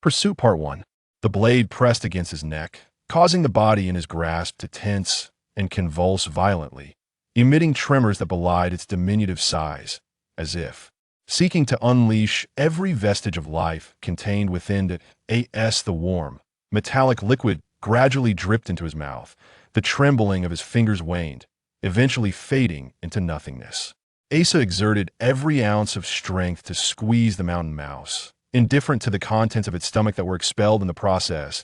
Pursuit Part 1. The blade pressed against his neck, causing the body in his grasp to tense and convulse violently, emitting tremors that belied its diminutive size, as if seeking to unleash every vestige of life contained within it. The warm, metallic liquid gradually dripped into his mouth. The trembling of his fingers waned, eventually fading into nothingness. Asa exerted every ounce of strength to squeeze the mountain mouse, indifferent to the contents of its stomach that were expelled in the process.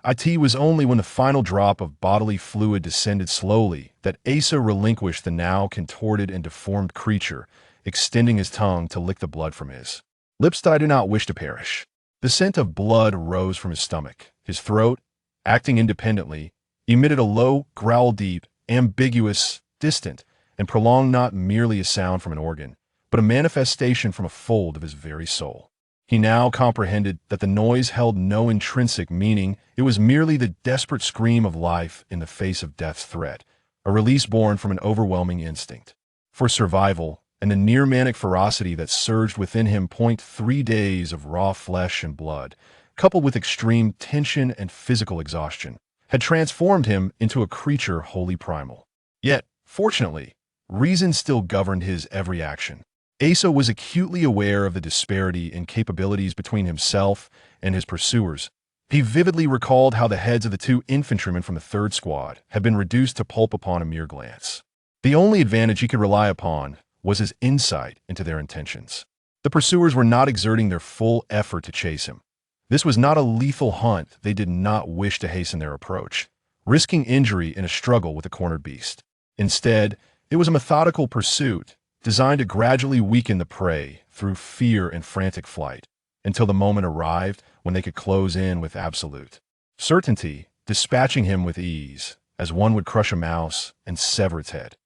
It was only when the final drop of bodily fluid descended slowly that Asa relinquished the now contorted and deformed creature, extending his tongue to lick the blood from his lips. "I do not wish to perish." The scent of blood rose from his stomach. His throat, acting independently, emitted a low growl, deep, ambiguous, distant, and prolonged, not merely a sound from an organ, but a manifestation from a fold of his very soul. He now comprehended that the noise held no intrinsic meaning. It was merely the desperate scream of life in the face of death's threat, a release born from an overwhelming instinct for survival and the near-manic ferocity that surged within him. 3 days of raw flesh and blood, coupled with extreme tension and physical exhaustion, had transformed him into a creature wholly primal. Yet, fortunately, reason still governed his every action. Asa was acutely aware of the disparity in capabilities between himself and his pursuers. He vividly recalled how the heads of the 2 infantrymen from the 3rd Squad had been reduced to pulp upon a mere glance. The only advantage he could rely upon was his insight into their intentions. The pursuers were not exerting their full effort to chase him. This was not a lethal hunt. They did not wish to hasten their approach, risking injury in a struggle with a cornered beast. Instead, it was a methodical pursuit designed to gradually weaken the prey through fear and frantic flight, until the moment arrived when they could close in with absolute certainty, dispatching him with ease, as one would crush a mouse and sever its head.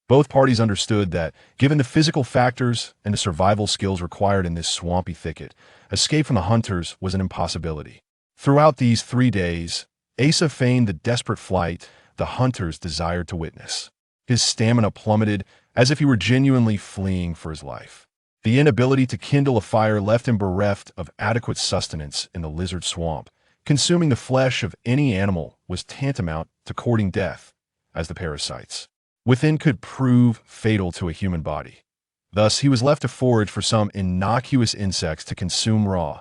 Both parties understood that, given the physical factors and the survival skills required in this swampy thicket, escape from the hunters was an impossibility. Throughout these 3 days, Asa feigned the desperate flight the hunters desired to witness. His stamina plummeted, as if he were genuinely fleeing for his life. The inability to kindle a fire left him bereft of adequate sustenance in the lizard swamp. Consuming the flesh of any animal was tantamount to courting death, as the parasites within could prove fatal to a human body. Thus, he was left to forage for some innocuous insects to consume raw.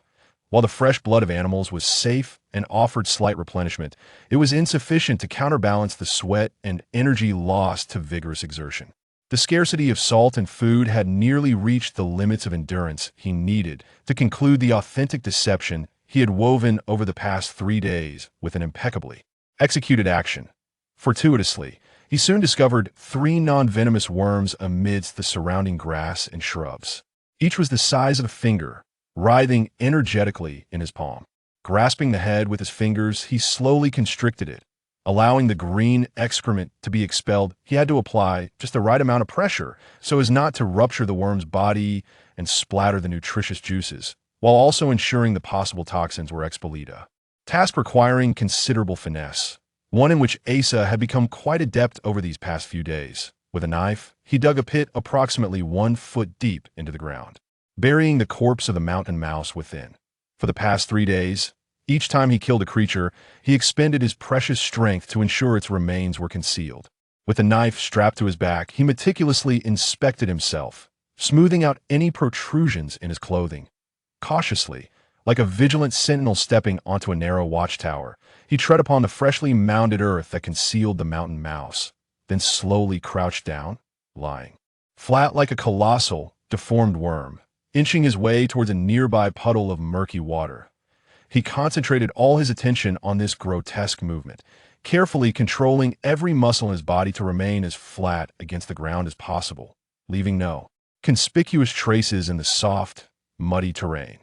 While the fresh blood of animals was safe and offered slight replenishment, it was insufficient to counterbalance the sweat and energy lost to vigorous exertion. The scarcity of salt and food had nearly reached the limits of endurance he needed to conclude the authentic deception he had woven over the past 3 days with an impeccably executed action. Fortuitously, he soon discovered 3 non-venomous worms amidst the surrounding grass and shrubs. Each was the size of a finger, writhing energetically in his palm. Grasping the head with his fingers, he slowly constricted it. Allowing the green excrement to be expelled, he had to apply just the right amount of pressure so as not to rupture the worm's body and splatter the nutritious juices, while also ensuring the possible toxins were expelled. A task requiring considerable finesse, one in which Asa had become quite adept over these past few days. With a knife, he dug a pit approximately 1 foot deep into the ground, burying the corpse of the mountain mouse within. For the past 3 days, each time he killed a creature, he expended his precious strength to ensure its remains were concealed. With a knife strapped to his back, he meticulously inspected himself, smoothing out any protrusions in his clothing. Cautiously, like a vigilant sentinel stepping onto a narrow watchtower, he tread upon the freshly mounded earth that concealed the mountain mouse, then slowly crouched down, lying flat like a colossal, deformed worm, inching his way towards a nearby puddle of murky water. He concentrated all his attention on this grotesque movement, carefully controlling every muscle in his body to remain as flat against the ground as possible, leaving no conspicuous traces in the soft, muddy terrain.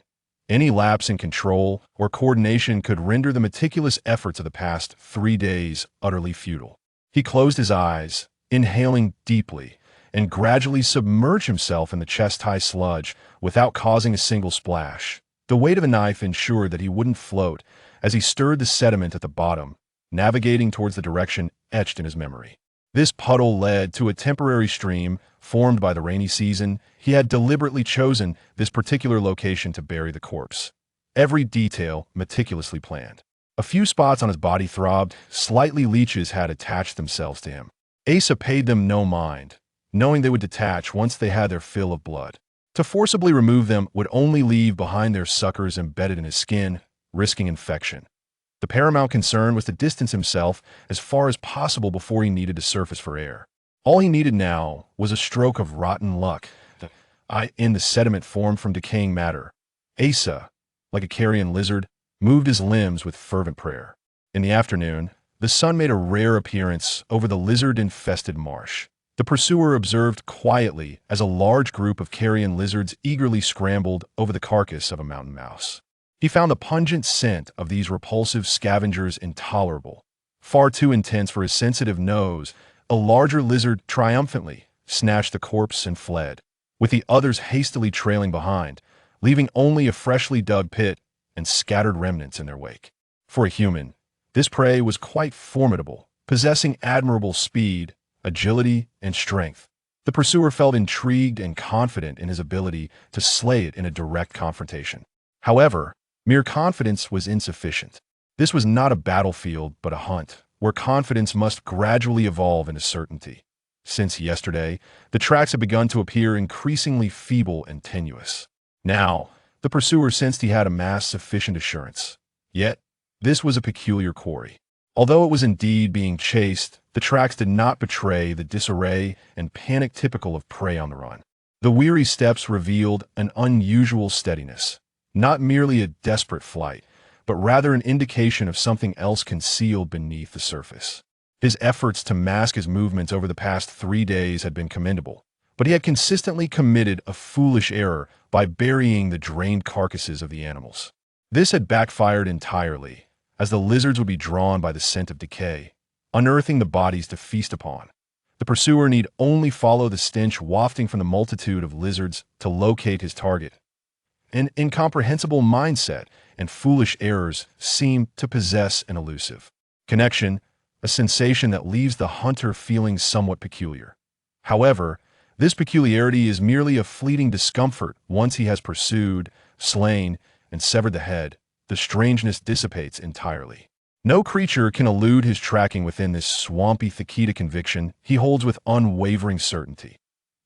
Any lapse in control or coordination could render the meticulous efforts of the past 3 days utterly futile. He closed his eyes, inhaling deeply, and gradually submerged himself in the chest-high sludge without causing a single splash. The weight of the knife ensured that he wouldn't float as he stirred the sediment at the bottom, navigating towards the direction etched in his memory. This puddle led to a temporary stream formed by the rainy season. He had deliberately chosen this particular location to bury the corpse, every detail meticulously planned. A few spots on his body throbbed, slightly leeches had attached themselves to him. Asa paid them no mind, knowing they would detach once they had their fill of blood. To forcibly remove them would only leave behind their suckers embedded in his skin, risking infection. The paramount concern was to distance himself as far as possible before he needed to surface for air. All he needed now was a stroke of rotten luck, in the sediment formed from decaying matter. Asa, like a carrion lizard, moved his limbs with fervent prayer. In the afternoon, the sun made a rare appearance over the lizard-infested marsh. The pursuer observed quietly as a large group of carrion lizards eagerly scrambled over the carcass of a mountain mouse. He found the pungent scent of these repulsive scavengers intolerable. Far too intense for his sensitive nose, a larger lizard triumphantly snatched the corpse and fled, with the others hastily trailing behind, leaving only a freshly dug pit and scattered remnants in their wake. For a human, this prey was quite formidable, possessing admirable speed, agility, and strength. The pursuer felt intrigued and confident in his ability to slay it in a direct confrontation. However, mere confidence was insufficient. This was not a battlefield but a hunt, where confidence must gradually evolve into certainty. Since yesterday, the tracks had begun to appear increasingly feeble and tenuous. Now, the pursuer sensed he had amassed sufficient assurance. Yet, this was a peculiar quarry. Although it was indeed being chased, the tracks did not betray the disarray and panic typical of prey on the run. The weary steps revealed an unusual steadiness, not merely a desperate flight, but rather an indication of something else concealed beneath the surface. His efforts to mask his movements over the past 3 days had been commendable, but he had consistently committed a foolish error by burying the drained carcasses of the animals. This had backfired entirely, as the lizards would be drawn by the scent of decay, unearthing the bodies to feast upon. The pursuer need only follow the stench wafting from the multitude of lizards to locate his target. An incomprehensible mindset and foolish errors seem to possess an elusive connection, a sensation that leaves the hunter feeling somewhat peculiar. However, this peculiarity is merely a fleeting discomfort. Once he has pursued, slain, and severed the head, the strangeness dissipates entirely. No creature can elude his tracking within this swampy thicket conviction he holds with unwavering certainty.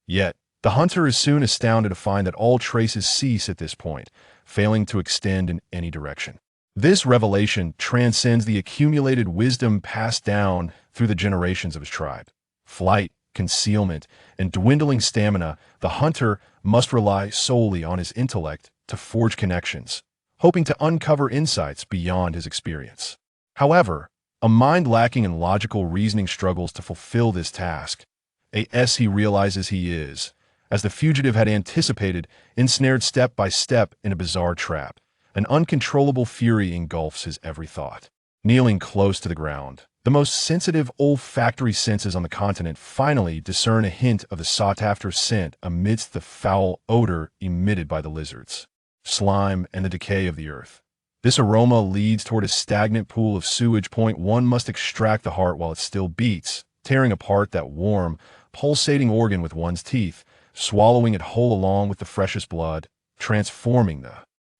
Yet, the hunter is soon astounded to find that all traces cease at this point, failing to extend in any direction. This revelation transcends the accumulated wisdom passed down through the generations of his tribe. Flight, concealment, and dwindling stamina, the hunter must rely solely on his intellect to forge connections, hoping to uncover insights beyond his experience. However, a mind lacking in logical reasoning struggles to fulfill this task. He realizes he is, as the fugitive had anticipated, ensnared step by step in a bizarre trap. An uncontrollable fury engulfs his every thought. Kneeling close to the ground, the most sensitive olfactory senses on the continent finally discern a hint of the sought-after scent amidst the foul odor emitted by the lizards, slime, and the decay of the earth. This aroma leads toward a stagnant pool of sewage. One must extract the heart while it still beats, tearing apart that warm, pulsating organ with one's teeth, swallowing it whole along with the freshest blood, transforming the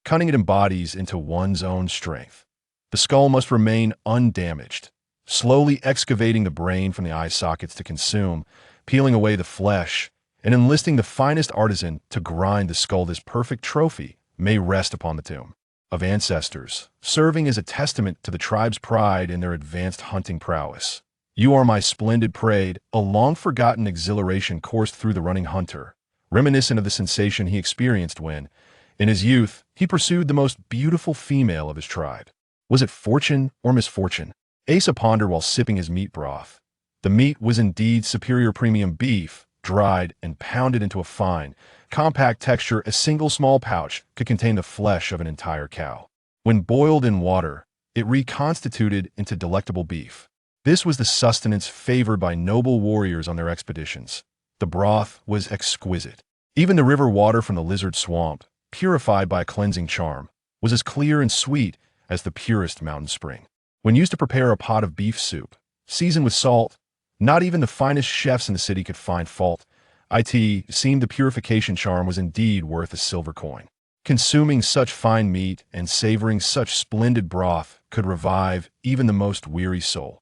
cunning it embodies into one's own strength. The skull must remain undamaged, slowly excavating the brain from the eye sockets to consume, peeling away the flesh, and enlisting the finest artisan to grind the skull. This perfect trophy may rest upon the tomb of ancestors, serving as a testament to the tribe's pride in their advanced hunting prowess. "You are my splendid prey," a long-forgotten exhilaration coursed through the running hunter, reminiscent of the sensation he experienced when, in his youth, he pursued the most beautiful female of his tribe. Was it fortune or misfortune? Asa pondered while sipping his meat broth. The meat was indeed superior premium beef, dried and pounded into a fine, compact texture. A single small pouch could contain the flesh of an entire cow. When boiled in water, it reconstituted into delectable beef. This was the sustenance favored by noble warriors on their expeditions. The broth was exquisite. Even the river water from the lizard swamp, purified by a cleansing charm, was as clear and sweet as the purest mountain spring. When used to prepare a pot of beef soup, seasoned with salt, not even the finest chefs in the city could find fault. It seemed the purification charm was indeed worth a silver coin. Consuming such fine meat and savoring such splendid broth could revive even the most weary soul.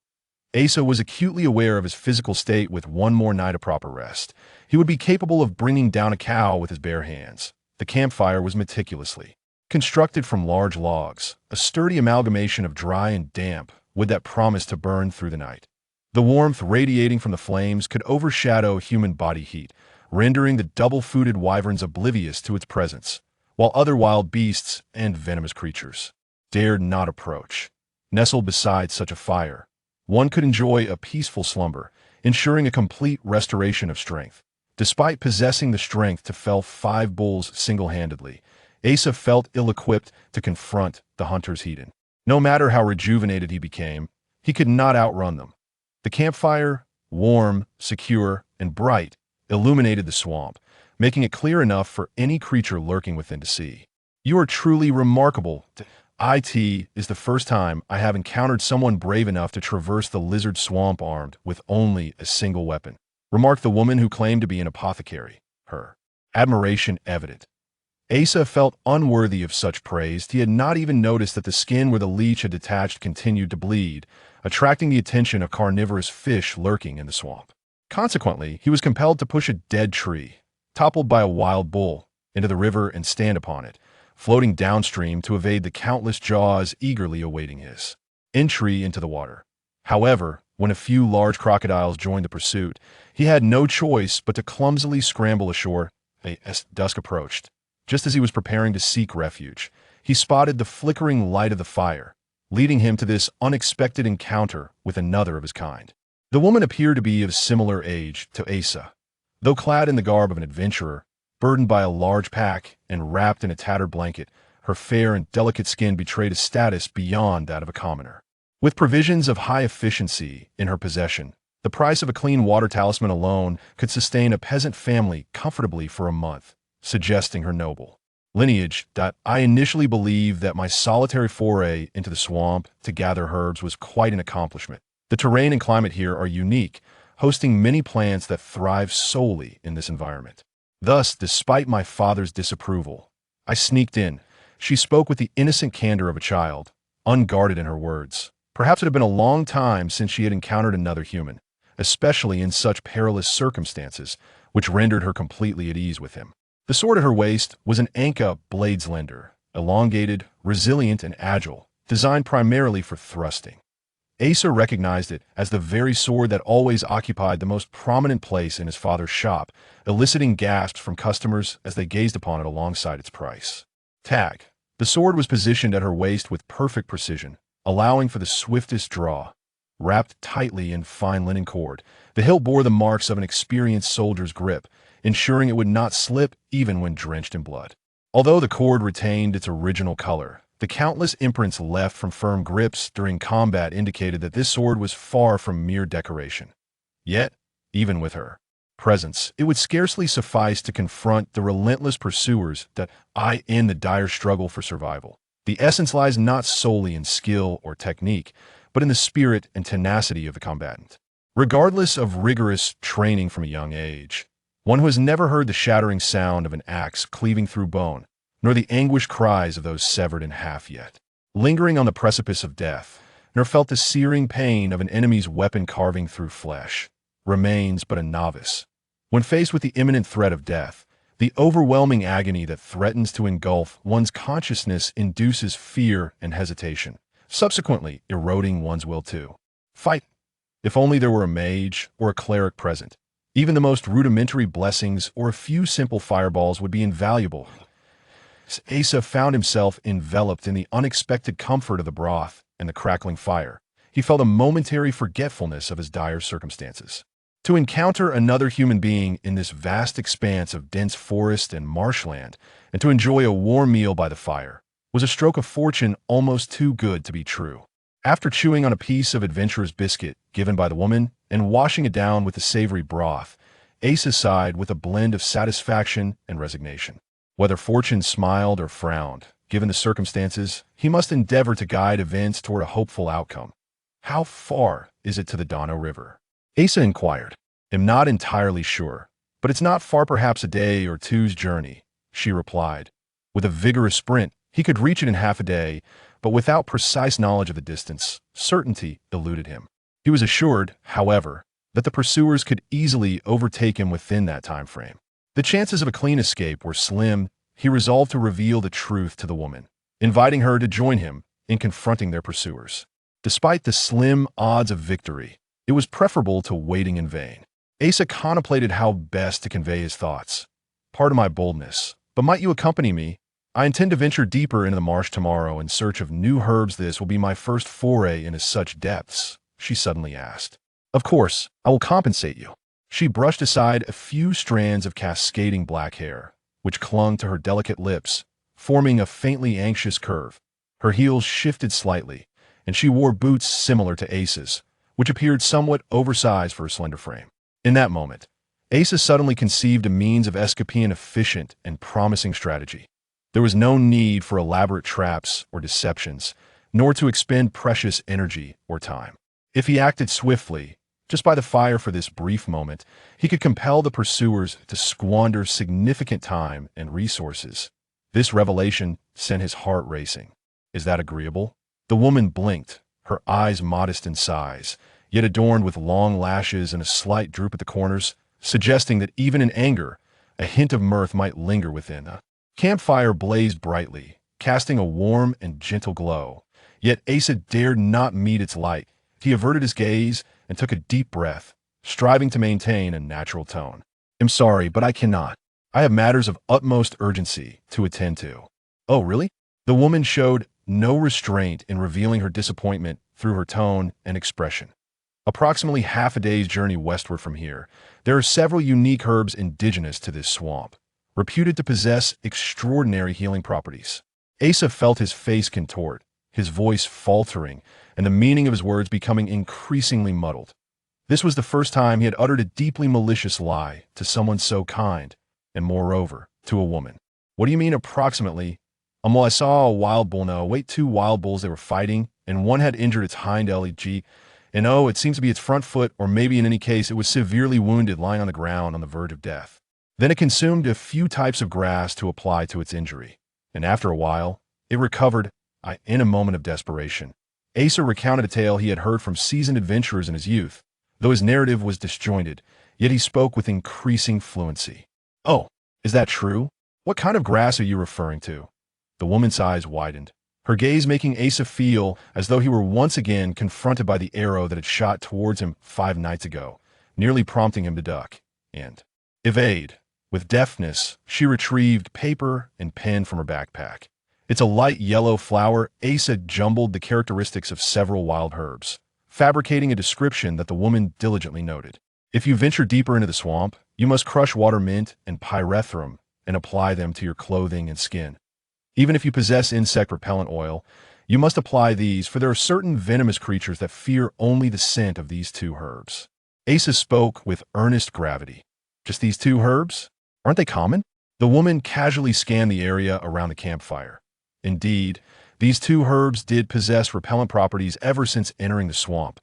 Asa was acutely aware of his physical state. With one more night of proper rest, he would be capable of bringing down a cow with his bare hands. The campfire was meticulously constructed from large logs, a sturdy amalgamation of dry and damp wood that promised to burn through the night. The warmth radiating from the flames could overshadow human body heat, rendering the double-footed wyverns oblivious to its presence, while other wild beasts and venomous creatures dared not approach. Nestled beside such a fire, one could enjoy a peaceful slumber, ensuring a complete restoration of strength. Despite possessing the strength to fell 5 bulls single-handedly, Asa felt ill-equipped to confront the hunters heathen. No matter how rejuvenated he became, he could not outrun them. The campfire, warm, secure, and bright, illuminated the swamp, making it clear enough for any creature lurking within to see. "You are truly remarkable. It is the first time I have encountered someone brave enough to traverse the lizard swamp armed with only a single weapon," remarked the woman who claimed to be an apothecary, her admiration evident. Asa felt unworthy of such praise. He had not even noticed that the skin where the leech had detached continued to bleed, attracting the attention of carnivorous fish lurking in the swamp. Consequently, he was compelled to push a dead tree, toppled by a wild bull, into the river and stand upon it, floating downstream to evade the countless jaws eagerly awaiting his entry into the water. However, when a few large crocodiles joined the pursuit, he had no choice but to clumsily scramble ashore. As dusk approached, just as he was preparing to seek refuge, he spotted the flickering light of the fire, leading him to this unexpected encounter with another of his kind. The woman appeared to be of similar age to Asa, though clad in the garb of an adventurer, burdened by a large pack and wrapped in a tattered blanket. Her fair and delicate skin betrayed a status beyond that of a commoner. With provisions of high efficiency in her possession, the price of a clean water talisman alone could sustain a peasant family comfortably for a month, suggesting her noble lineage. "I initially believed that my solitary foray into the swamp to gather herbs was quite an accomplishment. The terrain and climate here are unique, hosting many plants that thrive solely in this environment. Thus, despite my father's disapproval, I sneaked in." She spoke with the innocent candor of a child, unguarded in her words. Perhaps it had been a long time since she had encountered another human, especially in such perilous circumstances, which rendered her completely at ease with him. The sword at her waist was an Anka bladeslender, elongated, resilient, and agile, designed primarily for thrusting. Asa recognized it as the very sword that always occupied the most prominent place in his father's shop, eliciting gasps from customers as they gazed upon it alongside its price tag. The sword was positioned at her waist with perfect precision, allowing for the swiftest draw. Wrapped tightly in fine linen cord, the hilt bore the marks of an experienced soldier's grip, ensuring it would not slip even when drenched in blood. Although the cord retained its original color, the countless imprints left from firm grips during combat indicated that this sword was far from mere decoration. Yet, even with her presence, it would scarcely suffice to confront the relentless pursuers that in the dire struggle for survival. The essence lies not solely in skill or technique, but in the spirit and tenacity of the combatant. Regardless of rigorous training from a young age, one who has never heard the shattering sound of an axe cleaving through bone, nor the anguished cries of those severed in half yet, lingering on the precipice of death, nor felt the searing pain of an enemy's weapon carving through flesh, remains but a novice. When faced with the imminent threat of death, the overwhelming agony that threatens to engulf one's consciousness induces fear and hesitation, subsequently eroding one's will to fight. If only there were a mage or a cleric present, even the most rudimentary blessings or a few simple fireballs would be invaluable. Asa found himself enveloped in the unexpected comfort of the broth and the crackling fire. He felt a momentary forgetfulness of his dire circumstances. To encounter another human being in this vast expanse of dense forest and marshland, and to enjoy a warm meal by the fire, was a stroke of fortune almost too good to be true. After chewing on a piece of adventurer's biscuit given by the woman and washing it down with the savory broth, Asa sighed with a blend of satisfaction and resignation. Whether fortune smiled or frowned, given the circumstances, he must endeavor to guide events toward a hopeful outcome. "How far is it to the Dono River?" Asa inquired. "Am not entirely sure, but it's not far, perhaps a day or two's journey," she replied, With a vigorous sprint, he could reach it in half a day, but without precise knowledge of the distance, certainty eluded him. He was assured, however, that the pursuers could easily overtake him within that time frame. The chances of a clean escape were slim. He resolved to reveal the truth to the woman, inviting her to join him in confronting their pursuers. Despite the slim odds of victory, it was preferable to waiting in vain. Asa contemplated how best to convey his thoughts. "Pardon my boldness, but might you accompany me? I intend to venture deeper into the marsh tomorrow in search of new herbs. This will be my first foray into such depths," she suddenly asked. "Of course, I will compensate you." She brushed aside a few strands of cascading black hair, which clung to her delicate lips, forming a faintly anxious curve. Her heels shifted slightly, and she wore boots similar to Asa's, which appeared somewhat oversized for her slender frame. In that moment, Asa suddenly conceived a means of escaping an efficient and promising strategy. There was no need for elaborate traps or deceptions, nor to expend precious energy or time. If he acted swiftly, just by the fire for this brief moment, he could compel the pursuers to squander significant time and resources. This revelation sent his heart racing. "Is that agreeable?" The woman blinked, her eyes modest in size, yet adorned with long lashes and a slight droop at the corners, suggesting that even in anger, a hint of mirth might linger within. A campfire blazed brightly, casting a warm and gentle glow, yet Asa dared not meet its light. He averted his gaze and took a deep breath, striving to maintain a natural tone. "I'm sorry, but I cannot. I have matters of utmost urgency to attend to." "Oh, really?" The woman showed no restraint in revealing her disappointment through her tone and expression. "Approximately half a day's journey westward from here, there are several unique herbs indigenous to this swamp, reputed to possess extraordinary healing properties." Asa felt his face contort, his voice faltering, and the meaning of his words becoming increasingly muddled. This was the first time he had uttered a deeply malicious lie to someone so kind, and moreover, to a woman. "What do you mean approximately?" Well, I saw a wild bull. No, wait, 2 wild bulls they were fighting, and one had injured its hind leg, and it seems to be its front foot, or maybe in any case, it was severely wounded, lying on the ground on the verge of death. Then it consumed a few types of grass to apply to its injury, and after a while, it recovered. In a moment of desperation, Asa recounted a tale he had heard from seasoned adventurers in his youth. Though his narrative was disjointed, yet he spoke with increasing fluency. "Oh, is that true? What kind of grass are you referring to?" The woman's eyes widened, her gaze making Asa feel as though he were once again confronted by the arrow that had shot towards him 5 nights ago, nearly prompting him to duck and evade. With deftness, she retrieved paper and pen from her backpack. "It's a light yellow flower." Asa jumbled the characteristics of several wild herbs, fabricating a description that the woman diligently noted. "If you venture deeper into the swamp, you must crush water mint and pyrethrum and apply them to your clothing and skin. Even if you possess insect repellent oil, you must apply these, for there are certain venomous creatures that fear only the scent of these 2 herbs. Asa spoke with earnest gravity. "Just these 2 herbs? Aren't they common?" The woman casually scanned the area around the campfire. Indeed, these 2 herbs did possess repellent properties ever since entering the swamp.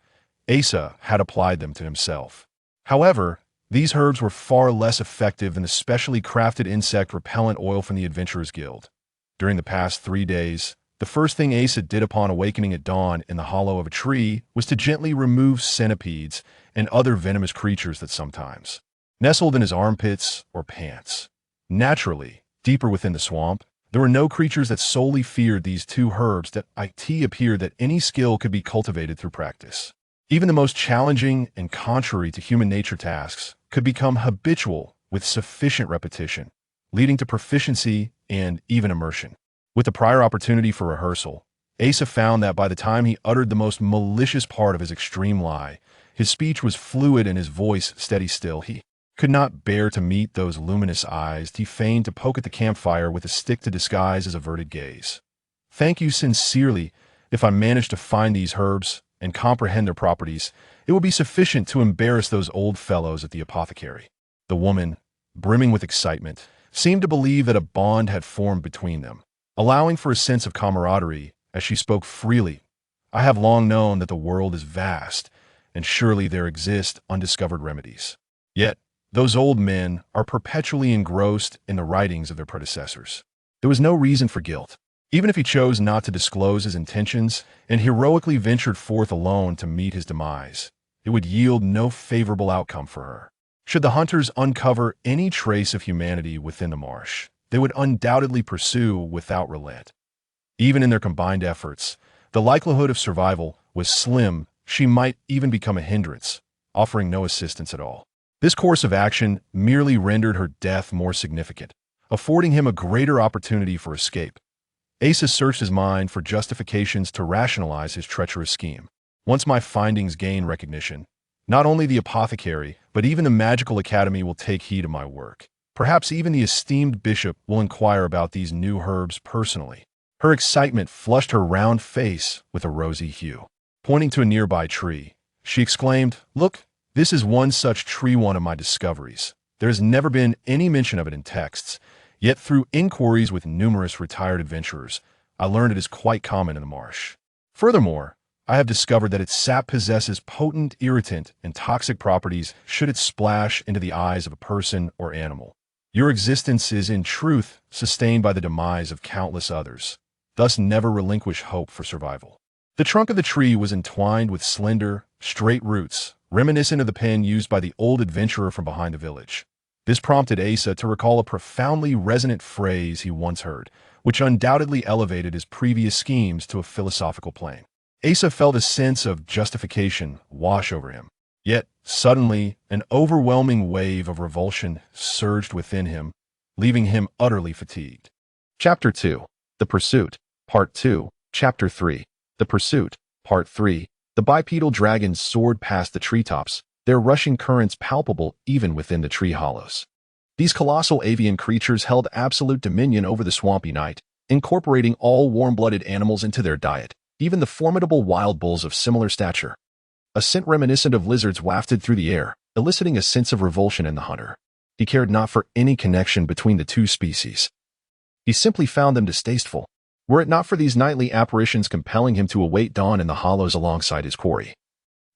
Asa had applied them to himself. However, these herbs were far less effective than the specially crafted insect repellent oil from the Adventurers Guild. During the past 3 days, the first thing Asa did upon awakening at dawn in the hollow of a tree was to gently remove centipedes and other venomous creatures that sometimes nestled in his armpits or pants. Naturally, deeper within the swamp, there were no creatures that solely feared these 2 herbs. That it appeared that any skill could be cultivated through practice. Even the most challenging and contrary to human nature tasks could become habitual with sufficient repetition, leading to proficiency and even immersion. With the prior opportunity for rehearsal, Asa found that by the time he uttered the most malicious part of his extreme lie, his speech was fluid and his voice steady still. He could not bear to meet those luminous eyes. He feigned to poke at the campfire with a stick to disguise his averted gaze. "Thank you sincerely. If I manage to find these herbs and comprehend their properties, it will be sufficient to embarrass those old fellows at the apothecary." The woman, brimming with excitement, seemed to believe that a bond had formed between them, allowing for a sense of camaraderie as she spoke freely. "I have long known that the world is vast, and surely there exist undiscovered remedies. Yet, those old men are perpetually engrossed in the writings of their predecessors. There was no reason for guilt. Even if he chose not to disclose his intentions and heroically ventured forth alone to meet his demise, it would yield no favorable outcome for her. Should the hunters uncover any trace of humanity within the marsh, they would undoubtedly pursue without relent. Even in their combined efforts, the likelihood of survival was slim. She might even become a hindrance, offering no assistance at all. This course of action merely rendered her death more significant, affording him a greater opportunity for escape. Asa searched his mind for justifications to rationalize his treacherous scheme. Once my findings gain recognition, not only the apothecary, but even the magical academy will take heed of my work. Perhaps even the esteemed bishop will inquire about these new herbs personally. Her excitement flushed her round face with a rosy hue. Pointing to a nearby tree, she exclaimed, "Look, this is one such tree, one of my discoveries. There has never been any mention of it in texts, yet through inquiries with numerous retired adventurers, I learned it is quite common in the marsh. Furthermore, I have discovered that its sap possesses potent irritant and toxic properties should it splash into the eyes of a person or animal. Your existence is, in truth, sustained by the demise of countless others. Thus never relinquish hope for survival." The trunk of the tree was entwined with slender, straight roots, reminiscent of the pen used by the old adventurer from behind the village. This prompted Asa to recall a profoundly resonant phrase he once heard, which undoubtedly elevated his previous schemes to a philosophical plane. Asa felt a sense of justification wash over him. Yet, suddenly, an overwhelming wave of revulsion surged within him, leaving him utterly fatigued. Chapter 2. The Pursuit, Part 2. Chapter 3. The Pursuit, Part 3. The bipedal dragons soared past the treetops, their rushing currents palpable even within the tree hollows. These colossal avian creatures held absolute dominion over the swampy night, incorporating all warm-blooded animals into their diet, even the formidable wild bulls of similar stature. A scent reminiscent of lizards wafted through the air, eliciting a sense of revulsion in the hunter. He cared not for any connection between the two species. He simply found them distasteful, were it not for these nightly apparitions compelling him to await dawn in the hollows alongside his quarry.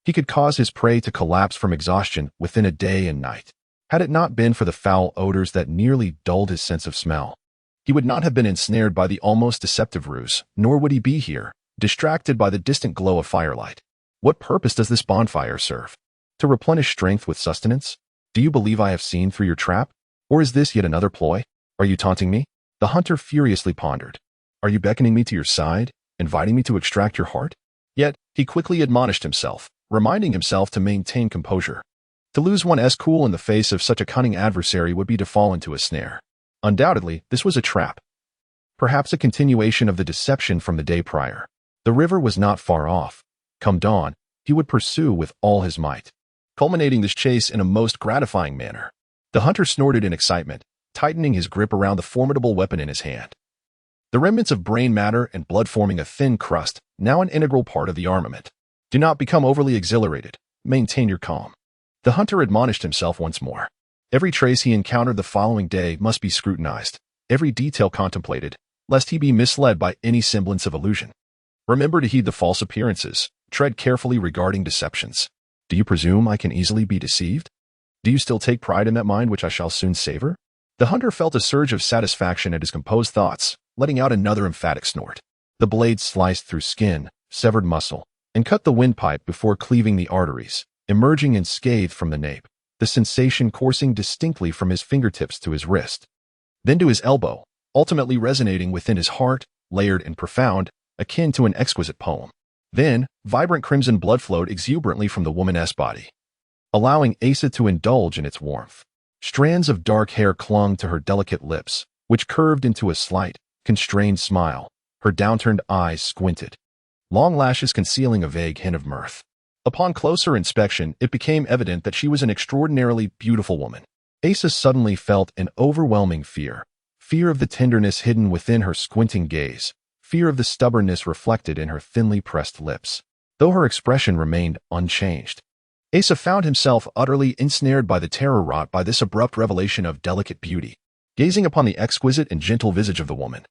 He could cause his prey to collapse from exhaustion within a day and night. Had it not been for the foul odors that nearly dulled his sense of smell, he would not have been ensnared by the almost deceptive ruse, nor would he be here, distracted by the distant glow of firelight. What purpose does this bonfire serve? To replenish strength with sustenance? Do you believe I have seen through your trap? Or is this yet another ploy? Are you taunting me? The hunter furiously pondered. Are you beckoning me to your side, inviting me to extract your heart? Yet, he quickly admonished himself, reminding himself to maintain composure. To lose one's cool in the face of such a cunning adversary would be to fall into a snare. Undoubtedly, this was a trap. Perhaps a continuation of the deception from the day prior. The river was not far off. Come dawn, he would pursue with all his might, culminating this chase in a most gratifying manner. The hunter snorted in excitement, tightening his grip around the formidable weapon in his hand. The remnants of brain matter and blood forming a thin crust, now an integral part of the armament. Do not become overly exhilarated. Maintain your calm. The hunter admonished himself once more. Every trace he encountered the following day must be scrutinized, every detail contemplated, lest he be misled by any semblance of illusion. Remember to heed the false appearances. Tread carefully regarding deceptions. Do you presume I can easily be deceived? Do you still take pride in that mind which I shall soon savor? The hunter felt a surge of satisfaction at his composed thoughts, letting out another emphatic snort. The blade sliced through skin, severed muscle, and cut the windpipe before cleaving the arteries, emerging unscathed from the nape, the sensation coursing distinctly from his fingertips to his wrist, then to his elbow, ultimately resonating within his heart, layered and profound, akin to an exquisite poem. Then, vibrant crimson blood flowed exuberantly from the woman's body, allowing Asa to indulge in its warmth. Strands of dark hair clung to her delicate lips, which curved into a slight, constrained smile. Her downturned eyes squinted, long lashes concealing a vague hint of mirth. Upon closer inspection, it became evident that she was an extraordinarily beautiful woman. Asa suddenly felt an overwhelming fear of the tenderness hidden within her squinting gaze, fear of the stubbornness reflected in her thinly pressed lips, though her expression remained unchanged. Asa found himself utterly ensnared by the terror wrought by this abrupt revelation of delicate beauty, gazing upon the exquisite and gentle visage of the woman.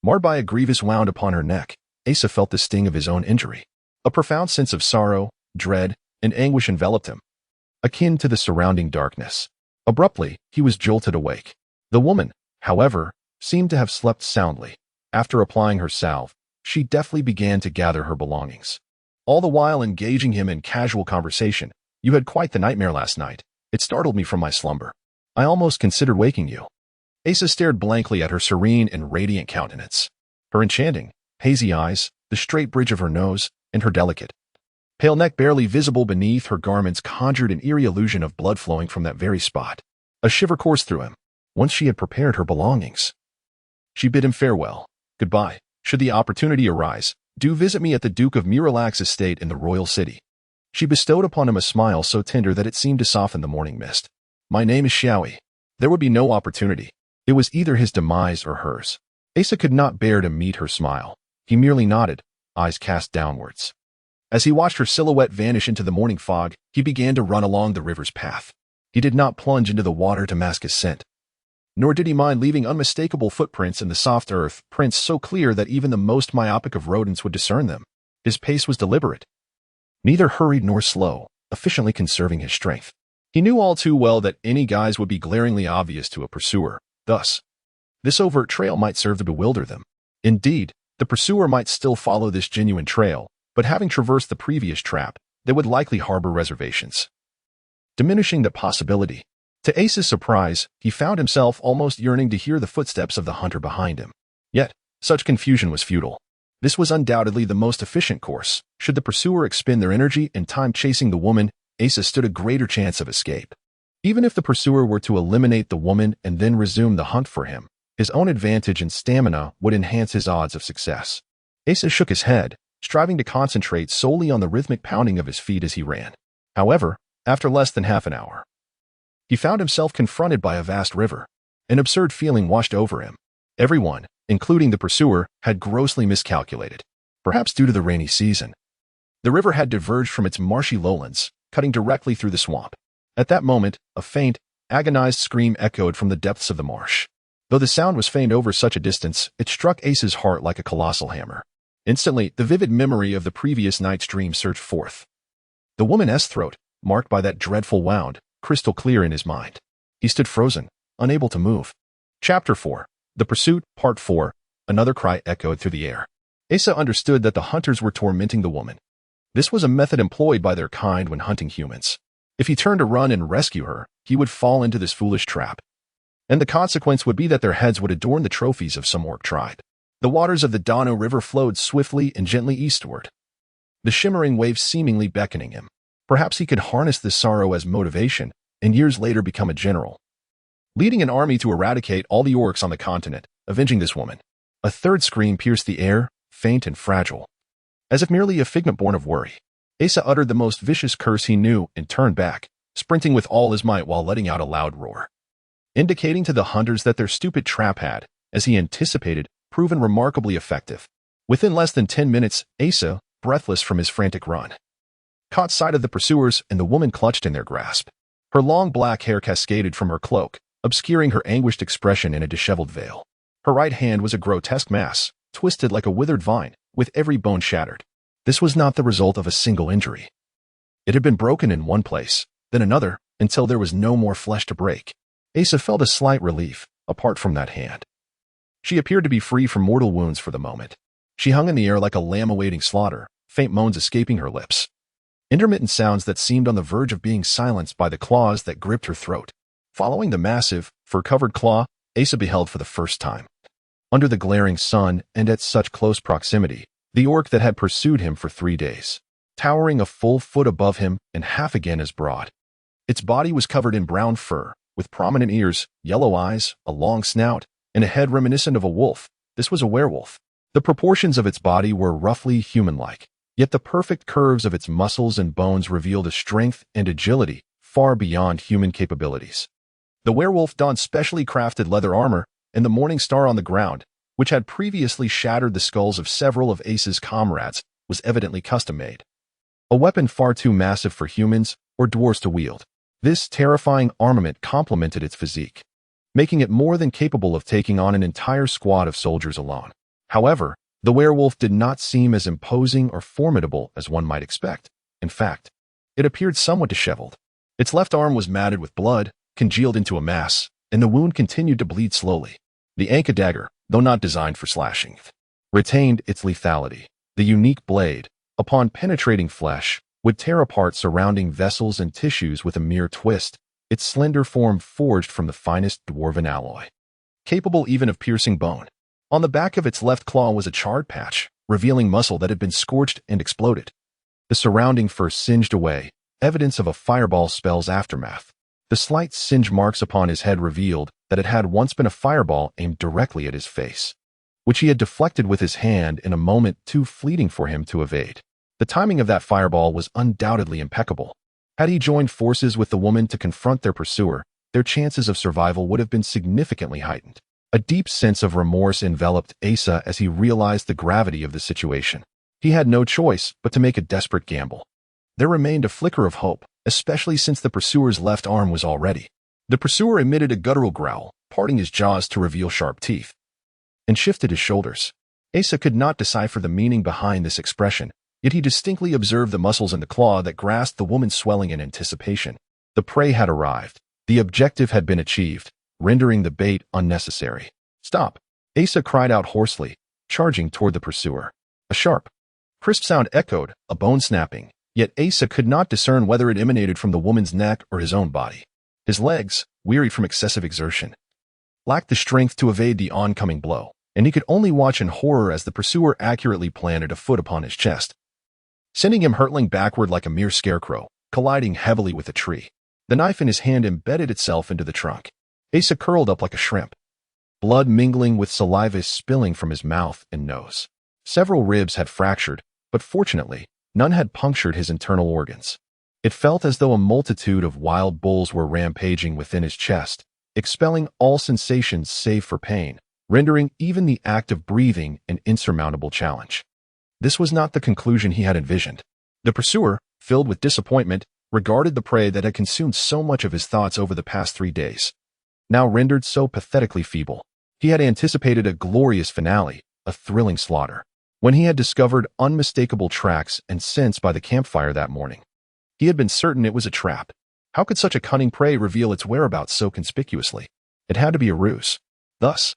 Marred by a grievous wound upon her neck, Asa felt the sting of his own injury. A profound sense of sorrow, dread, and anguish enveloped him, akin to the surrounding darkness. Abruptly, he was jolted awake. The woman, however, seemed to have slept soundly. After applying her salve, she deftly began to gather her belongings, all the while engaging him in casual conversation. "You had quite the nightmare last night. It startled me from my slumber. I almost considered waking you." Asa stared blankly at her serene and radiant countenance. Her enchanting, hazy eyes, the straight bridge of her nose, and her delicate, pale neck barely visible beneath her garments conjured an eerie illusion of blood flowing from that very spot. A shiver coursed through him. Once she had prepared her belongings. She bid him farewell. "Goodbye. Should the opportunity arise, do visit me at the Duke of Miralak's estate in the royal city." She bestowed upon him a smile so tender that it seemed to soften the morning mist. "My name is Xiaoyi." There would be no opportunity. It was either his demise or hers. Asa could not bear to meet her smile. He merely nodded, eyes cast downwards. As he watched her silhouette vanish into the morning fog, he began to run along the river's path. He did not plunge into the water to mask his scent, nor did he mind leaving unmistakable footprints in the soft earth, prints so clear that even the most myopic of rodents would discern them. His pace was deliberate, neither hurried nor slow, efficiently conserving his strength. He knew all too well that any guise would be glaringly obvious to a pursuer. Thus, this overt trail might serve to bewilder them. Indeed, the pursuer might still follow this genuine trail, but having traversed the previous trap, they would likely harbor reservations, diminishing the possibility. To Asa's surprise, he found himself almost yearning to hear the footsteps of the hunter behind him. Yet, such confusion was futile. This was undoubtedly the most efficient course. Should the pursuer expend their energy and time chasing the woman, Asa stood a greater chance of escape. Even if the pursuer were to eliminate the woman and then resume the hunt for him, his own advantage and stamina would enhance his odds of success. Asa shook his head, striving to concentrate solely on the rhythmic pounding of his feet as he ran. However, after less than half an hour, he found himself confronted by a vast river. An absurd feeling washed over him. Everyone, including the pursuer, had grossly miscalculated, perhaps due to the rainy season. The river had diverged from its marshy lowlands, cutting directly through the swamp. At that moment, a faint, agonized scream echoed from the depths of the marsh. Though the sound was faint over such a distance, it struck Asa's heart like a colossal hammer. Instantly, the vivid memory of the previous night's dream surged forth. The woman's throat, marked by that dreadful wound, crystal clear in his mind. He stood frozen, unable to move. Chapter 4. The Pursuit, Part 4. Another cry echoed through the air. Asa understood that the hunters were tormenting the woman. This was a method employed by their kind when hunting humans. If he turned to run and rescue her, he would fall into this foolish trap. And the consequence would be that their heads would adorn the trophies of some orc tribe. The waters of the Dano River flowed swiftly and gently eastward, the shimmering waves seemingly beckoning him. Perhaps he could harness this sorrow as motivation, and years later become a general, leading an army to eradicate all the orcs on the continent, avenging this woman. A third scream pierced the air, faint and fragile, as if merely a figment born of worry. Asa uttered the most vicious curse he knew and turned back, sprinting with all his might while letting out a loud roar, indicating to the hunters that their stupid trap had, as he anticipated, proven remarkably effective. Within less than 10 minutes, Asa, breathless from his frantic run, caught sight of the pursuers and the woman clutched in their grasp. Her long black hair cascaded from her cloak, obscuring her anguished expression in a disheveled veil. Her right hand was a grotesque mass, twisted like a withered vine, with every bone shattered. This was not the result of a single injury. It had been broken in one place, then another, until there was no more flesh to break. Asa felt a slight relief, apart from that hand. She appeared to be free from mortal wounds for the moment. She hung in the air like a lamb awaiting slaughter, faint moans escaping her lips, intermittent sounds that seemed on the verge of being silenced by the claws that gripped her throat. Following the massive, fur-covered claw, Asa beheld for the first time, under the glaring sun and at such close proximity, the orc that had pursued him for 3 days, towering a full foot above him and half again as broad. Its body was covered in brown fur, with prominent ears, yellow eyes, a long snout, and a head reminiscent of a wolf. This was a werewolf. The proportions of its body were roughly human-like, yet the perfect curves of its muscles and bones revealed a strength and agility far beyond human capabilities. The werewolf donned specially crafted leather armor, and the morning star on the ground, which had previously shattered the skulls of several of Asa's comrades, was evidently custom-made. A weapon far too massive for humans or dwarves to wield. This terrifying armament complemented its physique, making it more than capable of taking on an entire squad of soldiers alone. However, the werewolf did not seem as imposing or formidable as one might expect. In fact, it appeared somewhat disheveled. Its left arm was matted with blood, congealed into a mass, and the wound continued to bleed slowly. The Anka dagger, though not designed for slashing, retained its lethality. The unique blade, upon penetrating flesh, would tear apart surrounding vessels and tissues with a mere twist, its slender form forged from the finest dwarven alloy, capable even of piercing bone. On the back of its left claw was a charred patch, revealing muscle that had been scorched and exploded. The surrounding fur singed away, evidence of a fireball spell's aftermath. The slight singe marks upon his head revealed that it had once been a fireball aimed directly at his face, which he had deflected with his hand in a moment too fleeting for him to evade. The timing of that fireball was undoubtedly impeccable. Had he joined forces with the woman to confront their pursuer, their chances of survival would have been significantly heightened. A deep sense of remorse enveloped Asa as he realized the gravity of the situation. He had no choice but to make a desperate gamble. There remained a flicker of hope, especially since the pursuer's left arm was all ready. The pursuer emitted a guttural growl, parting his jaws to reveal sharp teeth, and shifted his shoulders. Asa could not decipher the meaning behind this expression, yet he distinctly observed the muscles in the claw that grasped the woman swelling in anticipation. The prey had arrived. The objective had been achieved, rendering the bait unnecessary. "Stop!" Asa cried out hoarsely, charging toward the pursuer. A sharp, crisp sound echoed, a bone snapping, yet Asa could not discern whether it emanated from the woman's neck or his own body. His legs, wearied from excessive exertion, lacked the strength to evade the oncoming blow, and he could only watch in horror as the pursuer accurately planted a foot upon his chest, sending him hurtling backward like a mere scarecrow, colliding heavily with a tree. The knife in his hand embedded itself into the trunk. Asa curled up like a shrimp, blood mingling with saliva spilling from his mouth and nose. Several ribs had fractured, but fortunately, none had punctured his internal organs. It felt as though a multitude of wild bulls were rampaging within his chest, expelling all sensations save for pain, rendering even the act of breathing an insurmountable challenge. This was not the conclusion he had envisioned. The pursuer, filled with disappointment, regarded the prey that had consumed so much of his thoughts over the past 3 days, now rendered so pathetically feeble. He had anticipated a glorious finale, a thrilling slaughter, when he had discovered unmistakable tracks and scents by the campfire that morning. He had been certain it was a trap. How could such a cunning prey reveal its whereabouts so conspicuously? It had to be a ruse. Thus,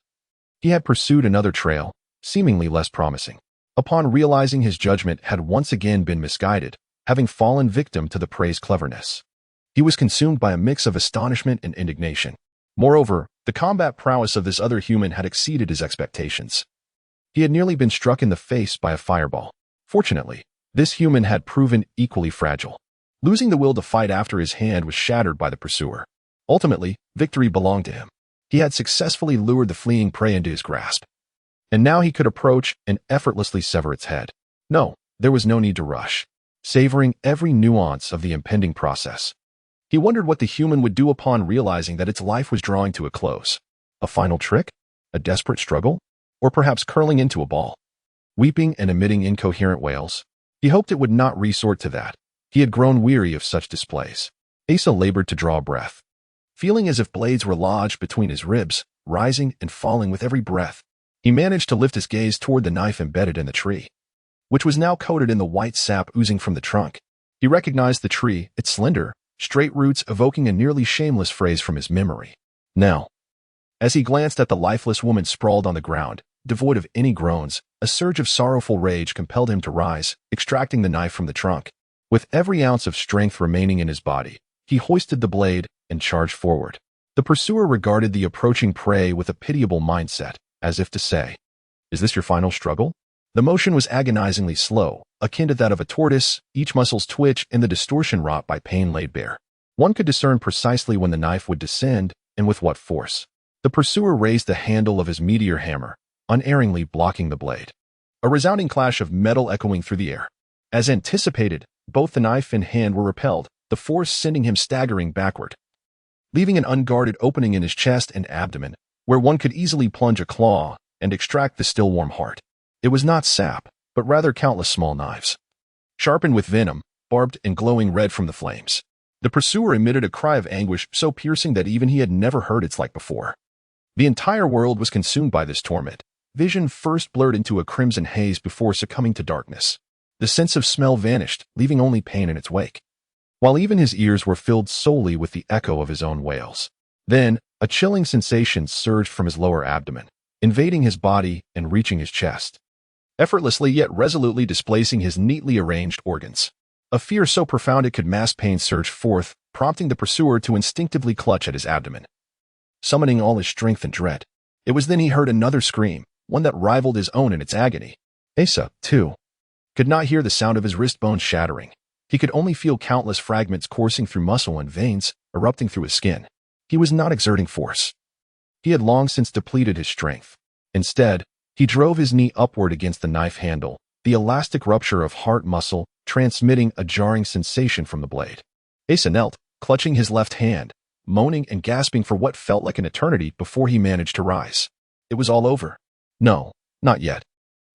he had pursued another trail, seemingly less promising. Upon realizing his judgment had once again been misguided, having fallen victim to the prey's cleverness, he was consumed by a mix of astonishment and indignation. Moreover, the combat prowess of this other human had exceeded his expectations. He had nearly been struck in the face by a fireball. Fortunately, this human had proven equally fragile. Losing the will to fight after his hand was shattered by the pursuer. Ultimately, victory belonged to him. He had successfully lured the fleeing prey into his grasp, and now he could approach and effortlessly sever its head. No, there was no need to rush. Savoring every nuance of the impending process, he wondered what the human would do upon realizing that its life was drawing to a close. A final trick? A desperate struggle? Or perhaps curling into a ball, weeping and emitting incoherent wails? He hoped it would not resort to that. He had grown weary of such displays. Asa labored to draw a breath, feeling as if blades were lodged between his ribs, rising and falling with every breath. He managed to lift his gaze toward the knife embedded in the tree, which was now coated in the white sap oozing from the trunk. He recognized the tree, its slender, straight roots evoking a nearly shameless phrase from his memory. Now, as he glanced at the lifeless woman sprawled on the ground, devoid of any groans, a surge of sorrowful rage compelled him to rise, extracting the knife from the trunk. With every ounce of strength remaining in his body, he hoisted the blade and charged forward. The pursuer regarded the approaching prey with a pitiable mindset, as if to say, "Is this your final struggle?" The motion was agonizingly slow, akin to that of a tortoise, each muscle's twitch and the distortion wrought by pain laid bare. One could discern precisely when the knife would descend and with what force. The pursuer raised the handle of his meteor hammer, unerringly blocking the blade. A resounding clash of metal echoing through the air. As anticipated, both the knife and hand were repelled, the force sending him staggering backward, leaving an unguarded opening in his chest and abdomen, where one could easily plunge a claw and extract the still warm heart. It was not sap, but rather countless small knives, sharpened with venom, barbed and glowing red from the flames. The pursuer emitted a cry of anguish so piercing that even he had never heard its like before. The entire world was consumed by this torment. Vision first blurred into a crimson haze before succumbing to darkness. The sense of smell vanished, leaving only pain in its wake, while even his ears were filled solely with the echo of his own wails. Then, A chilling sensation surged from his lower abdomen, invading his body and reaching his chest, effortlessly yet resolutely displacing his neatly arranged organs. A fear so profound it could mask pain surged forth, prompting the pursuer to instinctively clutch at his abdomen, summoning all his strength and dread. It was then he heard another scream, one that rivaled his own in its agony. Asa, too, could not hear the sound of his wrist bones shattering. He could only feel countless fragments coursing through muscle and veins, erupting through his skin. He was not exerting force. He had long since depleted his strength. Instead, he drove his knee upward against the knife handle, the elastic rupture of heart muscle transmitting a jarring sensation from the blade. Asa knelt, clutching his left hand, moaning and gasping for what felt like an eternity before he managed to rise. It was all over. No, not yet.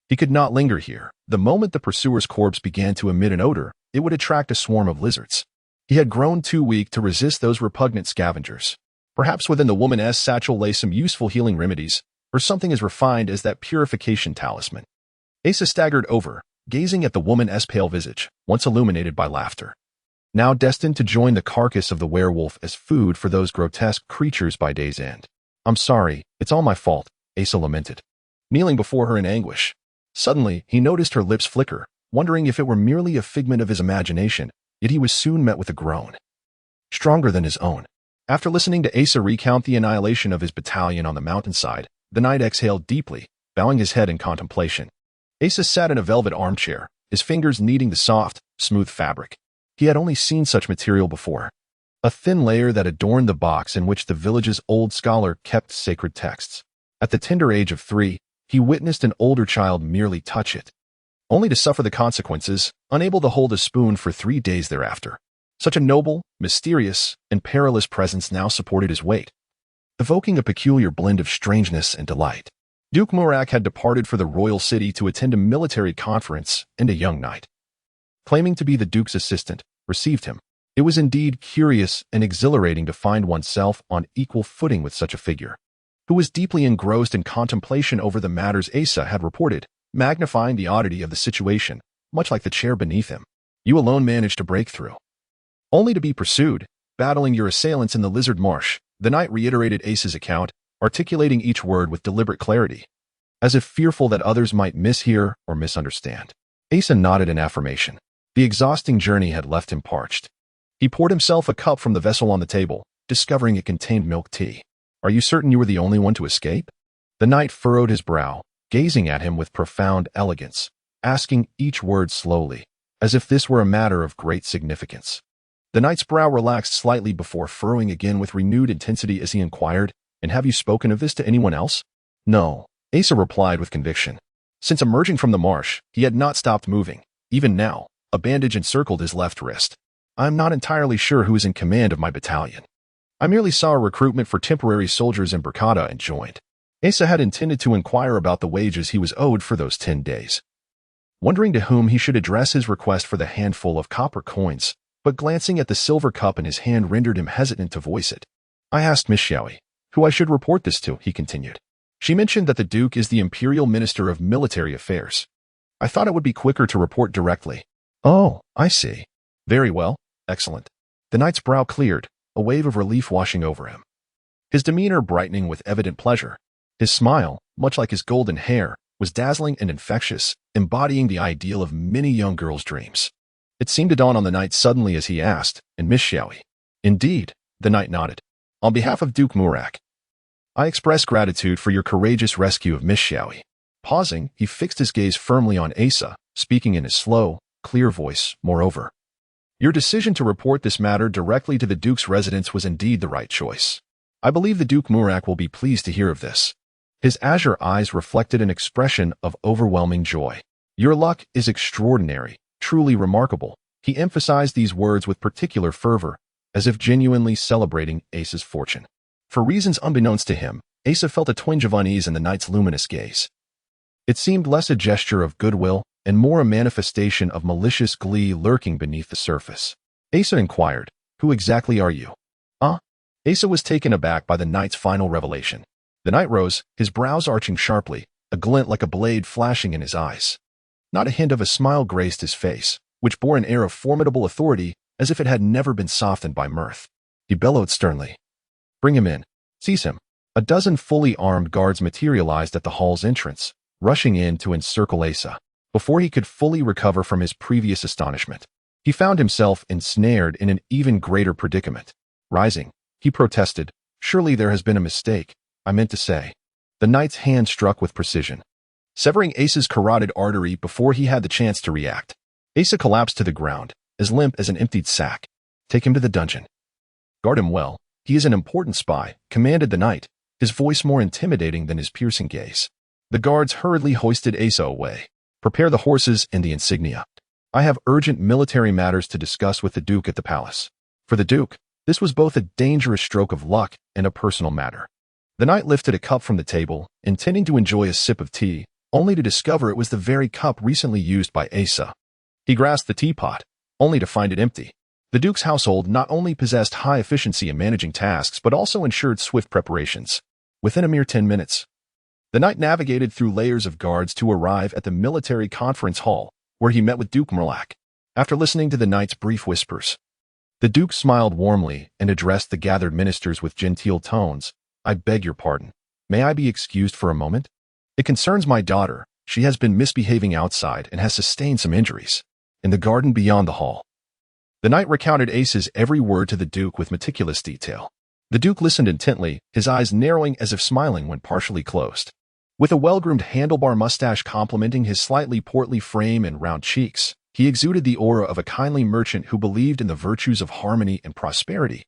He could not linger here. The moment the pursuer's corpse began to emit an odor, it would attract a swarm of lizards. He had grown too weak to resist those repugnant scavengers. Perhaps within the woman's satchel lay some useful healing remedies, or something as refined as that purification talisman. Asa staggered over, gazing at the woman's pale visage, once illuminated by laughter, now destined to join the carcass of the werewolf as food for those grotesque creatures by day's end. "I'm sorry, it's all my fault," Asa lamented, kneeling before her in anguish. Suddenly, he noticed her lips flicker, wondering if it were merely a figment of his imagination, yet he was soon met with a groan, stronger than his own. After listening to Asa recount the annihilation of his battalion on the mountainside, the knight exhaled deeply, bowing his head in contemplation. Asa sat in a velvet armchair, his fingers kneading the soft, smooth fabric. He had only seen such material before, a thin layer that adorned the box in which the village's old scholar kept sacred texts. At the tender age of 3, he witnessed an older child merely touch it, only to suffer the consequences, unable to hold a spoon for 3 days thereafter. Such a noble, mysterious, and perilous presence now supported his weight, evoking a peculiar blend of strangeness and delight. Duke Murak had departed for the royal city to attend a military conference, and a young knight, claiming to be the duke's assistant, received him. It was indeed curious and exhilarating to find oneself on equal footing with such a figure, who was deeply engrossed in contemplation over the matters Asa had reported, magnifying the oddity of the situation, much like the chair beneath him. "You alone managed to break through, only to be pursued, battling your assailants in the Lizard Marsh," the knight reiterated Asa's account, articulating each word with deliberate clarity, as if fearful that others might mishear or misunderstand. Asa nodded in affirmation. The exhausting journey had left him parched. He poured himself a cup from the vessel on the table, discovering it contained milk tea. "Are you certain you were the only one to escape?" The knight furrowed his brow, gazing at him with profound elegance, asking each word slowly, as if this were a matter of great significance. The knight's brow relaxed slightly before furrowing again with renewed intensity as he inquired, "And have you spoken of this to anyone else?" "No," Asa replied with conviction. Since emerging from the marsh, he had not stopped moving. Even now, a bandage encircled his left wrist. "I am not entirely sure who is in command of my battalion. I merely saw a recruitment for temporary soldiers in Burkata and joined." Asa had intended to inquire about the wages he was owed for those 10 days, wondering to whom he should address his request for the handful of copper coins, but glancing at the silver cup in his hand rendered him hesitant to voice it. "I asked Miss Xiaoyi who I should report this to," he continued. "She mentioned that the Duke is the Imperial Minister of Military Affairs. I thought it would be quicker to report directly." "Oh, I see. Very well. Excellent." The knight's brow cleared, a wave of relief washing over him, his demeanor brightening with evident pleasure. His smile, much like his golden hair, was dazzling and infectious, embodying the ideal of many young girls' dreams. It seemed to dawn on the knight suddenly as he asked, "And Miss Xiaoyi?" "Indeed," the knight nodded. "On behalf of Duke Murak, I express gratitude for your courageous rescue of Miss Xiaoyi." Pausing, he fixed his gaze firmly on Asa, speaking in his slow, clear voice. "Moreover, your decision to report this matter directly to the Duke's residence was indeed the right choice. I believe the Duke Murak will be pleased to hear of this." His azure eyes reflected an expression of overwhelming joy. "Your luck is extraordinary, truly remarkable." He emphasized these words with particular fervor, as if genuinely celebrating Asa's fortune. For reasons unbeknownst to him, Asa felt a twinge of unease in the knight's luminous gaze. It seemed less a gesture of goodwill and more a manifestation of malicious glee lurking beneath the surface. Asa inquired, "Who exactly are you?" Asa was taken aback by the knight's final revelation. The knight rose, his brows arching sharply, a glint like a blade flashing in his eyes. Not a hint of a smile graced his face, which bore an air of formidable authority as if it had never been softened by mirth. He bellowed sternly, "Bring him in." sees him. A dozen fully armed guards materialized at the hall's entrance, rushing in to encircle Asa. Before he could fully recover from his previous astonishment, he found himself ensnared in an even greater predicament. Rising, he protested, "Surely there has been a mistake. I meant to say." The knight's hand struck with precision, severing Asa's carotid artery before he had the chance to react. Asa collapsed to the ground, as limp as an emptied sack. "Take him to the dungeon. Guard him well. He is an important spy," commanded the knight, his voice more intimidating than his piercing gaze. The guards hurriedly hoisted Asa away. "Prepare the horses and the insignia. I have urgent military matters to discuss with the Duke at the palace." For the Duke, this was both a dangerous stroke of luck and a personal matter. The knight lifted a cup from the table, intending to enjoy a sip of tea, only to discover it was the very cup recently used by Asa. He grasped the teapot, only to find it empty. The Duke's household not only possessed high efficiency in managing tasks but also ensured swift preparations. Within a mere 10 minutes, the knight navigated through layers of guards to arrive at the military conference hall, where he met with Duke Merlac. After listening to the knight's brief whispers, the Duke smiled warmly and addressed the gathered ministers with genteel tones. "I beg your pardon. May I be excused for a moment? It concerns my daughter. She has been misbehaving outside and has sustained some injuries in the garden beyond the hall." The knight recounted Asa's every word to the Duke with meticulous detail. The Duke listened intently, his eyes narrowing as if smiling when partially closed. With a well-groomed handlebar mustache complementing his slightly portly frame and round cheeks, he exuded the aura of a kindly merchant who believed in the virtues of harmony and prosperity.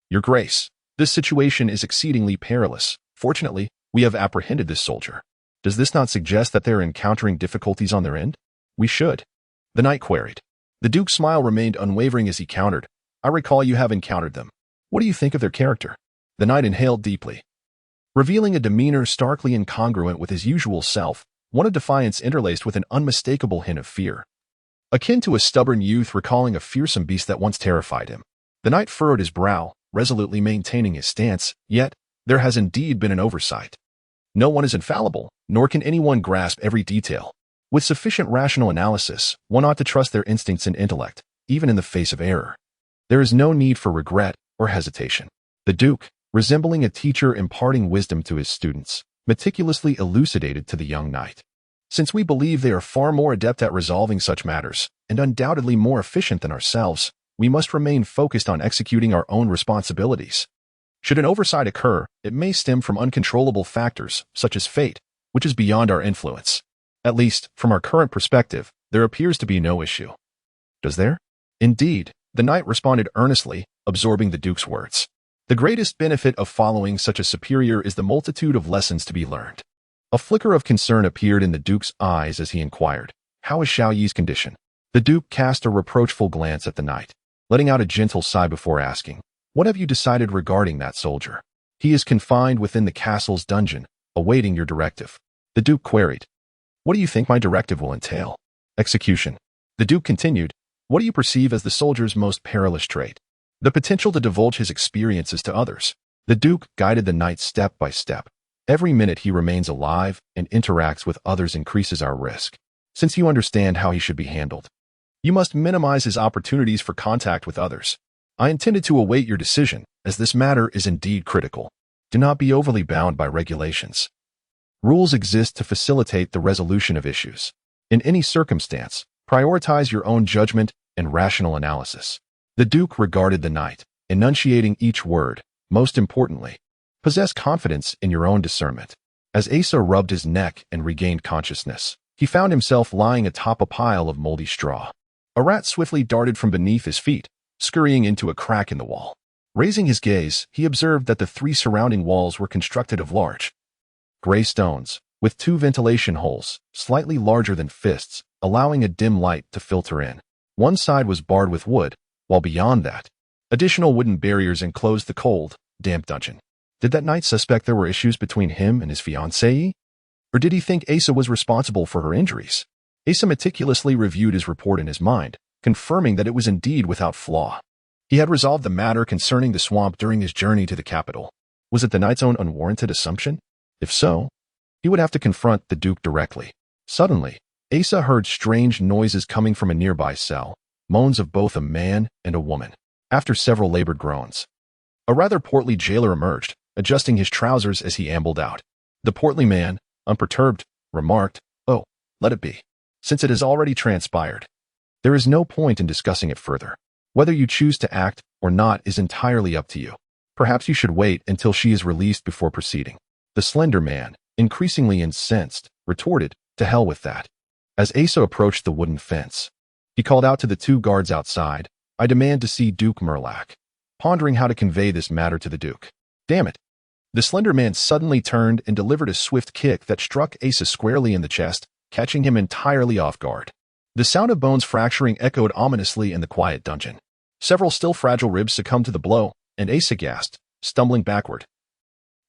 "Your Grace, this situation is exceedingly perilous. Fortunately, we have apprehended this soldier. Does this not suggest that they are encountering difficulties on their end?" "We should," the knight queried. The Duke's smile remained unwavering as he countered, "I recall you have encountered them. What do you think of their character?" The knight inhaled deeply, revealing a demeanor starkly incongruent with his usual self, one of defiance interlaced with an unmistakable hint of fear, akin to a stubborn youth recalling a fearsome beast that once terrified him. The knight furrowed his brow, resolutely maintaining his stance, yet there has indeed been an oversight. No one is infallible, nor can anyone grasp every detail. With sufficient rational analysis, one ought to trust their instincts and intellect, even in the face of error. There is no need for regret or hesitation. The Duke, resembling a teacher imparting wisdom to his students, meticulously elucidated to the young knight. "Since we believe they are far more adept at resolving such matters, and undoubtedly more efficient than ourselves, we must remain focused on executing our own responsibilities. Should an oversight occur, it may stem from uncontrollable factors, such as fate, which is beyond our influence. At least, from our current perspective, there appears to be no issue." "Does there?" "Indeed," the knight responded earnestly, absorbing the Duke's words. "The greatest benefit of following such a superior is the multitude of lessons to be learned." A flicker of concern appeared in the Duke's eyes as he inquired, "How is Xiao Yi's condition?" The Duke cast a reproachful glance at the knight, letting out a gentle sigh before asking, "What have you decided regarding that soldier?" "He is confined within the castle's dungeon, awaiting your directive." The Duke queried, "What do you think my directive will entail?" "Execution." The Duke continued, "What do you perceive as the soldier's most perilous trait?" "The potential to divulge his experiences to others." The Duke guided the knight step by step. "Every minute he remains alive and interacts with others increases our risk. Since you understand how he should be handled, you must minimize his opportunities for contact with others. I intended to await your decision, as this matter is indeed critical. Do not be overly bound by regulations. Rules exist to facilitate the resolution of issues. In any circumstance, prioritize your own judgment and rational analysis." The Duke regarded the knight, enunciating each word. "Most importantly, possess confidence in your own discernment." As Asa rubbed his neck and regained consciousness, he found himself lying atop a pile of moldy straw. A rat swiftly darted from beneath his feet, scurrying into a crack in the wall. Raising his gaze, he observed that the 3 surrounding walls were constructed of large, gray stones, with 2 ventilation holes, slightly larger than fists, allowing a dim light to filter in. One side was barred with wood, while beyond that, additional wooden barriers enclosed the cold, damp dungeon. Did that knight suspect there were issues between him and his fiancée? Or did he think Asa was responsible for her injuries? Asa meticulously reviewed his report in his mind, confirming that it was indeed without flaw. He had resolved the matter concerning the swamp during his journey to the capital. Was it the knight's own unwarranted assumption? If so, he would have to confront the Duke directly. Suddenly, Asa heard strange noises coming from a nearby cell, moans of both a man and a woman. After several labored groans, a rather portly jailer emerged, adjusting his trousers as he ambled out. The portly man, unperturbed, remarked, "Oh, let it be. Since it has already transpired, there is no point in discussing it further. Whether you choose to act or not is entirely up to you. Perhaps you should wait until she is released before proceeding." The slender man, increasingly incensed, retorted, "To hell with that." As Asa approached the wooden fence, he called out to the two guards outside, "I demand to see Duke Murloc," pondering how to convey this matter to the Duke. Damn it. The slender man suddenly turned and delivered a swift kick that struck Asa squarely in the chest, catching him entirely off guard. The sound of bones fracturing echoed ominously in the quiet dungeon. Several still fragile ribs succumbed to the blow, and Asa gasped, stumbling backward,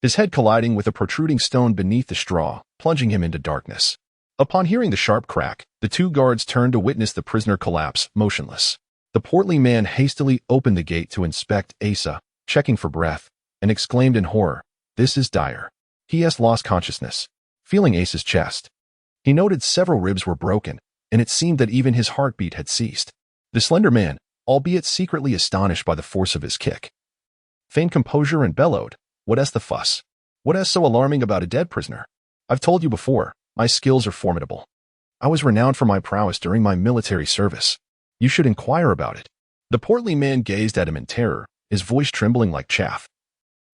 his head colliding with a protruding stone beneath the straw, plunging him into darkness. Upon hearing the sharp crack, the two guards turned to witness the prisoner collapse, motionless. The portly man hastily opened the gate to inspect Asa, checking for breath, and exclaimed in horror, "This is dire." He has lost consciousness. Feeling Asa's chest, he noted several ribs were broken, and it seemed that even his heartbeat had ceased. The slender man, albeit secretly astonished by the force of his kick, feigned composure and bellowed, "What's the fuss? What is so alarming about a dead prisoner? I've told you before, my skills are formidable. I was renowned for my prowess during my military service. You should inquire about it." The portly man gazed at him in terror, his voice trembling like chaff.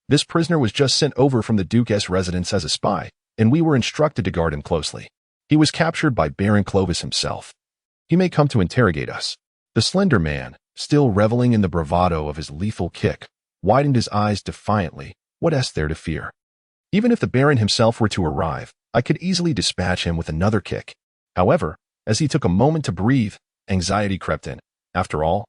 "This prisoner was just sent over from the Duke's residence as a spy, and we were instructed to guard him closely. He was captured by Baron Clovis himself. He may come to interrogate us." The slender man, still reveling in the bravado of his lethal kick, widened his eyes defiantly. "What's there to fear? Even if the Baron himself were to arrive, I could easily dispatch him with another kick." However, as he took a moment to breathe, anxiety crept in. After all,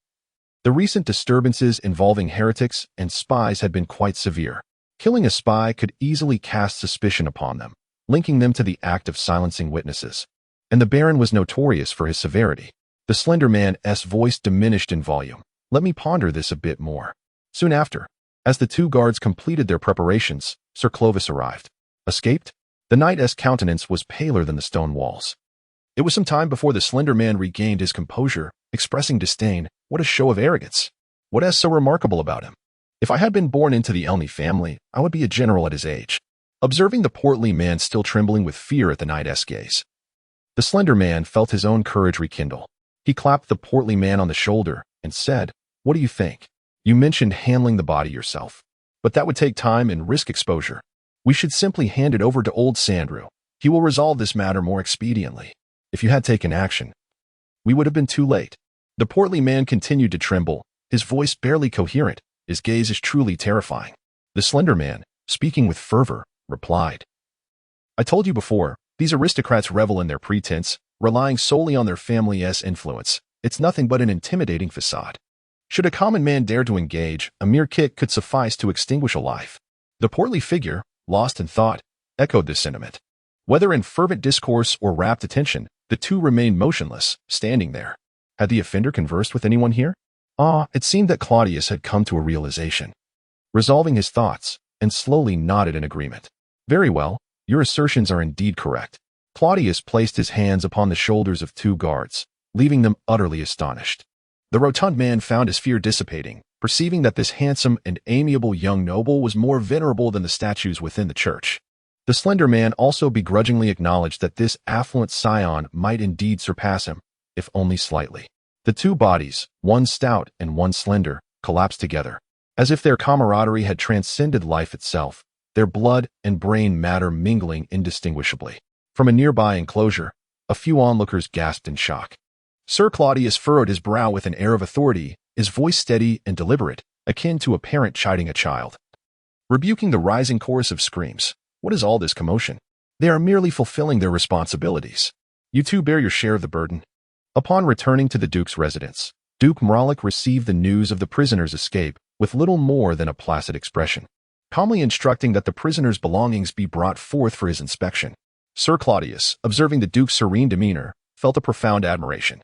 the recent disturbances involving heretics and spies had been quite severe. Killing a spy could easily cast suspicion upon them, linking them to the act of silencing witnesses. And the Baron was notorious for his severity. The slender man's voice diminished in volume. "Let me ponder this a bit more." Soon after, as the two guards completed their preparations, Sir Clovis arrived. Escaped? The knight's countenance was paler than the stone walls. It was some time before the slender man regained his composure, expressing disdain. "What a show of arrogance! What is so remarkable about him? If I had been born into the Elney family, I would be a general at his age." Observing the portly man still trembling with fear at the knight's gaze, the slender man felt his own courage rekindle. He clapped the portly man on the shoulder and said, "What do you think? You mentioned handling the body yourself, but that would take time and risk exposure. We should simply hand it over to old Sandrew. He will resolve this matter more expediently. If you had taken action, we would have been too late." The portly man continued to tremble, his voice barely coherent, his gaze is truly terrifying. The slender man, speaking with fervor, replied, "I told you before, these aristocrats revel in their pretense, relying solely on their family's influence. It's nothing but an intimidating facade. Should a common man dare to engage, a mere kick could suffice to extinguish a life." The portly figure, lost in thought, echoed this sentiment. Whether in fervent discourse or rapt attention, the two remained motionless, standing there. Had the offender conversed with anyone here? It seemed that Claudius had come to a realization. Resolving his thoughts, and slowly nodded in agreement. "Very well, your assertions are indeed correct." Claudius placed his hands upon the shoulders of two guards, leaving them utterly astonished. The rotund man found his fear dissipating, perceiving that this handsome and amiable young noble was more venerable than the statues within the church. The slender man also begrudgingly acknowledged that this affluent scion might indeed surpass him, if only slightly. The two bodies, one stout and one slender, collapsed together, as if their camaraderie had transcended life itself, their blood and brain matter mingling indistinguishably. From a nearby enclosure, a few onlookers gasped in shock. Sir Claudius furrowed his brow with an air of authority, his voice steady and deliberate, akin to a parent chiding a child. Rebuking the rising chorus of screams, "What is all this commotion? They are merely fulfilling their responsibilities. You two bear your share of the burden." Upon returning to the Duke's residence, Duke Murloc received the news of the prisoner's escape with little more than a placid expression, calmly instructing that the prisoner's belongings be brought forth for his inspection. Sir Claudius, observing the Duke's serene demeanor, felt a profound admiration.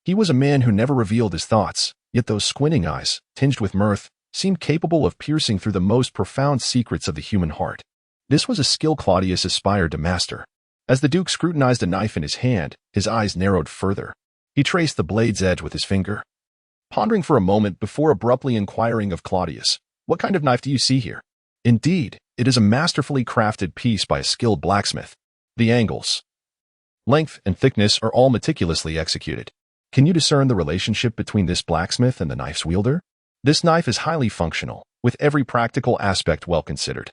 He was a man who never revealed his thoughts, yet those squinting eyes, tinged with mirth, seemed capable of piercing through the most profound secrets of the human heart. This was a skill Claudius aspired to master. As the Duke scrutinized a knife in his hand, his eyes narrowed further. He traced the blade's edge with his finger, pondering for a moment before abruptly inquiring of Claudius, "What kind of knife do you see here?" Indeed, it is a masterfully crafted piece by a skilled blacksmith. The angles, length, and thickness are all meticulously executed. Can you discern the relationship between this blacksmith and the knife's wielder? This knife is highly functional, with every practical aspect well considered,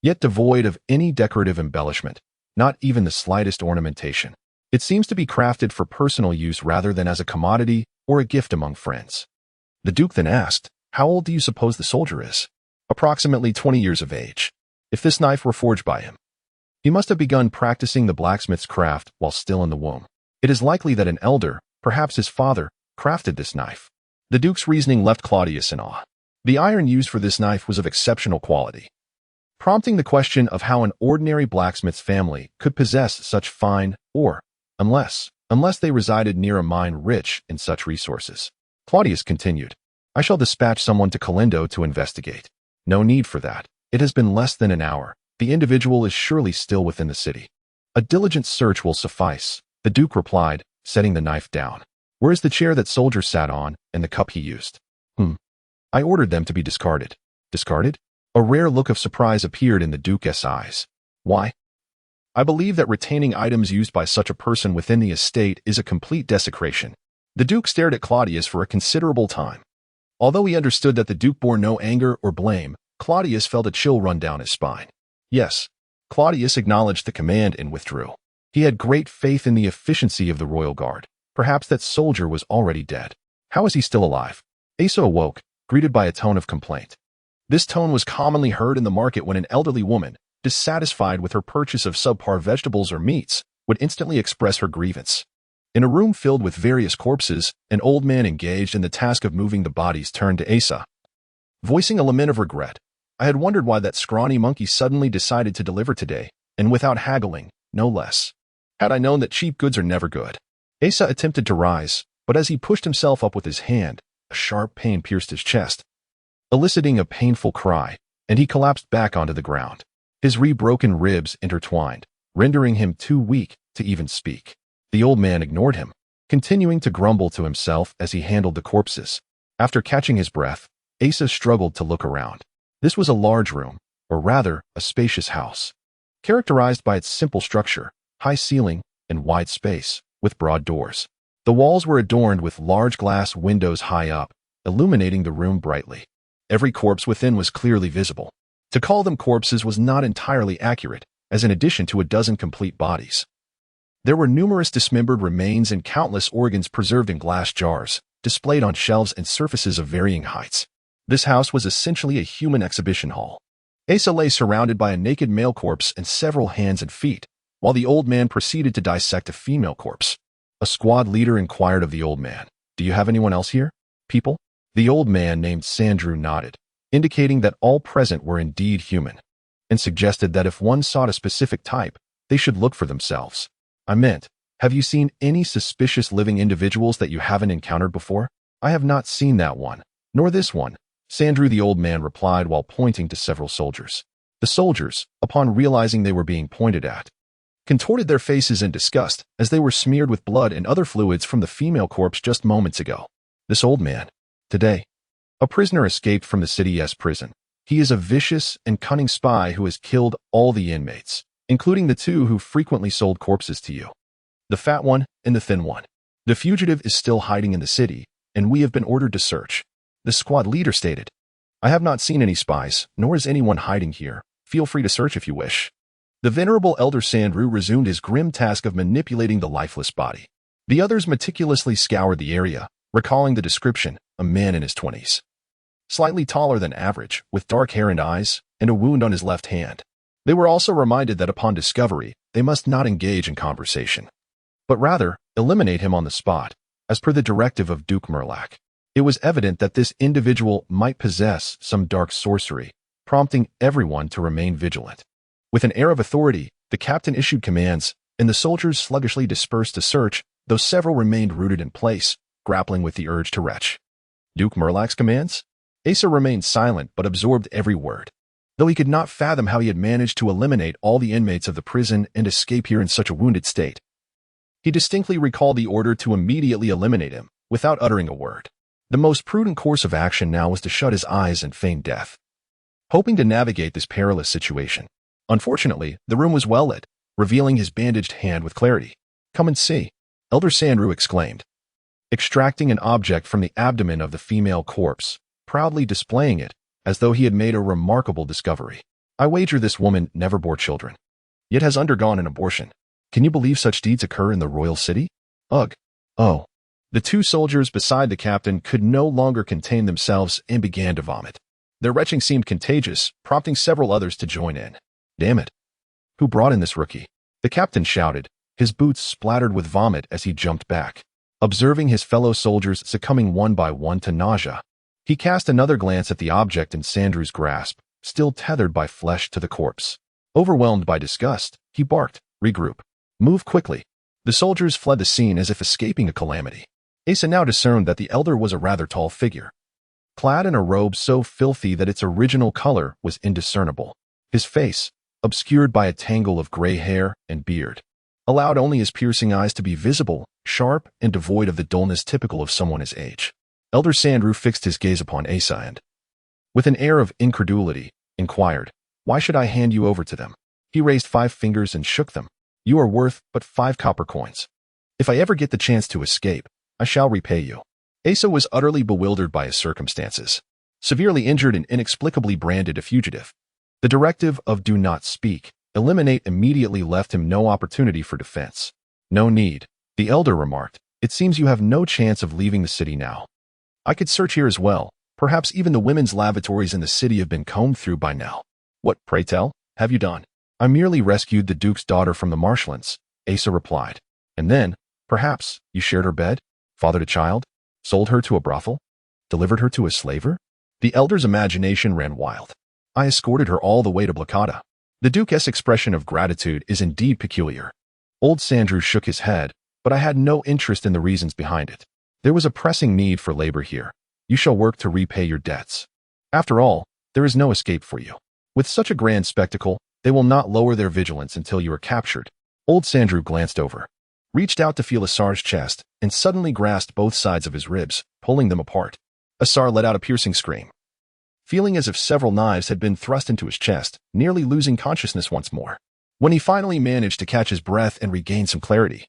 yet devoid of any decorative embellishment, not even the slightest ornamentation. It seems to be crafted for personal use rather than as a commodity or a gift among friends. The Duke then asked, "How old do you suppose the soldier is?" "Approximately 20 years of age. If this knife were forged by him, he must have begun practicing the blacksmith's craft while still in the womb. It is likely that an elder, perhaps his father, crafted this knife." The Duke's reasoning left Claudius in awe. The iron used for this knife was of exceptional quality, prompting the question of how an ordinary blacksmith's family could possess such fine ore, unless they resided near a mine rich in such resources. Claudius continued, "I shall dispatch someone to Calindo to investigate." "No need for that. It has been less than an hour. The individual is surely still within the city." "A diligent search will suffice," the Duke replied, setting the knife down. "Where is the chair that soldier sat on and the cup he used?" "I ordered them to be discarded." "Discarded?" A rare look of surprise appeared in the Duke's eyes. "Why?" "I believe that retaining items used by such a person within the estate is a complete desecration." The Duke stared at Claudius for a considerable time. Although he understood that the Duke bore no anger or blame, Claudius felt a chill run down his spine. Yes, Claudius acknowledged the command and withdrew. He had great faith in the efficiency of the royal guard. Perhaps that soldier was already dead. How is he still alive? Asa awoke, greeted by a tone of complaint. This tone was commonly heard in the market when an elderly woman, dissatisfied with her purchase of subpar vegetables or meats, would instantly express her grievance. In a room filled with various corpses, an old man engaged in the task of moving the bodies turned to Asa, voicing a lament of regret. "I had wondered why that scrawny monkey suddenly decided to deliver today, and without haggling, no less. Had I known that cheap goods are never good." Asa attempted to rise, but as he pushed himself up with his hand, a sharp pain pierced his chest, eliciting a painful cry, and he collapsed back onto the ground. His re-broken ribs intertwined, rendering him too weak to even speak. The old man ignored him, continuing to grumble to himself as he handled the corpses. After catching his breath, Asa struggled to look around. This was a large room, or rather, a spacious house, characterized by its simple structure, high ceiling, and wide space, with broad doors. The walls were adorned with large glass windows high up, illuminating the room brightly. Every corpse within was clearly visible. To call them corpses was not entirely accurate, as in addition to a dozen complete bodies, there were numerous dismembered remains and countless organs preserved in glass jars, displayed on shelves and surfaces of varying heights. This house was essentially a human exhibition hall. Asa lay surrounded by a naked male corpse and several hands and feet, while the old man proceeded to dissect a female corpse. A squad leader inquired of the old man, "Do you have anyone else here? People?" The old man named Sandrew nodded, indicating that all present were indeed human, and suggested that if one sought a specific type, they should look for themselves. "I meant, have you seen any suspicious living individuals that you haven't encountered before?" "I have not seen that one, nor this one," Sandrew the old man replied while pointing to several soldiers. The soldiers, upon realizing they were being pointed at, contorted their faces in disgust as they were smeared with blood and other fluids from the female corpse just moments ago. This old man, today, a prisoner escaped from the city's prison. He is a vicious and cunning spy who has killed all the inmates, including the two who frequently sold corpses to you, the fat one and the thin one. The fugitive is still hiding in the city, and we have been ordered to search," the squad leader stated. "I have not seen any spies, nor is anyone hiding here. Feel free to search if you wish." The venerable elder Sandrew resumed his grim task of manipulating the lifeless body. The others meticulously scoured the area, recalling the description, a man in his 20s. Slightly taller than average, with dark hair and eyes, and a wound on his left hand. They were also reminded that upon discovery, they must not engage in conversation, but rather eliminate him on the spot, as per the directive of Duke Merlac. It was evident that this individual might possess some dark sorcery, prompting everyone to remain vigilant. With an air of authority, the captain issued commands, and the soldiers sluggishly dispersed to search, though several remained rooted in place, grappling with the urge to retch. Duke Merlac's commands? Asa remained silent but absorbed every word, though he could not fathom how he had managed to eliminate all the inmates of the prison and escape here in such a wounded state. He distinctly recalled the order to immediately eliminate him, without uttering a word. The most prudent course of action now was to shut his eyes and feign death. hoping to navigate this perilous situation. Unfortunately, the room was well lit, revealing his bandaged hand with clarity. "Come and see," Elder Sandrew exclaimed, extracting an object from the abdomen of the female corpse, proudly displaying it as though he had made a remarkable discovery. "I wager this woman never bore children, yet has undergone an abortion. Can you believe such deeds occur in the royal city? Ugh. Oh." The two soldiers beside the captain could no longer contain themselves and began to vomit. Their retching seemed contagious, prompting several others to join in. "Damn it. Who brought in this rookie?" the captain shouted, his boots splattered with vomit as he jumped back. Observing his fellow soldiers succumbing one by one to nausea, he cast another glance at the object in Sandrew's grasp, still tethered by flesh to the corpse. Overwhelmed by disgust, he barked, "Regroup. Move quickly." The soldiers fled the scene as if escaping a calamity. Asa now discerned that the elder was a rather tall figure, clad in a robe so filthy that its original color was indiscernible. His face, obscured by a tangle of gray hair and beard, allowed only his piercing eyes to be visible, sharp, and devoid of the dullness typical of someone his age. Elder Sandrew fixed his gaze upon Asa and, with an air of incredulity, inquired, "Why should I hand you over to them?" He raised 5 fingers and shook them. "You are worth but 5 copper coins. If I ever get the chance to escape, I shall repay you." Asa was utterly bewildered by his circumstances. Severely injured and inexplicably branded a fugitive, the directive of "do not speak, eliminate" immediately left him no opportunity for defense. "No need," the elder remarked. "It seems you have no chance of leaving the city now. I could search here as well. Perhaps even the women's lavatories in the city have been combed through by now." "What, pray tell, have you done?" "I merely rescued the Duke's daughter from the marshlands," Asa replied. "And then, perhaps, you shared her bed, fathered a child, sold her to a brothel, delivered her to a slaver?" The elder's imagination ran wild. "I escorted her all the way to Blacada." The Duke's expression of gratitude is indeed peculiar. Old Sandrew shook his head, but I had no interest in the reasons behind it. There was a pressing need for labor here. You shall work to repay your debts. After all, there is no escape for you. With such a grand spectacle, they will not lower their vigilance until you are captured. Old Sandrew glanced over, reached out to feel Asar's chest, and suddenly grasped both sides of his ribs, pulling them apart. Asar let out a piercing scream, feeling as if several knives had been thrust into his chest, nearly losing consciousness once more. When he finally managed to catch his breath and regain some clarity,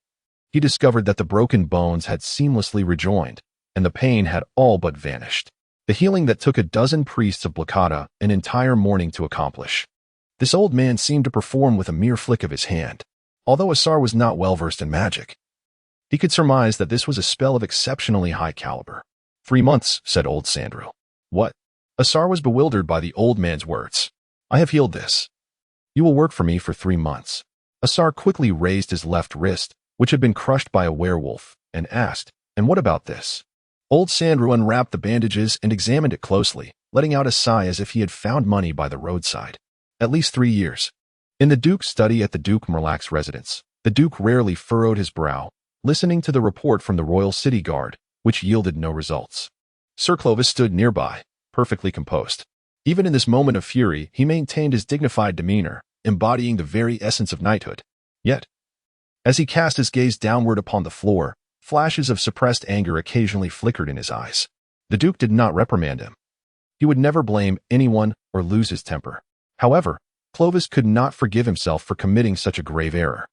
he discovered that the broken bones had seamlessly rejoined, and the pain had all but vanished. The healing that took a dozen priests of Blacada an entire morning to accomplish. This old man seemed to perform with a mere flick of his hand. Although Asar was not well versed in magic, he could surmise that this was a spell of exceptionally high caliber. 3 months, said old Sandrew. What? Asar was bewildered by the old man's words. I have healed this. You will work for me for 3 months. Asar quickly raised his left wrist, which had been crushed by a werewolf, and asked, and what about this? Old Sandrew unwrapped the bandages and examined it closely, letting out a sigh as if he had found money by the roadside. At least 3 years. In the Duke's study at the Duke Merlac's residence, the Duke rarely furrowed his brow, listening to the report from the royal city guard, which yielded no results. Sir Clovis stood nearby, perfectly composed. Even in this moment of fury, he maintained his dignified demeanor, embodying the very essence of knighthood. Yet, as he cast his gaze downward upon the floor, flashes of suppressed anger occasionally flickered in his eyes. The Duke did not reprimand him. He would never blame anyone or lose his temper. However, Clovis could not forgive himself for committing such a grave error,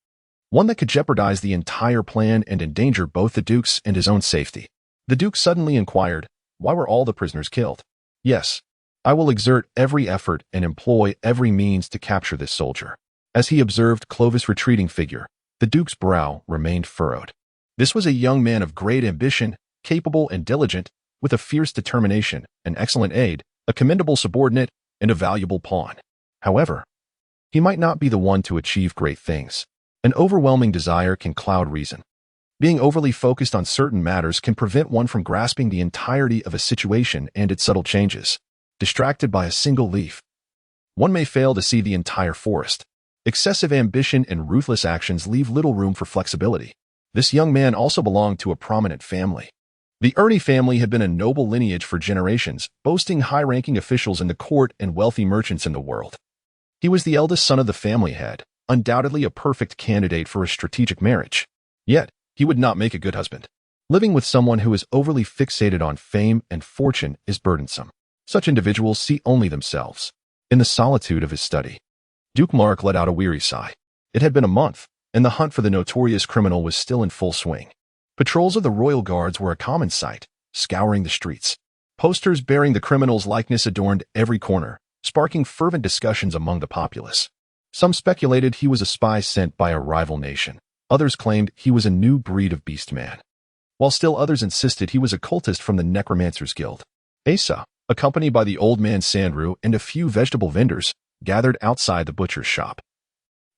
one that could jeopardize the entire plan and endanger both the Duke's and his own safety. The Duke suddenly inquired, why were all the prisoners killed? Yes, I will exert every effort and employ every means to capture this soldier. As he observed Clovis' retreating figure, the Duke's brow remained furrowed. This was a young man of great ambition, capable and diligent, with a fierce determination, an excellent aide, a commendable subordinate, and a valuable pawn. However, he might not be the one to achieve great things. An overwhelming desire can cloud reason. Being overly focused on certain matters can prevent one from grasping the entirety of a situation and its subtle changes. Distracted by a single leaf, one may fail to see the entire forest. Excessive ambition and ruthless actions leave little room for flexibility. This young man also belonged to a prominent family. The Ernie family had been a noble lineage for generations, boasting high-ranking officials in the court and wealthy merchants in the world. He was the eldest son of the family head, undoubtedly a perfect candidate for a strategic marriage. Yet, he would not make a good husband. Living with someone who is overly fixated on fame and fortune is burdensome. Such individuals see only themselves. In the solitude of his study, Duke Mark let out a weary sigh. It had been a month, and the hunt for the notorious criminal was still in full swing. Patrols of the royal guards were a common sight, scouring the streets. Posters bearing the criminal's likeness adorned every corner, sparking fervent discussions among the populace. Some speculated he was a spy sent by a rival nation. Others claimed he was a new breed of beastman, while still others insisted he was a cultist from the Necromancer's Guild. Asa, accompanied by the old man Sandrew and a few vegetable vendors, gathered outside the butcher's shop.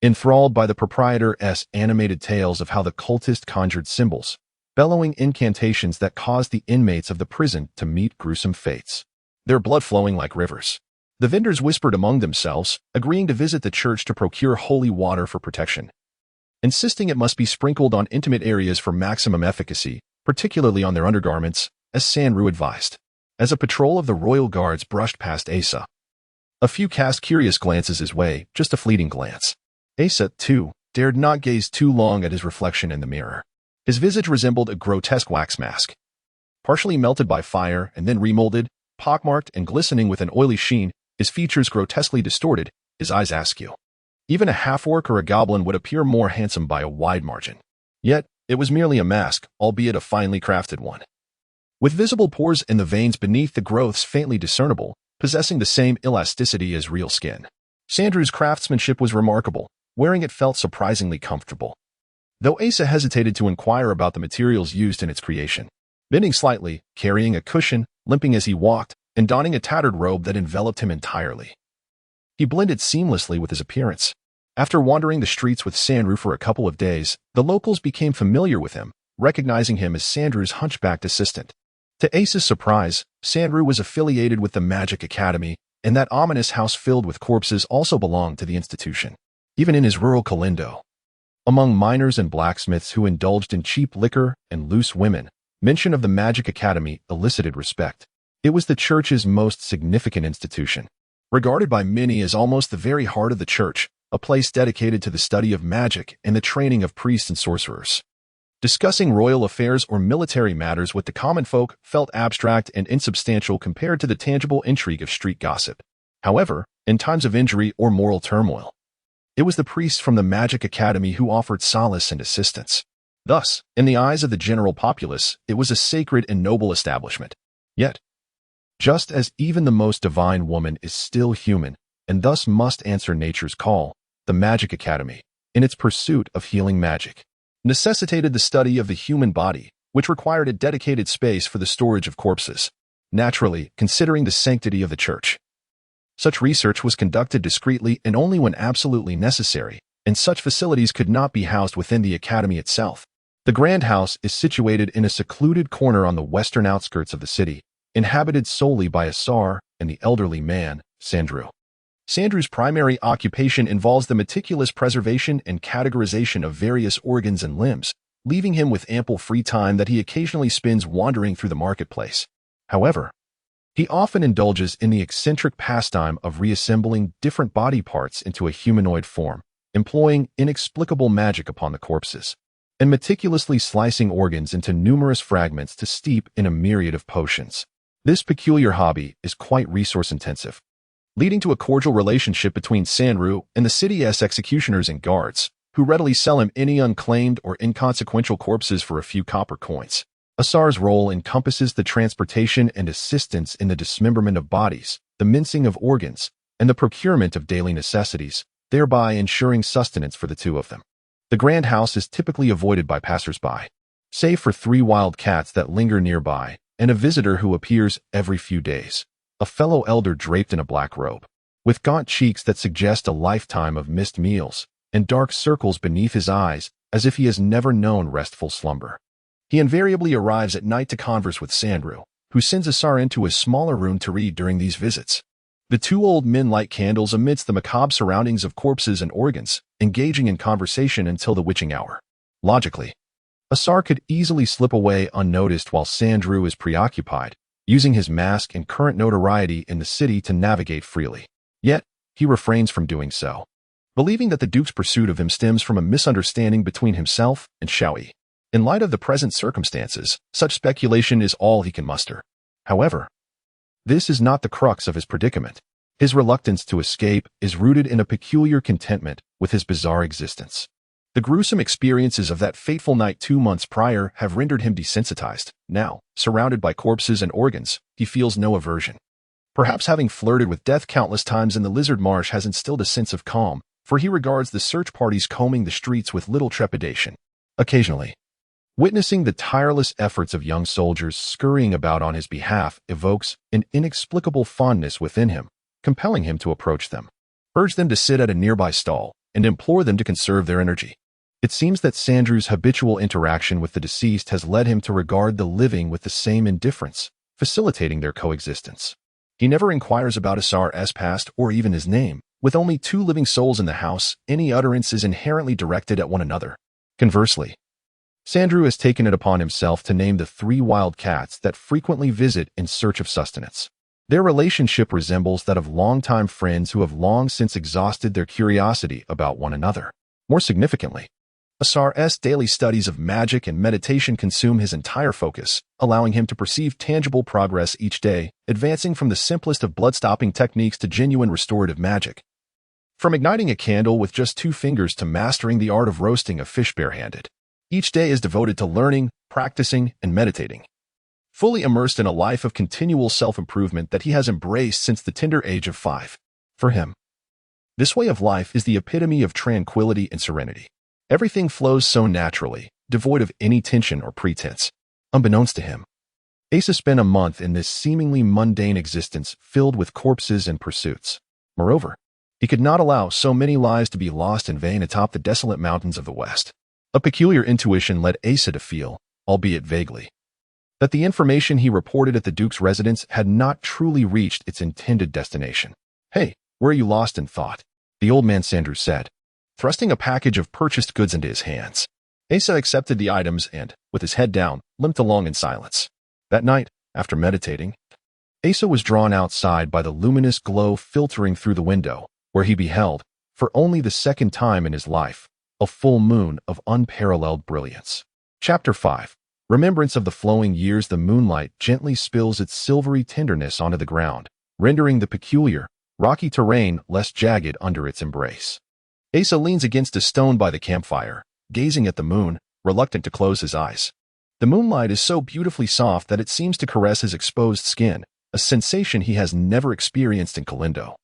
Enthralled by the proprietor's animated tales of how the cultist conjured symbols, bellowing incantations that caused the inmates of the prison to meet gruesome fates, their blood flowing like rivers. The vendors whispered among themselves, agreeing to visit the church to procure holy water for protection, insisting it must be sprinkled on intimate areas for maximum efficacy, particularly on their undergarments, as Sandrew advised. As a patrol of the royal guards brushed past Asa, a few cast curious glances his way, just a fleeting glance. Asa, too, dared not gaze too long at his reflection in the mirror. His visage resembled a grotesque wax mask, partially melted by fire and then remolded, pockmarked and glistening with an oily sheen, his features grotesquely distorted, his eyes askew. Even a half-orc or a goblin would appear more handsome by a wide margin. Yet, it was merely a mask, albeit a finely crafted one, with visible pores in the veins beneath the growths faintly discernible, possessing the same elasticity as real skin. Sandrew's craftsmanship was remarkable. Wearing it felt surprisingly comfortable, though Asa hesitated to inquire about the materials used in its creation. Bending slightly, carrying a cushion, limping as he walked, and donning a tattered robe that enveloped him entirely, he blended seamlessly with his appearance. After wandering the streets with Sandrew for a couple of days, the locals became familiar with him, recognizing him as Sandrew's hunchbacked assistant. To Asa's surprise, Sandrew was affiliated with the Magic Academy, and that ominous house filled with corpses also belonged to the institution. Even in his rural Kalindo, among miners and blacksmiths who indulged in cheap liquor and loose women, mention of the Magic Academy elicited respect. It was the church's most significant institution, regarded by many as almost the very heart of the church, a place dedicated to the study of magic and the training of priests and sorcerers. Discussing royal affairs or military matters with the common folk felt abstract and insubstantial compared to the tangible intrigue of street gossip. However, in times of injury or moral turmoil, it was the priests from the Magic Academy who offered solace and assistance. Thus, in the eyes of the general populace, it was a sacred and noble establishment. Yet, just as even the most divine woman is still human, and thus must answer nature's call, the Magic Academy, in its pursuit of healing magic, necessitated the study of the human body, which required a dedicated space for the storage of corpses. Naturally, considering the sanctity of the church, such research was conducted discreetly and only when absolutely necessary, and such facilities could not be housed within the academy itself. The Grand House is situated in a secluded corner on the western outskirts of the city, inhabited solely by Asar and the elderly man, Sandrew. Sandrew's primary occupation involves the meticulous preservation and categorization of various organs and limbs, leaving him with ample free time that he occasionally spends wandering through the marketplace. However, he often indulges in the eccentric pastime of reassembling different body parts into a humanoid form, employing inexplicable magic upon the corpses, and meticulously slicing organs into numerous fragments to steep in a myriad of potions. This peculiar hobby is quite resource-intensive, leading to a cordial relationship between Sandrew and the city's executioners and guards, who readily sell him any unclaimed or inconsequential corpses for a few copper coins. Asar's role encompasses the transportation and assistance in the dismemberment of bodies, the mincing of organs, and the procurement of daily necessities, thereby ensuring sustenance for the two of them. The Grand House is typically avoided by passers-by, save for 3 wild cats that linger nearby, and a visitor who appears every few days, a fellow elder draped in a black robe, with gaunt cheeks that suggest a lifetime of missed meals, and dark circles beneath his eyes as if he has never known restful slumber. He invariably arrives at night to converse with Sandrew, who sends Asar into a smaller room to read during these visits. The two old men light candles amidst the macabre surroundings of corpses and organs, engaging in conversation until the witching hour. Logically, Asar could easily slip away unnoticed while Sandrew is preoccupied, using his mask and current notoriety in the city to navigate freely. Yet, he refrains from doing so, believing that the Duke's pursuit of him stems from a misunderstanding between himself and Shaui. In light of the present circumstances, such speculation is all he can muster. However, this is not the crux of his predicament. His reluctance to escape is rooted in a peculiar contentment with his bizarre existence. The gruesome experiences of that fateful night 2 months prior have rendered him desensitized. Now, surrounded by corpses and organs, he feels no aversion. Perhaps having flirted with death countless times in the Lizard Marsh has instilled a sense of calm, for he regards the search parties combing the streets with little trepidation. Occasionally, witnessing the tireless efforts of young soldiers scurrying about on his behalf evokes an inexplicable fondness within him, compelling him to approach them, urge them to sit at a nearby stall, and implore them to conserve their energy. It seems that Sandrew's habitual interaction with the deceased has led him to regard the living with the same indifference, facilitating their coexistence. He never inquires about Asar's past or even his name. With only 2 living souls in the house, any utterance is inherently directed at one another. Conversely, Sandrew has taken it upon himself to name the 3 wild cats that frequently visit in search of sustenance. Their relationship resembles that of longtime friends who have long since exhausted their curiosity about one another. More significantly, Asar's daily studies of magic and meditation consume his entire focus, allowing him to perceive tangible progress each day, advancing from the simplest of blood-stopping techniques to genuine restorative magic. From igniting a candle with just 2 fingers to mastering the art of roasting a fish barehanded, each day is devoted to learning, practicing, and meditating. Fully immersed in a life of continual self-improvement that he has embraced since the tender age of 5. For him, this way of life is the epitome of tranquility and serenity. Everything flows so naturally, devoid of any tension or pretense. Unbeknownst to him, Asa spent a month in this seemingly mundane existence filled with corpses and pursuits. Moreover, he could not allow so many lives to be lost in vain atop the desolate mountains of the West. A peculiar intuition led Asa to feel, albeit vaguely, that the information he reported at the Duke's residence had not truly reached its intended destination. "Hey, where are you lost in thought?" the old man Sandrew said, thrusting a package of purchased goods into his hands. Asa accepted the items and, with his head down, limped along in silence. That night, after meditating, Asa was drawn outside by the luminous glow filtering through the window, where he beheld, for only the 2nd time in his life, a full moon of unparalleled brilliance. Chapter 5. Remembrance of the flowing years. The moonlight gently spills its silvery tenderness onto the ground, rendering the peculiar, rocky terrain less jagged under its embrace. Asa leans against a stone by the campfire, gazing at the moon, reluctant to close his eyes. The moonlight is so beautifully soft that it seems to caress his exposed skin, a sensation he has never experienced in Kalindo,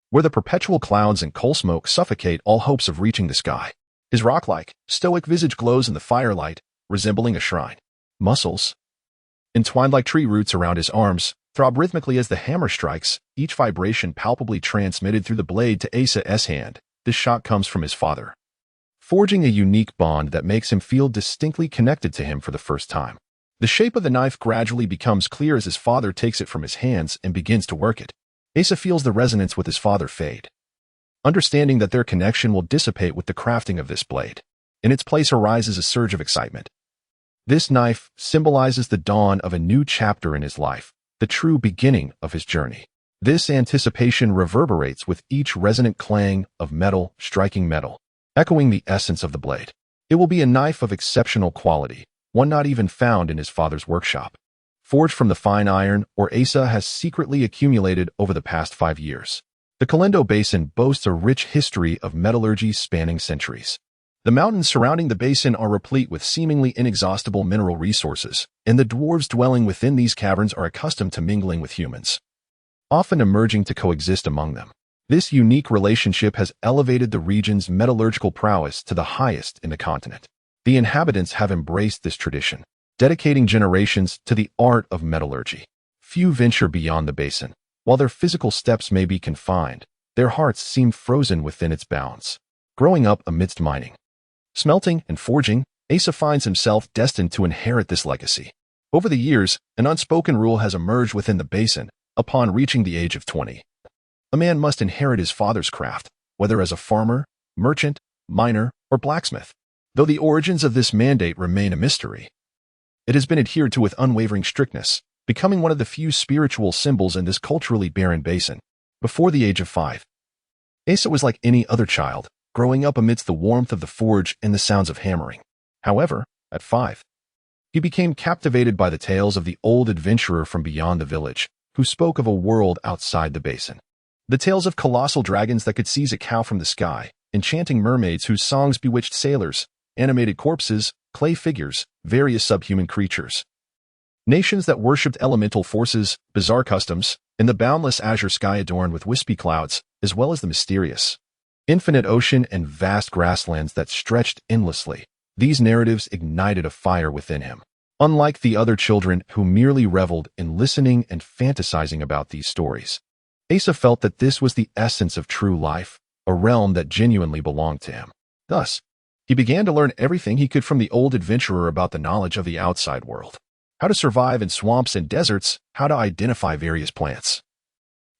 where the perpetual clouds and coal smoke suffocate all hopes of reaching the sky. His rock-like, stoic visage glows in the firelight, resembling a shrine. Muscles, entwined like tree roots around his arms, throb rhythmically as the hammer strikes, each vibration palpably transmitted through the blade to Asa's hand. This shot comes from his father, forging a unique bond that makes him feel distinctly connected to him for the first time. The shape of the knife gradually becomes clear as his father takes it from his hands and begins to work it. Asa feels the resonance with his father fade, understanding that their connection will dissipate with the crafting of this blade. In its place arises a surge of excitement. This knife symbolizes the dawn of a new chapter in his life, the true beginning of his journey. This anticipation reverberates with each resonant clang of metal striking metal, echoing the essence of the blade. It will be a knife of exceptional quality, one not even found in his father's workshop. Forged from the fine iron ore Asa has secretly accumulated over the past 5 years. The Kalindo Basin boasts a rich history of metallurgy spanning centuries. The mountains surrounding the basin are replete with seemingly inexhaustible mineral resources, and the dwarves dwelling within these caverns are accustomed to mingling with humans, often emerging to coexist among them. This unique relationship has elevated the region's metallurgical prowess to the highest in the continent. The inhabitants have embraced this tradition, dedicating generations to the art of metallurgy. Few venture beyond the basin. While their physical steps may be confined, their hearts seem frozen within its bounds. Growing up amidst mining, smelting, and forging, Asa finds himself destined to inherit this legacy. Over the years, an unspoken rule has emerged within the basin. Upon reaching the age of 20, a man must inherit his father's craft, whether as a farmer, merchant, miner, or blacksmith. Though the origins of this mandate remain a mystery, it has been adhered to with unwavering strictness, becoming one of the few spiritual symbols in this culturally barren basin. Before the age of 5, Asa was like any other child, growing up amidst the warmth of the forge and the sounds of hammering. However, at 5, he became captivated by the tales of the old adventurer from beyond the village, who spoke of a world outside the basin. The tales of colossal dragons that could seize a cow from the sky, enchanting mermaids whose songs bewitched sailors, animated corpses, clay figures, various subhuman creatures. Nations that worshipped elemental forces, bizarre customs, and the boundless azure sky adorned with wispy clouds, as well as the mysterious, infinite ocean and vast grasslands that stretched endlessly. These narratives ignited a fire within him. Unlike the other children who merely reveled in listening and fantasizing about these stories, Asa felt that this was the essence of true life, a realm that genuinely belonged to him. Thus, he began to learn everything he could from the old adventurer about the knowledge of the outside world. How to survive in swamps and deserts, how to identify various plants,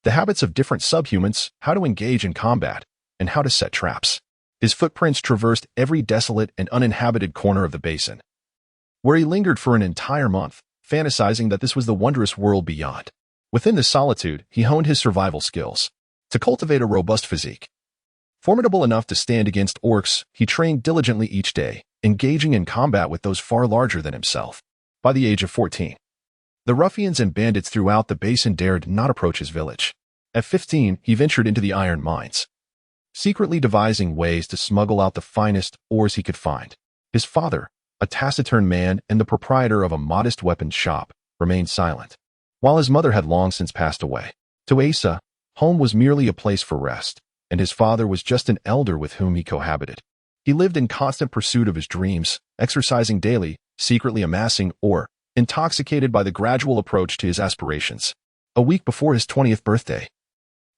the habits of different subhumans, how to engage in combat, and how to set traps. His footprints traversed every desolate and uninhabited corner of the basin, where he lingered for an entire month, fantasizing that this was the wondrous world beyond. Within this solitude, he honed his survival skills. To cultivate a robust physique, formidable enough to stand against orcs, he trained diligently each day, engaging in combat with those far larger than himself. By the age of 14, the ruffians and bandits throughout the basin dared not approach his village. At 15, he ventured into the iron mines, secretly devising ways to smuggle out the finest ores he could find. His father, a taciturn man and the proprietor of a modest weapons shop, remained silent, while his mother had long since passed away. To Asa, home was merely a place for rest, and his father was just an elder with whom he cohabited. He lived in constant pursuit of his dreams, exercising daily, secretly amassing ore, intoxicated by the gradual approach to his aspirations. A week before his 20th birthday,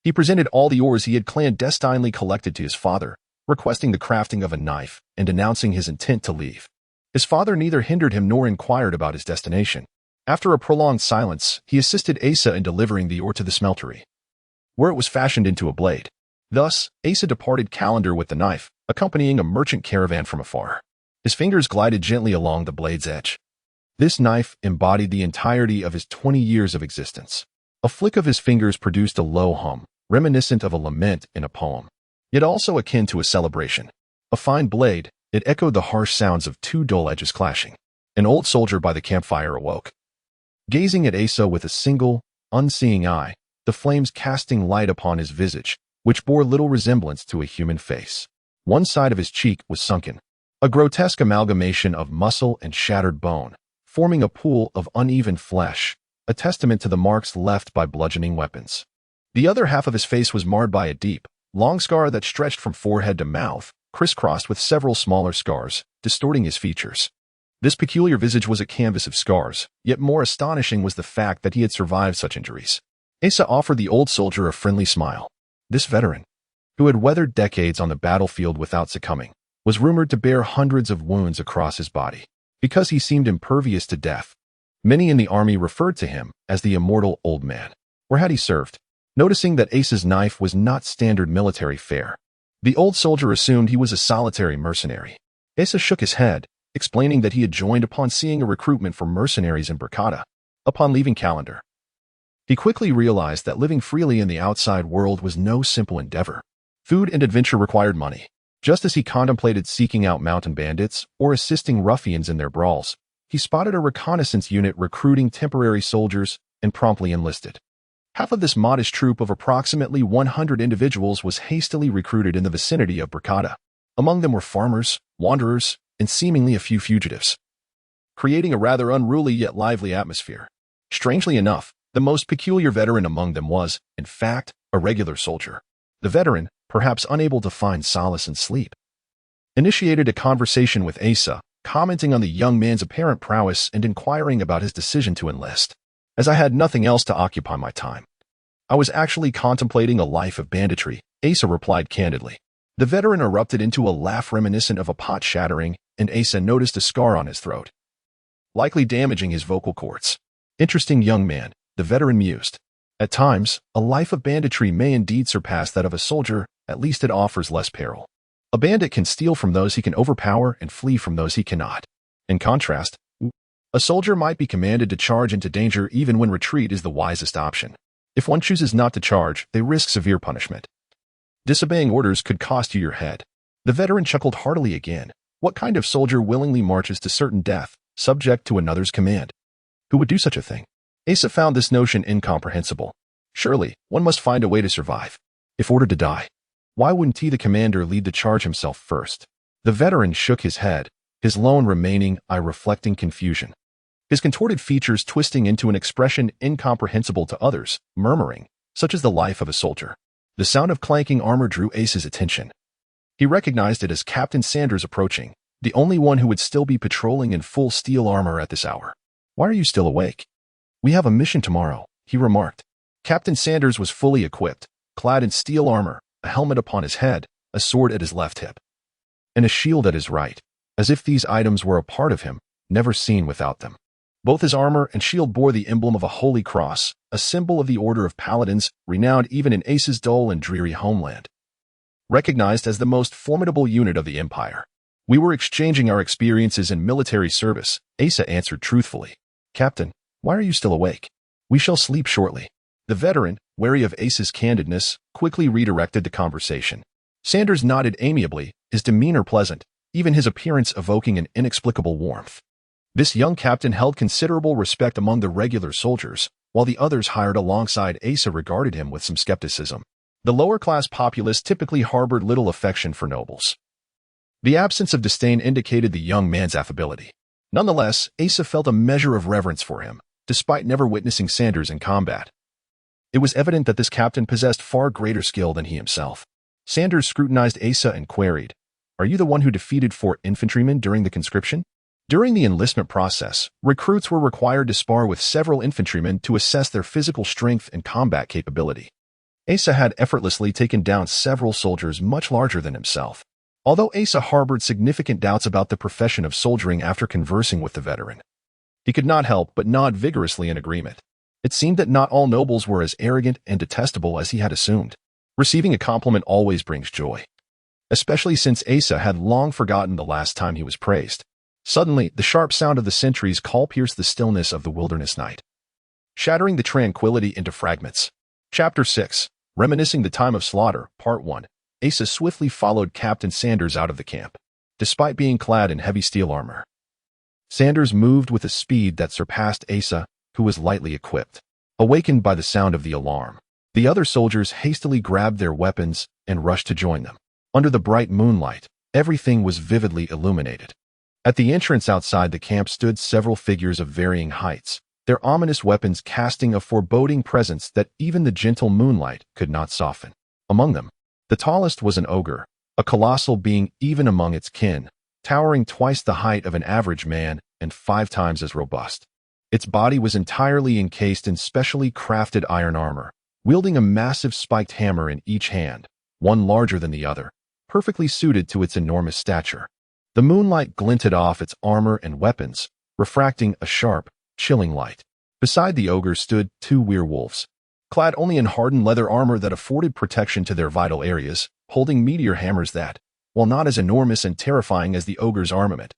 he presented all the ores he had clandestinely collected to his father, requesting the crafting of a knife and announcing his intent to leave. His father neither hindered him nor inquired about his destination. After a prolonged silence, he assisted Asa in delivering the ore to the smeltery, where it was fashioned into a blade. Thus, Asa departed Calendar with the knife, accompanying a merchant caravan from afar. His fingers glided gently along the blade's edge. This knife embodied the entirety of his 20 years of existence. A flick of his fingers produced a low hum, reminiscent of a lament in a poem, yet also akin to a celebration. A fine blade, it echoed the harsh sounds of two dull edges clashing. An old soldier by the campfire awoke, gazing at Asa with a single, unseeing eye, the flames casting light upon his visage, which bore little resemblance to a human face. One side of his cheek was sunken, a grotesque amalgamation of muscle and shattered bone, forming a pool of uneven flesh, a testament to the marks left by bludgeoning weapons. The other half of his face was marred by a deep, long scar that stretched from forehead to mouth, crisscrossed with several smaller scars, distorting his features. This peculiar visage was a canvas of scars, yet more astonishing was the fact that he had survived such injuries. Asa offered the old soldier a friendly smile. This veteran, who had weathered decades on the battlefield without succumbing, was rumored to bear hundreds of wounds across his body. Because he seemed impervious to death, many in the army referred to him as the immortal old man. Where had he served? Noticing that Asa's knife was not standard military fare, the old soldier assumed he was a solitary mercenary. Asa shook his head, explaining that he had joined upon seeing a recruitment for mercenaries in Bracada. Upon leaving Calendar, he quickly realized that living freely in the outside world was no simple endeavor. Food and adventure required money. Just as he contemplated seeking out mountain bandits or assisting ruffians in their brawls, he spotted a reconnaissance unit recruiting temporary soldiers and promptly enlisted. Half of this modest troop of approximately 100 individuals was hastily recruited in the vicinity of Bracada. Among them were farmers, wanderers, and seemingly a few fugitives, creating a rather unruly yet lively atmosphere. Strangely enough, the most peculiar veteran among them was, in fact, a regular soldier. The veteran, perhaps unable to find solace in sleep, initiated a conversation with Asa, commenting on the young man's apparent prowess and inquiring about his decision to enlist. As I had nothing else to occupy my time, I was actually contemplating a life of banditry, Asa replied candidly. The veteran erupted into a laugh reminiscent of a pot shattering, and Asa noticed a scar on his throat, likely damaging his vocal cords. Interesting young man, the veteran mused. At times, a life of banditry may indeed surpass that of a soldier, at least it offers less peril. A bandit can steal from those he can overpower and flee from those he cannot. In contrast, a soldier might be commanded to charge into danger even when retreat is the wisest option. If one chooses not to charge, they risk severe punishment. Disobeying orders could cost you your head. The veteran chuckled heartily again. What kind of soldier willingly marches to certain death, subject to another's command? Who would do such a thing? Asa found this notion incomprehensible. Surely, one must find a way to survive. If ordered to die, why wouldn't he, the commander, lead the charge himself first? The veteran shook his head, his lone remaining eye reflecting confusion. His contorted features twisting into an expression incomprehensible to others, murmuring, such as the life of a soldier. The sound of clanking armor drew Ace's attention. He recognized it as Captain Sanders approaching, the only one who would still be patrolling in full steel armor at this hour. "Why are you still awake?" "We have a mission tomorrow," he remarked. Captain Sanders was fully equipped, clad in steel armor, a helmet upon his head, a sword at his left hip, and a shield at his right, as if these items were a part of him, never seen without them. Both his armor and shield bore the emblem of a holy cross, a symbol of the order of paladins, renowned even in Ace's dull and dreary homeland. Recognized as the most formidable unit of the Empire. "We were exchanging our experiences in military service," Asa answered truthfully. "Captain, why are you still awake?" "We shall sleep shortly." The veteran, wary of Ace's candidness, quickly redirected the conversation. Sanders nodded amiably, his demeanor pleasant, even his appearance evoking an inexplicable warmth. This young captain held considerable respect among the regular soldiers, while the others hired alongside Asa regarded him with some skepticism. The lower-class populace typically harbored little affection for nobles. The absence of disdain indicated the young man's affability. Nonetheless, Asa felt a measure of reverence for him, despite never witnessing Sanders in combat. It was evident that this captain possessed far greater skill than he himself. Sanders scrutinized Asa and queried, "Are you the one who defeated 4 infantrymen during the conscription?" During the enlistment process, recruits were required to spar with several infantrymen to assess their physical strength and combat capability. Asa had effortlessly taken down several soldiers much larger than himself. Although Asa harbored significant doubts about the profession of soldiering after conversing with the veteran, he could not help but nod vigorously in agreement. It seemed that not all nobles were as arrogant and detestable as he had assumed. Receiving a compliment always brings joy, especially since Asa had long forgotten the last time he was praised. Suddenly, the sharp sound of the sentry's call pierced the stillness of the wilderness night, shattering the tranquility into fragments. Chapter 6. Reminiscing the Time of Slaughter, Part 1. Asa swiftly followed Captain Sanders out of the camp. Despite being clad in heavy steel armor, Sanders moved with a speed that surpassed Asa, who was lightly equipped. Awakened by the sound of the alarm, the other soldiers hastily grabbed their weapons and rushed to join them. Under the bright moonlight, everything was vividly illuminated. At the entrance outside the camp stood several figures of varying heights, their ominous weapons casting a foreboding presence that even the gentle moonlight could not soften. Among them, the tallest was an ogre, a colossal being even among its kin, towering twice the height of an average man and 5 times as robust. Its body was entirely encased in specially crafted iron armor, wielding a massive spiked hammer in each hand, one larger than the other, perfectly suited to its enormous stature. The moonlight glinted off its armor and weapons, refracting a sharp, chilling light. Beside the ogre stood 2 werewolves, clad only in hardened leather armor that afforded protection to their vital areas, holding meteor hammers that, while not as enormous and terrifying as the ogre's armament,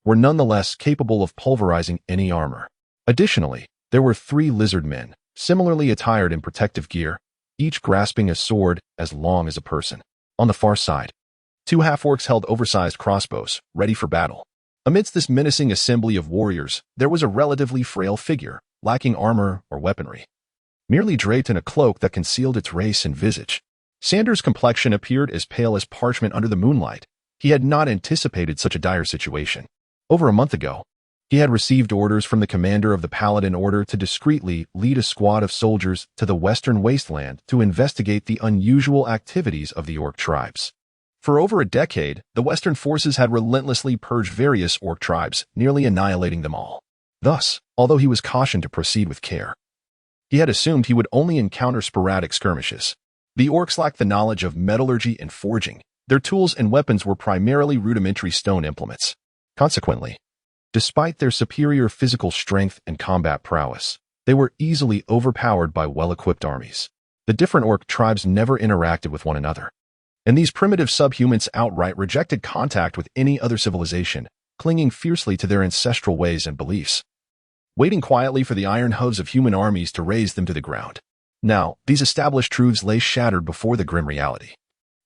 were nonetheless capable of pulverizing any armor. Additionally, there were 3 lizard men, similarly attired in protective gear, each grasping a sword as long as a person. On the far side, 2 half-orcs held oversized crossbows, ready for battle. Amidst this menacing assembly of warriors, there was a relatively frail figure, lacking armor or weaponry, merely draped in a cloak that concealed its race and visage. Sanders' complexion appeared as pale as parchment under the moonlight. He had not anticipated such a dire situation. Over a month ago, he had received orders from the commander of the Paladin Order to discreetly lead a squad of soldiers to the western wasteland to investigate the unusual activities of the orc tribes. For over a decade, the Western forces had relentlessly purged various orc tribes, nearly annihilating them all. Thus, although he was cautioned to proceed with care, he had assumed he would only encounter sporadic skirmishes. The orcs lacked the knowledge of metallurgy and forging. Their tools and weapons were primarily rudimentary stone implements. Consequently, despite their superior physical strength and combat prowess, they were easily overpowered by well-equipped armies. The different orc tribes never interacted with one another, and these primitive subhumans outright rejected contact with any other civilization, clinging fiercely to their ancestral ways and beliefs, waiting quietly for the iron hooves of human armies to raze them to the ground. Now, these established truths lay shattered before the grim reality,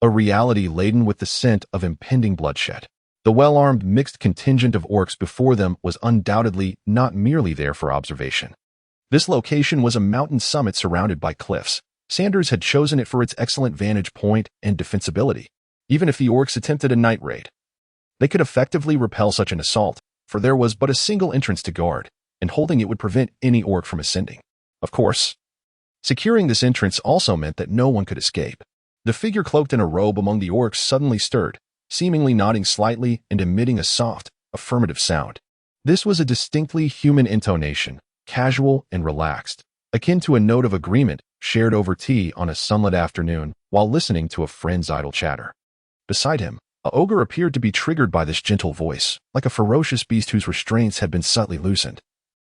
a reality laden with the scent of impending bloodshed. The well-armed mixed contingent of orcs before them was undoubtedly not merely there for observation. This location was a mountain summit surrounded by cliffs. Sanders had chosen it for its excellent vantage point and defensibility. Even if the orcs attempted a night raid, they could effectively repel such an assault, for there was but a single entrance to guard, and holding it would prevent any orc from ascending. Of course, securing this entrance also meant that no one could escape. The figure cloaked in a robe among the orcs suddenly stirred, seemingly nodding slightly and emitting a soft, affirmative sound. This was a distinctly human intonation, casual and relaxed, akin to a note of agreement shared over tea on a sunlit afternoon while listening to a friend's idle chatter. Beside him, a ogre appeared to be triggered by this gentle voice, like a ferocious beast whose restraints had been subtly loosened.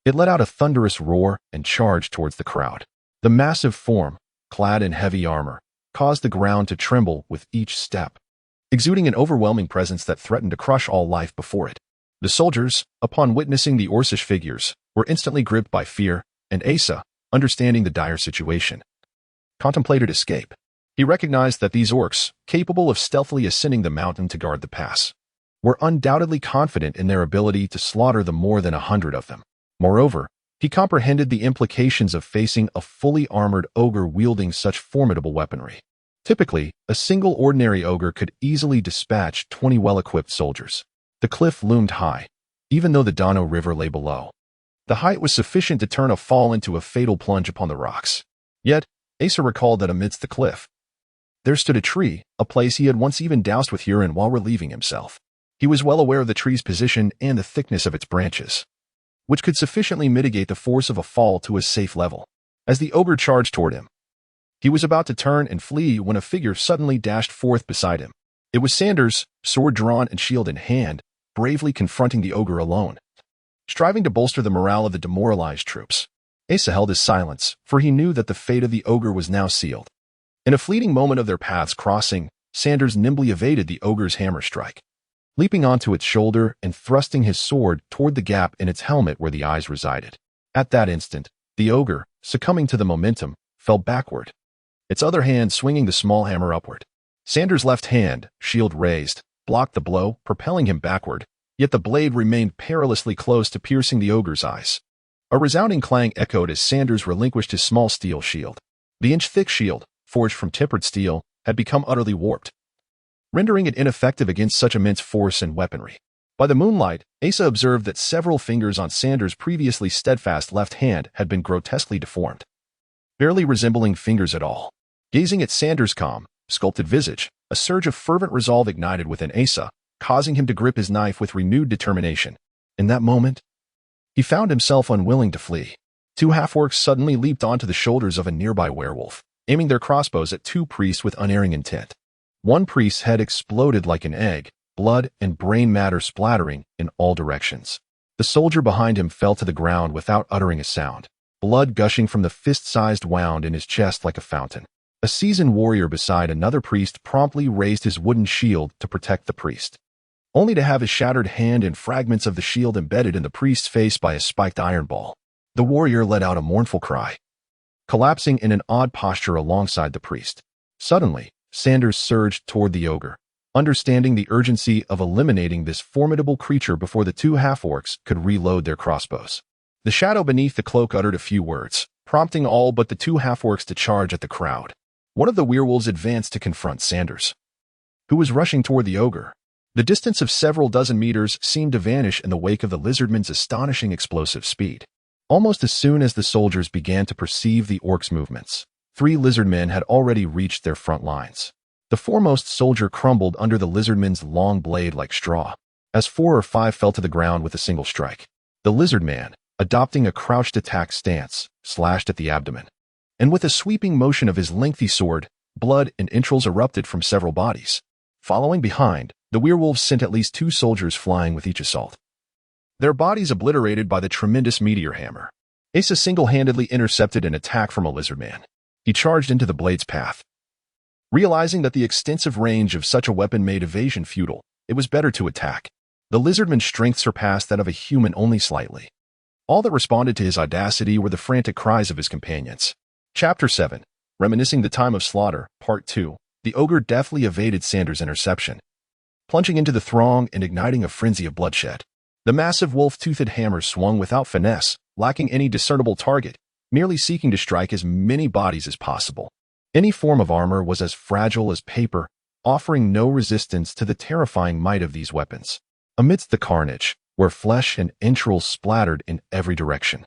It let out a thunderous roar and charged towards the crowd. The massive form, clad in heavy armor, caused the ground to tremble with each step, exuding an overwhelming presence that threatened to crush all life before it. The soldiers, upon witnessing the orcish figures, were instantly gripped by fear, and Asa, understanding the dire situation, contemplated escape. He recognized that these orcs, capable of stealthily ascending the mountain to guard the pass, were undoubtedly confident in their ability to slaughter the more than 100 of them. Moreover, he comprehended the implications of facing a fully armored ogre wielding such formidable weaponry. Typically, a single ordinary ogre could easily dispatch 20 well-equipped soldiers. The cliff loomed high, even though the Dono River lay below. The height was sufficient to turn a fall into a fatal plunge upon the rocks. Yet, Asa recalled that amidst the cliff, there stood a tree, a place he had once even doused with urine while relieving himself. He was well aware of the tree's position and the thickness of its branches, which could sufficiently mitigate the force of a fall to a safe level. As the ogre charged toward him, he was about to turn and flee when a figure suddenly dashed forth beside him. It was Sanders, sword drawn and shield in hand, bravely confronting the ogre alone, striving to bolster the morale of the demoralized troops. Asa held his silence, for he knew that the fate of the ogre was now sealed. In a fleeting moment of their paths crossing, Sanders nimbly evaded the ogre's hammer strike, leaping onto its shoulder and thrusting his sword toward the gap in its helmet where the eyes resided. At that instant, the ogre, succumbing to the momentum, fell backward, its other hand swinging the small hammer upward. Sanders' left hand, shield raised, blocked the blow, propelling him backward, yet the blade remained perilously close to piercing the ogre's eyes. A resounding clang echoed as Sanders relinquished his small steel shield. The inch-thick shield, forged from tempered steel, had become utterly warped, rendering it ineffective against such immense force and weaponry. By the moonlight, Asa observed that several fingers on Sanders' previously steadfast left hand had been grotesquely deformed, barely resembling fingers at all. Gazing at Sanders' calm, sculpted visage, a surge of fervent resolve ignited within Asa, causing him to grip his knife with renewed determination. In that moment, he found himself unwilling to flee. Two half-orcs suddenly leaped onto the shoulders of a nearby werewolf, aiming their crossbows at two priests with unerring intent. One priest's head exploded like an egg, blood and brain matter splattering in all directions. The soldier behind him fell to the ground without uttering a sound, blood gushing from the fist-sized wound in his chest like a fountain. A seasoned warrior beside another priest promptly raised his wooden shield to protect the priest, only to have his shattered hand and fragments of the shield embedded in the priest's face by a spiked iron ball. The warrior let out a mournful cry, collapsing in an odd posture alongside the priest. Suddenly, Sanders surged toward the ogre, understanding the urgency of eliminating this formidable creature before the two half-orcs could reload their crossbows. The shadow beneath the cloak uttered a few words, prompting all but the two half-orcs to charge at the crowd. One of the werewolves advanced to confront Sanders, who was rushing toward the ogre. The distance of several dozen meters seemed to vanish in the wake of the lizardman's astonishing explosive speed. Almost as soon as the soldiers began to perceive the orc's movements, 3 lizardmen had already reached their front lines. The foremost soldier crumbled under the lizardman's long blade like straw, as 4 or 5 fell to the ground with a single strike. The lizardman, adopting a crouched attack stance, slashed at the abdomen, and with a sweeping motion of his lengthy sword, blood and entrails erupted from several bodies. Following behind, the werewolves sent at least 2 soldiers flying with each assault, their bodies obliterated by the tremendous meteor hammer. Asa single-handedly intercepted an attack from a lizardman. He charged into the blade's path. Realizing that the extensive range of such a weapon made evasion futile, it was better to attack. The lizardman's strength surpassed that of a human only slightly. All that responded to his audacity were the frantic cries of his companions. Chapter 7. Reminiscing the Time of Slaughter, Part 2. The ogre deftly evaded Sanders' interception, plunging into the throng and igniting a frenzy of bloodshed. The massive wolf-toothed hammer swung without finesse, lacking any discernible target, merely seeking to strike as many bodies as possible. Any form of armor was as fragile as paper, offering no resistance to the terrifying might of these weapons. Amidst the carnage, where flesh and entrails splattered in every direction,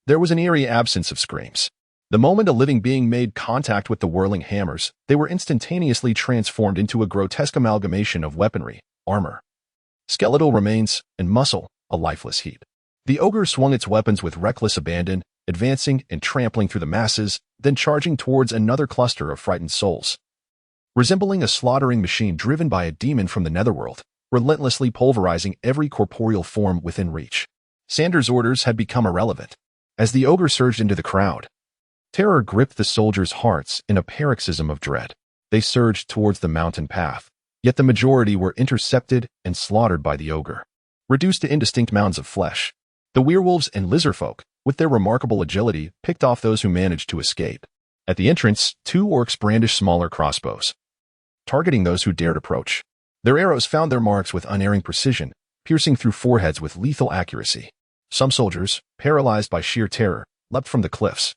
there was an eerie absence of screams. The moment a living being made contact with the whirling hammers, they were instantaneously transformed into a grotesque amalgamation of weaponry, armor, skeletal remains, and muscle, a lifeless heap. The ogre swung its weapons with reckless abandon, advancing and trampling through the masses, then charging towards another cluster of frightened souls. Resembling a slaughtering machine driven by a demon from the netherworld, relentlessly pulverizing every corporeal form within reach. Sandrew's orders had become irrelevant. As the ogre surged into the crowd, terror gripped the soldiers' hearts in a paroxysm of dread. They surged towards the mountain path, yet the majority were intercepted and slaughtered by the ogre. Reduced to indistinct mounds of flesh, the werewolves and lizardfolk, with their remarkable agility, picked off those who managed to escape. At the entrance, 2 orcs brandished smaller crossbows, targeting those who dared approach. Their arrows found their marks with unerring precision, piercing through foreheads with lethal accuracy. Some soldiers, paralyzed by sheer terror, leapt from the cliffs,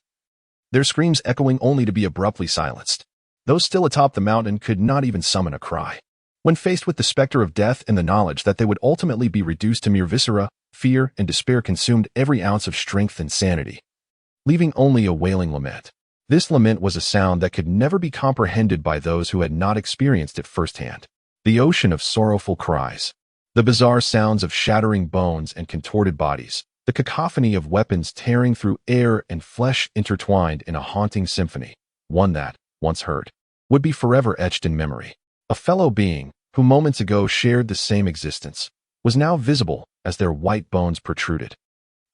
their screams echoing only to be abruptly silenced. Those still atop the mountain could not even summon a cry. When faced with the specter of death and the knowledge that they would ultimately be reduced to mere viscera, fear and despair consumed every ounce of strength and sanity, leaving only a wailing lament. This lament was a sound that could never be comprehended by those who had not experienced it firsthand. The ocean of sorrowful cries, the bizarre sounds of shattering bones and contorted bodies, the cacophony of weapons tearing through air and flesh intertwined in a haunting symphony, one that, once heard, would be forever etched in memory. A fellow being, who moments ago shared the same existence, was now visible as their white bones protruded.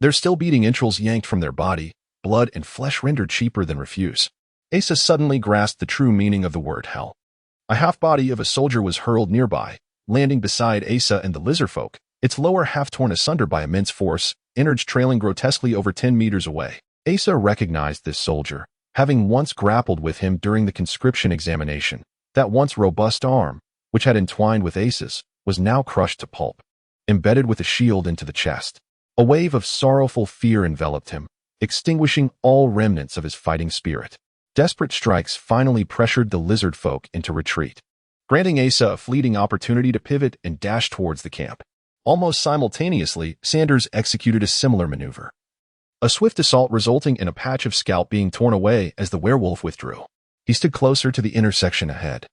Their still beating entrails yanked from their body, blood and flesh rendered cheaper than refuse. Asa suddenly grasped the true meaning of the word hell. A half-body of a soldier was hurled nearby, landing beside Asa and the lizardfolk, its lower half torn asunder by immense force, innards trailing grotesquely over 10 meters away. Asa recognized this soldier, having once grappled with him during the conscription examination. That once robust arm, which had entwined with Asa's, was now crushed to pulp, embedded with a shield into the chest. A wave of sorrowful fear enveloped him, extinguishing all remnants of his fighting spirit. Desperate strikes finally pressured the lizard folk into retreat, granting Asa a fleeting opportunity to pivot and dash towards the camp. Almost simultaneously, Sanders executed a similar maneuver, a swift assault resulting in a patch of scalp being torn away as the werewolf withdrew. He stood closer to the intersection ahead.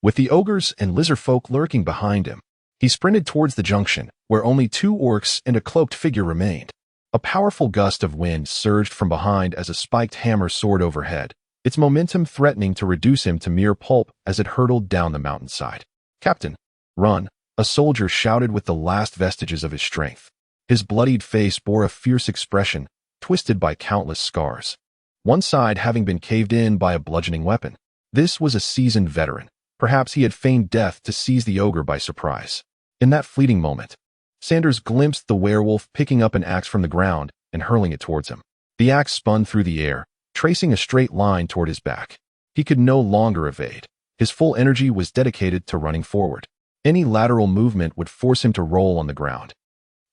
With the ogres and lizard folk lurking behind him, he sprinted towards the junction, where only 2 orcs and a cloaked figure remained. A powerful gust of wind surged from behind as a spiked hammer soared overhead, its momentum threatening to reduce him to mere pulp as it hurtled down the mountainside. "Captain, run!" a soldier shouted with the last vestiges of his strength. His bloodied face bore a fierce expression, twisted by countless scars, one side having been caved in by a bludgeoning weapon. This was a seasoned veteran. Perhaps he had feigned death to seize the ogre by surprise. In that fleeting moment, Sanders glimpsed the werewolf picking up an axe from the ground and hurling it towards him. The axe spun through the air, tracing a straight line toward his back. He could no longer evade. His full energy was dedicated to running forward. Any lateral movement would force him to roll on the ground,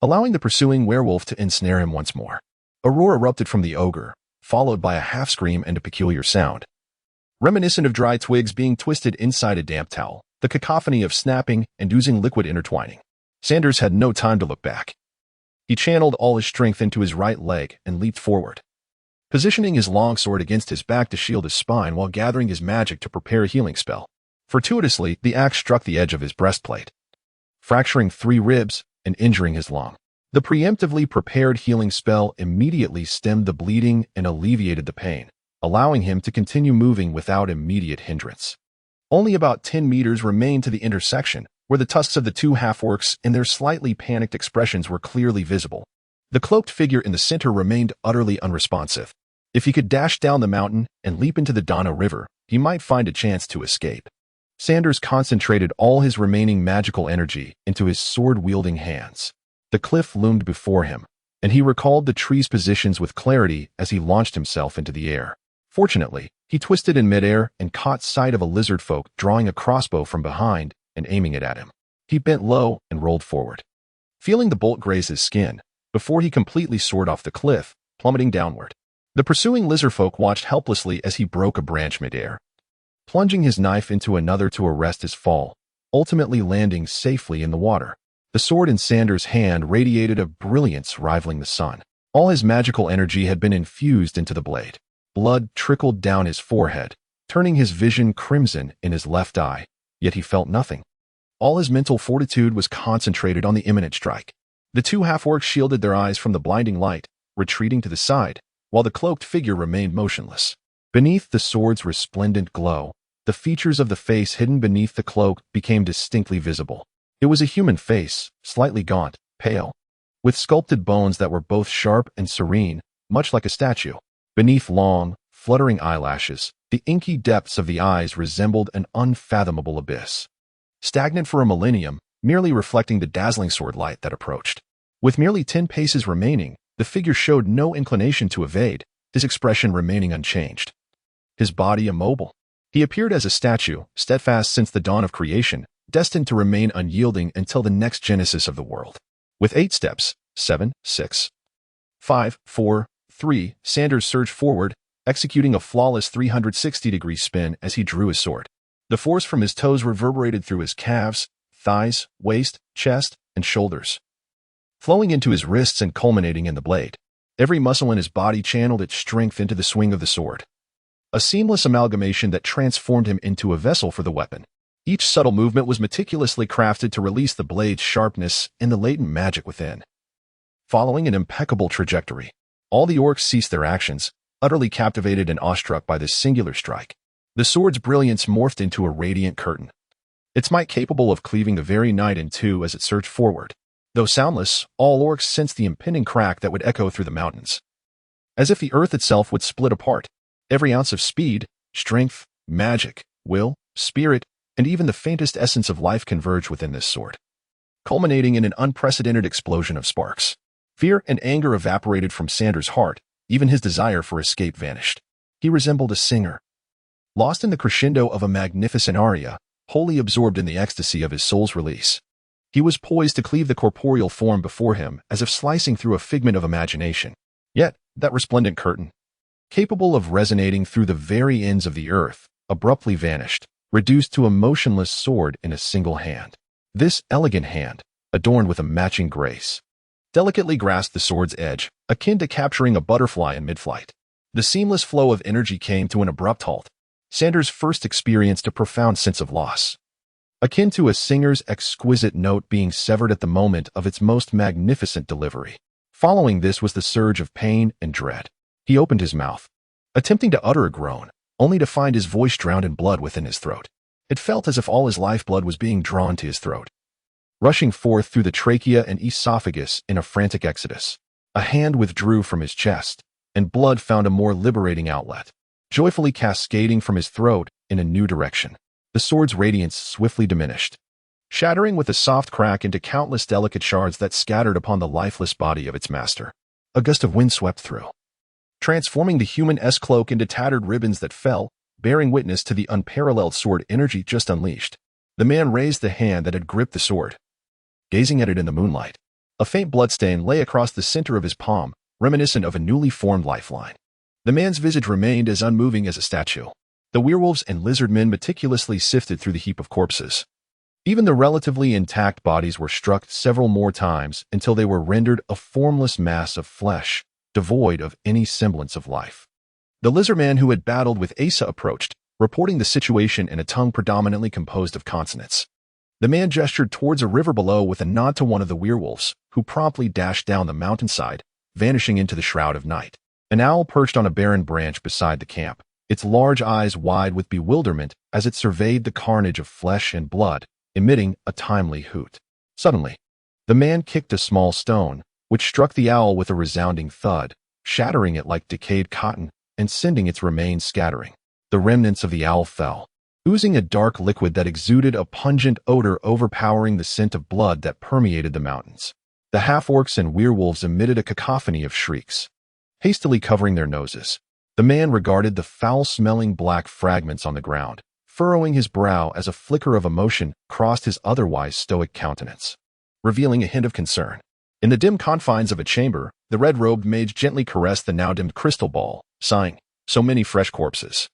allowing the pursuing werewolf to ensnare him once more. A roar erupted from the ogre, followed by a half-scream and a peculiar sound, reminiscent of dry twigs being twisted inside a damp towel, the cacophony of snapping and oozing liquid intertwining. Sanders had no time to look back. He channeled all his strength into his right leg and leaped forward, positioning his longsword against his back to shield his spine while gathering his magic to prepare a healing spell. Fortuitously, the axe struck the edge of his breastplate, fracturing 3 ribs and injuring his lung. The preemptively prepared healing spell immediately stemmed the bleeding and alleviated the pain, allowing him to continue moving without immediate hindrance. Only about 10 meters remained to the intersection, where the tusks of the 2 half-orcs and their slightly panicked expressions were clearly visible. The cloaked figure in the center remained utterly unresponsive. If he could dash down the mountain and leap into the Donna River, he might find a chance to escape. Sanders concentrated all his remaining magical energy into his sword-wielding hands. The cliff loomed before him, and he recalled the tree's positions with clarity as he launched himself into the air. Fortunately, he twisted in midair and caught sight of a lizard folk drawing a crossbow from behind and aiming it at him. He bent low and rolled forward, feeling the bolt graze his skin, before he completely soared off the cliff, plummeting downward. The pursuing lizardfolk watched helplessly as he broke a branch midair, plunging his knife into another to arrest his fall, ultimately landing safely in the water. The sword in Sandrew's hand radiated a brilliance rivaling the sun. All his magical energy had been infused into the blade. Blood trickled down his forehead, turning his vision crimson in his left eye, yet he felt nothing. All his mental fortitude was concentrated on the imminent strike. The two half-orcs shielded their eyes from the blinding light, retreating to the side, while the cloaked figure remained motionless. Beneath the sword's resplendent glow, the features of the face hidden beneath the cloak became distinctly visible. It was a human face, slightly gaunt, pale, with sculpted bones that were both sharp and serene, much like a statue. Beneath long, fluttering eyelashes, the inky depths of the eyes resembled an unfathomable abyss. Stagnant for a millennium, merely reflecting the dazzling sword light that approached. With merely 10 paces remaining, the figure showed no inclination to evade, his expression remaining unchanged. His body immobile. He appeared as a statue, steadfast since the dawn of creation, destined to remain unyielding until the next genesis of the world. With 8 steps, 7, 6, 5, 4, 3, Sanders surged forward, executing a flawless 360-degree spin as he drew his sword. The force from his toes reverberated through his calves, thighs, waist, chest, and shoulders, flowing into his wrists and culminating in the blade. Every muscle in his body channeled its strength into the swing of the sword. A seamless amalgamation that transformed him into a vessel for the weapon. Each subtle movement was meticulously crafted to release the blade's sharpness and the latent magic within. Following an impeccable trajectory, all the orcs ceased their actions, utterly captivated and awestruck by this singular strike. The sword's brilliance morphed into a radiant curtain, its might capable of cleaving the very night in two as it surged forward. Though soundless, all orcs sensed the impending crack that would echo through the mountains. As if the earth itself would split apart, every ounce of speed, strength, magic, will, spirit, and even the faintest essence of life converged within this sword, culminating in an unprecedented explosion of sparks. Fear and anger evaporated from Sanders' heart, even his desire for escape vanished. He resembled a singer, lost in the crescendo of a magnificent aria, wholly absorbed in the ecstasy of his soul's release. He was poised to cleave the corporeal form before him as if slicing through a figment of imagination. Yet, that resplendent curtain, capable of resonating through the very ends of the earth, abruptly vanished, reduced to a motionless sword in a single hand. This elegant hand, adorned with a matching grace, delicately grasped the sword's edge, akin to capturing a butterfly in mid-flight. The seamless flow of energy came to an abrupt halt. Sanders first experienced a profound sense of loss, akin to a singer's exquisite note being severed at the moment of its most magnificent delivery. Following this was the surge of pain and dread. He opened his mouth, attempting to utter a groan, only to find his voice drowned in blood within his throat. It felt as if all his lifeblood was being drawn to his throat, rushing forth through the trachea and esophagus in a frantic exodus. A hand withdrew from his chest, and blood found a more liberating outlet, joyfully cascading from his throat in a new direction. The sword's radiance swiftly diminished, shattering with a soft crack into countless delicate shards that scattered upon the lifeless body of its master. A gust of wind swept through, transforming the human-esque cloak into tattered ribbons that fell, bearing witness to the unparalleled sword energy just unleashed. The man raised the hand that had gripped the sword, gazing at it in the moonlight. A faint bloodstain lay across the center of his palm, reminiscent of a newly formed lifeline. The man's visage remained as unmoving as a statue. The werewolves and lizardmen meticulously sifted through the heap of corpses. Even the relatively intact bodies were struck several more times until they were rendered a formless mass of flesh, devoid of any semblance of life. The lizardman who had battled with Asa approached, reporting the situation in a tongue predominantly composed of consonants. The man gestured towards a river below with a nod to one of the werewolves, who promptly dashed down the mountainside, vanishing into the shroud of night. An owl perched on a barren branch beside the camp, its large eyes wide with bewilderment as it surveyed the carnage of flesh and blood, emitting a timely hoot. Suddenly, the man kicked a small stone, which struck the owl with a resounding thud, shattering it like decayed cotton and sending its remains scattering. The remnants of the owl fell, oozing a dark liquid that exuded a pungent odor overpowering the scent of blood that permeated the mountains. The half-orcs and werewolves emitted a cacophony of shrieks, hastily covering their noses. The man regarded the foul-smelling black fragments on the ground, furrowing his brow as a flicker of emotion crossed his otherwise stoic countenance, revealing a hint of concern. In the dim confines of a chamber, the red-robed mage gently caressed the now-dimmed crystal ball, sighing, "So many fresh corpses."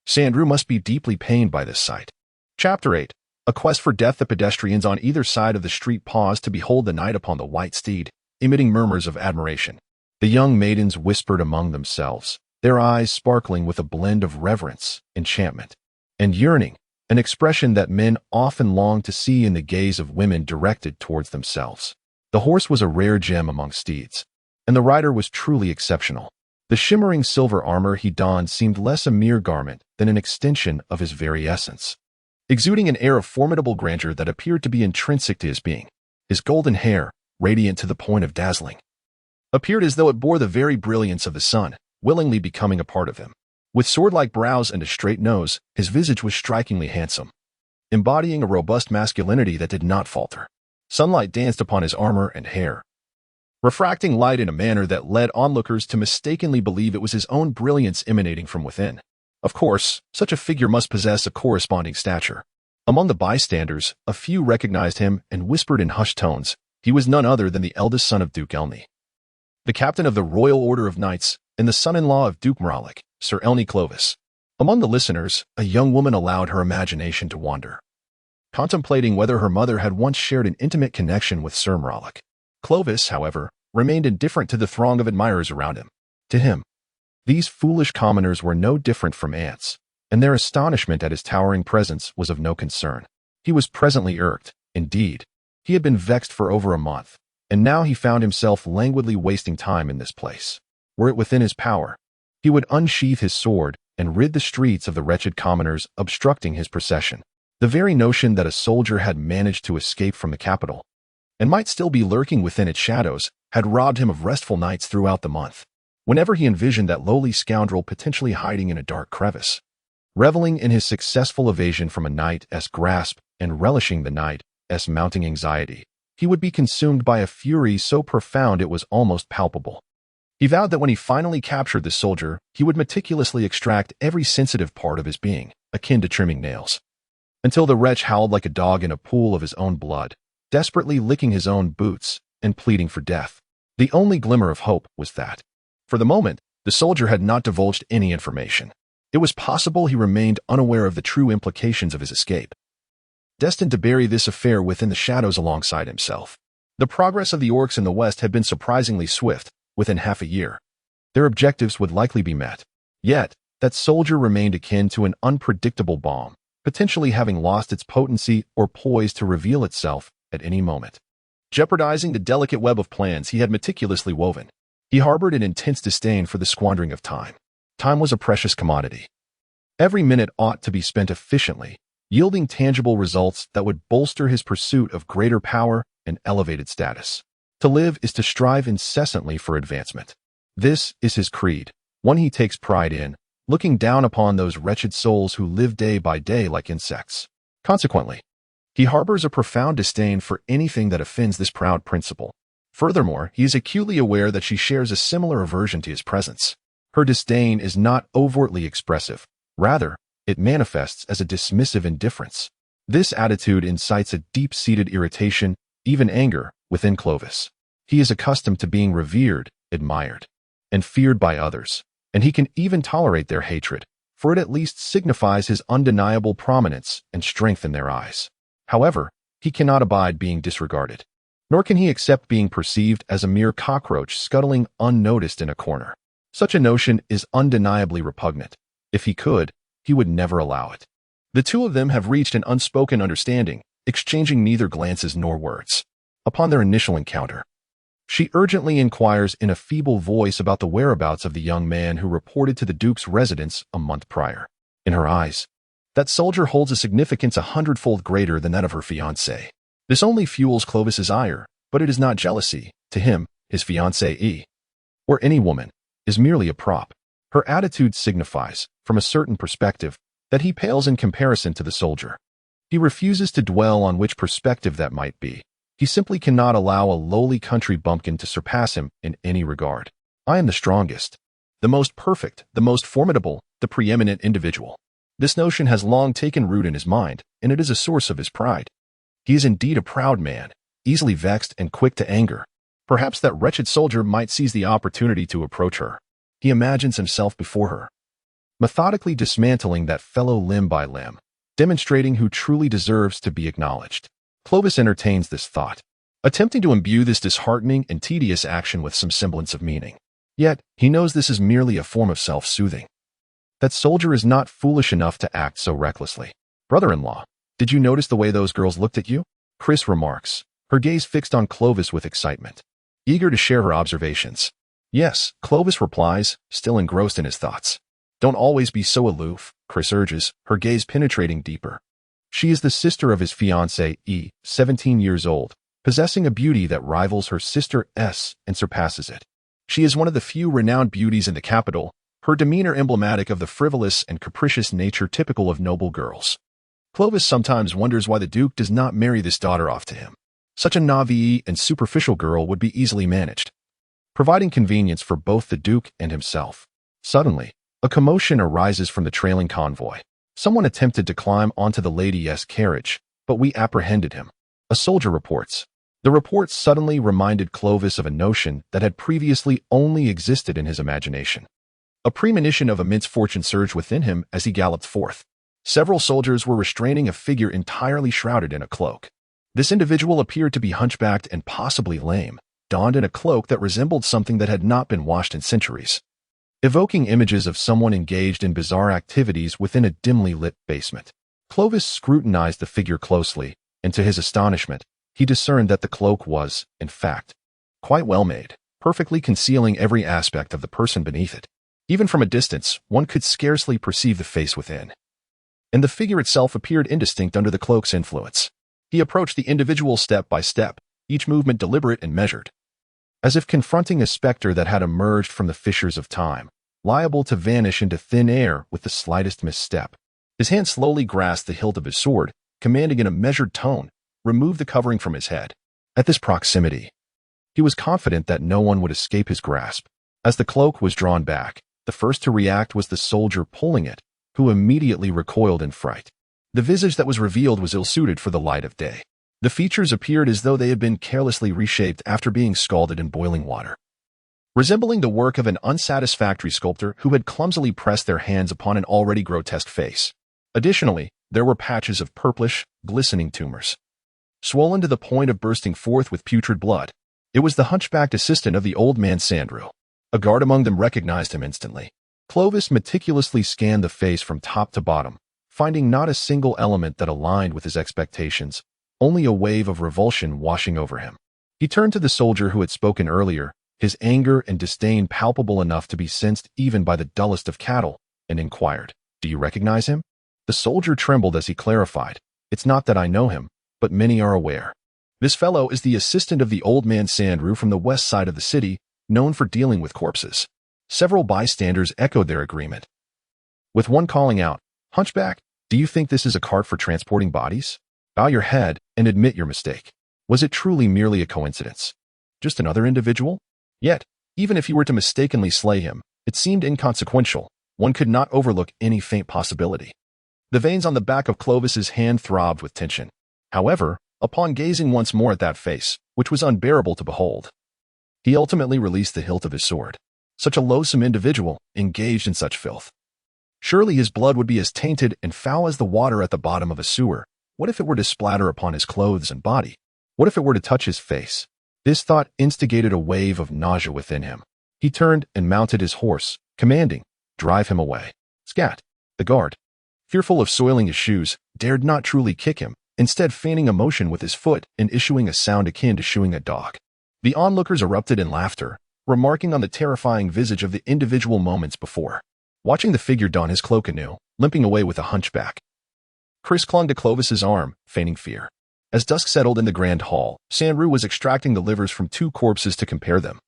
Sandrew must be deeply pained by this sight. Chapter 8. A quest for death. The pedestrians on either side of the street paused to behold the knight upon the white steed, emitting murmurs of admiration. The young maidens whispered among themselves, their eyes sparkling with a blend of reverence, enchantment, and yearning, an expression that men often long to see in the gaze of women directed towards themselves. The horse was a rare gem among steeds, and the rider was truly exceptional. The shimmering silver armor he donned seemed less a mere garment than an extension of his very essence, exuding an air of formidable grandeur that appeared to be intrinsic to his being. His golden hair, radiant to the point of dazzling, appeared as though it bore the very brilliance of the sun, willingly becoming a part of him. With sword-like brows and a straight nose, his visage was strikingly handsome, embodying a robust masculinity that did not falter. Sunlight danced upon his armor and hair, refracting light in a manner that led onlookers to mistakenly believe it was his own brilliance emanating from within. Of course, such a figure must possess a corresponding stature. Among the bystanders, a few recognized him and whispered in hushed tones, he was none other than the eldest son of Duke Elny, the captain of the Royal Order of Knights, and the son-in-law of Duke Moralic, Sir Elny Clovis. Among the listeners, a young woman allowed her imagination to wander, contemplating whether her mother had once shared an intimate connection with Sir Moralic. Clovis, however, remained indifferent to the throng of admirers around him. To him, these foolish commoners were no different from ants, and their astonishment at his towering presence was of no concern. He was presently irked. Indeed, he had been vexed for over a month, and now he found himself languidly wasting time in this place. Were it within his power, he would unsheath his sword and rid the streets of the wretched commoners obstructing his procession. The very notion that a soldier had managed to escape from the capital, and might still be lurking within its shadows, had robbed him of restful nights throughout the month. Whenever he envisioned that lowly scoundrel potentially hiding in a dark crevice, reveling in his successful evasion from a knight's grasp and relishing the knight's mounting anxiety, he would be consumed by a fury so profound it was almost palpable. He vowed that when he finally captured the soldier, he would meticulously extract every sensitive part of his being, akin to trimming nails, until the wretch howled like a dog in a pool of his own blood, desperately licking his own boots and pleading for death. The only glimmer of hope was that, for the moment, the soldier had not divulged any information. It was possible he remained unaware of the true implications of his escape, destined to bury this affair within the shadows alongside himself. The progress of the orcs in the west had been surprisingly swift. Within half a year, their objectives would likely be met. Yet, that soldier remained akin to an unpredictable bomb, potentially having lost its potency or poised to reveal itself at any moment, jeopardizing the delicate web of plans he had meticulously woven. He harbored an intense disdain for the squandering of time. Time was a precious commodity. Every minute ought to be spent efficiently, yielding tangible results that would bolster his pursuit of greater power and elevated status. To live is to strive incessantly for advancement. This is his creed, one he takes pride in, looking down upon those wretched souls who live day by day like insects. Consequently, he harbors a profound disdain for anything that offends this proud principle. Furthermore, he is acutely aware that she shares a similar aversion to his presence. Her disdain is not overtly expressive. Rather, it manifests as a dismissive indifference. This attitude incites a deep-seated irritation, even anger, within Clovis. He is accustomed to being revered, admired, and feared by others, and he can even tolerate their hatred, for it at least signifies his undeniable prominence and strength in their eyes. However, he cannot abide being disregarded, nor can he accept being perceived as a mere cockroach scuttling unnoticed in a corner. Such a notion is undeniably repugnant. If he could, he would never allow it. The two of them have reached an unspoken understanding, exchanging neither glances nor words. Upon their initial encounter, she urgently inquires in a feeble voice about the whereabouts of the young man who reported to the Duke's residence a month prior. In her eyes, that soldier holds a significance 100-fold greater than that of her fiancé. This only fuels Clovis's ire, but it is not jealousy. To him, his fiancée, or any woman, is merely a prop. Her attitude signifies, from a certain perspective, that he pales in comparison to the soldier. He refuses to dwell on which perspective that might be. He simply cannot allow a lowly country bumpkin to surpass him in any regard. I am the strongest, the most perfect, the most formidable, the preeminent individual. This notion has long taken root in his mind, and it is a source of his pride. He is indeed a proud man, easily vexed and quick to anger, Perhaps that wretched soldier might seize the opportunity to approach her. He imagines himself before her, methodically dismantling that fellow limb by limb, demonstrating who truly deserves to be acknowledged. Clovis entertains this thought, attempting to imbue this disheartening and tedious action with some semblance of meaning. Yet, he knows this is merely a form of self-soothing. That soldier is not foolish enough to act so recklessly. Brother-in-law, did you notice the way those girls looked at you? Chris remarks, her gaze fixed on Clovis with excitement, eager to share her observations. Yes, Clovis replies, still engrossed in his thoughts. Don't always be so aloof, Chris urges, her gaze penetrating deeper. She is the sister of his fiancée, E, 17 years old, possessing a beauty that rivals her sister S and surpasses it. She is one of the few renowned beauties in the capital, her demeanor emblematic of the frivolous and capricious nature typical of noble girls. Clovis sometimes wonders why the Duke does not marry this daughter off to him. Such a naïve and superficial girl would be easily managed, providing convenience for both the Duke and himself. Suddenly, a commotion arises from the trailing convoy. Someone attempted to climb onto the lady's carriage, but we apprehended him. A soldier reports. The report suddenly reminded Clovis of a notion that had previously only existed in his imagination. A premonition of immense fortune surged within him as he galloped forth. Several soldiers were restraining a figure entirely shrouded in a cloak. This individual appeared to be hunchbacked and possibly lame, donned in a cloak that resembled something that had not been washed in centuries, evoking images of someone engaged in bizarre activities within a dimly lit basement. Clovis scrutinized the figure closely, and to his astonishment, he discerned that the cloak was, in fact, quite well made, perfectly concealing every aspect of the person beneath it. Even from a distance, one could scarcely perceive the face within, and the figure itself appeared indistinct under the cloak's influence. He approached the individual step by step, each movement deliberate and measured, as if confronting a specter that had emerged from the fissures of time, liable to vanish into thin air with the slightest misstep. His hand slowly grasped the hilt of his sword, commanding in a measured tone, remove the covering from his head. At this proximity, he was confident that no one would escape his grasp. As the cloak was drawn back, the first to react was the soldier pulling it, who immediately recoiled in fright. The visage that was revealed was ill-suited for the light of day. The features appeared as though they had been carelessly reshaped after being scalded in boiling water, resembling the work of an unsatisfactory sculptor who had clumsily pressed their hands upon an already grotesque face. Additionally, there were patches of purplish, glistening tumors, swollen to the point of bursting forth with putrid blood. It was the hunchbacked assistant of the old man Sandrew. A guard among them recognized him instantly. Clovis meticulously scanned the face from top to bottom, finding not a single element that aligned with his expectations, only a wave of revulsion washing over him. He turned to the soldier who had spoken earlier, his anger and disdain palpable enough to be sensed even by the dullest of cattle, and inquired, "Do you recognize him?" The soldier trembled as he clarified, "It's not that I know him, but many are aware. This fellow is the assistant of the old man Sandrew from the west side of the city, known for dealing with corpses." Several bystanders echoed their agreement, with one calling out, "Hunchback, do you think this is a cart for transporting bodies? Bow your head and admit your mistake. Was it truly merely a coincidence? Just another individual?" Yet, even if you were to mistakenly slay him, it seemed inconsequential. One could not overlook any faint possibility. The veins on the back of Clovis's hand throbbed with tension. However, upon gazing once more at that face, which was unbearable to behold, he ultimately released the hilt of his sword. Such a loathsome individual, engaged in such filth. Surely his blood would be as tainted and foul as the water at the bottom of a sewer. What if it were to splatter upon his clothes and body? What if it were to touch his face? This thought instigated a wave of nausea within him. He turned and mounted his horse, commanding, "Drive him away." Scat! The guard, fearful of soiling his shoes, dared not truly kick him, instead feigning a motion with his foot and issuing a sound akin to shooing a dog. The onlookers erupted in laughter, remarking on the terrifying visage of the individual moments before. Watching the figure don his cloak anew, limping away with a hunchback, Chris clung to Clovis's arm, feigning fear. As dusk settled in the grand hall, Sandrew was extracting the livers from 2 corpses to compare them,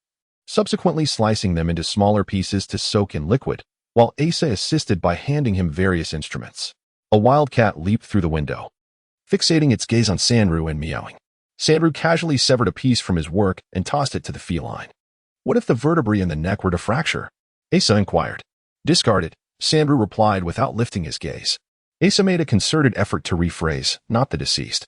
subsequently slicing them into smaller pieces to soak in liquid, while Asa assisted by handing him various instruments. A wildcat leaped through the window, fixating its gaze on Sandrew and meowing. Sandrew casually severed a piece from his work and tossed it to the feline. What if the vertebrae in the neck were to fracture? Asa inquired. Discard it, Sandrew replied without lifting his gaze. Asa made a concerted effort to rephrase, not the deceased.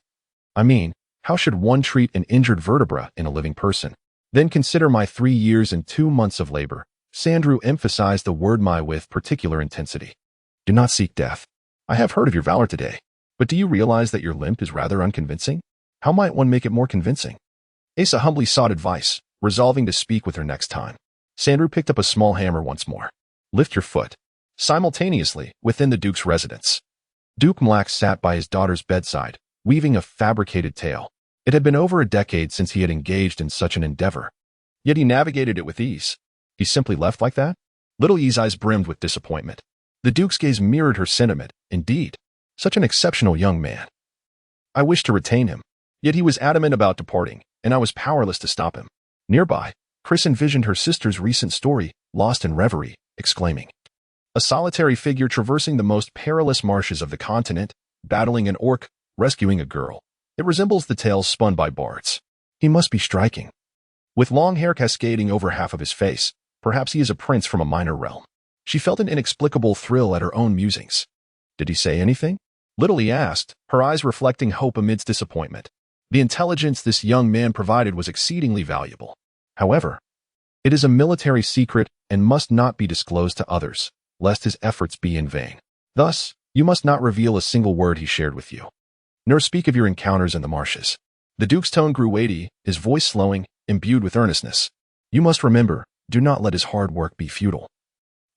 I mean, how should one treat an injured vertebra in a living person? Then consider my 3 years and 2 months of labor. Sandrew emphasized the word my with particular intensity. Do not seek death. I have heard of your valor today, but do you realize that your limp is rather unconvincing? How might one make it more convincing? Asa humbly sought advice, resolving to speak with her next time. Sandrew picked up a small hammer once more. Lift your foot. Simultaneously, within the Duke's residence, Duke Mlax sat by his daughter's bedside, weaving a fabricated tale. It had been over a decade since he had engaged in such an endeavor. Yet he navigated it with ease. He simply left like that? Little E's eyes brimmed with disappointment. The Duke's gaze mirrored her sentiment. Indeed, such an exceptional young man. I wished to retain him, yet he was adamant about departing, and I was powerless to stop him. Nearby, Chris envisioned her sister's recent story, lost in reverie, exclaiming, a solitary figure traversing the most perilous marshes of the continent, battling an orc, rescuing a girl. It resembles the tales spun by bards. He must be striking. With long hair cascading over half of his face, perhaps he is a prince from a minor realm. She felt an inexplicable thrill at her own musings. Did he say anything? Little he asked, her eyes reflecting hope amidst disappointment. The intelligence this young man provided was exceedingly valuable. However, it is a military secret and must not be disclosed to others, lest his efforts be in vain. Thus, you must not reveal a single word he shared with you, nor speak of your encounters in the marshes. The Duke's tone grew weighty, his voice slowing, imbued with earnestness. You must remember, do not let his hard work be futile.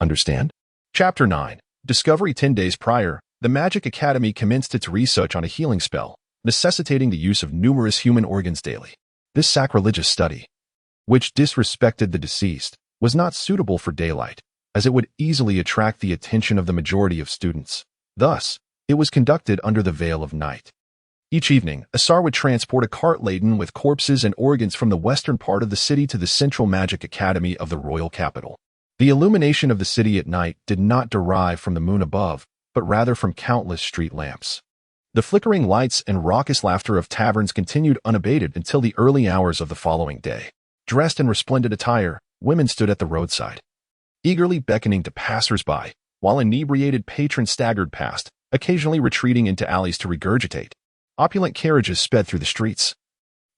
Understand? Chapter 9. Discovery. 10 days prior, the Magic Academy commenced its research on a healing spell, necessitating the use of numerous human organs daily. This sacrilegious study, which disrespected the deceased, was not suitable for daylight, as it would easily attract the attention of the majority of students. Thus, it was conducted under the veil of night. Each evening, Asar would transport a cart laden with corpses and organs from the western part of the city to the Central Magic Academy of the royal capital. The illumination of the city at night did not derive from the moon above, but rather from countless street lamps. The flickering lights and raucous laughter of taverns continued unabated until the early hours of the following day. Dressed in resplendent attire, women stood at the roadside, eagerly beckoning to passers-by, while inebriated patrons staggered past, occasionally retreating into alleys to regurgitate. Opulent carriages sped through the streets,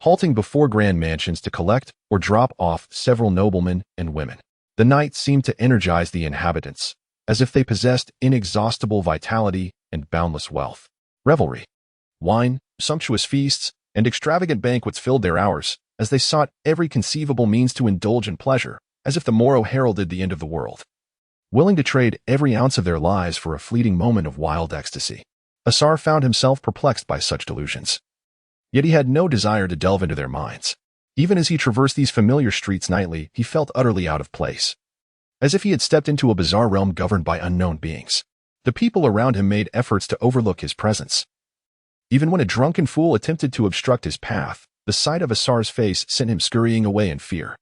halting before grand mansions to collect or drop off several noblemen and women. The night seemed to energize the inhabitants, as if they possessed inexhaustible vitality and boundless wealth. Revelry, wine, sumptuous feasts, and extravagant banquets filled their hours, as they sought every conceivable means to indulge in pleasure, as if the morrow heralded the end of the world. Willing to trade every ounce of their lives for a fleeting moment of wild ecstasy, Asar found himself perplexed by such delusions. Yet he had no desire to delve into their minds. Even as he traversed these familiar streets nightly, he felt utterly out of place, as if he had stepped into a bizarre realm governed by unknown beings. The people around him made efforts to overlook his presence. Even when a drunken fool attempted to obstruct his path, the sight of Asar's face sent him scurrying away in fear.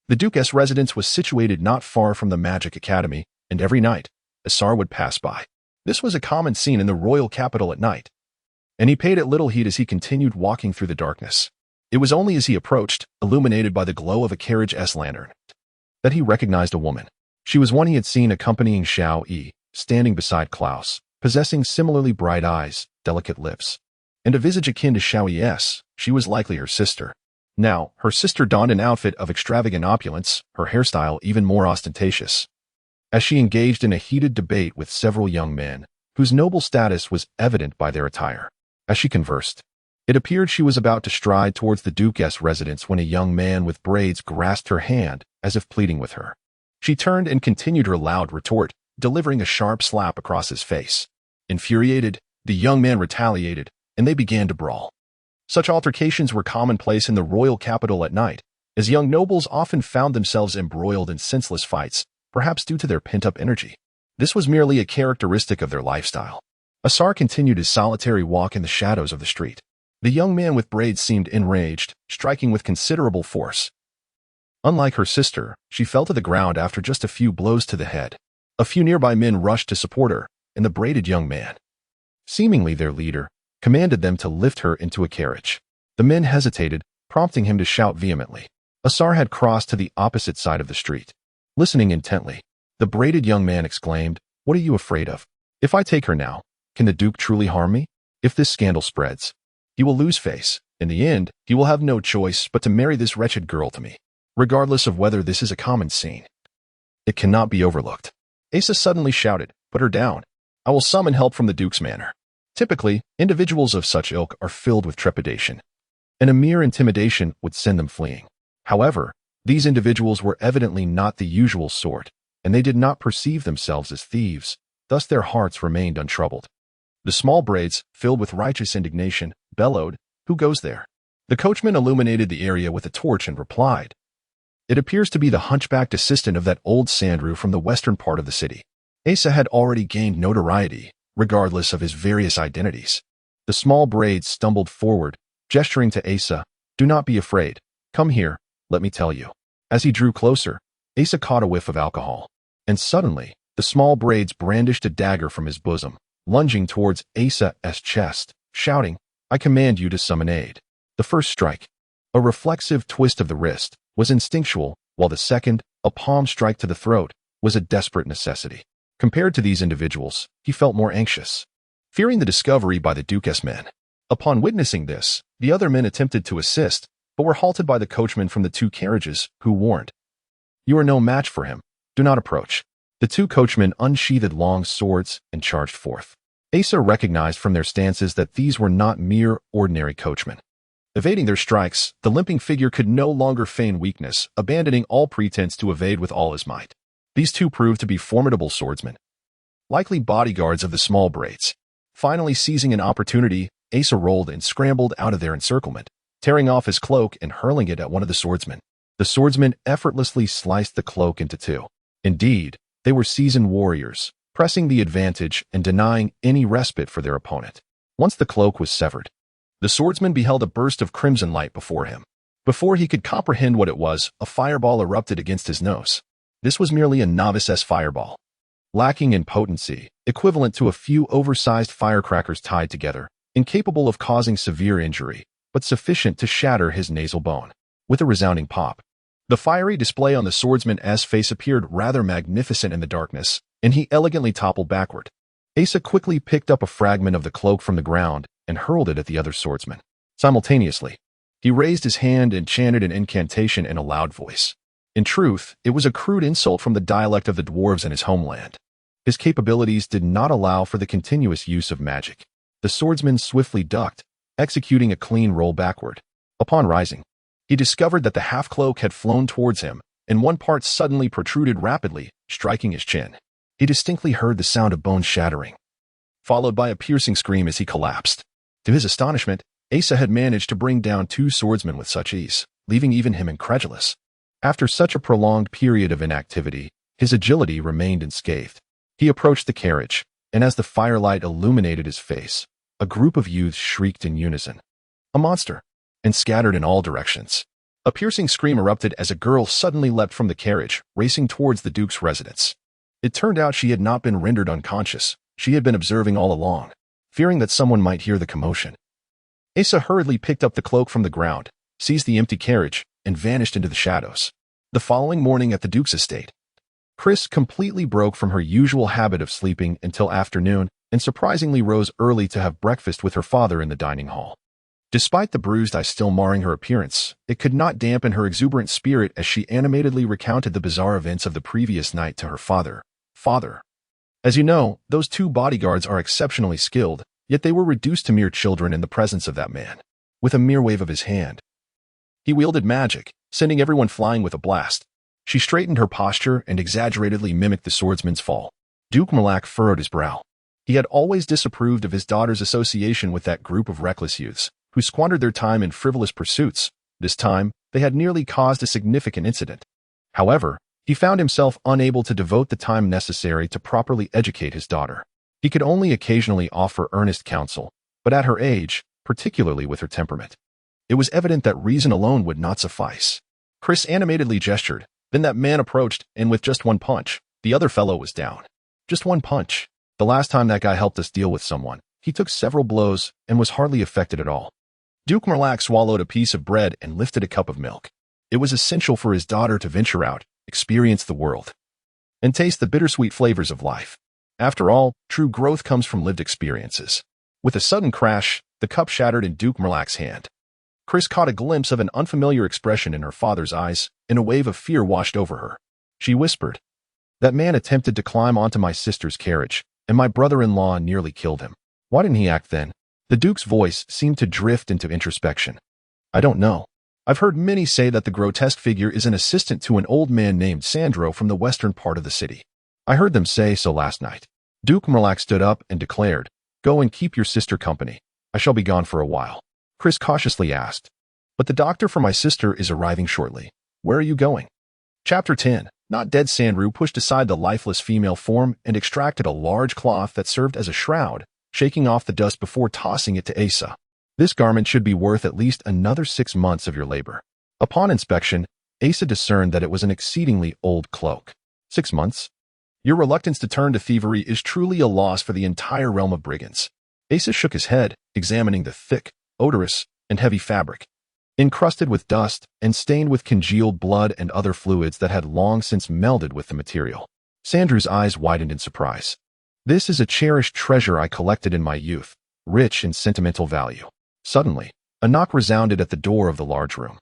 The Duke's residence was situated not far from the Magic Academy, and every night, Asar would pass by. This was a common scene in the royal capital at night, and he paid it little heed as he continued walking through the darkness. It was only as he approached, illuminated by the glow of a carriage-s lantern, that he recognized a woman. She was one he had seen accompanying Xiao Yi, standing beside Klaus, possessing similarly bright eyes, delicate lips, and a visage akin to Xiao Yi's. She was likely her sister. Now, her sister donned an outfit of extravagant opulence, her hairstyle even more ostentatious, as she engaged in a heated debate with several young men, whose noble status was evident by their attire. As she conversed, it appeared she was about to stride towards the Duke's residence when a young man with braids grasped her hand, as if pleading with her. She turned and continued her loud retort, delivering a sharp slap across his face. Infuriated, the young man retaliated, and they began to brawl. Such altercations were commonplace in the royal capital at night, as young nobles often found themselves embroiled in senseless fights, perhaps due to their pent-up energy. This was merely a characteristic of their lifestyle. Asar continued his solitary walk in the shadows of the street. The young man with braids seemed enraged, striking with considerable force. Unlike her sister, she fell to the ground after just a few blows to the head. A few nearby men rushed to support her, and the braided young man, seemingly their leader, commanded them to lift her into a carriage. The men hesitated, prompting him to shout vehemently. Asar had crossed to the opposite side of the street. Listening intently, the braided young man exclaimed, "What are you afraid of? If I take her now, can the Duke truly harm me? If this scandal spreads, he will lose face. In the end, he will have no choice but to marry this wretched girl to me." regardless of whether this is a common scene. It cannot be overlooked. Asa suddenly shouted, "Put her down. I will summon help from the Duke's manor." Typically, individuals of such ilk are filled with trepidation, and a mere intimidation would send them fleeing. However, these individuals were evidently not the usual sort, and they did not perceive themselves as thieves, thus their hearts remained untroubled. The small braids, filled with righteous indignation, bellowed, "Who goes there?" The coachman illuminated the area with a torch and replied, "It appears to be the hunchbacked assistant of that old Sandrew from the western part of the city." Asa had already gained notoriety, regardless of his various identities. The small braids stumbled forward, gesturing to Asa, "Do not be afraid. Come here, let me tell you." As he drew closer, Asa caught a whiff of alcohol, and suddenly, the small braids brandished a dagger from his bosom, lunging towards Asa's chest, shouting, "I command you to summon aid." The first strike, a reflexive twist of the wrist, was instinctual, while the second, a palm strike to the throat, was a desperate necessity. Compared to these individuals, he felt more anxious, fearing the discovery by the Duke's men. Upon witnessing this, the other men attempted to assist, but were halted by the coachman from the 2 carriages, who warned, "You are no match for him. Do not approach." The 2 coachmen unsheathed long swords and charged forth. Asa recognized from their stances that these were not mere ordinary coachmen. Evading their strikes, the limping figure could no longer feign weakness, abandoning all pretense to evade with all his might. These 2 proved to be formidable swordsmen, likely bodyguards of the small braids. Finally seizing an opportunity, Asa rolled and scrambled out of their encirclement, tearing off his cloak and hurling it at one of the swordsmen. The swordsman effortlessly sliced the cloak into 2. Indeed, they were seasoned warriors, pressing the advantage and denying any respite for their opponent. Once the cloak was severed, the swordsman beheld a burst of crimson light before him. Before he could comprehend what it was, a fireball erupted against his nose. This was merely a novice's fireball, lacking in potency, equivalent to a few oversized firecrackers tied together, incapable of causing severe injury, but sufficient to shatter his nasal bone. With a resounding pop, the fiery display on the swordsman's face appeared rather magnificent in the darkness, and he elegantly toppled backward. Asa quickly picked up a fragment of the cloak from the ground and hurled it at the other swordsman. Simultaneously, he raised his hand and chanted an incantation in a loud voice. In truth, it was a crude insult from the dialect of the dwarves in his homeland. His capabilities did not allow for the continuous use of magic. The swordsman swiftly ducked, executing a clean roll backward. Upon rising, he discovered that the half-cloak had flown towards him, and one part suddenly protruded rapidly, striking his chin. He distinctly heard the sound of bone shattering, followed by a piercing scream as he collapsed. To his astonishment, Asa had managed to bring down 2 swordsmen with such ease, leaving even him incredulous. After such a prolonged period of inactivity, his agility remained unscathed. He approached the carriage, and as the firelight illuminated his face, a group of youths shrieked in unison, "A monster!" and scattered in all directions. A piercing scream erupted as a girl suddenly leapt from the carriage, racing towards the Duke's residence. It turned out she had not been rendered unconscious. She had been observing all along, fearing that someone might hear the commotion. Asa hurriedly picked up the cloak from the ground, seized the empty carriage, and vanished into the shadows. The following morning at the Duke's estate, Chris completely broke from her usual habit of sleeping until afternoon and surprisingly rose early to have breakfast with her father in the dining hall. Despite the bruised eye still marring her appearance, it could not dampen her exuberant spirit as she animatedly recounted the bizarre events of the previous night to her father. "Father, as you know, those 2 bodyguards are exceptionally skilled, yet they were reduced to mere children in the presence of that man. With a mere wave of his hand, he wielded magic, sending everyone flying with a blast." She straightened her posture and exaggeratedly mimicked the swordsman's fall. Duke Malak furrowed his brow. He had always disapproved of his daughter's association with that group of reckless youths, who squandered their time in frivolous pursuits. This time, they had nearly caused a significant incident. However, he found himself unable to devote the time necessary to properly educate his daughter. He could only occasionally offer earnest counsel, but at her age, particularly with her temperament, it was evident that reason alone would not suffice. Chris animatedly gestured. Then that man approached, and with just one punch, the other fellow was down. Just one punch. The last time that guy helped us deal with someone, he took several blows and was hardly affected at all. Duke Merlac swallowed a piece of bread and lifted a cup of milk. It was essential for his daughter to venture out, experience the world, and taste the bittersweet flavors of life. After all, true growth comes from lived experiences. With a sudden crash, the cup shattered in Duke Merlac's hand. Chris caught a glimpse of an unfamiliar expression in her father's eyes, and a wave of fear washed over her. She whispered, "That man attempted to climb onto my sister's carriage, and my brother-in-law nearly killed him. Why didn't he act then?" The Duke's voice seemed to drift into introspection. "I don't know. I've heard many say that the grotesque figure is an assistant to an old man named Sandrew from the western part of the city. I heard them say so last night." Duke Merlac stood up and declared, "Go and keep your sister company. I shall be gone for a while." Chris cautiously asked, "But the doctor for my sister is arriving shortly. Where are you going?" Chapter 10. Not dead. Sandrew pushed aside the lifeless female form and extracted a large cloth that served as a shroud, shaking off the dust before tossing it to Asa. "This garment should be worth at least another 6 months of your labor." Upon inspection, Asa discerned that it was an exceedingly old cloak. 6 months? Your reluctance to turn to thievery is truly a loss for the entire realm of brigands. Asa shook his head, examining the thick, odorous, and heavy fabric, encrusted with dust and stained with congealed blood and other fluids that had long since melded with the material. Sandrew's eyes widened in surprise. "This is a cherished treasure I collected in my youth, rich in sentimental value." Suddenly, a knock resounded at the door of the large room.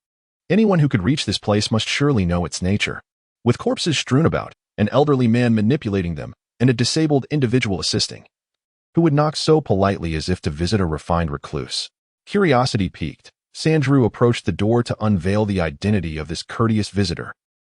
Anyone who could reach this place must surely know its nature. With corpses strewn about, an elderly man manipulating them, and a disabled individual assisting. Who would knock so politely as if to visit a refined recluse? Curiosity piqued, Sandrew approached the door to unveil the identity of this courteous visitor,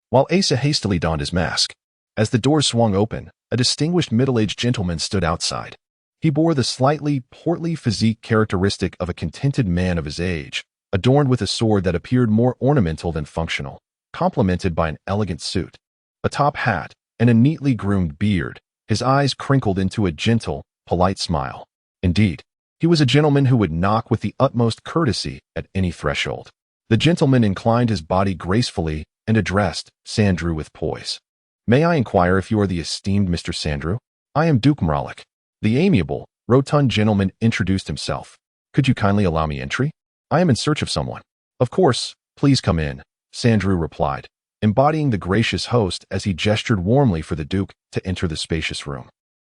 while Asa hastily donned his mask. As the door swung open, a distinguished middle-aged gentleman stood outside. He bore the slightly portly physique characteristic of a contented man of his age, adorned with a sword that appeared more ornamental than functional, complemented by an elegant suit, a top hat, and a neatly groomed beard. His eyes crinkled into a gentle, polite smile. Indeed, he was a gentleman who would knock with the utmost courtesy at any threshold. The gentleman inclined his body gracefully and addressed Sandrew with poise. "May I inquire if you are the esteemed Mr. Sandrew? I am Duke Merlac." The amiable, rotund gentleman introduced himself. "Could you kindly allow me entry? I am in search of someone." "Of course, please come in," Sandrew replied, embodying the gracious host as he gestured warmly for the Duke to enter the spacious room,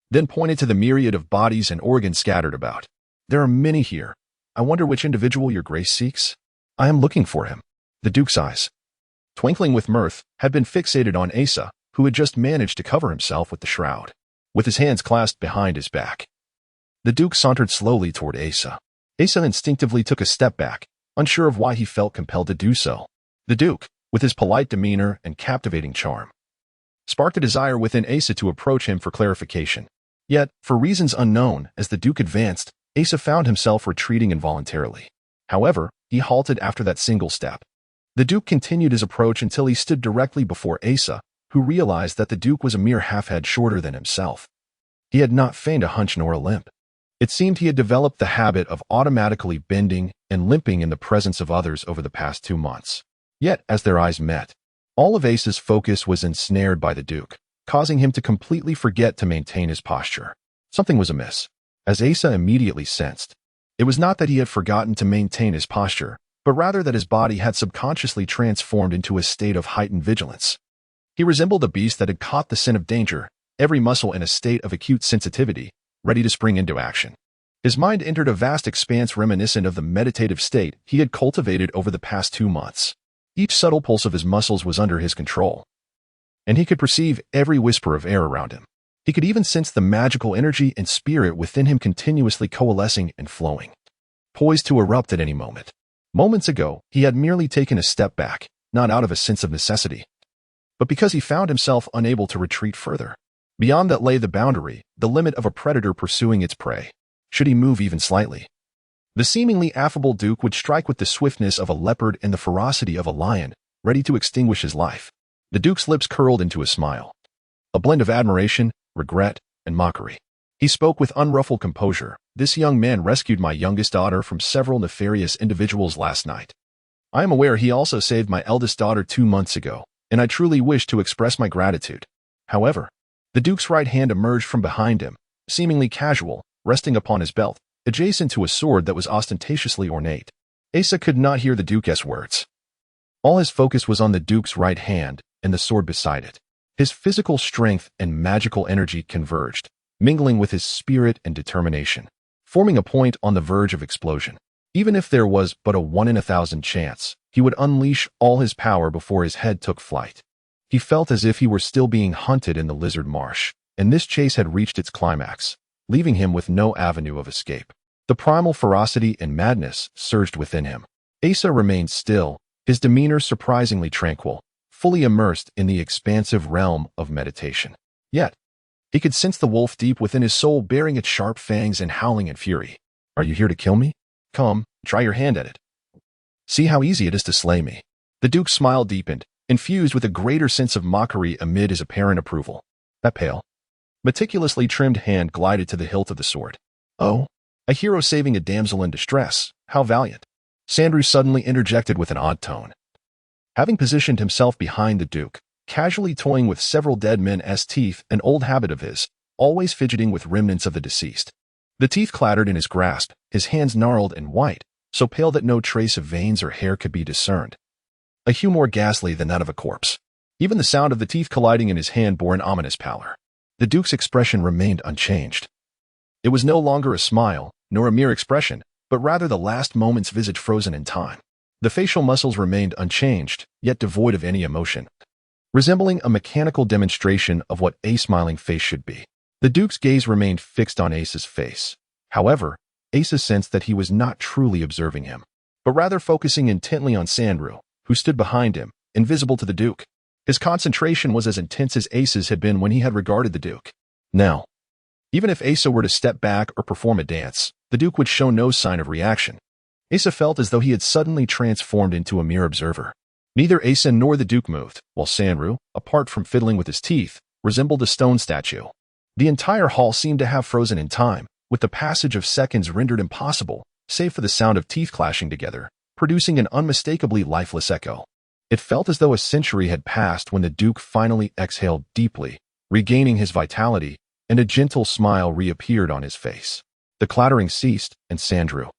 then pointed to the myriad of bodies and organs scattered about. "There are many here. I wonder which individual your grace seeks?" "I am looking for him." The Duke's eyes, twinkling with mirth, had been fixated on Asa, who had just managed to cover himself with the shroud. With his hands clasped behind his back, the Duke sauntered slowly toward Asa. Asa instinctively took a step back, unsure of why he felt compelled to do so. The Duke, with his polite demeanor and captivating charm, sparked a desire within Asa to approach him for clarification. Yet, for reasons unknown, as the Duke advanced, Asa found himself retreating involuntarily. However, he halted after that single step. The Duke continued his approach until he stood directly before Asa, who realized that the Duke was a mere half-head shorter than himself. He had not feigned a hunch nor a limp. It seemed he had developed the habit of automatically bending and limping in the presence of others over the past 2 months. Yet, as their eyes met, all of Asa's focus was ensnared by the Duke, causing him to completely forget to maintain his posture. Something was amiss, as Asa immediately sensed. It was not that he had forgotten to maintain his posture, but rather that his body had subconsciously transformed into a state of heightened vigilance. He resembled a beast that had caught the scent of danger, every muscle in a state of acute sensitivity, ready to spring into action. His mind entered a vast expanse reminiscent of the meditative state he had cultivated over the past 2 months. Each subtle pulse of his muscles was under his control, and he could perceive every whisper of air around him. He could even sense the magical energy and spirit within him continuously coalescing and flowing, poised to erupt at any moment. Moments ago, he had merely taken a step back, not out of a sense of necessity, but because he found himself unable to retreat further. Beyond that lay the boundary, the limit of a predator pursuing its prey. Should he move even slightly, the seemingly affable Duke would strike with the swiftness of a leopard and the ferocity of a lion, ready to extinguish his life. The Duke's lips curled into a smile, a blend of admiration, regret, and mockery. He spoke with unruffled composure. "This young man rescued my youngest daughter from several nefarious individuals last night. I am aware he also saved my eldest daughter 2 months ago, and I truly wish to express my gratitude. However," the Duke's right hand emerged from behind him, seemingly casual, resting upon his belt, adjacent to a sword that was ostentatiously ornate. Asa could not hear the Duke's words. All his focus was on the Duke's right hand and the sword beside it. His physical strength and magical energy converged, mingling with his spirit and determination, forming a point on the verge of explosion. Even if there was but a 1 in 1,000 chance, he would unleash all his power before his head took flight. He felt as if he were still being hunted in the lizard marsh, and this chase had reached its climax, leaving him with no avenue of escape. The primal ferocity and madness surged within him. Asa remained still, his demeanor surprisingly tranquil, fully immersed in the expansive realm of meditation. Yet, he could sense the wolf deep within his soul baring its sharp fangs and howling in fury. "Are you here to kill me? Come, try your hand at it. See how easy it is to slay me." The Duke's smile deepened, infused with a greater sense of mockery amid his apparent approval. That pale, meticulously trimmed hand glided to the hilt of the sword. "Oh, a hero saving a damsel in distress. How valiant." Sandrew suddenly interjected with an odd tone. Having positioned himself behind the Duke, casually toying with several dead men's teeth, an old habit of his, always fidgeting with remnants of the deceased. The teeth clattered in his grasp, his hands gnarled and white, so pale that no trace of veins or hair could be discerned. A hue more ghastly than that of a corpse. Even the sound of the teeth colliding in his hand bore an ominous pallor. The Duke's expression remained unchanged. It was no longer a smile, nor a mere expression, but rather the last moment's visage frozen in time. The facial muscles remained unchanged, yet devoid of any emotion, resembling a mechanical demonstration of what a smiling face should be. The Duke's gaze remained fixed on Asa's face. However, Asa sensed that he was not truly observing him, but rather focusing intently on Sandrew, who stood behind him, invisible to the Duke. His concentration was as intense as Asa's had been when he had regarded the Duke. Now, even if Asa were to step back or perform a dance, the Duke would show no sign of reaction. Asa felt as though he had suddenly transformed into a mere observer. Neither Asa nor the Duke moved, while Sandrew, apart from fiddling with his teeth, resembled a stone statue. The entire hall seemed to have frozen in time, with the passage of seconds rendered impossible, save for the sound of teeth clashing together, producing an unmistakably lifeless echo. It felt as though a century had passed when the Duke finally exhaled deeply, regaining his vitality, and a gentle smile reappeared on his face. The clattering ceased, and Sandrew,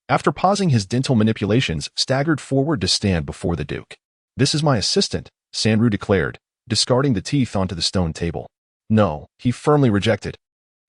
after pausing his dental manipulations, staggered forward to stand before the Duke. "This is my assistant," Sandrew declared, discarding the teeth onto the stone table. "No," he firmly rejected.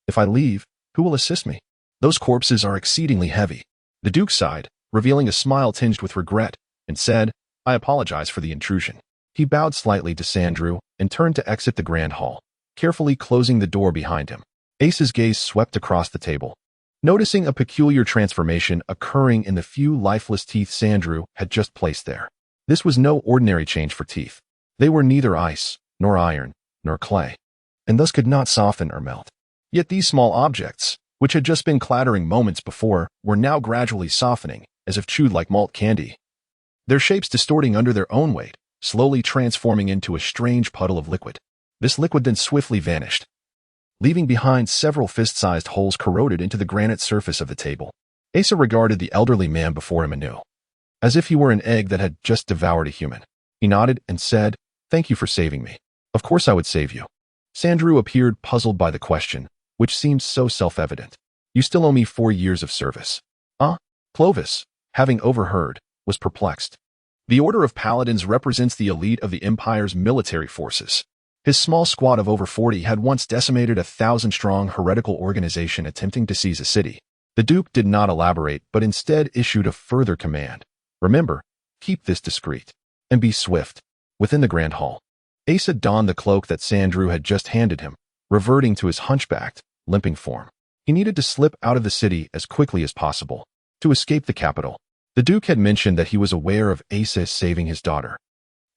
"If I leave, who will assist me? Those corpses are exceedingly heavy." The Duke sighed, revealing a smile tinged with regret, and said, "I apologize for the intrusion." He bowed slightly to Sandrew and turned to exit the grand hall, carefully closing the door behind him. Asa's gaze swept across the table. Noticing a peculiar transformation occurring in the few lifeless teeth Sandrew had just placed there. This was no ordinary change for teeth. They were neither ice, nor iron, nor clay, and thus could not soften or melt. Yet these small objects, which had just been clattering moments before, were now gradually softening, as if chewed like malt candy. Their shapes distorting under their own weight, slowly transforming into a strange puddle of liquid. This liquid then swiftly vanished, leaving behind several fist-sized holes corroded into the granite surface of the table. Asa regarded the elderly man before him anew, as if he were an egg that had just devoured a human. He nodded and said, "Thank you for saving me. Of course I would save you." Sandrew appeared puzzled by the question, which seemed so self-evident. "You still owe me 4 years of service." Clovis, having overheard, was perplexed. The Order of Paladins represents the elite of the Empire's military forces. His small squad of over 40 had once decimated a 1,000-strong heretical organization attempting to seize a city. The Duke did not elaborate, but instead issued a further command. "Remember, keep this discreet, and be swift." Within the grand hall, Asa donned the cloak that Sandrew had just handed him, reverting to his hunchbacked, limping form. He needed to slip out of the city as quickly as possible, to escape the capital. The Duke had mentioned that he was aware of Asa saving his daughter.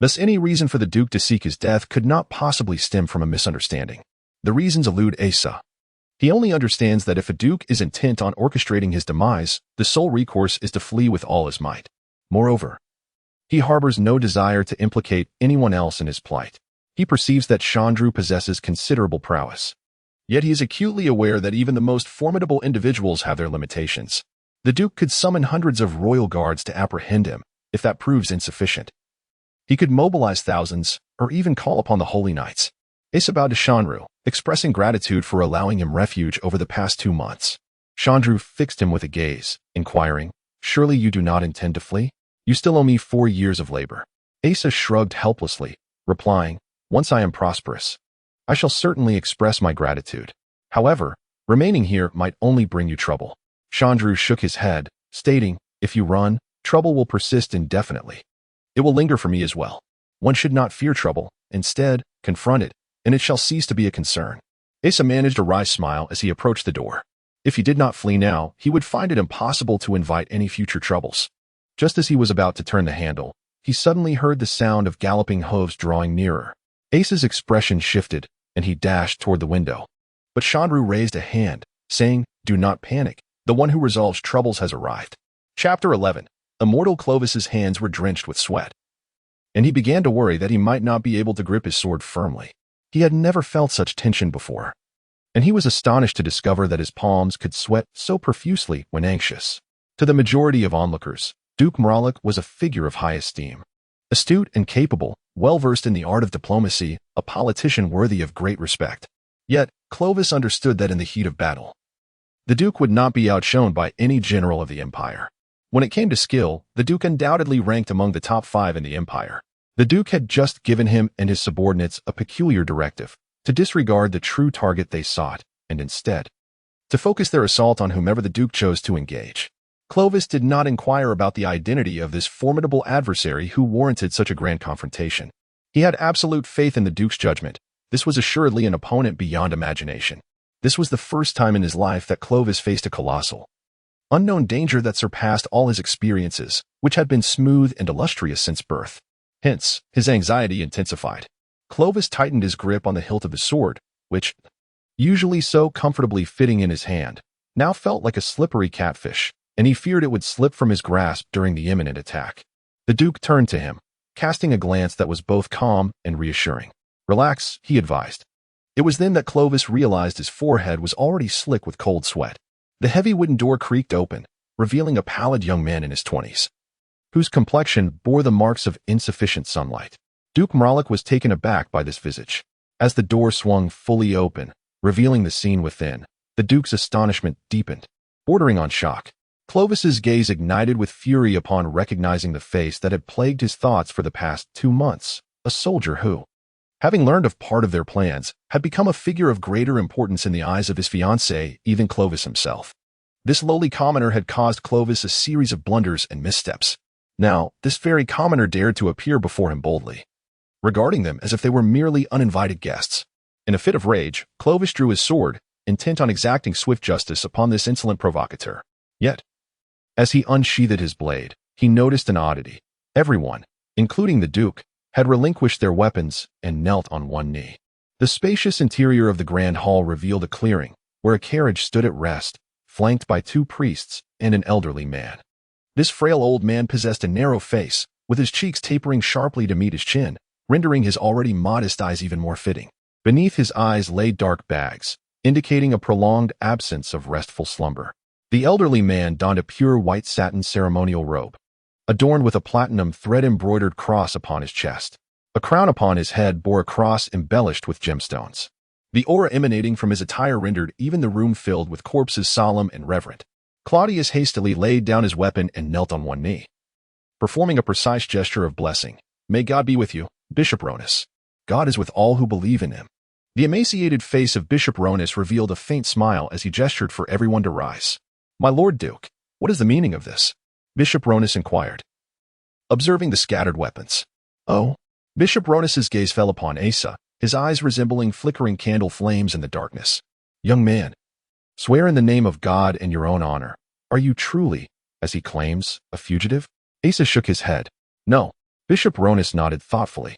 Thus any reason for the Duke to seek his death could not possibly stem from a misunderstanding. The reasons elude Asa. He only understands that if a Duke is intent on orchestrating his demise, the sole recourse is to flee with all his might. Moreover, he harbors no desire to implicate anyone else in his plight. He perceives that Sandrew possesses considerable prowess. Yet he is acutely aware that even the most formidable individuals have their limitations. The Duke could summon hundreds of royal guards to apprehend him, if that proves insufficient. He could mobilize thousands, or even call upon the Holy Knights. Asa bowed to Sandrew, expressing gratitude for allowing him refuge over the past 2 months. Sandrew fixed him with a gaze, inquiring, "Surely you do not intend to flee? You still owe me 4 years of labor." Asa shrugged helplessly, replying, "Once I am prosperous, I shall certainly express my gratitude. However, remaining here might only bring you trouble." Sandrew shook his head, stating, If you run, trouble will persist indefinitely. It will linger for me as well. One should not fear trouble. Instead, confront it, and it shall cease to be a concern. Asa managed a wry smile as he approached the door. If he did not flee now, he would find it impossible to invite any future troubles. Just as he was about to turn the handle, he suddenly heard the sound of galloping hooves drawing nearer. Asa's expression shifted, and he dashed toward the window. But Sandrew raised a hand, saying, "Do not panic. The one who resolves troubles has arrived." Chapter 11. Immortal Clovis's hands were drenched with sweat, and he began to worry that he might not be able to grip his sword firmly. He had never felt such tension before, and he was astonished to discover that his palms could sweat so profusely when anxious. To the majority of onlookers, Duke Mralik was a figure of high esteem. Astute and capable, well-versed in the art of diplomacy, a politician worthy of great respect. Yet, Clovis understood that in the heat of battle, the Duke would not be outshone by any general of the Empire. When it came to skill, the Duke undoubtedly ranked among the top 5 in the Empire. The Duke had just given him and his subordinates a peculiar directive, to disregard the true target they sought, and instead, to focus their assault on whomever the Duke chose to engage. Clovis did not inquire about the identity of this formidable adversary who warranted such a grand confrontation. He had absolute faith in the Duke's judgment. This was assuredly an opponent beyond imagination. This was the first time in his life that Clovis faced a colossal, unknown danger that surpassed all his experiences, which had been smooth and illustrious since birth. Hence, his anxiety intensified. Clovis tightened his grip on the hilt of his sword, which, usually so comfortably fitting in his hand, now felt like a slippery catfish, and he feared it would slip from his grasp during the imminent attack. The Duke turned to him, casting a glance that was both calm and reassuring. "Relax," he advised. It was then that Clovis realized his forehead was already slick with cold sweat. The heavy wooden door creaked open, revealing a pallid young man in his 20s, whose complexion bore the marks of insufficient sunlight. Duke Mralik was taken aback by this visage. As the door swung fully open, revealing the scene within, the Duke's astonishment deepened, bordering on shock. Clovis's gaze ignited with fury upon recognizing the face that had plagued his thoughts for the past 2 months, a soldier who, having learned of part of their plans, had become a figure of greater importance in the eyes of his fiancée, even Clovis himself. This lowly commoner had caused Clovis a series of blunders and missteps. Now, this very commoner dared to appear before him boldly, regarding them as if they were merely uninvited guests. In a fit of rage, Clovis drew his sword, intent on exacting swift justice upon this insolent provocateur. Yet, as he unsheathed his blade, he noticed an oddity. Everyone, including the Duke, had relinquished their weapons and knelt on one knee. The spacious interior of the grand hall revealed a clearing, where a carriage stood at rest, flanked by 2 priests and an elderly man. This frail old man possessed a narrow face, with his cheeks tapering sharply to meet his chin, rendering his already modest eyes even more fitting. Beneath his eyes lay dark bags, indicating a prolonged absence of restful slumber. The elderly man donned a pure white satin ceremonial robe, adorned with a platinum thread-embroidered cross upon his chest. A crown upon his head bore a cross embellished with gemstones. The aura emanating from his attire rendered even the room filled with corpses solemn and reverent. Claudius hastily laid down his weapon and knelt on one knee, performing a precise gesture of blessing. "May God be with you, Bishop Ronith. God is with all who believe in him." The emaciated face of Bishop Ronith revealed a faint smile as he gestured for everyone to rise. "My Lord Duke, what is the meaning of this?" Bishop Ronith inquired, observing the scattered weapons. "Oh." Bishop Ronith's gaze fell upon Asa, his eyes resembling flickering candle flames in the darkness. "Young man, swear in the name of God and your own honor. Are you truly, as he claims, a fugitive?" Asa shook his head. "No." Bishop Ronith nodded thoughtfully,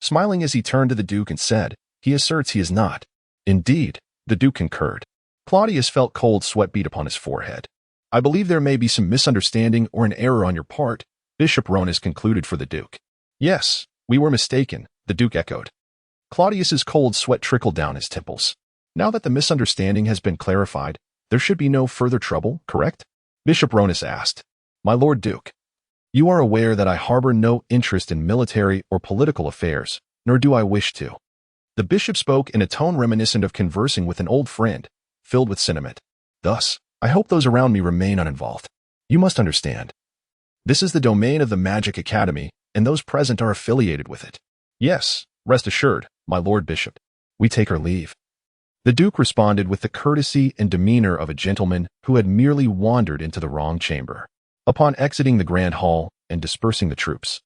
smiling as he turned to the Duke and said, "He asserts he is not." "Indeed," the Duke concurred. Claudius felt cold sweat beat upon his forehead. "I believe there may be some misunderstanding or an error on your part," Bishop Ronith concluded for the Duke. "Yes, we were mistaken," the Duke echoed. Claudius's cold sweat trickled down his temples. "Now that the misunderstanding has been clarified, there should be no further trouble, correct?" Bishop Ronith asked. "My Lord Duke, you are aware that I harbor no interest in military or political affairs, nor do I wish to." The bishop spoke in a tone reminiscent of conversing with an old friend, filled with sentiment. "Thus, I hope those around me remain uninvolved. You must understand. This is the domain of the Magic Academy, and those present are affiliated with it." "Yes, rest assured, my Lord Bishop. We take our leave." The Duke responded with the courtesy and demeanor of a gentleman who had merely wandered into the wrong chamber. Upon exiting the grand hall and dispersing the troops,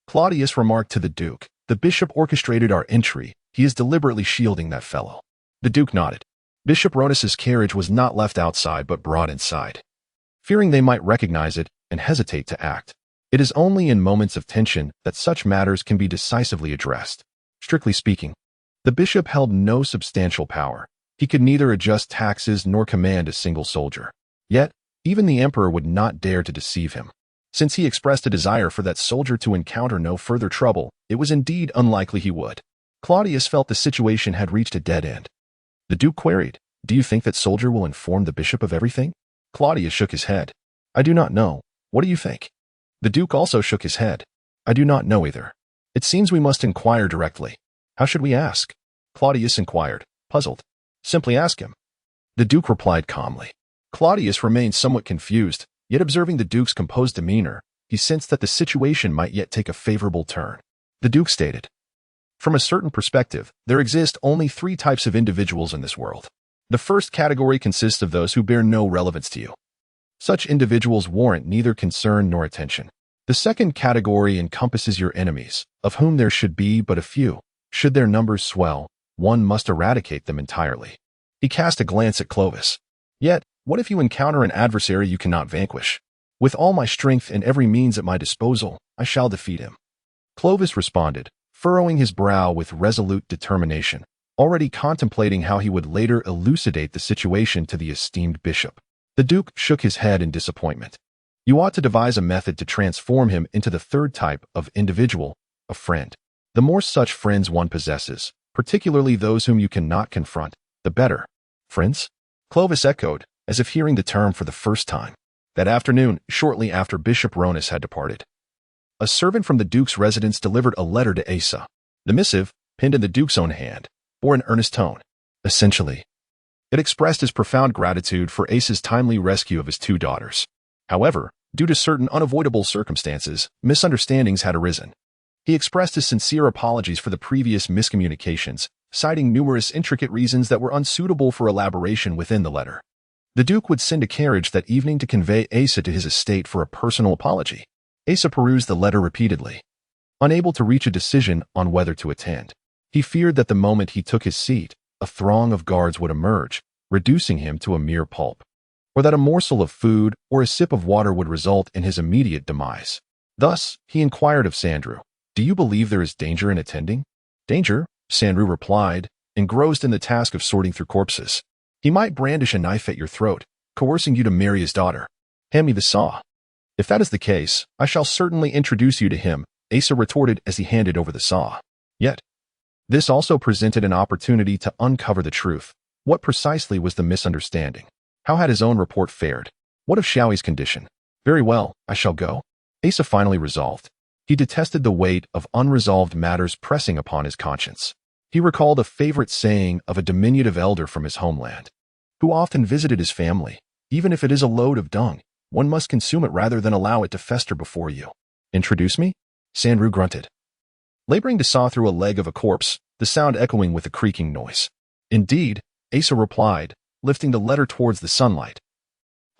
Claudius remarked to the Duke, "The bishop orchestrated our entry. He is deliberately shielding that fellow." The Duke nodded. Bishop Ronith's carriage was not left outside but brought inside, fearing they might recognize it and hesitate to act. It is only in moments of tension that such matters can be decisively addressed. Strictly speaking, the bishop held no substantial power. He could neither adjust taxes nor command a single soldier. Yet, even the emperor would not dare to deceive him. Since he expressed a desire for that soldier to encounter no further trouble, it was indeed unlikely he would. Claudius felt the situation had reached a dead end. The Duke queried, "Do you think that soldier will inform the bishop of everything?" Claudius shook his head. "I do not know. What do you think?" The Duke also shook his head. "I do not know either. It seems we must inquire directly." "How should we ask?" Claudius inquired, puzzled. "Simply ask him." The Duke replied calmly. Claudius remained somewhat confused, yet observing the Duke's composed demeanor, he sensed that the situation might yet take a favorable turn. The Duke stated, "From a certain perspective, there exist only 3 types of individuals in this world. The first category consists of those who bear no relevance to you. Such individuals warrant neither concern nor attention. The second category encompasses your enemies, of whom there should be but a few. Should their numbers swell, one must eradicate them entirely." He cast a glance at Clovis. "Yet, what if you encounter an adversary you cannot vanquish? With all my strength and every means at my disposal, I shall defeat him." Clovis responded, furrowing his brow with resolute determination, already contemplating how he would later elucidate the situation to the esteemed bishop. The Duke shook his head in disappointment. "You ought to devise a method to transform him into the third type of individual, a friend. The more such friends one possesses, particularly those whom you cannot confront, the better." "Friends?" Clovis echoed, as if hearing the term for the first time. That afternoon, shortly after Bishop Ronith had departed, a servant from the Duke's residence delivered a letter to Asa. The missive, penned in the Duke's own hand, bore an earnest tone. Essentially, it expressed his profound gratitude for Asa's timely rescue of his 2 daughters. However, due to certain unavoidable circumstances, misunderstandings had arisen. He expressed his sincere apologies for the previous miscommunications, citing numerous intricate reasons that were unsuitable for elaboration within the letter. The Duke would send a carriage that evening to convey Asa to his estate for a personal apology. Asa perused the letter repeatedly, unable to reach a decision on whether to attend. He feared that the moment he took his seat, a throng of guards would emerge, reducing him to a mere pulp, or that a morsel of food or a sip of water would result in his immediate demise. Thus, he inquired of Sandrew, "Do you believe there is danger in attending?" "Danger?" Sandrew replied, engrossed in the task of sorting through corpses. "He might brandish a knife at your throat, coercing you to marry his daughter. Hand me the saw." "If that is the case, I shall certainly introduce you to him," Asa retorted as he handed over the saw. Yet, this also presented an opportunity to uncover the truth. What precisely was the misunderstanding? How had his own report fared? What of Shawty's condition? "Very well, I shall go," Asa finally resolved. He detested the weight of unresolved matters pressing upon his conscience. He recalled a favorite saying of a diminutive elder from his homeland, who often visited his family. "Even if it is a load of dung, one must consume it rather than allow it to fester before you." "Introduce me?" Sandrew grunted, laboring to saw through a leg of a corpse, the sound echoing with a creaking noise. "Indeed," Asa replied, lifting the letter towards the sunlight,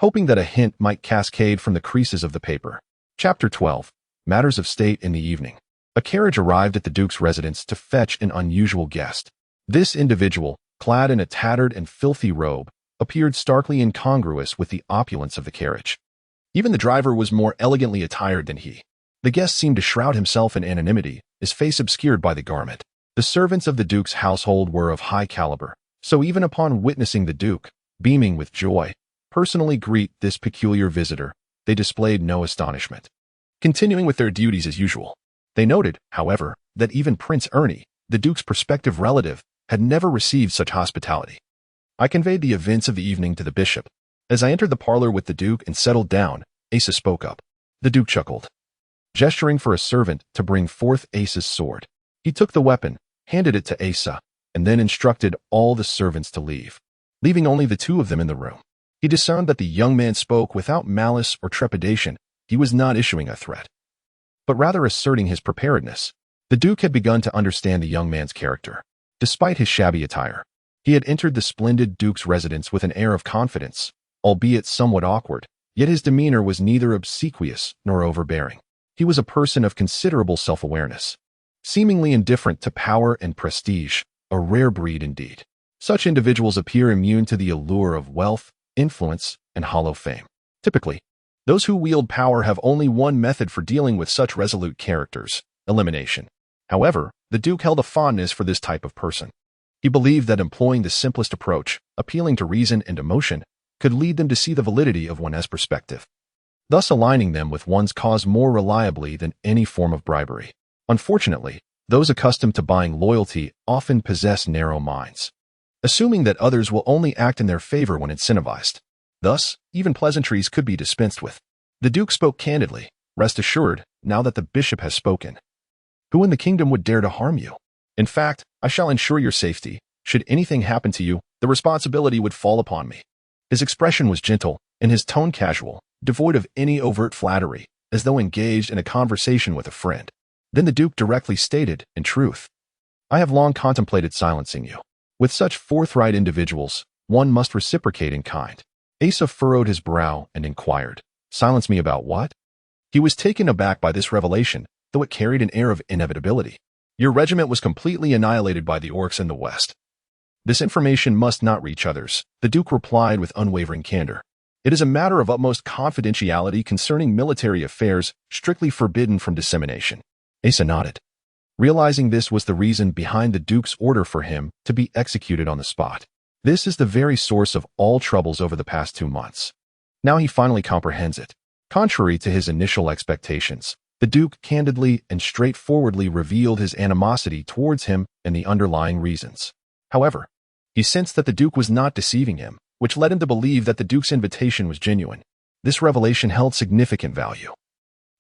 hoping that a hint might cascade from the creases of the paper. Chapter 12. Matters of State in the Evening. A carriage arrived at the Duke's residence to fetch an unusual guest. This individual, clad in a tattered and filthy robe, appeared starkly incongruous with the opulence of the carriage. Even the driver was more elegantly attired than he. The guest seemed to shroud himself in anonymity, his face obscured by the garment. The servants of the Duke's household were of high caliber, so even upon witnessing the Duke, beaming with joy, personally greet this peculiar visitor, they displayed no astonishment, continuing with their duties as usual. They noted, however, that even Prince Ernie, the Duke's prospective relative, had never received such hospitality. I conveyed the events of the evening to the bishop. As I entered the parlor with the Duke and settled down, Asa spoke up. The Duke chuckled, gesturing for a servant to bring forth Asa's sword. He took the weapon, handed it to Asa, and then instructed all the servants to leave, leaving only the 2 of them in the room. He discerned that the young man spoke without malice or trepidation. He was not issuing a threat, but rather asserting his preparedness. The Duke had begun to understand the young man's character. Despite his shabby attire, he had entered the splendid Duke's residence with an air of confidence, albeit somewhat awkward, Yet his demeanor was neither obsequious nor overbearing. He was a person of considerable self-awareness, seemingly indifferent to power and prestige, a rare breed indeed. Such individuals appear immune to the allure of wealth, influence, and hollow fame. Typically, those who wield power have only one method for dealing with such resolute characters: elimination. However, the Duke held a fondness for this type of person. He believed that employing the simplest approach, appealing to reason and emotion, could lead them to see the validity of one's perspective, thus aligning them with one's cause more reliably than any form of bribery. Unfortunately, those accustomed to buying loyalty often possess narrow minds, assuming that others will only act in their favor when incentivized. Thus, even pleasantries could be dispensed with. The Duke spoke candidly. Rest assured, now that the bishop has spoken, who in the kingdom would dare to harm you? In fact, I shall ensure your safety. Should anything happen to you, the responsibility would fall upon me. His expression was gentle, and his tone casual, devoid of any overt flattery, as though engaged in a conversation with a friend. Then the Duke directly stated, in truth, I have long contemplated silencing you. With such forthright individuals, one must reciprocate in kind. Asa furrowed his brow and inquired, silence me about what? He was taken aback by this revelation, though it carried an air of inevitability. Your regiment was completely annihilated by the orcs in the west. This information must not reach others, the Duke replied with unwavering candor. It is a matter of utmost confidentiality concerning military affairs, strictly forbidden from dissemination. Asa nodded, realizing this was the reason behind the Duke's order for him to be executed on the spot. This is the very source of all troubles over the past 2 months. Now he finally comprehends it. Contrary to his initial expectations, the Duke candidly and straightforwardly revealed his animosity towards him and the underlying reasons. However, he sensed that the Duke was not deceiving him, which led him to believe that the Duke's invitation was genuine. This revelation held significant value.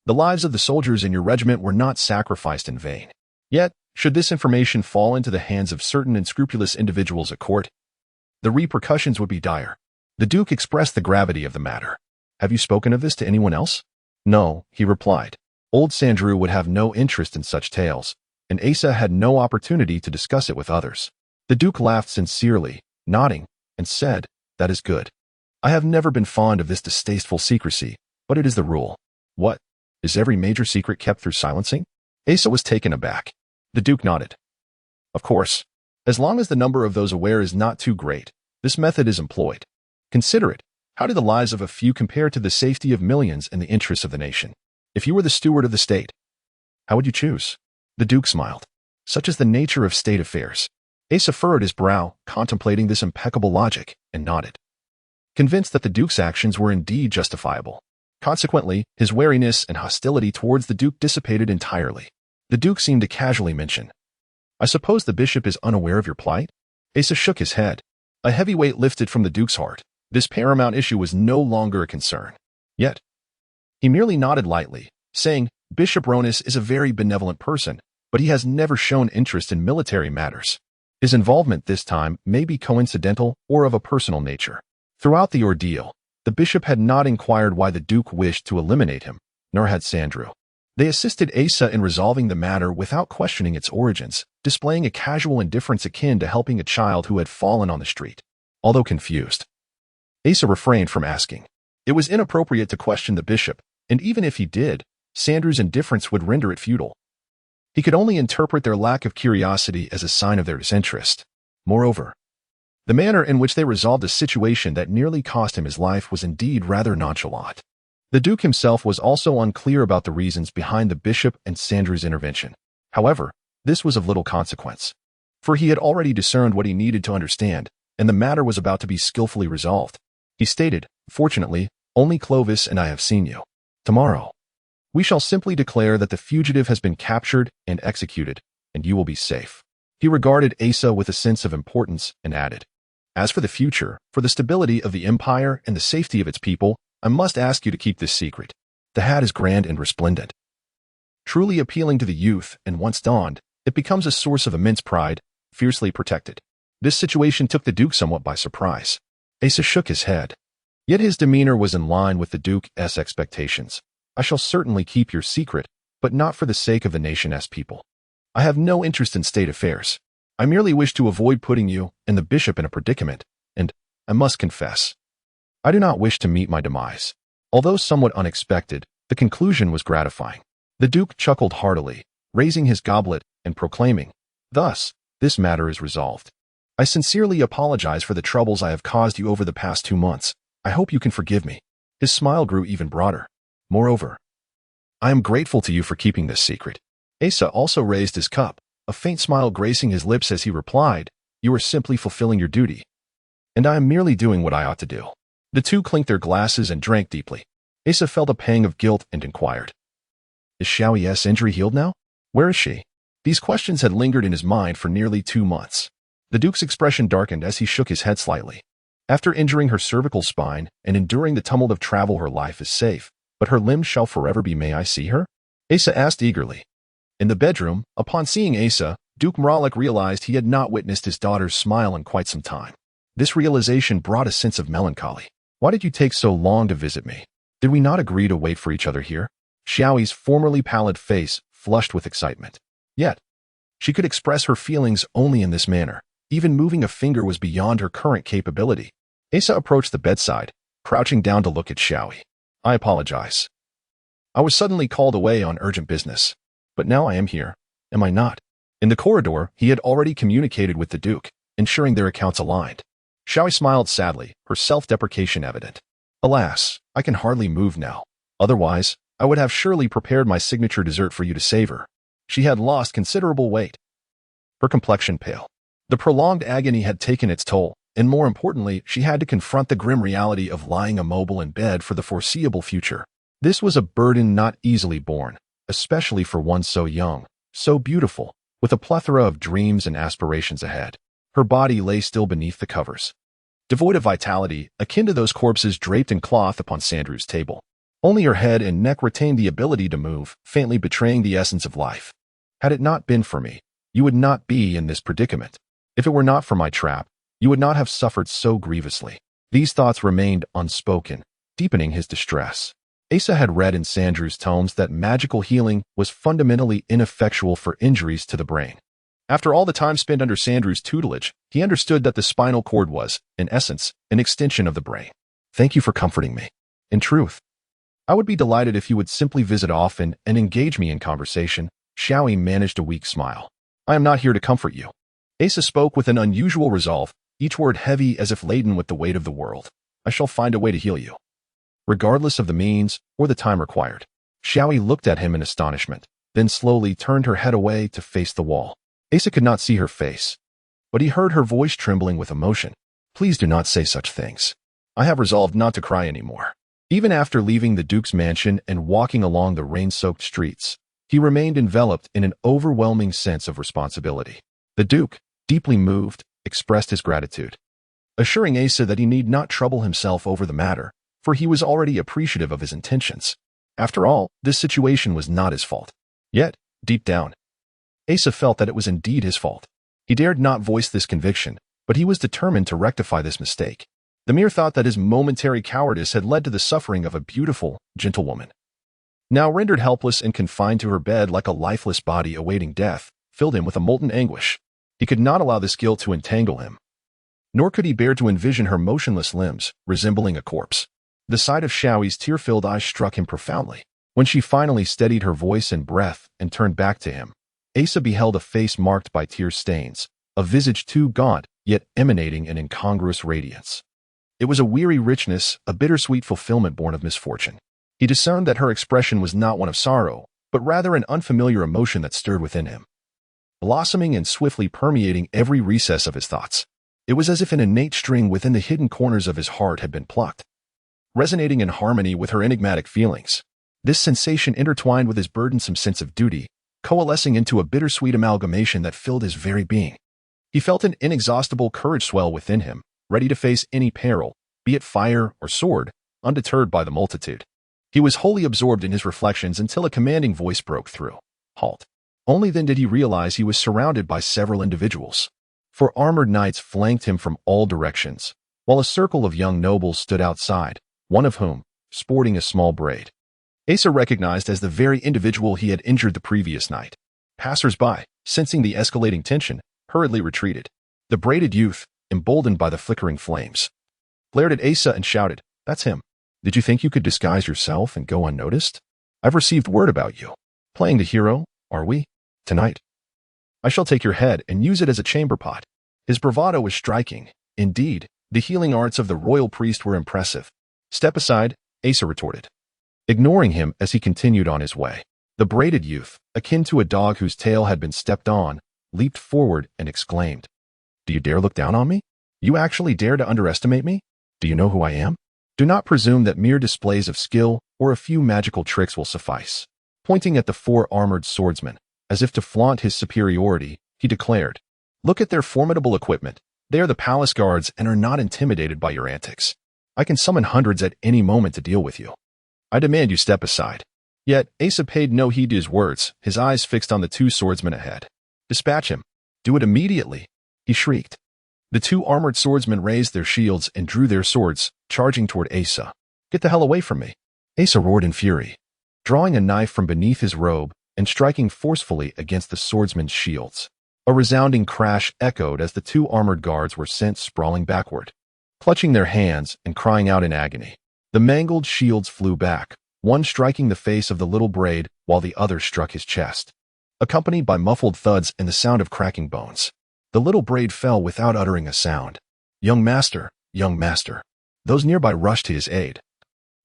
The lives of the soldiers in your regiment were not sacrificed in vain. Yet, should this information fall into the hands of certain unscrupulous individuals at court, the repercussions would be dire. The Duke expressed the gravity of the matter. Have you spoken of this to anyone else? No, he replied. Old Sandrew would have no interest in such tales, and Asa had no opportunity to discuss it with others. The Duke laughed sincerely, nodding, and said, That is good. I have never been fond of this distasteful secrecy, but it is the rule. What? Is every major secret kept through silencing? Asa was taken aback. The Duke nodded. Of course. As long as the number of those aware is not too great, this method is employed. Consider it. How do the lives of a few compare to the safety of millions and the interests of the nation? If you were the steward of the state, how would you choose? The Duke smiled. Such is the nature of state affairs. Asa furrowed his brow, contemplating this impeccable logic, and nodded, convinced that the Duke's actions were indeed justifiable. Consequently, his wariness and hostility towards the Duke dissipated entirely. The Duke seemed to casually mention, I suppose the bishop is unaware of your plight? Asa shook his head. A heavy weight lifted from the Duke's heart. This paramount issue was no longer a concern. Yet, he merely nodded lightly, saying, Bishop Ronith is a very benevolent person, but he has never shown interest in military matters. His involvement this time may be coincidental or of a personal nature. Throughout the ordeal, the bishop had not inquired why the Duke wished to eliminate him, nor had Sandrew. They assisted Asa in resolving the matter without questioning its origins, displaying a casual indifference akin to helping a child who had fallen on the street. Although confused, Asa refrained from asking. It was inappropriate to question the bishop, and even if he did, Sandrew's indifference would render it futile. He could only interpret their lack of curiosity as a sign of their disinterest. Moreover, the manner in which they resolved a situation that nearly cost him his life was indeed rather nonchalant. The Duke himself was also unclear about the reasons behind the bishop and Sandrew's intervention. However, this was of little consequence, for he had already discerned what he needed to understand, and the matter was about to be skillfully resolved. He stated, Fortunately, only Clovis and I have seen you. Tomorrow, we shall simply declare that the fugitive has been captured and executed, and you will be safe. He regarded Asa with a sense of importance and added, As for the future, for the stability of the empire and the safety of its people, I must ask you to keep this secret. The hat is grand and resplendent, truly appealing to the youth, and once donned, it becomes a source of immense pride, fiercely protected. This situation took the Duke somewhat by surprise. Asa shook his head. Yet his demeanor was in line with the Duke's expectations. I shall certainly keep your secret, but not for the sake of the nation's people. I have no interest in state affairs. I merely wish to avoid putting you and the bishop in a predicament, and, I must confess, I do not wish to meet my demise. Although somewhat unexpected, the conclusion was gratifying. The Duke chuckled heartily, raising his goblet and proclaiming, "Thus, this matter is resolved. I sincerely apologize for the troubles I have caused you over the past 2 months. I hope you can forgive me." His smile grew even broader. "Moreover, I am grateful to you for keeping this secret." Asa also raised his cup, a faint smile gracing his lips as he replied, "You are simply fulfilling your duty, and I am merely doing what I ought to do." The two clinked their glasses and drank deeply. Asa felt a pang of guilt and inquired, "Is Xiaoyi's injury healed now? Where is she?" These questions had lingered in his mind for nearly 2 months. The Duke's expression darkened as he shook his head slightly. "After injuring her cervical spine and enduring the tumult of travel, her life is safe, but her limbs shall forever be. May I see her?" Asa asked eagerly. In the bedroom, upon seeing Asa, Duke Mralik realized he had not witnessed his daughter's smile in quite some time. This realization brought a sense of melancholy. "Why did you take so long to visit me? Did we not agree to wait for each other here?" Xiaoyi's formerly pallid face flushed with excitement. Yet, she could express her feelings only in this manner. Even moving a finger was beyond her current capability. Asa approached the bedside, crouching down to look at Xiaoyi. "I apologize. I was suddenly called away on urgent business. But now I am here, am I not?" In the corridor, he had already communicated with the Duke, ensuring their accounts aligned. Xiaoyi smiled sadly, her self-deprecation evident. "Alas, I can hardly move now. Otherwise, I would have surely prepared my signature dessert for you to savor." She had lost considerable weight, her complexion pale. The prolonged agony had taken its toll, and more importantly, she had to confront the grim reality of lying immobile in bed for the foreseeable future. This was a burden not easily borne, especially for one so young, so beautiful, with a plethora of dreams and aspirations ahead. Her body lay still beneath the covers, devoid of vitality, akin to those corpses draped in cloth upon Sandrew's table. Only her head and neck retained the ability to move, faintly betraying the essence of life. "Had it not been for me, you would not be in this predicament. If it were not for my trap, you would not have suffered so grievously." These thoughts remained unspoken, deepening his distress. Asa had read in Sandrew's tomes that magical healing was fundamentally ineffectual for injuries to the brain. After all the time spent under Sandrew's tutelage, he understood that the spinal cord was, in essence, an extension of the brain. "Thank you for comforting me. In truth, I would be delighted if you would simply visit often and engage me in conversation." Xiaoyi managed a weak smile. "I am not here to comfort you." Asa spoke with an unusual resolve, each word heavy as if laden with the weight of the world. "I shall find a way to heal you, regardless of the means or the time required." Xiaoyi looked at him in astonishment, then slowly turned her head away to face the wall. Asa could not see her face, but he heard her voice trembling with emotion. "Please do not say such things. I have resolved not to cry anymore." Even after leaving the Duke's mansion and walking along the rain-soaked streets, he remained enveloped in an overwhelming sense of responsibility. The Duke, deeply moved, expressed his gratitude, assuring Asa that he need not trouble himself over the matter, for he was already appreciative of his intentions. After all, this situation was not his fault. Yet, deep down, Asa felt that it was indeed his fault. He dared not voice this conviction, but he was determined to rectify this mistake. The mere thought that his momentary cowardice had led to the suffering of a beautiful, gentle woman, now rendered helpless and confined to her bed like a lifeless body awaiting death, filled him with a molten anguish. He could not allow this guilt to entangle him, nor could he bear to envision her motionless limbs, resembling a corpse. The sight of Xiaoyi's tear-filled eyes struck him profoundly. When she finally steadied her voice and breath and turned back to him, Asa beheld a face marked by tear stains, a visage too gaunt, yet emanating an incongruous radiance. It was a weary richness, a bittersweet fulfillment born of misfortune. He discerned that her expression was not one of sorrow, but rather an unfamiliar emotion that stirred within him, blossoming and swiftly permeating every recess of his thoughts. It was as if an innate string within the hidden corners of his heart had been plucked, resonating in harmony with her enigmatic feelings. This sensation intertwined with his burdensome sense of duty, coalescing into a bittersweet amalgamation that filled his very being. He felt an inexhaustible courage swell within him, ready to face any peril, be it fire or sword, undeterred by the multitude. He was wholly absorbed in his reflections until a commanding voice broke through. "Halt." Only then did he realize he was surrounded by several individuals. 4 armored knights flanked him from all directions, while a circle of young nobles stood outside, one of whom, sporting a small braid, Asa recognized as the very individual he had injured the previous night. Passers-by, sensing the escalating tension, hurriedly retreated. The braided youth, emboldened by the flickering flames, glared at Asa and shouted, "That's him." Did you think you could disguise yourself and go unnoticed? I've received word about you. Playing the hero, are we? Tonight. I shall take your head and use it as a chamber pot. His bravado was striking. Indeed, the healing arts of the royal priest were impressive. Step aside, Asa retorted, ignoring him as he continued on his way. The braided youth, akin to a dog whose tail had been stepped on, leaped forward and exclaimed, "Do you dare look down on me? You actually dare to underestimate me? Do you know who I am? Do not presume that mere displays of skill or a few magical tricks will suffice." Pointing at the 4 armored swordsmen, as if to flaunt his superiority, he declared, "Look at their formidable equipment. They are the palace guards and are not intimidated by your antics. I can summon hundreds at any moment to deal with you. I demand you step aside." Yet Asa paid no heed to his words, his eyes fixed on the 2 swordsmen ahead. "Dispatch him. Do it immediately," he shrieked. The 2 armored swordsmen raised their shields and drew their swords, charging toward Asa. "Get the hell away from me!" Asa roared in fury, drawing a knife from beneath his robe and striking forcefully against the swordsmen's shields. A resounding crash echoed as the 2 armored guards were sent sprawling backward, clutching their hands and crying out in agony. The mangled shields flew back, one striking the face of the little braid while the other struck his chest. Accompanied by muffled thuds and the sound of cracking bones, the little braid fell without uttering a sound. Young master! Young master!" Those nearby rushed to his aid,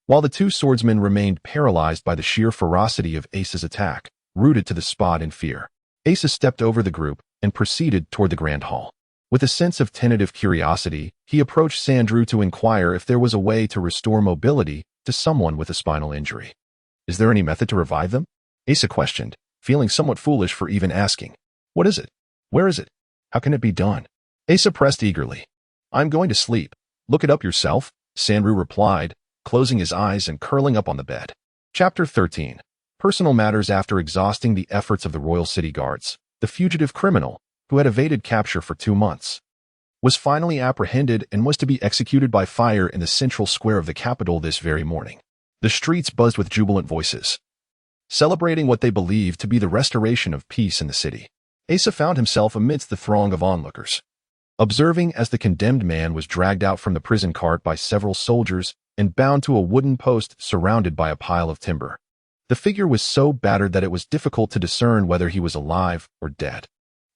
while the 2 swordsmen remained paralyzed by the sheer ferocity of Asa's attack, rooted to the spot in fear. Asa stepped over the group and proceeded toward the grand hall. With a sense of tentative curiosity, he approached Sandrew to inquire if there was a way to restore mobility to someone with a spinal injury. "Is there any method to revive them?" Asa questioned, feeling somewhat foolish for even asking. "What is it? Where is it? How can it be done?" Asa pressed eagerly. "I'm going to sleep. Look it up yourself," Sandrew replied, closing his eyes and curling up on the bed. Chapter 13. Personal matters. After exhausting the efforts of the royal city guards, the fugitive criminal, who had evaded capture for 2 months, was finally apprehended and was to be executed by fire in the central square of the capital this very morning. The streets buzzed with jubilant voices, celebrating what they believed to be the restoration of peace in the city. Asa found himself amidst the throng of onlookers, observing as the condemned man was dragged out from the prison cart by several soldiers and bound to a wooden post surrounded by a pile of timber. The figure was so battered that it was difficult to discern whether he was alive or dead.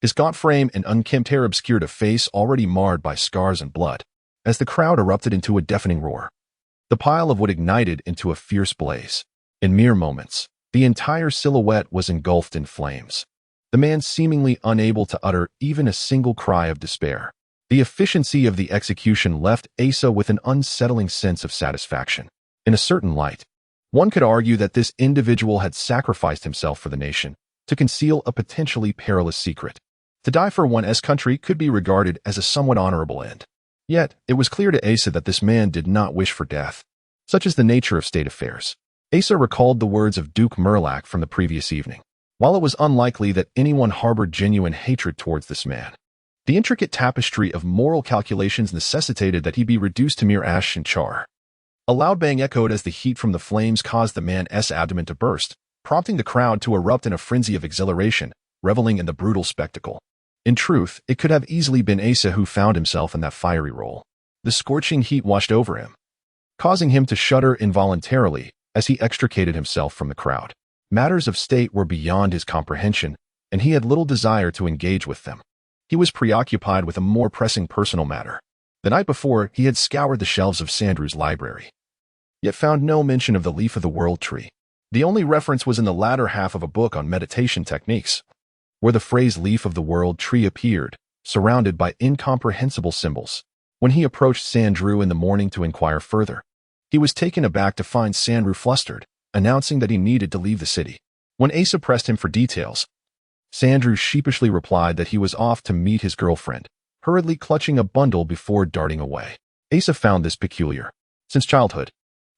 His gaunt frame and unkempt hair obscured a face already marred by scars and blood. As the crowd erupted into a deafening roar, the pile of wood ignited into a fierce blaze. In mere moments, the entire silhouette was engulfed in flames, the man seemingly unable to utter even a single cry of despair. The efficiency of the execution left Asa with an unsettling sense of satisfaction. In a certain light, one could argue that this individual had sacrificed himself for the nation to conceal a potentially perilous secret. To die for one's country could be regarded as a somewhat honorable end. Yet, it was clear to Asa that this man did not wish for death. Such is the nature of state affairs. Asa recalled the words of Duke Merlac from the previous evening. While it was unlikely that anyone harbored genuine hatred towards this man, the intricate tapestry of moral calculations necessitated that he be reduced to mere ash and char. A loud bang echoed as the heat from the flames caused the man's abdomen to burst, prompting the crowd to erupt in a frenzy of exhilaration, reveling in the brutal spectacle. In truth, it could have easily been Asa who found himself in that fiery role. The scorching heat washed over him, causing him to shudder involuntarily as he extricated himself from the crowd. Matters of state were beyond his comprehension, and he had little desire to engage with them. He was preoccupied with a more pressing personal matter. The night before, he had scoured the shelves of Sandrew's library, yet found no mention of the leaf of the world tree. The only reference was in the latter half of a book on meditation techniques, where the phrase leaf of the world tree appeared, surrounded by incomprehensible symbols. When he approached Sandrew in the morning to inquire further, he was taken aback to find Sandrew flustered, announcing that he needed to leave the city. When Asa pressed him for details, Sandrew sheepishly replied that he was off to meet his girlfriend, hurriedly clutching a bundle before darting away. Asa found this peculiar. Since childhood,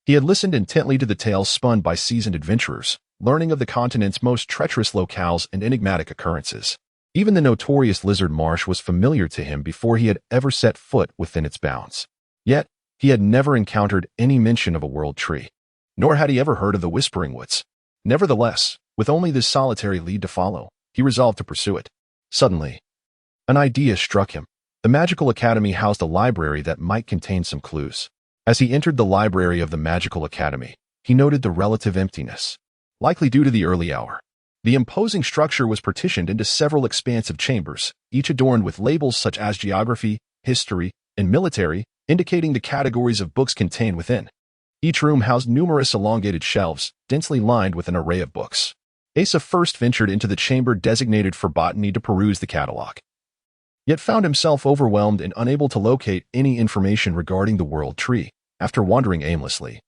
he had listened intently to the tales spun by seasoned adventurers, learning of the continent's most treacherous locales and enigmatic occurrences. Even the notorious Lizard Marsh was familiar to him before he had ever set foot within its bounds. Yet, he had never encountered any mention of a world tree, nor had he ever heard of the Whispering Woods. Nevertheless, with only this solitary lead to follow, he resolved to pursue it. Suddenly, an idea struck him. The Magical Academy housed a library that might contain some clues. As he entered the library of the Magical Academy, he noted the relative emptiness, likely due to the early hour. The imposing structure was partitioned into several expansive chambers, each adorned with labels such as geography, history, and military, indicating the categories of books contained within. Each room housed numerous elongated shelves, densely lined with an array of books. Asa first ventured into the chamber designated for botany to peruse the catalog, yet found himself overwhelmed and unable to locate any information regarding the world tree. After wandering aimlessly,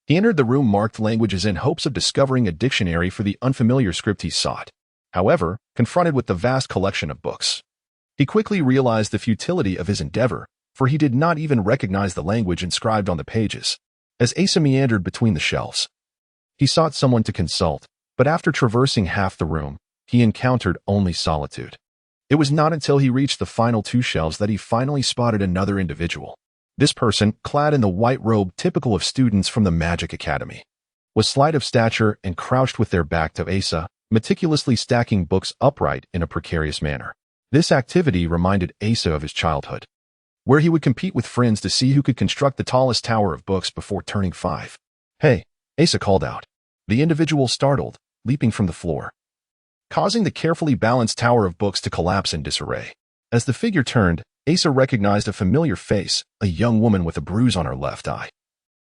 he entered the room marked languages in hopes of discovering a dictionary for the unfamiliar script he sought. However, confronted with the vast collection of books, he quickly realized the futility of his endeavor, for he did not even recognize the language inscribed on the pages. As Asa meandered between the shelves, he sought someone to consult, but after traversing half the room, he encountered only solitude. It was not until he reached the final two shelves that he finally spotted another individual. This person, clad in the white robe typical of students from the Magic Academy, was slight of stature and crouched with their back to Asa, meticulously stacking books upright in a precarious manner. This activity reminded Asa of his childhood, where he would compete with friends to see who could construct the tallest tower of books before turning 5. "Hey," Asa called out. The individual startled, leaping from the floor, causing the carefully balanced tower of books to collapse in disarray. As the figure turned, Asa recognized a familiar face, a young woman with a bruise on her left eye,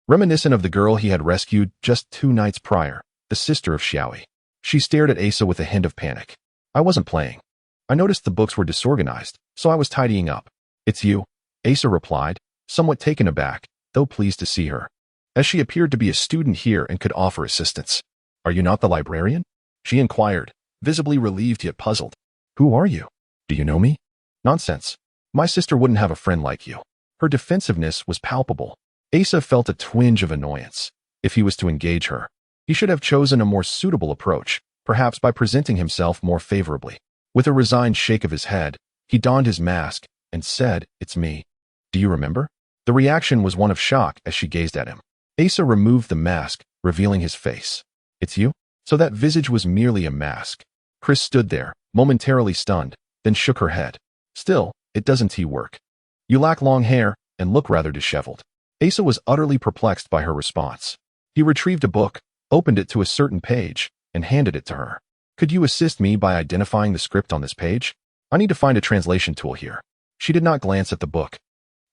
reminiscent of the girl he had rescued just 2 nights prior, the sister of Xiaoi. She stared at Asa with a hint of panic. "I wasn't playing. I noticed the books were disorganized, so I was tidying up." "It's you," Asa replied, somewhat taken aback, though pleased to see her, as she appeared to be a student here and could offer assistance. "Are you not the librarian?" she inquired, visibly relieved yet puzzled. "Who are you? Do you know me?" "Nonsense. My sister wouldn't have a friend like you." Her defensiveness was palpable. Asa felt a twinge of annoyance. If he was to engage her, he should have chosen a more suitable approach, perhaps by presenting himself more favorably. With a resigned shake of his head, he donned his mask and said, "It's me. Do you remember?" The reaction was one of shock as she gazed at him. Asa removed the mask, revealing his face. "It's you?" So that visage was merely a mask. Chris stood there, momentarily stunned, then shook her head. "Still, it doesn't work. You lack long hair and look rather disheveled." Asa was utterly perplexed by her response. He retrieved a book, opened it to a certain page, and handed it to her. "Could you assist me by identifying the script on this page? I need to find a translation tool here." She did not glance at the book,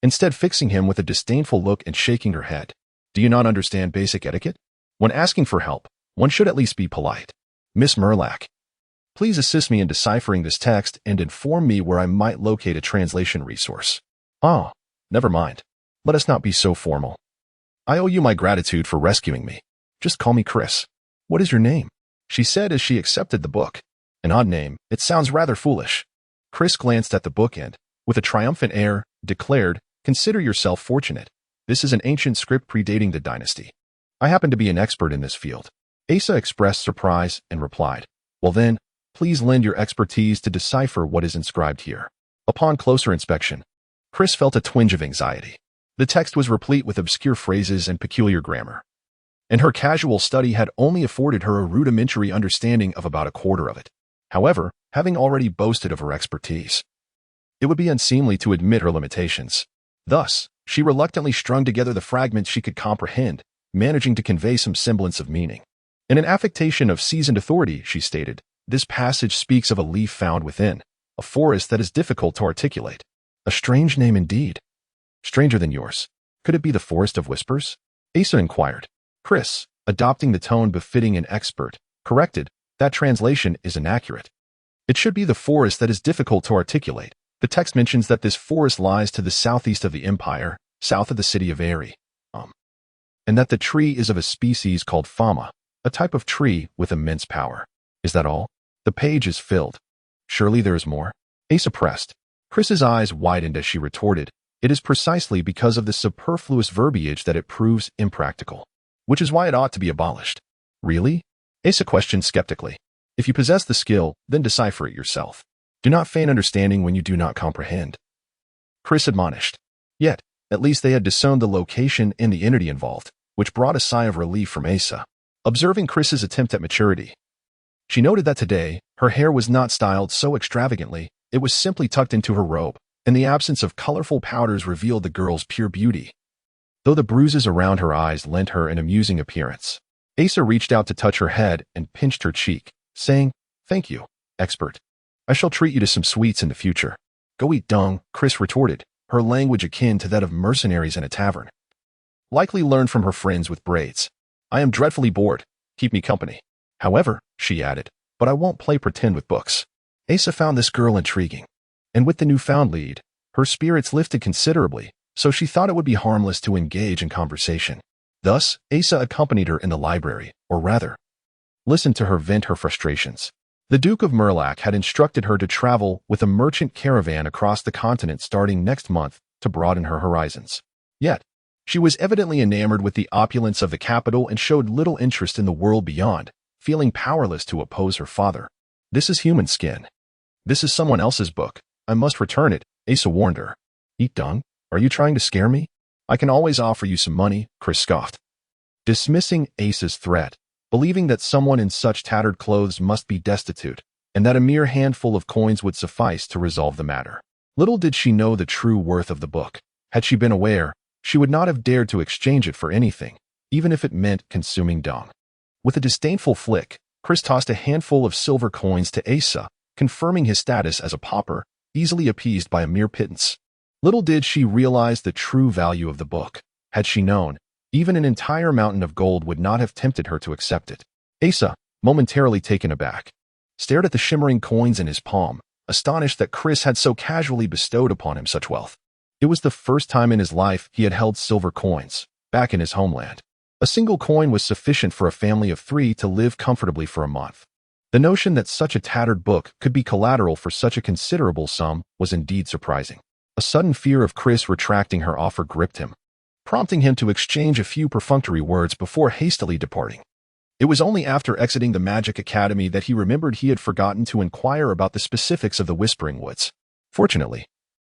instead fixing him with a disdainful look and shaking her head. "Do you not understand basic etiquette? When asking for help, one should at least be polite." "Miss Murlack, please assist me in deciphering this text and inform me where I might locate a translation resource." "Oh, never mind. Let us not be so formal. I owe you my gratitude for rescuing me. Just call me Chris." "What is your name?" she said as she accepted the book. "An odd name. It sounds rather foolish." Chris glanced at the book and, with a triumphant air, declared, "Consider yourself fortunate. This is an ancient script predating the dynasty. I happen to be an expert in this field." Asa expressed surprise and replied, "Well then, please lend your expertise to decipher what is inscribed here." Upon closer inspection, Chris felt a twinge of anxiety. The text was replete with obscure phrases and peculiar grammar, and her casual study had only afforded her a rudimentary understanding of about a quarter of it. However, having already boasted of her expertise, it would be unseemly to admit her limitations. Thus, she reluctantly strung together the fragments she could comprehend, managing to convey some semblance of meaning. In an affectation of seasoned authority, she stated, "This passage speaks of a leaf found within a forest that is difficult to articulate." "A strange name indeed. Stranger than yours. Could it be the Forest of Whispers?" Asa inquired. Chris, adopting the tone befitting an expert, corrected, "That translation is inaccurate. It should be the forest that is difficult to articulate. The text mentions that this forest lies to the southeast of the empire, south of the city of Aerie, and that the tree is of a species called Fama, a type of tree with immense power." "Is that all?" "The page is filled. Surely there is more?" Asa pressed. Chris's eyes widened as she retorted, "It is precisely because of the superfluous verbiage that it proves impractical, which is why it ought to be abolished." "Really?" Asa questioned skeptically. "If you possess the skill, then decipher it yourself. Do not feign understanding when you do not comprehend," Chris admonished. Yet, at least they had disowned the location and the entity involved, which brought a sigh of relief from Asa. Observing Chris's attempt at maturity, she noted that today, her hair was not styled so extravagantly, it was simply tucked into her robe, and the absence of colorful powders revealed the girl's pure beauty. though the bruises around her eyes lent her an amusing appearance. Asa reached out to touch her head and pinched her cheek, saying, "Thank you, expert. I shall treat you to some sweets in the future." "Go eat dung," Chris retorted, her language akin to that of mercenaries in a tavern. Likely learned from her friends with braids. "I am dreadfully bored. Keep me company." "However," she added, "but I won't play pretend with books." Asa found this girl intriguing, and with the newfound lead, her spirits lifted considerably, so she thought it would be harmless to engage in conversation. Thus, Asa accompanied her in the library, or rather, listened to her vent her frustrations. The Duke of Murlac had instructed her to travel with a merchant caravan across the continent starting next month to broaden her horizons. Yet, she was evidently enamored with the opulence of the capital and showed little interest in the world beyond, feeling powerless to oppose her father. "This is human skin. This is someone else's book. I must return it," Asa warned her. "Eat dung? Are you trying to scare me? I can always offer you some money," Chris scoffed. Dismissing Asa's threat, believing that someone in such tattered clothes must be destitute, and that a mere handful of coins would suffice to resolve the matter. Little did she know the true worth of the book. Had she been aware, she would not have dared to exchange it for anything, even if it meant consuming dung. With a disdainful flick, Chris tossed a handful of silver coins to Asa, confirming his status as a pauper, easily appeased by a mere pittance. Little did she realize the true value of the book. Had she known, even an entire mountain of gold would not have tempted her to accept it. Asa, momentarily taken aback, stared at the shimmering coins in his palm, astonished that Chris had so casually bestowed upon him such wealth. It was the first time in his life he had held silver coins, back in his homeland. A single coin was sufficient for a family of 3 to live comfortably for a month. The notion that such a tattered book could be collateral for such a considerable sum was indeed surprising. A sudden fear of Chris retracting her offer gripped him, prompting him to exchange a few perfunctory words before hastily departing. It was only after exiting the Magic Academy that he remembered he had forgotten to inquire about the specifics of the Whispering Woods. Fortunately,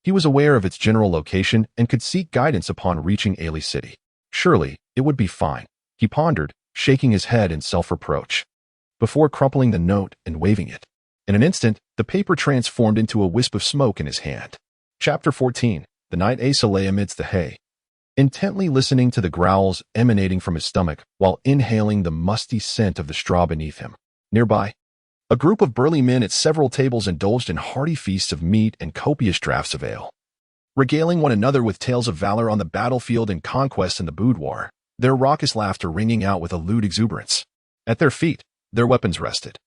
he was aware of its general location and could seek guidance upon reaching Ailey City. Surely, it would be fine, he pondered, shaking his head in self-reproach, before crumpling the note and waving it. In an instant, the paper transformed into a wisp of smoke in his hand. Chapter 14. The night Asa lay amidst the hay, intently listening to the growls emanating from his stomach while inhaling the musty scent of the straw beneath him. Nearby, a group of burly men at several tables indulged in hearty feasts of meat and copious draughts of ale, regaling one another with tales of valor on the battlefield and conquest in the boudoir, their raucous laughter ringing out with a lewd exuberance. At their feet, their weapons rested,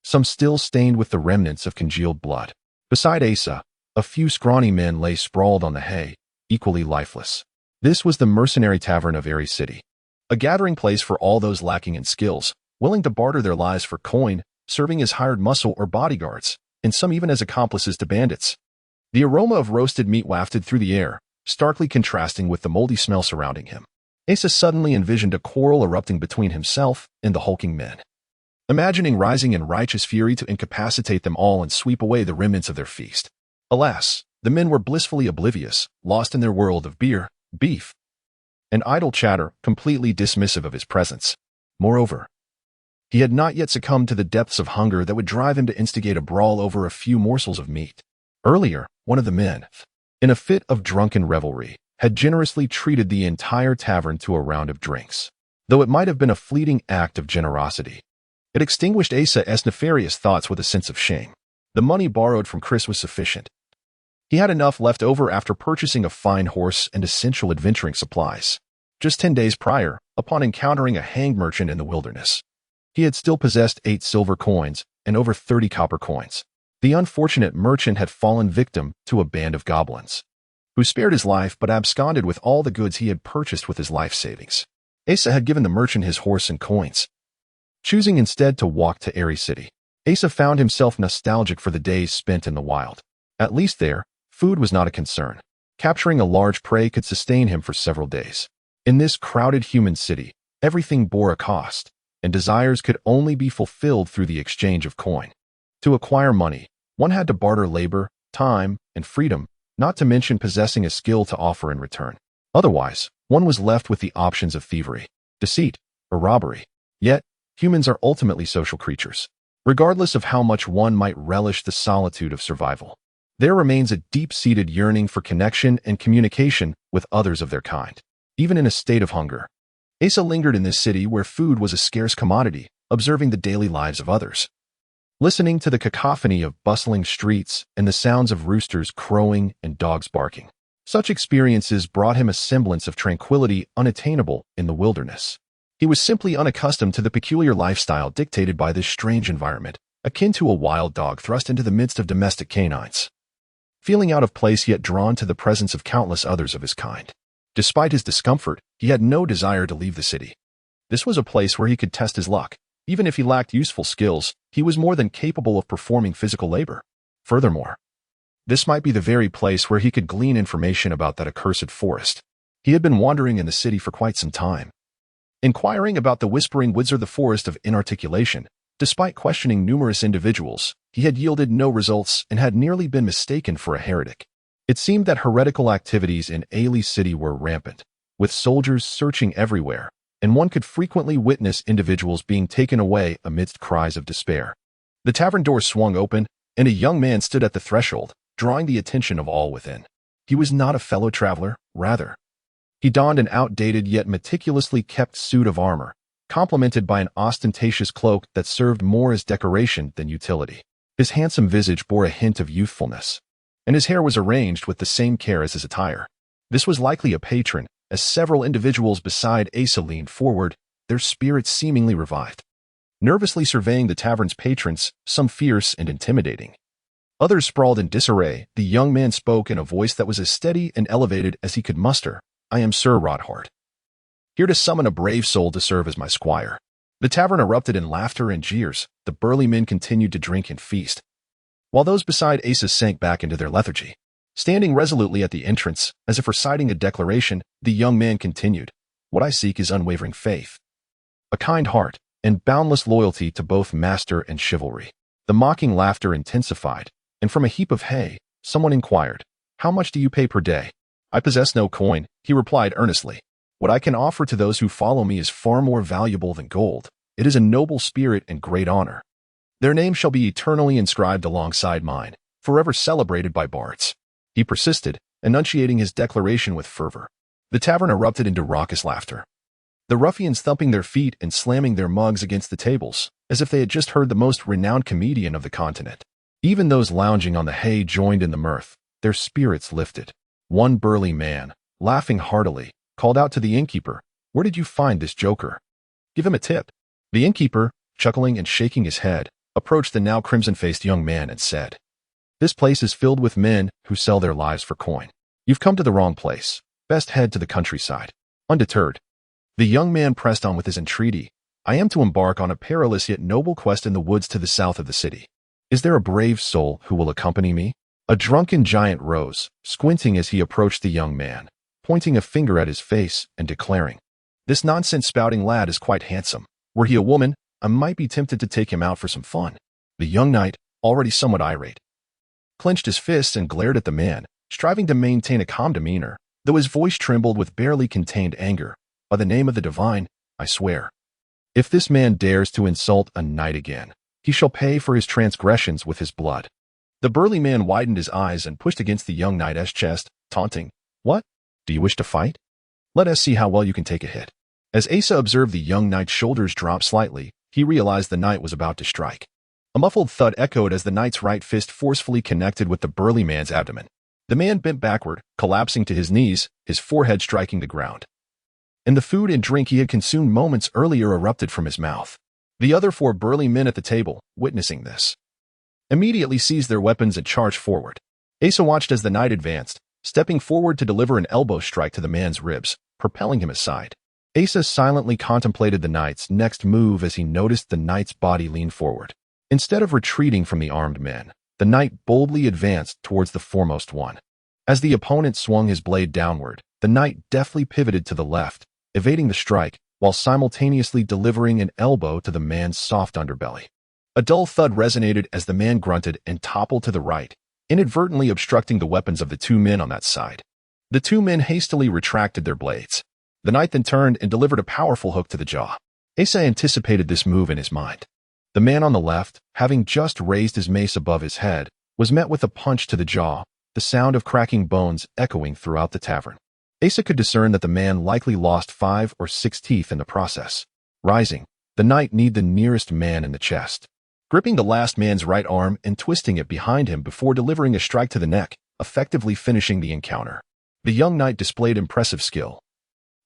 some still stained with the remnants of congealed blood. Beside Asa, a few scrawny men lay sprawled on the hay, equally lifeless. This was the mercenary tavern of Ailey City, a gathering place for all those lacking in skills, willing to barter their lives for coin, serving as hired muscle or bodyguards, and some even as accomplices to bandits. The aroma of roasted meat wafted through the air, starkly contrasting with the moldy smell surrounding him. Asa suddenly envisioned a quarrel erupting between himself and the hulking men, imagining rising in righteous fury to incapacitate them all and sweep away the remnants of their feast. Alas, the men were blissfully oblivious, lost in their world of beer, beef, and idle chatter, completely dismissive of his presence. Moreover, he had not yet succumbed to the depths of hunger that would drive him to instigate a brawl over a few morsels of meat. Earlier, one of the men, in a fit of drunken revelry, had generously treated the entire tavern to a round of drinks. Though it might have been a fleeting act of generosity, it extinguished Asa's nefarious thoughts with a sense of shame. The money borrowed from Chris was sufficient. He had enough left over after purchasing a fine horse and essential adventuring supplies. Just 10 days prior, upon encountering a hanged merchant in the wilderness, he had still possessed 8 silver coins and over 30 copper coins. The unfortunate merchant had fallen victim to a band of goblins, who spared his life but absconded with all the goods he had purchased with his life savings. Asa had given the merchant his horse and coins, choosing instead to walk to Ailey City. Asa found himself nostalgic for the days spent in the wild. At least there, food was not a concern. Capturing a large prey could sustain him for several days. In this crowded human city, everything bore a cost, and desires could only be fulfilled through the exchange of coin. To acquire money, one had to barter labor, time, and freedom, not to mention possessing a skill to offer in return. Otherwise, one was left with the options of thievery, deceit, or robbery. Yet, humans are ultimately social creatures. Regardless of how much one might relish the solitude of survival, there remains a deep-seated yearning for connection and communication with others of their kind. even in a state of hunger. Asa lingered in this city where food was a scarce commodity, observing the daily lives of others. Listening to the cacophony of bustling streets and the sounds of roosters crowing and dogs barking. Such experiences brought him a semblance of tranquility unattainable in the wilderness. He was simply unaccustomed to the peculiar lifestyle dictated by this strange environment, akin to a wild dog thrust into the midst of domestic canines. Feeling out of place yet drawn to the presence of countless others of his kind. Despite his discomfort, he had no desire to leave the city. This was a place where he could test his luck. Even if he lacked useful skills, he was more than capable of performing physical labor. Furthermore, this might be the very place where he could glean information about that accursed forest. He had been wandering in the city for quite some time, inquiring about the whispering woods or the forest of inarticulation. Despite questioning numerous individuals, he had yielded no results and had nearly been mistaken for a heretic. It seemed that heretical activities in Ailey City were rampant, with soldiers searching everywhere, and one could frequently witness individuals being taken away amidst cries of despair. The tavern door swung open, and a young man stood at the threshold, drawing the attention of all within. He was not a fellow traveler, rather. He donned an outdated yet meticulously kept suit of armor, complemented by an ostentatious cloak that served more as decoration than utility. His handsome visage bore a hint of youthfulness, and his hair was arranged with the same care as his attire. This was likely a patron, as several individuals beside Asa leaned forward, their spirits seemingly revived. Nervously surveying the tavern's patrons, some fierce and intimidating. Others sprawled in disarray. The young man spoke in a voice that was as steady and elevated as he could muster. "I am Sir Rodhart, here to summon a brave soul to serve as my squire." The tavern erupted in laughter and jeers. The burly men continued to drink and feast, while those beside Asa sank back into their lethargy. Standing resolutely at the entrance, as if reciting a declaration, the young man continued, "What I seek is unwavering faith, a kind heart, and boundless loyalty to both master and chivalry." The mocking laughter intensified, and from a heap of hay, someone inquired, "How much do you pay per day?" "I possess no coin," he replied earnestly. "What I can offer to those who follow me is far more valuable than gold. It is a noble spirit and great honor. Their name shall be eternally inscribed alongside mine, forever celebrated by bards." He persisted, enunciating his declaration with fervor. The tavern erupted into raucous laughter, the ruffians thumping their feet and slamming their mugs against the tables, as if they had just heard the most renowned comedian of the continent. Even those lounging on the hay joined in the mirth, their spirits lifted. One burly man, laughing heartily, called out to the innkeeper, "Where did you find this joker? Give him a tip." The innkeeper, chuckling and shaking his head, approached the now crimson-faced young man and said, "This place is filled with men who sell their lives for coin. You've come to the wrong place. Best head to the countryside." Undeterred, the young man pressed on with his entreaty, "I am to embark on a perilous yet noble quest in the woods to the south of the city. Is there a brave soul who will accompany me?" A drunken giant rose, squinting as he approached the young man, pointing a finger at his face and declaring, "This nonsense-spouting lad is quite handsome. Were he a woman, I might be tempted to take him out for some fun." The young knight, already somewhat irate, clenched his fists and glared at the man, striving to maintain a calm demeanor, though his voice trembled with barely contained anger. "By the name of the divine, I swear, if this man dares to insult a knight again, he shall pay for his transgressions with his blood." The burly man widened his eyes and pushed against the young knight's chest, taunting, "What? Do you wish to fight? Let us see how well you can take a hit." As Asa observed the young knight's shoulders drop slightly, he realized the knight was about to strike. A muffled thud echoed as the knight's right fist forcefully connected with the burly man's abdomen. The man bent backward, collapsing to his knees, his forehead striking the ground. And the food and drink he had consumed moments earlier erupted from his mouth. The other 4 burly men at the table, witnessing this, immediately seized their weapons and charged forward. Asa watched as the knight advanced, stepping forward to deliver an elbow strike to the man's ribs, propelling him aside. Asa silently contemplated the knight's next move as he noticed the knight's body lean forward. Instead of retreating from the armed men, the knight boldly advanced towards the foremost one. As the opponent swung his blade downward, the knight deftly pivoted to the left, evading the strike, while simultaneously delivering an elbow to the man's soft underbelly. A dull thud resonated as the man grunted and toppled to the right, inadvertently obstructing the weapons of the 2 men on that side. The 2 men hastily retracted their blades. The knight then turned and delivered a powerful hook to the jaw. Asa anticipated this move in his mind. The man on the left, having just raised his mace above his head, was met with a punch to the jaw, the sound of cracking bones echoing throughout the tavern. Asa could discern that the man likely lost 5 or 6 teeth in the process. Rising, the knight kneed the nearest man in the chest, gripping the last man's right arm and twisting it behind him before delivering a strike to the neck, effectively finishing the encounter. The young knight displayed impressive skill,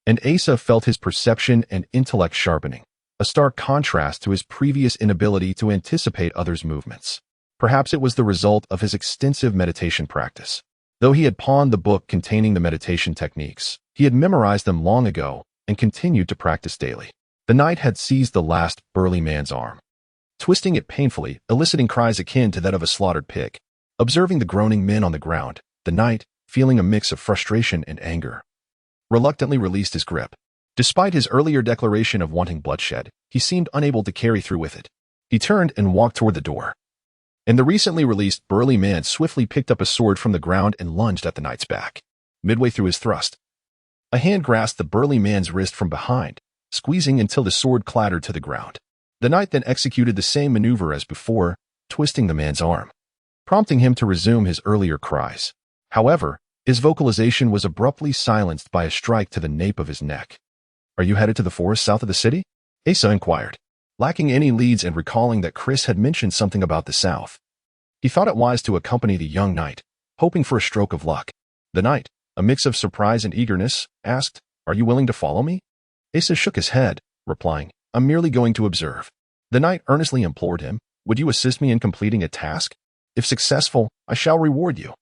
and Asa felt his perception and intellect sharpening, a stark contrast to his previous inability to anticipate others' movements. Perhaps it was the result of his extensive meditation practice. Though he had pawned the book containing the meditation techniques, he had memorized them long ago and continued to practice daily. The knight had seized the last burly man's arm, twisting it painfully, eliciting cries akin to that of a slaughtered pig. Observing the groaning men on the ground, the knight, feeling a mix of frustration and anger, reluctantly released his grip. Despite his earlier declaration of wanting bloodshed, he seemed unable to carry through with it. He turned and walked toward the door, and the recently released burly man swiftly picked up a sword from the ground and lunged at the knight's back. Midway through his thrust, a hand grasped the burly man's wrist from behind, squeezing until the sword clattered to the ground. The knight then executed the same maneuver as before, twisting the man's arm, prompting him to resume his earlier cries. However, his vocalization was abruptly silenced by a strike to the nape of his neck. "Are you headed to the forest south of the city?" Asa inquired, lacking any leads and recalling that Chris had mentioned something about the south. He thought it wise to accompany the young knight, hoping for a stroke of luck. The knight, a mix of surprise and eagerness, asked, "Are you willing to follow me?" Asa shook his head, replying, "I'm merely going to observe." The knight earnestly implored him, "Would you assist me in completing a task? If successful, I shall reward you."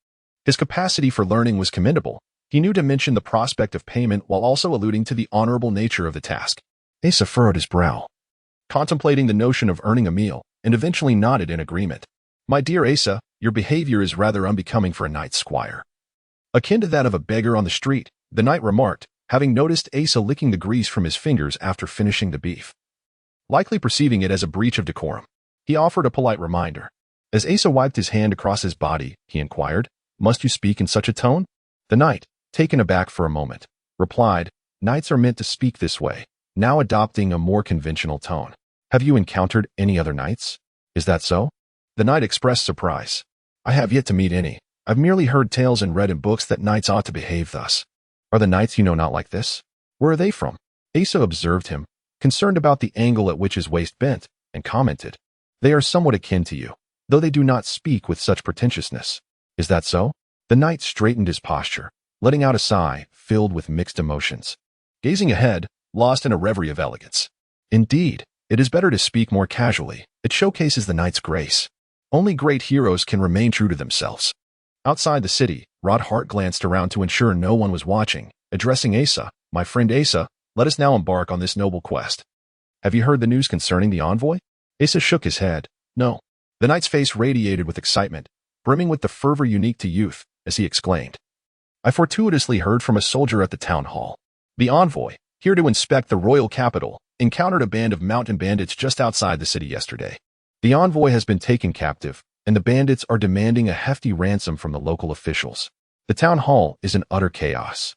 His capacity for learning was commendable. He knew to mention the prospect of payment while also alluding to the honorable nature of the task. Asa furrowed his brow, contemplating the notion of earning a meal, and eventually nodded in agreement. "My dear Asa, your behavior is rather unbecoming for a knight squire. Akin to that of a beggar on the street," the knight remarked, having noticed Asa licking the grease from his fingers after finishing the beef. Likely perceiving it as a breach of decorum, he offered a polite reminder. As Asa wiped his hand across his body, he inquired, "Must you speak in such a tone?" The knight, taken aback for a moment, replied, "Knights are meant to speak this way," now adopting a more conventional tone. "Have you encountered any other knights? Is that so?" The knight expressed surprise. "I have yet to meet any. I've merely heard tales and read in books that knights ought to behave thus." "Are the knights you know not like this? Where are they from?" Asa observed him, concerned about the angle at which his waist bent, and commented, "They are somewhat akin to you, though they do not speak with such pretentiousness." "Is that so?" The knight straightened his posture, letting out a sigh filled with mixed emotions, gazing ahead, lost in a reverie of elegance. "Indeed, it is better to speak more casually. It showcases the knight's grace. Only great heroes can remain true to themselves." Outside the city, Ronith glanced around to ensure no one was watching, addressing Asa, "My friend Asa, let us now embark on this noble quest. Have you heard the news concerning the envoy?" Asa shook his head. "No." The knight's face radiated with excitement, brimming with the fervor unique to youth, as he exclaimed, "I fortuitously heard from a soldier at the town hall. The envoy, here to inspect the royal capital, encountered a band of mountain bandits just outside the city yesterday. The envoy has been taken captive, and the bandits are demanding a hefty ransom from the local officials. The town hall is in utter chaos.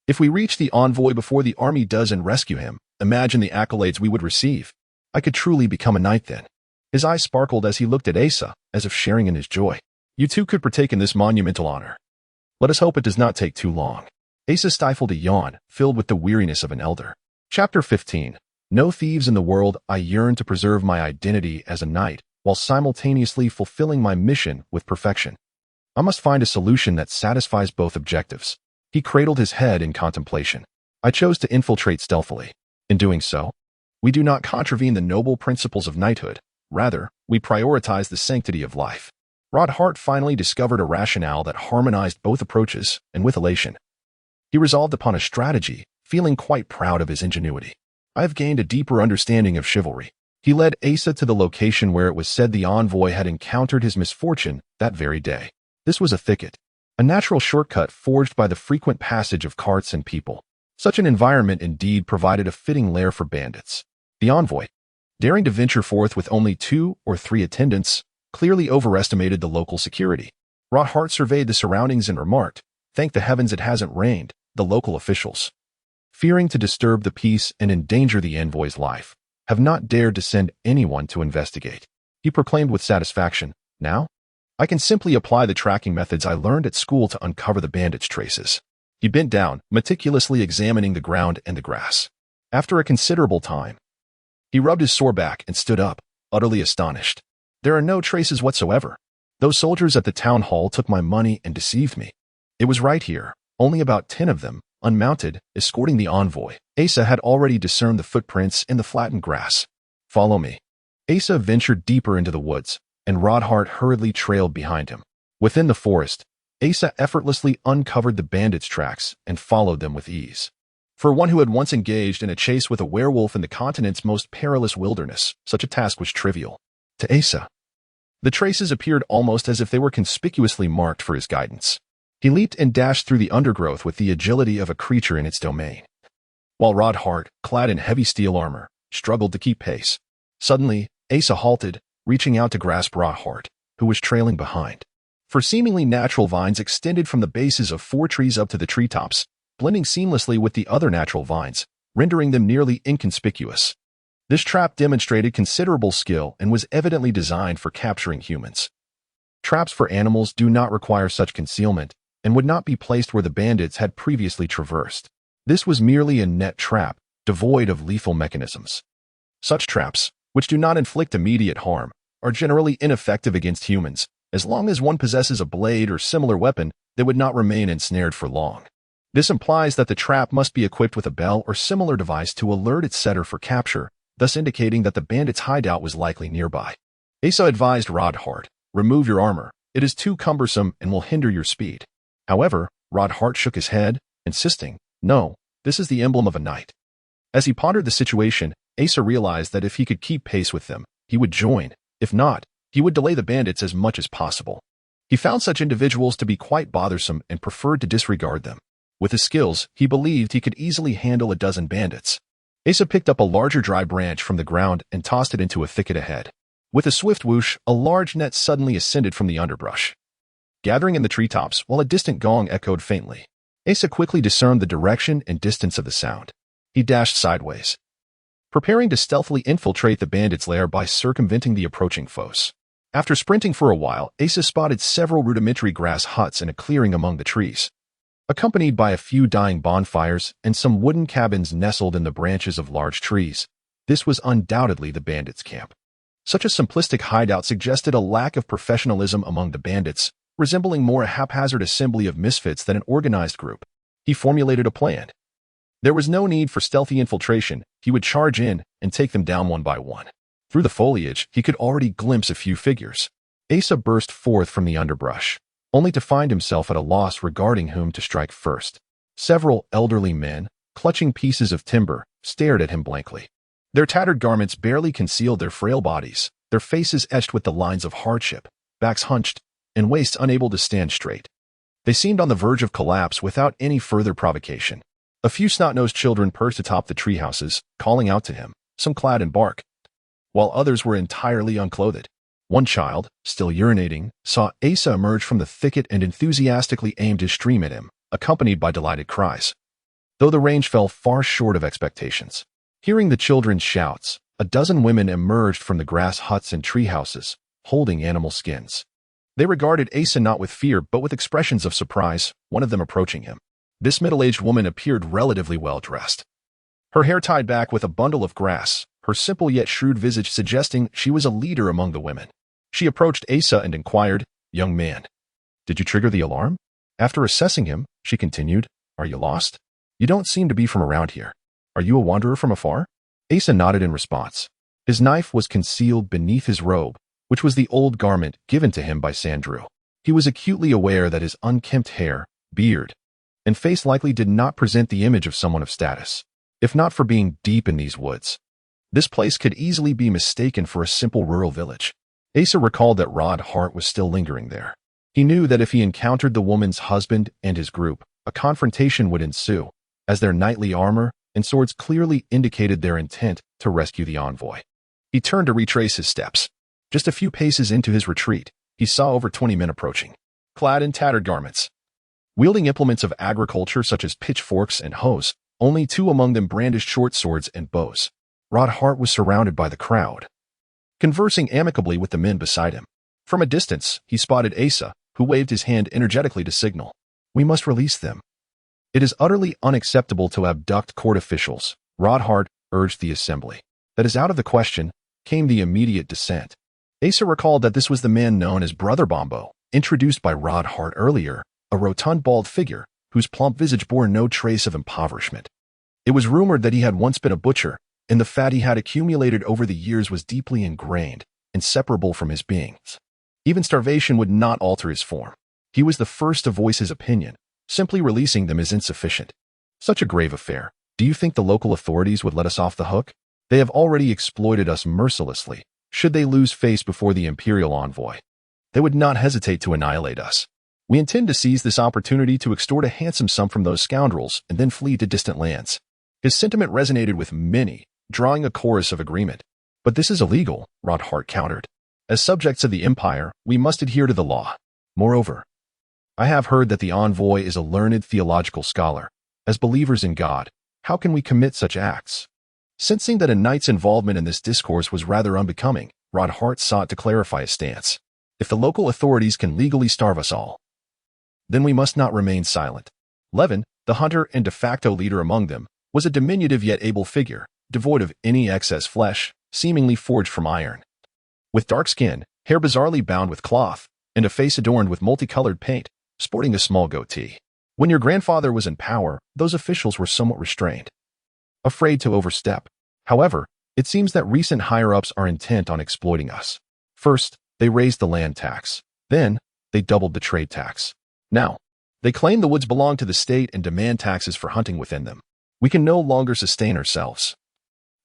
If we reach the envoy before the army does and rescue him, imagine the accolades we would receive. I could truly become a knight then." His eyes sparkled as he looked at Asa, as if sharing in his joy. "You too could partake in this monumental honor. Let us hope it does not take too long." Asa stifled a yawn, filled with the weariness of an elder. Chapter 15. No thieves in the world. I yearn to preserve my identity as a knight, while simultaneously fulfilling my mission with perfection. I must find a solution that satisfies both objectives. He cradled his head in contemplation. I chose to infiltrate stealthily. In doing so, we do not contravene the noble principles of knighthood. Rather, we prioritize the sanctity of life. Ronith finally discovered a rationale that harmonized both approaches, and with elation, he resolved upon a strategy, feeling quite proud of his ingenuity. "I have gained a deeper understanding of chivalry." He led Asa to the location where it was said the envoy had encountered his misfortune that very day. This was a thicket, a natural shortcut forged by the frequent passage of carts and people. Such an environment indeed provided a fitting lair for bandits. The envoy, daring to venture forth with only 2 or 3 attendants, clearly overestimated the local security. Ronith surveyed the surroundings and remarked, "Thank the heavens it hasn't rained." The local officials, fearing to disturb the peace and endanger the envoy's life, have not dared to send anyone to investigate. He proclaimed with satisfaction, "Now, I can simply apply the tracking methods I learned at school to uncover the bandits' traces." He bent down, meticulously examining the ground and the grass. After a considerable time, he rubbed his sore back and stood up, utterly astonished. There are no traces whatsoever. Those soldiers at the town hall took my money and deceived me. It was right here, only about 10 of them, unmounted, escorting the envoy. Asa had already discerned the footprints in the flattened grass. Follow me. Asa ventured deeper into the woods, and Rodhart hurriedly trailed behind him. Within the forest, Asa effortlessly uncovered the bandits' tracks and followed them with ease. For one who had once engaged in a chase with a werewolf in the continent's most perilous wilderness, such a task was trivial. To Asa, the traces appeared almost as if they were conspicuously marked for his guidance. He leaped and dashed through the undergrowth with the agility of a creature in its domain. While Rodhart, clad in heavy steel armor, struggled to keep pace. Suddenly, Asa halted, reaching out to grasp Rodhart, who was trailing behind. For seemingly natural vines extended from the bases of 4 trees up to the treetops, blending seamlessly with the other natural vines, rendering them nearly inconspicuous. This trap demonstrated considerable skill and was evidently designed for capturing humans. Traps for animals do not require such concealment and would not be placed where the bandits had previously traversed. This was merely a net trap, devoid of lethal mechanisms. Such traps, which do not inflict immediate harm, are generally ineffective against humans. As long as one possesses a blade or similar weapon, they would not remain ensnared for long. This implies that the trap must be equipped with a bell or similar device to alert its setter for capture, thus indicating that the bandit's hideout was likely nearby. Asa advised Rodhart, remove your armor. It is too cumbersome and will hinder your speed. However, Rodhart shook his head, insisting, no, this is the emblem of a knight. As he pondered the situation, Asa realized that if he could keep pace with them, he would join. If not, he would delay the bandits as much as possible. He found such individuals to be quite bothersome and preferred to disregard them. With his skills, he believed he could easily handle a dozen bandits. Asa picked up a larger dry branch from the ground and tossed it into a thicket ahead. With a swift whoosh, a large net suddenly ascended from the underbrush, gathering in the treetops while a distant gong echoed faintly. Asa quickly discerned the direction and distance of the sound. He dashed sideways, preparing to stealthily infiltrate the bandits' lair by circumventing the approaching foes. After sprinting for a while, Asa spotted several rudimentary grass huts in a clearing among the trees, accompanied by a few dying bonfires and some wooden cabins nestled in the branches of large trees. This was undoubtedly the bandits' camp. Such a simplistic hideout suggested a lack of professionalism among the bandits, resembling more a haphazard assembly of misfits than an organized group. He formulated a plan. There was no need for stealthy infiltration. He would charge in and take them down one by one. Through the foliage, he could already glimpse a few figures. Asa burst forth from the underbrush, only to find himself at a loss regarding whom to strike first. Several elderly men, clutching pieces of timber, stared at him blankly. Their tattered garments barely concealed their frail bodies, their faces etched with the lines of hardship, backs hunched, and waists unable to stand straight. They seemed on the verge of collapse without any further provocation. A few snot-nosed children perched atop the treehouses, calling out to him, some clad in bark, while others were entirely unclothed. One child, still urinating, saw Asa emerge from the thicket and enthusiastically aimed his stream at him, accompanied by delighted cries, though the range fell far short of expectations. Hearing the children's shouts, a dozen women emerged from the grass huts and treehouses, holding animal skins. They regarded Asa not with fear but with expressions of surprise, one of them approaching him. This middle-aged woman appeared relatively well-dressed. Her hair tied back with a bundle of grass, her simple yet shrewd visage suggesting she was a leader among the women. She approached Asa and inquired, "Young man, did you trigger the alarm?" After assessing him, she continued, "Are you lost? You don't seem to be from around here. Are you a wanderer from afar?" Asa nodded in response. His knife was concealed beneath his robe, which was the old garment given to him by Sandrew. He was acutely aware that his unkempt hair, beard, and face likely did not present the image of someone of status. If not for being deep in these woods, this place could easily be mistaken for a simple rural village. Asa recalled that Rodhart was still lingering there. He knew that if he encountered the woman's husband and his group, a confrontation would ensue, as their knightly armor and swords clearly indicated their intent to rescue the envoy. He turned to retrace his steps. Just a few paces into his retreat, he saw over 20 men approaching, clad in tattered garments, wielding implements of agriculture such as pitchforks and hoes. Only 2 among them brandished short swords and bows. Rodhart was surrounded by the crowd, conversing amicably with the men beside him. From a distance, he spotted Asa, who waved his hand energetically to signal, "We must release them." It is utterly unacceptable to abduct court officials, Ronith urged the assembly. That is out of the question, came the immediate dissent. Asa recalled that this was the man known as Brother Bombo, introduced by Ronith earlier, a rotund bald figure whose plump visage bore no trace of impoverishment. It was rumored that he had once been a butcher, and the fat he had accumulated over the years was deeply ingrained, inseparable from his being. Even starvation would not alter his form. He was the first to voice his opinion. Simply releasing them is insufficient. Such a grave affair. Do you think the local authorities would let us off the hook? They have already exploited us mercilessly. Should they lose face before the Imperial envoy, they would not hesitate to annihilate us. We intend to seize this opportunity to extort a handsome sum from those scoundrels and then flee to distant lands. His sentiment resonated with many, drawing a chorus of agreement. But this is illegal, Ronith countered. As subjects of the Empire, we must adhere to the law. Moreover, I have heard that the envoy is a learned theological scholar. As believers in God, how can we commit such acts? Sensing that a knight's involvement in this discourse was rather unbecoming, Ronith sought to clarify his stance. If the local authorities can legally starve us all, then we must not remain silent. Levin, the hunter and de facto leader among them, was a diminutive yet able figure, devoid of any excess flesh, seemingly forged from iron. With dark skin, hair bizarrely bound with cloth, and a face adorned with multicolored paint, sporting a small goatee. When your grandfather was in power, those officials were somewhat restrained, afraid to overstep. However, it seems that recent higher-ups are intent on exploiting us. First, they raised the land tax. Then, they doubled the trade tax. Now, they claim the woods belong to the state and demand taxes for hunting within them. We can no longer sustain ourselves.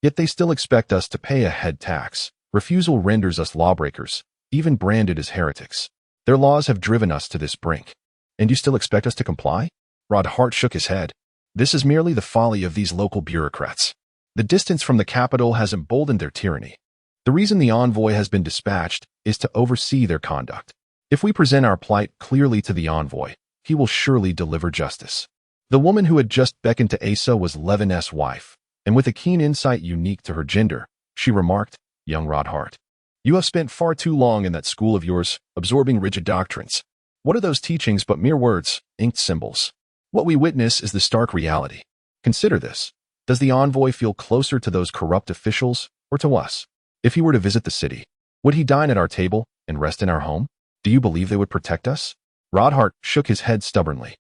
Yet they still expect us to pay a head tax. Refusal renders us lawbreakers, even branded as heretics. Their laws have driven us to this brink. And you still expect us to comply? Ronith shook his head. This is merely the folly of these local bureaucrats. The distance from the capital has emboldened their tyranny. The reason the envoy has been dispatched is to oversee their conduct. If we present our plight clearly to the envoy, he will surely deliver justice. The woman who had just beckoned to Asa was Levin's wife, and with a keen insight unique to her gender, she remarked, "Young Ronith, you have spent far too long in that school of yours, absorbing rigid doctrines. What are those teachings but mere words, inked symbols? What we witness is the stark reality. Consider this. Does the envoy feel closer to those corrupt officials or to us? If he were to visit the city, would he dine at our table and rest in our home? Do you believe they would protect us?" Ronith shook his head stubbornly,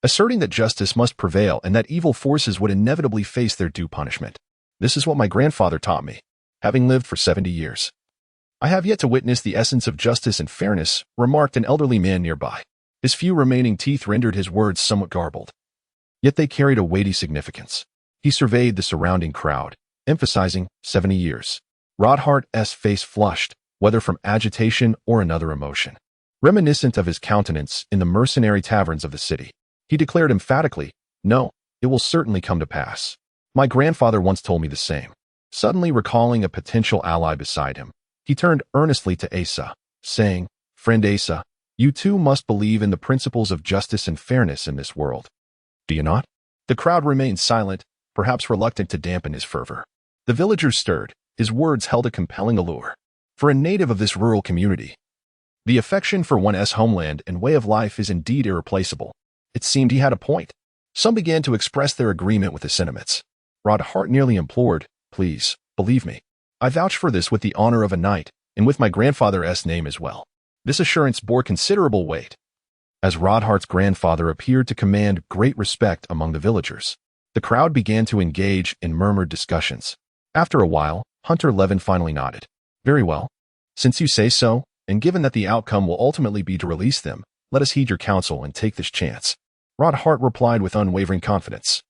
asserting that justice must prevail and that evil forces would inevitably face their due punishment. This is what my grandfather taught me, having lived for 70 years. "I have yet to witness the essence of justice and fairness," remarked an elderly man nearby. His few remaining teeth rendered his words somewhat garbled. Yet they carried a weighty significance. He surveyed the surrounding crowd, emphasizing 70 years. Ronith's face flushed, whether from agitation or another emotion, reminiscent of his countenance in the mercenary taverns of the city. He declared emphatically, "No, it will certainly come to pass. My grandfather once told me the same." Suddenly recalling a potential ally beside him, he turned earnestly to Asa, saying, "Friend Asa, you too must believe in the principles of justice and fairness in this world. Do you not?" The crowd remained silent, perhaps reluctant to dampen his fervor. The villagers stirred. His words held a compelling allure. For a native of this rural community, the affection for one's homeland and way of life is indeed irreplaceable. It seemed he had a point. Some began to express their agreement with his sentiments. Ronith nearly implored, "Please, believe me. I vouch for this with the honor of a knight, and with my grandfather's name as well." This assurance bore considerable weight, as Ronith's grandfather appeared to command great respect among the villagers. The crowd began to engage in murmured discussions. After a while, Hunter Levin finally nodded. "Very well. Since you say so, and given that the outcome will ultimately be to release them, let us heed your counsel and take this chance." Ronith replied with unwavering confidence.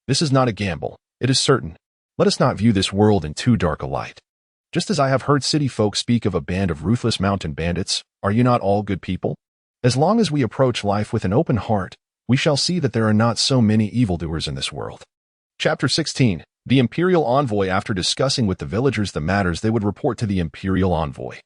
"This is not a gamble. It is certain. Let us not view this world in too dark a light. Just as I have heard city folk speak of a band of ruthless mountain bandits, are you not all good people? As long as we approach life with an open heart, we shall see that there are not so many evildoers in this world." Chapter 16. The Imperial Envoy. After discussing with the villagers the matters they would report to the Imperial Envoy,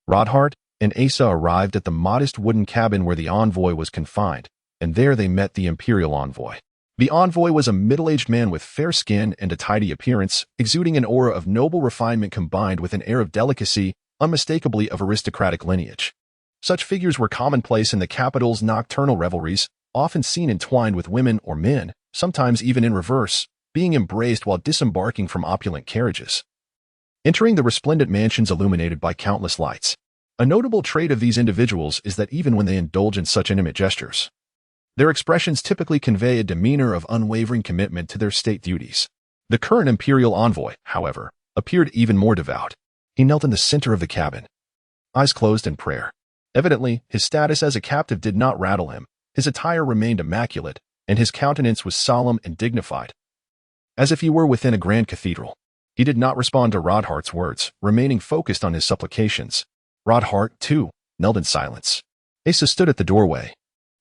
Ronith and Asa arrived at the modest wooden cabin where the envoy was confined, and there they met the Imperial Envoy. The envoy was a middle-aged man with fair skin and a tidy appearance, exuding an aura of noble refinement combined with an air of delicacy, unmistakably of aristocratic lineage. Such figures were commonplace in the capital's nocturnal revelries, often seen entwined with women or men, sometimes even in reverse, being embraced while disembarking from opulent carriages. Entering the resplendent mansions illuminated by countless lights. A notable trait of these individuals is that even when they indulge in such intimate gestures, their expressions typically convey a demeanor of unwavering commitment to their state duties. The current imperial envoy, however, appeared even more devout. He knelt in the center of the cabin, eyes closed in prayer. Evidently, his status as a captive did not rattle him. His attire remained immaculate, and his countenance was solemn and dignified, as if he were within a grand cathedral. He did not respond to Rodhart's words, remaining focused on his supplications. Rodhart, too, knelt in silence. Asa stood at the doorway,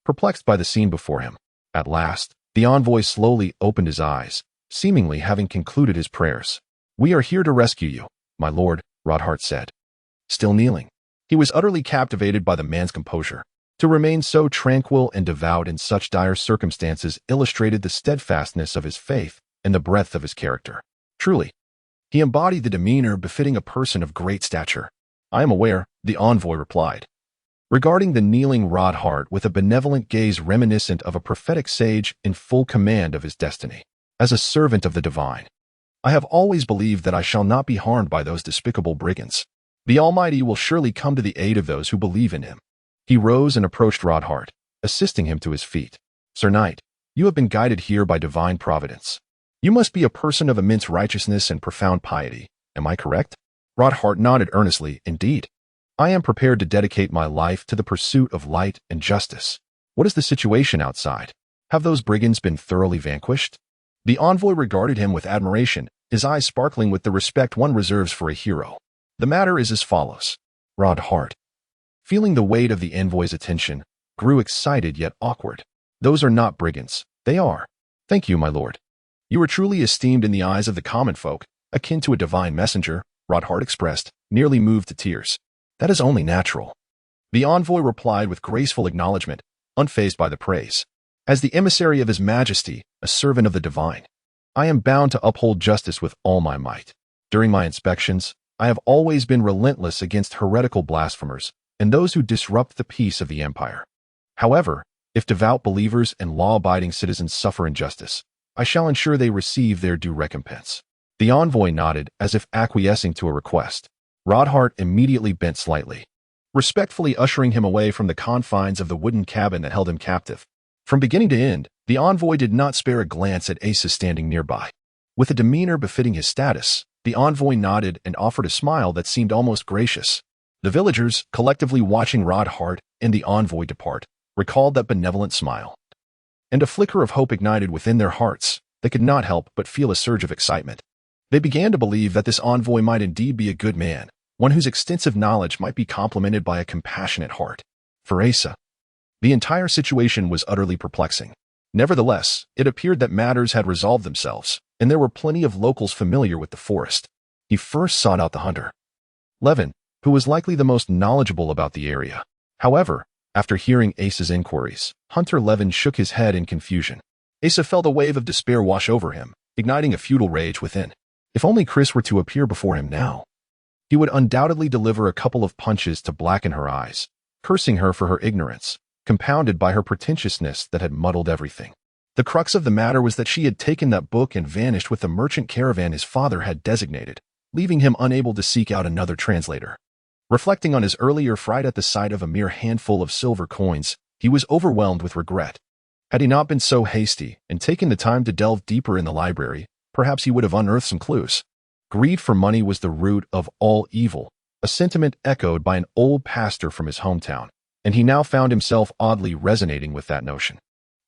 perplexed by the scene before him. At last, the envoy slowly opened his eyes, seemingly having concluded his prayers. "We are here to rescue you, my lord," Rodhart said. Still kneeling, he was utterly captivated by the man's composure. To remain so tranquil and devout in such dire circumstances illustrated the steadfastness of his faith and the breadth of his character. Truly, he embodied the demeanor befitting a person of great stature. "I am aware," the envoy replied, regarding the kneeling Rodhart with a benevolent gaze reminiscent of a prophetic sage in full command of his destiny. "As a servant of the divine, I have always believed that I shall not be harmed by those despicable brigands. The Almighty will surely come to the aid of those who believe in him." He rose and approached Rodhart, assisting him to his feet. "Sir Knight, you have been guided here by divine providence. You must be a person of immense righteousness and profound piety. Am I correct?" Rodhart nodded earnestly. "Indeed. I am prepared to dedicate my life to the pursuit of light and justice. What is the situation outside? Have those brigands been thoroughly vanquished?" The envoy regarded him with admiration, his eyes sparkling with the respect one reserves for a hero. "The matter is as follows." Rodhart, feeling the weight of the envoy's attention, grew excited yet awkward. "Those are not brigands. They are." "Thank you, my lord. You are truly esteemed in the eyes of the common folk, akin to a divine messenger," Rodhart expressed, nearly moved to tears. "That is only natural." The envoy replied with graceful acknowledgement, unfazed by the praise. "As the emissary of His Majesty, a servant of the divine, I am bound to uphold justice with all my might. During my inspections, I have always been relentless against heretical blasphemers and those who disrupt the peace of the empire. However, if devout believers and law-abiding citizens suffer injustice, I shall ensure they receive their due recompense." The envoy nodded as if acquiescing to a request. Rodhart immediately bent slightly, respectfully ushering him away from the confines of the wooden cabin that held him captive. From beginning to end, the envoy did not spare a glance at Asa standing nearby. With a demeanor befitting his status, the envoy nodded and offered a smile that seemed almost gracious. The villagers, collectively watching Rodhart and the envoy depart, recalled that benevolent smile, and a flicker of hope ignited within their hearts. They could not help but feel a surge of excitement. They began to believe that this envoy might indeed be a good man, one whose extensive knowledge might be complemented by a compassionate heart. For Asa, the entire situation was utterly perplexing. Nevertheless, it appeared that matters had resolved themselves, and there were plenty of locals familiar with the forest. He first sought out the hunter, Levin, who was likely the most knowledgeable about the area. However, after hearing Asa's inquiries, Hunter Levin shook his head in confusion. Asa felt a wave of despair wash over him, igniting a futile rage within. If only Chris were to appear before him now. He would undoubtedly deliver a couple of punches to blacken her eyes, cursing her for her ignorance, compounded by her pretentiousness that had muddled everything. The crux of the matter was that she had taken that book and vanished with the merchant caravan his father had designated, leaving him unable to seek out another translator. Reflecting on his earlier fright at the sight of a mere handful of silver coins, he was overwhelmed with regret. Had he not been so hasty and taken the time to delve deeper in the library, perhaps he would have unearthed some clues. Greed for money was the root of all evil, a sentiment echoed by an old pastor from his hometown, and he now found himself oddly resonating with that notion.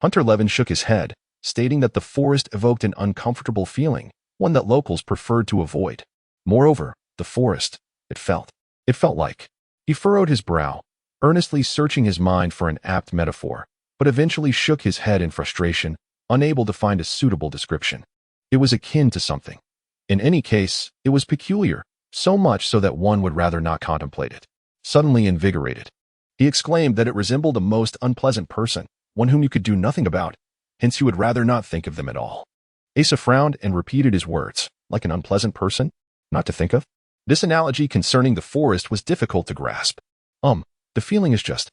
Hunter Levin shook his head, stating that the forest evoked an uncomfortable feeling, one that locals preferred to avoid. Moreover, the forest, it felt like. He furrowed his brow, earnestly searching his mind for an apt metaphor, but eventually shook his head in frustration, unable to find a suitable description. It was akin to something. In any case, it was peculiar, so much so that one would rather not contemplate it. Suddenly invigorated, he exclaimed that it resembled a most unpleasant person, one whom you could do nothing about, hence you would rather not think of them at all. Asa frowned and repeated his words, like an unpleasant person? Not to think of? This analogy concerning the forest was difficult to grasp. The feeling is just.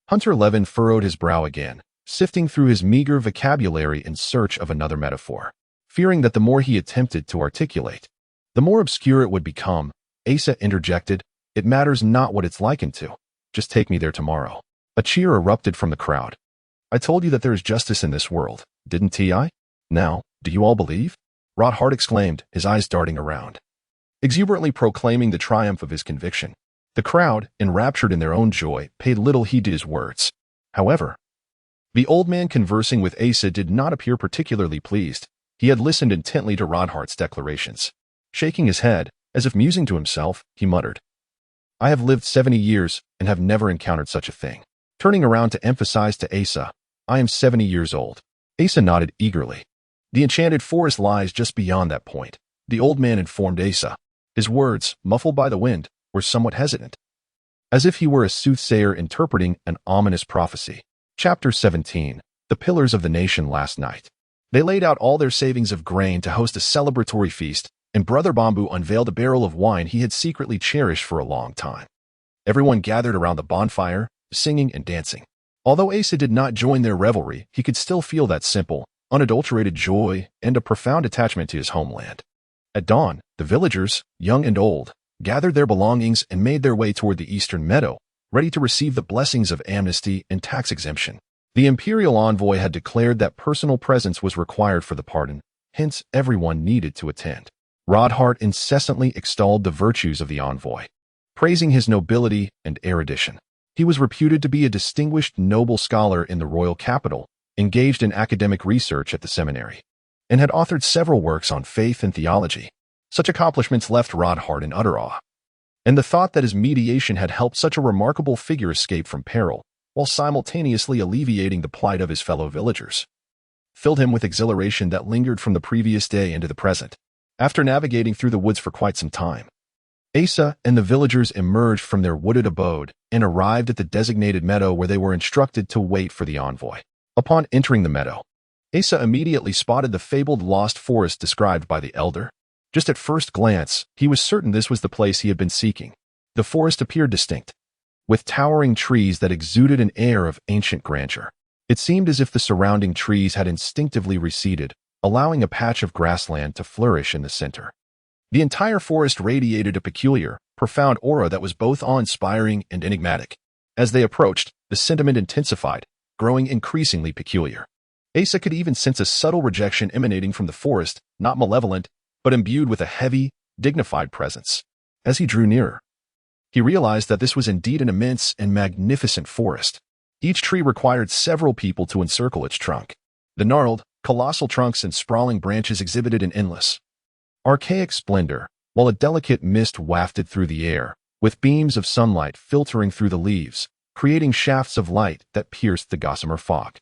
Hunter Levin furrowed his brow again, sifting through his meager vocabulary in search of another metaphor. Fearing that the more he attempted to articulate, the more obscure it would become, Asa interjected, "It matters not what it's likened to. Just take me there tomorrow." A cheer erupted from the crowd. "I told you that there is justice in this world, didn't I? Now, do you all believe?" Ronith exclaimed, his eyes darting around, exuberantly proclaiming the triumph of his conviction. The crowd, enraptured in their own joy, paid little heed to his words. However, the old man conversing with Asa did not appear particularly pleased. He had listened intently to Ronith's declarations. Shaking his head, as if musing to himself, he muttered, "I have lived 70 years and have never encountered such a thing." Turning around to emphasize to Asa, "I am 70 years old." Asa nodded eagerly. "The enchanted forest lies just beyond that point," the old man informed Asa. His words, muffled by the wind, were somewhat hesitant, as if he were a soothsayer interpreting an ominous prophecy. Chapter 17. The Pillars of the Nation. Last night, they laid out all their savings of grain to host a celebratory feast, and Brother Bamboo unveiled a barrel of wine he had secretly cherished for a long time. Everyone gathered around the bonfire, singing and dancing. Although Asa did not join their revelry, he could still feel that simple, unadulterated joy and a profound attachment to his homeland. At dawn, the villagers, young and old, gathered their belongings and made their way toward the eastern meadow, ready to receive the blessings of amnesty and tax exemption. The imperial envoy had declared that personal presence was required for the pardon, hence everyone needed to attend. Ronith incessantly extolled the virtues of the envoy, praising his nobility and erudition. He was reputed to be a distinguished noble scholar in the royal capital, engaged in academic research at the seminary, and had authored several works on faith and theology. Such accomplishments left Ronith in utter awe, and the thought that his mediation had helped such a remarkable figure escape from peril, while simultaneously alleviating the plight of his fellow villagers, filled him with exhilaration that lingered from the previous day into the present. After navigating through the woods for quite some time, Asa and the villagers emerged from their wooded abode and arrived at the designated meadow where they were instructed to wait for the envoy. Upon entering the meadow, Asa immediately spotted the fabled lost forest described by the elder. Just at first glance, he was certain this was the place he had been seeking. The forest appeared distinct, with towering trees that exuded an air of ancient grandeur. It seemed as if the surrounding trees had instinctively receded, allowing a patch of grassland to flourish in the center. The entire forest radiated a peculiar, profound aura that was both awe-inspiring and enigmatic. As they approached, the sentiment intensified, growing increasingly peculiar. Asa could even sense a subtle rejection emanating from the forest, not malevolent, but imbued with a heavy, dignified presence. As he drew nearer, he realized that this was indeed an immense and magnificent forest. Each tree required several people to encircle its trunk. The gnarled, colossal trunks and sprawling branches exhibited an endless, archaic splendor, while a delicate mist wafted through the air, with beams of sunlight filtering through the leaves, creating shafts of light that pierced the gossamer fog.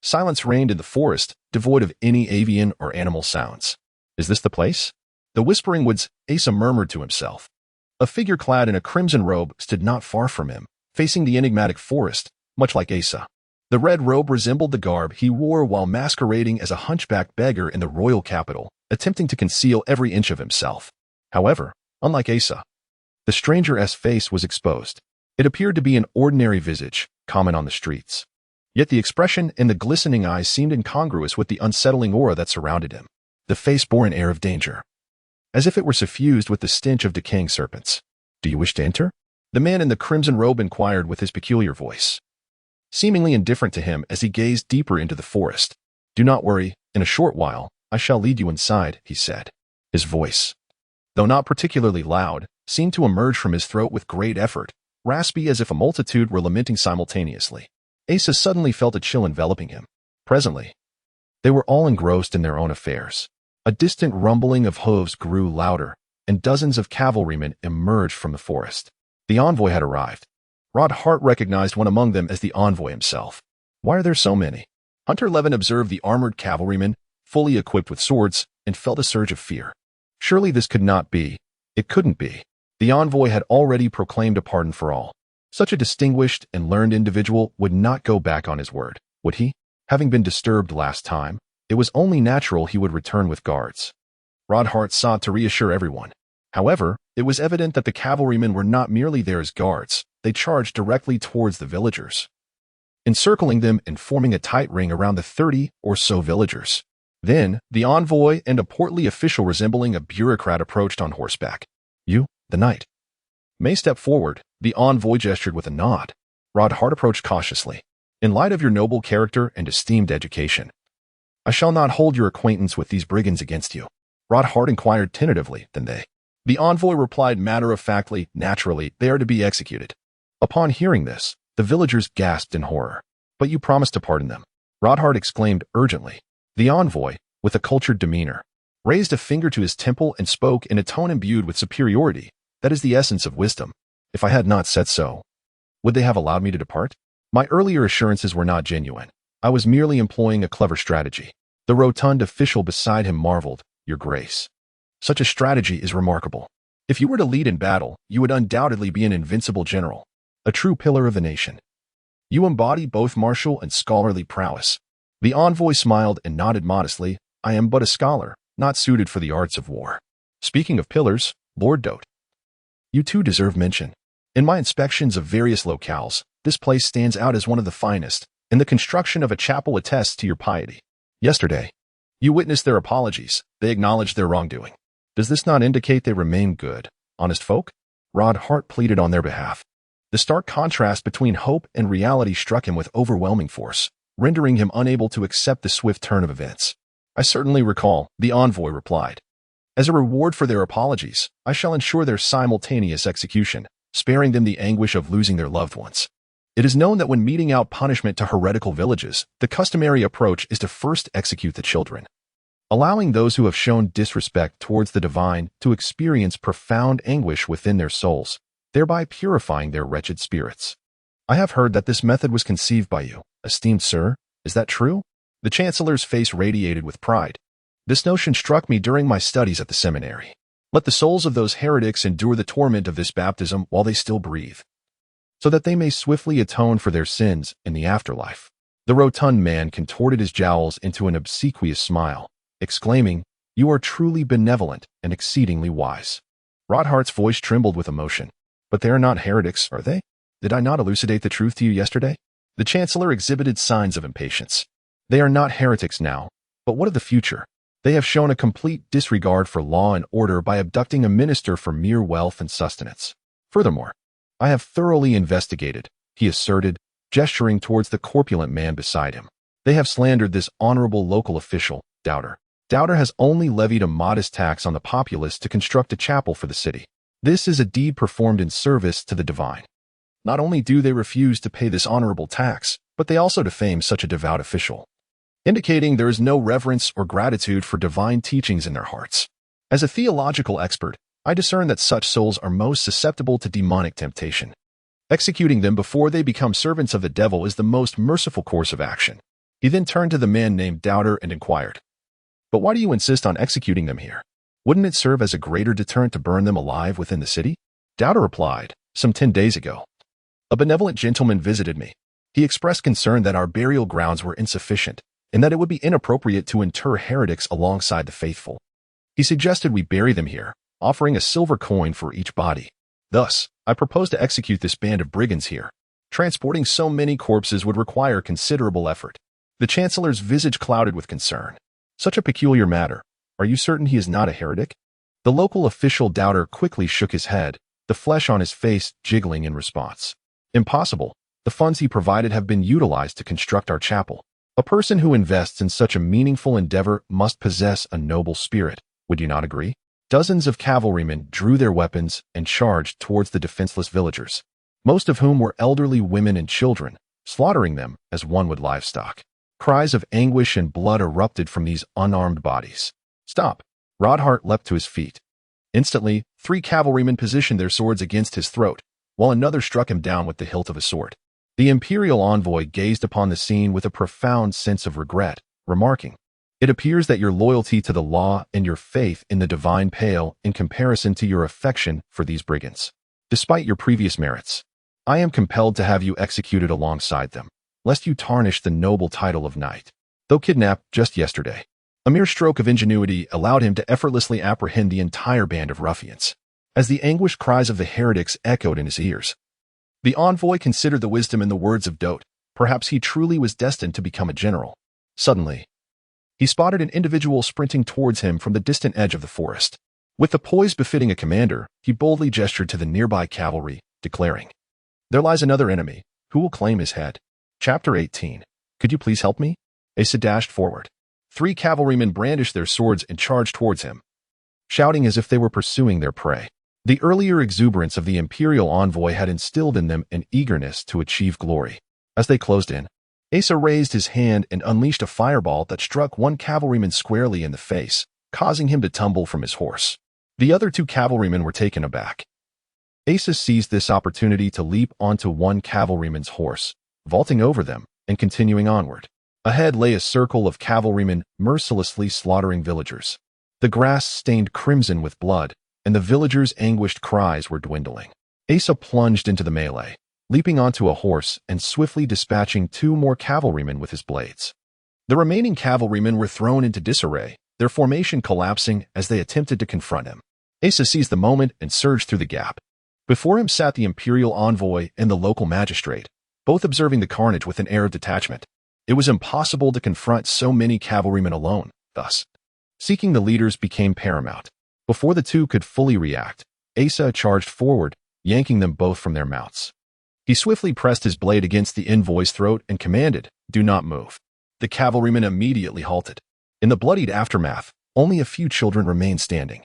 Silence reigned in the forest, devoid of any avian or animal sounds. "Is this the place?" The whispering woods, Asa murmured to himself. A figure clad in a crimson robe stood not far from him, facing the enigmatic forest, much like Asa. The red robe resembled the garb he wore while masquerading as a hunchback beggar in the royal capital, attempting to conceal every inch of himself. However, unlike Asa, the stranger's face was exposed. It appeared to be an ordinary visage, common on the streets. Yet the expression and the glistening eyes seemed incongruous with the unsettling aura that surrounded him. The face bore an air of danger, as if it were suffused with the stench of decaying serpents. "Do you wish to enter?" the man in the crimson robe inquired with his peculiar voice, seemingly indifferent to him as he gazed deeper into the forest. "Do not worry, in a short while, I shall lead you inside," he said. His voice, though not particularly loud, seemed to emerge from his throat with great effort, raspy as if a multitude were lamenting simultaneously. Asa suddenly felt a chill enveloping him. Presently, they were all engrossed in their own affairs. A distant rumbling of hooves grew louder, and dozens of cavalrymen emerged from the forest. The envoy had arrived. Ronith recognized one among them as the envoy himself. "Why are there so many?" Hunter Levin observed the armored cavalrymen, fully equipped with swords, and felt a surge of fear. Surely this could not be. It couldn't be. The envoy had already proclaimed a pardon for all. Such a distinguished and learned individual would not go back on his word, would he? Having been disturbed last time, it was only natural he would return with guards. Ronith sought to reassure everyone. However, it was evident that the cavalrymen were not merely there as guards. They charged directly towards the villagers. encircling them and forming a tight ring around the 30 or so villagers. Then, the envoy and a portly official resembling a bureaucrat approached on horseback. "You, the knight, may step forward," the envoy gestured with a nod. Ronith approached cautiously. "In light of your noble character and esteemed education, I shall not hold your acquaintance with these brigands against you." Ronith inquired tentatively, "Then they?" The envoy replied matter-of-factly, "Naturally, they are to be executed." Upon hearing this, the villagers gasped in horror. "But you promised to pardon them," Ronith exclaimed urgently. The envoy, with a cultured demeanor, raised a finger to his temple and spoke in a tone imbued with superiority. "That is the essence of wisdom. If I had not said so, would they have allowed me to depart? My earlier assurances were not genuine. I was merely employing a clever strategy." The rotund official beside him marveled. "Your grace, such a strategy is remarkable. If you were to lead in battle, you would undoubtedly be an invincible general, a true pillar of the nation. You embody both martial and scholarly prowess." The envoy smiled and nodded modestly. "I am but a scholar, not suited for the arts of war." "Speaking of pillars, Lord Dote, you too deserve mention. In my inspections of various locales, this place stands out as one of the finest, and the construction of a chapel attests to your piety. Yesterday, you witnessed their apologies. They acknowledged their wrongdoing. Does this not indicate they remain good, honest folk?" Ronith pleaded on their behalf. The stark contrast between hope and reality struck him with overwhelming force, rendering him unable to accept the swift turn of events. "I certainly recall," the envoy replied. "As a reward for their apologies, I shall ensure their simultaneous execution, sparing them the anguish of losing their loved ones. It is known that when meting out punishment to heretical villages, the customary approach is to first execute the children, allowing those who have shown disrespect towards the divine to experience profound anguish within their souls, thereby purifying their wretched spirits. I have heard that this method was conceived by you, esteemed sir. Is that true?" The chancellor's face radiated with pride. "This notion struck me during my studies at the seminary. Let the souls of those heretics endure the torment of this baptism while they still breathe, so that they may swiftly atone for their sins in the afterlife." The rotund man contorted his jowls into an obsequious smile, exclaiming, "You are truly benevolent and exceedingly wise." Ronith's voice trembled with emotion. "But they are not heretics, are they? Did I not elucidate the truth to you yesterday?" The chancellor exhibited signs of impatience. "They are not heretics now, but what of the future? They have shown a complete disregard for law and order by abducting a minister for mere wealth and sustenance. Furthermore, I have thoroughly investigated," he asserted, gesturing towards the corpulent man beside him. "They have slandered this honorable local official, Doubter. Doubter has only levied a modest tax on the populace to construct a chapel for the city. This is a deed performed in service to the divine. Not only do they refuse to pay this honorable tax, but they also defame such a devout official, indicating there is no reverence or gratitude for divine teachings in their hearts. As a theological expert, I discern that such souls are most susceptible to demonic temptation. Executing them before they become servants of the devil is the most merciful course of action." He then turned to the man named Doubter and inquired, "But why do you insist on executing them here? Wouldn't it serve as a greater deterrent to burn them alive within the city?" Doubter replied, "Some 10 days ago, a benevolent gentleman visited me. He expressed concern that our burial grounds were insufficient, and that it would be inappropriate to inter heretics alongside the faithful. He suggested we bury them here, offering a silver coin for each body. Thus, I propose to execute this band of brigands here. Transporting so many corpses would require considerable effort." The chancellor's visage clouded with concern. "Such a peculiar matter. Are you certain he is not a heretic?" The local official Doubter quickly shook his head, the flesh on his face jiggling in response. "Impossible. The funds he provided have been utilized to construct our chapel. A person who invests in such a meaningful endeavor must possess a noble spirit. Would you not agree?" Dozens of cavalrymen drew their weapons and charged towards the defenseless villagers, most of whom were elderly women and children, slaughtering them as one would livestock. Cries of anguish and blood erupted from these unarmed bodies. "Stop!" Ronith leapt to his feet. Instantly, 3 cavalrymen positioned their swords against his throat, while another struck him down with the hilt of a sword. The imperial envoy gazed upon the scene with a profound sense of regret, remarking, "It appears that your loyalty to the law and your faith in the divine pale in comparison to your affection for these brigands. Despite your previous merits, I am compelled to have you executed alongside them, lest you tarnish the noble title of knight." Though kidnapped just yesterday, a mere stroke of ingenuity allowed him to effortlessly apprehend the entire band of ruffians. As the anguished cries of the heretics echoed in his ears, the envoy considered the wisdom in the words of Dote. Perhaps he truly was destined to become a general. Suddenly, he spotted an individual sprinting towards him from the distant edge of the forest. With the poise befitting a commander, he boldly gestured to the nearby cavalry, declaring, "There lies another enemy. Who will claim his head?" Chapter 18. Could you please help me? Asa dashed forward. 3 cavalrymen brandished their swords and charged towards him, shouting as if they were pursuing their prey. The earlier exuberance of the Imperial envoy had instilled in them an eagerness to achieve glory. As they closed in, Asa raised his hand and unleashed a fireball that struck one cavalryman squarely in the face, causing him to tumble from his horse. The other 2 cavalrymen were taken aback. Asa seized this opportunity to leap onto one cavalryman's horse, vaulting over them and continuing onward. Ahead lay a circle of cavalrymen mercilessly slaughtering villagers. The grass stained crimson with blood, and the villagers' anguished cries were dwindling. Asa plunged into the melee, leaping onto a horse and swiftly dispatching 2 more cavalrymen with his blades. The remaining cavalrymen were thrown into disarray, their formation collapsing as they attempted to confront him. Asa seized the moment and surged through the gap. Before him sat the Imperial envoy and the local magistrate, both observing the carnage with an air of detachment. It was impossible to confront so many cavalrymen alone, thus, seeking the leaders became paramount. Before the 2 could fully react, Asa charged forward, yanking them both from their mounts. He swiftly pressed his blade against the envoy's throat and commanded, "Do not move." The cavalrymen immediately halted. In the bloodied aftermath, only a few children remained standing,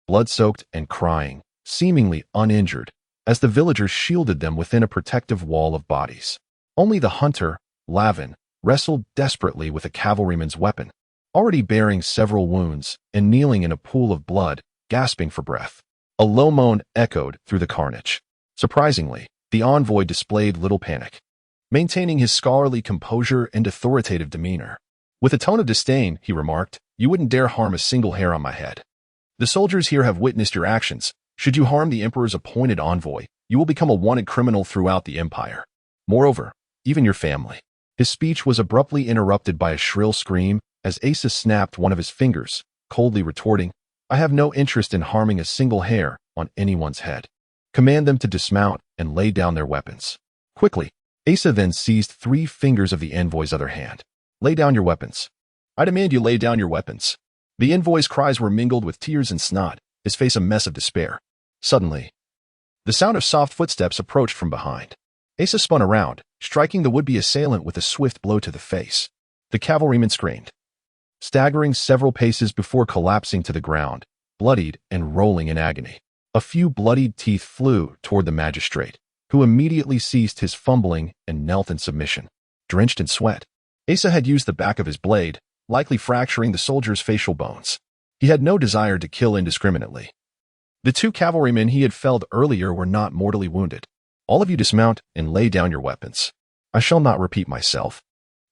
blood-soaked and crying, seemingly uninjured, as the villagers shielded them within a protective wall of bodies. Only the hunter, Lavin, wrestled desperately with a cavalryman's weapon, already bearing several wounds and kneeling in a pool of blood, gasping for breath. A low moan echoed through the carnage. Surprisingly, the envoy displayed little panic, maintaining his scholarly composure and authoritative demeanor. With a tone of disdain, he remarked, "You wouldn't dare harm a single hair on my head. The soldiers here have witnessed your actions. Should you harm the Emperor's appointed envoy, you will become a wanted criminal throughout the Empire. Moreover, even your family." His speech was abruptly interrupted by a shrill scream as Asa snapped one of his fingers, coldly retorting, "I have no interest in harming a single hair on anyone's head. Command them to dismount and lay down their weapons." Quickly, Asa then seized 3 fingers of the envoy's other hand. "Lay down your weapons. I demand you lay down your weapons." The envoy's cries were mingled with tears and snot, his face a mess of despair. Suddenly, the sound of soft footsteps approached from behind. Asa spun around, striking the would-be assailant with a swift blow to the face. The cavalryman screamed, staggering several paces before collapsing to the ground, bloodied and rolling in agony. A few bloodied teeth flew toward the magistrate, who immediately ceased his fumbling and knelt in submission. Drenched in sweat, Asa had used the back of his blade, likely fracturing the soldier's facial bones. He had no desire to kill indiscriminately. The 2 cavalrymen he had felled earlier were not mortally wounded. "All of you dismount and lay down your weapons. I shall not repeat myself."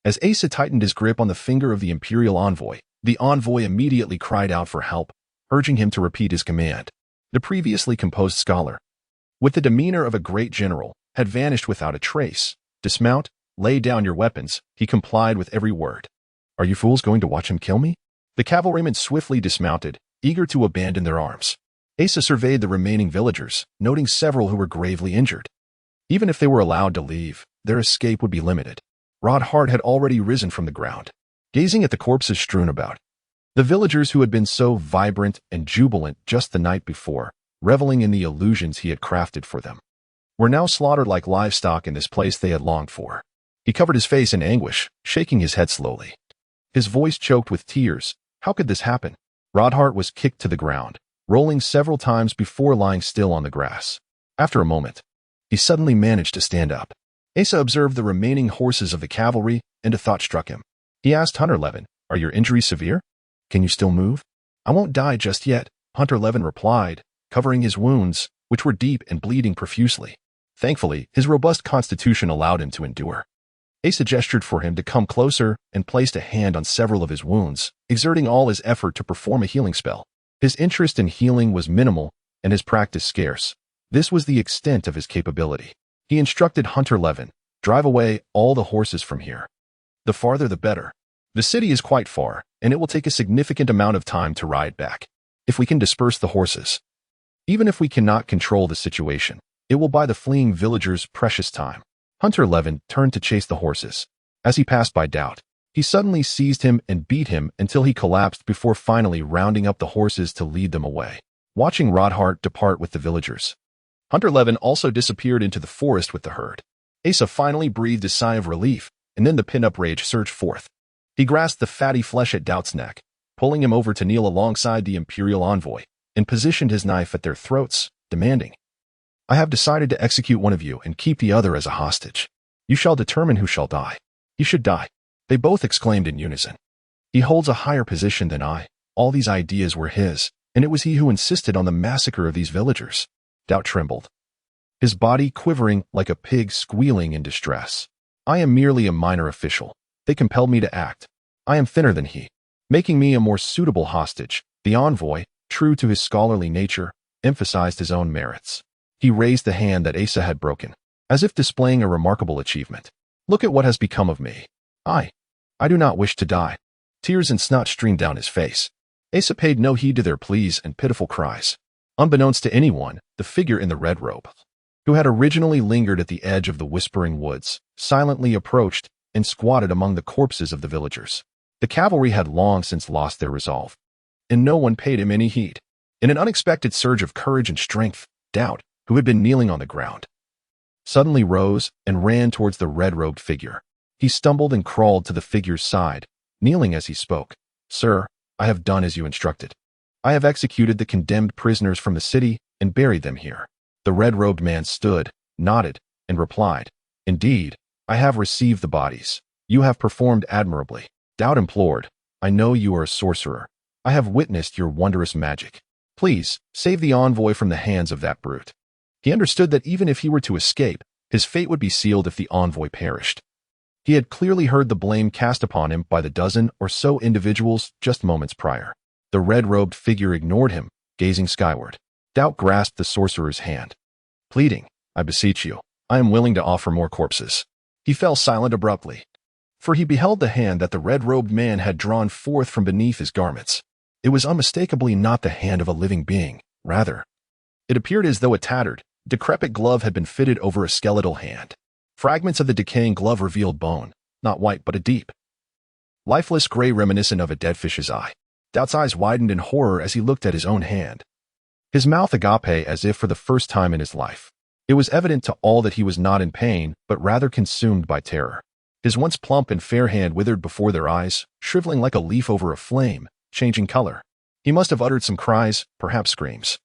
As Asa tightened his grip on the finger of the Imperial envoy, the envoy immediately cried out for help, urging him to repeat his command. The previously composed scholar, with the demeanor of a great general, had vanished without a trace. "Dismount, lay down your weapons," he complied with every word. "Are you fools going to watch him kill me?" The cavalrymen swiftly dismounted, eager to abandon their arms. Asa surveyed the remaining villagers, noting several who were gravely injured. Even if they were allowed to leave, their escape would be limited. Ronith had already risen from the ground, gazing at the corpses strewn about. The villagers who had been so vibrant and jubilant just the night before, reveling in the illusions he had crafted for them, were now slaughtered like livestock in this place they had longed for. He covered his face in anguish, shaking his head slowly. His voice choked with tears. How could this happen? Ronith was kicked to the ground, rolling several times before lying still on the grass. After a moment, he suddenly managed to stand up. Asa observed the remaining horses of the cavalry, and a thought struck him. He asked Hunter Levin, "Are your injuries severe? Can you still move?" "I won't die just yet," Hunter Levin replied, covering his wounds, which were deep and bleeding profusely. Thankfully, his robust constitution allowed him to endure. Asa gestured for him to come closer and placed a hand on several of his wounds, exerting all his effort to perform a healing spell. His interest in healing was minimal and his practice scarce. This was the extent of his capability. He instructed Hunter Levin, "Drive away all the horses from here. The farther the better. The city is quite far, and it will take a significant amount of time to ride back. If we can disperse the horses, even if we cannot control the situation, it will buy the fleeing villagers precious time." Hunter Levin turned to chase the horses. As he passed by Doubt, he suddenly seized him and beat him until he collapsed before finally rounding up the horses to lead them away. Watching Rodhart depart with the villagers, Hunter Levin also disappeared into the forest with the herd. Asa finally breathed a sigh of relief, and then the pin-up rage surged forth. He grasped the fatty flesh at Doubt's neck, pulling him over to kneel alongside the Imperial envoy, and positioned his knife at their throats, demanding, "I have decided to execute one of you and keep the other as a hostage. You shall determine who shall die. He should die." They both exclaimed in unison. "He holds a higher position than I. All these ideas were his, and it was he who insisted on the massacre of these villagers." Doubt trembled, his body quivering like a pig squealing in distress. "I am merely a minor official. They compelled me to act. I am thinner than he, making me a more suitable hostage." The envoy, true to his scholarly nature, emphasized his own merits. He raised the hand that Asa had broken, as if displaying a remarkable achievement. "Look at what has become of me. I do not wish to die." Tears and snot streamed down his face. Asa paid no heed to their pleas and pitiful cries. Unbeknownst to anyone, the figure in the red robe, who had originally lingered at the edge of the whispering woods, silently approached and squatted among the corpses of the villagers. The cavalry had long since lost their resolve, and no one paid him any heed. In an unexpected surge of courage and strength, Doubt, who had been kneeling on the ground, suddenly rose and ran towards the red-robed figure. He stumbled and crawled to the figure's side, kneeling as he spoke. "Sir, I have done as you instructed. I have executed the condemned prisoners from the city and buried them here." The red-robed man stood, nodded, and replied, "Indeed, I have received the bodies. You have performed admirably." Doubt implored, "I know you are a sorcerer. I have witnessed your wondrous magic. Please, save the envoy from the hands of that brute." He understood that even if he were to escape, his fate would be sealed if the envoy perished. He had clearly heard the blame cast upon him by the dozen or so individuals just moments prior. The red-robed figure ignored him, gazing skyward. Doubt grasped the sorcerer's hand, pleading, "I beseech you, I am willing to offer more corpses." He fell silent abruptly, for he beheld the hand that the red-robed man had drawn forth from beneath his garments. It was unmistakably not the hand of a living being. Rather, it appeared as though a tattered, decrepit glove had been fitted over a skeletal hand. Fragments of the decaying glove revealed bone, not white but a deep, lifeless gray reminiscent of a dead fish's eye. Doubt's eyes widened in horror as he looked at his own hand, his mouth agape as if for the first time in his life. It was evident to all that he was not in pain, but rather consumed by terror. His once plump and fair hand withered before their eyes, shriveling like a leaf over a flame, changing color. He must have uttered some cries, perhaps screams.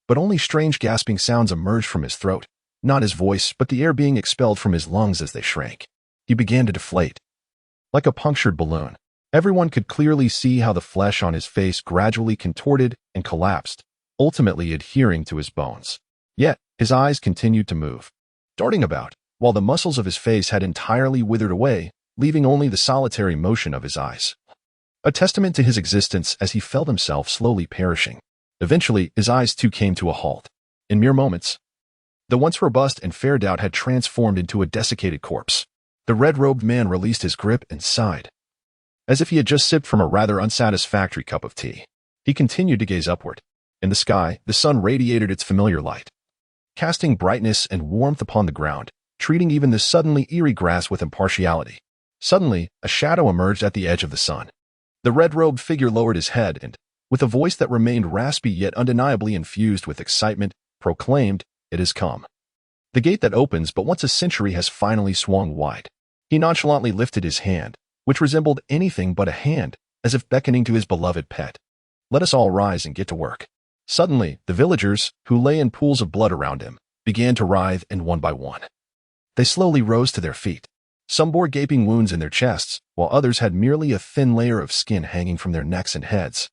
But only strange gasping sounds emerged from his throat, not his voice, but the air being expelled from his lungs as they shrank. He began to deflate, like a punctured balloon. Everyone could clearly see how the flesh on his face gradually contorted and collapsed, ultimately adhering to his bones. Yet, his eyes continued to move, darting about, while the muscles of his face had entirely withered away, leaving only the solitary motion of his eyes, a testament to his existence as he felt himself slowly perishing. Eventually, his eyes too came to a halt. In mere moments, the once robust and fair Doubt had transformed into a desiccated corpse. The red-robed man released his grip and sighed, as if he had just sipped from a rather unsatisfactory cup of tea. He continued to gaze upward. In the sky, the sun radiated its familiar light, casting brightness and warmth upon the ground, treating even the suddenly eerie grass with impartiality. Suddenly, a shadow emerged at the edge of the sun. The red-robed figure lowered his head and, with a voice that remained raspy yet undeniably infused with excitement, proclaimed, "It has come. The gate that opens but once a century has finally swung wide." He nonchalantly lifted his hand, which resembled anything but a hand, as if beckoning to his beloved pet. "Let us all rise and get to work." Suddenly, the villagers, who lay in pools of blood around him, began to writhe, and one by one, they slowly rose to their feet. Some bore gaping wounds in their chests, while others had merely a thin layer of skin hanging from their necks and heads,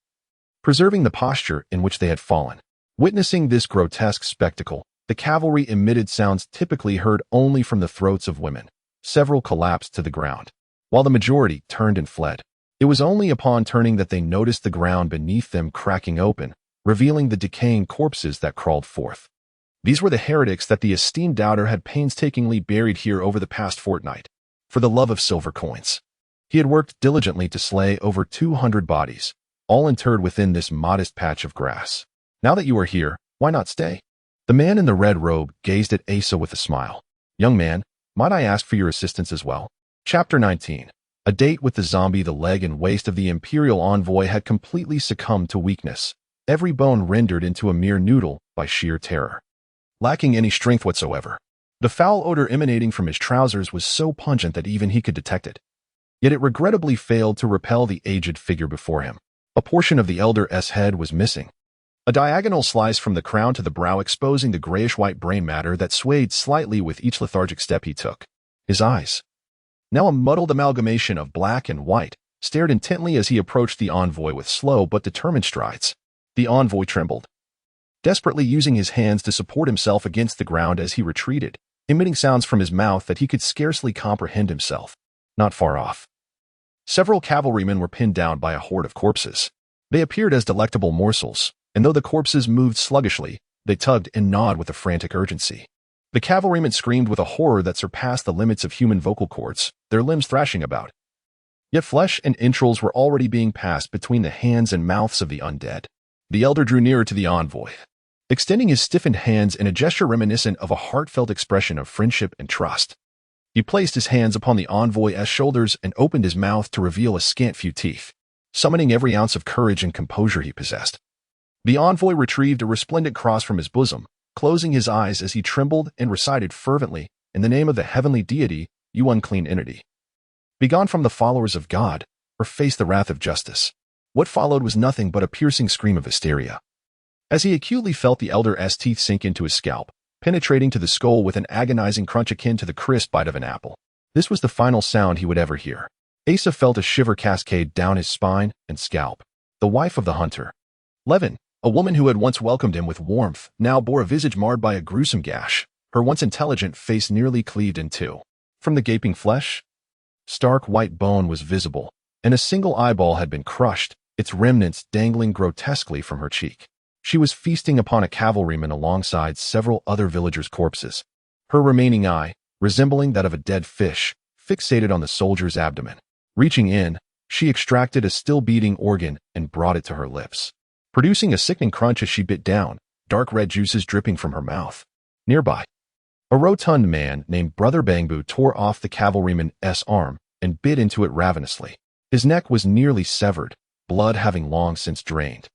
preserving the posture in which they had fallen. Witnessing this grotesque spectacle, the cavalry emitted sounds typically heard only from the throats of women. Several collapsed to the ground, while the majority turned and fled. It was only upon turning that they noticed the ground beneath them cracking open, revealing the decaying corpses that crawled forth. These were the heretics that the esteemed doubter had painstakingly buried here over the past fortnight, for the love of silver coins. He had worked diligently to slay over 200 bodies, all interred within this modest patch of grass. Now that you are here, why not stay? The man in the red robe gazed at Asa with a smile. "Young man, Might I ask for your assistance as well? Chapter 19. A date with the zombie. The leg and waist of the Imperial envoy had completely succumbed to weakness, every bone rendered into a mere noodle by sheer terror. Lacking any strength whatsoever, the foul odor emanating from his trousers was so pungent that even he could detect it. Yet it regrettably failed to repel the aged figure before him. A portion of the elder's head was missing. A diagonal slice from the crown to the brow exposing the grayish-white brain matter that swayed slightly with each lethargic step he took. His eyes, now a muddled amalgamation of black and white, stared intently as he approached the envoy with slow but determined strides. The envoy trembled, desperately using his hands to support himself against the ground as he retreated, emitting sounds from his mouth that he could scarcely comprehend himself. Not far off, several cavalrymen were pinned down by a horde of corpses. They appeared as delectable morsels, and though the corpses moved sluggishly, they tugged and gnawed with a frantic urgency. The cavalrymen screamed with a horror that surpassed the limits of human vocal cords, their limbs thrashing about. Yet flesh and entrails were already being passed between the hands and mouths of the undead. The elder drew nearer to the envoy, extending his stiffened hands in a gesture reminiscent of a heartfelt expression of friendship and trust. He placed his hands upon the envoy's shoulders and opened his mouth to reveal a scant few teeth, summoning every ounce of courage and composure he possessed. The envoy retrieved a resplendent cross from his bosom, closing his eyes as he trembled and recited fervently, "In the name of the heavenly deity, you unclean entity, begone from the followers of God, or face the wrath of justice." What followed was nothing but a piercing scream of hysteria. As he acutely felt the elder's teeth sink into his scalp, penetrating to the skull with an agonizing crunch akin to the crisp bite of an apple. This was the final sound he would ever hear. Asa felt a shiver cascade down his spine and scalp. The wife of the hunter, Levin, a woman who had once welcomed him with warmth, now bore a visage marred by a gruesome gash, her once intelligent face nearly cleaved in two. From the gaping flesh, stark white bone was visible, and a single eyeball had been crushed, its remnants dangling grotesquely from her cheek. She was feasting upon a cavalryman alongside several other villagers' corpses, her remaining eye, resembling that of a dead fish, fixated on the soldier's abdomen. Reaching in, she extracted a still-beating organ and brought it to her lips, producing a sickening crunch as she bit down, dark red juices dripping from her mouth. Nearby, a rotund man named Brother Bangbu tore off the cavalryman's arm and bit into it ravenously. His neck was nearly severed, blood having long since drained,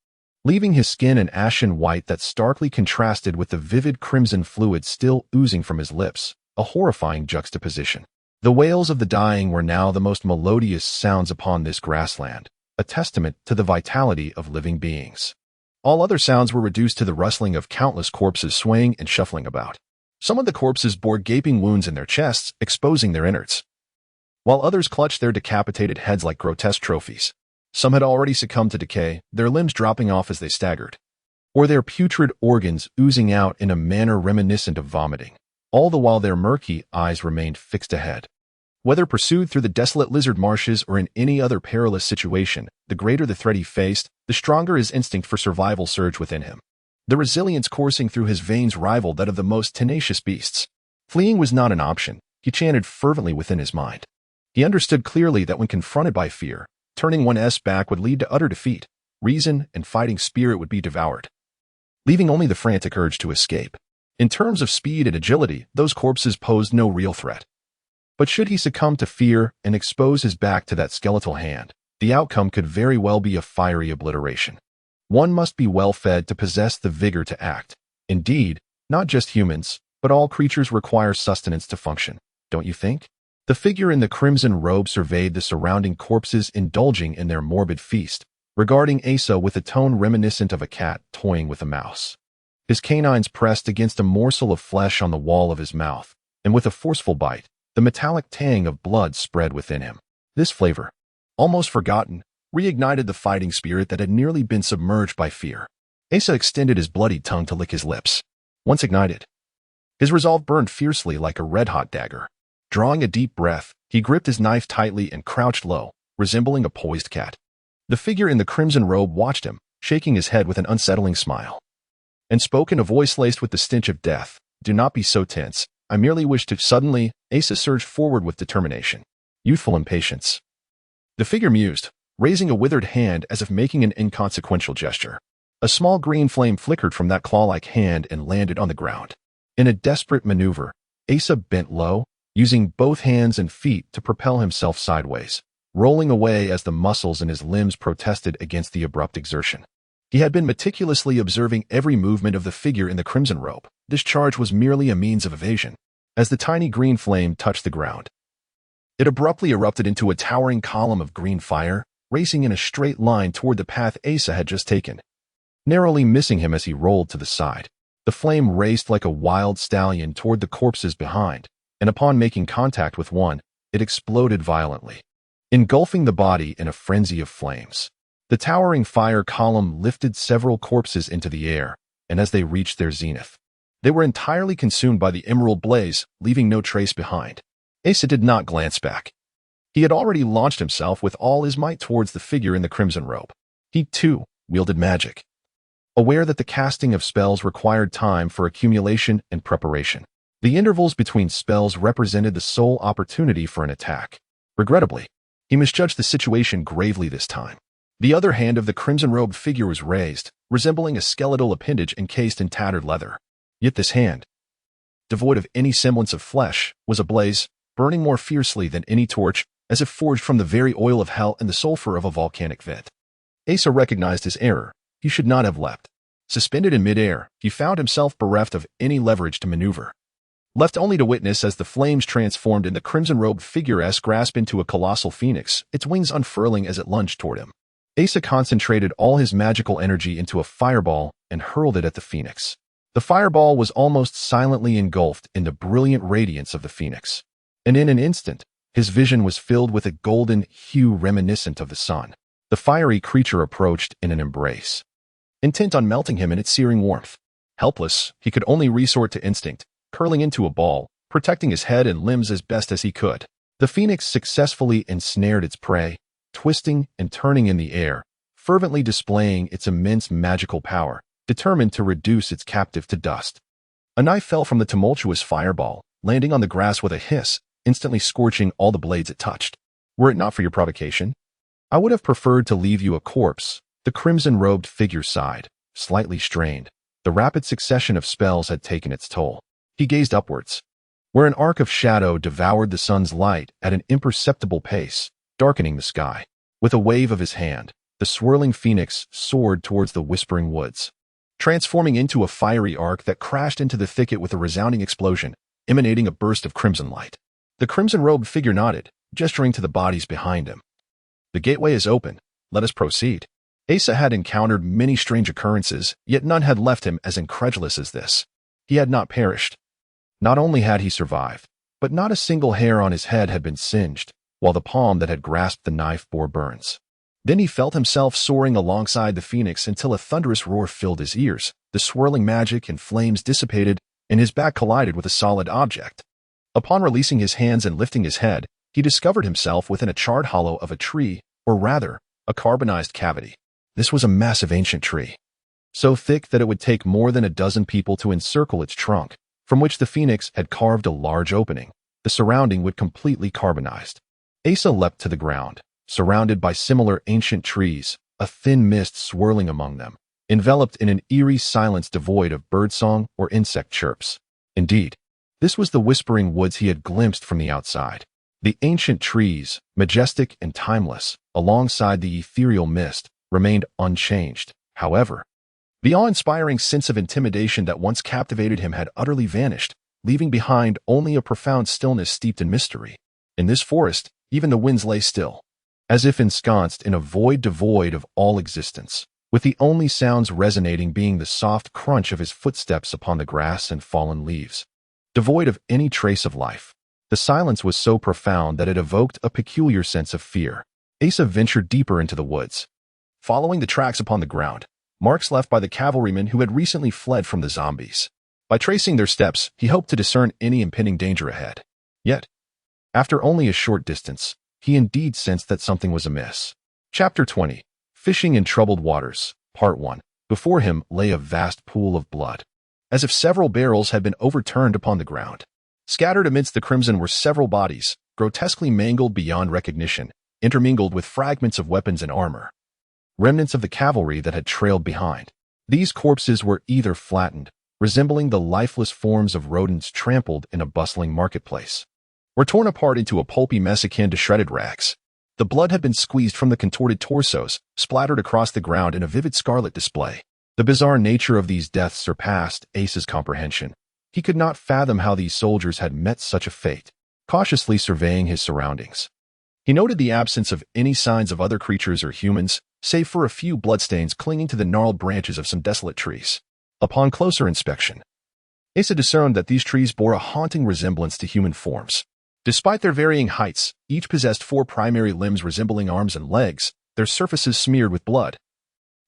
leaving his skin an ashen white that starkly contrasted with the vivid crimson fluid still oozing from his lips, a horrifying juxtaposition. The wails of the dying were now the most melodious sounds upon this grassland, a testament to the vitality of living beings. All other sounds were reduced to the rustling of countless corpses swaying and shuffling about. Some of the corpses bore gaping wounds in their chests, exposing their innards, while others clutched their decapitated heads like grotesque trophies. Some had already succumbed to decay, their limbs dropping off as they staggered, or their putrid organs oozing out in a manner reminiscent of vomiting, all the while their murky eyes remained fixed ahead. Whether pursued through the desolate lizard marshes or in any other perilous situation, the greater the threat he faced, the stronger his instinct for survival surged within him. The resilience coursing through his veins rivaled that of the most tenacious beasts. Fleeing was not an option, he chanted fervently within his mind. He understood clearly that when confronted by fear, turning one's back would lead to utter defeat. Reason and fighting spirit would be devoured, leaving only the frantic urge to escape. In terms of speed and agility, those corpses posed no real threat. But should he succumb to fear and expose his back to that skeletal hand, the outcome could very well be a fiery obliteration. One must be well fed to possess the vigor to act. Indeed, not just humans, but all creatures require sustenance to function, don't you think? The figure in the crimson robe surveyed the surrounding corpses indulging in their morbid feast, regarding Asa with a tone reminiscent of a cat toying with a mouse. His canines pressed against a morsel of flesh on the wall of his mouth, and with a forceful bite, the metallic tang of blood spread within him. This flavor, almost forgotten, reignited the fighting spirit that had nearly been submerged by fear. Asa extended his bloody tongue to lick his lips. Once ignited, his resolve burned fiercely like a red-hot dagger. Drawing a deep breath, he gripped his knife tightly and crouched low, resembling a poised cat. The figure in the crimson robe watched him, shaking his head with an unsettling smile, and spoke in a voice laced with the stench of death. "Do not be so tense. I merely wish to..." Suddenly, Asa surged forward with determination, youthful impatience. The figure mused, raising a withered hand as if making an inconsequential gesture. A small green flame flickered from that claw-like hand and landed on the ground. In a desperate maneuver, Asa bent low, using both hands and feet to propel himself sideways, rolling away as the muscles in his limbs protested against the abrupt exertion. He had been meticulously observing every movement of the figure in the crimson robe. This charge was merely a means of evasion. As the tiny green flame touched the ground, it abruptly erupted into a towering column of green fire, racing in a straight line toward the path Asa had just taken, narrowly missing him as he rolled to the side. The flame raced like a wild stallion toward the corpses behind, and upon making contact with one, it exploded violently, engulfing the body in a frenzy of flames. The towering fire column lifted several corpses into the air, and as they reached their zenith, they were entirely consumed by the emerald blaze, leaving no trace behind. Asa did not glance back. He had already launched himself with all his might towards the figure in the crimson robe. He, too, wielded magic, aware that the casting of spells required time for accumulation and preparation. The intervals between spells represented the sole opportunity for an attack. Regrettably, he misjudged the situation gravely this time. The other hand of the crimson-robed figure was raised, resembling a skeletal appendage encased in tattered leather. Yet this hand, devoid of any semblance of flesh, was ablaze, burning more fiercely than any torch, as if forged from the very oil of hell and the sulfur of a volcanic vent. Asa recognized his error. He should not have leapt. Suspended in midair, he found himself bereft of any leverage to maneuver, left only to witness as the flames transformed in the crimson-robed figure's grasp into a colossal phoenix, its wings unfurling as it lunged toward him. Asa concentrated all his magical energy into a fireball and hurled it at the phoenix. The fireball was almost silently engulfed in the brilliant radiance of the phoenix, and in an instant, his vision was filled with a golden hue reminiscent of the sun. The fiery creature approached in an embrace, intent on melting him in its searing warmth. Helpless, he could only resort to instinct, curling into a ball, protecting his head and limbs as best as he could. The phoenix successfully ensnared its prey, twisting and turning in the air, fervently displaying its immense magical power, determined to reduce its captive to dust. A knife fell from the tumultuous fireball, landing on the grass with a hiss, instantly scorching all the blades it touched. Were it not for your provocation, I would have preferred to leave you a corpse. The crimson-robed figure sighed, slightly strained. The rapid succession of spells had taken its toll. He gazed upwards, where an arc of shadow devoured the sun's light at an imperceptible pace, darkening the sky. With a wave of his hand, the swirling phoenix soared towards the whispering woods, transforming into a fiery arc that crashed into the thicket with a resounding explosion, emanating a burst of crimson light. The crimson-robed figure nodded, gesturing to the bodies behind him. The gateway is open. Let us proceed. Asa had encountered many strange occurrences, yet none had left him as incredulous as this. He had not perished. Not only had he survived, but not a single hair on his head had been singed, while the palm that had grasped the knife bore burns. Then he felt himself soaring alongside the phoenix until a thunderous roar filled his ears. The swirling magic and flames dissipated, and his back collided with a solid object. Upon releasing his hands and lifting his head, he discovered himself within a charred hollow of a tree, or rather, a carbonized cavity. This was a massive ancient tree, so thick that it would take more than a dozen people to encircle its trunk, from which the phoenix had carved a large opening. The surrounding would completely carbonized. Asa leapt to the ground, surrounded by similar ancient trees, a thin mist swirling among them, enveloped in an eerie silence devoid of birdsong or insect chirps. Indeed, this was the whispering woods he had glimpsed from the outside. The ancient trees, majestic and timeless, alongside the ethereal mist, remained unchanged. However, the awe-inspiring sense of intimidation that once captivated him had utterly vanished, leaving behind only a profound stillness steeped in mystery. In this forest, even the winds lay still, as if ensconced in a void devoid of all existence, with the only sounds resonating being the soft crunch of his footsteps upon the grass and fallen leaves. Devoid of any trace of life, the silence was so profound that it evoked a peculiar sense of fear. Asa ventured deeper into the woods, following the tracks upon the ground, marks left by the cavalrymen who had recently fled from the zombies. By tracing their steps, he hoped to discern any impending danger ahead. Yet, after only a short distance, he indeed sensed that something was amiss. Chapter 20. Fishing in Troubled Waters, Part 1. Before him lay a vast pool of blood, as if several barrels had been overturned upon the ground. Scattered amidst the crimson were several bodies, grotesquely mangled beyond recognition, intermingled with fragments of weapons and armor, remnants of the cavalry that had trailed behind. These corpses were either flattened, resembling the lifeless forms of rodents trampled in a bustling marketplace, were torn apart into a pulpy mess akin to shredded rags. The blood had been squeezed from the contorted torsos, splattered across the ground in a vivid scarlet display. The bizarre nature of these deaths surpassed Asa's comprehension. He could not fathom how these soldiers had met such a fate. Cautiously surveying his surroundings, he noted the absence of any signs of other creatures or humans, save for a few bloodstains clinging to the gnarled branches of some desolate trees. Upon closer inspection, Asa discerned that these trees bore a haunting resemblance to human forms. Despite their varying heights, each possessed 4 primary limbs resembling arms and legs, their surfaces smeared with blood,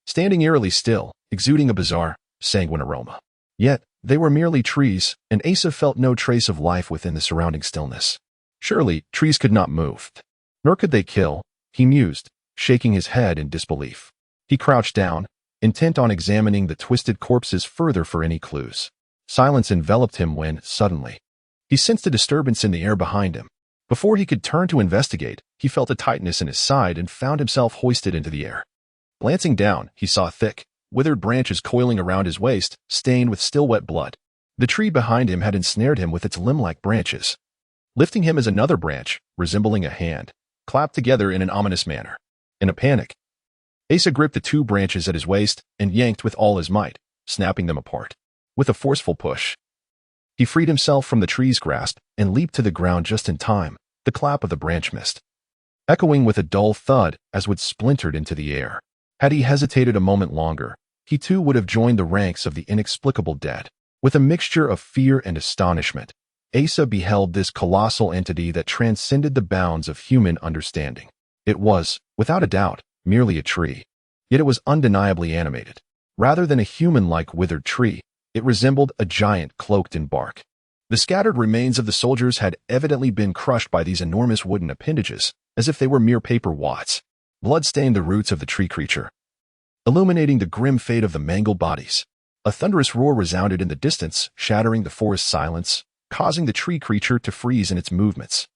standing eerily still, exuding a bizarre, sanguine aroma. Yet, they were merely trees, and Asa felt no trace of life within the surrounding stillness. Surely, trees could not move. Nor could they kill, he mused, shaking his head in disbelief. He crouched down, intent on examining the twisted corpses further for any clues. Silence enveloped him when, suddenly, he sensed a disturbance in the air behind him. Before he could turn to investigate, he felt a tightness in his side and found himself hoisted into the air. Glancing down, he saw thick, withered branches coiling around his waist, stained with still wet blood. The tree behind him had ensnared him with its limb-like branches. Lifting him as another branch, resembling a hand, clapped together in an ominous manner. In a panic, Asa gripped the 2 branches at his waist and yanked with all his might, snapping them apart. With a forceful push, he freed himself from the tree's grasp and leaped to the ground just in time. The clap of the branch missed, echoing with a dull thud as wood splintered into the air. Had he hesitated a moment longer, he too would have joined the ranks of the inexplicable dead. With a mixture of fear and astonishment, Asa beheld this colossal entity that transcended the bounds of human understanding. It was, without a doubt, merely a tree. Yet it was undeniably animated. Rather than a human-like withered tree, it resembled a giant cloaked in bark. The scattered remains of the soldiers had evidently been crushed by these enormous wooden appendages, as if they were mere paper wads. Blood stained the roots of the tree creature, illuminating the grim fate of the mangled bodies. A thunderous roar resounded in the distance, shattering the forest silence, causing the tree creature to freeze in its movements.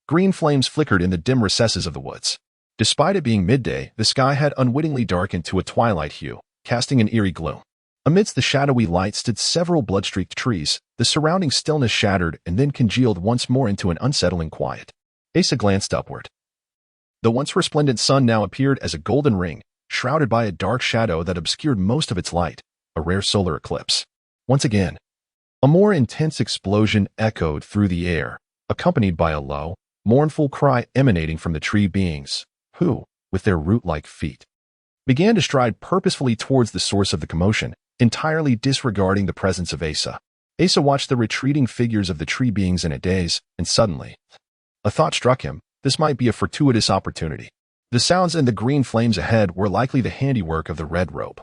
Green flames flickered in the dim recesses of the woods. Despite it being midday, the sky had unwittingly darkened to a twilight hue, casting an eerie gloom. Amidst the shadowy light stood several blood-streaked trees. The surrounding stillness shattered and then congealed once more into an unsettling quiet. Asa glanced upward. The once resplendent sun now appeared as a golden ring, shrouded by a dark shadow that obscured most of its light, a rare solar eclipse. Once again, a more intense explosion echoed through the air, accompanied by a low, mournful cry emanating from the tree beings, who, with their root-like feet, began to stride purposefully towards the source of the commotion, entirely disregarding the presence of Asa. Asa watched the retreating figures of the tree beings in a daze, and suddenly, a thought struck him. This might be a fortuitous opportunity. The sounds and the green flames ahead were likely the handiwork of the Red Robe,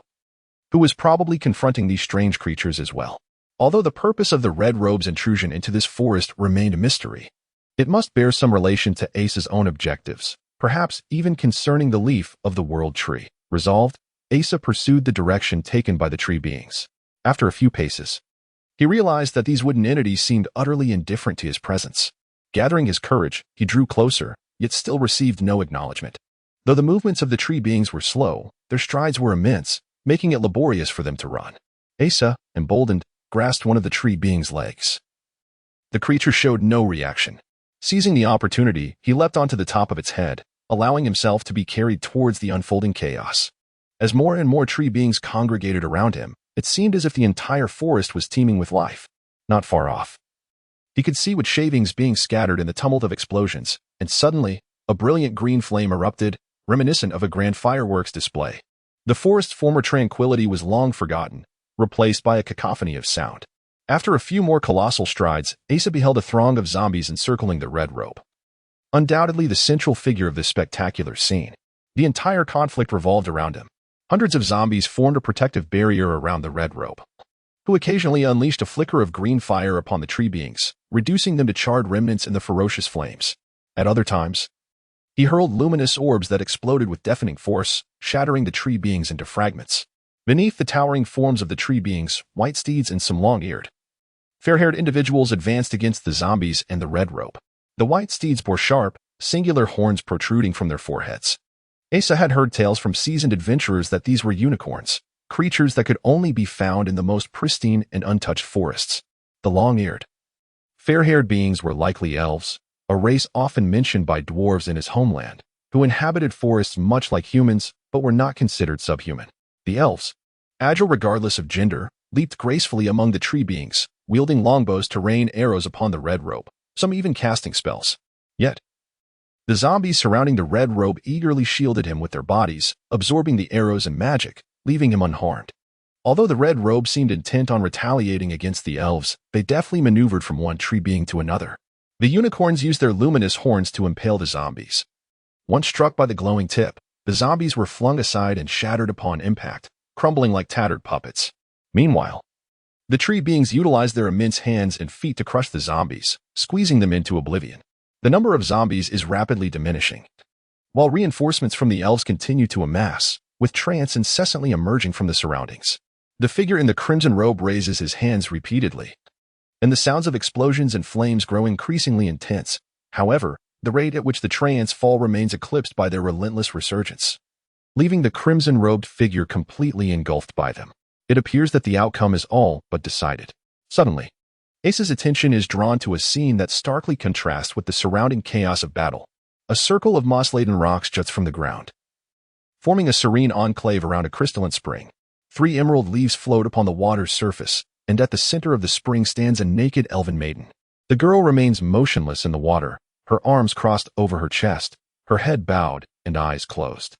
who was probably confronting these strange creatures as well. Although the purpose of the Red Robe's intrusion into this forest remained a mystery, it must bear some relation to Asa's own objectives, perhaps even concerning the leaf of the world tree. Resolved, Asa pursued the direction taken by the tree beings. After a few paces, he realized that these wooden entities seemed utterly indifferent to his presence. Gathering his courage, he drew closer, yet still received no acknowledgement. Though the movements of the tree beings were slow, their strides were immense, making it laborious for them to run. Asa, emboldened, grasped one of the tree being's legs. The creature showed no reaction. Seizing the opportunity, he leapt onto the top of its head, allowing himself to be carried towards the unfolding chaos. As more and more tree beings congregated around him, it seemed as if the entire forest was teeming with life. Not far off, he could see wood shavings being scattered in the tumult of explosions, and suddenly, a brilliant green flame erupted, reminiscent of a grand fireworks display. The forest's former tranquility was long forgotten, replaced by a cacophony of sound. After a few more colossal strides, Asa beheld a throng of zombies encircling the Red Robe. Undoubtedly the central figure of this spectacular scene. The entire conflict revolved around him. Hundreds of zombies formed a protective barrier around the Red Robe, who occasionally unleashed a flicker of green fire upon the tree beings, reducing them to charred remnants in the ferocious flames. At other times, he hurled luminous orbs that exploded with deafening force, shattering the tree beings into fragments. Beneath the towering forms of the tree beings, white steeds and some long-eared, fair-haired individuals advanced against the zombies and the Red Robe. The white steeds bore sharp, singular horns protruding from their foreheads. Asa had heard tales from seasoned adventurers that these were unicorns, creatures that could only be found in the most pristine and untouched forests. The long-eared, fair-haired beings were likely elves, a race often mentioned by dwarves in his homeland, who inhabited forests much like humans but were not considered subhuman. The elves, agile regardless of gender, leaped gracefully among the tree beings, wielding longbows to rain arrows upon the red robe, some even casting spells. Yet, the zombies surrounding the red robe eagerly shielded him with their bodies, absorbing the arrows and magic, leaving him unharmed. Although the red robe seemed intent on retaliating against the elves, they deftly maneuvered from one tree being to another. The unicorns used their luminous horns to impale the zombies. Once struck by the glowing tip, the zombies were flung aside and shattered upon impact, crumbling like tattered puppets. Meanwhile, the tree beings utilized their immense hands and feet to crush the zombies, squeezing them into oblivion. The number of zombies is rapidly diminishing, while reinforcements from the elves continue to amass, with trance incessantly emerging from the surroundings. The figure in the crimson robe raises his hands repeatedly, and the sounds of explosions and flames grow increasingly intense. However, the rate at which the trance fall remains eclipsed by their relentless resurgence, leaving the crimson-robed figure completely engulfed by them. It appears that the outcome is all but decided. Suddenly, Ace's attention is drawn to a scene that starkly contrasts with the surrounding chaos of battle. A circle of moss-laden rocks juts from the ground, forming a serene enclave around a crystalline spring. 3 emerald leaves float upon the water's surface, and at the center of the spring stands a naked elven maiden. The girl remains motionless in the water, her arms crossed over her chest, her head bowed and eyes closed.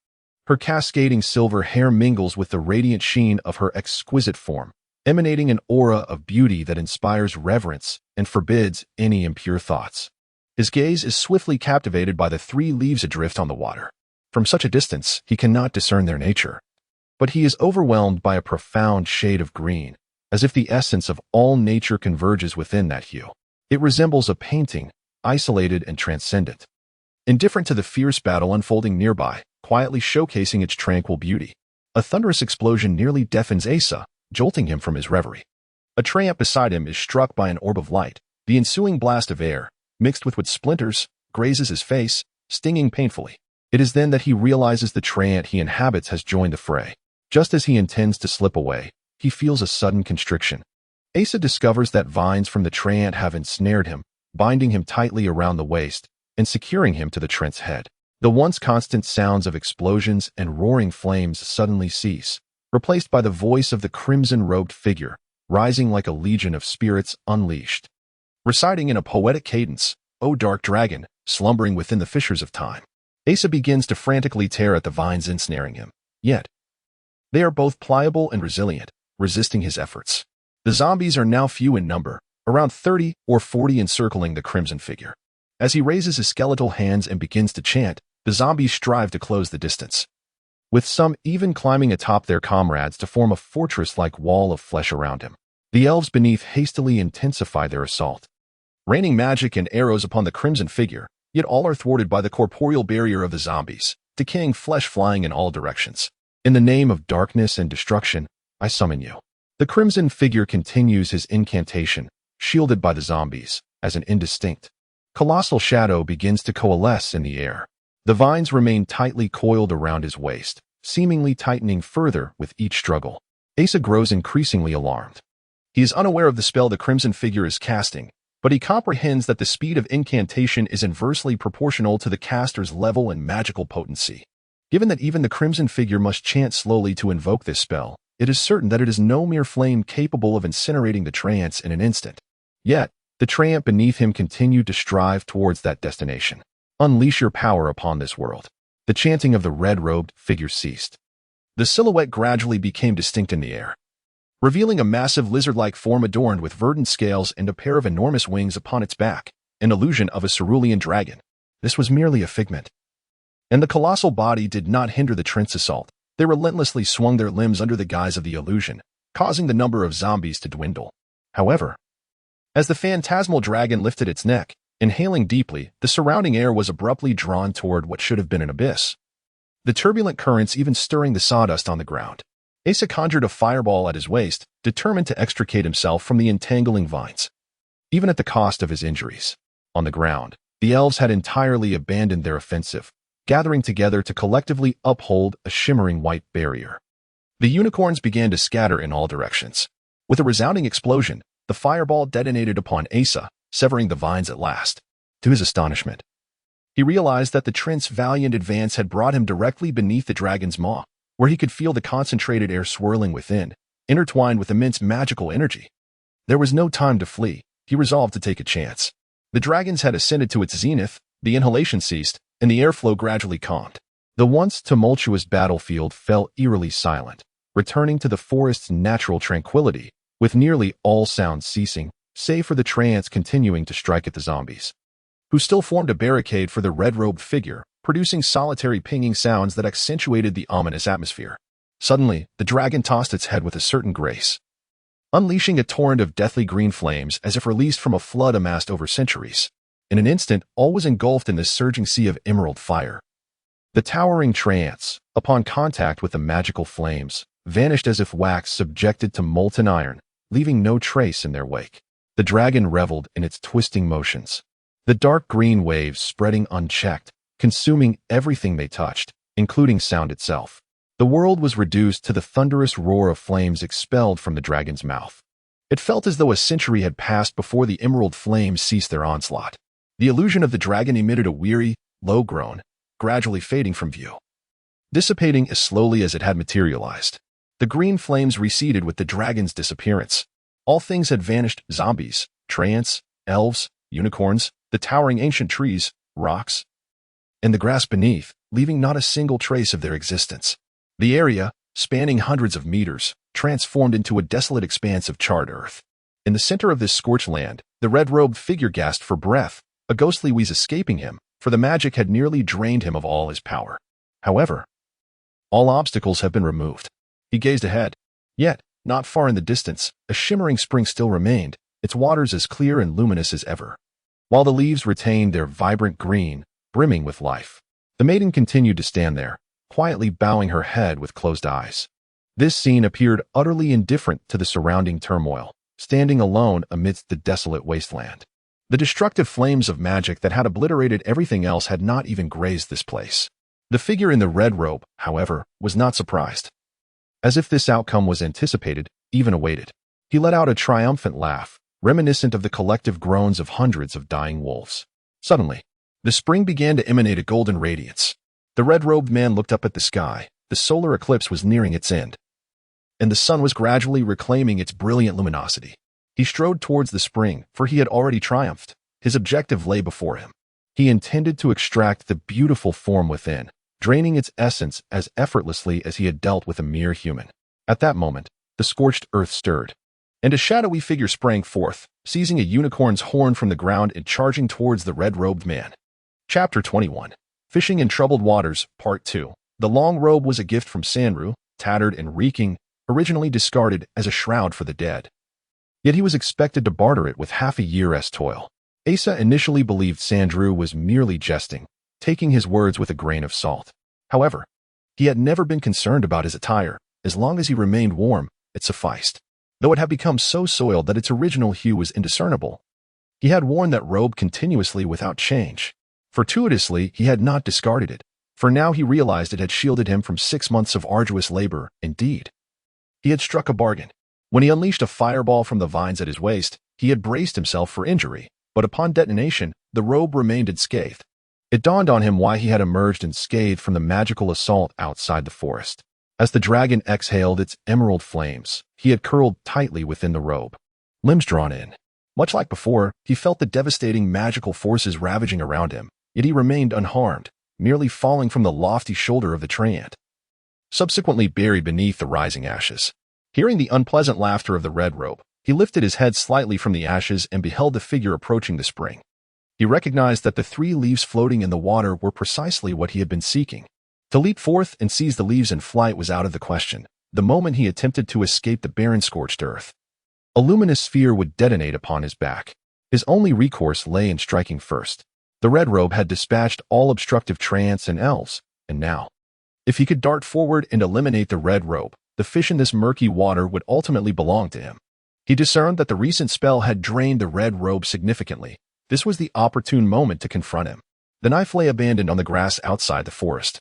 Her cascading silver hair mingles with the radiant sheen of her exquisite form, emanating an aura of beauty that inspires reverence and forbids any impure thoughts. His gaze is swiftly captivated by the 3 leaves adrift on the water. From such a distance, he cannot discern their nature, but he is overwhelmed by a profound shade of green, as if the essence of all nature converges within that hue. It resembles a painting, isolated and transcendent, indifferent to the fierce battle unfolding nearby, quietly showcasing its tranquil beauty. A thunderous explosion nearly deafens Asa, jolting him from his reverie. A treant beside him is struck by an orb of light. The ensuing blast of air, mixed with splinters, grazes his face, stinging painfully. It is then that he realizes the treant he inhabits has joined the fray. Just as he intends to slip away, he feels a sudden constriction. Asa discovers that vines from the treant have ensnared him, binding him tightly around the waist and securing him to the treant's head. The once constant sounds of explosions and roaring flames suddenly cease, replaced by the voice of the crimson-robed figure, rising like a legion of spirits unleashed, reciting in a poetic cadence, "O dark dragon, slumbering within the fissures of time." Asa begins to frantically tear at the vines ensnaring him. Yet, they are both pliable and resilient, resisting his efforts. The zombies are now few in number, around 30 or 40 encircling the crimson figure. As he raises his skeletal hands and begins to chant, the zombies strive to close the distance, with some even climbing atop their comrades to form a fortress-like wall of flesh around him. The elves beneath hastily intensify their assault, raining magic and arrows upon the crimson figure, yet all are thwarted by the corporeal barrier of the zombies, decaying flesh flying in all directions. "In the name of darkness and destruction, I summon you." The crimson figure continues his incantation, shielded by the zombies, as an indistinct, colossal shadow begins to coalesce in the air. The vines remain tightly coiled around his waist, seemingly tightening further with each struggle. Asa grows increasingly alarmed. He is unaware of the spell the crimson figure is casting, but he comprehends that the speed of incantation is inversely proportional to the caster's level and magical potency. Given that even the crimson figure must chant slowly to invoke this spell, it is certain that it is no mere flame capable of incinerating the treants in an instant. Yet, the treant beneath him continued to strive towards that destination. "Unleash your power upon this world." The chanting of the red-robed figure ceased. The silhouette gradually became distinct in the air, revealing a massive lizard-like form adorned with verdant scales and a pair of enormous wings upon its back, an illusion of a cerulean dragon. This was merely a figment, and the colossal body did not hinder the treant's assault. They relentlessly swung their limbs under the guise of the illusion, causing the number of zombies to dwindle. However, as the phantasmal dragon lifted its neck, inhaling deeply, the surrounding air was abruptly drawn toward what should have been an abyss, the turbulent currents even stirring the sawdust on the ground. Asa conjured a fireball at his waist, determined to extricate himself from the entangling vines, even at the cost of his injuries. On the ground, the elves had entirely abandoned their offensive, gathering together to collectively uphold a shimmering white barrier. The unicorns began to scatter in all directions. With a resounding explosion, the fireball detonated upon Asa, severing the vines at last. To his astonishment, he realized that the Trent's valiant advance had brought him directly beneath the dragon's maw, where he could feel the concentrated air swirling within, intertwined with immense magical energy. There was no time to flee. He resolved to take a chance. The dragons had ascended to its zenith, the inhalation ceased, and the airflow gradually calmed. The once tumultuous battlefield fell eerily silent, returning to the forest's natural tranquility, with nearly all sounds ceasing, save for the trance continuing to strike at the zombies, who still formed a barricade for the red-robed figure, producing solitary pinging sounds that accentuated the ominous atmosphere. Suddenly, the dragon tossed its head with a certain grace, unleashing a torrent of deathly green flames as if released from a flood amassed over centuries. In an instant, all was engulfed in this surging sea of emerald fire. The towering trance, upon contact with the magical flames, vanished as if wax subjected to molten iron, leaving no trace in their wake. The dragon reveled in its twisting motions, the dark green waves spreading unchecked, consuming everything they touched, including sound itself. The world was reduced to the thunderous roar of flames expelled from the dragon's mouth. It felt as though a century had passed before the emerald flames ceased their onslaught. The illusion of the dragon emitted a weary, low groan, gradually fading from view, dissipating as slowly as it had materialized. The green flames receded with the dragon's disappearance. All things had vanished: zombies, treants, elves, unicorns, the towering ancient trees, rocks, and the grass beneath, leaving not a single trace of their existence. The area, spanning hundreds of meters, transformed into a desolate expanse of charred earth. In the center of this scorched land, the red-robed figure gasped for breath, a ghostly wheeze escaping him, for the magic had nearly drained him of all his power. However, all obstacles have been removed. He gazed ahead. Yet, not far in the distance, a shimmering spring still remained, its waters as clear and luminous as ever, while the leaves retained their vibrant green, brimming with life. The maiden continued to stand there, quietly bowing her head with closed eyes. This scene appeared utterly indifferent to the surrounding turmoil, standing alone amidst the desolate wasteland. The destructive flames of magic that had obliterated everything else had not even grazed this place. The figure in the red robe, however, was not surprised. As if this outcome was anticipated, even awaited, he let out a triumphant laugh, reminiscent of the collective groans of hundreds of dying wolves. Suddenly, the spring began to emanate a golden radiance. The red-robed man looked up at the sky. The solar eclipse was nearing its end, and the sun was gradually reclaiming its brilliant luminosity. He strode towards the spring, for he had already triumphed. His objective lay before him. He intended to extract the beautiful form within, draining its essence as effortlessly as he had dealt with a mere human. At that moment, the scorched earth stirred, and a shadowy figure sprang forth, seizing a unicorn's horn from the ground and charging towards the red-robed man. Chapter 21. Fishing in Troubled Waters, Part 2. The long robe was a gift from Sandrew, tattered and reeking, originally discarded as a shroud for the dead. Yet he was expected to barter it with half a year's toil. Asa initially believed Sandrew was merely jesting, taking his words with a grain of salt. However, he had never been concerned about his attire. As long as he remained warm, it sufficed. Though it had become so soiled that its original hue was indiscernible, he had worn that robe continuously without change. Fortuitously, he had not discarded it, for now he realized it had shielded him from 6 months of arduous labor. Indeed, he had struck a bargain. When he unleashed a fireball from the vines at his waist, he had braced himself for injury, but upon detonation, the robe remained unscathed. It dawned on him why he had emerged unscathed from the magical assault outside the forest. As the dragon exhaled its emerald flames, he had curled tightly within the robe, limbs drawn in. Much like before, he felt the devastating magical forces ravaging around him, yet he remained unharmed, merely falling from the lofty shoulder of the treant, subsequently buried beneath the rising ashes. Hearing the unpleasant laughter of the red robe, he lifted his head slightly from the ashes and beheld the figure approaching the spring. He recognized that the 3 leaves floating in the water were precisely what he had been seeking. To leap forth and seize the leaves in flight was out of the question. The moment he attempted to escape the barren scorched earth, a luminous sphere would detonate upon his back. His only recourse lay in striking first. The red robe had dispatched all obstructive treants and elves, and now, if he could dart forward and eliminate the red robe, the fish in this murky water would ultimately belong to him. He discerned that the recent spell had drained the red robe significantly. This was the opportune moment to confront him. The knife lay abandoned on the grass outside the forest,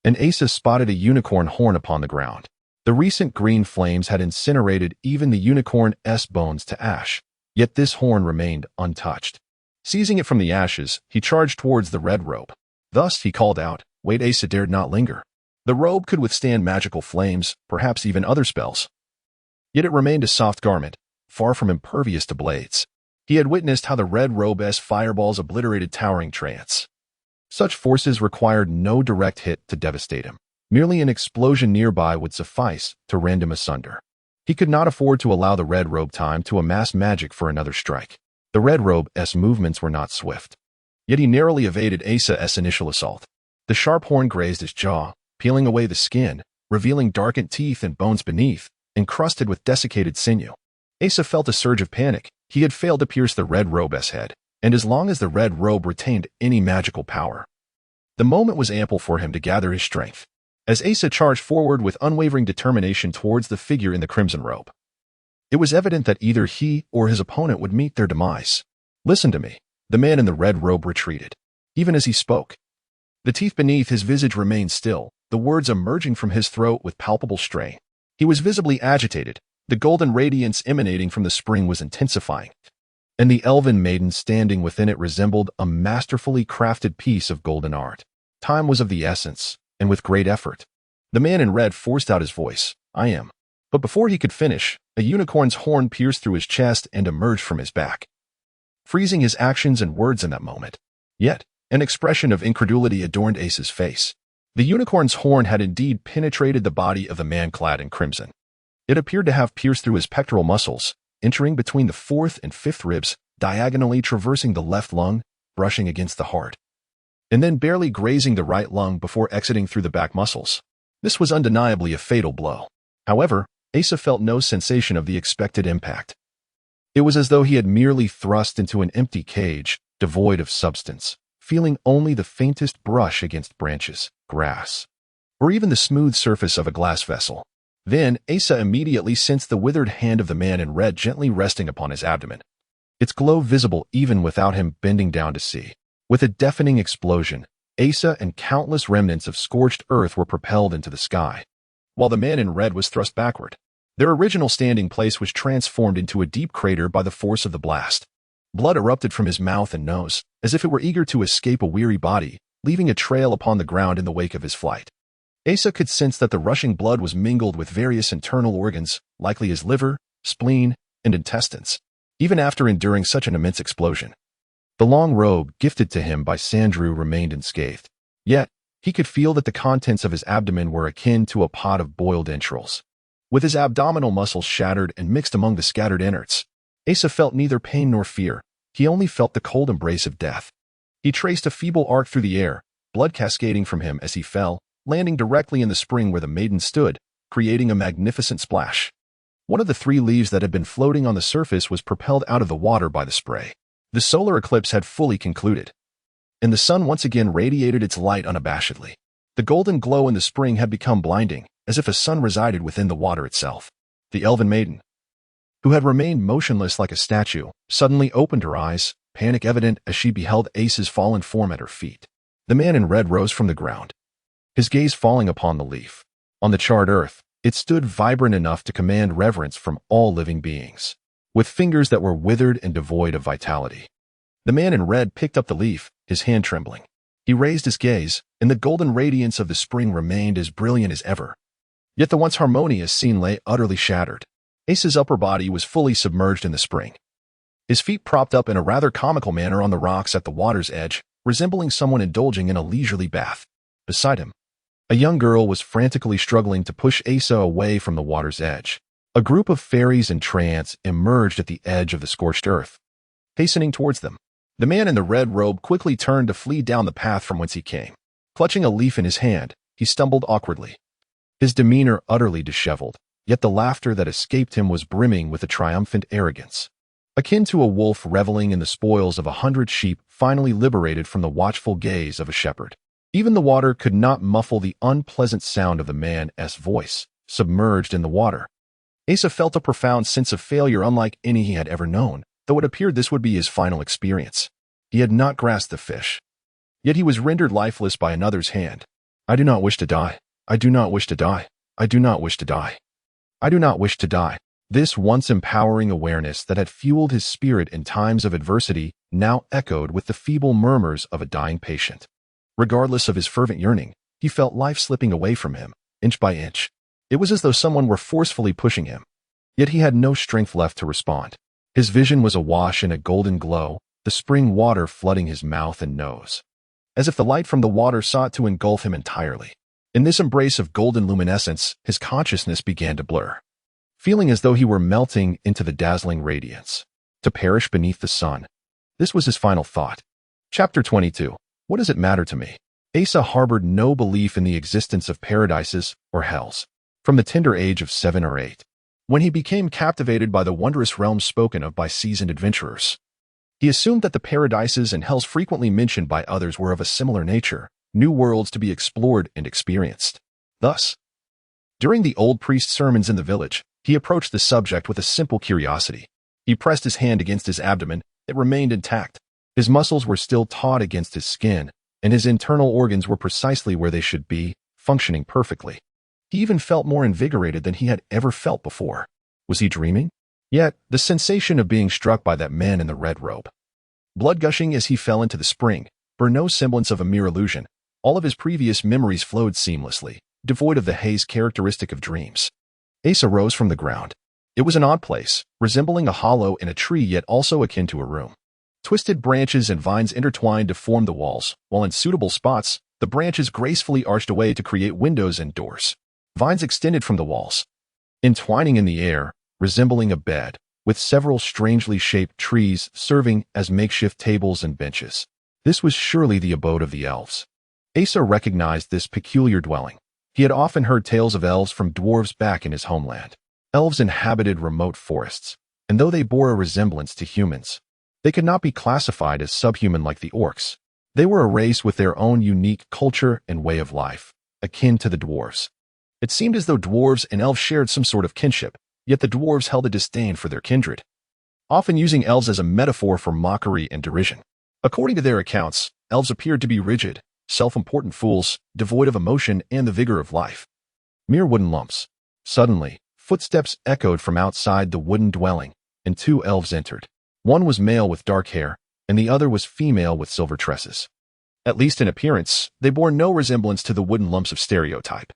and Asa spotted a unicorn horn upon the ground. The recent green flames had incinerated even the unicorn's bones to ash, yet this horn remained untouched. Seizing it from the ashes, he charged towards the red robe. Thus, he called out, "Wait!" Asa dared not linger. The robe could withstand magical flames, perhaps even other spells. Yet it remained a soft garment, far from impervious to blades. He had witnessed how the red robe's fireballs obliterated towering treants. Such forces required no direct hit to devastate him. Merely an explosion nearby would suffice to rend him asunder. He could not afford to allow the red robe time to amass magic for another strike. The red robe's movements were not swift. Yet he narrowly evaded Asa's initial assault. The sharp horn grazed his jaw, peeling away the skin, revealing darkened teeth and bones beneath, encrusted with desiccated sinew. Asa felt a surge of panic. He had failed to pierce the red robe's head, and as long as the red robe retained any magical power, the moment was ample for him to gather his strength. As Asa charged forward with unwavering determination towards the figure in the crimson robe, it was evident that either he or his opponent would meet their demise. "Listen to me." The man in the red robe retreated. Even as he spoke, the teeth beneath his visage remained still, the words emerging from his throat with palpable strain. He was visibly agitated. The golden radiance emanating from the spring was intensifying, and the elven maiden standing within it resembled a masterfully crafted piece of golden art. Time was of the essence, and with great effort, the man in red forced out his voice, "I am." But before he could finish, a unicorn's horn pierced through his chest and emerged from his back, freezing his actions and words in that moment. Yet, an expression of incredulity adorned Asa's face. The unicorn's horn had indeed penetrated the body of the man clad in crimson. It appeared to have pierced through his pectoral muscles, entering between the fourth and fifth ribs, diagonally traversing the left lung, brushing against the heart, and then barely grazing the right lung before exiting through the back muscles. This was undeniably a fatal blow. However, Asa felt no sensation of the expected impact. It was as though he had merely thrust into an empty cage, devoid of substance, feeling only the faintest brush against branches, grass, or even the smooth surface of a glass vessel. Then, Asa immediately sensed the withered hand of the man in red gently resting upon his abdomen, its glow visible even without him bending down to see. With a deafening explosion, Asa and countless remnants of scorched earth were propelled into the sky, while the man in red was thrust backward. Their original standing place was transformed into a deep crater by the force of the blast. Blood erupted from his mouth and nose, as if it were eager to escape a weary body, leaving a trail upon the ground in the wake of his flight. Asa could sense that the rushing blood was mingled with various internal organs, likely his liver, spleen, and intestines, even after enduring such an immense explosion. The long robe gifted to him by Sandrew remained unscathed. Yet, he could feel that the contents of his abdomen were akin to a pot of boiled entrails. With his abdominal muscles shattered and mixed among the scattered innards, Asa felt neither pain nor fear. He only felt the cold embrace of death. He traced a feeble arc through the air, blood cascading from him as he fell, landing directly in the spring where the maiden stood, creating a magnificent splash. One of the 3 leaves that had been floating on the surface was propelled out of the water by the spray. The solar eclipse had fully concluded, and the sun once again radiated its light unabashedly. The golden glow in the spring had become blinding, as if a sun resided within the water itself. The elven maiden, who had remained motionless like a statue, suddenly opened her eyes, panic evident as she beheld Asa's fallen form at her feet. The man in red rose from the ground, his gaze falling upon the leaf. On the charred earth, it stood vibrant enough to command reverence from all living beings, with fingers that were withered and devoid of vitality. The man in red picked up the leaf, his hand trembling. He raised his gaze, and the golden radiance of the spring remained as brilliant as ever. Yet the once harmonious scene lay utterly shattered. Asa's upper body was fully submerged in the spring, his feet propped up in a rather comical manner on the rocks at the water's edge, resembling someone indulging in a leisurely bath. Beside him, a young girl was frantically struggling to push Asa away from the water's edge. A group of fairies and treants emerged at the edge of the scorched earth, hastening towards them. The man in the red robe quickly turned to flee down the path from whence he came. Clutching a leaf in his hand, he stumbled awkwardly, his demeanor utterly disheveled, yet the laughter that escaped him was brimming with a triumphant arrogance, akin to a wolf reveling in the spoils of 100 sheep finally liberated from the watchful gaze of a shepherd. Even the water could not muffle the unpleasant sound of the man's voice, submerged in the water. Asa felt a profound sense of failure unlike any he had ever known, though it appeared this would be his final experience. He had not grasped the fish, yet he was rendered lifeless by another's hand. "I do not wish to die. I do not wish to die. I do not wish to die. I do not wish to die." This once empowering awareness that had fueled his spirit in times of adversity now echoed with the feeble murmurs of a dying patient. Regardless of his fervent yearning, he felt life slipping away from him, inch by inch. It was as though someone were forcefully pushing him. Yet he had no strength left to respond. His vision was awash in a golden glow, the spring water flooding his mouth and nose. As if the light from the water sought to engulf him entirely. In this embrace of golden luminescence, his consciousness began to blur. Feeling as though he were melting into the dazzling radiance. To perish beneath the sun. This was his final thought. Chapter 22. What does it matter to me? Asa harbored no belief in the existence of paradises or hells. From the tender age of 7 or 8. When he became captivated by the wondrous realms spoken of by seasoned adventurers. He assumed that the paradises and hells frequently mentioned by others were of a similar nature, new worlds to be explored and experienced. Thus, during the old priest's sermons in the village, he approached the subject with a simple curiosity. He pressed his hand against his abdomen. It remained intact. His muscles were still taut against his skin, and his internal organs were precisely where they should be, functioning perfectly. He even felt more invigorated than he had ever felt before. Was he dreaming? Yet, the sensation of being struck by that man in the red robe, blood gushing as he fell into the spring, bore no semblance of a mere illusion. All of his previous memories flowed seamlessly, devoid of the haze characteristic of dreams. Asa rose from the ground. It was an odd place, resembling a hollow in a tree yet also akin to a room. Twisted branches and vines intertwined to form the walls, while in suitable spots, the branches gracefully arched away to create windows and doors. Vines extended from the walls, entwining in the air, resembling a bed, with several strangely shaped trees serving as makeshift tables and benches. This was surely the abode of the elves. Asa recognized this peculiar dwelling. He had often heard tales of elves from dwarves back in his homeland. Elves inhabited remote forests, and though they bore a resemblance to humans, they could not be classified as subhuman like the orcs. They were a race with their own unique culture and way of life, akin to the dwarves. It seemed as though dwarves and elves shared some sort of kinship, yet the dwarves held a disdain for their kindred, often using elves as a metaphor for mockery and derision. According to their accounts, elves appeared to be rigid, self-important fools, devoid of emotion and the vigor of life. Mere wooden lumps. Suddenly, footsteps echoed from outside the wooden dwelling, and 2 elves entered. One was male with dark hair, and the other was female with silver tresses. At least in appearance, they bore no resemblance to the wooden lumps of stereotype.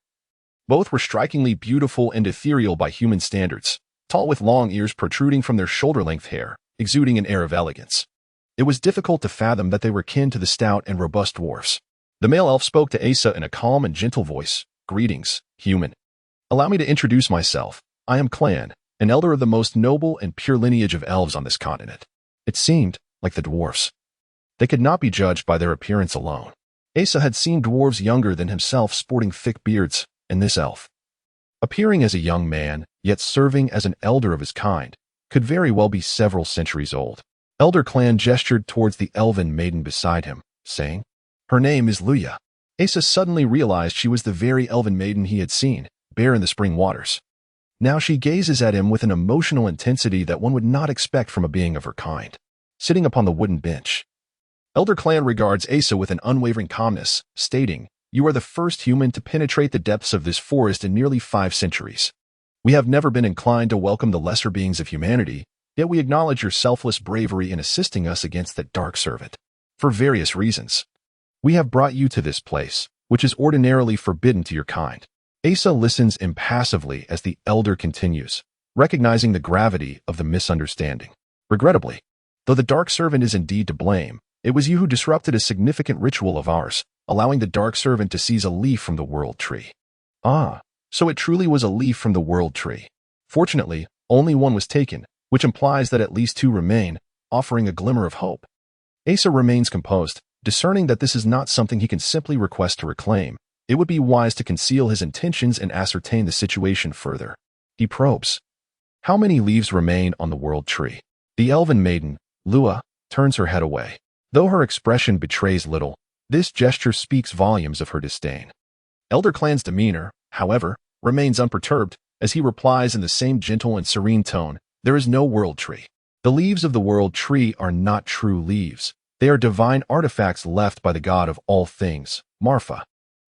Both were strikingly beautiful and ethereal by human standards, tall with long ears protruding from their shoulder-length hair, exuding an air of elegance. It was difficult to fathom that they were kin to the stout and robust dwarfs. The male elf spoke to Asa in a calm and gentle voice. Greetings, human. Allow me to introduce myself. I am Clan, an elder of the most noble and pure lineage of elves on this continent. It seemed, like the dwarfs, they could not be judged by their appearance alone. Asa had seen dwarves younger than himself sporting thick beards, and this elf, appearing as a young man, yet serving as an elder of his kind, could very well be several centuries old. Elder Clan gestured towards the elven maiden beside him, saying, "Her name is Luya." Asa suddenly realized she was the very elven maiden he had seen, bare in the spring waters. Now she gazes at him with an emotional intensity that one would not expect from a being of her kind. Sitting upon the wooden bench, Elder Clan regards Asa with an unwavering calmness, stating, "You are the first human to penetrate the depths of this forest in nearly 5 centuries. We have never been inclined to welcome the lesser beings of humanity, yet we acknowledge your selfless bravery in assisting us against that dark servant. For various reasons, we have brought you to this place, which is ordinarily forbidden to your kind." Asa listens impassively as the elder continues, recognizing the gravity of the misunderstanding. "Regrettably, though the dark servant is indeed to blame, it was you who disrupted a significant ritual of ours, allowing the dark servant to seize a leaf from the world tree." "Ah, so it truly was a leaf from the world tree. Fortunately, only one was taken, which implies that at least 2 remain, offering a glimmer of hope." Asa remains composed, discerning that this is not something he can simply request to reclaim. It would be wise to conceal his intentions and ascertain the situation further. He probes. "How many leaves remain on the world tree?" The elven maiden, Lua, turns her head away. Though her expression betrays little, this gesture speaks volumes of her disdain. Elder Clan's demeanor, however, remains unperturbed, as he replies in the same gentle and serene tone, "There is no world tree. The leaves of the world tree are not true leaves. They are divine artifacts left by the god of all things, Marfa.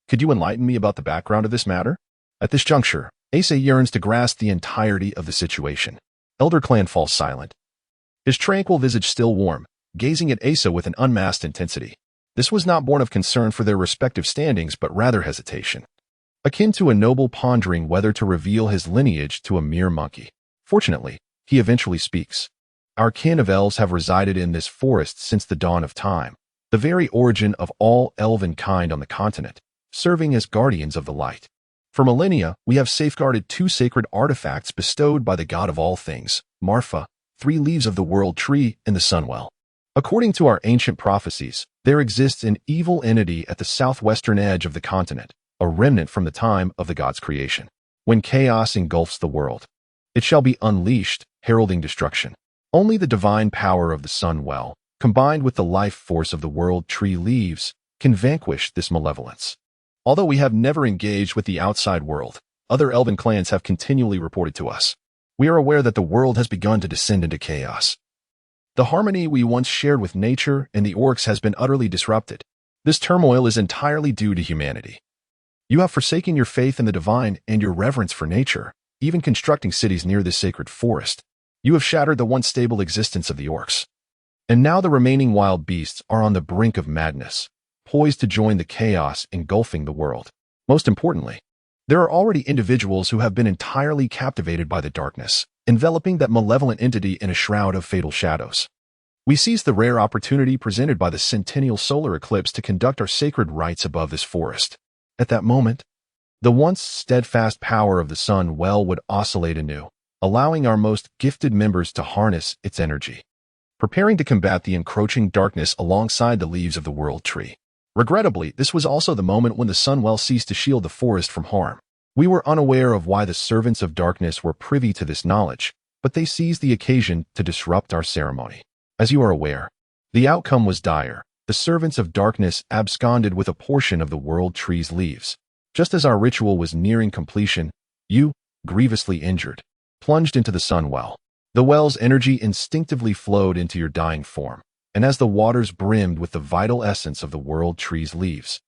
Could you enlighten me about the background of this matter?" At this juncture, Asa yearns to grasp the entirety of the situation. Elder Clan falls silent. His tranquil visage still warm, gazing at Asa with an unmasked intensity. This was not born of concern for their respective standings, but rather hesitation, akin to a noble pondering whether to reveal his lineage to a mere monkey. Fortunately, he eventually speaks. Our kin of elves have resided in this forest since the dawn of time, the very origin of all elven kind on the continent, serving as guardians of the light. For millennia, we have safeguarded 2 sacred artifacts bestowed by the god of all things, Marfa, 3 leaves of the world tree, and the sunwell. According to our ancient prophecies, there exists an evil entity at the southwestern edge of the continent, a remnant from the time of the god's creation. When chaos engulfs the world, it shall be unleashed, heralding destruction. Only the divine power of the sunwell, combined with the life force of the world tree leaves, can vanquish this malevolence. Although we have never engaged with the outside world, other elven clans have continually reported to us. We are aware that the world has begun to descend into chaos. The harmony we once shared with nature and the orcs has been utterly disrupted. This turmoil is entirely due to humanity. You have forsaken your faith in the divine and your reverence for nature, even constructing cities near this sacred forest. You have shattered the once stable existence of the orcs. And now the remaining wild beasts are on the brink of madness, poised to join the chaos engulfing the world. Most importantly, there are already individuals who have been entirely captivated by the darkness, enveloping that malevolent entity in a shroud of fatal shadows. We seized the rare opportunity presented by the centennial solar eclipse to conduct our sacred rites above this forest. At that moment, the once steadfast power of the sun well would oscillate anew, allowing our most gifted members to harness its energy, preparing to combat the encroaching darkness alongside the leaves of the world tree. Regrettably, this was also the moment when the sunwell ceased to shield the forest from harm. We were unaware of why the servants of darkness were privy to this knowledge, but they seized the occasion to disrupt our ceremony. As you are aware, the outcome was dire. The servants of darkness absconded with a portion of the world tree's leaves. Just as our ritual was nearing completion, you, grievously injured, plunged into the sunwell. The well's energy instinctively flowed into your dying form, and as the waters brimmed with the vital essence of the world tree's leaves,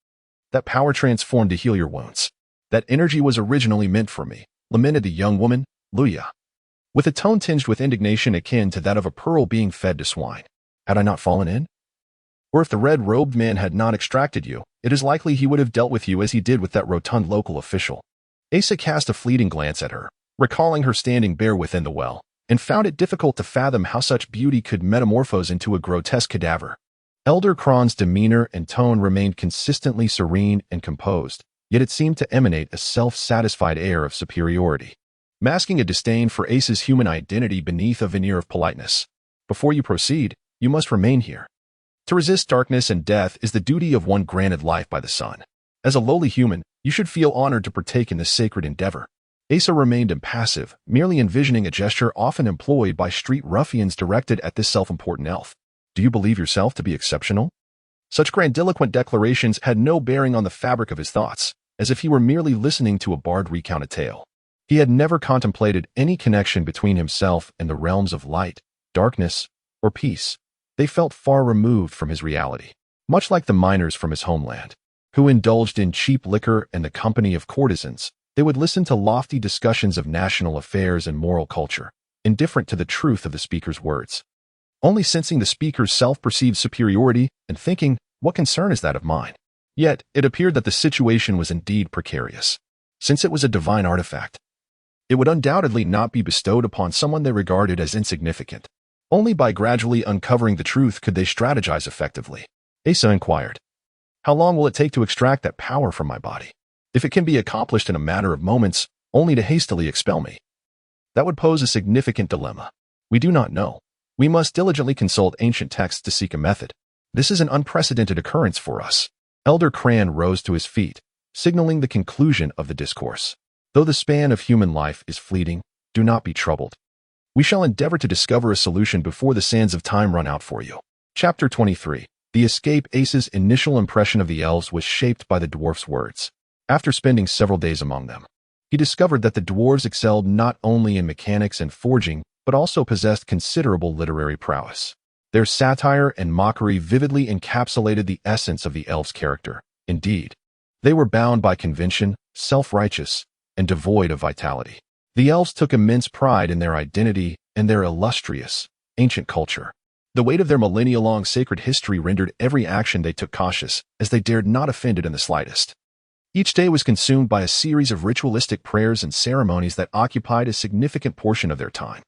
that power transformed to heal your wounds. That energy was originally meant for me, lamented the young woman, Luya, with a tone tinged with indignation akin to that of a pearl being fed to swine. Had I not fallen in? Or if the red-robed man had not extracted you, it is likely he would have dealt with you as he did with that rotund local official. Asa cast a fleeting glance at her, recalling her standing bare within the well, and found it difficult to fathom how such beauty could metamorphose into a grotesque cadaver. Elder Kron's demeanor and tone remained consistently serene and composed, yet it seemed to emanate a self-satisfied air of superiority, masking a disdain for Asa's human identity beneath a veneer of politeness. Before you proceed, you must remain here. To resist darkness and death is the duty of one granted life by the sun. As a lowly human, you should feel honored to partake in this sacred endeavor. Asa remained impassive, merely envisioning a gesture often employed by street ruffians directed at this self-important elf. Do you believe yourself to be exceptional? Such grandiloquent declarations had no bearing on the fabric of his thoughts, as if he were merely listening to a bard recount a tale. He had never contemplated any connection between himself and the realms of light, darkness, or peace. They felt far removed from his reality, much like the miners from his homeland, who indulged in cheap liquor and the company of courtesans. They would listen to lofty discussions of national affairs and moral culture, indifferent to the truth of the speaker's words, only sensing the speaker's self-perceived superiority and thinking, what concern is that of mine? Yet, it appeared that the situation was indeed precarious. Since it was a divine artifact, it would undoubtedly not be bestowed upon someone they regarded as insignificant. Only by gradually uncovering the truth could they strategize effectively. Asa inquired, how long will it take to extract that power from my body? If it can be accomplished in a matter of moments, only to hastily expel me, that would pose a significant dilemma. We do not know. We must diligently consult ancient texts to seek a method. This is an unprecedented occurrence for us. Elder Cran rose to his feet, signaling the conclusion of the discourse. Though the span of human life is fleeting, do not be troubled. We shall endeavor to discover a solution before the sands of time run out for you. Chapter 23. The escape. Asa's initial impression of the elves was shaped by the dwarf's words. After spending several days among them, he discovered that the dwarves excelled not only in mechanics and forging, but also possessed considerable literary prowess. Their satire and mockery vividly encapsulated the essence of the elves' character. Indeed, they were bound by convention, self-righteous, and devoid of vitality. The elves took immense pride in their identity and their illustrious, ancient culture. The weight of their millennia-long sacred history rendered every action they took cautious, as they dared not offend it in the slightest. Each day was consumed by a series of ritualistic prayers and ceremonies that occupied a significant portion of their time.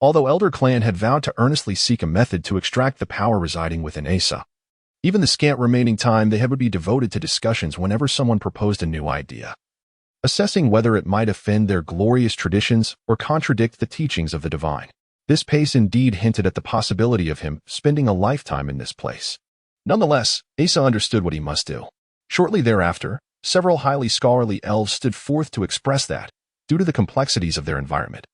Although Elder Clan had vowed to earnestly seek a method to extract the power residing within Asa, even the scant remaining time they had would be devoted to discussions whenever someone proposed a new idea, assessing whether it might offend their glorious traditions or contradict the teachings of the divine. This pace indeed hinted at the possibility of him spending a lifetime in this place. Nonetheless, Asa understood what he must do. Shortly thereafter, several highly scholarly elves stood forth to express that, due to the complexities of their environment,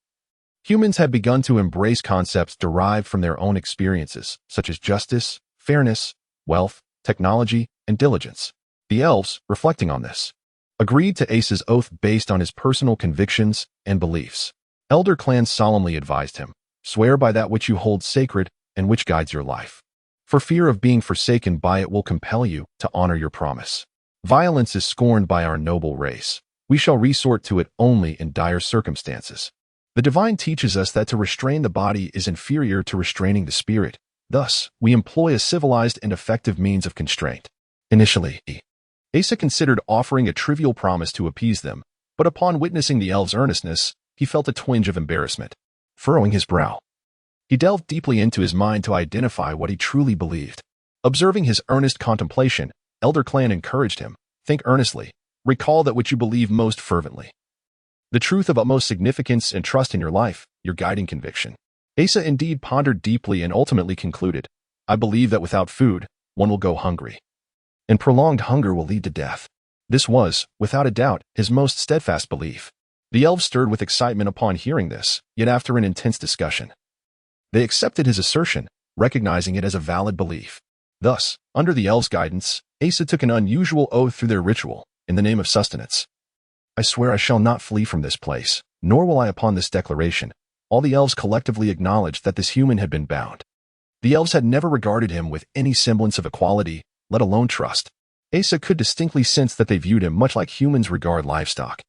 humans had begun to embrace concepts derived from their own experiences, such as justice, fairness, wealth, technology, and diligence. The elves, reflecting on this, agreed to Asa's oath based on his personal convictions and beliefs. Elder Clan solemnly advised him, "Swear by that which you hold sacred and which guides your life. For fear of being forsaken by it will compel you to honor your promise. Violence is scorned by our noble race. We shall resort to it only in dire circumstances. The divine teaches us that to restrain the body is inferior to restraining the spirit. Thus, we employ a civilized and effective means of constraint." Initially, Asa considered offering a trivial promise to appease them, but upon witnessing the elves' earnestness, he felt a twinge of embarrassment. Furrowing his brow, he delved deeply into his mind to identify what he truly believed. Observing his earnest contemplation, Elder Clan encouraged him, "Think earnestly. Recall that which you believe most fervently. The truth of utmost significance and trust in your life, your guiding conviction." Asa indeed pondered deeply and ultimately concluded, "I believe that without food, one will go hungry, and prolonged hunger will lead to death." This was, without a doubt, his most steadfast belief. The elves stirred with excitement upon hearing this, yet after an intense discussion, they accepted his assertion, recognizing it as a valid belief. Thus, under the elves' guidance, Asa took an unusual oath through their ritual, in the name of sustenance. "I swear I shall not flee from this place, nor will I upon this declaration." All the elves collectively acknowledged that this human had been bound. The elves had never regarded him with any semblance of equality, let alone trust. Asa could distinctly sense that they viewed him much like humans regard livestock,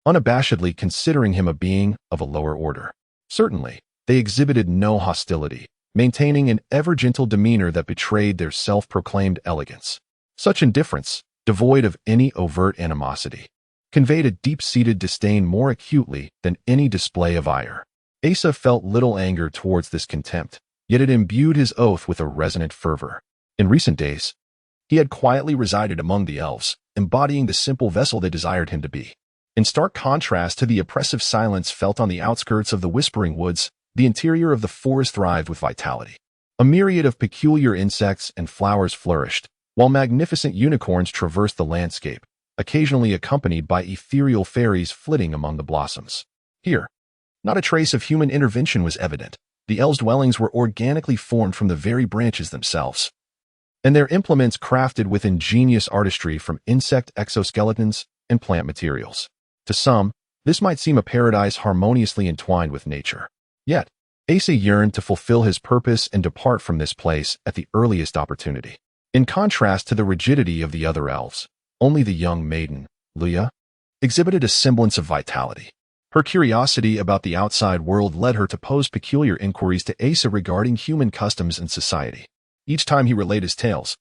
unabashedly considering him a being of a lower order. Certainly, they exhibited no hostility, maintaining an ever-gentle demeanor that betrayed their self-proclaimed elegance. Such indifference, devoid of any overt animosity, conveyed a deep-seated disdain more acutely than any display of ire. Asa felt little anger towards this contempt, yet it imbued his oath with a resonant fervor. In recent days, he had quietly resided among the elves, embodying the simple vessel they desired him to be. In stark contrast to the oppressive silence felt on the outskirts of the Whispering Woods, the interior of the forest thrived with vitality. A myriad of peculiar insects and flowers flourished, while magnificent unicorns traversed the landscape, occasionally accompanied by ethereal fairies flitting among the blossoms. Here, not a trace of human intervention was evident. The elves' dwellings were organically formed from the very branches themselves, and their implements crafted with ingenious artistry from insect exoskeletons and plant materials. To some, this might seem a paradise harmoniously entwined with nature. Yet, Asa yearned to fulfill his purpose and depart from this place at the earliest opportunity. In contrast to the rigidity of the other elves, only the young maiden, Luya, exhibited a semblance of vitality. Her curiosity about the outside world led her to pose peculiar inquiries to Asa regarding human customs and society. Each time he relayed his tales,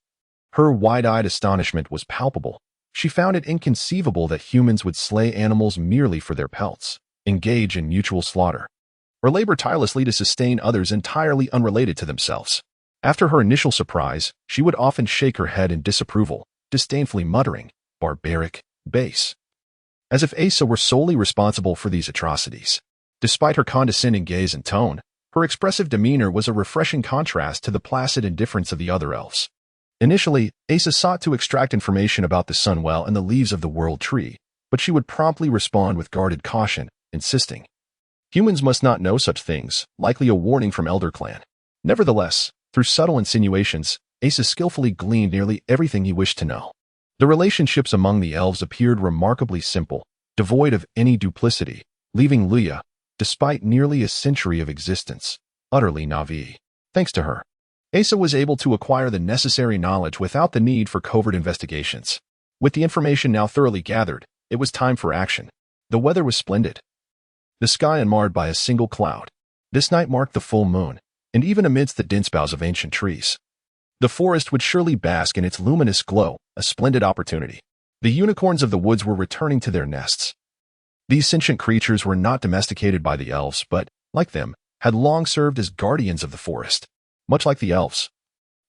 her wide-eyed astonishment was palpable. She found it inconceivable that humans would slay animals merely for their pelts, engage in mutual slaughter, or labor tirelessly to sustain others entirely unrelated to themselves. After her initial surprise, she would often shake her head in disapproval, disdainfully muttering, "Barbaric, base," as if Asa were solely responsible for these atrocities. Despite her condescending gaze and tone, her expressive demeanor was a refreshing contrast to the placid indifference of the other elves. Initially, Asa sought to extract information about the Sunwell and the leaves of the World Tree, but she would promptly respond with guarded caution, insisting, "Humans must not know such things," likely a warning from Elder Clan. Nevertheless, through subtle insinuations, Asa skillfully gleaned nearly everything he wished to know. The relationships among the elves appeared remarkably simple, devoid of any duplicity, leaving Luya, despite nearly a century of existence, utterly naive. Thanks to her, Asa was able to acquire the necessary knowledge without the need for covert investigations. With the information now thoroughly gathered, it was time for action. The weather was splendid, the sky unmarred by a single cloud. This night marked the full moon, and even amidst the dense boughs of ancient trees, the forest would surely bask in its luminous glow, a splendid opportunity. The unicorns of the woods were returning to their nests. These sentient creatures were not domesticated by the elves, but, like them, had long served as guardians of the forest. Much like the elves,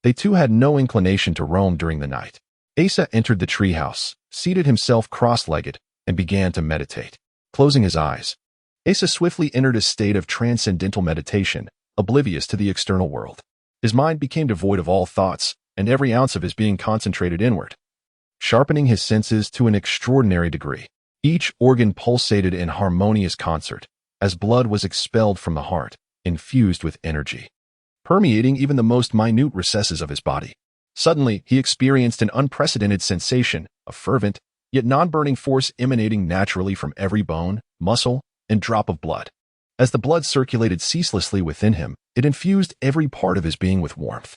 they too had no inclination to roam during the night. Asa entered the treehouse, seated himself cross-legged, and began to meditate. Closing his eyes, Asa swiftly entered a state of transcendental meditation, oblivious to the external world. His mind became devoid of all thoughts, and every ounce of his being concentrated inward, sharpening his senses to an extraordinary degree. Each organ pulsated in harmonious concert, as blood was expelled from the heart, infused with energy, permeating even the most minute recesses of his body. Suddenly, he experienced an unprecedented sensation, a fervent, yet non-burning force emanating naturally from every bone, muscle, and drop of blood. As the blood circulated ceaselessly within him, it infused every part of his being with warmth.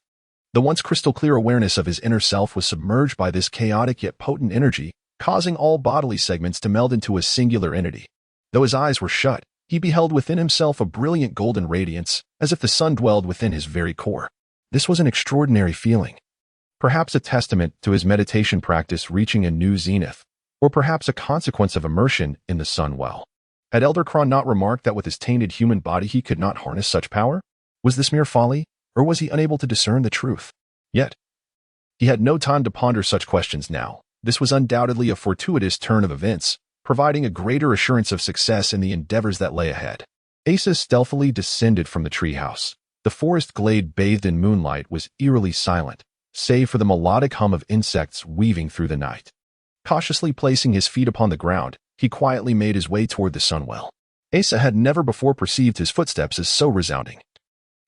The once crystal-clear awareness of his inner self was submerged by this chaotic yet potent energy, causing all bodily segments to meld into a singular entity. Though his eyes were shut, he beheld within himself a brilliant golden radiance, as if the sun dwelled within his very core. This was an extraordinary feeling, perhaps a testament to his meditation practice reaching a new zenith, or perhaps a consequence of immersion in the sun well. Had Elder Kron not remarked that with his tainted human body he could not harness such power? Was this mere folly, or was he unable to discern the truth? Yet, he had no time to ponder such questions now. This was undoubtedly a fortuitous turn of events, providing a greater assurance of success in the endeavors that lay ahead. Asa stealthily descended from the treehouse. The forest glade bathed in moonlight was eerily silent, save for the melodic hum of insects weaving through the night. Cautiously placing his feet upon the ground, he quietly made his way toward the sunwell. Asa had never before perceived his footsteps as so resounding,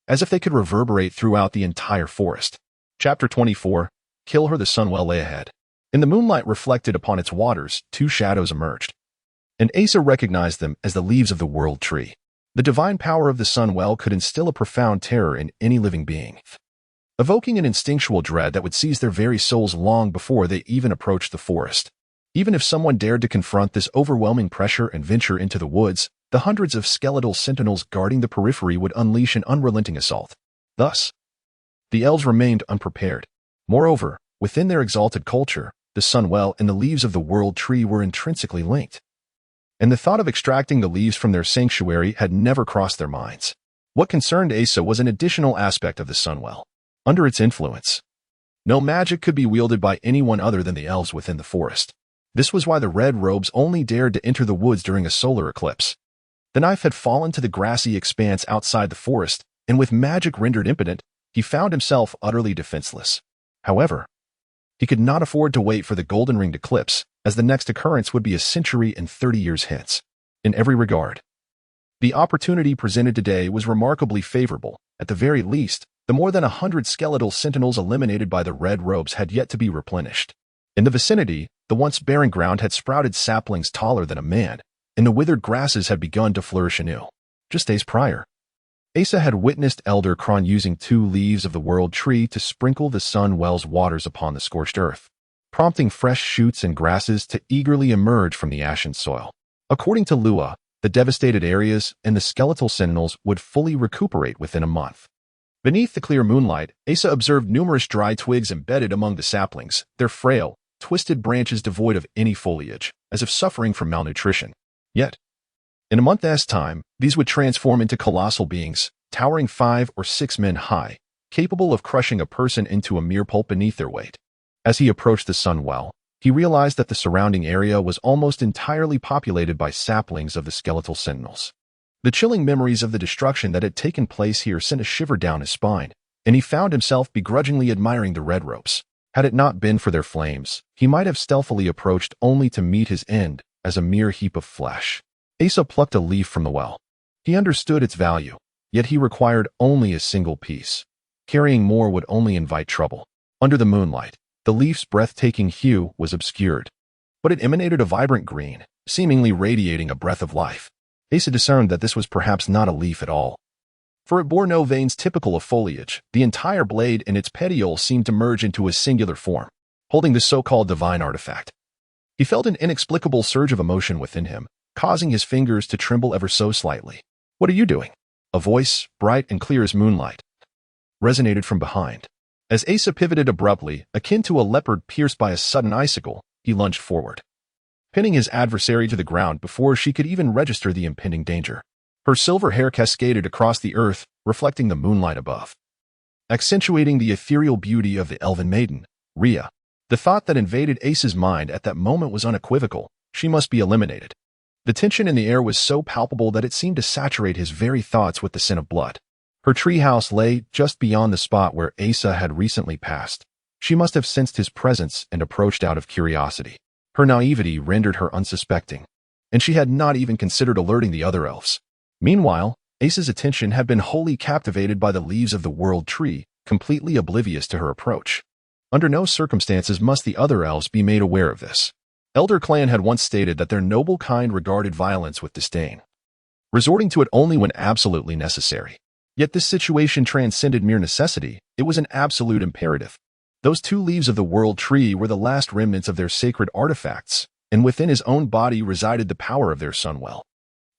as if they could reverberate throughout the entire forest. Chapter 24. Kill her. The sunwell lay ahead. In the moonlight reflected upon its waters, two shadows emerged, and Asa recognized them as the leaves of the world tree. The divine power of the sunwell could instill a profound terror in any living being, evoking an instinctual dread that would seize their very souls long before they even approached the forest. Even if someone dared to confront this overwhelming pressure and venture into the woods, the hundreds of skeletal sentinels guarding the periphery would unleash an unrelenting assault. Thus, the elves remained unprepared. Moreover, within their exalted culture, the sunwell and the leaves of the world tree were intrinsically linked, and the thought of extracting the leaves from their sanctuary had never crossed their minds. What concerned Asa was an additional aspect of the sunwell. Under its influence, no magic could be wielded by anyone other than the elves within the forest. This was why the red robes only dared to enter the woods during a solar eclipse. The knife had fallen to the grassy expanse outside the forest, and with magic rendered impotent, he found himself utterly defenseless. However, he could not afford to wait for the golden ringed eclipse, as the next occurrence would be a century and 30 years hence. In every regard, the opportunity presented today was remarkably favorable. At the very least, the more than 100 skeletal sentinels eliminated by the red robes had yet to be replenished. In the vicinity, the once barren ground had sprouted saplings taller than a man, and the withered grasses had begun to flourish anew. Just days prior, Asa had witnessed Elder Kron using 2 leaves of the world tree to sprinkle the sunwell's waters upon the scorched earth, prompting fresh shoots and grasses to eagerly emerge from the ashen soil. According to Lua, the devastated areas and the skeletal sentinels would fully recuperate within a month. Beneath the clear moonlight, Asa observed numerous dry twigs embedded among the saplings, their frail, twisted branches devoid of any foliage, as if suffering from malnutrition. Yet, in a month's time, these would transform into colossal beings, towering 5 or 6 men high, capable of crushing a person into a mere pulp beneath their weight. As he approached the sunwell, he realized that the surrounding area was almost entirely populated by saplings of the skeletal sentinels. The chilling memories of the destruction that had taken place here sent a shiver down his spine, and he found himself begrudgingly admiring the red ropes. Had it not been for their flames, he might have stealthily approached only to meet his end as a mere heap of flesh. Asa plucked a leaf from the well. He understood its value, yet he required only a single piece. Carrying more would only invite trouble. Under the moonlight, the leaf's breathtaking hue was obscured, but it emanated a vibrant green, seemingly radiating a breath of life. Asa discerned that this was perhaps not a leaf at all, for it bore no veins typical of foliage. The entire blade and its petiole seemed to merge into a singular form, holding the so-called divine artifact. He felt an inexplicable surge of emotion within him, causing his fingers to tremble ever so slightly. "What are you doing?" A voice, bright and clear as moonlight, resonated from behind. As Asa pivoted abruptly, akin to a leopard pierced by a sudden icicle, he lunged forward, pinning his adversary to the ground before she could even register the impending danger. Her silver hair cascaded across the earth, reflecting the moonlight above, accentuating the ethereal beauty of the elven maiden, Rhea. The thought that invaded Asa's mind at that moment was unequivocal. She must be eliminated. The tension in the air was so palpable that it seemed to saturate his very thoughts with the scent of blood. Her treehouse lay just beyond the spot where Asa had recently passed. She must have sensed his presence and approached out of curiosity. Her naivety rendered her unsuspecting, and she had not even considered alerting the other elves. Meanwhile, Asa's attention had been wholly captivated by the leaves of the world tree, completely oblivious to her approach. Under no circumstances must the other elves be made aware of this. Elder Clan had once stated that their noble kind regarded violence with disdain, resorting to it only when absolutely necessary. Yet this situation transcended mere necessity. It was an absolute imperative. Those 2 leaves of the world tree were the last remnants of their sacred artifacts, and within his own body resided the power of their sunwell.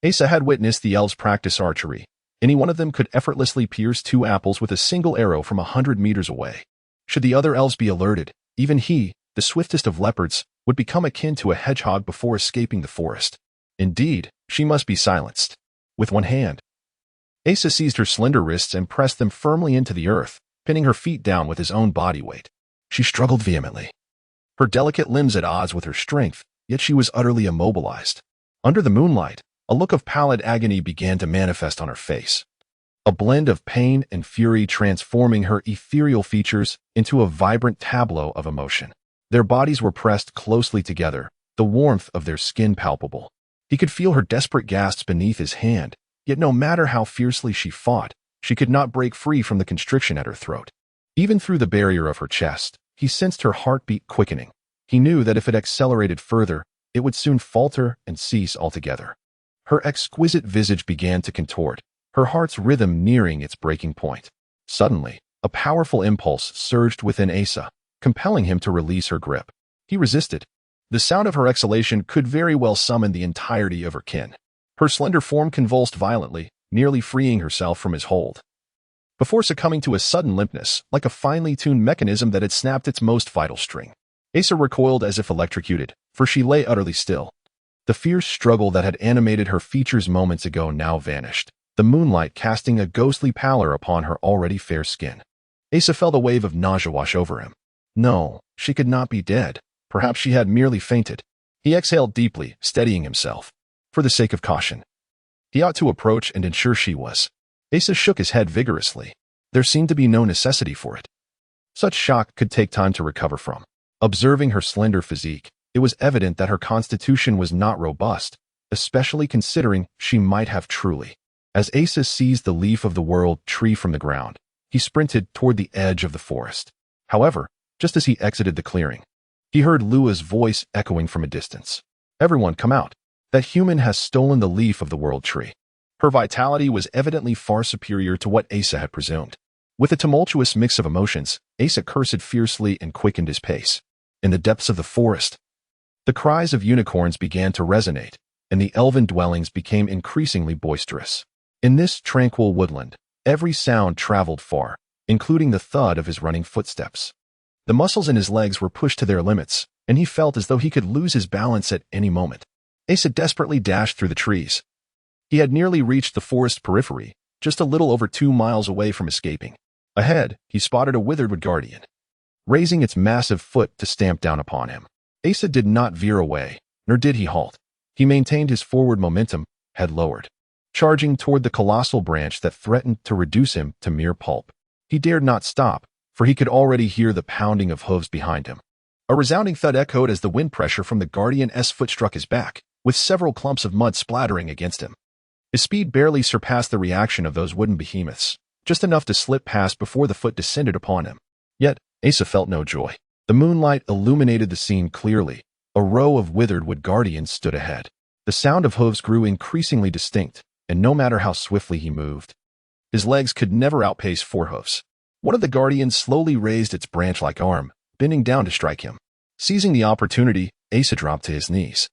Asa had witnessed the elves practice archery. Any one of them could effortlessly pierce 2 apples with a single arrow from 100 meters away. Should the other elves be alerted, even he, the swiftest of leopards, would become akin to a hedgehog before escaping the forest. Indeed, she must be silenced. With one hand, Asa seized her slender wrists and pressed them firmly into the earth, pinning her feet down with his own body weight. She struggled vehemently, her delicate limbs at odds with her strength, yet she was utterly immobilized. Under the moonlight, a look of pallid agony began to manifest on her face, a blend of pain and fury transforming her ethereal features into a vibrant tableau of emotion. Their bodies were pressed closely together, the warmth of their skin palpable. He could feel her desperate gasps beneath his hand, yet no matter how fiercely she fought, she could not break free from the constriction at her throat. Even through the barrier of her chest, he sensed her heartbeat quickening. He knew that if it accelerated further, it would soon falter and cease altogether. Her exquisite visage began to contort, her heart's rhythm nearing its breaking point. Suddenly, a powerful impulse surged within Asa, compelling him to release her grip. He resisted. The sound of her exhalation could very well summon the entirety of her kin. Her slender form convulsed violently, nearly freeing herself from his hold, before succumbing to a sudden limpness, like a finely tuned mechanism that had snapped its most vital string. Asa recoiled as if electrocuted, for she lay utterly still. The fierce struggle that had animated her features moments ago now vanished, the moonlight casting a ghostly pallor upon her already fair skin. Asa felt a wave of nausea wash over him. No, she could not be dead. Perhaps she had merely fainted. He exhaled deeply, steadying himself. For the sake of caution, he ought to approach and ensure she was. Asa shook his head vigorously. There seemed to be no necessity for it. Such shock could take time to recover from. Observing her slender physique, it was evident that her constitution was not robust, especially considering she might have truly. As Asa seized the leaf of the world tree from the ground, he sprinted toward the edge of the forest. However, just as he exited the clearing, he heard Lua's voice echoing from a distance. "Everyone, come out. That human has stolen the leaf of the world tree." Her vitality was evidently far superior to what Asa had presumed. With a tumultuous mix of emotions, Asa cursed fiercely and quickened his pace. In the depths of the forest, the cries of unicorns began to resonate, and the elven dwellings became increasingly boisterous. In this tranquil woodland, every sound traveled far, including the thud of his running footsteps. The muscles in his legs were pushed to their limits, and he felt as though he could lose his balance at any moment. Asa desperately dashed through the trees. He had nearly reached the forest periphery, just a little over 2 miles away from escaping. Ahead, he spotted a withered wood guardian, raising its massive foot to stamp down upon him. Asa did not veer away, nor did he halt. He maintained his forward momentum, head lowered, charging toward the colossal branch that threatened to reduce him to mere pulp. He dared not stop, for he could already hear the pounding of hooves behind him. A resounding thud echoed as the wind pressure from the guardian's foot struck his back, with several clumps of mud splattering against him. His speed barely surpassed the reaction of those wooden behemoths, just enough to slip past before the foot descended upon him. Yet, Asa felt no joy. The moonlight illuminated the scene clearly. A row of withered wood guardians stood ahead. The sound of hooves grew increasingly distinct, and no matter how swiftly he moved, his legs could never outpace 4 hoofs. One of the guardians slowly raised its branch-like arm, bending down to strike him. Seizing the opportunity, Asa dropped to his knees.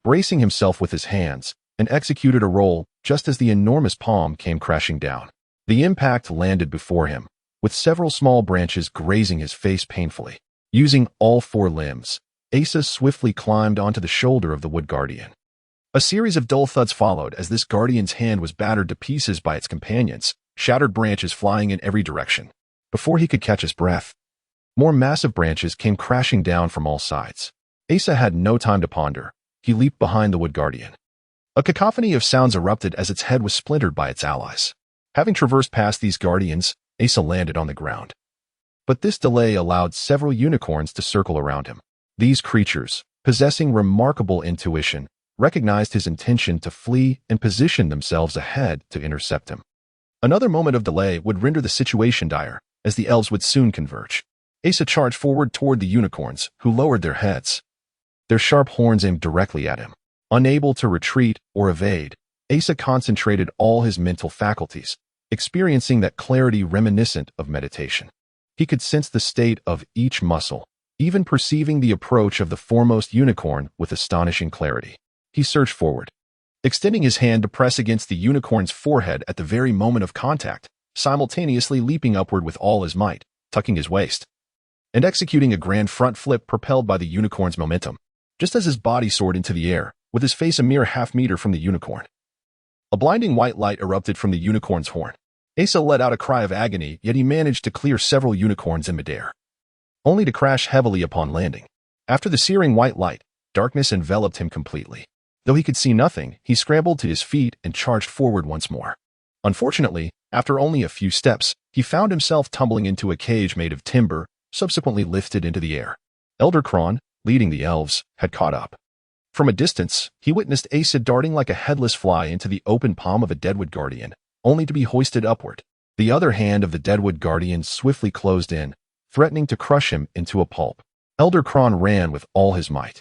bracing himself with his hands, and executed a roll just as the enormous palm came crashing down. The impact landed before him, with several small branches grazing his face painfully. Using all 4 limbs, Asa swiftly climbed onto the shoulder of the wood guardian. A series of dull thuds followed as this guardian's hand was battered to pieces by its companions, shattered branches flying in every direction. Before he could catch his breath, more massive branches came crashing down from all sides. Asa had no time to ponder. He leaped behind the wood guardian. A cacophony of sounds erupted as its head was splintered by its allies. Having traversed past these guardians, Asa landed on the ground. But this delay allowed several unicorns to circle around him. These creatures, possessing remarkable intuition, recognized his intention to flee and positioned themselves ahead to intercept him. Another moment of delay would render the situation dire, as the elves would soon converge. Asa charged forward toward the unicorns, who lowered their heads, their sharp horns aimed directly at him. Unable to retreat or evade, Asa concentrated all his mental faculties, experiencing that clarity reminiscent of meditation. He could sense the state of each muscle, even perceiving the approach of the foremost unicorn with astonishing clarity. He surged forward, extending his hand to press against the unicorn's forehead at the very moment of contact, simultaneously leaping upward with all his might, tucking his waist, and executing a grand front flip propelled by the unicorn's momentum, just as his body soared into the air, with his face a mere half-meter from the unicorn. A blinding white light erupted from the unicorn's horn. Asa let out a cry of agony, yet he managed to clear several unicorns in midair, only to crash heavily upon landing. After the searing white light, darkness enveloped him completely. Though he could see nothing, he scrambled to his feet and charged forward once more. Unfortunately, after only a few steps, he found himself tumbling into a cage made of timber, subsequently lifted into the air. Elder Kron, leading the elves, had caught up. From a distance, he witnessed Asa darting like a headless fly into the open palm of a deadwood guardian, only to be hoisted upward. The other hand of the deadwood guardian swiftly closed in, threatening to crush him into a pulp. Elder Kron ran with all his might.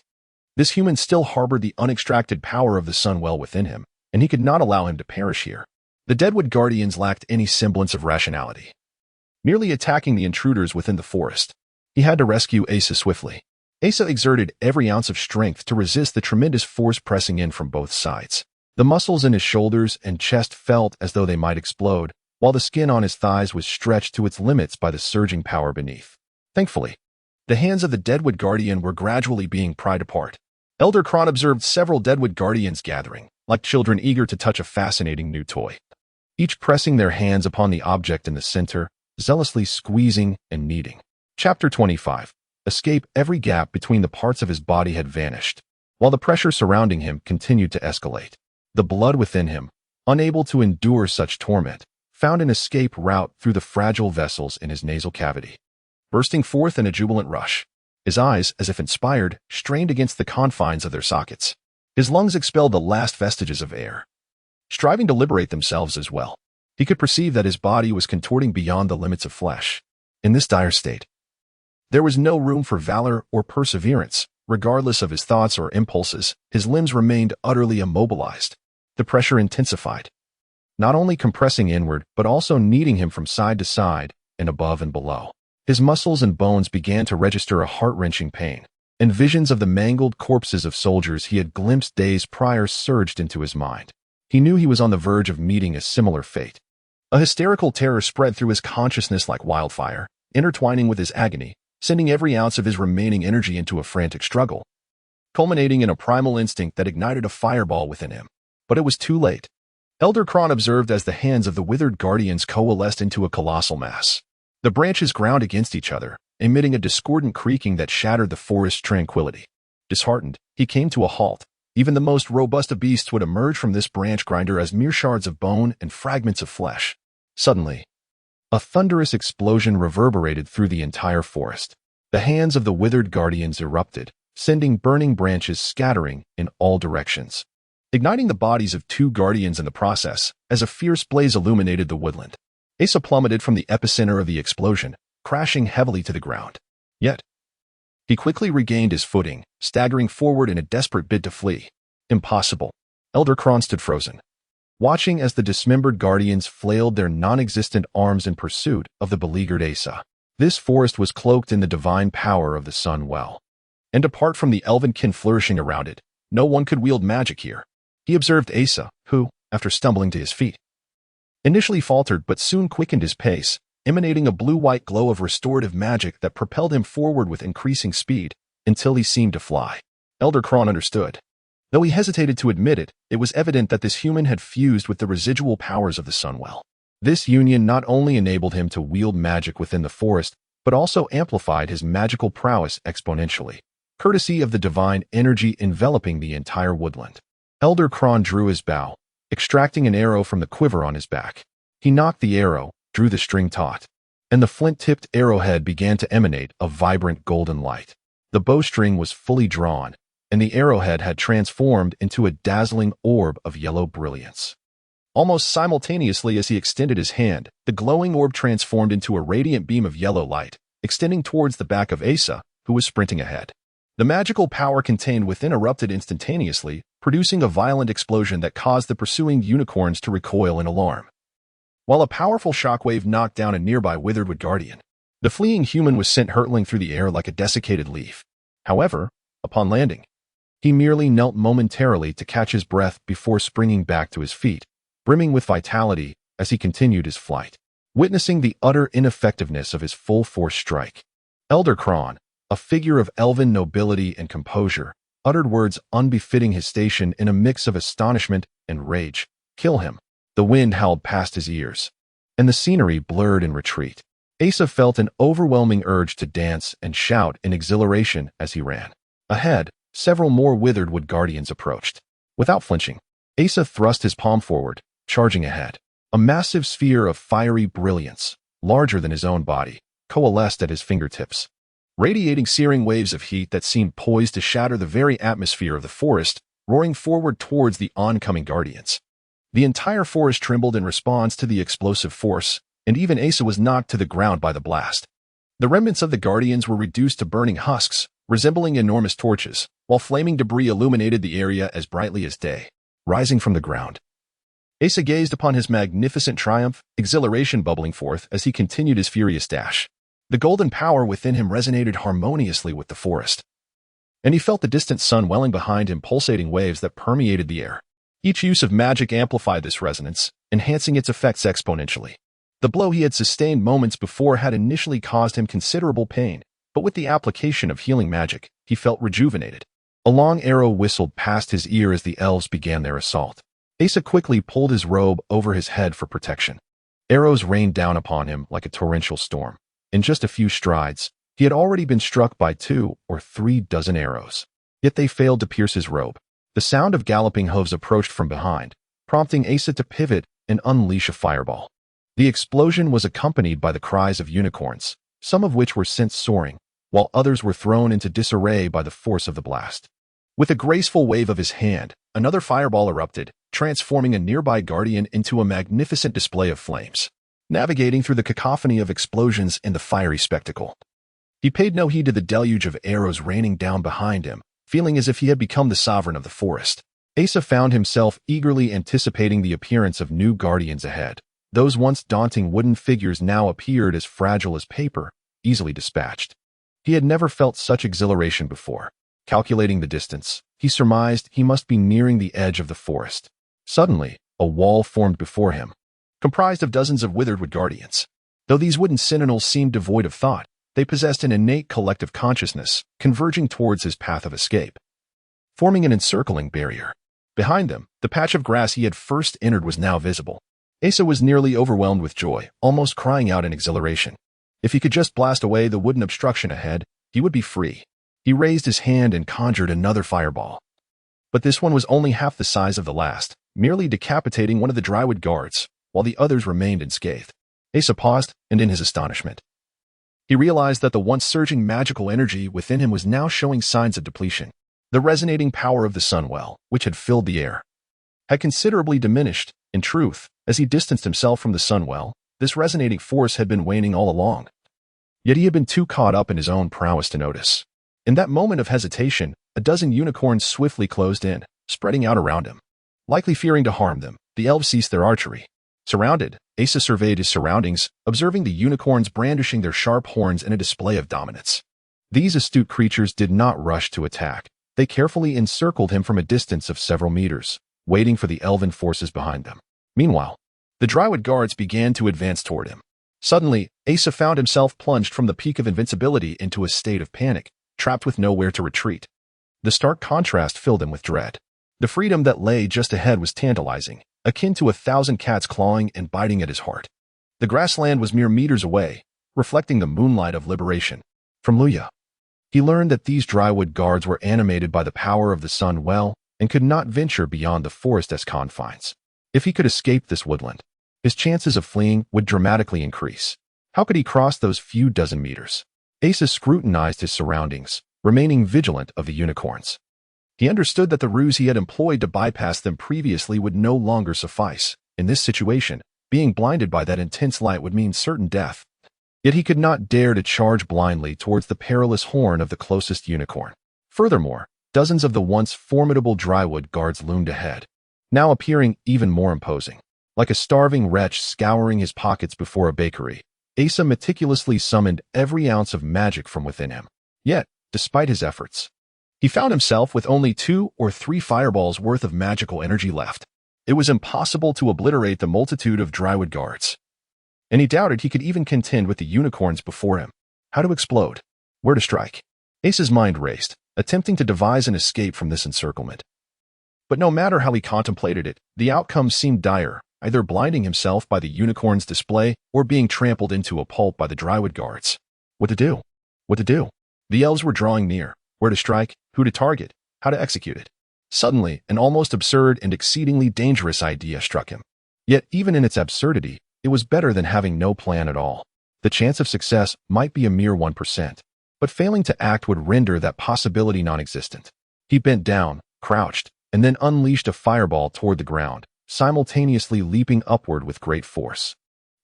This human still harbored the unextracted power of the sun well within him, and he could not allow him to perish here. The deadwood guardians lacked any semblance of rationality, merely attacking the intruders within the forest. He had to rescue Asa swiftly. Asa exerted every ounce of strength to resist the tremendous force pressing in from both sides. The muscles in his shoulders and chest felt as though they might explode, while the skin on his thighs was stretched to its limits by the surging power beneath. Thankfully, the hands of the deadwood guardian were gradually being pried apart. Elder Kron observed several deadwood guardians gathering, like children eager to touch a fascinating new toy, each pressing their hands upon the object in the center, zealously squeezing and kneading. Chapter 25. Escape. Every gap between the parts of his body had vanished, while the pressure surrounding him continued to escalate. The blood within him, unable to endure such torment, found an escape route through the fragile vessels in his nasal cavity. Bursting forth in a jubilant rush, his eyes, as if inspired, strained against the confines of their sockets. His lungs expelled the last vestiges of air, striving to liberate themselves as well. He could perceive that his body was contorting beyond the limits of flesh. In this dire state, there was no room for valor or perseverance. Regardless of his thoughts or impulses, his limbs remained utterly immobilized. The pressure intensified, not only compressing inward, but also kneading him from side to side and above and below. His muscles and bones began to register a heart-wrenching pain, and visions of the mangled corpses of soldiers he had glimpsed days prior surged into his mind. He knew he was on the verge of meeting a similar fate. A hysterical terror spread through his consciousness like wildfire, intertwining with his agony, sending every ounce of his remaining energy into a frantic struggle, culminating in a primal instinct that ignited a fireball within him. But it was too late. Elder Kron observed as the hands of the withered guardians coalesced into a colossal mass. The branches ground against each other, emitting a discordant creaking that shattered the forest's tranquility. Disheartened, he came to a halt. Even the most robust of beasts would emerge from this branch grinder as mere shards of bone and fragments of flesh. Suddenly, a thunderous explosion reverberated through the entire forest. The hands of the withered guardians erupted, sending burning branches scattering in all directions, igniting the bodies of 2 guardians in the process as a fierce blaze illuminated the woodland. Asa plummeted from the epicenter of the explosion, crashing heavily to the ground. Yet, he quickly regained his footing, staggering forward in a desperate bid to flee. Impossible. Elder Kron stood frozen, watching as the dismembered guardians flailed their non-existent arms in pursuit of the beleaguered Asa. This forest was cloaked in the divine power of the sun well, and apart from the elvenkin flourishing around it, No one could wield magic here. He observed Asa, who, after stumbling to his feet, initially faltered but soon quickened his pace, emanating a blue-white glow of restorative magic that propelled him forward with increasing speed until he seemed to fly. Elder Kron understood. Though he hesitated to admit it, it was evident that this human had fused with the residual powers of the Sunwell. This union not only enabled him to wield magic within the forest, but also amplified his magical prowess exponentially, courtesy of the divine energy enveloping the entire woodland. Elder Kron drew his bow, extracting an arrow from the quiver on his back. He knocked the arrow, drew the string taut, and the flint-tipped arrowhead began to emanate a vibrant golden light. The bowstring was fully drawn, and the arrowhead had transformed into a dazzling orb of yellow brilliance. Almost simultaneously as he extended his hand, the glowing orb transformed into a radiant beam of yellow light, extending towards the back of Asa, who was sprinting ahead. The magical power contained within erupted instantaneously, producing a violent explosion that caused the pursuing unicorns to recoil in alarm. While a powerful shockwave knocked down a nearby withered guardian, the fleeing human was sent hurtling through the air like a desiccated leaf. However, upon landing, he merely knelt momentarily to catch his breath before springing back to his feet, brimming with vitality as he continued his flight. Witnessing the utter ineffectiveness of his full-force strike, Elder Kron, a figure of elven nobility and composure, uttered words unbefitting his station in a mix of astonishment and rage. "Kill him." The wind howled past his ears, and the scenery blurred in retreat. Asa felt an overwhelming urge to dance and shout in exhilaration as he ran. Ahead, several more withered wood guardians approached. Without flinching, Asa thrust his palm forward, charging ahead. A massive sphere of fiery brilliance, larger than his own body, coalesced at his fingertips, radiating searing waves of heat that seemed poised to shatter the very atmosphere of the forest, roaring forward towards the oncoming guardians. The entire forest trembled in response to the explosive force, and even Asa was knocked to the ground by the blast. The remnants of the guardians were reduced to burning husks, resembling enormous torches, while flaming debris illuminated the area as brightly as day. Rising from the ground, Asa gazed upon his magnificent triumph, exhilaration bubbling forth as he continued his furious dash. The golden power within him resonated harmoniously with the forest, and he felt the distant sun welling behind him, pulsating waves that permeated the air. Each use of magic amplified this resonance, enhancing its effects exponentially. The blow he had sustained moments before had initially caused him considerable pain, but with the application of healing magic, he felt rejuvenated. A long arrow whistled past his ear as the elves began their assault. Asa quickly pulled his robe over his head for protection. Arrows rained down upon him like a torrential storm. In just a few strides, he had already been struck by 2 or 3 dozen arrows. Yet they failed to pierce his robe. The sound of galloping hooves approached from behind, prompting Asa to pivot and unleash a fireball. The explosion was accompanied by the cries of unicorns, some of which were sent soaring, while others were thrown into disarray by the force of the blast. With a graceful wave of his hand, another fireball erupted, transforming a nearby guardian into a magnificent display of flames. Navigating through the cacophony of explosions and the fiery spectacle, he paid no heed to the deluge of arrows raining down behind him, feeling as if he had become the sovereign of the forest. Asa found himself eagerly anticipating the appearance of new guardians ahead. Those once daunting wooden figures now appeared as fragile as paper, easily dispatched. He had never felt such exhilaration before. Calculating the distance, he surmised he must be nearing the edge of the forest. Suddenly, a wall formed before him, comprised of dozens of withered wood guardians. Though these wooden sentinels seemed devoid of thought, they possessed an innate collective consciousness, converging towards his path of escape, forming an encircling barrier. Behind them, the patch of grass he had first entered was now visible. Asa was nearly overwhelmed with joy, almost crying out in exhilaration. If he could just blast away the wooden obstruction ahead, he would be free. He raised his hand and conjured another fireball. But this one was only half the size of the last, merely decapitating one of the drywood guards, while the others remained unscathed. Asa paused, and in his astonishment, he realized that the once surging magical energy within him was now showing signs of depletion. The resonating power of the Sunwell, which had filled the air, had considerably diminished. In truth, as he distanced himself from the Sunwell, this resonating force had been waning all along. Yet he had been too caught up in his own prowess to notice. In that moment of hesitation, a dozen unicorns swiftly closed in, spreading out around him. Likely fearing to harm them, the elves ceased their archery. Surrounded, Asa surveyed his surroundings, observing the unicorns brandishing their sharp horns in a display of dominance. These astute creatures did not rush to attack. They carefully encircled him from a distance of several meters, waiting for the elven forces behind them. Meanwhile, the Drywood guards began to advance toward him. Suddenly, Asa found himself plunged from the peak of invincibility into a state of panic, trapped with nowhere to retreat. The stark contrast filled him with dread. The freedom that lay just ahead was tantalizing, akin to 1,000 cats clawing and biting at his heart. The grassland was mere meters away, reflecting the moonlight of liberation. From Luya, he learned that these Drywood guards were animated by the power of the sun and could not venture beyond the forest's confines. If he could escape this woodland, his chances of fleeing would dramatically increase. How could he cross those few dozen meters? Asa scrutinized his surroundings, remaining vigilant of the unicorns. He understood that the ruse he had employed to bypass them previously would no longer suffice. In this situation, being blinded by that intense light would mean certain death. Yet he could not dare to charge blindly towards the perilous horn of the closest unicorn. Furthermore, dozens of the once formidable Drywood guards loomed ahead, now appearing even more imposing. Like a starving wretch scouring his pockets before a bakery, Asa meticulously summoned every ounce of magic from within him. Yet, despite his efforts, he found himself with only 2 or 3 fireballs worth of magical energy left. It was impossible to obliterate the multitude of Drywood guards, and he doubted he could even contend with the unicorns before him. How to explode? Where to strike? Asa's mind raced, attempting to devise an escape from this encirclement. But no matter how he contemplated it, the outcome seemed dire, either blinding himself by the unicorn's display or being trampled into a pulp by the Drywood guards. What to do? What to do? The elves were drawing near. Where to strike? Who to target? How to execute it? Suddenly, an almost absurd and exceedingly dangerous idea struck him. Yet, even in its absurdity, it was better than having no plan at all. The chance of success might be a mere 1%, but failing to act would render that possibility non-existent. He bent down, crouched, and then unleashed a fireball toward the ground, simultaneously leaping upward with great force.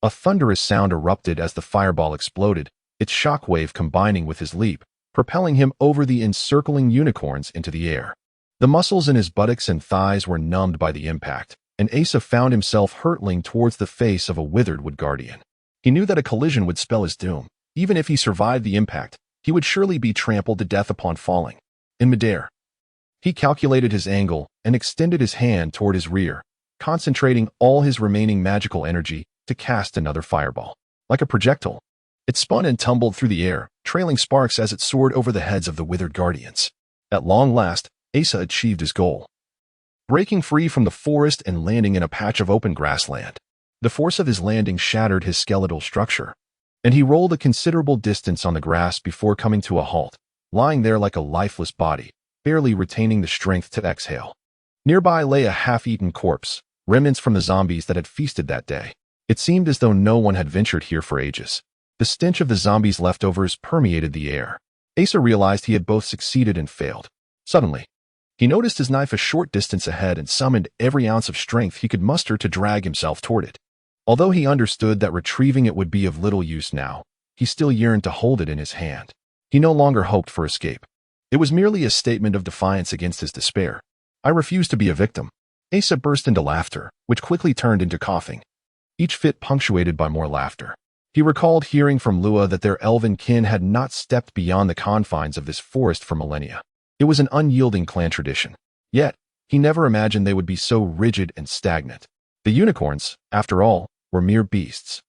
A thunderous sound erupted as the fireball exploded, its shockwave combining with his leap, propelling him over the encircling unicorns into the air. The muscles in his buttocks and thighs were numbed by the impact, and Asa found himself hurtling towards the face of a withered wood guardian. He knew that a collision would spell his doom. Even if he survived the impact, he would surely be trampled to death upon falling. In midair, he calculated his angle and extended his hand toward his rear, concentrating all his remaining magical energy to cast another fireball. Like a projectile, it spun and tumbled through the air, trailing sparks as it soared over the heads of the withered guardians. At long last, Asa achieved his goal, breaking free from the forest and landing in a patch of open grassland. The force of his landing shattered his skeletal structure, and he rolled a considerable distance on the grass before coming to a halt, lying there like a lifeless body, barely retaining the strength to exhale. Nearby lay a half-eaten corpse, remnants from the zombies that had feasted that day. It seemed as though no one had ventured here for ages. The stench of the zombies' leftovers permeated the air. Asa realized he had both succeeded and failed. Suddenly, he noticed his knife a short distance ahead and summoned every ounce of strength he could muster to drag himself toward it. Although he understood that retrieving it would be of little use now, he still yearned to hold it in his hand. He no longer hoped for escape. It was merely a statement of defiance against his despair. I refuse to be a victim. Asa burst into laughter, which quickly turned into coughing, each fit punctuated by more laughter. He recalled hearing from Lua that their elven kin had not stepped beyond the confines of this forest for millennia. It was an unyielding clan tradition. Yet, he never imagined they would be so rigid and stagnant. The unicorns, after all, were mere beasts.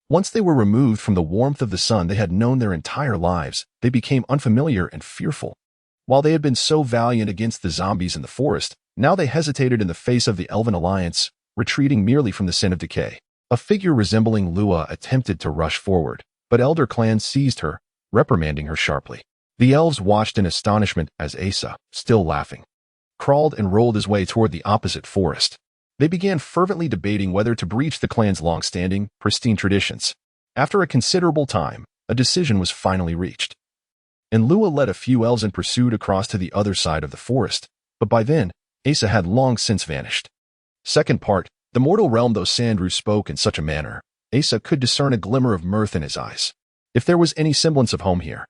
Once they were removed from the warmth of the sun they had known their entire lives, they became unfamiliar and fearful. While they had been so valiant against the zombies in the forest, now they hesitated in the face of the Elven Alliance, retreating merely from the sin of decay. A figure resembling Lua attempted to rush forward, but elder clans seized her, reprimanding her sharply. The elves watched in astonishment as Asa, still laughing, crawled and rolled his way toward the opposite forest. They began fervently debating whether to breach the clan's long-standing, pristine traditions. After a considerable time, a decision was finally reached, and Lua led a few elves in pursuit across to the other side of the forest, but by then, Asa had long since vanished. Second part, the mortal realm. Though Sandrew spoke in such a manner, Asa could discern a glimmer of mirth in his eyes. If there was any semblance of home here,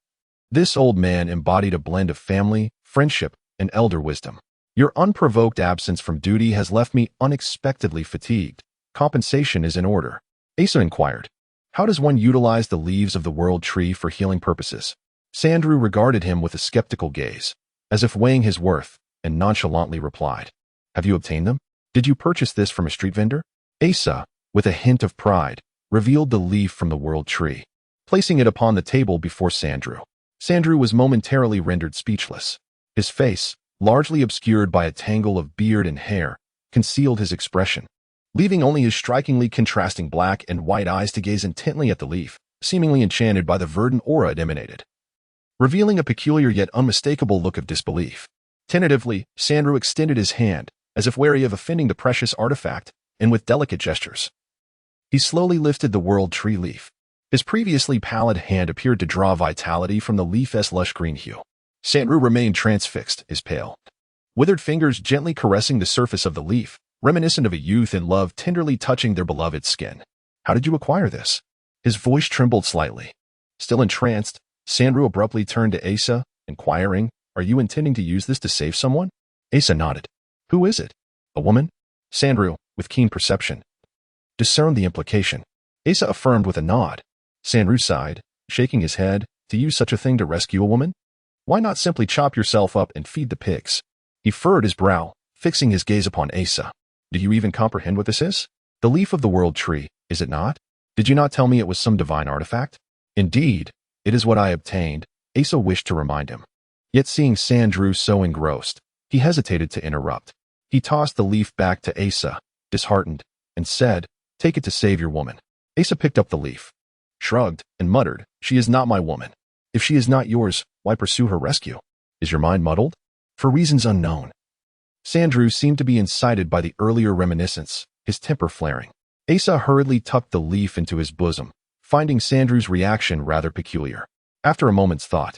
this old man embodied a blend of family, friendship, and elder wisdom. Your unprovoked absence from duty has left me unexpectedly fatigued. Compensation is in order. Asa inquired. How does one utilize the leaves of the world tree for healing purposes? Sandrew regarded him with a skeptical gaze. as if weighing his worth, and nonchalantly replied, "Have you obtained them? Did you purchase this from a street vendor?" Asa, with a hint of pride, revealed the leaf from the world tree, placing it upon the table before Sandrew. Sandrew was momentarily rendered speechless. His face, largely obscured by a tangle of beard and hair, concealed his expression, leaving only his strikingly contrasting black and white eyes to gaze intently at the leaf, seemingly enchanted by the verdant aura it emanated, revealing a peculiar yet unmistakable look of disbelief. Tentatively, Sandrew extended his hand, as if wary of offending the precious artifact, and with delicate gestures, he slowly lifted the world tree leaf. His previously pallid hand appeared to draw vitality from the leaf's lush green hue. Sandrew remained transfixed, his pale, withered fingers gently caressing the surface of the leaf, reminiscent of a youth in love tenderly touching their beloved's skin. "How did you acquire this?" His voice trembled slightly. Still entranced, Sandrew abruptly turned to Asa, inquiring, "Are you intending to use this to save someone?" Asa nodded. "Who is it? A woman?" Sandrew, with keen perception, discerned the implication. Asa affirmed with a nod. Sandrew sighed, shaking his head. "To use such a thing to rescue a woman? Why not simply chop yourself up and feed the pigs?" He furrowed his brow, fixing his gaze upon Asa. "Do you even comprehend what this is? The leaf of the world tree, is it not? Did you not tell me it was some divine artifact?" "Indeed, it is what I obtained," Asa wished to remind him. Yet seeing Sandrew so engrossed, he hesitated to interrupt. He tossed the leaf back to Asa, disheartened, and said, "Take it to save your woman." Asa picked up the leaf, shrugged, and muttered, "She is not my woman. If she is not yours, why pursue her rescue? Is your mind muddled?" "For reasons unknown." Sandrew seemed to be incited by the earlier reminiscence, his temper flaring. Asa hurriedly tucked the leaf into his bosom, finding Sandrew's reaction rather peculiar. After a moment's thought,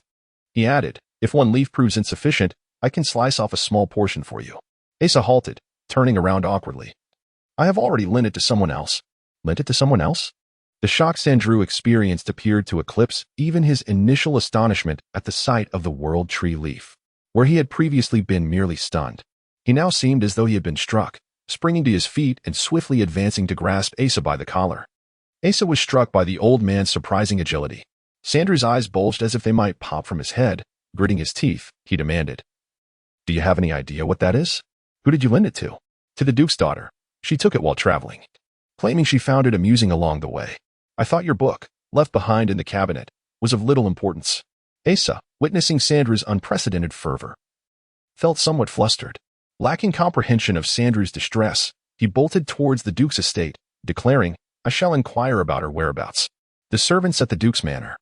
he added, "If one leaf proves insufficient, I can slice off a small portion for you." Asa halted, turning around awkwardly. "I have already lent it to someone else." "Lent it to someone else?" The shock Sandrew experienced appeared to eclipse even his initial astonishment at the sight of the world tree leaf. Where he had previously been merely stunned, he now seemed as though he had been struck, springing to his feet and swiftly advancing to grasp Asa by the collar. Asa was struck by the old man's surprising agility. Sandrew's eyes bulged as if they might pop from his head. Gritting his teeth, he demanded, "Do you have any idea what that is?" "Who did you lend it to?" "To the Duke's daughter. She took it while traveling, claiming she found it amusing along the way. I thought your book, left behind in the cabinet, was of little importance." Asa, witnessing Sandrew's unprecedented fervor, felt somewhat flustered. Lacking comprehension of Sandrew's distress, he bolted towards the Duke's estate, declaring, "I shall inquire about her whereabouts." The servants at the Duke's manor,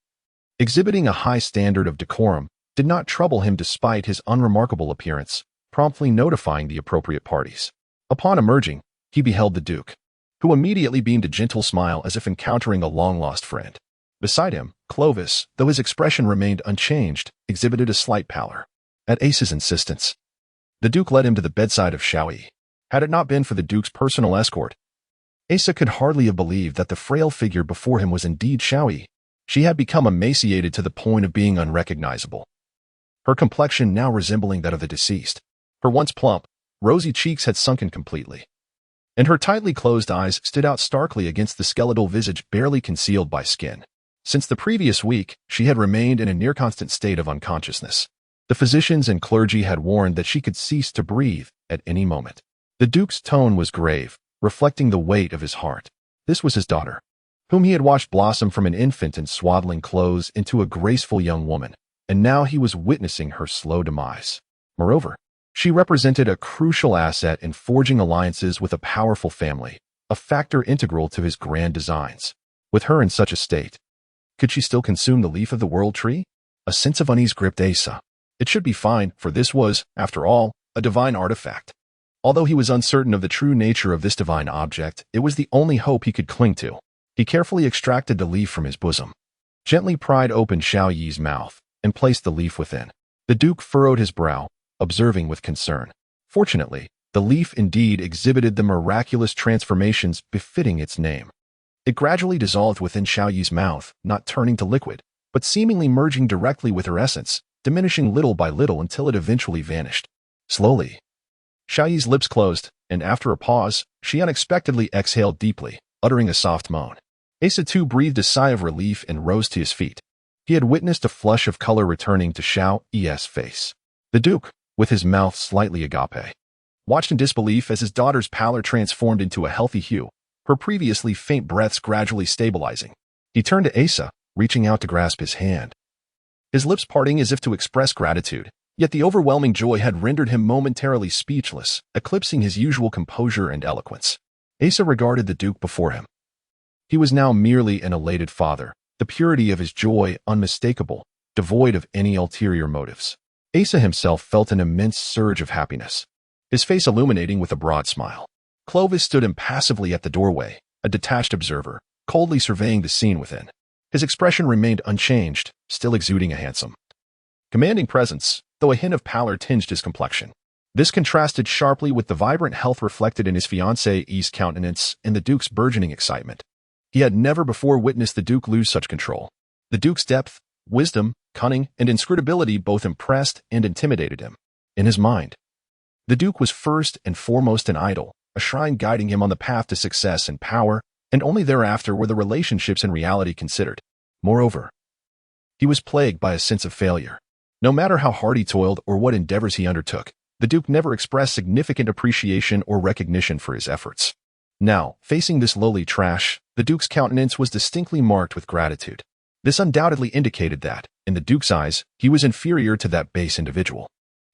exhibiting a high standard of decorum, did not trouble him despite his unremarkable appearance, promptly notifying the appropriate parties. Upon emerging, he beheld the Duke, who immediately beamed a gentle smile as if encountering a long-lost friend. Beside him, Clovis, though his expression remained unchanged, exhibited a slight pallor. At Asa's insistence, the Duke led him to the bedside of Xiaoyi. Had it not been for the Duke's personal escort, Asa could hardly have believed that the frail figure before him was indeed Xiaoyi. She had become emaciated to the point of being unrecognizable, her complexion now resembling that of the deceased. Her once plump, rosy cheeks had sunken completely, and her tightly closed eyes stood out starkly against the skeletal visage barely concealed by skin. Since the previous week, she had remained in a near-constant state of unconsciousness. The physicians and clergy had warned that she could cease to breathe at any moment. The Duke's tone was grave, reflecting the weight of his heart. This was his daughter, whom he had watched blossom from an infant in swaddling clothes into a graceful young woman, and now he was witnessing her slow demise. Moreover, she represented a crucial asset in forging alliances with a powerful family, a factor integral to his grand designs. With her in such a state, could she still consume the leaf of the world tree? A sense of unease gripped Asa. It should be fine, for this was, after all, a divine artifact. Although he was uncertain of the true nature of this divine object, it was the only hope he could cling to. He carefully extracted the leaf from his bosom, gently pried open Xiaoyi's mouth, and placed the leaf within. The Duke furrowed his brow, observing with concern. Fortunately, the leaf indeed exhibited the miraculous transformations befitting its name. It gradually dissolved within Xiaoyi's mouth, not turning to liquid, but seemingly merging directly with her essence, diminishing little by little until it eventually vanished. Slowly, Xiaoyi's lips closed, and after a pause, she unexpectedly exhaled deeply, uttering a soft moan. Asa too breathed a sigh of relief and rose to his feet. He had witnessed a flush of color returning to Xiaoyi's face. The Duke, with his mouth slightly agape, watched in disbelief as his daughter's pallor transformed into a healthy hue, her previously faint breaths gradually stabilizing. He turned to Asa, reaching out to grasp his hand, his lips parting as if to express gratitude, yet the overwhelming joy had rendered him momentarily speechless, eclipsing his usual composure and eloquence. Asa regarded the Duke before him. He was now merely an elated father, the purity of his joy unmistakable, devoid of any ulterior motives. Asa himself felt an immense surge of happiness, his face illuminating with a broad smile. Clovis stood impassively at the doorway, a detached observer, coldly surveying the scene within. His expression remained unchanged, still exuding a handsome, commanding presence, though a hint of pallor tinged his complexion. This contrasted sharply with the vibrant health reflected in his fiancée's countenance and the Duke's burgeoning excitement. He had never before witnessed the Duke lose such control. The Duke's depth, wisdom, cunning, and inscrutability both impressed and intimidated him. In his mind, the Duke was first and foremost an idol, a shrine guiding him on the path to success and power, and only thereafter were the relationships and reality considered. Moreover, he was plagued by a sense of failure. No matter how hard he toiled or what endeavors he undertook, the Duke never expressed significant appreciation or recognition for his efforts. Now, facing this lowly trash, the Duke's countenance was distinctly marked with gratitude. This undoubtedly indicated that, in the Duke's eyes, he was inferior to that base individual.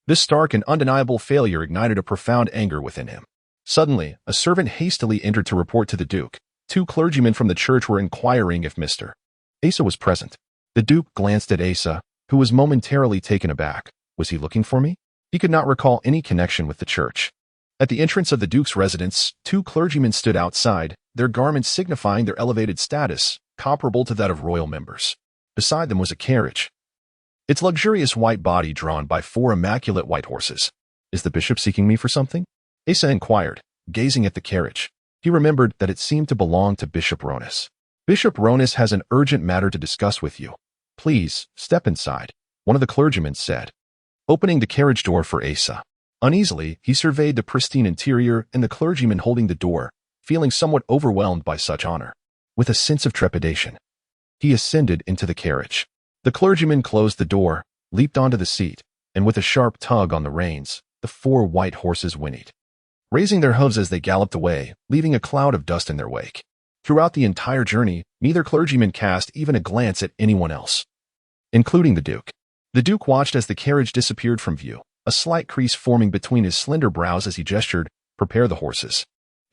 This stark and undeniable failure ignited a profound anger within him. Suddenly, a servant hastily entered to report to the Duke. 2 clergymen from the church were inquiring if Mr. Asa was present. The Duke glanced at Asa, who was momentarily taken aback. Was he looking for me? He could not recall any connection with the church. At the entrance of the Duke's residence, 2 clergymen stood outside, their garments signifying their elevated status, comparable to that of royal members. Beside them was a carriage, its luxurious white body drawn by 4 immaculate white horses. Is the bishop seeking me for something? Asa inquired, gazing at the carriage. He remembered that it seemed to belong to Bishop Ronith. Bishop Ronith has an urgent matter to discuss with you. Please, step inside, one of the clergymen said, opening the carriage door for Asa. Uneasily, he surveyed the pristine interior and the clergyman holding the door, feeling somewhat overwhelmed by such honor. With a sense of trepidation, he ascended into the carriage. The clergyman closed the door, leaped onto the seat, and with a sharp tug on the reins, the 4 white horses whinnied, raising their hooves as they galloped away, leaving a cloud of dust in their wake. Throughout the entire journey, neither clergyman cast even a glance at anyone else, including the Duke. The Duke watched as the carriage disappeared from view, a slight crease forming between his slender brows as he gestured, "Prepare the horses."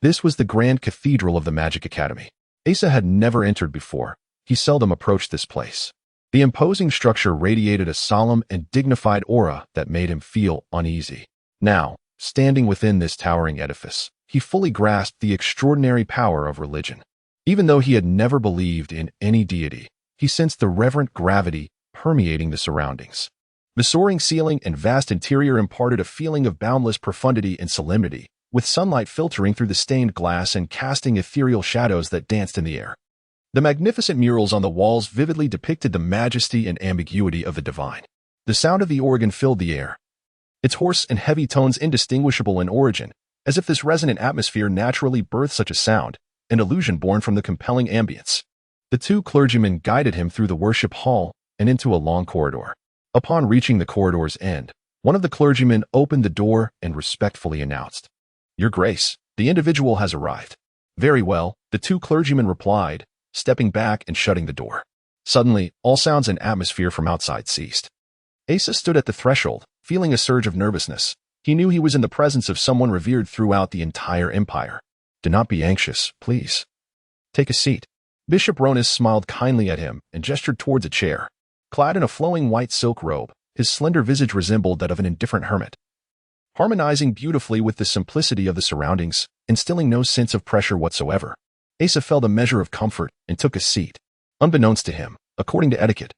This was the grand cathedral of the Magic Academy. Asa had never entered before. He seldom approached this place. The imposing structure radiated a solemn and dignified aura that made him feel uneasy. Now, standing within this towering edifice, he fully grasped the extraordinary power of religion. Even though he had never believed in any deity, he sensed the reverent gravity permeating the surroundings. The soaring ceiling and vast interior imparted a feeling of boundless profundity and solemnity, with sunlight filtering through the stained glass and casting ethereal shadows that danced in the air. The magnificent murals on the walls vividly depicted the majesty and ambiguity of the divine. The sound of the organ filled the air, its hoarse and heavy tones indistinguishable in origin, as if this resonant atmosphere naturally birthed such a sound, an illusion born from the compelling ambience. The 2 clergymen guided him through the worship hall and into a long corridor. Upon reaching the corridor's end, one of the clergymen opened the door and respectfully announced, "Your Grace, the individual has arrived." "Very well," the 2 clergymen replied, stepping back and shutting the door. Suddenly, all sounds and atmosphere from outside ceased. Asa stood at the threshold, feeling a surge of nervousness. He knew he was in the presence of someone revered throughout the entire empire. "Do not be anxious, please. Take a seat." Bishop Ronith smiled kindly at him and gestured towards a chair. Clad in a flowing white silk robe, his slender visage resembled that of an indifferent hermit, harmonizing beautifully with the simplicity of the surroundings, instilling no sense of pressure whatsoever. Asa felt a measure of comfort and took a seat. Unbeknownst to him, according to etiquette,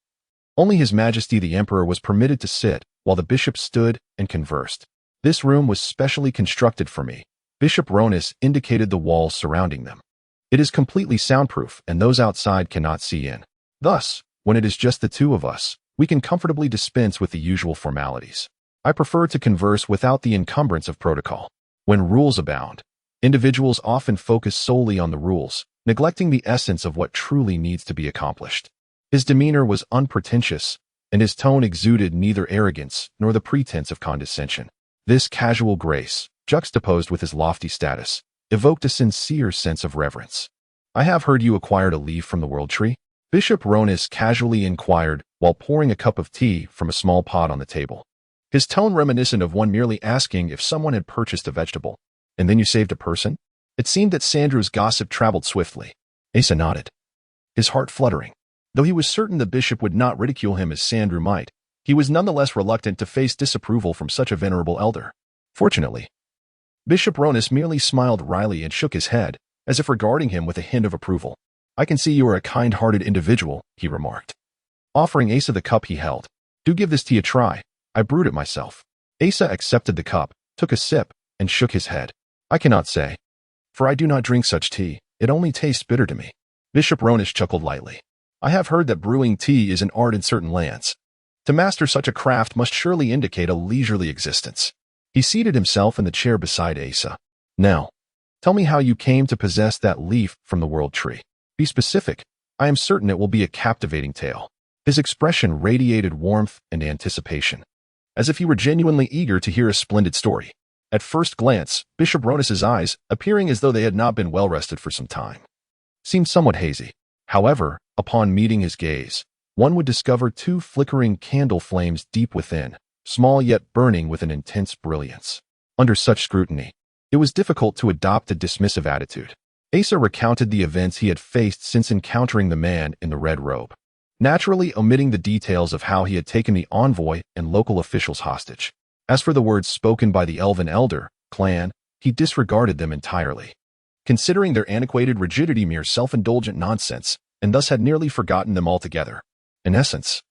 only His Majesty the Emperor was permitted to sit while the bishop stood and conversed. "This room was specially constructed for me." Bishop Ronith indicated the walls surrounding them. "It is completely soundproof and those outside cannot see in. Thus, when it is just the 2 of us, we can comfortably dispense with the usual formalities. I prefer to converse without the encumbrance of protocol. When rules abound, individuals often focus solely on the rules, neglecting the essence of what truly needs to be accomplished." His demeanor was unpretentious, and his tone exuded neither arrogance nor the pretense of condescension. This casual grace, juxtaposed with his lofty status, evoked a sincere sense of reverence. "I have heard you acquired a leaf from the world tree?" Bishop Ronith casually inquired while pouring a cup of tea from a small pot on the table. His tone reminiscent of one merely asking if someone had purchased a vegetable. "And then you saved a person?" It seemed that Sandrew's gossip traveled swiftly. Asa nodded, his heart fluttering. Though he was certain the bishop would not ridicule him as Sandrew might, he was nonetheless reluctant to face disapproval from such a venerable elder. Fortunately, Bishop Ronith merely smiled wryly and shook his head, as if regarding him with a hint of approval. "I can see you are a kind-hearted individual," he remarked, offering Asa the cup he held. "Do give this tea a try. I brewed it myself." Asa accepted the cup, took a sip, and shook his head. "I cannot say, for I do not drink such tea. It only tastes bitter to me." Bishop Ronith chuckled lightly. "I have heard that brewing tea is an art in certain lands. To master such a craft must surely indicate a leisurely existence." He seated himself in the chair beside Asa. "Now, tell me how you came to possess that leaf from the world tree. Be specific. I am certain it will be a captivating tale." His expression radiated warmth and anticipation, as if he were genuinely eager to hear a splendid story. At first glance, Bishop Ronith's eyes, appearing as though they had not been well rested for some time, seemed somewhat hazy. However, upon meeting his gaze, one would discover two flickering candle flames deep within, small yet burning with an intense brilliance. Under such scrutiny, it was difficult to adopt a dismissive attitude. Asa recounted the events he had faced since encountering the man in the red robe, naturally omitting the details of how he had taken the envoy and local officials hostage. As for the words spoken by the elven elder, clan, he disregarded them entirely, considering their antiquated rigidity mere self-indulgent nonsense, and thus had nearly forgotten them altogether. In essence,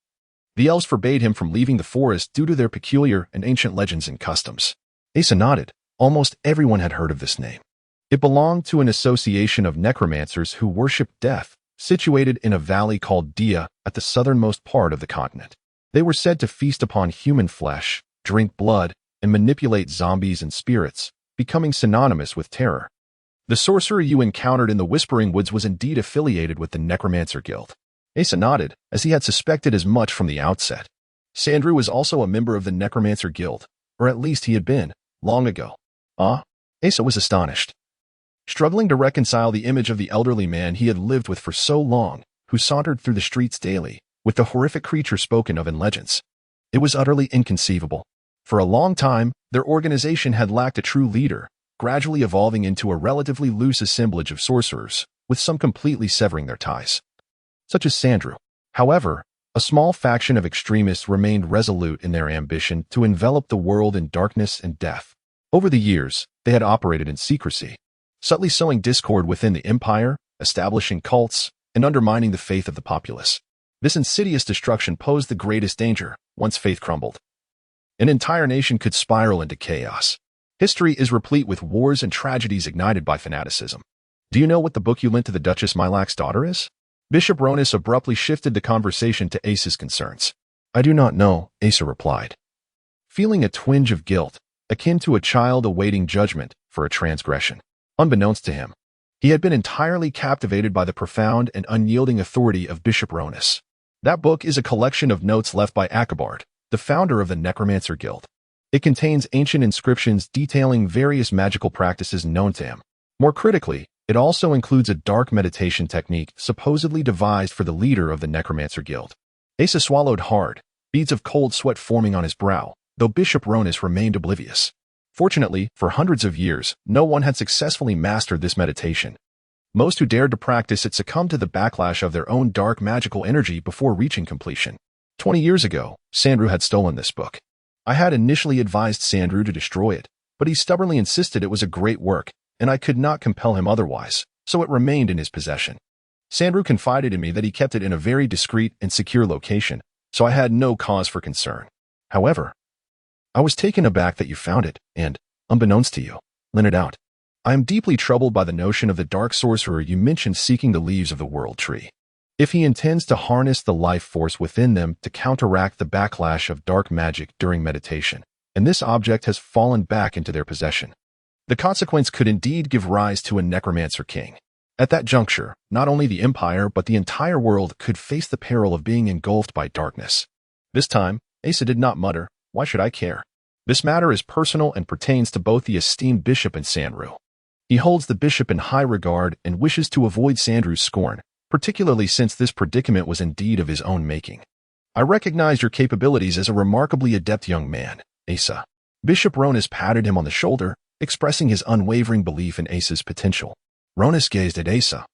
the elves forbade him from leaving the forest due to their peculiar and ancient legends and customs. Asa nodded. Almost everyone had heard of this name. It belonged to an association of necromancers who worshipped death, situated in a valley called Dia at the southernmost part of the continent. They were said to feast upon human flesh, drink blood, and manipulate zombies and spirits, becoming synonymous with terror. The sorcerer you encountered in the Whispering Woods was indeed affiliated with the Necromancer Guild. Asa nodded, as he had suspected as much from the outset. Sandrew was also a member of the Necromancer Guild, or at least he had been, long ago. Ah? Asa was astonished, struggling to reconcile the image of the elderly man he had lived with for so long, who sauntered through the streets daily, with the horrific creature spoken of in legends. It was utterly inconceivable. For a long time, their organization had lacked a true leader, gradually evolving into a relatively loose assemblage of sorcerers, with some completely severing their ties, such as Sandrew. However, a small faction of extremists remained resolute in their ambition to envelop the world in darkness and death. Over the years, they had operated in secrecy, subtly sowing discord within the empire, establishing cults, and undermining the faith of the populace. This insidious destruction posed the greatest danger. Once faith crumbled, an entire nation could spiral into chaos. History is replete with wars and tragedies ignited by fanaticism. "Do you know what the book you lent to the Duchess Milak's daughter is?" Bishop Ronith abruptly shifted the conversation to Asa's concerns. "I do not know," Asa replied, feeling a twinge of guilt, akin to a child awaiting judgment for a transgression. Unbeknownst to him, he had been entirely captivated by the profound and unyielding authority of Bishop Ronith. That book is a collection of notes left by Akabard, the founder of the Necromancer Guild. It contains ancient inscriptions detailing various magical practices known to him. More critically, it also includes a dark meditation technique supposedly devised for the leader of the Necromancer Guild. Asa swallowed hard, beads of cold sweat forming on his brow, though Bishop Ronith remained oblivious. Fortunately, for hundreds of years, no one had successfully mastered this meditation. Most who dared to practice it succumbed to the backlash of their own dark magical energy before reaching completion. 20 years ago, Sandrew had stolen this book. I had initially advised Sandrew to destroy it, but he stubbornly insisted it was a great work, and I could not compel him otherwise, so it remained in his possession. Sandrew confided in me that he kept it in a very discreet and secure location, so I had no cause for concern. However, I was taken aback that you found it, and, unbeknownst to you, lent it out. I am deeply troubled by the notion of the dark sorcerer you mentioned seeking the leaves of the world tree. If he intends to harness the life force within them to counteract the backlash of dark magic during meditation, and this object has fallen back into their possession, the consequence could indeed give rise to a necromancer king. At that juncture, not only the empire but the entire world could face the peril of being engulfed by darkness. This time, Asa did not mutter, "Why should I care? This matter is personal and pertains to both the esteemed bishop and Sandrew. He holds the bishop in high regard and wishes to avoid Sandrew's scorn, particularly since this predicament was indeed of his own making. I recognize your capabilities as a remarkably adept young man, Asa." Bishop Ronith patted him on the shoulder, expressing his unwavering belief in Asa's potential. Ronith gazed at Asa,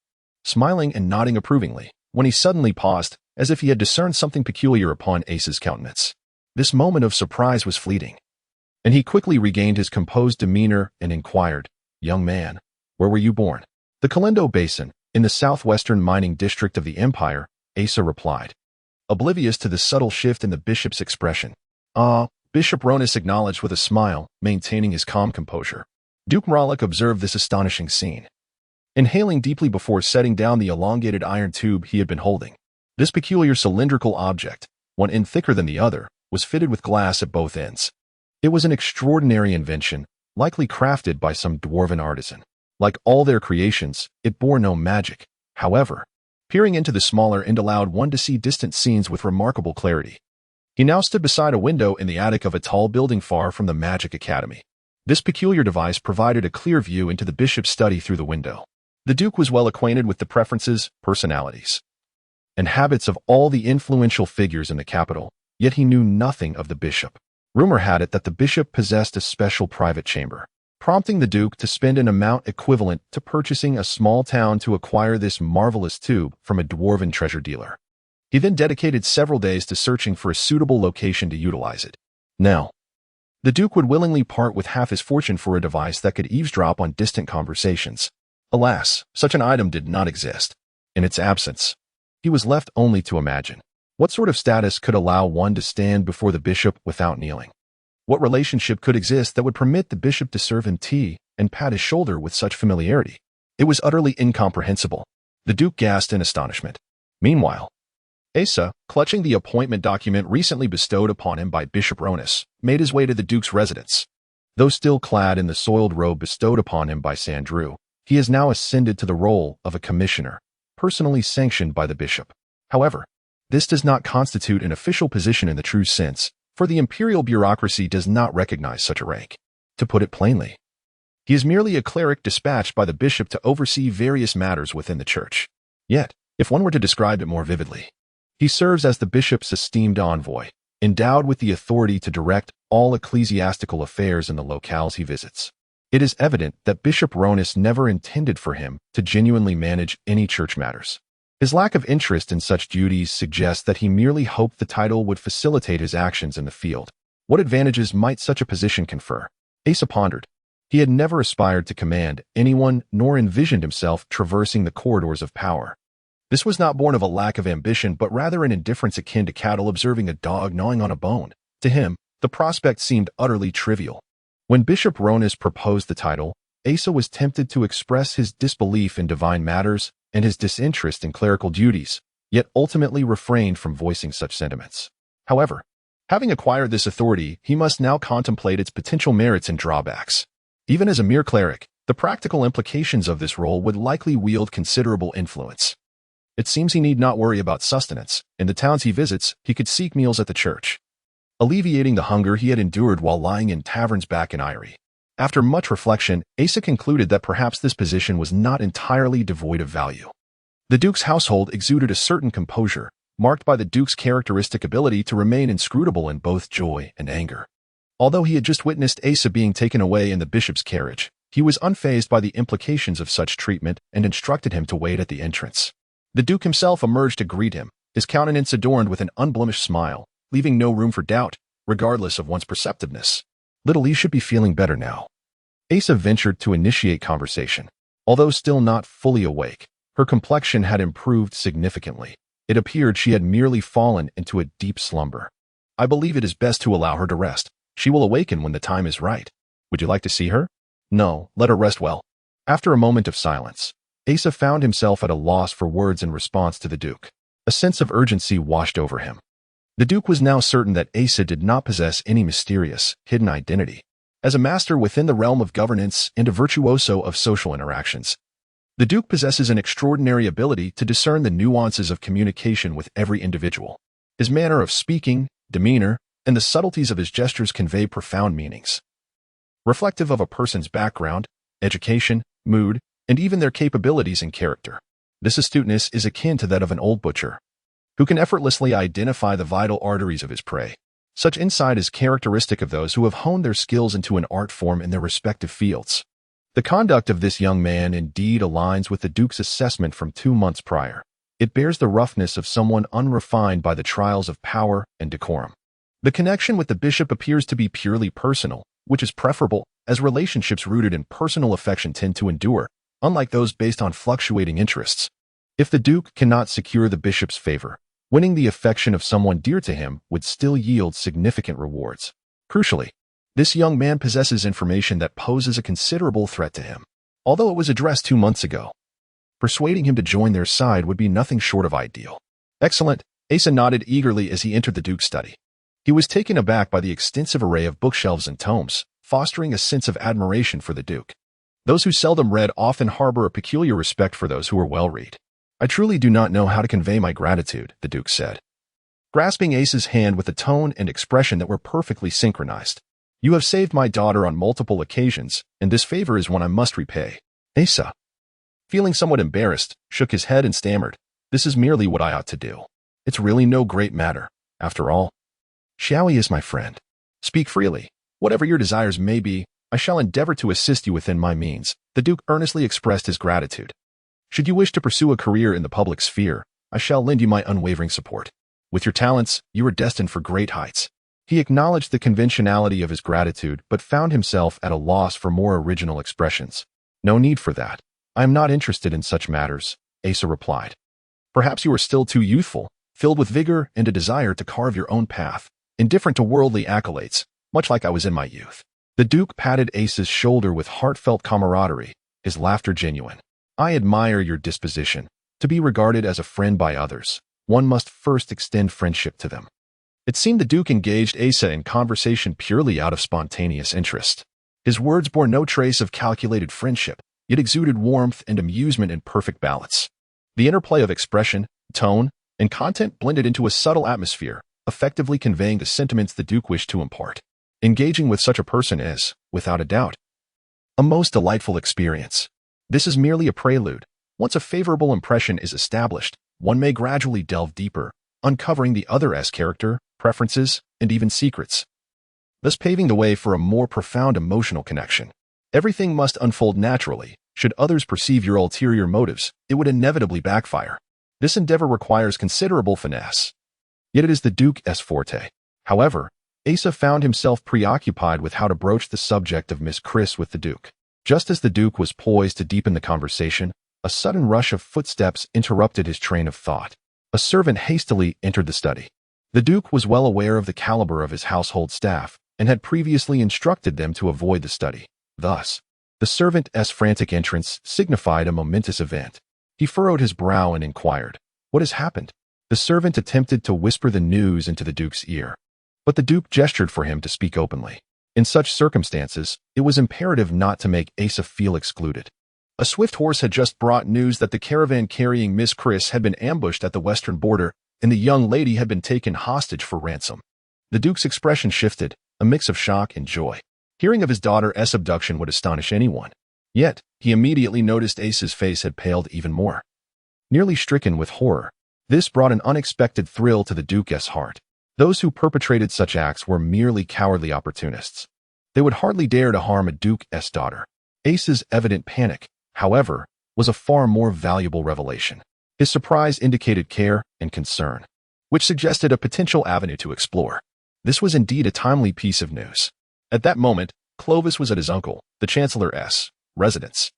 smiling and nodding approvingly, when he suddenly paused, as if he had discerned something peculiar upon Asa's countenance. This moment of surprise was fleeting, and he quickly regained his composed demeanor and inquired, "Young man, where were you born?" "The Kalendo Basin, in the southwestern mining district of the Empire," Asa replied, oblivious to the subtle shift in the bishop's expression. "Ah," Bishop Ronith acknowledged with a smile, maintaining his calm composure. Duke Mralik observed this astonishing scene, inhaling deeply before setting down the elongated iron tube he had been holding. This peculiar cylindrical object, one end thicker than the other, was fitted with glass at both ends. It was an extraordinary invention, likely crafted by some dwarven artisan. Like all their creations, it bore no magic. However, peering into the smaller end allowed one to see distant scenes with remarkable clarity. He now stood beside a window in the attic of a tall building far from the Magic Academy. This peculiar device provided a clear view into the bishop's study through the window. The Duke was well acquainted with the preferences, personalities, and habits of all the influential figures in the capital, yet he knew nothing of the bishop. Rumor had it that the bishop possessed a special private chamber, prompting the Duke to spend an amount equivalent to purchasing a small town to acquire this marvelous tube from a dwarven treasure dealer. He then dedicated several days to searching for a suitable location to utilize it. Now, the Duke would willingly part with half his fortune for a device that could eavesdrop on distant conversations. Alas, such an item did not exist. In its absence, he was left only to imagine. What sort of status could allow one to stand before the bishop without kneeling? What relationship could exist that would permit the bishop to serve him tea and pat his shoulder with such familiarity? It was utterly incomprehensible. The Duke gasped in astonishment. Meanwhile, Asa, clutching the appointment document recently bestowed upon him by Bishop Ronith, made his way to the Duke's residence. Though still clad in the soiled robe bestowed upon him by Sandrew, he has now ascended to the role of a commissioner, personally sanctioned by the bishop. However, this does not constitute an official position in the true sense, for the imperial bureaucracy does not recognize such a rank. To put it plainly, he is merely a cleric dispatched by the bishop to oversee various matters within the church. Yet, if one were to describe it more vividly, he serves as the bishop's esteemed envoy, endowed with the authority to direct all ecclesiastical affairs in the locales he visits. It is evident that Bishop Ronith never intended for him to genuinely manage any church matters. His lack of interest in such duties suggests that he merely hoped the title would facilitate his actions in the field. What advantages might such a position confer? Asa pondered. He had never aspired to command anyone nor envisioned himself traversing the corridors of power. This was not born of a lack of ambition, but rather an indifference akin to cattle observing a dog gnawing on a bone. To him, the prospect seemed utterly trivial. When Bishop Ronith proposed the title, Asa was tempted to express his disbelief in divine matters and his disinterest in clerical duties, yet ultimately refrained from voicing such sentiments. However, having acquired this authority, he must now contemplate its potential merits and drawbacks. Even as a mere cleric, the practical implications of this role would likely wield considerable influence. It seems he need not worry about sustenance. In the towns he visits, he could seek meals at the church, alleviating the hunger he had endured while lying in taverns back in Eyrie. After much reflection, Asa concluded that perhaps this position was not entirely devoid of value. The Duke's household exuded a certain composure, marked by the Duke's characteristic ability to remain inscrutable in both joy and anger. Although he had just witnessed Asa being taken away in the bishop's carriage, he was unfazed by the implications of such treatment and instructed him to wait at the entrance. The Duke himself emerged to greet him, his countenance adorned with an unblemished smile, leaving no room for doubt, regardless of one's perceptiveness. "Little Lee should be feeling better now." Asa ventured to initiate conversation. Although still not fully awake, her complexion had improved significantly. It appeared she had merely fallen into a deep slumber. "I believe it is best to allow her to rest. She will awaken when the time is right. Would you like to see her?" "No, let her rest well." After a moment of silence, Asa found himself at a loss for words in response to the Duke. A sense of urgency washed over him. The Duke was now certain that Asa did not possess any mysterious, hidden identity. As a master within the realm of governance and a virtuoso of social interactions, the Duke possesses an extraordinary ability to discern the nuances of communication with every individual. His manner of speaking, demeanor, and the subtleties of his gestures convey profound meanings, reflective of a person's background, education, mood, and even their capabilities and character. This astuteness is akin to that of an old butcher, who can effortlessly identify the vital arteries of his prey. Such insight is characteristic of those who have honed their skills into an art form in their respective fields. The conduct of this young man indeed aligns with the Duke's assessment from 2 months prior. It bears the roughness of someone unrefined by the trials of power and decorum. The connection with the bishop appears to be purely personal, which is preferable, as relationships rooted in personal affection tend to endure, unlike those based on fluctuating interests. If the Duke cannot secure the bishop's favor, winning the affection of someone dear to him would still yield significant rewards. Crucially, this young man possesses information that poses a considerable threat to him. Although it was addressed 2 months ago, persuading him to join their side would be nothing short of ideal. Excellent, Asa nodded eagerly as he entered the Duke's study. He was taken aback by the extensive array of bookshelves and tomes, fostering a sense of admiration for the Duke. Those who seldom read often harbor a peculiar respect for those who are well-read. I truly do not know how to convey my gratitude, the Duke said, grasping Asa's hand with a tone and expression that were perfectly synchronized. You have saved my daughter on multiple occasions, and this favor is one I must repay. Asa, feeling somewhat embarrassed, shook his head and stammered, this is merely what I ought to do. It's really no great matter. After all, Xiaoyi is my friend. Speak freely. Whatever your desires may be, I shall endeavor to assist you within my means. The Duke earnestly expressed his gratitude. Should you wish to pursue a career in the public sphere, I shall lend you my unwavering support. With your talents, you are destined for great heights. He acknowledged the conventionality of his gratitude, but found himself at a loss for more original expressions. No need for that. I am not interested in such matters, Asa replied. Perhaps you are still too youthful, filled with vigor and a desire to carve your own path, indifferent to worldly accolades, much like I was in my youth. The Duke patted Asa's shoulder with heartfelt camaraderie, his laughter genuine. I admire your disposition. To be regarded as a friend by others, one must first extend friendship to them. It seemed the Duke engaged Asa in conversation purely out of spontaneous interest. His words bore no trace of calculated friendship, yet exuded warmth and amusement in perfect balance. The interplay of expression, tone, and content blended into a subtle atmosphere, effectively conveying the sentiments the Duke wished to impart. Engaging with such a person is, without a doubt, a most delightful experience. This is merely a prelude. Once a favorable impression is established, one may gradually delve deeper, uncovering the other's character, preferences, and even secrets, thus paving the way for a more profound emotional connection. Everything must unfold naturally. Should others perceive your ulterior motives, it would inevitably backfire. This endeavor requires considerable finesse. Yet it is the Duke's forte. However, Asa found himself preoccupied with how to broach the subject of Miss Chris with the Duke. Just as the Duke was poised to deepen the conversation, a sudden rush of footsteps interrupted his train of thought. A servant hastily entered the study. The Duke was well aware of the caliber of his household staff and had previously instructed them to avoid the study. Thus, the servant's frantic entrance signified a momentous event. He furrowed his brow and inquired, "What has happened?" The servant attempted to whisper the news into the Duke's ear, but the Duke gestured for him to speak openly. In such circumstances, it was imperative not to make Asa feel excluded. A swift horse had just brought news that the caravan carrying Miss Chris had been ambushed at the western border, and the young lady had been taken hostage for ransom. The Duke's expression shifted, a mix of shock and joy. Hearing of his daughter's abduction would astonish anyone. Yet, he immediately noticed Asa's face had paled even more. Nearly stricken with horror, this brought an unexpected thrill to the Duke's heart. Those who perpetrated such acts were merely cowardly opportunists. They would hardly dare to harm a Duke's daughter. Asa's evident panic, however, was a far more valuable revelation. His surprise indicated care and concern, which suggested a potential avenue to explore. This was indeed a timely piece of news. At that moment, Clovis was at his uncle, the Chancellor's, residence.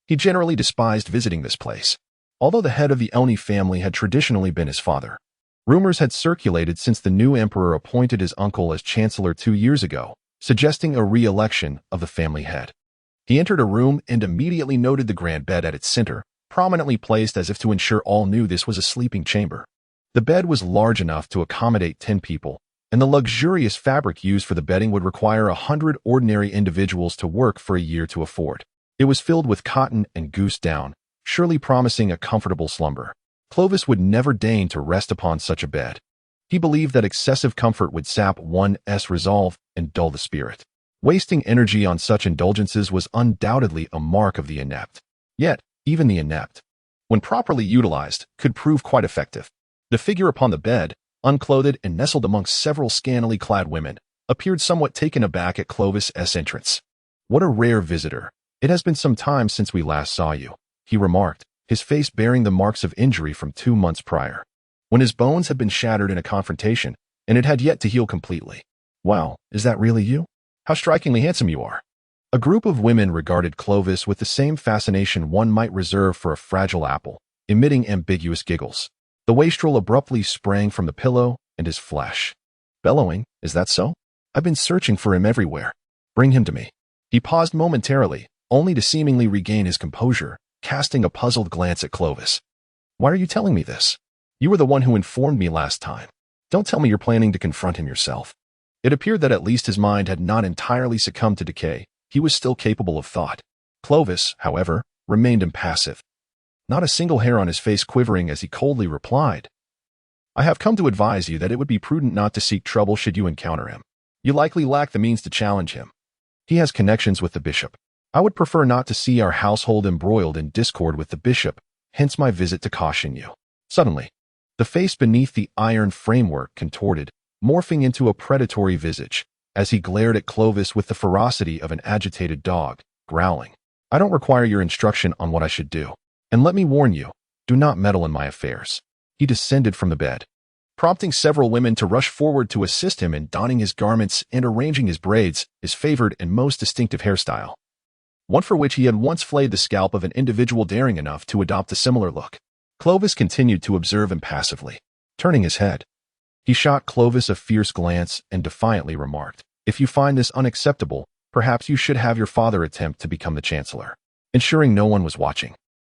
He generally despised visiting this place, although the head of the Elni family had traditionally been his father. Rumors had circulated since the new emperor appointed his uncle as chancellor 2 years ago, suggesting a re-election of the family head. He entered a room and immediately noted the grand bed at its center, prominently placed as if to ensure all knew this was a sleeping chamber. The bed was large enough to accommodate 10 people, and the luxurious fabric used for the bedding would require 100 ordinary individuals to work for a year to afford. It was filled with cotton and goose down, surely promising a comfortable slumber. Clovis would never deign to rest upon such a bed. He believed that excessive comfort would sap one's resolve and dull the spirit. Wasting energy on such indulgences was undoubtedly a mark of the inept. Yet, even the inept, when properly utilized, could prove quite effective. The figure upon the bed, unclothed and nestled amongst several scantily clad women, appeared somewhat taken aback at Clovis's entrance. "What a rare visitor. It has been some time since we last saw you," he remarked, his face bearing the marks of injury from 2 months prior, when his bones had been shattered in a confrontation, and it had yet to heal completely. "Wow, is that really you? How strikingly handsome you are." A group of women regarded Clovis with the same fascination one might reserve for a fragile apple, emitting ambiguous giggles. The wastrel abruptly sprang from the pillow and his flesh. Bellowing, "Is that so? I've been searching for him everywhere. Bring him to me." He paused momentarily, only to seemingly regain his composure, casting a puzzled glance at Clovis. "Why are you telling me this? You were the one who informed me last time. Don't tell me you're planning to confront him yourself." It appeared that at least his mind had not entirely succumbed to decay. He was still capable of thought. Clovis, however, remained impassive, not a single hair on his face quivering as he coldly replied, "I have come to advise you that it would be prudent not to seek trouble should you encounter him. You likely lack the means to challenge him. He has connections with the bishop. I would prefer not to see our household embroiled in discord with the bishop, hence my visit to caution you." Suddenly, the face beneath the iron framework contorted, morphing into a predatory visage, as he glared at Clovis with the ferocity of an agitated dog, growling, "I don't require your instruction on what I should do. And let me warn you, do not meddle in my affairs." He descended from the bed, prompting several women to rush forward to assist him in donning his garments and arranging his braids, his favored and most distinctive hairstyle, one for which he had once flayed the scalp of an individual daring enough to adopt a similar look. Clovis continued to observe impassively. Turning his head, he shot Clovis a fierce glance and defiantly remarked, "If you find this unacceptable, perhaps you should have your father attempt to become the chancellor," ensuring no one was watching.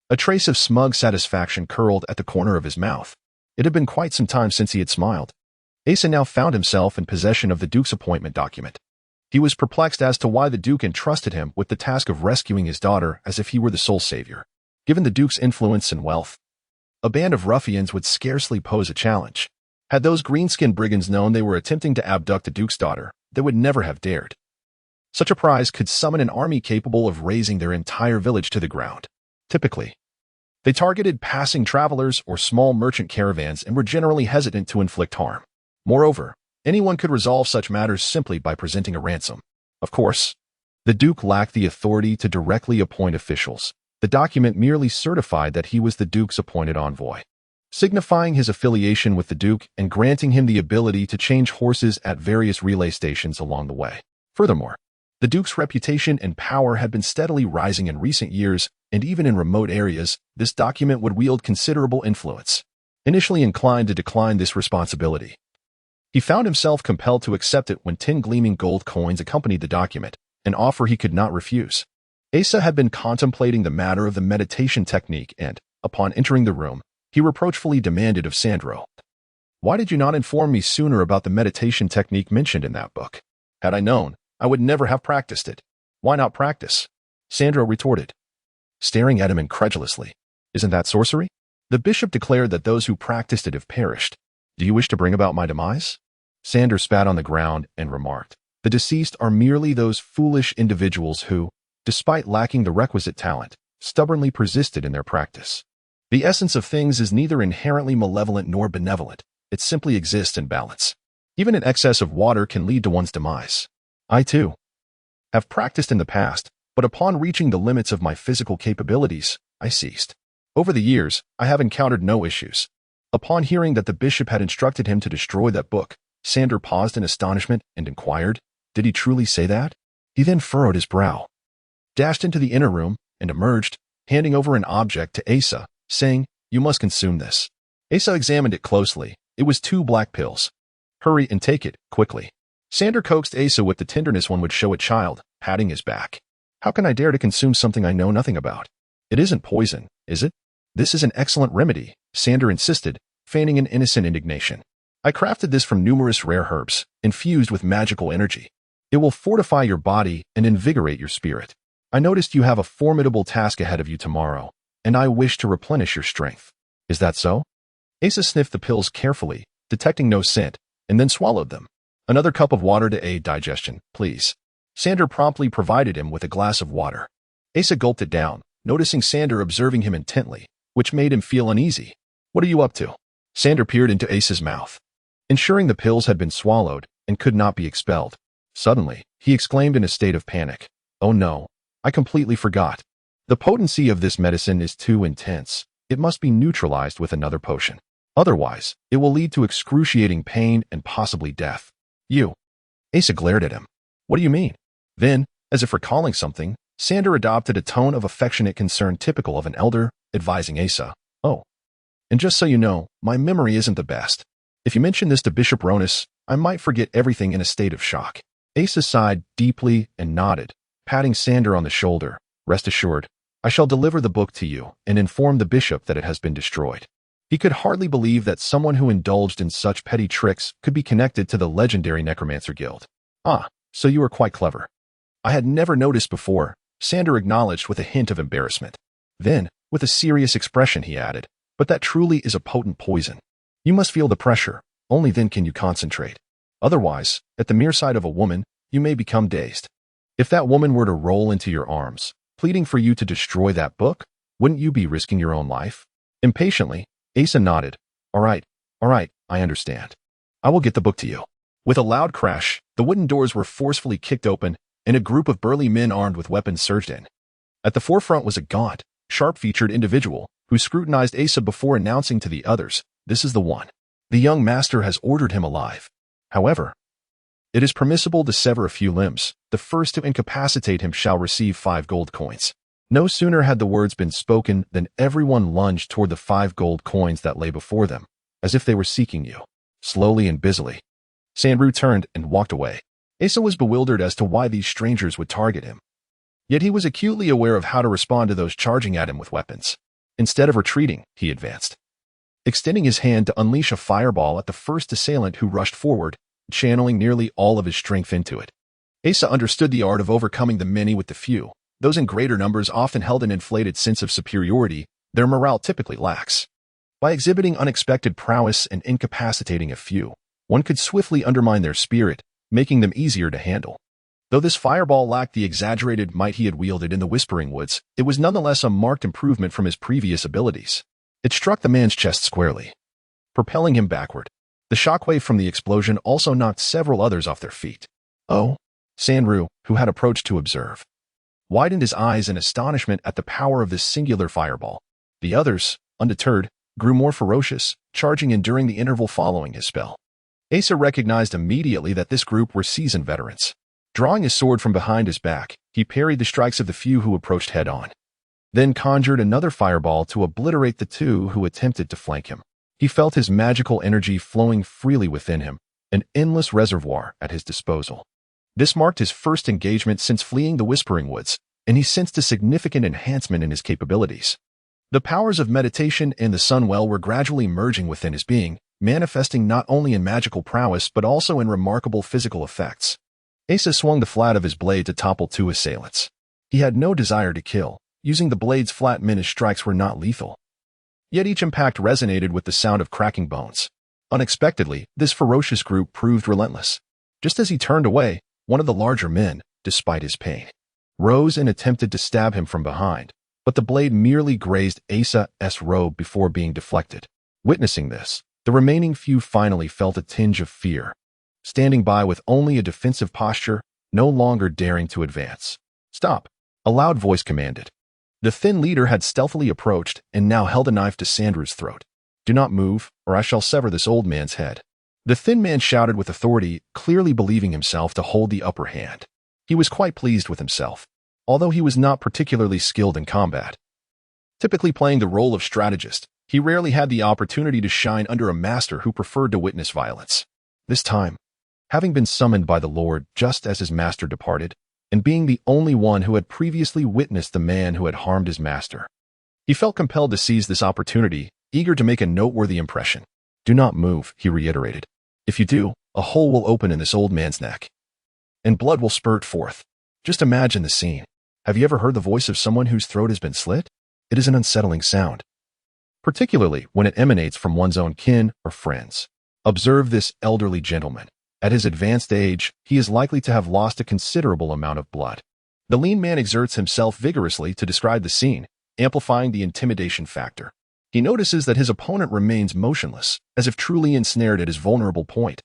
A trace of smug satisfaction curled at the corner of his mouth. It had been quite some time since he had smiled. Asa now found himself in possession of the Duke's appointment document. He was perplexed as to why the Duke entrusted him with the task of rescuing his daughter as if he were the sole savior. Given the Duke's influence and wealth, a band of ruffians would scarcely pose a challenge. Had those green-skinned brigands known they were attempting to abduct the Duke's daughter, they would never have dared. Such a prize could summon an army capable of razing their entire village to the ground. Typically, they targeted passing travelers or small merchant caravans and were generally hesitant to inflict harm. Moreover, anyone could resolve such matters simply by presenting a ransom. Of course, the Duke lacked the authority to directly appoint officials. The document merely certified that he was the Duke's appointed envoy, signifying his affiliation with the Duke and granting him the ability to change horses at various relay stations along the way. Furthermore, the Duke's reputation and power had been steadily rising in recent years, and even in remote areas, this document would wield considerable influence. Initially inclined to decline this responsibility, he found himself compelled to accept it when 10 gleaming gold coins accompanied the document, an offer he could not refuse. Asa had been contemplating the matter of the meditation technique and, upon entering the room, he reproachfully demanded of Sandrew, "Why did you not inform me sooner about the meditation technique mentioned in that book? Had I known, I would never have practiced it." "Why not practice?" Sandrew retorted, staring at him incredulously. "Isn't that sorcery? The bishop declared that those who practiced it have perished. Do you wish to bring about my demise?" Sandrew spat on the ground and remarked, "The deceased are merely those foolish individuals who, despite lacking the requisite talent, stubbornly persisted in their practice. The essence of things is neither inherently malevolent nor benevolent. It simply exists in balance. Even an excess of water can lead to one's demise. I, too, have practiced in the past, but upon reaching the limits of my physical capabilities, I ceased. Over the years, I have encountered no issues." Upon hearing that the bishop had instructed him to destroy that book, Sandrew paused in astonishment and inquired, "Did he truly say that?" He then furrowed his brow, dashed into the inner room, and emerged, handing over an object to Asa, saying, "You must consume this." Asa examined it closely. It was 2 black pills. "Hurry and take it, quickly." Sandrew coaxed Asa with the tenderness one would show a child, patting his back. "How can I dare to consume something I know nothing about? It isn't poison, is it?" "This is an excellent remedy," Sandrew insisted, feigning an innocent indignation. "I crafted this from numerous rare herbs, infused with magical energy. It will fortify your body and invigorate your spirit. I noticed you have a formidable task ahead of you tomorrow, and I wish to replenish your strength. Is that so?" Asa sniffed the pills carefully, detecting no scent, and then swallowed them. Another cup of water to aid digestion, please. Sandrew promptly provided him with a glass of water. Asa gulped it down, noticing Sandrew observing him intently, which made him feel uneasy. What are you up to? Sandrew peered into Asa's mouth, ensuring the pills had been swallowed and could not be expelled. Suddenly, he exclaimed in a state of panic. Oh no, I completely forgot. The potency of this medicine is too intense. It must be neutralized with another potion. Otherwise, it will lead to excruciating pain and possibly death. You. Asa glared at him. What do you mean? Then, as if recalling something, Sandrew adopted a tone of affectionate concern typical of an elder, advising Asa. Oh. And just so you know, my memory isn't the best. If you mention this to Bishop Ronith, I might forget everything in a state of shock. Asa sighed deeply and nodded, patting Sandrew on the shoulder. Rest assured, I shall deliver the book to you and inform the bishop that it has been destroyed. He could hardly believe that someone who indulged in such petty tricks could be connected to the legendary Necromancer Guild. Ah, so you are quite clever. I had never noticed before, Sandrew acknowledged with a hint of embarrassment. Then, with a serious expression, he added, but that truly is a potent poison. You must feel the pressure, only then can you concentrate. Otherwise, at the mere sight of a woman, you may become dazed. If that woman were to roll into your arms, pleading for you to destroy that book, wouldn't you be risking your own life? Impatiently, Asa nodded. All right, I understand. I will get the book to you. With a loud crash, the wooden doors were forcefully kicked open, and a group of burly men armed with weapons surged in. At the forefront was a gaunt, sharp-featured individual who scrutinized Asa before announcing to the others, "This is the one. The young master has ordered him alive. However, it is permissible to sever a few limbs. The first to incapacitate him shall receive 5 gold coins." No sooner had the words been spoken than everyone lunged toward the 5 gold coins that lay before them, as if they were seeking you. Slowly and busily, Sandrew turned and walked away. Asa was bewildered as to why these strangers would target him. Yet he was acutely aware of how to respond to those charging at him with weapons. Instead of retreating, he advanced, extending his hand to unleash a fireball at the first assailant who rushed forward, channeling nearly all of his strength into it. Asa understood the art of overcoming the many with the few. Those in greater numbers often held an inflated sense of superiority, their morale typically lax. By exhibiting unexpected prowess and incapacitating a few, one could swiftly undermine their spirit, making them easier to handle. Though this fireball lacked the exaggerated might he had wielded in the Whispering Woods, it was nonetheless a marked improvement from his previous abilities. It struck the man's chest squarely, propelling him backward. The shockwave from the explosion also knocked several others off their feet. Oh, Sandrew, who had approached to observe, widened his eyes in astonishment at the power of this singular fireball. The others, undeterred, grew more ferocious, charging in during the interval following his spell. Asa recognized immediately that this group were seasoned veterans. Drawing his sword from behind his back, he parried the strikes of the few who approached head-on, then conjured another fireball to obliterate the 2 who attempted to flank him. He felt his magical energy flowing freely within him, an endless reservoir at his disposal. This marked his first engagement since fleeing the Whispering Woods, and he sensed a significant enhancement in his capabilities. The powers of meditation and the Sunwell were gradually merging within his being, manifesting not only in magical prowess but also in remarkable physical effects. Asa swung the flat of his blade to topple 2 assailants. He had no desire to kill, using the blade's flat men as strikes were not lethal. Yet each impact resonated with the sound of cracking bones. Unexpectedly, this ferocious group proved relentless. Just as he turned away, one of the larger men, despite his pain, rose and attempted to stab him from behind, but the blade merely grazed Asa's robe before being deflected. Witnessing this, the remaining few finally felt a tinge of fear, standing by with only a defensive posture, no longer daring to advance. "Stop," a loud voice commanded. The thin leader had stealthily approached and now held a knife to Sandrew's throat. "Do not move, or I shall sever this old man's head." The thin man shouted with authority, clearly believing himself to hold the upper hand. He was quite pleased with himself, although he was not particularly skilled in combat. Typically playing the role of strategist, he rarely had the opportunity to shine under a master who preferred to witness violence. This time, having been summoned by the Lord just as his master departed, and being the only one who had previously witnessed the man who had harmed his master, he felt compelled to seize this opportunity, eager to make a noteworthy impression. "Do not move," he reiterated. "If you do, a hole will open in this old man's neck, and blood will spurt forth. Just imagine the scene. Have you ever heard the voice of someone whose throat has been slit? It is an unsettling sound, particularly when it emanates from one's own kin or friends. Observe this elderly gentleman. At his advanced age, he is likely to have lost a considerable amount of blood. The lean man exerts himself vigorously to describe the scene, amplifying the intimidation factor. He notices that his opponent remains motionless, as if truly ensnared at his vulnerable point,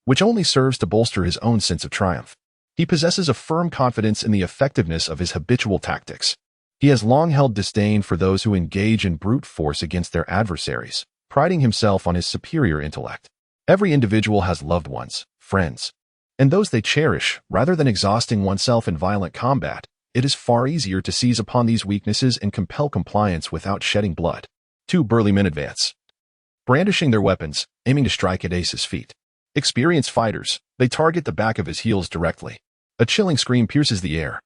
which only serves to bolster his own sense of triumph. He possesses a firm confidence in the effectiveness of his habitual tactics. He has long held disdain for those who engage in brute force against their adversaries, priding himself on his superior intellect. Every individual has loved ones, friends, and those they cherish. Rather than exhausting oneself in violent combat, it is far easier to seize upon these weaknesses and compel compliance without shedding blood. Two burly men advance, brandishing their weapons, aiming to strike at Ace's feet. Experienced fighters, they target the back of his heels directly. A chilling scream pierces the air.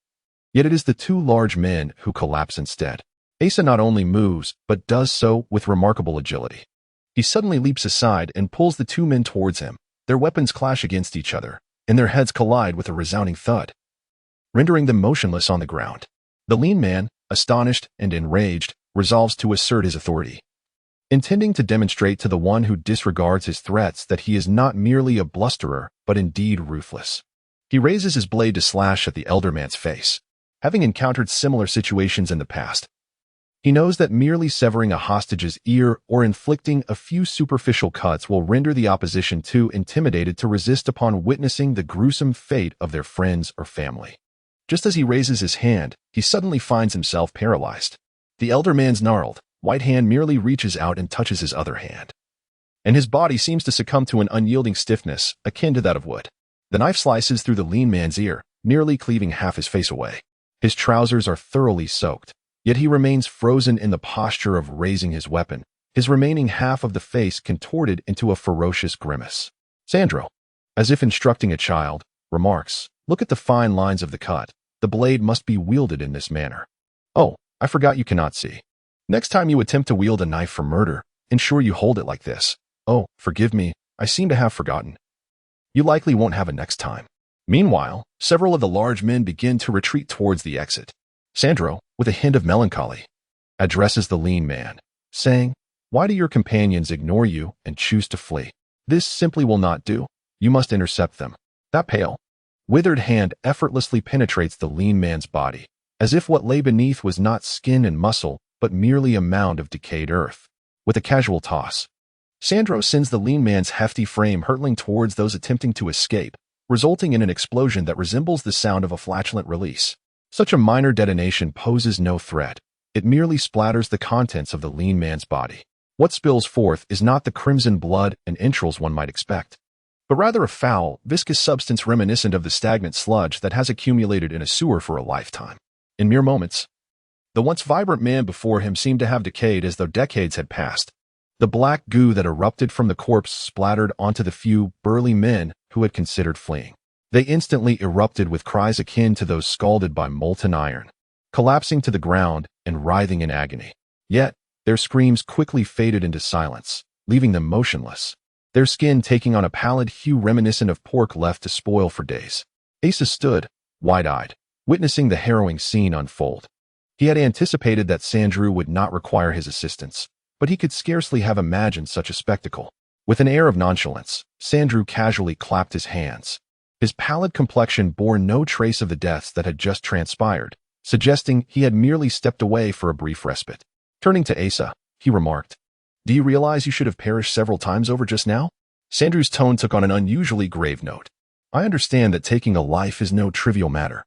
Yet it is the two large men who collapse instead. Asa not only moves, but does so with remarkable agility. He suddenly leaps aside and pulls the two men towards him. Their weapons clash against each other, and their heads collide with a resounding thud, rendering them motionless on the ground. The lean man, astonished and enraged, resolves to assert his authority, intending to demonstrate to the one who disregards his threats that he is not merely a blusterer, but indeed ruthless. He raises his blade to slash at the elder man's face. Having encountered similar situations in the past, he knows that merely severing a hostage's ear or inflicting a few superficial cuts will render the opposition too intimidated to resist upon witnessing the gruesome fate of their friends or family. Just as he raises his hand, he suddenly finds himself paralyzed. The elder man's gnarled, white hand merely reaches out and touches his other hand, and his body seems to succumb to an unyielding stiffness akin to that of wood. The knife slices through the lean man's ear, nearly cleaving half his face away. His trousers are thoroughly soaked, yet he remains frozen in the posture of raising his weapon, his remaining half of the face contorted into a ferocious grimace. Sandrew, as if instructing a child, remarks, "Look at the fine lines of the cut. The blade must be wielded in this manner. Oh, I forgot you cannot see. Next time you attempt to wield a knife for murder, ensure you hold it like this. Oh, forgive me, I seem to have forgotten. You likely won't have a next time." Meanwhile, several of the large men begin to retreat towards the exit. Sandrew, with a hint of melancholy, addresses the lean man, saying, "Why do your companions ignore you and choose to flee? This simply will not do. You must intercept them." That pale, withered hand effortlessly penetrates the lean man's body, as if what lay beneath was not skin and muscle, but merely a mound of decayed earth. With a casual toss, Sandrew sends the lean man's hefty frame hurtling towards those attempting to escape, resulting in an explosion that resembles the sound of a flatulent release. Such a minor detonation poses no threat. It merely splatters the contents of the lean man's body. What spills forth is not the crimson blood and entrails one might expect, but rather a foul, viscous substance reminiscent of the stagnant sludge that has accumulated in a sewer for a lifetime. In mere moments, the once vibrant man before him seemed to have decayed as though decades had passed. The black goo that erupted from the corpse splattered onto the few burly men who had considered fleeing. They instantly erupted with cries akin to those scalded by molten iron, collapsing to the ground and writhing in agony. Yet, their screams quickly faded into silence, leaving them motionless, their skin taking on a pallid hue reminiscent of pork left to spoil for days. Asa stood, wide-eyed, witnessing the harrowing scene unfold. He had anticipated that Sandrew would not require his assistance, but he could scarcely have imagined such a spectacle. With an air of nonchalance, Sandrew casually clapped his hands. His pallid complexion bore no trace of the deaths that had just transpired, suggesting he had merely stepped away for a brief respite. Turning to Asa, he remarked, "Do you realize you should have perished several times over just now?" Sandrew's tone took on an unusually grave note. "I understand that taking a life is no trivial matter.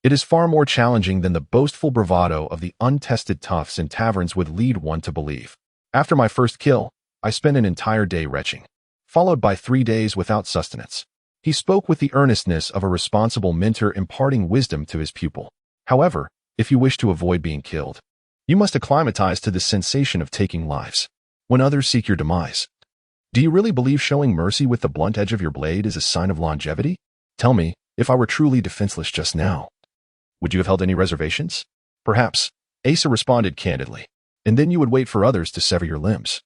It is far more challenging than the boastful bravado of the untested toughs in taverns would lead one to believe. After my first kill, I spent an entire day retching, followed by 3 days without sustenance." He spoke with the earnestness of a responsible mentor imparting wisdom to his pupil. "However, if you wish to avoid being killed, you must acclimatize to the sensation of taking lives when others seek your demise. Do you really believe showing mercy with the blunt edge of your blade is a sign of longevity? Tell me, if I were truly defenseless just now, would you have held any reservations?" "Perhaps," Asa responded candidly, "and then you would wait for others to sever your limbs,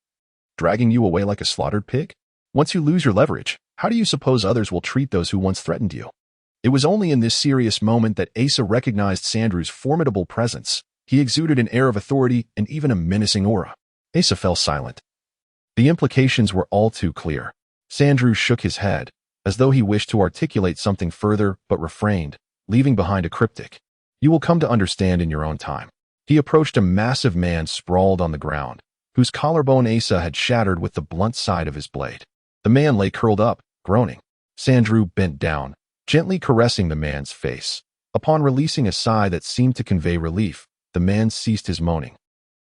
dragging you away like a slaughtered pig? Once you lose your leverage, how do you suppose others will treat those who once threatened you?" It was only in this serious moment that Asa recognized Sandrew's formidable presence. He exuded an air of authority and even a menacing aura. Asa fell silent, The implications were all too clear. Sandrew shook his head, as though he wished to articulate something further but refrained, leaving behind a cryptic. You will come to understand in your own time. He approached a massive man sprawled on the ground, whose collarbone Asa had shattered with the blunt side of his blade. The man lay curled up, groaning. Sandrew bent down, gently caressing the man's face. Upon releasing a sigh that seemed to convey relief, the man ceased his moaning.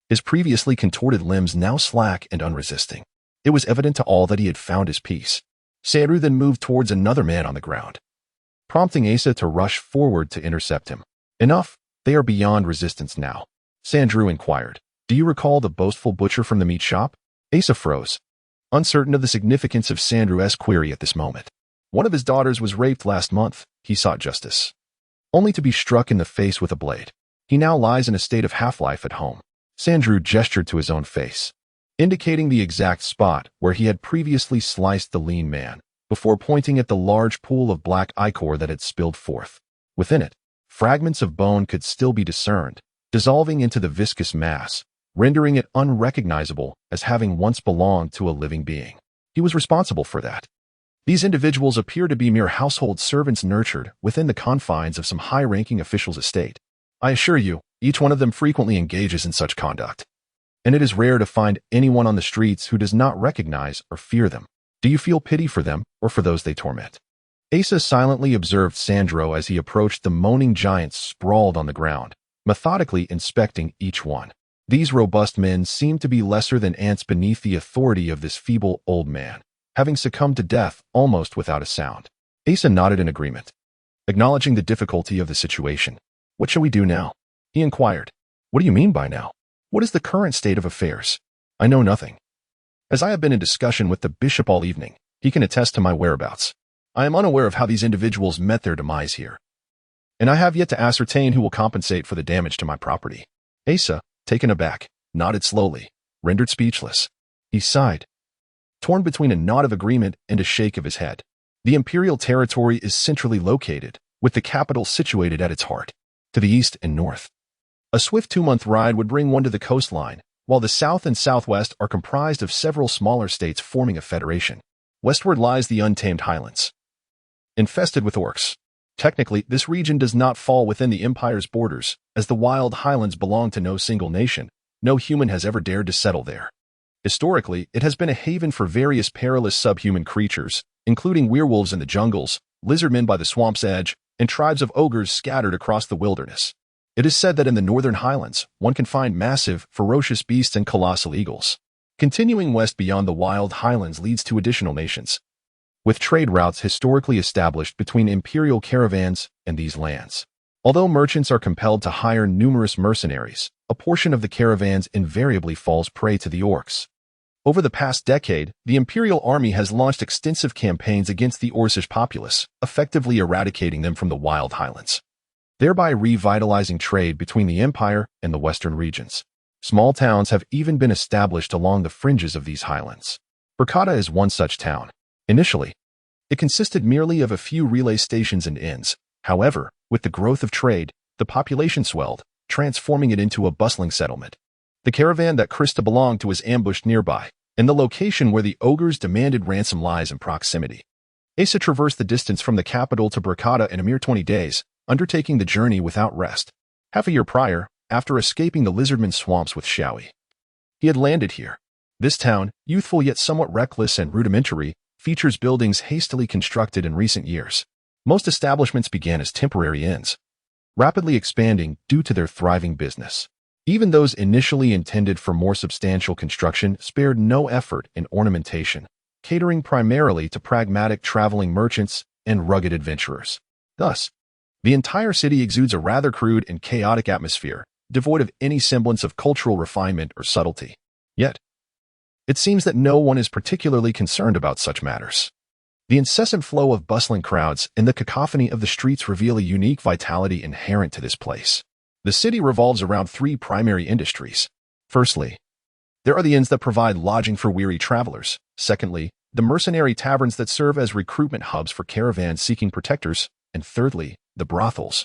His previously contorted limbs now slack and unresisting. It was evident to all that he had found his peace. Sandrew then moved towards another man on the ground, prompting Asa to rush forward to intercept him. Enough, they are beyond resistance now. Sandrew inquired, do you recall the boastful butcher from the meat shop? Asa froze, uncertain of the significance of Sandrew's query at this moment. One of his daughters was raped last month. He sought justice, only to be struck in the face with a blade. He now lies in a state of half-life at home. Sandrew gestured to his own face, indicating the exact spot where he had previously sliced the lean man, before pointing at the large pool of black ichor that had spilled forth. Within it, fragments of bone could still be discerned, dissolving into the viscous mass, rendering it unrecognizable as having once belonged to a living being. He was responsible for that. These individuals appear to be mere household servants nurtured within the confines of some high-ranking official's estate. I assure you, each one of them frequently engages in such conduct, and it is rare to find anyone on the streets who does not recognize or fear them. Do you feel pity for them or for those they torment? Asa silently observed Sandrew as he approached the moaning giants sprawled on the ground, methodically inspecting each one. These robust men seemed to be lesser than ants beneath the authority of this feeble old man, having succumbed to death almost without a sound. Asa nodded in agreement, acknowledging the difficulty of the situation. What shall we do now? He inquired. What do you mean by now? What is the current state of affairs? I know nothing. As I have been in discussion with the bishop all evening, he can attest to my whereabouts. I am unaware of how these individuals met their demise here, and I have yet to ascertain who will compensate for the damage to my property. Asa, taken aback, nodded slowly, rendered speechless. He sighed, torn between a nod of agreement and a shake of his head. The imperial territory is centrally located, with the capital situated at its heart, to the east and north. A swift 2-month ride would bring one to the coastline, while the south and southwest are comprised of several smaller states forming a federation. Westward lies the untamed highlands, infested with orcs. Technically, this region does not fall within the empire's borders, as the wild highlands belong to no single nation. No human has ever dared to settle there. Historically, it has been a haven for various perilous subhuman creatures, including werewolves in the jungles, lizardmen by the swamp's edge, and tribes of ogres scattered across the wilderness. It is said that in the northern highlands, one can find massive, ferocious beasts and colossal eagles. Continuing west beyond the wild highlands leads to additional nations, with trade routes historically established between imperial caravans and these lands. Although merchants are compelled to hire numerous mercenaries, a portion of the caravans invariably falls prey to the orcs. Over the past decade, the imperial army has launched extensive campaigns against the Orcish populace, effectively eradicating them from the wild highlands, thereby revitalizing trade between the empire and the western regions. Small towns have even been established along the fringes of these highlands. Burkata is one such town. Initially, it consisted merely of a few relay stations and inns. However, with the growth of trade, the population swelled, transforming it into a bustling settlement. The caravan that Krista belonged to was ambushed nearby, and the location where the ogres demanded ransom lies in proximity. Asa traversed the distance from the capital to Burkata in a mere 20 days, undertaking the journey without rest. Half a year prior, after escaping the lizardman swamps with Shawi, he had landed here. This town, youthful yet somewhat reckless and rudimentary, features buildings hastily constructed in recent years. Most establishments began as temporary inns, rapidly expanding due to their thriving business. Even those initially intended for more substantial construction spared no effort in ornamentation, catering primarily to pragmatic traveling merchants and rugged adventurers. Thus, the entire city exudes a rather crude and chaotic atmosphere, devoid of any semblance of cultural refinement or subtlety. Yet, it seems that no one is particularly concerned about such matters. The incessant flow of bustling crowds and the cacophony of the streets reveal a unique vitality inherent to this place. The city revolves around 3 primary industries. Firstly, there are the inns that provide lodging for weary travelers. Secondly, the mercenary taverns that serve as recruitment hubs for caravans seeking protectors. And thirdly, the brothels,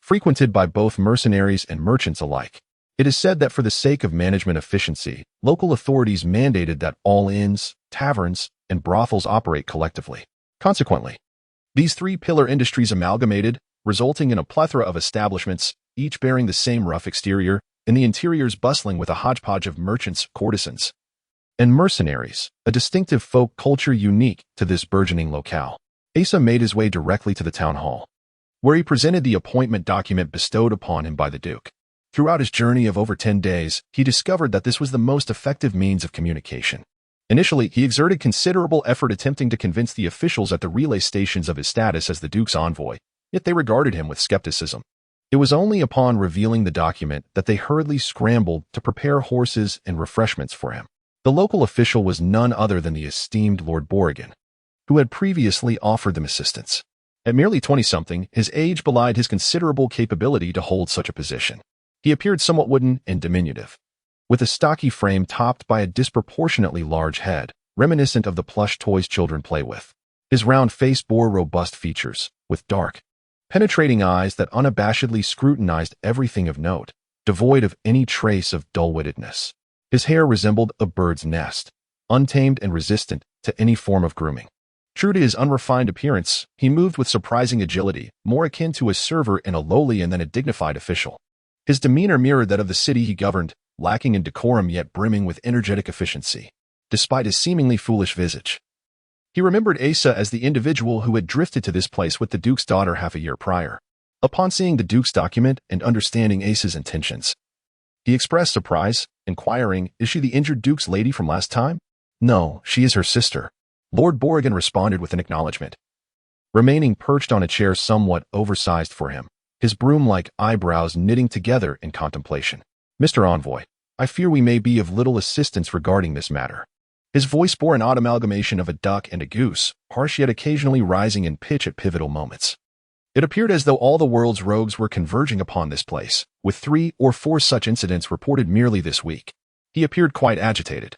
frequented by both mercenaries and merchants alike. It is said that for the sake of management efficiency, local authorities mandated that all inns, taverns, and brothels operate collectively. Consequently, these three-pillar industries amalgamated, resulting in a plethora of establishments, each bearing the same rough exterior, and the interiors bustling with a hodgepodge of merchants, courtesans, and mercenaries, a distinctive folk culture unique to this burgeoning locale. Asa made his way directly to the town hall, where he presented the appointment document bestowed upon him by the Duke. Throughout his journey of over 10 days, he discovered that this was the most effective means of communication. Initially, he exerted considerable effort attempting to convince the officials at the relay stations of his status as the Duke's envoy, yet they regarded him with skepticism. It was only upon revealing the document that they hurriedly scrambled to prepare horses and refreshments for him. The local official was none other than the esteemed Lord Borrigan, who had previously offered them assistance. At merely 20-something, his age belied his considerable capability to hold such a position. He appeared somewhat wooden and diminutive, with a stocky frame topped by a disproportionately large head, reminiscent of the plush toys children play with. His round face bore robust features, with dark, penetrating eyes that unabashedly scrutinized everything of note, devoid of any trace of dull-wittedness. His hair resembled a bird's nest, untamed and resistant to any form of grooming. True to his unrefined appearance, he moved with surprising agility, more akin to a server in a lowly and then a dignified official. His demeanor mirrored that of the city he governed, lacking in decorum yet brimming with energetic efficiency, despite his seemingly foolish visage. He remembered Asa as the individual who had drifted to this place with the Duke's daughter half a year prior. Upon seeing the Duke's document and understanding Asa's intentions, he expressed surprise, inquiring, "Is she the injured Duke's lady from last time?" "No, she is her sister," Lord Borrigan responded with an acknowledgement, remaining perched on a chair somewhat oversized for him, his broom-like eyebrows knitting together in contemplation. "Mr. Envoy, I fear we may be of little assistance regarding this matter." His voice bore an odd amalgamation of a duck and a goose, harsh yet occasionally rising in pitch at pivotal moments. It appeared as though all the world's rogues were converging upon this place, with 3 or 4 such incidents reported merely this week. He appeared quite agitated,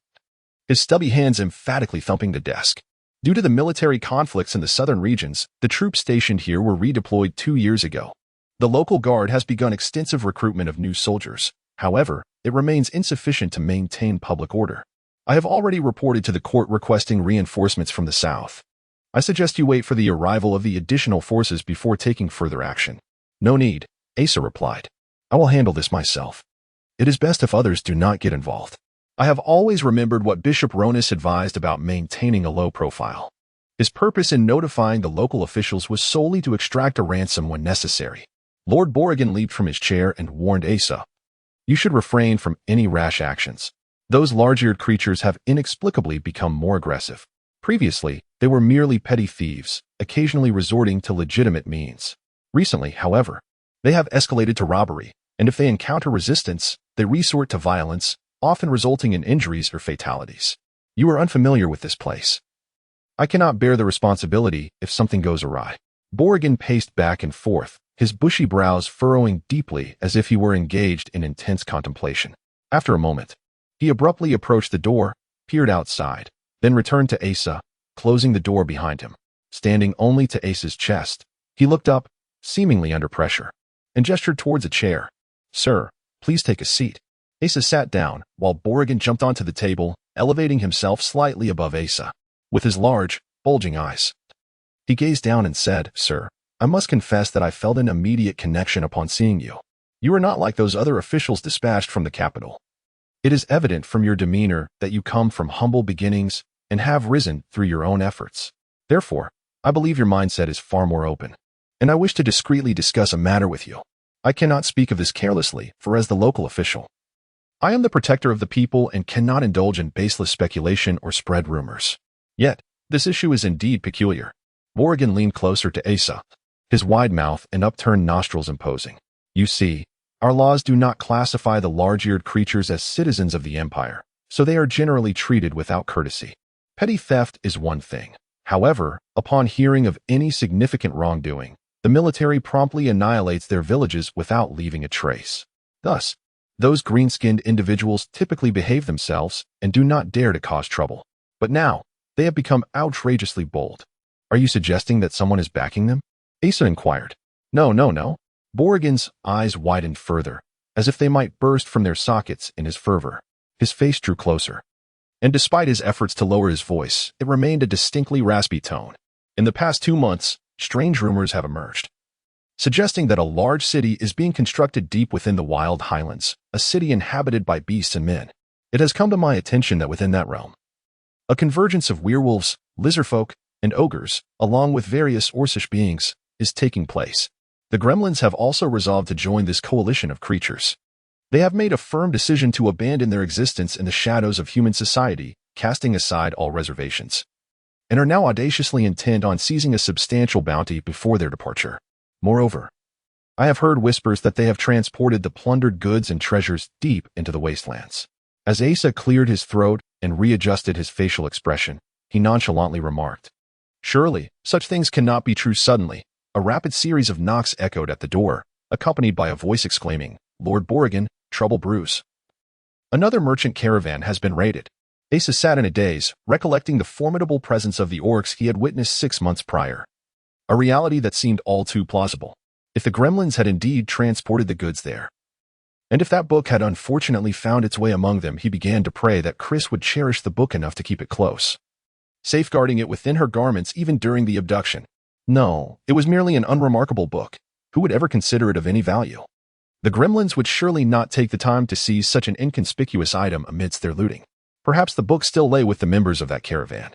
his stubby hands emphatically thumping the desk. Due to the military conflicts in the southern regions, the troops stationed here were redeployed 2 years ago. The local guard has begun extensive recruitment of new soldiers. However, it remains insufficient to maintain public order. I have already reported to the court requesting reinforcements from the south. I suggest you wait for the arrival of the additional forces before taking further action. "No need," Asa replied. "I will handle this myself. It is best if others do not get involved. I have always remembered what Bishop Ronith advised about maintaining a low profile. His purpose in notifying the local officials was solely to extract a ransom when necessary." Lord Borrigan leaped from his chair and warned Asa, "You should refrain from any rash actions. Those large-eared creatures have inexplicably become more aggressive. Previously, they were merely petty thieves, occasionally resorting to legitimate means. Recently, however, they have escalated to robbery, and if they encounter resistance, they resort to violence, often resulting in injuries or fatalities. You are unfamiliar with this place. I cannot bear the responsibility if something goes awry." Borrigan paced back and forth, his bushy brows furrowing deeply as if he were engaged in intense contemplation. After a moment, he abruptly approached the door, peered outside, then returned to Asa, closing the door behind him. Standing only to Asa's chest, he looked up, seemingly under pressure, and gestured towards a chair. "Sir, please take a seat." Asa sat down, while Borrigan jumped onto the table, elevating himself slightly above Asa. With his large, bulging eyes, he gazed down and said, "Sir, I must confess that I felt an immediate connection upon seeing you. You are not like those other officials dispatched from the capital. It is evident from your demeanor that you come from humble beginnings and have risen through your own efforts. Therefore, I believe your mindset is far more open, and I wish to discreetly discuss a matter with you. I cannot speak of this carelessly, for as the local official, I am the protector of the people and cannot indulge in baseless speculation or spread rumors. Yet, this issue is indeed peculiar." Borrigan leaned closer to Asa, his wide mouth and upturned nostrils imposing. "You see, our laws do not classify the large-eared creatures as citizens of the Empire, so they are generally treated without courtesy. Petty theft is one thing. However, upon hearing of any significant wrongdoing, the military promptly annihilates their villages without leaving a trace. Thus, those green-skinned individuals typically behave themselves and do not dare to cause trouble. But now, they have become outrageously bold. Are you suggesting that someone is backing them?" Asa inquired. No. Borrigan's eyes widened further, as if they might burst from their sockets in his fervor. His face drew closer, and despite his efforts to lower his voice, it remained a distinctly raspy tone. In the past 2 months, strange rumors have emerged, suggesting that a large city is being constructed deep within the wild highlands, a city inhabited by beasts and men. It has come to my attention that within that realm, a convergence of werewolves, lizardfolk, and ogres, along with various orcish beings, is taking place. The gremlins have also resolved to join this coalition of creatures. They have made a firm decision to abandon their existence in the shadows of human society, casting aside all reservations, and are now audaciously intent on seizing a substantial bounty before their departure. Moreover, I have heard whispers that they have transported the plundered goods and treasures deep into the wastelands. As Asa cleared his throat and readjusted his facial expression, he nonchalantly remarked, "Surely, such things cannot be true suddenly." A rapid series of knocks echoed at the door, accompanied by a voice exclaiming, "Lord Borrigan, trouble brews. Another merchant caravan has been raided." Asa sat in a daze, recollecting the formidable presence of the orcs he had witnessed 6 months prior. A reality that seemed all too plausible. If the gremlins had indeed transported the goods there, and if that book had unfortunately found its way among them, he began to pray that Chris would cherish the book enough to keep it close, safeguarding it within her garments even during the abduction. No, it was merely an unremarkable book. Who would ever consider it of any value? The gremlins would surely not take the time to seize such an inconspicuous item amidst their looting. Perhaps the book still lay with the members of that caravan.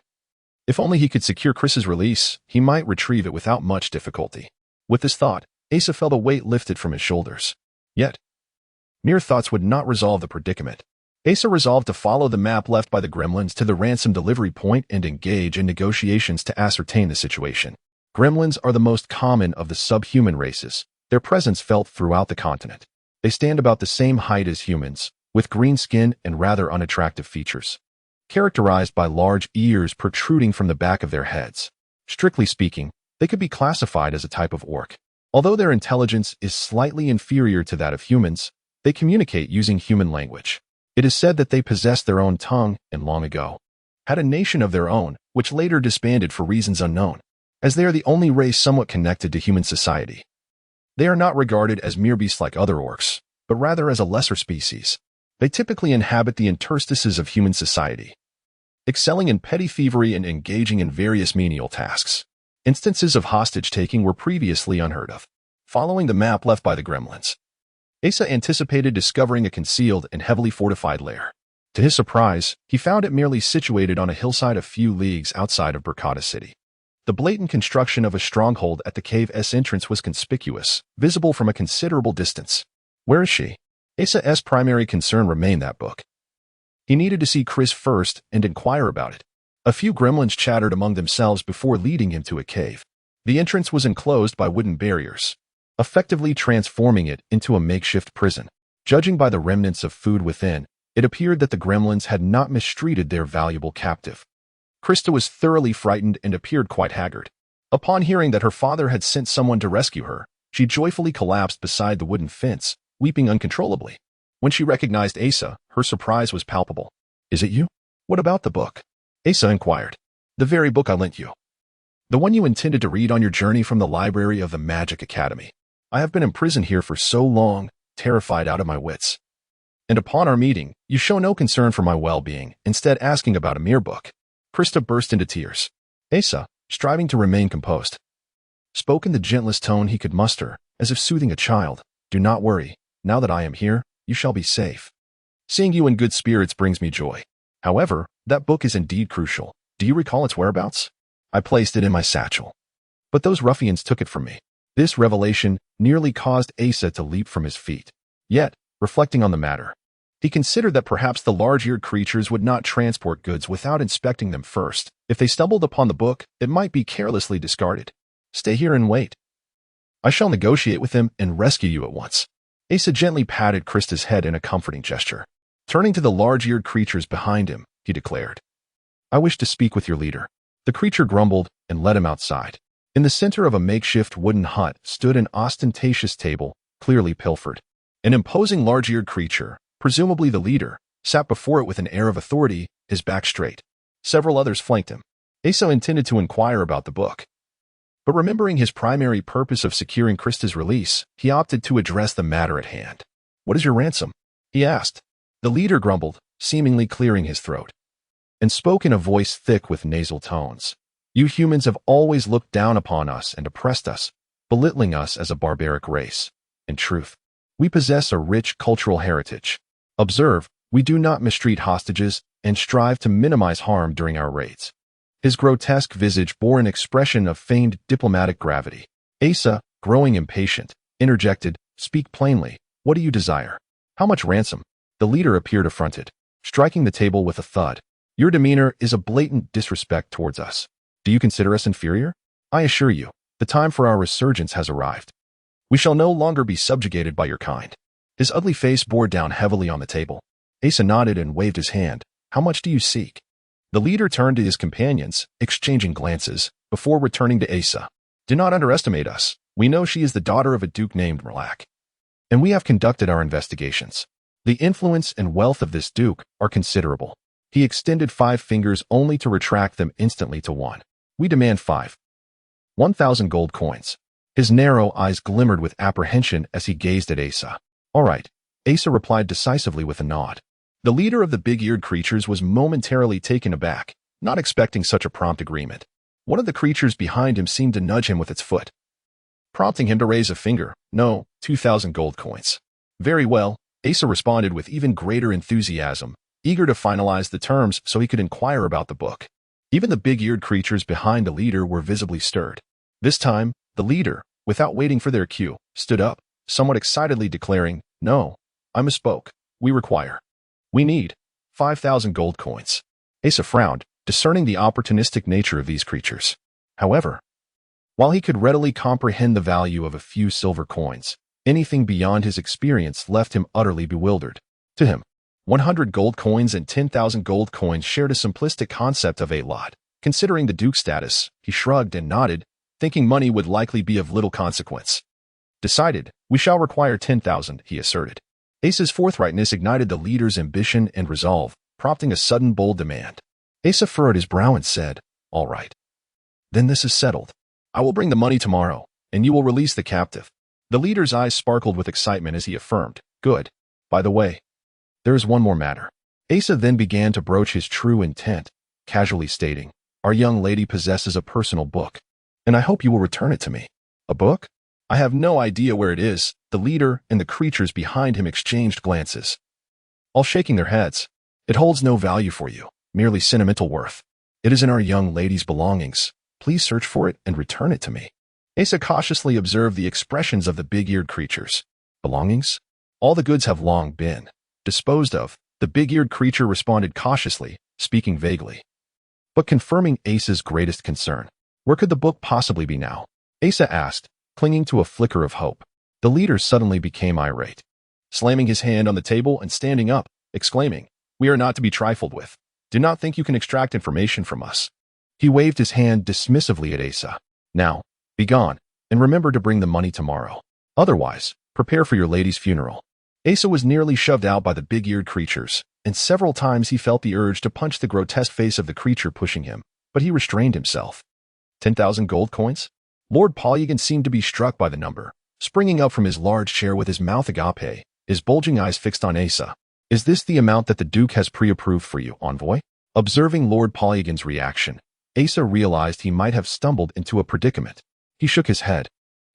If only he could secure Chris's release, he might retrieve it without much difficulty. With this thought, Asa felt a weight lifted from his shoulders. Yet, mere thoughts would not resolve the predicament. Asa resolved to follow the map left by the gremlins to the ransom delivery point and engage in negotiations to ascertain the situation. Gremlins are the most common of the subhuman races. Their presence felt throughout the continent. They stand about the same height as humans, with green skin and rather unattractive features, characterized by large ears protruding from the back of their heads. Strictly speaking, they could be classified as a type of orc. Although their intelligence is slightly inferior to that of humans, they communicate using human language. It is said that they possessed their own tongue and long ago had a nation of their own, which later disbanded for reasons unknown, as they are the only race somewhat connected to human society. They are not regarded as mere beasts like other orcs, but rather as a lesser species. They typically inhabit the interstices of human society, excelling in petty thievery and engaging in various menial tasks. Instances of hostage-taking were previously unheard of. Following the map left by the gremlins, Asa anticipated discovering a concealed and heavily fortified lair. To his surprise, he found it merely situated on a hillside a few leagues outside of Burkata City. The blatant construction of a stronghold at the cave's entrance was conspicuous, visible from a considerable distance. Where is she? Asa's primary concern remained that book. He needed to see Chris first and inquire about it. A few gremlins chattered among themselves before leading him to a cave. The entrance was enclosed by wooden barriers, effectively transforming it into a makeshift prison. Judging by the remnants of food within, it appeared that the gremlins had not mistreated their valuable captive. Krista was thoroughly frightened and appeared quite haggard. Upon hearing that her father had sent someone to rescue her, she joyfully collapsed beside the wooden fence, weeping uncontrollably. When she recognized Asa, her surprise was palpable. "Is it you? What about the book?" Asa inquired. "The very book I lent you. The one you intended to read on your journey from the library of the Magic Academy. I have been imprisoned here for so long, terrified out of my wits. And upon our meeting, you show no concern for my well-being, instead asking about a mere book." Krista burst into tears. Asa, striving to remain composed, spoke in the gentlest tone he could muster, as if soothing a child. "Do not worry. Now that I am here, you shall be safe. Seeing you in good spirits brings me joy. However, that book is indeed crucial. Do you recall its whereabouts?" "I placed it in my satchel, but those ruffians took it from me." This revelation nearly caused Asa to leap from his feet. Yet, reflecting on the matter, he considered that perhaps the large-eared creatures would not transport goods without inspecting them first. If they stumbled upon the book, it might be carelessly discarded. "Stay here and wait. I shall negotiate with them and rescue you at once." Asa gently patted Krista's head in a comforting gesture. Turning to the large-eared creatures behind him, he declared, "I wish to speak with your leader." The creature grumbled and led him outside. In the center of a makeshift wooden hut stood an ostentatious table, clearly pilfered. An imposing large-eared creature, presumably the leader, sat before it with an air of authority, his back straight. Several others flanked him. Asa intended to inquire about the book, but remembering his primary purpose of securing Krista's release, he opted to address the matter at hand. What is your ransom? He asked. The leader grumbled, seemingly clearing his throat, and spoke in a voice thick with nasal tones. You humans have always looked down upon us and oppressed us, belittling us as a barbaric race. In truth, we possess a rich cultural heritage. Observe, we do not mistreat hostages and strive to minimize harm during our raids. His grotesque visage bore an expression of feigned diplomatic gravity. Asa, growing impatient, interjected, Speak plainly. What do you desire? How much ransom? The leader appeared affronted, striking the table with a thud. Your demeanor is a blatant disrespect towards us. Do you consider us inferior? I assure you, the time for our resurgence has arrived. We shall no longer be subjugated by your kind. His ugly face bore down heavily on the table. Asa nodded and waved his hand. How much do you seek? The leader turned to his companions, exchanging glances, before returning to Asa. Do not underestimate us. We know she is the daughter of a duke named Merlak, and we have conducted our investigations. The influence and wealth of this duke are considerable. He extended 5 fingers only to retract them instantly to 1. We demand 1,000 gold coins. His narrow eyes glimmered with apprehension as he gazed at Asa. All right, Asa replied decisively with a nod. The leader of the big-eared creatures was momentarily taken aback, not expecting such a prompt agreement. One of the creatures behind him seemed to nudge him with its foot, prompting him to raise a finger. No, 2,000 gold coins. Very well, Asa responded with even greater enthusiasm, eager to finalize the terms so he could inquire about the book. Even the big-eared creatures behind the leader were visibly stirred. This time, the leader, without waiting for their cue, stood up, somewhat excitedly declaring, No, I misspoke. We need 5,000 gold coins. Asa frowned, discerning the opportunistic nature of these creatures. However, while he could readily comprehend the value of a few silver coins, anything beyond his experience left him utterly bewildered. To him, 100 gold coins and 10,000 gold coins shared a simplistic concept of a lot. Considering the duke's status, he shrugged and nodded, thinking money would likely be of little consequence. Decided, we shall require 10,000, he asserted. Asa's forthrightness ignited the leader's ambition and resolve, prompting a sudden bold demand. Asa furrowed his brow and said, All right. Then this is settled. I will bring the money tomorrow, and you will release the captive. The leader's eyes sparkled with excitement as he affirmed, Good. By the way, there is one more matter. Asa then began to broach his true intent, casually stating, Our young lady possesses a personal book, and I hope you will return it to me. A book? I have no idea where it is. The leader and the creatures behind him exchanged glances, all shaking their heads. It holds no value for you, merely sentimental worth. It is in our young lady's belongings. Please search for it and return it to me. Asa cautiously observed the expressions of the big-eared creatures. Belongings? All the goods have long been disposed of. The big-eared creature responded cautiously, speaking vaguely, but confirming Asa's greatest concern. Where could the book possibly be now? Asa asked, clinging to a flicker of hope. The leader suddenly became irate, slamming his hand on the table and standing up, exclaiming, We are not to be trifled with. Do not think you can extract information from us. He waved his hand dismissively at Asa. Now, be gone, and remember to bring the money tomorrow. Otherwise, prepare for your lady's funeral. Asa was nearly shoved out by the big-eared creatures, and several times he felt the urge to punch the grotesque face of the creature pushing him, but he restrained himself. 10,000 gold coins? Lord Polygon seemed to be struck by the number, springing up from his large chair with his mouth agape, his bulging eyes fixed on Asa. Is this the amount that the Duke has pre-approved for you, envoy? Observing Lord Polygon's reaction, Asa realized he might have stumbled into a predicament. He shook his head.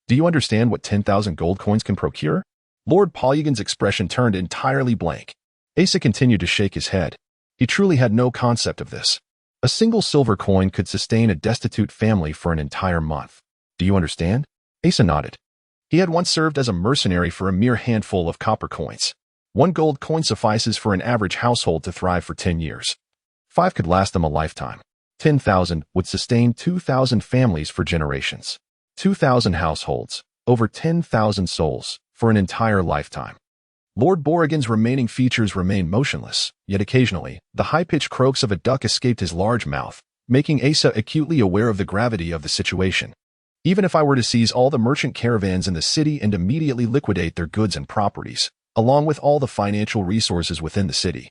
Do you understand what 10,000 gold coins can procure? Lord Polygon's expression turned entirely blank. Asa continued to shake his head. He truly had no concept of this. A single silver coin could sustain a destitute family for an entire month. Do you understand? Asa nodded. He had once served as a mercenary for a mere handful of copper coins. 1 gold coin suffices for an average household to thrive for 10 years. 5 could last them a lifetime. 10,000 would sustain 2,000 families for generations. 2,000 households, over 10,000 souls, for an entire lifetime. Lord Borrigan's remaining features remained motionless, yet occasionally, the high-pitched croaks of a duck escaped his large mouth, making Asa acutely aware of the gravity of the situation. Even if I were to seize all the merchant caravans in the city and immediately liquidate their goods and properties, along with all the financial resources within the city,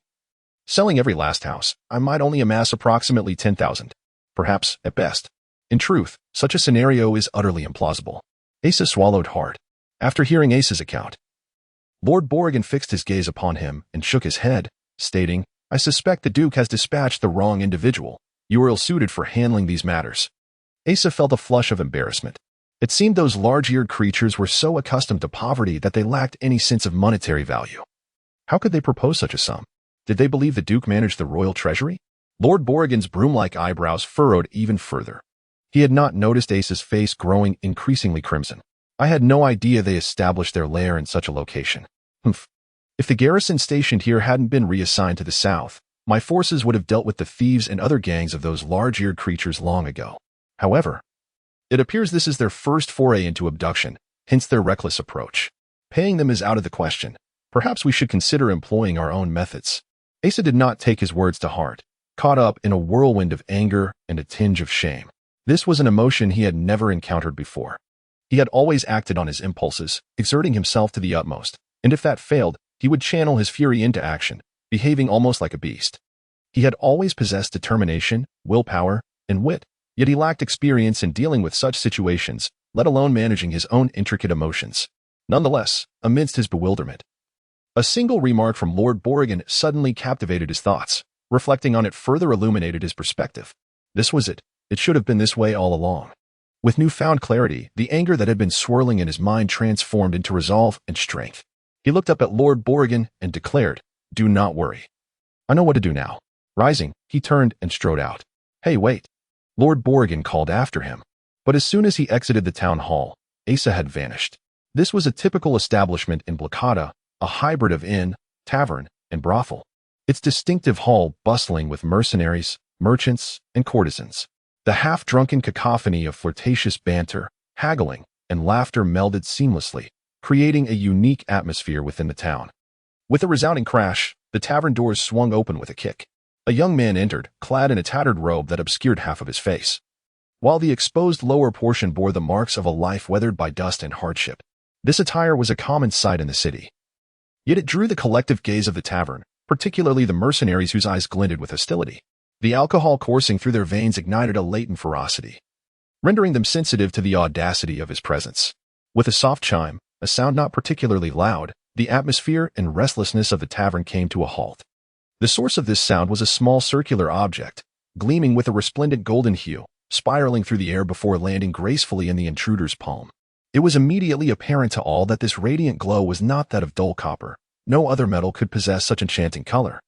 selling every last house, I might only amass approximately 10,000. Perhaps, at best. In truth, such a scenario is utterly implausible. Asa swallowed hard. After hearing Asa's account, Lord Borrigan fixed his gaze upon him and shook his head, stating, "I suspect the Duke has dispatched the wrong individual. You are ill-suited for handling these matters." Asa felt a flush of embarrassment. It seemed those large-eared creatures were so accustomed to poverty that they lacked any sense of monetary value. How could they propose such a sum? Did they believe the Duke managed the royal treasury? Lord Borrigan's broom-like eyebrows furrowed even further. He had not noticed Asa's face growing increasingly crimson. "I had no idea they established their lair in such a location. Humph. If the garrison stationed here hadn't been reassigned to the south, my forces would have dealt with the thieves and other gangs of those large-eared creatures long ago. However, it appears this is their first foray into abduction, hence their reckless approach. Paying them is out of the question. Perhaps we should consider employing our own methods." Asa did not take his words to heart, caught up in a whirlwind of anger and a tinge of shame. This was an emotion he had never encountered before. He had always acted on his impulses, exerting himself to the utmost, and if that failed, he would channel his fury into action, behaving almost like a beast. He had always possessed determination, willpower, and wit, yet he lacked experience in dealing with such situations, let alone managing his own intricate emotions. Nonetheless, amidst his bewilderment, a single remark from Lord Borrigan suddenly captivated his thoughts. Reflecting on it further illuminated his perspective. This was it. It should have been this way all along. With newfound clarity, the anger that had been swirling in his mind transformed into resolve and strength. He looked up at Lord Borrigan and declared, "Do not worry. I know what to do now." Rising, he turned and strode out. "Hey, wait." Lord Borrigan called after him. But as soon as he exited the town hall, Asa had vanished. This was a typical establishment in Blokata, a hybrid of inn, tavern, and brothel. Its distinctive hall bustling with mercenaries, merchants, and courtesans. The half-drunken cacophony of flirtatious banter, haggling, and laughter melded seamlessly, creating a unique atmosphere within the town. With a resounding crash, the tavern doors swung open with a kick. A young man entered, clad in a tattered robe that obscured half of his face, while the exposed lower portion bore the marks of a life weathered by dust and hardship. This attire was a common sight in the city. Yet it drew the collective gaze of the tavern, particularly the mercenaries whose eyes glinted with hostility. The alcohol coursing through their veins ignited a latent ferocity, rendering them sensitive to the audacity of his presence. With a soft chime, a sound not particularly loud, the atmosphere and restlessness of the tavern came to a halt. The source of this sound was a small circular object, gleaming with a resplendent golden hue, spiraling through the air before landing gracefully in the intruder's palm. It was immediately apparent to all that this radiant glow was not that of dull copper. No other metal could possess such enchanting color,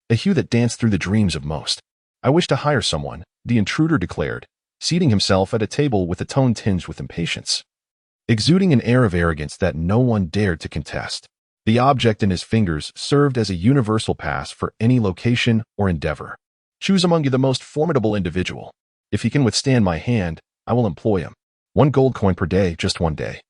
a hue that danced through the dreams of most. "I wish to hire someone," the intruder declared, seating himself at a table with a tone tinged with impatience, exuding an air of arrogance that no one dared to contest. The object in his fingers served as a universal pass for any location or endeavor. "Choose among you the most formidable individual. If he can withstand my hand, I will employ him. 1 gold coin per day, just 1 day.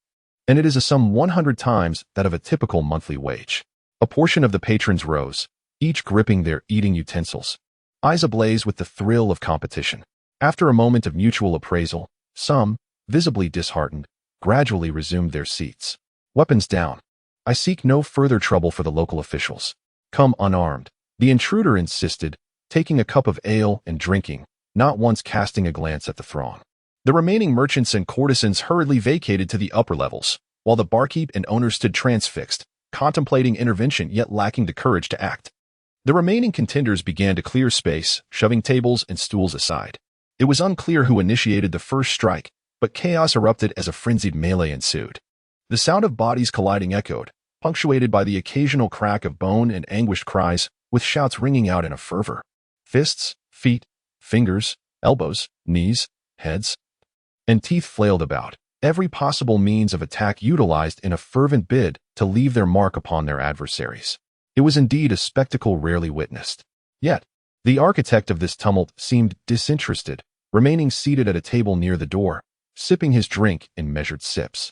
And it is a sum 100 times that of a typical monthly wage." A portion of the patrons rose, each gripping their eating utensils, eyes ablaze with the thrill of competition. After a moment of mutual appraisal, some, visibly disheartened, gradually resumed their seats. Weapons down. I seek no further trouble for the local officials. Come unarmed, the intruder insisted, taking a cup of ale and drinking, not once casting a glance at the throng. The remaining merchants and courtesans hurriedly vacated to the upper levels, while the barkeep and owner stood transfixed, contemplating intervention yet lacking the courage to act. The remaining contenders began to clear space, shoving tables and stools aside. It was unclear who initiated the first strike, but chaos erupted as a frenzied melee ensued. The sound of bodies colliding echoed, punctuated by the occasional crack of bone and anguished cries, with shouts ringing out in a fervor. Fists, feet, fingers, elbows, knees, heads, and teeth flailed about, every possible means of attack utilized in a fervent bid to leave their mark upon their adversaries. It was indeed a spectacle rarely witnessed. Yet, the architect of this tumult seemed disinterested, remaining seated at a table near the door, sipping his drink in measured sips,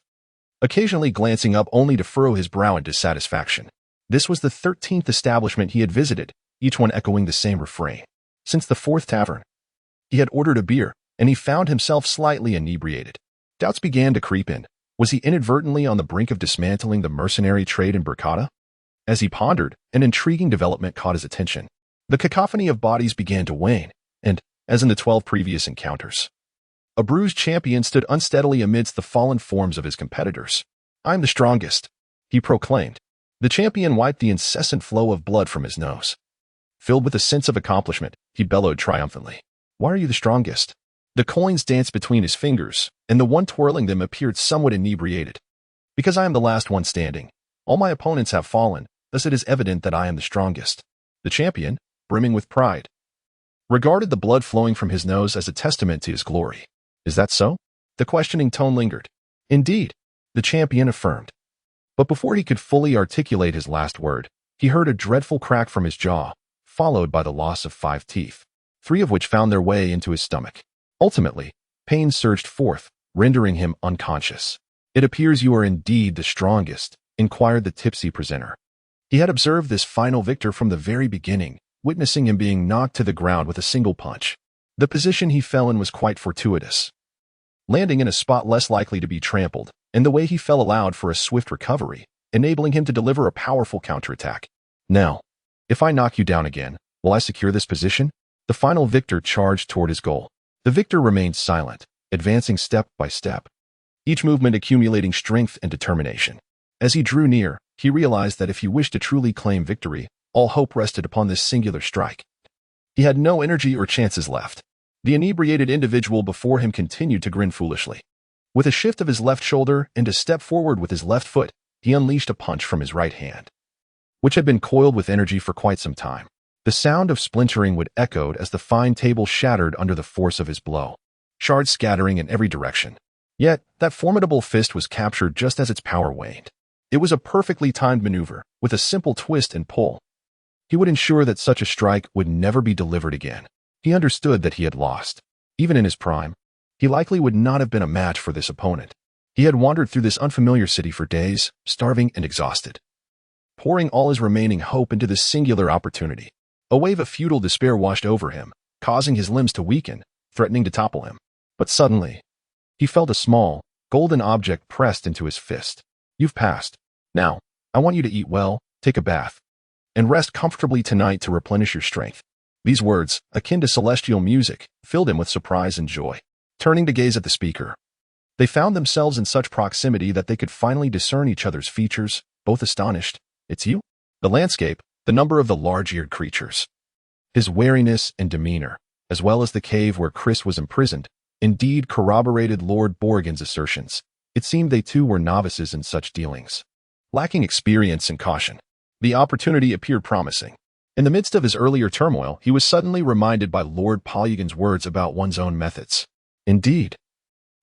occasionally glancing up only to furrow his brow in dissatisfaction. This was the 13th establishment he had visited, each one echoing the same refrain. Since the 4th tavern, he had ordered a beer, and he found himself slightly inebriated. Doubts began to creep in. Was he inadvertently on the brink of dismantling the mercenary trade in Blokata? As he pondered, an intriguing development caught his attention. The cacophony of bodies began to wane, and, as in the 12 previous encounters, a bruised champion stood unsteadily amidst the fallen forms of his competitors. "I'm the strongest," he proclaimed, The champion wiped the incessant flow of blood from his nose. Filled with a sense of accomplishment, he bellowed triumphantly. Why are you the strongest? The coins danced between his fingers, and the one twirling them appeared somewhat inebriated. Because I am the last one standing. All my opponents have fallen, thus it is evident that I am the strongest. The champion, brimming with pride, regarded the blood flowing from his nose as a testament to his glory. Is that so? The questioning tone lingered. Indeed, the champion affirmed. But before he could fully articulate his last word, he heard a dreadful crack from his jaw, followed by the loss of 5 teeth, 3 of which found their way into his stomach. Ultimately, pain surged forth, rendering him unconscious. It appears you are indeed the strongest, inquired the tipsy presenter. He had observed this final victor from the very beginning, witnessing him being knocked to the ground with a single punch. The position he fell in was quite fortuitous, landing in a spot less likely to be trampled, and the way he fell allowed for a swift recovery, enabling him to deliver a powerful counterattack. Now, if I knock you down again, will I secure this position? The final victor charged toward his goal. The victor remained silent, advancing step by step, each movement accumulating strength and determination. As he drew near, he realized that if he wished to truly claim victory, all hope rested upon this singular strike. He had no energy or chances left. The inebriated individual before him continued to grin foolishly. With a shift of his left shoulder and a step forward with his left foot, he unleashed a punch from his right hand, which had been coiled with energy for quite some time. The sound of splintering would echoed as the fine table shattered under the force of his blow, shards scattering in every direction. Yet, that formidable fist was captured just as its power waned. It was a perfectly timed maneuver, with a simple twist and pull. He would ensure that such a strike would never be delivered again. He understood that he had lost. Even in his prime, he likely would not have been a match for this opponent. He had wandered through this unfamiliar city for days, starving and exhausted, pouring all his remaining hope into this singular opportunity. A wave of futile despair washed over him, causing his limbs to weaken, threatening to topple him. But suddenly, he felt a small, golden object pressed into his fist. You've passed. Now, I want you to eat well, take a bath, and rest comfortably tonight to replenish your strength. These words, akin to celestial music, filled him with surprise and joy. Turning to gaze at the speaker, they found themselves in such proximity that they could finally discern each other's features, both astonished. It's you? The landscape, the number of the large-eared creatures, his wariness and demeanor, as well as the cave where Chris was imprisoned, indeed corroborated Lord Borrigan's assertions. It seemed they too were novices in such dealings, lacking experience and caution. The opportunity appeared promising. In the midst of his earlier turmoil, he was suddenly reminded by Lord Polygon's words about one's own methods. Indeed,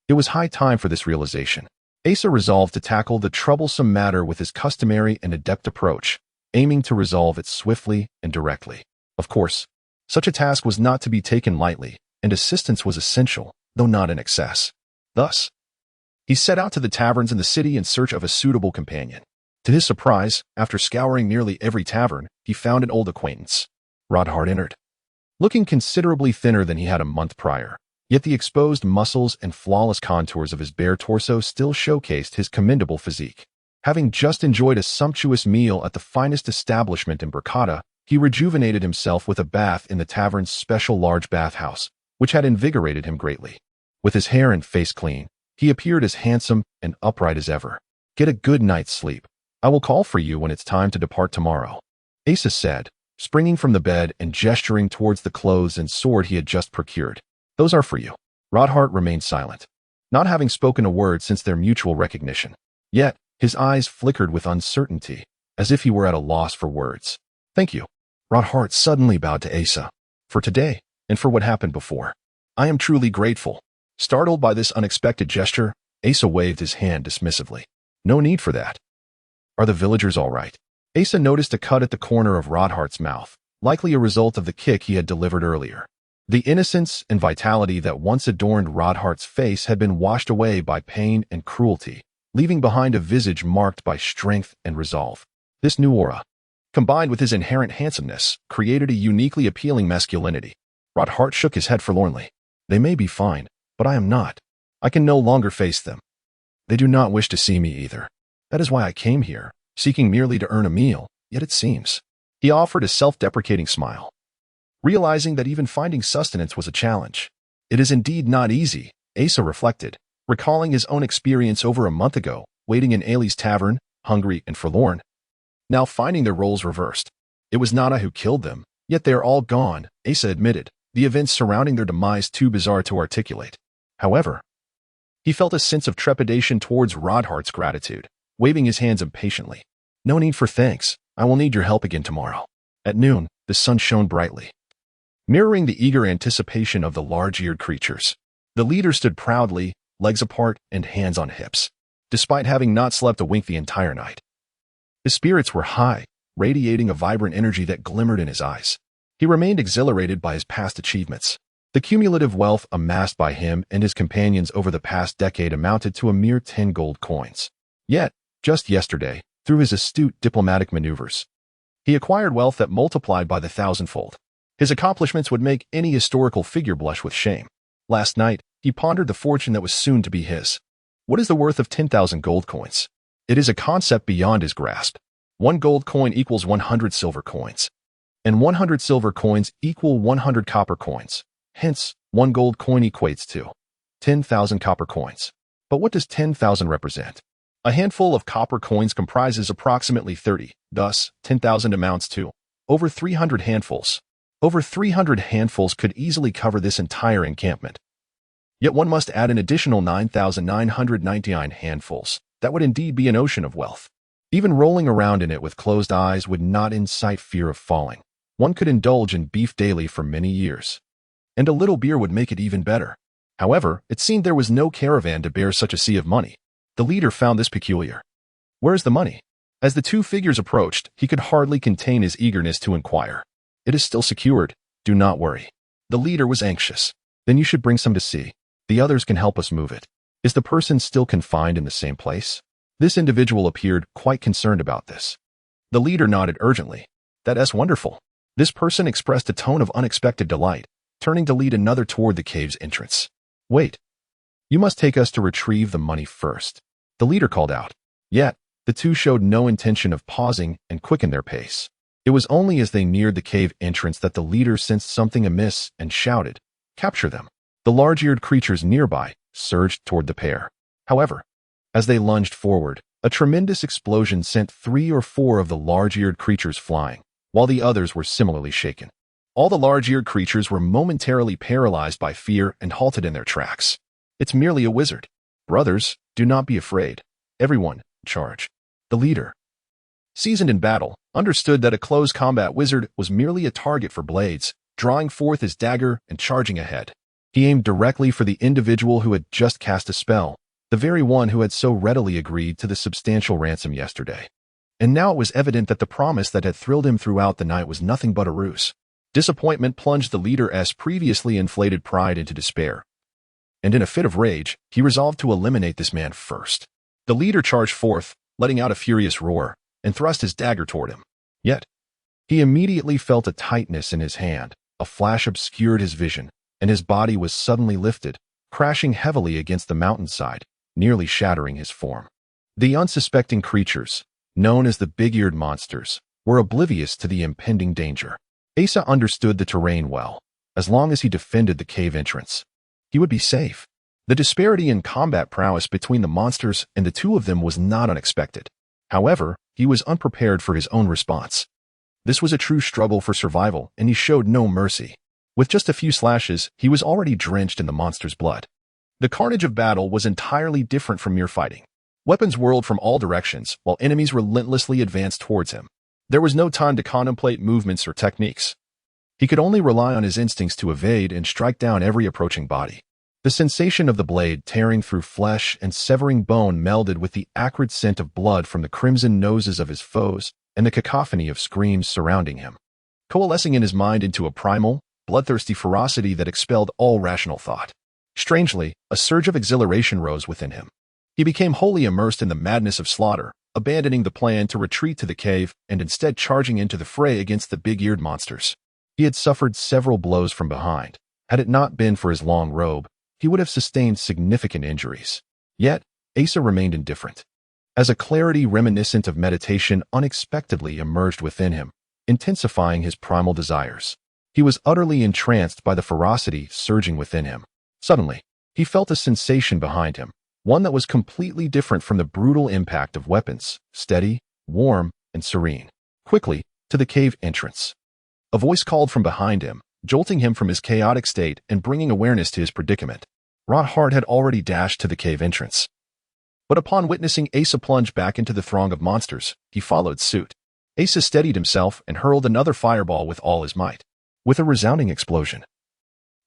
it was high time for this realization. Asa resolved to tackle the troublesome matter with his customary and adept approach, aiming to resolve it swiftly and directly. Of course, such a task was not to be taken lightly, and assistance was essential, though not in excess. Thus, he set out to the taverns in the city in search of a suitable companion. To his surprise, after scouring nearly every tavern, he found an old acquaintance. Rodhart entered, looking considerably thinner than he had a month prior. Yet the exposed muscles and flawless contours of his bare torso still showcased his commendable physique. Having just enjoyed a sumptuous meal at the finest establishment in Bracata, he rejuvenated himself with a bath in the tavern's special large bathhouse, which had invigorated him greatly. With his hair and face clean, he appeared as handsome and upright as ever. Get a good night's sleep. I will call for you when it's time to depart tomorrow, Asa said, springing from the bed and gesturing towards the clothes and sword he had just procured. Those are for you. Rodhart remained silent, not having spoken a word since their mutual recognition. Yet, his eyes flickered with uncertainty, as if he were at a loss for words. Thank you. Rodhart suddenly bowed to Asa. For today, and for what happened before. I am truly grateful. Startled by this unexpected gesture, Asa waved his hand dismissively. No need for that. Are the villagers all right? Asa noticed a cut at the corner of Rodhart's mouth, likely a result of the kick he had delivered earlier. The innocence and vitality that once adorned Rodhart's face had been washed away by pain and cruelty, leaving behind a visage marked by strength and resolve. This new aura, combined with his inherent handsomeness, created a uniquely appealing masculinity. Rodhart shook his head forlornly. They may be fine, but I am not. I can no longer face them. They do not wish to see me either. That is why I came here, seeking merely to earn a meal, yet it seems. He offered a self-deprecating smile, realizing that even finding sustenance was a challenge. It is indeed not easy, Asa reflected, recalling his own experience over a month ago, waiting in Ailey's tavern, hungry and forlorn. now finding their roles reversed. It was Nana who killed them, yet they are all gone, Asa admitted, the events surrounding their demise too bizarre to articulate. However, he felt a sense of trepidation towards Rodhart's gratitude, waving his hands impatiently. No need for thanks. I will need your help again tomorrow. At noon, the sun shone brightly, mirroring the eager anticipation of the large-eared creatures. The leader stood proudly, legs apart and hands on hips, despite having not slept a wink the entire night. His spirits were high, radiating a vibrant energy that glimmered in his eyes. He remained exhilarated by his past achievements. The cumulative wealth amassed by him and his companions over the past decade amounted to a mere 10 gold coins. Yet, just yesterday, through his astute diplomatic maneuvers, he acquired wealth that multiplied by the thousandfold. His accomplishments would make any historical figure blush with shame. Last night, he pondered the fortune that was soon to be his. What is the worth of 10,000 gold coins? It is a concept beyond his grasp. 1 gold coin equals 100 silver coins, and 100 silver coins equal 100 copper coins. Hence, 1 gold coin equates to 10,000 copper coins. But what does 10,000 represent? A handful of copper coins comprises approximately 30, thus 10,000 amounts to over 300 handfuls. Over 300 handfuls could easily cover this entire encampment. Yet one must add an additional 9,999 handfuls. That would indeed be an ocean of wealth. Even rolling around in it with closed eyes would not incite fear of falling. One could indulge in beef daily for many years, and a little beer would make it even better. However, it seemed there was no caravan to bear such a sea of money. The leader found this peculiar. Where is the money? As the two figures approached, he could hardly contain his eagerness to inquire. It is still secured. Do not worry. The leader was anxious. Then you should bring some to see. The others can help us move it. Is the person still confined in the same place? This individual appeared quite concerned about this. The leader nodded urgently. That's wonderful. This person expressed a tone of unexpected delight, turning to lead another toward the cave's entrance. Wait. You must take us to retrieve the money first, the leader called out. Yet, the two showed no intention of pausing and quickened their pace. It was only as they neared the cave entrance that the leader sensed something amiss and shouted, "Capture them!" The large-eared creatures nearby surged toward the pair. However, as they lunged forward, a tremendous explosion sent 3 or 4 of the large-eared creatures flying, while the others were similarly shaken. All the large-eared creatures were momentarily paralyzed by fear and halted in their tracks. It's merely a wizard. Brothers, do not be afraid. Everyone, charge. The leader, seasoned in battle, understood that a close combat wizard was merely a target for blades, drawing forth his dagger and charging ahead. He aimed directly for the individual who had just cast a spell, the very one who had so readily agreed to the substantial ransom yesterday. And now it was evident that the promise that had thrilled him throughout the night was nothing but a ruse. Disappointment plunged the leader's previously inflated pride into despair, and in a fit of rage, he resolved to eliminate this man first. The leader charged forth, letting out a furious roar, and thrust his dagger toward him. Yet, he immediately felt a tightness in his hand. A flash obscured his vision, and his body was suddenly lifted, crashing heavily against the mountainside, nearly shattering his form. The unsuspecting creatures, known as the big-eared monsters, were oblivious to the impending danger. Asa understood the terrain well. As long as he defended the cave entrance, he would be safe. The disparity in combat prowess between the monsters and the two of them was not unexpected. However, he was unprepared for his own response. This was a true struggle for survival, and he showed no mercy. With just a few slashes, he was already drenched in the monster's blood. The carnage of battle was entirely different from mere fighting. Weapons whirled from all directions, while enemies relentlessly advanced towards him. There was no time to contemplate movements or techniques. He could only rely on his instincts to evade and strike down every approaching body. The sensation of the blade tearing through flesh and severing bone melded with the acrid scent of blood from the crimson noses of his foes and the cacophony of screams surrounding him, coalescing in his mind into a primal, bloodthirsty ferocity that expelled all rational thought. Strangely, a surge of exhilaration rose within him. He became wholly immersed in the madness of slaughter, abandoning the plan to retreat to the cave and instead charging into the fray against the big-eared monsters. He had suffered several blows from behind. Had it not been for his long robe, he would have sustained significant injuries. Yet, Asa remained indifferent. As a clarity reminiscent of meditation unexpectedly emerged within him, intensifying his primal desires, he was utterly entranced by the ferocity surging within him. Suddenly, he felt a sensation behind him, one that was completely different from the brutal impact of weapons, steady, warm, and serene. Quickly, to the cave entrance. A voice called from behind him, jolting him from his chaotic state and bringing awareness to his predicament. Ronith had already dashed to the cave entrance. But upon witnessing Asa plunge back into the throng of monsters, he followed suit. Asa steadied himself and hurled another fireball with all his might. With a resounding explosion,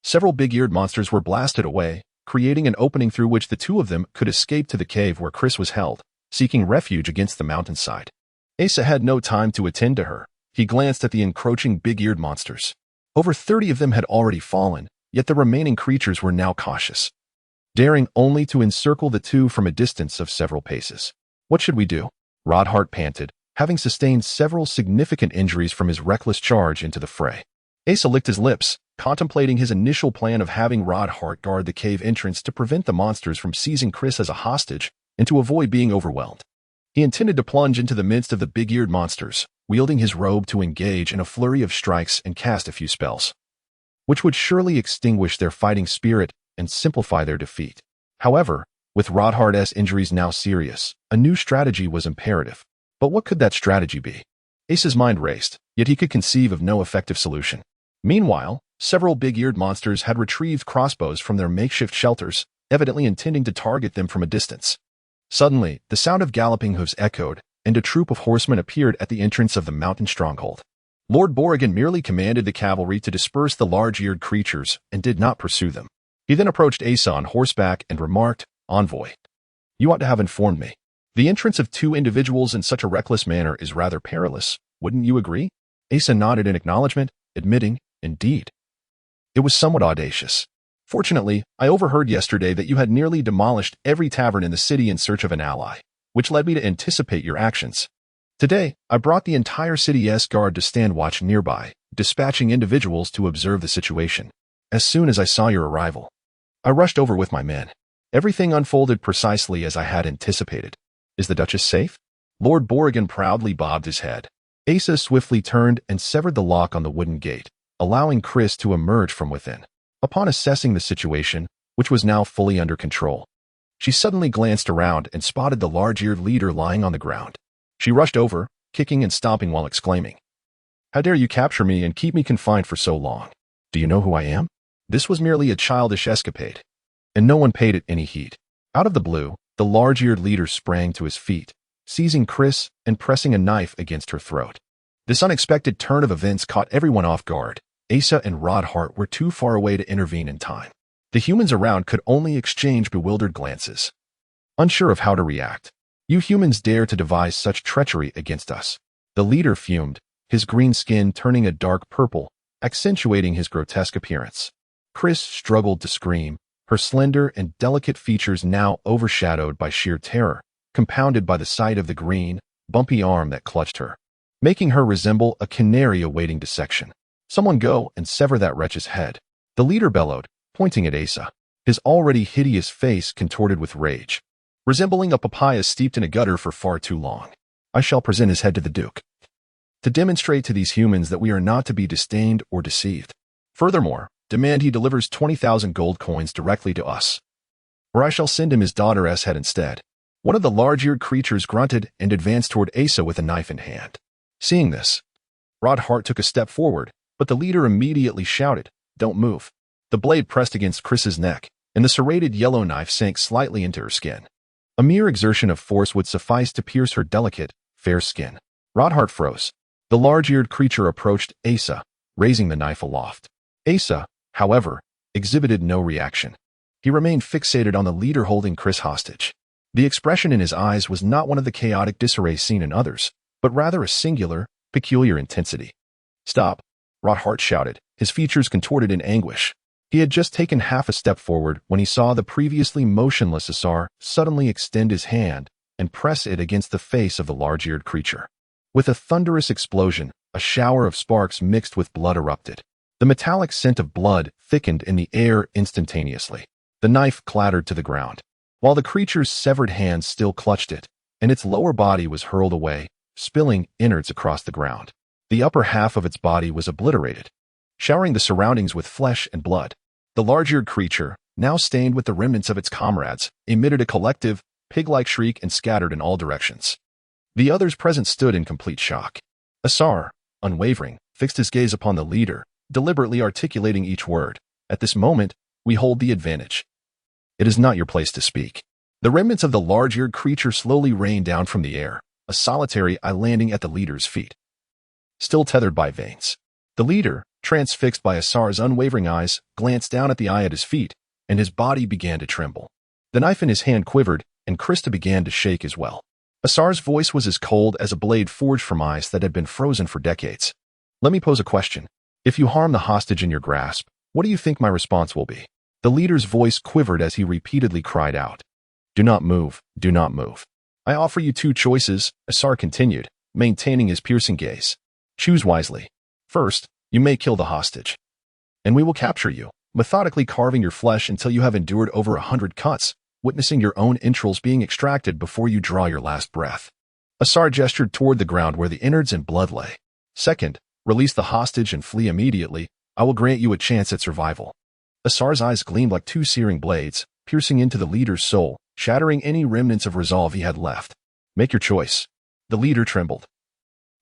several big-eared monsters were blasted away, creating an opening through which the two of them could escape to the cave where Chris was held, seeking refuge against the mountainside. Asa had no time to attend to her. He glanced at the encroaching big-eared monsters. Over 30 of them had already fallen, yet the remaining creatures were now cautious, daring only to encircle the two from a distance of several paces. What should we do? Ronith panted, having sustained several significant injuries from his reckless charge into the fray. Asa licked his lips, contemplating his initial plan of having Ronith guard the cave entrance to prevent the monsters from seizing Chris as a hostage and to avoid being overwhelmed. He intended to plunge into the midst of the big-eared monsters, wielding his robe to engage in a flurry of strikes and cast a few spells, which would surely extinguish their fighting spirit and simplify their defeat. However, with Ronith's injuries now serious, a new strategy was imperative. But what could that strategy be? Asa's mind raced, yet he could conceive of no effective solution. Meanwhile, several big-eared monsters had retrieved crossbows from their makeshift shelters, evidently intending to target them from a distance. Suddenly, the sound of galloping hooves echoed, and a troop of horsemen appeared at the entrance of the mountain stronghold. Lord Borrigan merely commanded the cavalry to disperse the large-eared creatures and did not pursue them. He then approached Asa on horseback and remarked, "Envoy, you ought to have informed me. The entrance of two individuals in such a reckless manner is rather perilous, wouldn't you agree?" Asa nodded in acknowledgement, admitting, "Indeed. It was somewhat audacious. Fortunately, I overheard yesterday that you had nearly demolished every tavern in the city in search of an ally, which led me to anticipate your actions. Today, I brought the entire city's guard to stand watch nearby, dispatching individuals to observe the situation. As soon as I saw your arrival, I rushed over with my men. Everything unfolded precisely as I had anticipated. Is the Duchess safe?" Lord Borrigan proudly bobbed his head. Asa swiftly turned and severed the lock on the wooden gate, allowing Chris to emerge from within. Upon assessing the situation, which was now fully under control, she suddenly glanced around and spotted the large-eared leader lying on the ground. She rushed over, kicking and stomping while exclaiming, "How dare you capture me and keep me confined for so long? Do you know who I am?" This was merely a childish escapade, and no one paid it any heed. Out of the blue, the large-eared leader sprang to his feet, seizing Chris and pressing a knife against her throat. This unexpected turn of events caught everyone off guard. Asa and Ronith were too far away to intervene in time. The humans around could only exchange bewildered glances, unsure of how to react. "You humans dare to devise such treachery against us." The leader fumed, his green skin turning a dark purple, accentuating his grotesque appearance. Chris struggled to scream, her slender and delicate features now overshadowed by sheer terror, compounded by the sight of the green, bumpy arm that clutched her, making her resemble a canary awaiting dissection. "Someone go and sever that wretch's head," the leader bellowed, pointing at Asa, his already hideous face contorted with rage, resembling a papaya steeped in a gutter for far too long. "I shall present his head to the Duke, to demonstrate to these humans that we are not to be disdained or deceived. Furthermore, demand he delivers 20,000 gold coins directly to us, or I shall send him his daughter's head instead." One of the large-eared creatures grunted and advanced toward Asa with a knife in hand. Seeing this, Ronith took a step forward, but the leader immediately shouted, "Don't move." The blade pressed against Chris's neck, and the serrated yellow knife sank slightly into her skin. A mere exertion of force would suffice to pierce her delicate, fair skin. Ronith froze. The large-eared creature approached Asa, raising the knife aloft. Asa, however, exhibited no reaction. He remained fixated on the leader holding Chris hostage. The expression in his eyes was not one of the chaotic disarray seen in others, but rather a singular, peculiar intensity. "Stop," Ronith shouted, his features contorted in anguish. He had just taken half a step forward when he saw the previously motionless Asar suddenly extend his hand and press it against the face of the large-eared creature. With a thunderous explosion, a shower of sparks mixed with blood erupted. The metallic scent of blood thickened in the air instantaneously. The knife clattered to the ground, while the creature's severed hand still clutched it, and its lower body was hurled away, spilling innards across the ground. The upper half of its body was obliterated, showering the surroundings with flesh and blood. The large-eared creature, now stained with the remnants of its comrades, emitted a collective, pig-like shriek and scattered in all directions. The others present stood in complete shock. Asar, unwavering, fixed his gaze upon the leader, deliberately articulating each word. At this moment, we hold the advantage. It is not your place to speak. The remnants of the large-eared creature slowly rained down from the air, a solitary eye landing at the leader's feet. Still tethered by veins. The leader, transfixed by Asar's unwavering eyes, glanced down at the eye at his feet, and his body began to tremble. The knife in his hand quivered, and Krista began to shake as well. Asar's voice was as cold as a blade forged from ice that had been frozen for decades. Let me pose a question. If you harm the hostage in your grasp, what do you think my response will be? The leader's voice quivered as he repeatedly cried out. Do not move, do not move. I offer you two choices, Asar continued, maintaining his piercing gaze. Choose wisely. First, you may kill the hostage, and we will capture you, methodically carving your flesh until you have endured over 100 cuts, witnessing your own entrails being extracted before you draw your last breath. Asar gestured toward the ground where the innards and blood lay. Second, release the hostage and flee immediately. I will grant you a chance at survival. Asar's eyes gleamed like two searing blades, piercing into the leader's soul, shattering any remnants of resolve he had left. Make your choice. The leader trembled,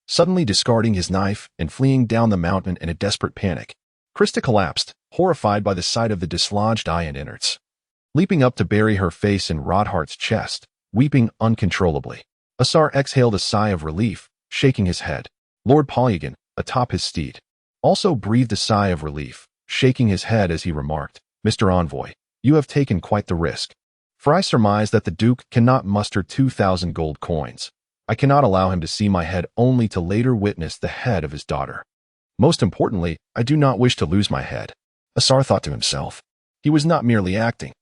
suddenly discarding his knife and fleeing down the mountain in a desperate panic. Krista collapsed, horrified by the sight of the dislodged eye and innards, leaping up to bury her face in Rodhart's chest, weeping uncontrollably. Asar exhaled a sigh of relief, shaking his head. Lord Polygon, atop his steed, also breathed a sigh of relief, shaking his head as he remarked, Mr. Envoy, you have taken quite the risk. For I surmise that the Duke cannot muster 2,000 gold coins. I cannot allow him to see my head only to later witness the head of his daughter. Most importantly, I do not wish to lose my head. Asar thought to himself. He was not merely acting.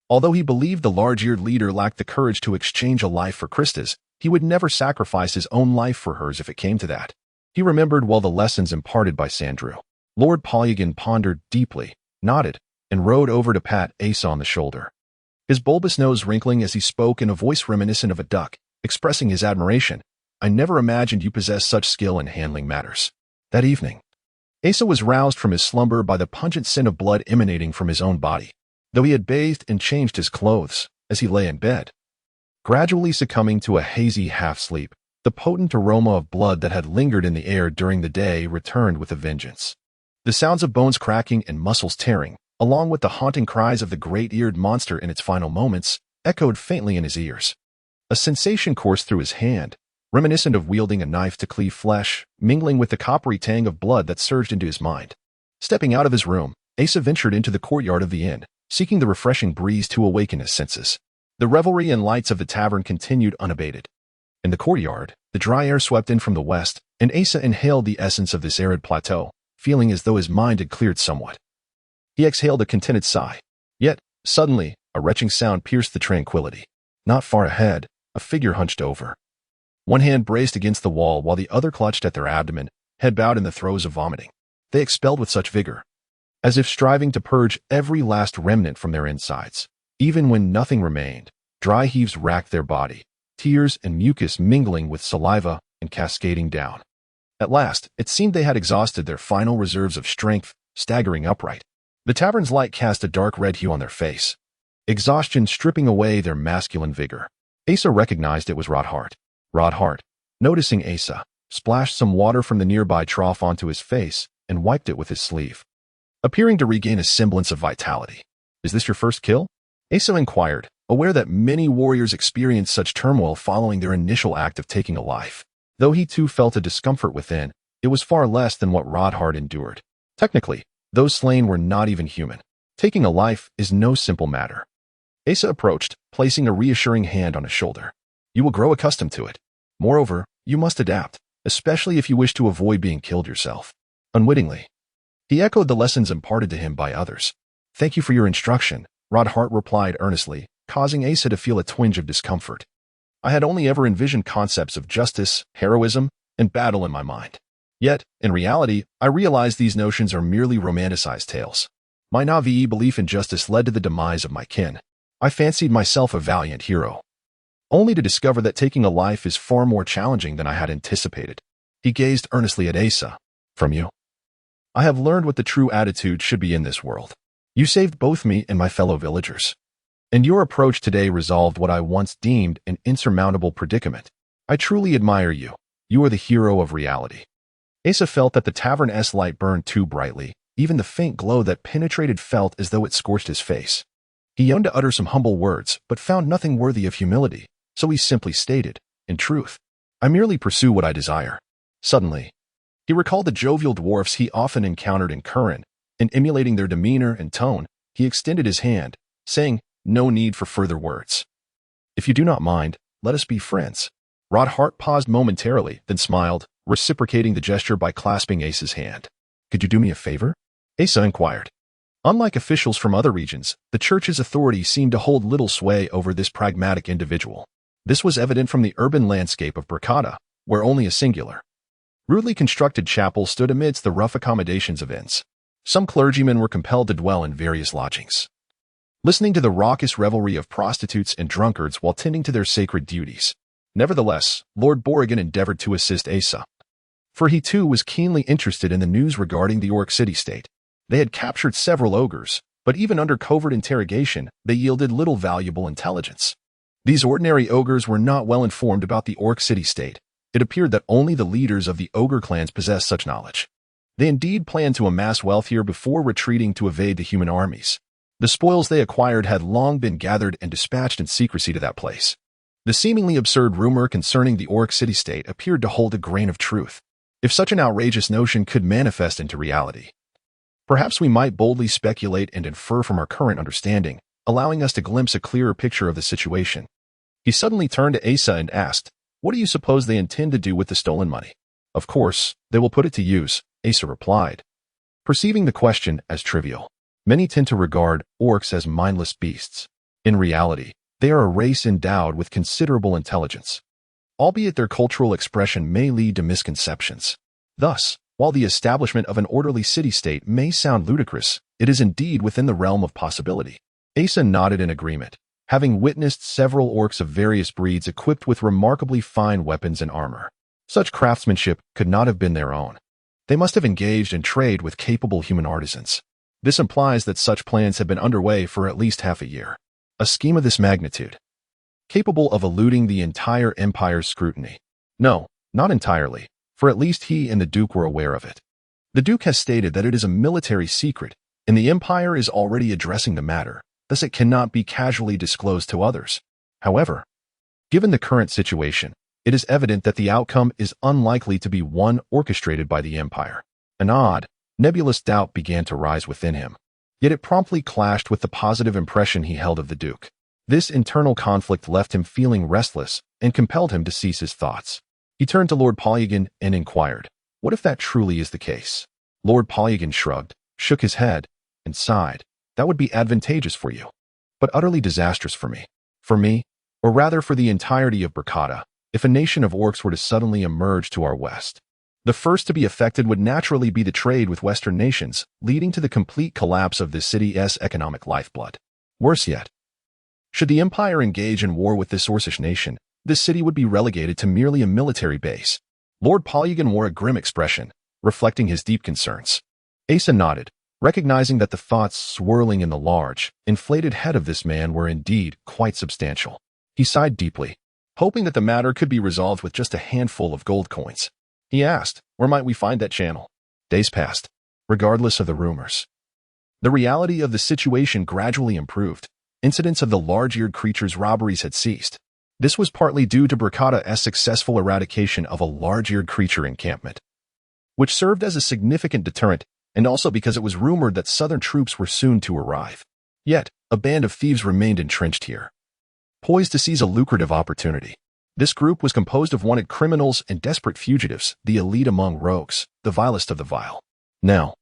Although he believed the large-eared leader lacked the courage to exchange a life for Krista's, he would never sacrifice his own life for hers if it came to that. He remembered well the lessons imparted by Sandrew. Lord Polygon pondered deeply, nodded, and rode over to pat Asa on the shoulder, his bulbous nose wrinkling as he spoke in a voice reminiscent of a duck, expressing his admiration. I never imagined you possessed such skill in handling matters. That evening, Asa was roused from his slumber by the pungent scent of blood emanating from his own body, though he had bathed and changed his clothes as he lay in bed. Gradually succumbing to a hazy half-sleep, the potent aroma of blood that had lingered in the air during the day returned with a vengeance. The sounds of bones cracking and muscles tearing, along with the haunting cries of the great-eared monster in its final moments, echoed faintly in his ears. A sensation coursed through his hand, reminiscent of wielding a knife to cleave flesh, mingling with the coppery tang of blood that surged into his mind. Stepping out of his room, Asa ventured into the courtyard of the inn, seeking the refreshing breeze to awaken his senses. The revelry and lights of the tavern continued unabated. In the courtyard, the dry air swept in from the west, and Asa inhaled the essence of this arid plateau, feeling as though his mind had cleared somewhat. He exhaled a contented sigh. Yet, suddenly, a retching sound pierced the tranquility. Not far ahead, a figure hunched over. One hand braced against the wall while the other clutched at their abdomen, head bowed in the throes of vomiting. They expelled with such vigor, as if striving to purge every last remnant from their insides. Even when nothing remained, dry heaves racked their body, tears and mucus mingling with saliva and cascading down. At last, it seemed they had exhausted their final reserves of strength, staggering upright. The tavern's light cast a dark red hue on their face, exhaustion stripping away their masculine vigor. Asa recognized it was Rodhart. Rodhart, noticing Asa, splashed some water from the nearby trough onto his face and wiped it with his sleeve, appearing to regain a semblance of vitality. Is this your first kill? Asa inquired, aware that many warriors experience such turmoil following their initial act of taking a life. Though he too felt a discomfort within, it was far less than what Rodhart endured. Technically, those slain were not even human. Taking a life is no simple matter. Asa approached, placing a reassuring hand on his shoulder. You will grow accustomed to it. Moreover, you must adapt, especially if you wish to avoid being killed yourself. Unwittingly, he echoed the lessons imparted to him by others. Thank you for your instruction, Rodhart replied earnestly, causing Asa to feel a twinge of discomfort. I had only ever envisioned concepts of justice, heroism, and battle in my mind. Yet, in reality, I realized these notions are merely romanticized tales. My naive belief in justice led to the demise of my kin. I fancied myself a valiant hero, only to discover that taking a life is far more challenging than I had anticipated. He gazed earnestly at Asa. From you, I have learned what the true attitude should be in this world. You saved both me and my fellow villagers, and your approach today resolved what I once deemed an insurmountable predicament. I truly admire you. You are the hero of reality. Asa felt that the tavern's light burned too brightly, even the faint glow that penetrated felt as though it scorched his face. He yearned to utter some humble words, but found nothing worthy of humility, so he simply stated, in truth, I merely pursue what I desire. Suddenly, he recalled the jovial dwarfs he often encountered in Curran, and emulating their demeanor and tone, he extended his hand, saying, no need for further words. If you do not mind, let us be friends. Rodhart paused momentarily, then smiled, reciprocating the gesture by clasping Asa's hand. Could you do me a favor? Asa inquired. Unlike officials from other regions, the church's authority seemed to hold little sway over this pragmatic individual. This was evident from the urban landscape of Bracada, where only a singular, rudely constructed chapel stood amidst the rough accommodations of inns. Some clergymen were compelled to dwell in various lodgings, listening to the raucous revelry of prostitutes and drunkards while tending to their sacred duties. Nevertheless, Lord Borrigan endeavored to assist Asa, for he too was keenly interested in the news regarding the Orc city-state. They had captured several ogres, but even under covert interrogation, they yielded little valuable intelligence. These ordinary ogres were not well informed about the Orc city-state. It appeared that only the leaders of the ogre clans possessed such knowledge. They indeed planned to amass wealth here before retreating to evade the human armies. The spoils they acquired had long been gathered and dispatched in secrecy to that place. The seemingly absurd rumor concerning the Orc city-state appeared to hold a grain of truth. If such an outrageous notion could manifest into reality, perhaps we might boldly speculate and infer from our current understanding, allowing us to glimpse a clearer picture of the situation. He suddenly turned to Asa and asked, what do you suppose they intend to do with the stolen money? Of course, they will put it to use, Asa replied, perceiving the question as trivial. Many tend to regard orcs as mindless beasts. In reality, they are a race endowed with considerable intelligence, albeit their cultural expression may lead to misconceptions. Thus, while the establishment of an orderly city-state may sound ludicrous, it is indeed within the realm of possibility. Asa nodded in agreement, having witnessed several orcs of various breeds equipped with remarkably fine weapons and armor. Such craftsmanship could not have been their own. They must have engaged in trade with capable human artisans. This implies that such plans have been underway for at least half a year. A scheme of this magnitude, capable of eluding the entire Empire's scrutiny. No, not entirely, for at least he and the Duke were aware of it. The Duke has stated that it is a military secret, and the Empire is already addressing the matter, thus it cannot be casually disclosed to others. However, given the current situation, it is evident that the outcome is unlikely to be one orchestrated by the Empire. An odd, nebulous doubt began to rise within him. Yet it promptly clashed with the positive impression he held of the Duke. This internal conflict left him feeling restless and compelled him to cease his thoughts. He turned to Lord Polygon and inquired, what if that truly is the case? Lord Polygon shrugged, shook his head, and sighed. That would be advantageous for you, but utterly disastrous for me. For me, or rather for the entirety of Bracada, if a nation of orcs were to suddenly emerge to our west. The first to be affected would naturally be the trade with Western nations, leading to the complete collapse of this city's economic lifeblood. Worse yet, should the Empire engage in war with this Orcish nation, this city would be relegated to merely a military base. Lord Polygon wore a grim expression, reflecting his deep concerns. Asa nodded, recognizing that the thoughts swirling in the large, inflated head of this man were indeed quite substantial. He sighed deeply, hoping that the matter could be resolved with just a handful of gold coins. He asked, where might we find that channel? Days passed, regardless of the rumors. The reality of the situation gradually improved. Incidents of the large-eared creature's robberies had ceased. This was partly due to Bracada's successful eradication of a large-eared creature encampment, which served as a significant deterrent, and also because it was rumored that southern troops were soon to arrive. Yet, a band of thieves remained entrenched here, poised to seize a lucrative opportunity. This group was composed of wanted criminals and desperate fugitives, the elite among rogues, the vilest of the vile. Now,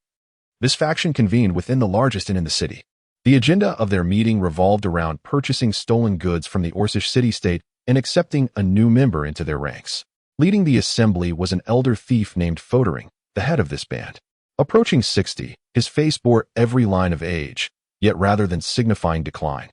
this faction convened within the largest inn in the city. The agenda of their meeting revolved around purchasing stolen goods from the Orcish city-state and accepting a new member into their ranks. Leading the assembly was an elder thief named Fodering, the head of this band. Approaching 60, his face bore every line of age, yet rather than signifying decline,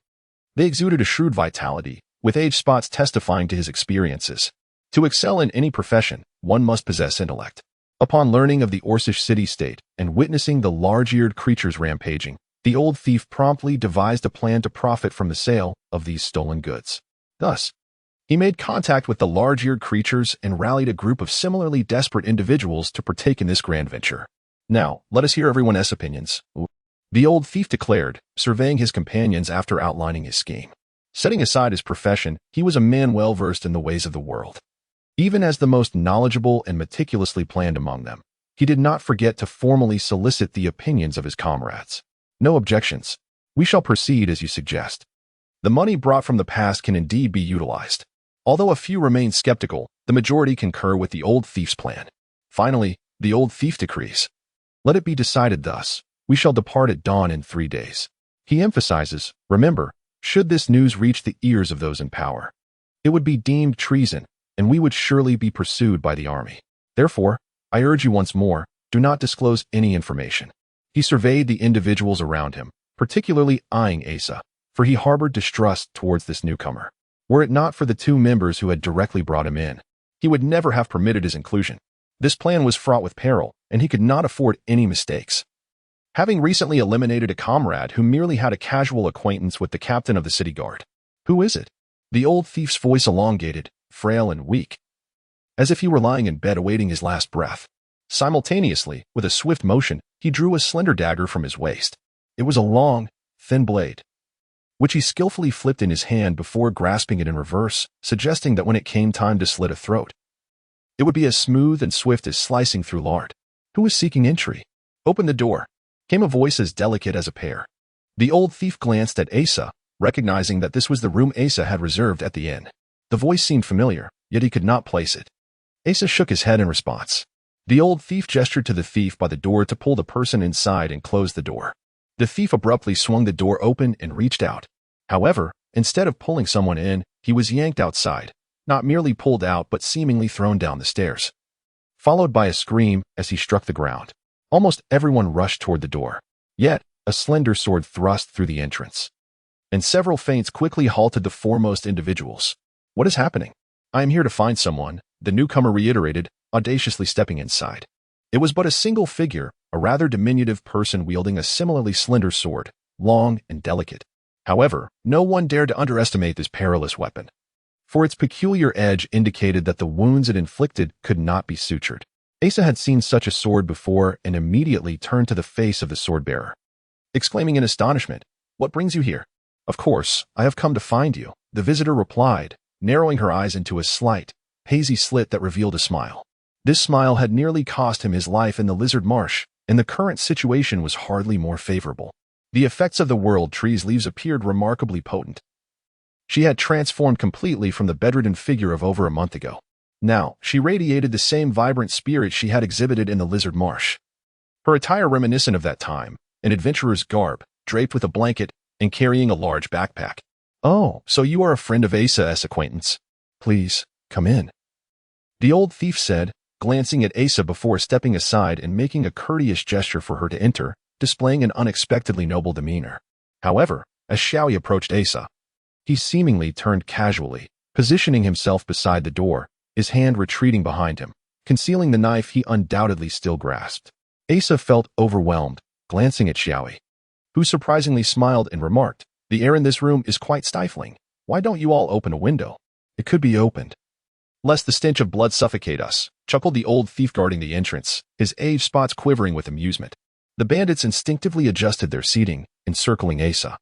they exuded a shrewd vitality, with age spots testifying to his experiences. To excel in any profession, one must possess intellect. Upon learning of the Orcish city-state and witnessing the large-eared creatures rampaging, the old thief promptly devised a plan to profit from the sale of these stolen goods. Thus, He made contact with the large-eared creatures and rallied a group of similarly desperate individuals to partake in this grand venture. Now, let us hear everyone else's opinions. The old thief declared, surveying his companions after outlining his scheme. Setting aside his profession, he was a man well-versed in the ways of the world. Even as the most knowledgeable and meticulously planned among them, he did not forget to formally solicit the opinions of his comrades. No objections. We shall proceed as you suggest. The money brought from the past can indeed be utilized. Although a few remain skeptical, the majority concur with the old thief's plan. Finally, the old thief decrees. Let it be decided thus. We shall depart at dawn in 3 days. He emphasizes, remember, should this news reach the ears of those in power, it would be deemed treason, and we would surely be pursued by the army. Therefore, I urge you once more, do not disclose any information. He surveyed the individuals around him, particularly eyeing Asa, for he harbored distrust towards this newcomer. Were it not for the 2 members who had directly brought him in, he would never have permitted his inclusion. This plan was fraught with peril, and he could not afford any mistakes. Having recently eliminated a comrade who merely had a casual acquaintance with the captain of the city guard. Who is it? The old thief's voice elongated, frail and weak, as if he were lying in bed awaiting his last breath. Simultaneously, with a swift motion, he drew a slender dagger from his waist. It was a long, thin blade, which he skillfully flipped in his hand before grasping it in reverse, suggesting that when it came time to slit a throat, it would be as smooth and swift as slicing through lard. Who was seeking entry? Open the door, came a voice as delicate as a pear. The old thief glanced at Asa, recognizing that this was the room Asa had reserved at the inn. The voice seemed familiar, yet he could not place it. Asa shook his head in response. The old thief gestured to the thief by the door to pull the person inside and close the door. The thief abruptly swung the door open and reached out. However, instead of pulling someone in, he was yanked outside, not merely pulled out but seemingly thrown down the stairs, followed by a scream as he struck the ground. Almost everyone rushed toward the door. Yet, a slender sword thrust through the entrance, and several feints quickly halted the foremost individuals. What is happening? I am here to find someone, the newcomer reiterated, audaciously stepping inside. It was but a single figure, a rather diminutive person wielding a similarly slender sword, long and delicate. However, no one dared to underestimate this perilous weapon, for its peculiar edge indicated that the wounds it inflicted could not be sutured. Asa had seen such a sword before and immediately turned to the face of the sword-bearer, exclaiming in astonishment, "What brings you here?" "Of course, I have come to find you," the visitor replied, narrowing her eyes into a slight, hazy slit that revealed a smile. This smile had nearly cost him his life in the Lizard Marsh, and the current situation was hardly more favorable. The effects of the world tree's leaves appeared remarkably potent. She had transformed completely from the bedridden figure of over a month ago. Now, she radiated the same vibrant spirit she had exhibited in the Lizard Marsh. Her attire reminiscent of that time, an adventurer's garb, draped with a blanket and carrying a large backpack. "Oh, so you are a friend of Asa's acquaintance. Please, come in," the old thief said, glancing at Asa before stepping aside and making a courteous gesture for her to enter, displaying an unexpectedly noble demeanor. However, as Xiaoyi approached Asa, he seemingly turned casually, positioning himself beside the door, his hand retreating behind him, concealing the knife he undoubtedly still grasped. Asa felt overwhelmed, glancing at Xiaoyi, who surprisingly smiled and remarked, "The air in this room is quite stifling. Why don't you all open a window? It could be opened, lest the stench of blood suffocate us," chuckled the old thief guarding the entrance, his age spots quivering with amusement. The bandits instinctively adjusted their seating, encircling Asa,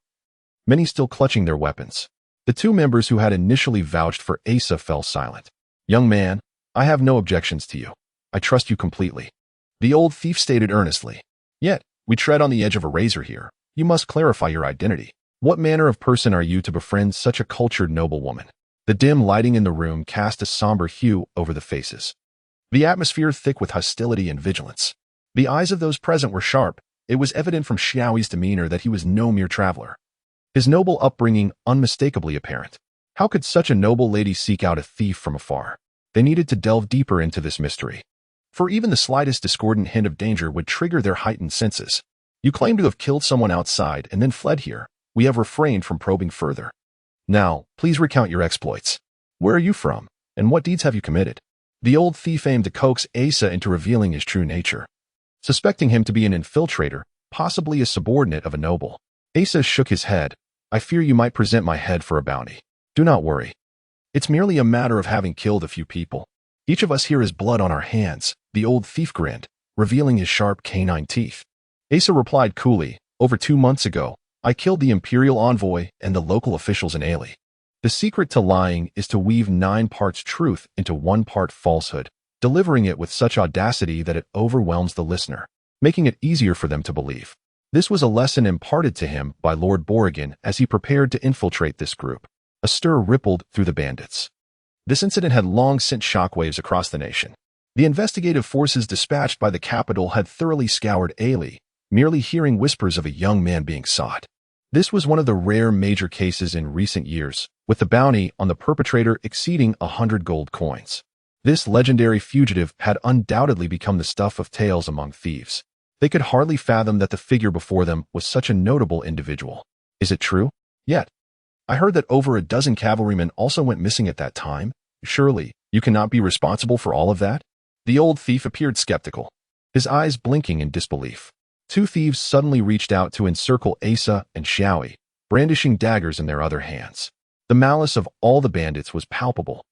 many still clutching their weapons. The 2 members who had initially vouched for Asa fell silent. "Young man, I have no objections to you. I trust you completely," the old thief stated earnestly. "Yet, we tread on the edge of a razor here. You must clarify your identity. What manner of person are you to befriend such a cultured noblewoman?" The dim lighting in the room cast a somber hue over the faces, the atmosphere thick with hostility and vigilance. The eyes of those present were sharp. It was evident from Xiaoyi's demeanor that he was no mere traveler, his noble upbringing unmistakably apparent. How could such a noble lady seek out a thief from afar? They needed to delve deeper into this mystery, for even the slightest discordant hint of danger would trigger their heightened senses. "You claim to have killed someone outside and then fled here. We have refrained from probing further. Now, please recount your exploits. Where are you from, and what deeds have you committed?" The old thief aimed to coax Asa into revealing his true nature, suspecting him to be an infiltrator, possibly a subordinate of a noble. Asa shook his head. "I fear you might present my head for a bounty." "Do not worry. It's merely a matter of having killed a few people. Each of us here has blood on our hands, the old thief grinned, revealing his sharp canine teeth. Asa replied coolly, over 2 months ago, I killed the Imperial envoy and the local officials in Ailey. The secret to lying is to weave 9 parts truth into 1 part falsehood, delivering it with such audacity that it overwhelms the listener, making it easier for them to believe. This was a lesson imparted to him by Lord Borrigan as he prepared to infiltrate this group. A stir rippled through the bandits. This incident had long sent shockwaves across the nation. The investigative forces dispatched by the capital had thoroughly scoured Ailey, merely hearing whispers of a young man being sought. This was one of the rare major cases in recent years, with the bounty on the perpetrator exceeding 100 gold coins. This legendary fugitive had undoubtedly become the stuff of tales among thieves. They could hardly fathom that the figure before them was such a notable individual. Is it true? Yet, I heard that over a dozen cavalrymen also went missing at that time. Surely, you cannot be responsible for all of that? The old thief appeared skeptical, his eyes blinking in disbelief. 2 thieves suddenly reached out to encircle Asa and Xiaoyi, brandishing daggers in their other hands. The malice of all the bandits was palpable,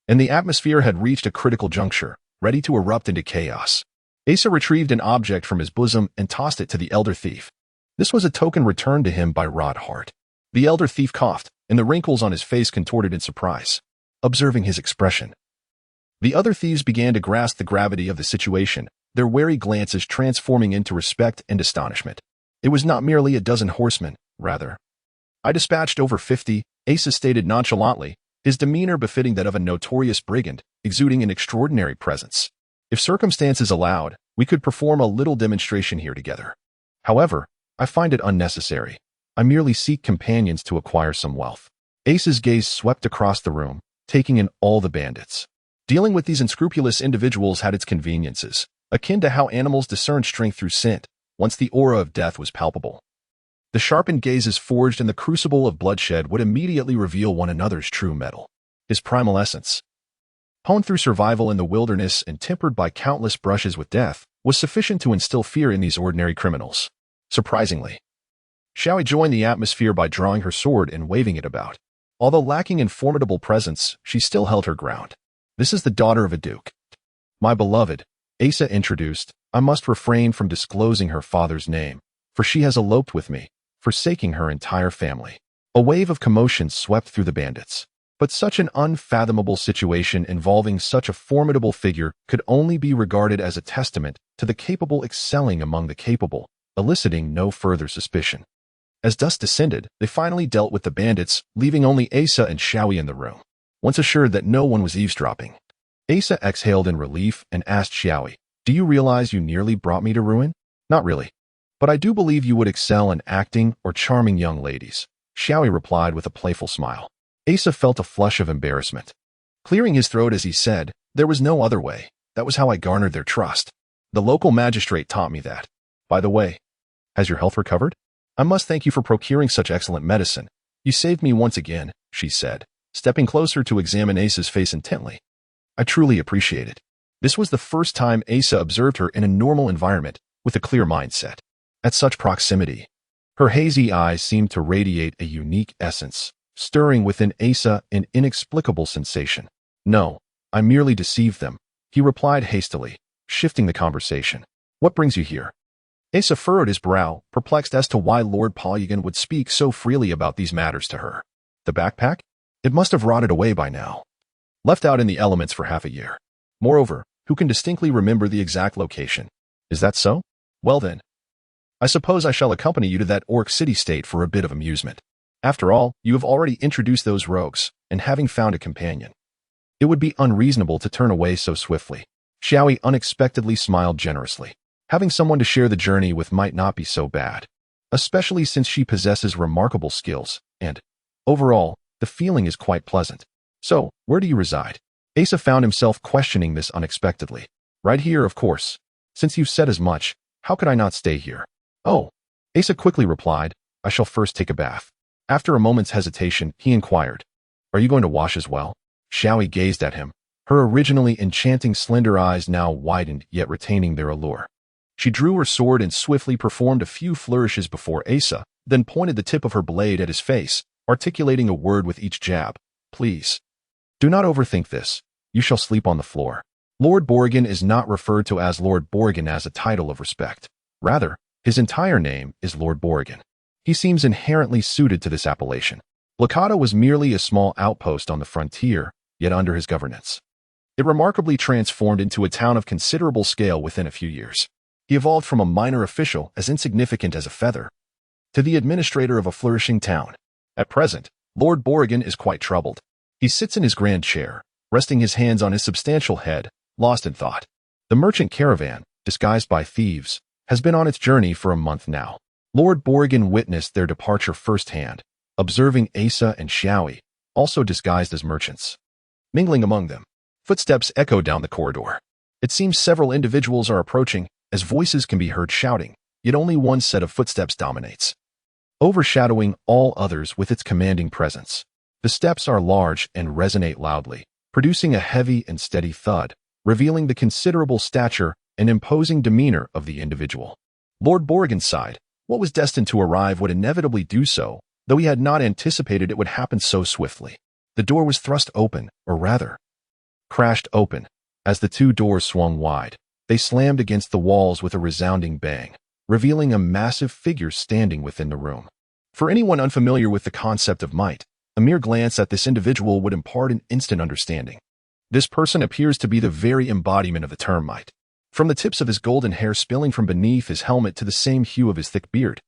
and the atmosphere had reached a critical juncture, ready to erupt into chaos. Asa retrieved an object from his bosom and tossed it to the elder thief. This was a token returned to him by Rodhart. The elder thief coughed, and the wrinkles on his face contorted in surprise, observing his expression. The other thieves began to grasp the gravity of the situation, their wary glances transforming into respect and astonishment. It was not merely a dozen horsemen, rather. I dispatched over 50, Asa stated nonchalantly, his demeanor befitting that of a notorious brigand, exuding an extraordinary presence. If circumstances allowed, we could perform a little demonstration here together. However, I find it unnecessary. I merely seek companions to acquire some wealth. Asa's gaze swept across the room, taking in all the bandits. Dealing with these unscrupulous individuals had its conveniences, akin to how animals discerned strength through scent, once the aura of death was palpable. The sharpened gazes forged in the crucible of bloodshed would immediately reveal one another's true metal, his primal essence. Honed through survival in the wilderness and tempered by countless brushes with death, was sufficient to instill fear in these ordinary criminals. Surprisingly, Xiaoyi joined the atmosphere by drawing her sword and waving it about. Although lacking in formidable presence, she still held her ground. This is the daughter of a duke. My beloved, Asa introduced, I must refrain from disclosing her father's name, for she has eloped with me, forsaking her entire family. A wave of commotion swept through the bandits. But such an unfathomable situation involving such a formidable figure could only be regarded as a testament to the capable excelling among the capable, eliciting no further suspicion. As dusk descended, they finally dealt with the bandits, leaving only Asa and Xiaoyi in the room. Once assured that no one was eavesdropping, Asa exhaled in relief and asked Xiaoyi, do you realize you nearly brought me to ruin? Not really. But I do believe you would excel in acting or charming young ladies, Xiaoyi replied with a playful smile. Asa felt a flush of embarrassment. Clearing his throat as he said, there was no other way. That was how I garnered their trust. The local magistrate taught me that. By the way, has your health recovered? I must thank you for procuring such excellent medicine. You saved me once again, she said, stepping closer to examine Asa's face intently. I truly appreciate it. This was the first time Asa observed her in a normal environment, with a clear mindset. At such proximity, her hazy eyes seemed to radiate a unique essence, stirring within Asa an inexplicable sensation. No, I merely deceived them, he replied hastily, shifting the conversation. What brings you here? Asa furrowed his brow, perplexed as to why Lord Polygon would speak so freely about these matters to her. The backpack? It must have rotted away by now. Left out in the elements for half a year. Moreover, who can distinctly remember the exact location? Is that so? Well then, I suppose I shall accompany you to that orc city-state for a bit of amusement. After all, you have already introduced those rogues, and having found a companion, it would be unreasonable to turn away so swiftly. Xiaoyi unexpectedly smiled generously. Having someone to share the journey with might not be so bad, especially since she possesses remarkable skills, and, overall, the feeling is quite pleasant. So, where do you reside? Asa found himself questioning this unexpectedly. Right here, of course. Since you've said as much, how could I not stay here? Oh, Asa quickly replied, I shall first take a bath. After a moment's hesitation, he inquired, are you going to wash as well? Xiaoyi gazed at him, her originally enchanting slender eyes now widened yet retaining their allure. She drew her sword and swiftly performed a few flourishes before Asa, then pointed the tip of her blade at his face, articulating a word with each jab. Please. Do not overthink this. You shall sleep on the floor. Lord Borgin is not referred to as Lord Borgin as a title of respect. Rather, his entire name is Lord Borgin. He seems inherently suited to this appellation. Blocata was merely a small outpost on the frontier, yet under his governance. It remarkably transformed into a town of considerable scale within a few years. He evolved from a minor official as insignificant as a feather to the administrator of a flourishing town. At present, Lord Borgin is quite troubled. He sits in his grand chair, resting his hands on his substantial head, lost in thought. The merchant caravan, disguised by thieves, has been on its journey for a month now. Lord Borgin witnessed their departure firsthand, observing Asa and Xiaoi, also disguised as merchants. Mingling among them, footsteps echo down the corridor. It seems several individuals are approaching, as voices can be heard shouting, yet only one set of footsteps dominates, overshadowing all others with its commanding presence. The steps are large and resonate loudly, producing a heavy and steady thud, revealing the considerable stature and imposing demeanor of the individual. Lord Borgin sighed. What was destined to arrive would inevitably do so, though he had not anticipated it would happen so swiftly. The door was thrust open, or rather, crashed open. As the two doors swung wide, they slammed against the walls with a resounding bang, revealing a massive figure standing within the room. For anyone unfamiliar with the concept of might, a mere glance at this individual would impart an instant understanding. This person appears to be the very embodiment of the term might. From the tips of his golden hair spilling from beneath his helmet to the same hue of his thick beard,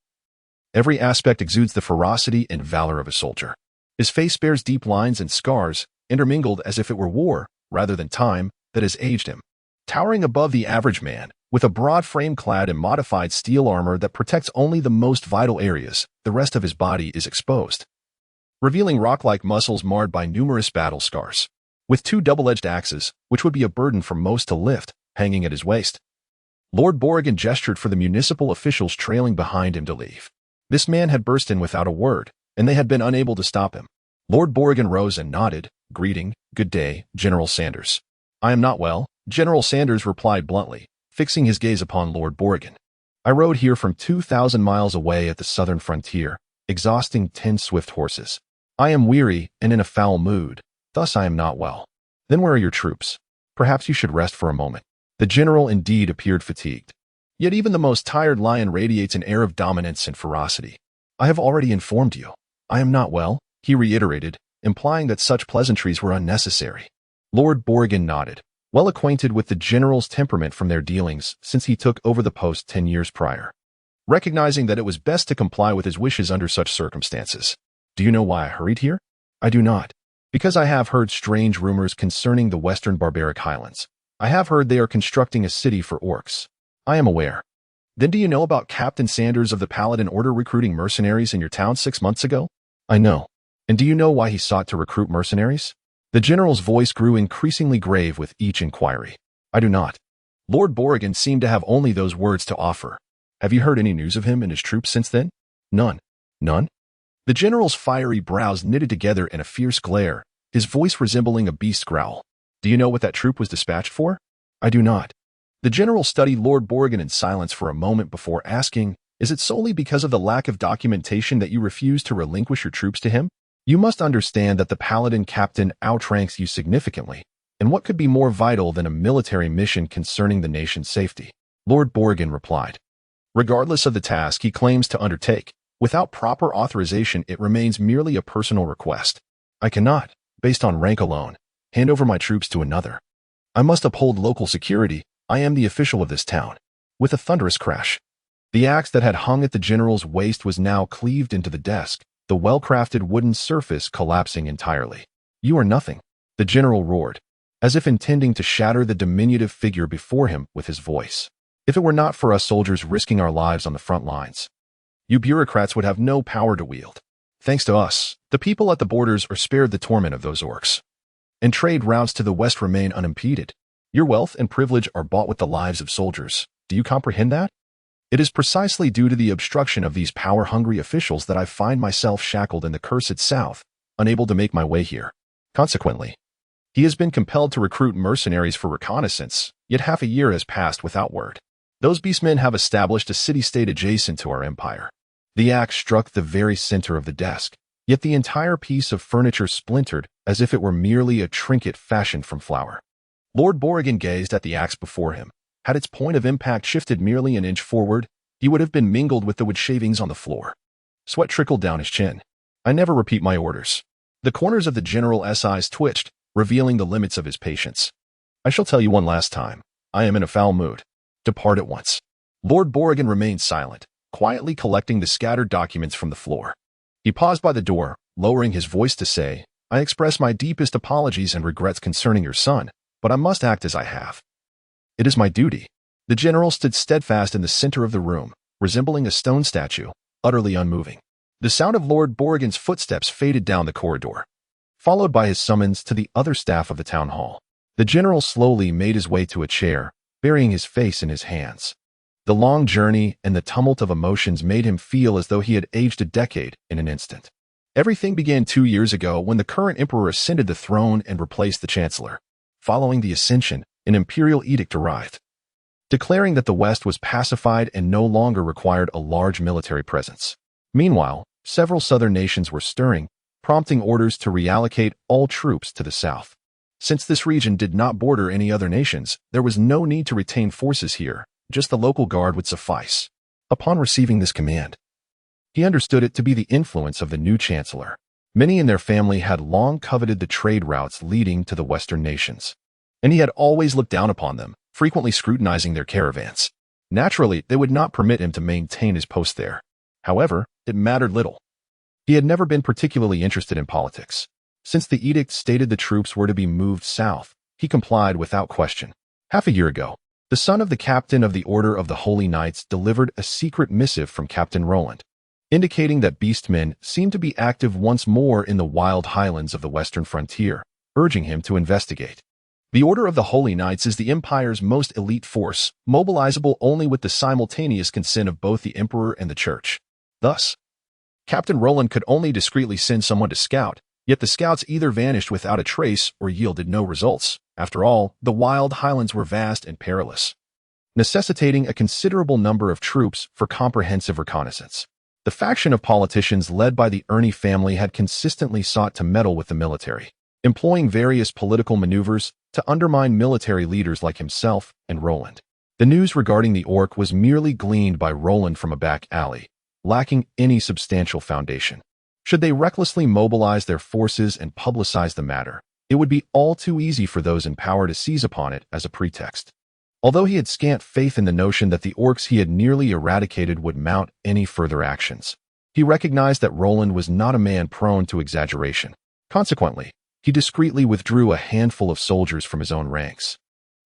every aspect exudes the ferocity and valor of a soldier. His face bears deep lines and scars, intermingled as if it were war, rather than time, that has aged him. Towering above the average man, with a broad frame clad in modified steel armor that protects only the most vital areas, the rest of his body is exposed, revealing rock-like muscles marred by numerous battle scars. With two double-edged axes, which would be a burden for most to lift, hanging at his waist, Lord Borgin gestured for the municipal officials trailing behind him to leave. This man had burst in without a word, and they had been unable to stop him. Lord Borgin rose and nodded, greeting, "Good day, General Sanders." "I am not well," General Sanders replied bluntly, fixing his gaze upon Lord Borgin. "I rode here from 2,000 miles away at the southern frontier, exhausting 10 swift horses. I am weary and in a foul mood, thus I am not well." "Then where are your troops? Perhaps you should rest for a moment." The general indeed appeared fatigued. Yet even the most tired lion radiates an air of dominance and ferocity. "I have already informed you. I am not well," he reiterated, implying that such pleasantries were unnecessary. Lord Borgin nodded, well acquainted with the general's temperament from their dealings since he took over the post 10 years prior. Recognizing that it was best to comply with his wishes under such circumstances. "Do you know why I hurried here?" "I do not. Because I have heard strange rumors concerning the western barbaric highlands. I have heard they are constructing a city for orcs." "I am aware." "Then do you know about Captain Sanders of the Paladin Order recruiting mercenaries in your town 6 months ago?" "I know." "And do you know why he sought to recruit mercenaries?" The general's voice grew increasingly grave with each inquiry. "I do not." Lord Borgin seemed to have only those words to offer. "Have you heard any news of him and his troops since then?" "None." "None?" The general's fiery brows knitted together in a fierce glare, his voice resembling a beast's growl. "Do you know what that troop was dispatched for?" "I do not." The general studied Lord Borgin in silence for a moment before asking, "Is it solely because of the lack of documentation that you refuse to relinquish your troops to him? You must understand that the paladin captain outranks you significantly, and what could be more vital than a military mission concerning the nation's safety?" Lord Borgin replied. "Regardless of the task he claims to undertake, without proper authorization it remains merely a personal request. I cannot, based on rank alone, hand over my troops to another. I must uphold local security. I am the official of this town." With a thunderous crash, the axe that had hung at the general's waist was now cleaved into the desk, the well-crafted wooden surface collapsing entirely. "You are nothing," the general roared, as if intending to shatter the diminutive figure before him with his voice. "If it were not for us soldiers risking our lives on the front lines, you bureaucrats would have no power to wield. Thanks to us, the people at the borders are spared the torment of those orcs. And trade routes to the west remain unimpeded. Your wealth and privilege are bought with the lives of soldiers. Do you comprehend that? It is precisely due to the obstruction of these power-hungry officials that I find myself shackled in the cursed south, unable to make my way here. Consequently, he has been compelled to recruit mercenaries for reconnaissance, yet half a year has passed without word. Those beastmen have established a city-state adjacent to our empire." The axe struck the very center of the desk, yet the entire piece of furniture splintered as if it were merely a trinket fashioned from flour. Lord Borrigan gazed at the axe before him. Had its point of impact shifted merely an inch forward, he would have been mingled with the wood shavings on the floor. Sweat trickled down his chin. I never repeat my orders. The corners of the general's eyes twitched, revealing the limits of his patience. I shall tell you one last time. I am in a foul mood. Depart at once. Lord Borrigan remained silent, quietly collecting the scattered documents from the floor. He paused by the door, lowering his voice to say, I express my deepest apologies and regrets concerning your son, but I must act as I have. It is my duty. The general stood steadfast in the center of the room, resembling a stone statue, utterly unmoving. The sound of Lord Borrigan's footsteps faded down the corridor, followed by his summons to the other staff of the town hall. The general slowly made his way to a chair, burying his face in his hands. The long journey and the tumult of emotions made him feel as though he had aged a decade in an instant. Everything began 2 years ago when the current emperor ascended the throne and replaced the chancellor. Following the Ascension, an imperial edict arrived, declaring that the West was pacified and no longer required a large military presence. Meanwhile, several southern nations were stirring, prompting orders to reallocate all troops to the south. Since this region did not border any other nations, there was no need to retain forces here, just the local guard would suffice. Upon receiving this command, he understood it to be the influence of the new chancellor. Many in their family had long coveted the trade routes leading to the western nations, and he had always looked down upon them, frequently scrutinizing their caravans. Naturally, they would not permit him to maintain his post there. However, it mattered little. He had never been particularly interested in politics. Since the edict stated the troops were to be moved south, he complied without question. Half a year ago, the son of the captain of the Order of the Holy Knights delivered a secret missive from Captain Roland, indicating that beastmen seemed to be active once more in the wild highlands of the western frontier, urging him to investigate. The Order of the Holy Knights is the Empire's most elite force, mobilizable only with the simultaneous consent of both the Emperor and the Church. Thus, Captain Roland could only discreetly send someone to scout, yet the scouts either vanished without a trace or yielded no results. After all, the wild highlands were vast and perilous, necessitating a considerable number of troops for comprehensive reconnaissance. The faction of politicians led by the Ernie family had consistently sought to meddle with the military, employing various political maneuvers to undermine military leaders like himself and Roland. The news regarding the orc was merely gleaned by Roland from a back alley, lacking any substantial foundation. Should they recklessly mobilize their forces and publicize the matter, it would be all too easy for those in power to seize upon it as a pretext. Although he had scant faith in the notion that the orcs he had nearly eradicated would mount any further actions, he recognized that Roland was not a man prone to exaggeration. Consequently, he discreetly withdrew a handful of soldiers from his own ranks,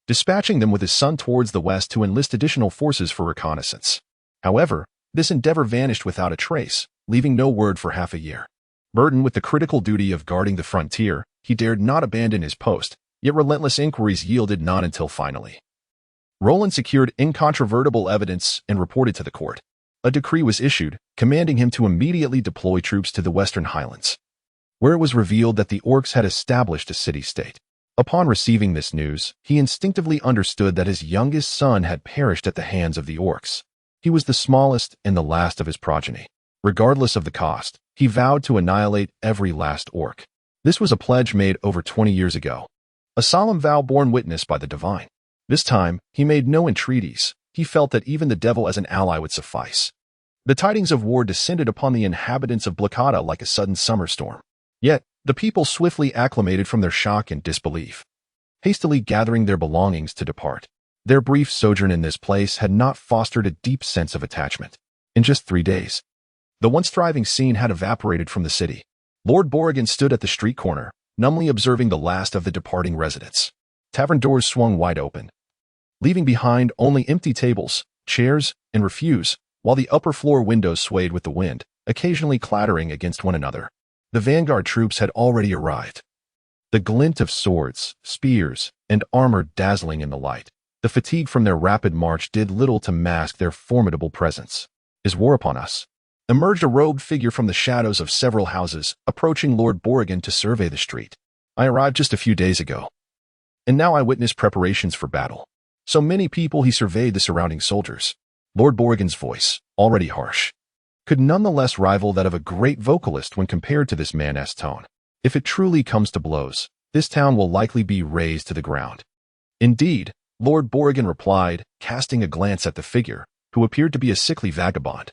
dispatching them with his son towards the west to enlist additional forces for reconnaissance. However, this endeavor vanished without a trace, leaving no word for half a year. Burdened with the critical duty of guarding the frontier, he dared not abandon his post, yet relentless inquiries yielded none until finally Roland secured incontrovertible evidence and reported to the court. A decree was issued, commanding him to immediately deploy troops to the Western Highlands, where it was revealed that the orcs had established a city-state. Upon receiving this news, he instinctively understood that his youngest son had perished at the hands of the orcs. He was the smallest and the last of his progeny. Regardless of the cost, he vowed to annihilate every last orc. This was a pledge made over 20 years ago, a solemn vow borne witness by the divine. This time, he made no entreaties. He felt that even the devil as an ally would suffice. The tidings of war descended upon the inhabitants of Blacata like a sudden summer storm. Yet, the people swiftly acclimated from their shock and disbelief, hastily gathering their belongings to depart. Their brief sojourn in this place had not fostered a deep sense of attachment. In just 3 days, the once thriving scene had evaporated from the city. Lord Borrigan stood at the street corner, numbly observing the last of the departing residents. Tavern doors swung wide open, leaving behind only empty tables, chairs, and refuse, while the upper floor windows swayed with the wind, occasionally clattering against one another. The vanguard troops had already arrived, the glint of swords, spears, and armor dazzling in the light. The fatigue from their rapid march did little to mask their formidable presence. Is war upon us? Emerged a robed figure from the shadows of several houses, approaching Lord Borrigan to survey the street. I arrived just a few days ago, and now I witness preparations for battle. So many people. He surveyed the surrounding soldiers. Lord Borrigan's voice, already harsh, could nonetheless rival that of a great vocalist when compared to this man's tone. If it truly comes to blows, this town will likely be razed to the ground. Indeed, Lord Borrigan replied, casting a glance at the figure, who appeared to be a sickly vagabond,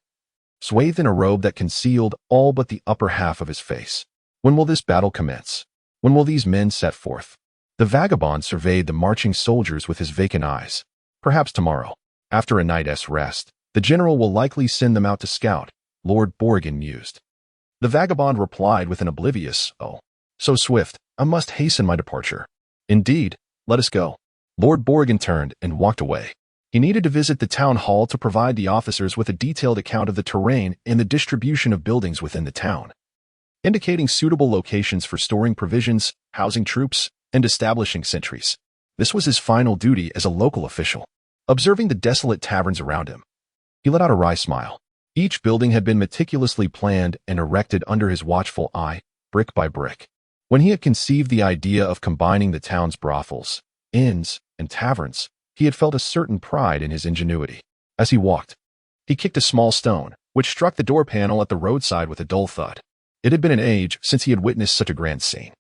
swathed in a robe that concealed all but the upper half of his face. When will this battle commence? When will these men set forth? The vagabond surveyed the marching soldiers with his vacant eyes. Perhaps tomorrow, after a night's rest, the general will likely send them out to scout, Lord Borrigan mused. The vagabond replied with an oblivious, "Oh, so swift, I must hasten my departure." "Indeed, let us go." Lord Borrigan turned and walked away. He needed to visit the town hall to provide the officers with a detailed account of the terrain and the distribution of buildings within the town, indicating suitable locations for storing provisions, housing troops, and establishing sentries. This was his final duty as a local official. Observing the desolate taverns around him, he let out a wry smile. Each building had been meticulously planned and erected under his watchful eye, brick by brick. When he had conceived the idea of combining the town's brothels, inns, and taverns, he had felt a certain pride in his ingenuity. As he walked, he kicked a small stone, which struck the door panel at the roadside with a dull thud. It had been an age since he had witnessed such a grand scene.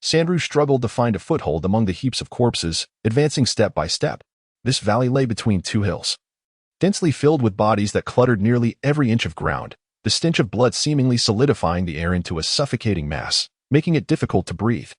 Sandrew struggled to find a foothold among the heaps of corpses, advancing step by step. This valley lay between two hills, densely filled with bodies that cluttered nearly every inch of ground, the stench of blood seemingly solidifying the air into a suffocating mass, making it difficult to breathe.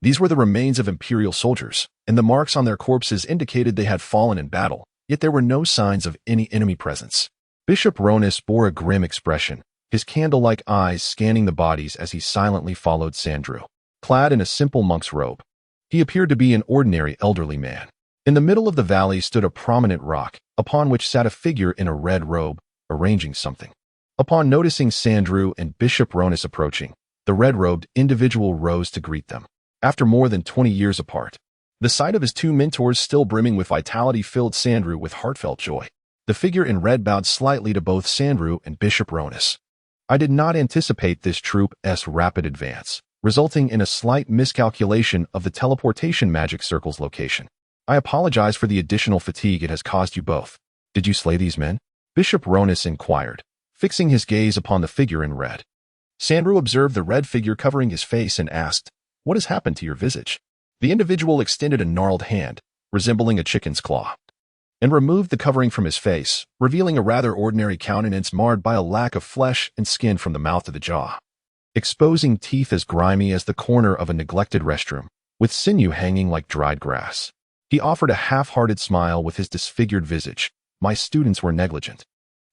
These were the remains of Imperial soldiers, and the marks on their corpses indicated they had fallen in battle, yet there were no signs of any enemy presence. Bishop Ronith bore a grim expression, his candle-like eyes scanning the bodies as he silently followed Sandrew. Clad in a simple monk's robe, he appeared to be an ordinary elderly man. In the middle of the valley stood a prominent rock, upon which sat a figure in a red robe, arranging something. Upon noticing Sandrew and Bishop Ronith approaching, the red-robed individual rose to greet them. After more than 20 years apart, the sight of his two mentors still brimming with vitality filled Sandrew with heartfelt joy. The figure in red bowed slightly to both Sandrew and Bishop Ronith. "I did not anticipate this troop's rapid advance, resulting in a slight miscalculation of the teleportation magic circle's location. I apologize for the additional fatigue it has caused you both. Did you slay these men?" Bishop Ronith inquired, fixing his gaze upon the figure in red. Sandrew observed the red figure covering his face and asked, "What has happened to your visage?" The individual extended a gnarled hand, resembling a chicken's claw, and removed the covering from his face, revealing a rather ordinary countenance marred by a lack of flesh and skin from the mouth to the jaw, exposing teeth as grimy as the corner of a neglected restroom, with sinew hanging like dried grass. He offered a half-hearted smile with his disfigured visage. "My students were negligent,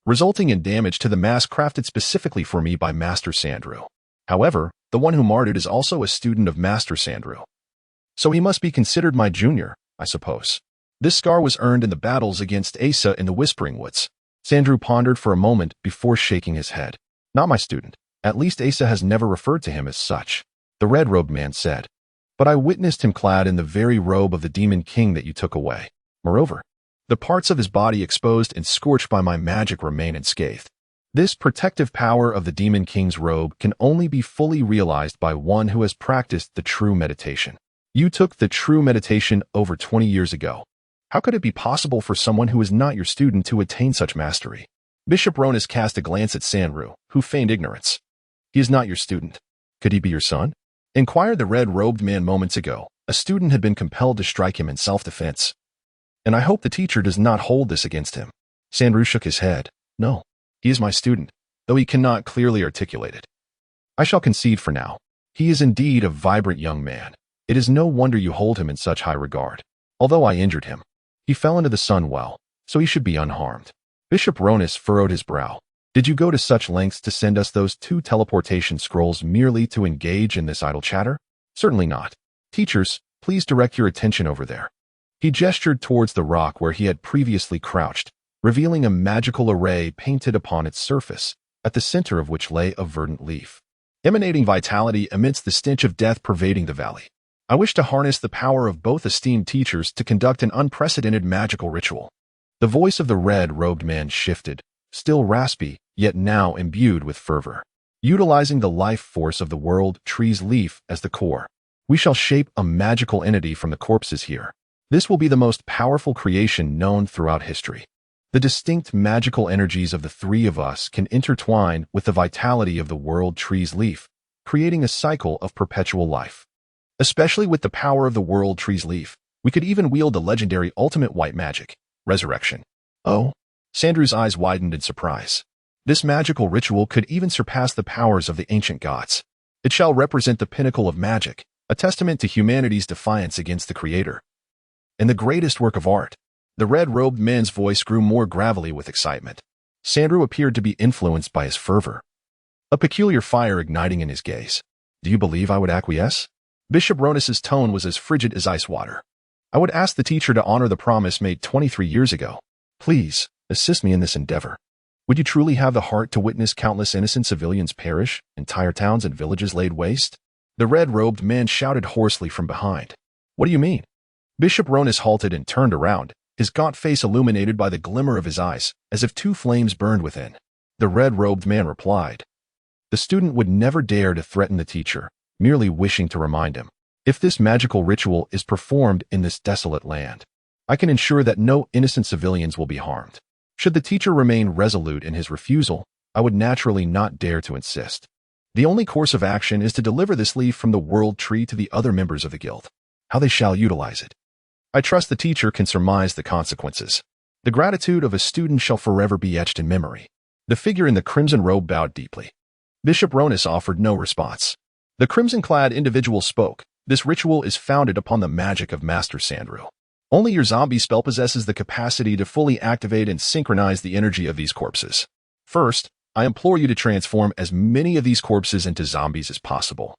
resulting in damage to the mask crafted specifically for me by Master Sandrew. However, the one who martyred is also a student of Master Sandrew, so he must be considered my junior, I suppose. This scar was earned in the battles against Asa in the Whispering Woods." Sandrew pondered for a moment before shaking his head. "Not my student. At least Asa has never referred to him as such," the red-robed man said. "But I witnessed him clad in the very robe of the Demon King that you took away. Moreover, the parts of his body exposed and scorched by my magic remain unscathed. This protective power of the Demon King's robe can only be fully realized by one who has practiced the true meditation. You took the true meditation over 20 years ago. How could it be possible for someone who is not your student to attain such mastery?" Bishop Ronith cast a glance at Sandrew, who feigned ignorance. "He is not your student. Could he be your son?" inquired the red-robed man moments ago. "A student had been compelled to strike him in self-defense, and I hope the teacher does not hold this against him." Sandrew shook his head. "No, he is my student, though he cannot clearly articulate it. I shall concede for now. He is indeed a vibrant young man. It is no wonder you hold him in such high regard. Although I injured him, he fell into the sun well, so he should be unharmed." Bishop Ronith furrowed his brow. "Did you go to such lengths to send us those 2 teleportation scrolls merely to engage in this idle chatter? Certainly not. Teachers, please direct your attention over there." He gestured towards the rock where he had previously crouched, revealing a magical array painted upon its surface, at the center of which lay a verdant leaf, emanating vitality amidst the stench of death pervading the valley. "I wish to harness the power of both esteemed teachers to conduct an unprecedented magical ritual." The voice of the red-robed man shifted, still raspy, yet now imbued with fervor. "Utilizing the life force of the world tree's leaf as the core, we shall shape a magical entity from the corpses here. This will be the most powerful creation known throughout history. The distinct magical energies of the 3 of us can intertwine with the vitality of the world tree's leaf, creating a cycle of perpetual life. Especially with the power of the World Tree's leaf, we could even wield the legendary ultimate white magic, resurrection. Oh? Sandrew's eyes widened in surprise. This magical ritual could even surpass the powers of the ancient gods. It shall represent the pinnacle of magic, a testament to humanity's defiance against the Creator. And the greatest work of art. The red-robed man's voice grew more gravelly with excitement. Sandrew appeared to be influenced by his fervor, a peculiar fire igniting in his gaze. Do you believe I would acquiesce? Bishop Ronith's tone was as frigid as ice water. I would ask the teacher to honor the promise made 23 years ago. Please, assist me in this endeavor. Would you truly have the heart to witness countless innocent civilians perish, entire towns and villages laid waste? The red-robed man shouted hoarsely from behind. What do you mean? Bishop Ronith halted and turned around, his gaunt face illuminated by the glimmer of his eyes, as if two flames burned within. The red-robed man replied. The student would never dare to threaten the teacher, merely wishing to remind him. If this magical ritual is performed in this desolate land, I can ensure that no innocent civilians will be harmed. Should the teacher remain resolute in his refusal, I would naturally not dare to insist. The only course of action is to deliver this leaf from the World Tree to the other members of the guild. How they shall utilize it. I trust the teacher can surmise the consequences. The gratitude of a student shall forever be etched in memory. The figure in the crimson robe bowed deeply. Bishop Ronith offered no response. The crimson-clad individual spoke. This ritual is founded upon the magic of Master Sandrew. Only your zombie spell possesses the capacity to fully activate and synchronize the energy of these corpses. First, I implore you to transform as many of these corpses into zombies as possible.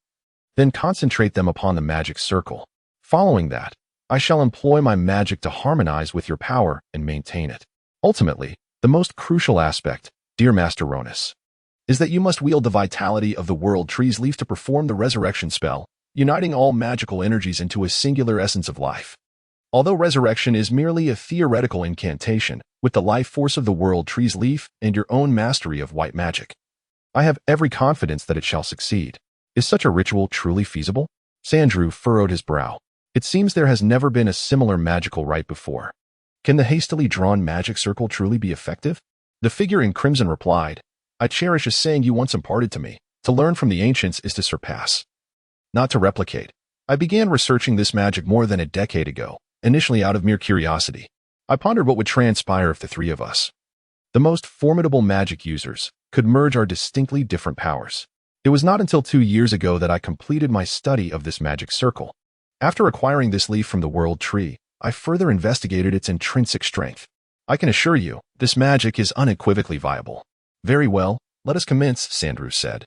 Then concentrate them upon the magic circle. Following that, I shall employ my magic to harmonize with your power and maintain it. Ultimately, the most crucial aspect, dear Master Ronith, is that you must wield the vitality of the World Tree's leaf to perform the resurrection spell, uniting all magical energies into a singular essence of life. Although resurrection is merely a theoretical incantation, with the life force of the World Tree's leaf and your own mastery of white magic, I have every confidence that it shall succeed. Is such a ritual truly feasible? Sandrew furrowed his brow. It seems there has never been a similar magical rite before. Can the hastily drawn magic circle truly be effective? The figure in crimson replied, I cherish a saying you once imparted to me. To learn from the ancients is to surpass, not to replicate. I began researching this magic more than a decade ago, initially out of mere curiosity. I pondered what would transpire if the three of us, the most formidable magic users, could merge our distinctly different powers. It was not until 2 years ago that I completed my study of this magic circle. After acquiring this leaf from the World Tree, I further investigated its intrinsic strength. I can assure you, this magic is unequivocally viable. Very well, let us commence, Sandrew said,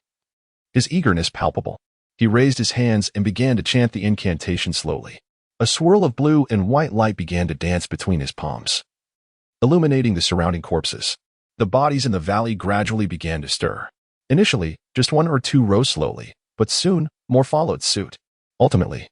his eagerness palpable. He raised his hands and began to chant the incantation slowly. A swirl of blue and white light began to dance between his palms, illuminating the surrounding corpses. The bodies in the valley gradually began to stir. Initially, just 1 or 2 rose slowly, but soon, more followed suit. Ultimately,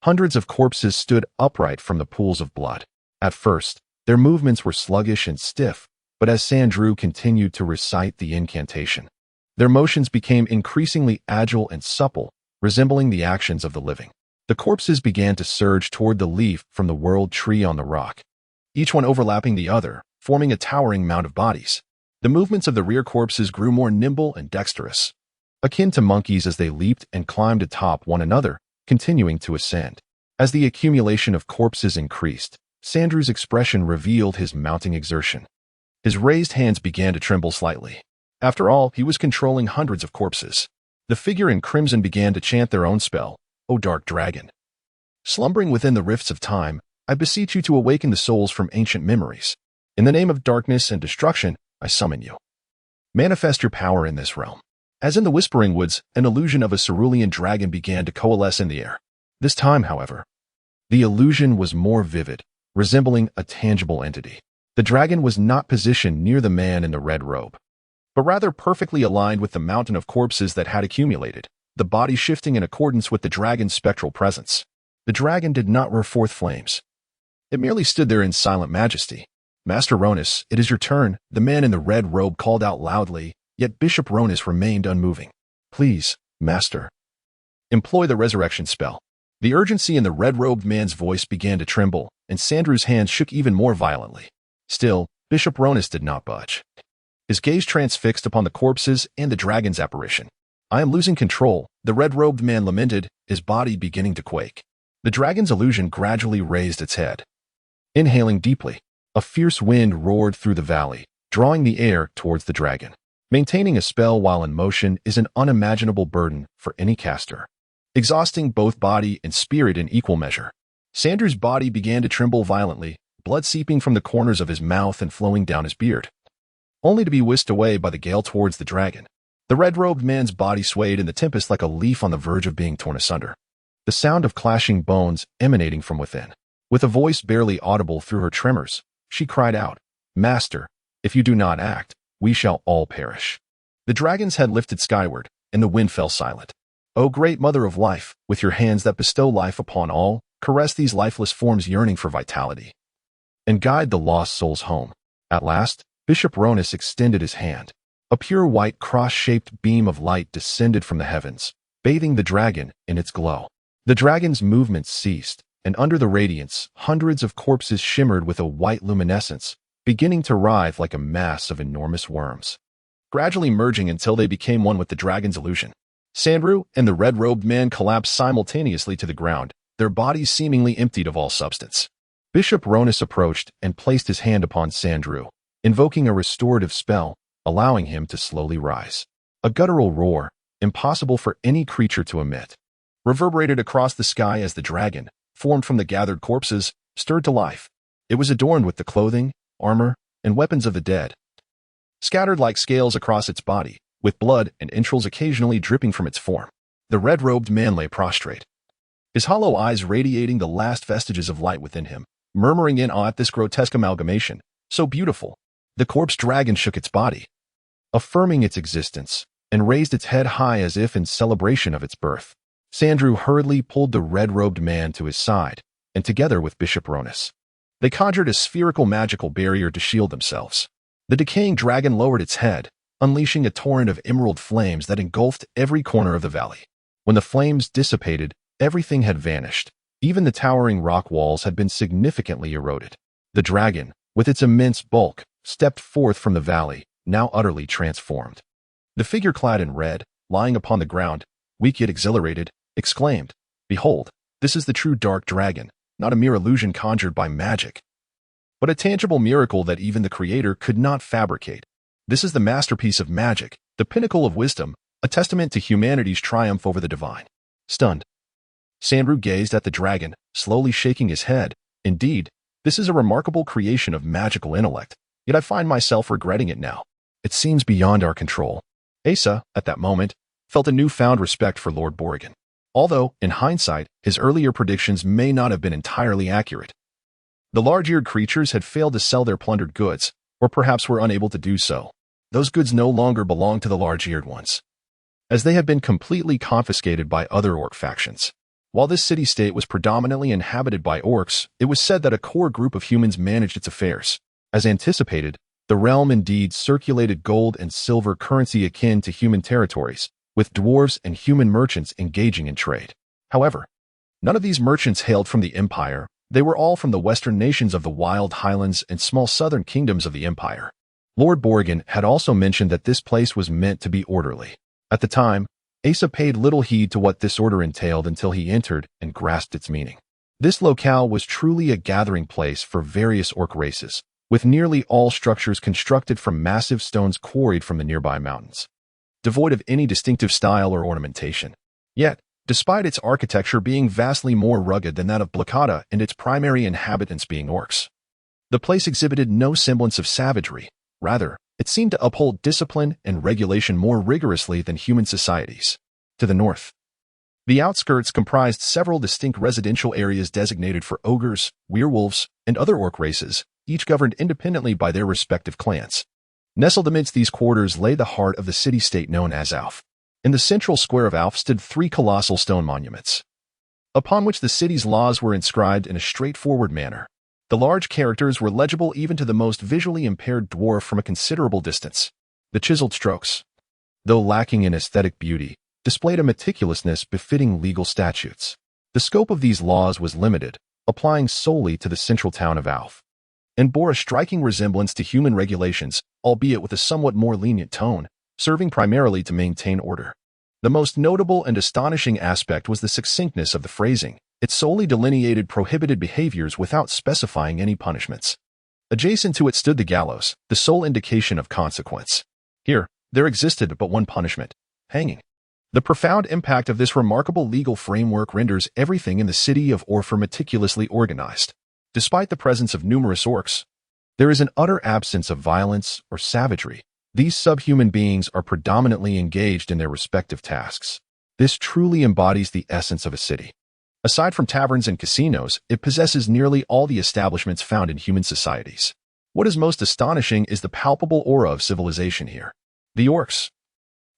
hundreds of corpses stood upright from the pools of blood. At first, their movements were sluggish and stiff, but as Sandrew continued to recite the incantation, their motions became increasingly agile and supple, resembling the actions of the living. The corpses began to surge toward the leaf from the World Tree on the rock, each one overlapping the other, forming a towering mound of bodies. The movements of the rear corpses grew more nimble and dexterous, akin to monkeys as they leaped and climbed atop one another, continuing to ascend. As the accumulation of corpses increased, Sandrew's expression revealed his mounting exertion. His raised hands began to tremble slightly. After all, he was controlling hundreds of corpses. The figure in crimson began to chant their own spell, O dark dragon, slumbering within the rifts of time, I beseech you to awaken the souls from ancient memories. In the name of darkness and destruction, I summon you. Manifest your power in this realm. As in the Whispering Woods, an illusion of a cerulean dragon began to coalesce in the air. This time, however, the illusion was more vivid, resembling a tangible entity. The dragon was not positioned near the man in the red robe, but rather perfectly aligned with the mountain of corpses that had accumulated, the body shifting in accordance with the dragon's spectral presence. The dragon did not roar forth flames. It merely stood there in silent majesty. Master Ronith, it is your turn, the man in the red robe called out loudly, yet Bishop Ronith remained unmoving. Please, Master, employ the resurrection spell. The urgency in the red-robed man's voice began to tremble, and Sandrew's hands shook even more violently. Still, Bishop Ronith did not budge. His gaze transfixed upon the corpses and the dragon's apparition. I am losing control, the red-robed man lamented, his body beginning to quake. The dragon's illusion gradually raised its head. Inhaling deeply, a fierce wind roared through the valley, drawing the air towards the dragon. Maintaining a spell while in motion is an unimaginable burden for any caster, exhausting both body and spirit in equal measure. Sandrew's body began to tremble violently, blood seeping from the corners of his mouth and flowing down his beard, only to be whisked away by the gale towards the dragon. The red-robed man's body swayed in the tempest like a leaf on the verge of being torn asunder, the sound of clashing bones emanating from within. With a voice barely audible through her tremors, she cried out, "Master, if you do not act, we shall all perish." The dragon's head lifted skyward, and the wind fell silent. O great mother of life, with your hands that bestow life upon all, caress these lifeless forms yearning for vitality, and guide the lost souls home. At last, Bishop Ronith extended his hand. A pure white cross-shaped beam of light descended from the heavens, bathing the dragon in its glow. The dragon's movements ceased, and under the radiance, hundreds of corpses shimmered with a white luminescence, beginning to writhe like a mass of enormous worms, gradually merging until they became one with the dragon's illusion. Sandrew and the red-robed man collapsed simultaneously to the ground, their bodies seemingly emptied of all substance. Bishop Ronith approached and placed his hand upon Sandrew, invoking a restorative spell, allowing him to slowly rise. A guttural roar, impossible for any creature to emit, reverberated across the sky as the dragon, formed from the gathered corpses, stirred to life. It was adorned with the clothing, armor, and weapons of the dead, scattered like scales across its body, with blood and entrails occasionally dripping from its form. The red-robed man lay prostrate, his hollow eyes radiating the last vestiges of light within him, murmuring in awe at this grotesque amalgamation, so beautiful. The corpse dragon shook its body, affirming its existence, and raised its head high as if in celebration of its birth. Sandrew hurriedly pulled the red-robed man to his side, and together with Bishop Ronith, they conjured a spherical magical barrier to shield themselves. The decaying dragon lowered its head, unleashing a torrent of emerald flames that engulfed every corner of the valley. When the flames dissipated, everything had vanished. Even the towering rock walls had been significantly eroded. The dragon, with its immense bulk, stepped forth from the valley, now utterly transformed. The figure clad in red, lying upon the ground, weak yet exhilarated, exclaimed, "Behold, this is the true dark dragon, not a mere illusion conjured by magic, but a tangible miracle that even the Creator could not fabricate. This is the masterpiece of magic, the pinnacle of wisdom, a testament to humanity's triumph over the divine." Stunned, Sandrew gazed at the dragon, slowly shaking his head. "Indeed, this is a remarkable creation of magical intellect, yet I find myself regretting it now. It seems beyond our control." Asa, at that moment, felt a newfound respect for Lord Borrigan. Although, in hindsight, his earlier predictions may not have been entirely accurate. The large-eared creatures had failed to sell their plundered goods, or perhaps were unable to do so. Those goods no longer belonged to the large-eared ones, as they had been completely confiscated by other orc factions. While this city-state was predominantly inhabited by orcs, it was said that a core group of humans managed its affairs. As anticipated, the realm indeed circulated gold and silver currency akin to human territories, with dwarves and human merchants engaging in trade. However, none of these merchants hailed from the Empire. They were all from the western nations of the wild highlands and small southern kingdoms of the Empire. Lord Borrigan had also mentioned that this place was meant to be orderly. At the time, Asa paid little heed to what this order entailed until he entered and grasped its meaning. This locale was truly a gathering place for various orc races, with nearly all structures constructed from massive stones quarried from the nearby mountains, devoid of any distinctive style or ornamentation. Yet, despite its architecture being vastly more rugged than that of Blakada and its primary inhabitants being orcs, the place exhibited no semblance of savagery. Rather, it seemed to uphold discipline and regulation more rigorously than human societies. To the north, the outskirts comprised several distinct residential areas designated for ogres, werewolves, and other orc races, each governed independently by their respective clans. Nestled amidst these quarters lay the heart of the city-state known as Alf. In the central square of Alf stood 3 colossal stone monuments, upon which the city's laws were inscribed in a straightforward manner. The large characters were legible even to the most visually impaired dwarf from a considerable distance. The chiseled strokes, though lacking in aesthetic beauty, displayed a meticulousness befitting legal statutes. The scope of these laws was limited, applying solely to the central town of Alf, and bore a striking resemblance to human regulations, albeit with a somewhat more lenient tone, serving primarily to maintain order. The most notable and astonishing aspect was the succinctness of the phrasing. It solely delineated prohibited behaviors without specifying any punishments. Adjacent to it stood the gallows, the sole indication of consequence. Here, there existed but one punishment: hanging. The profound impact of this remarkable legal framework renders everything in the city of Orpher meticulously organized. Despite the presence of numerous orcs, there is an utter absence of violence or savagery. These subhuman beings are predominantly engaged in their respective tasks. This truly embodies the essence of a city. Aside from taverns and casinos, it possesses nearly all the establishments found in human societies. What is most astonishing is the palpable aura of civilization here. The orcs,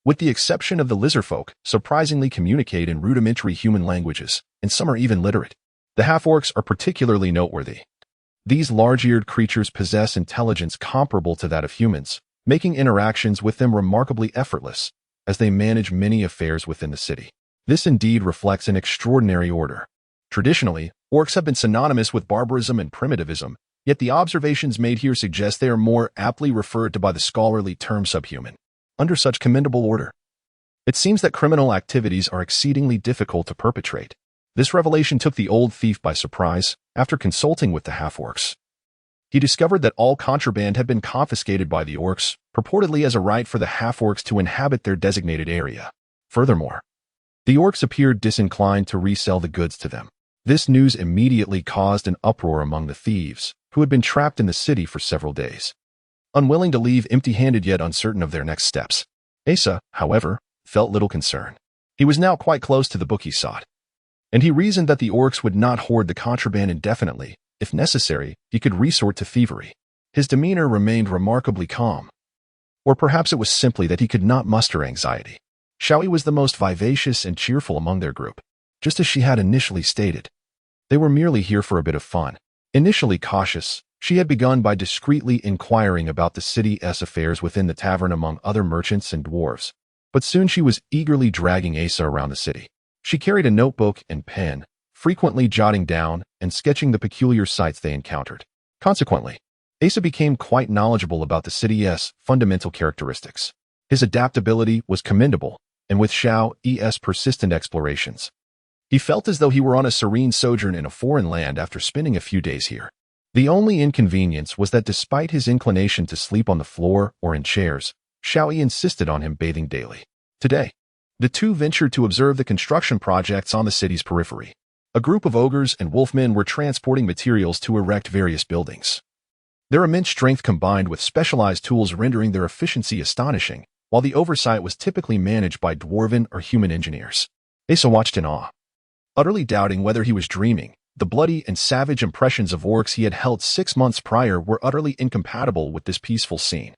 with the exception of the lizardfolk, surprisingly communicate in rudimentary human languages, and some are even literate. The half-orcs are particularly noteworthy. These large-eared creatures possess intelligence comparable to that of humans, making interactions with them remarkably effortless, as they manage many affairs within the city. This indeed reflects an extraordinary order. Traditionally, orcs have been synonymous with barbarism and primitivism, yet the observations made here suggest they are more aptly referred to by the scholarly term subhuman. Under such commendable order, it seems that criminal activities are exceedingly difficult to perpetrate. This revelation took the old thief by surprise. After consulting with the half-orcs, he discovered that all contraband had been confiscated by the orcs, purportedly as a right for the half-orcs to inhabit their designated area. Furthermore, the orcs appeared disinclined to resell the goods to them. This news immediately caused an uproar among the thieves, who had been trapped in the city for several days. Unwilling to leave empty-handed yet uncertain of their next steps, Asa, however, felt little concern. He was now quite close to the book he sought, and he reasoned that the orcs would not hoard the contraband indefinitely. If necessary, he could resort to thievery. His demeanor remained remarkably calm. Or perhaps it was simply that he could not muster anxiety. Xiaoyi was the most vivacious and cheerful among their group, just as she had initially stated. They were merely here for a bit of fun. Initially cautious, she had begun by discreetly inquiring about the city's affairs within the tavern among other merchants and dwarves. But soon she was eagerly dragging Asa around the city. She carried a notebook and pen, frequently jotting down and sketching the peculiar sights they encountered. Consequently, Asa became quite knowledgeable about the city's fundamental characteristics. His adaptability was commendable, and with Xiaoyi's persistent explorations, he felt as though he were on a serene sojourn in a foreign land after spending a few days here. The only inconvenience was that despite his inclination to sleep on the floor or in chairs, Xiaoyi insisted on him bathing daily. Today, the two ventured to observe the construction projects on the city's periphery. A group of ogres and wolfmen were transporting materials to erect various buildings. Their immense strength combined with specialized tools rendering their efficiency astonishing, while the oversight was typically managed by dwarven or human engineers. Asa watched in awe, utterly doubting whether he was dreaming. The bloody and savage impressions of orcs he had held 6 months prior were utterly incompatible with this peaceful scene.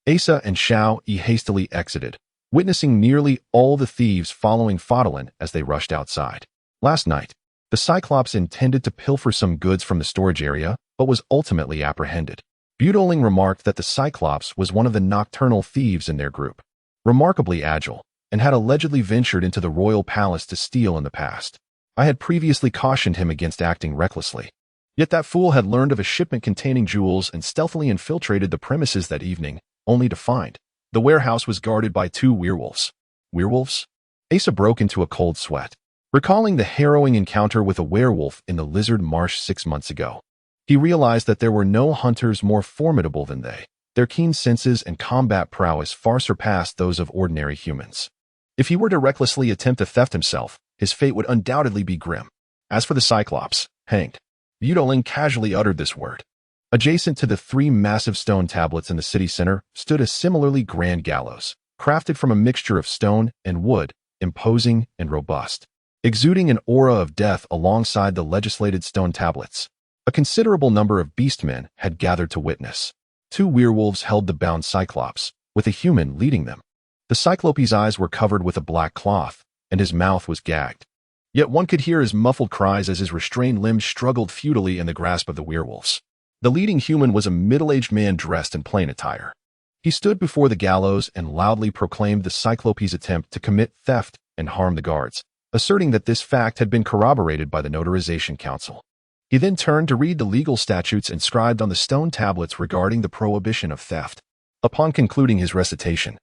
Asa and Xiaoyi hastily exited, witnessing nearly all the thieves following Fodolin as they rushed outside. Last night, the Cyclops intended to pilfer some goods from the storage area, but was ultimately apprehended. Butoling remarked that the Cyclops was one of the nocturnal thieves in their group, remarkably agile, and had allegedly ventured into the royal palace to steal in the past. I had previously cautioned him against acting recklessly. Yet that fool had learned of a shipment containing jewels and stealthily infiltrated the premises that evening, only to find the warehouse was guarded by 2 werewolves. Werewolves? Asa broke into a cold sweat, recalling the harrowing encounter with a werewolf in the Lizard Marsh 6 months ago. He realized that there were no hunters more formidable than they. Their keen senses and combat prowess far surpassed those of ordinary humans. If he were to recklessly attempt the theft himself, his fate would undoubtedly be grim. As for the Cyclops, hanged. Butoling casually uttered this word. Adjacent to the 3 massive stone tablets in the city center stood a similarly grand gallows, crafted from a mixture of stone and wood, imposing and robust, exuding an aura of death alongside the legislated stone tablets. A considerable number of beastmen had gathered to witness. 2 werewolves held the bound Cyclops, with a human leading them. The Cyclope's eyes were covered with a black cloth, and his mouth was gagged. Yet one could hear his muffled cries as his restrained limbs struggled futilely in the grasp of the werewolves. The leading human was a middle-aged man dressed in plain attire. He stood before the gallows and loudly proclaimed the Cyclope's attempt to commit theft and harm the guards, asserting that this fact had been corroborated by the Notarization Council. He then turned to read the legal statutes inscribed on the stone tablets regarding the prohibition of theft. Upon concluding his recitation,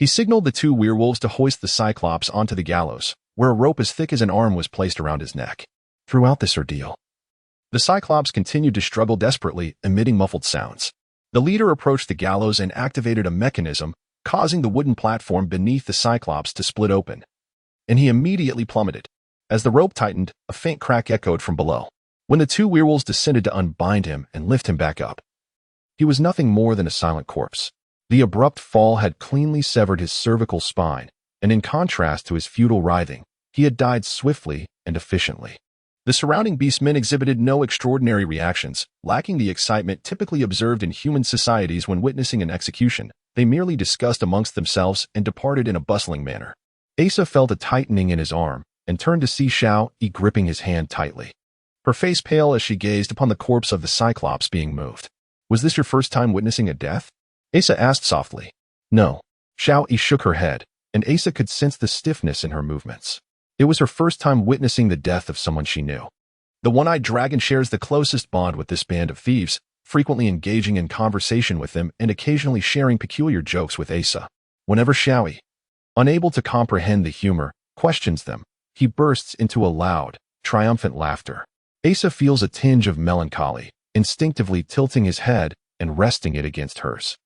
He signaled the two werewolves to hoist the Cyclops onto the gallows, where a rope as thick as an arm was placed around his neck. Throughout this ordeal, the Cyclops continued to struggle desperately, emitting muffled sounds. The leader approached the gallows and activated a mechanism, causing the wooden platform beneath the Cyclops to split open. And he immediately plummeted. As the rope tightened, a faint crack echoed from below. When the two werewolves descended to unbind him and lift him back up, he was nothing more than a silent corpse. The abrupt fall had cleanly severed his cervical spine, and in contrast to his futile writhing, he had died swiftly and efficiently. The surrounding beastmen exhibited no extraordinary reactions, lacking the excitement typically observed in human societies when witnessing an execution. They merely discussed amongst themselves and departed in a bustling manner. Asa felt a tightening in his arm and turned to see Xiao-Yi gripping his hand tightly. Her face pale as she gazed upon the corpse of the Cyclops being moved. "Was this your first time witnessing a death?" Asa asked softly. "No." Xiao-Yi shook her head, and Asa could sense the stiffness in her movements. It was her first time witnessing the death of someone she knew. The one-eyed dragon shares the closest bond with this band of thieves, frequently engaging in conversation with them and occasionally sharing peculiar jokes with Asa. Whenever Xiao-Yi, unable to comprehend the humor, questions them, he bursts into a loud, triumphant laughter. Asa feels a tinge of melancholy, instinctively tilting his head and resting it against hers.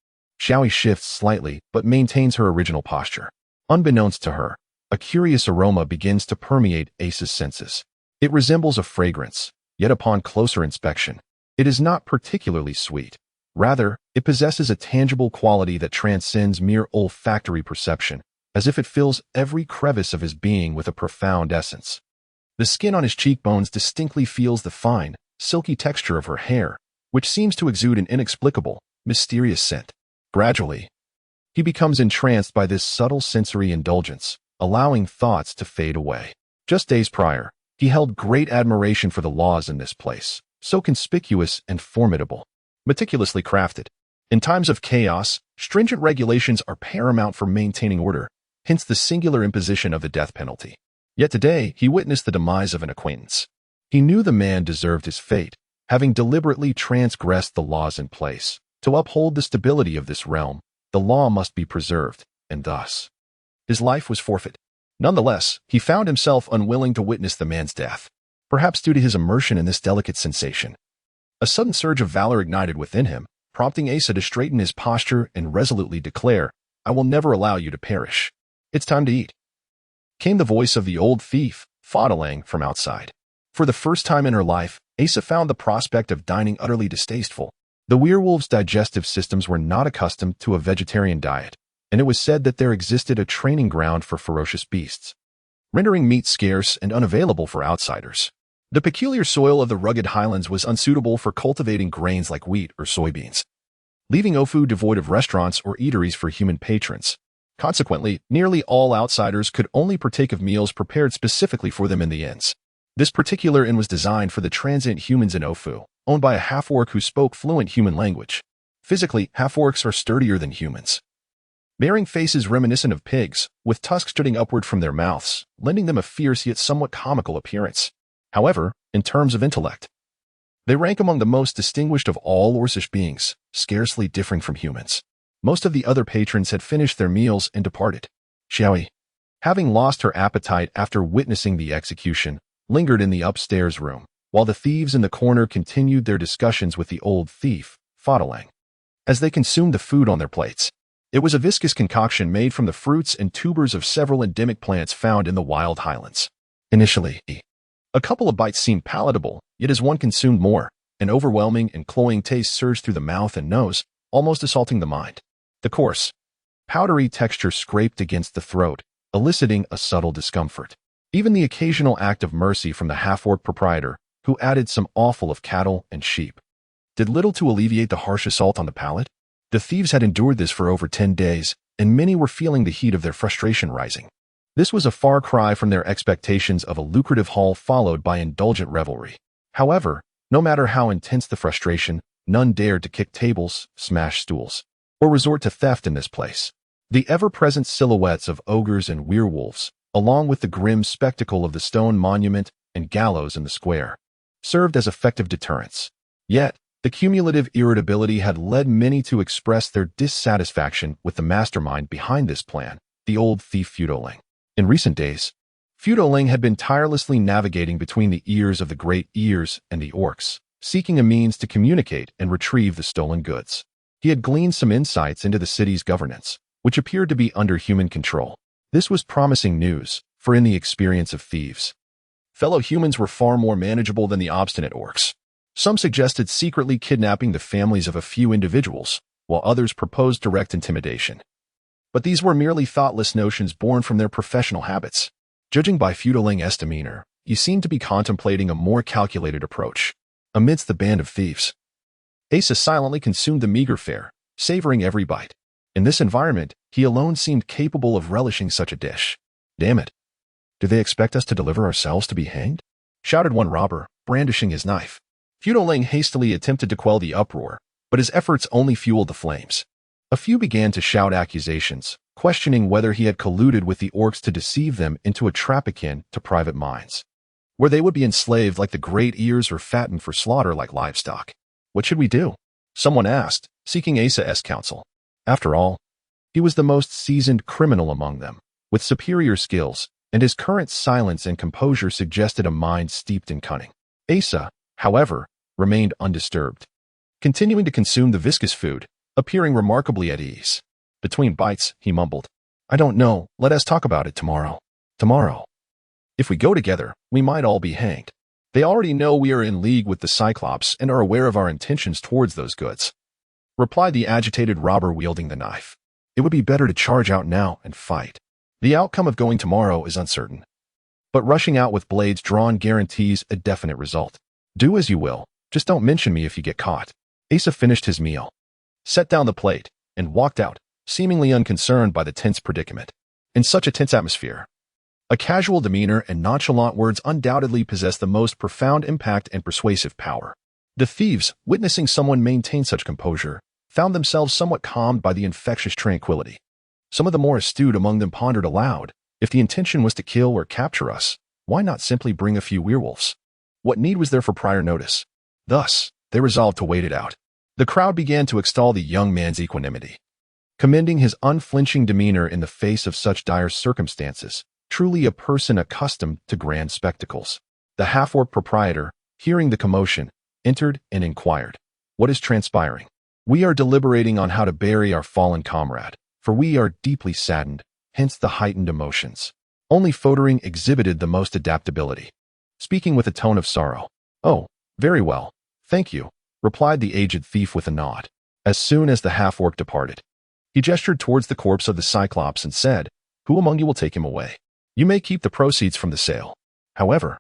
Xiao-Yi shifts slightly but maintains her original posture. Unbeknownst to her, a curious aroma begins to permeate Asa's senses. It resembles a fragrance, yet upon closer inspection, it is not particularly sweet. Rather, it possesses a tangible quality that transcends mere olfactory perception, as if it fills every crevice of his being with a profound essence. The skin on his cheekbones distinctly feels the fine, silky texture of her hair, which seems to exude an inexplicable, mysterious scent. Gradually, he becomes entranced by this subtle sensory indulgence, allowing thoughts to fade away. Just days prior, he held great admiration for the laws in this place, so conspicuous and formidable, meticulously crafted. In times of chaos, stringent regulations are paramount for maintaining order, hence the singular imposition of the death penalty. Yet today, he witnessed the demise of an acquaintance. He knew the man deserved his fate, having deliberately transgressed the laws in place. To uphold the stability of this realm, the law must be preserved, and thus, his life was forfeit. Nonetheless, he found himself unwilling to witness the man's death, perhaps due to his immersion in this delicate sensation. A sudden surge of valor ignited within him, prompting Asa to straighten his posture and resolutely declare, "I will never allow you to perish. It's time to eat." Came the voice of the old thief, Faudalang, from outside. For the first time in her life, Asa found the prospect of dining utterly distasteful. The werewolves' digestive systems were not accustomed to a vegetarian diet, and it was said that there existed a training ground for ferocious beasts, rendering meat scarce and unavailable for outsiders. The peculiar soil of the rugged highlands was unsuitable for cultivating grains like wheat or soybeans, leaving Ofu devoid of restaurants or eateries for human patrons. Consequently, nearly all outsiders could only partake of meals prepared specifically for them in the inns. This particular inn was designed for the transient humans in Ofu, owned by a half-orc who spoke fluent human language. Physically, half-orcs are sturdier than humans, bearing faces reminiscent of pigs, with tusks jutting upward from their mouths, lending them a fierce yet somewhat comical appearance. However, in terms of intellect, they rank among the most distinguished of all Orcish beings, scarcely differing from humans. Most of the other patrons had finished their meals and departed. Xiao-Yi, having lost her appetite after witnessing the execution, lingered in the upstairs room, while the thieves in the corner continued their discussions with the old thief, Faudalang. As they consumed the food on their plates, it was a viscous concoction made from the fruits and tubers of several endemic plants found in the wild highlands. Initially, a couple of bites seemed palatable, yet as one consumed more, an overwhelming and cloying taste surged through the mouth and nose, almost assaulting the mind. The coarse, powdery texture scraped against the throat, eliciting a subtle discomfort. Even the occasional act of mercy from the half-orc proprietor, who added some offal of cattle and sheep, did little to alleviate the harsh assault on the palate. The thieves had endured this for over 10 days, and many were feeling the heat of their frustration rising. This was a far cry from their expectations of a lucrative haul followed by indulgent revelry. However, no matter how intense the frustration, none dared to kick tables, smash stools, or resort to theft in this place. The ever-present silhouettes of ogres and werewolves, along with the grim spectacle of the stone monument and gallows in the square, served as effective deterrents. Yet, The cumulative irritability had led many to express their dissatisfaction with the mastermind behind this plan, the old thief Feudoling. In recent days, Feudoling had been tirelessly navigating between the ears of the Great Ears and the orcs, seeking a means to communicate and retrieve the stolen goods. He had gleaned some insights into the city's governance, which appeared to be under human control. This was promising news, for in the experience of thieves, fellow humans were far more manageable than the obstinate orcs. Some suggested secretly kidnapping the families of a few individuals, while others proposed direct intimidation. But these were merely thoughtless notions born from their professional habits. Judging by Feudaling's demeanor, he seemed to be contemplating a more calculated approach. Amidst the band of thieves, Asa silently consumed the meager fare, savoring every bite. In this environment, he alone seemed capable of relishing such a dish. "Damn it! Do they expect us to deliver ourselves to be hanged?" shouted one robber, brandishing his knife. Feudaling hastily attempted to quell the uproar, but his efforts only fueled the flames. A few began to shout accusations, questioning whether he had colluded with the orcs to deceive them into a trap akin to private mines, where they would be enslaved like the Great Ears or fattened for slaughter like livestock. "What should we do?" someone asked, seeking Asa's counsel. After all, he was the most seasoned criminal among them, with superior skills, and his current silence and composure suggested a mind steeped in cunning. Asa, however, remained undisturbed, continuing to consume the viscous food, appearing remarkably at ease. Between bites, he mumbled, "I don't know, let us talk about it tomorrow. Tomorrow. If we go together, we might all be hanged. They already know we are in league with the Cyclops and are aware of our intentions towards those goods," replied the agitated robber wielding the knife. "It would be better to charge out now and fight. The outcome of going tomorrow is uncertain, but rushing out with blades drawn guarantees a definite result. Do as you will, just don't mention me if you get caught." Asa finished his meal, set down the plate, and walked out, seemingly unconcerned by the tense predicament. In such a tense atmosphere, a casual demeanor and nonchalant words undoubtedly possess the most profound impact and persuasive power. The thieves, witnessing someone maintain such composure, found themselves somewhat calmed by the infectious tranquility. Some of the more astute among them pondered aloud, if the intention was to kill or capture us, why not simply bring a few werewolves? What need was there for prior notice? Thus, they resolved to wait it out. The crowd began to extol the young man's equanimity, commending his unflinching demeanor in the face of such dire circumstances, truly a person accustomed to grand spectacles. The half-orc proprietor, hearing the commotion, entered and inquired, "What is transpiring?" "We are deliberating on how to bury our fallen comrade, for we are deeply saddened, hence the heightened emotions." Only Fodering exhibited the most adaptability, speaking with a tone of sorrow. "Oh, very well, thank you," replied the aged thief with a nod. As soon as the half-orc departed, he gestured towards the corpse of the Cyclops and said, "Who among you will take him away? You may keep the proceeds from the sale." However,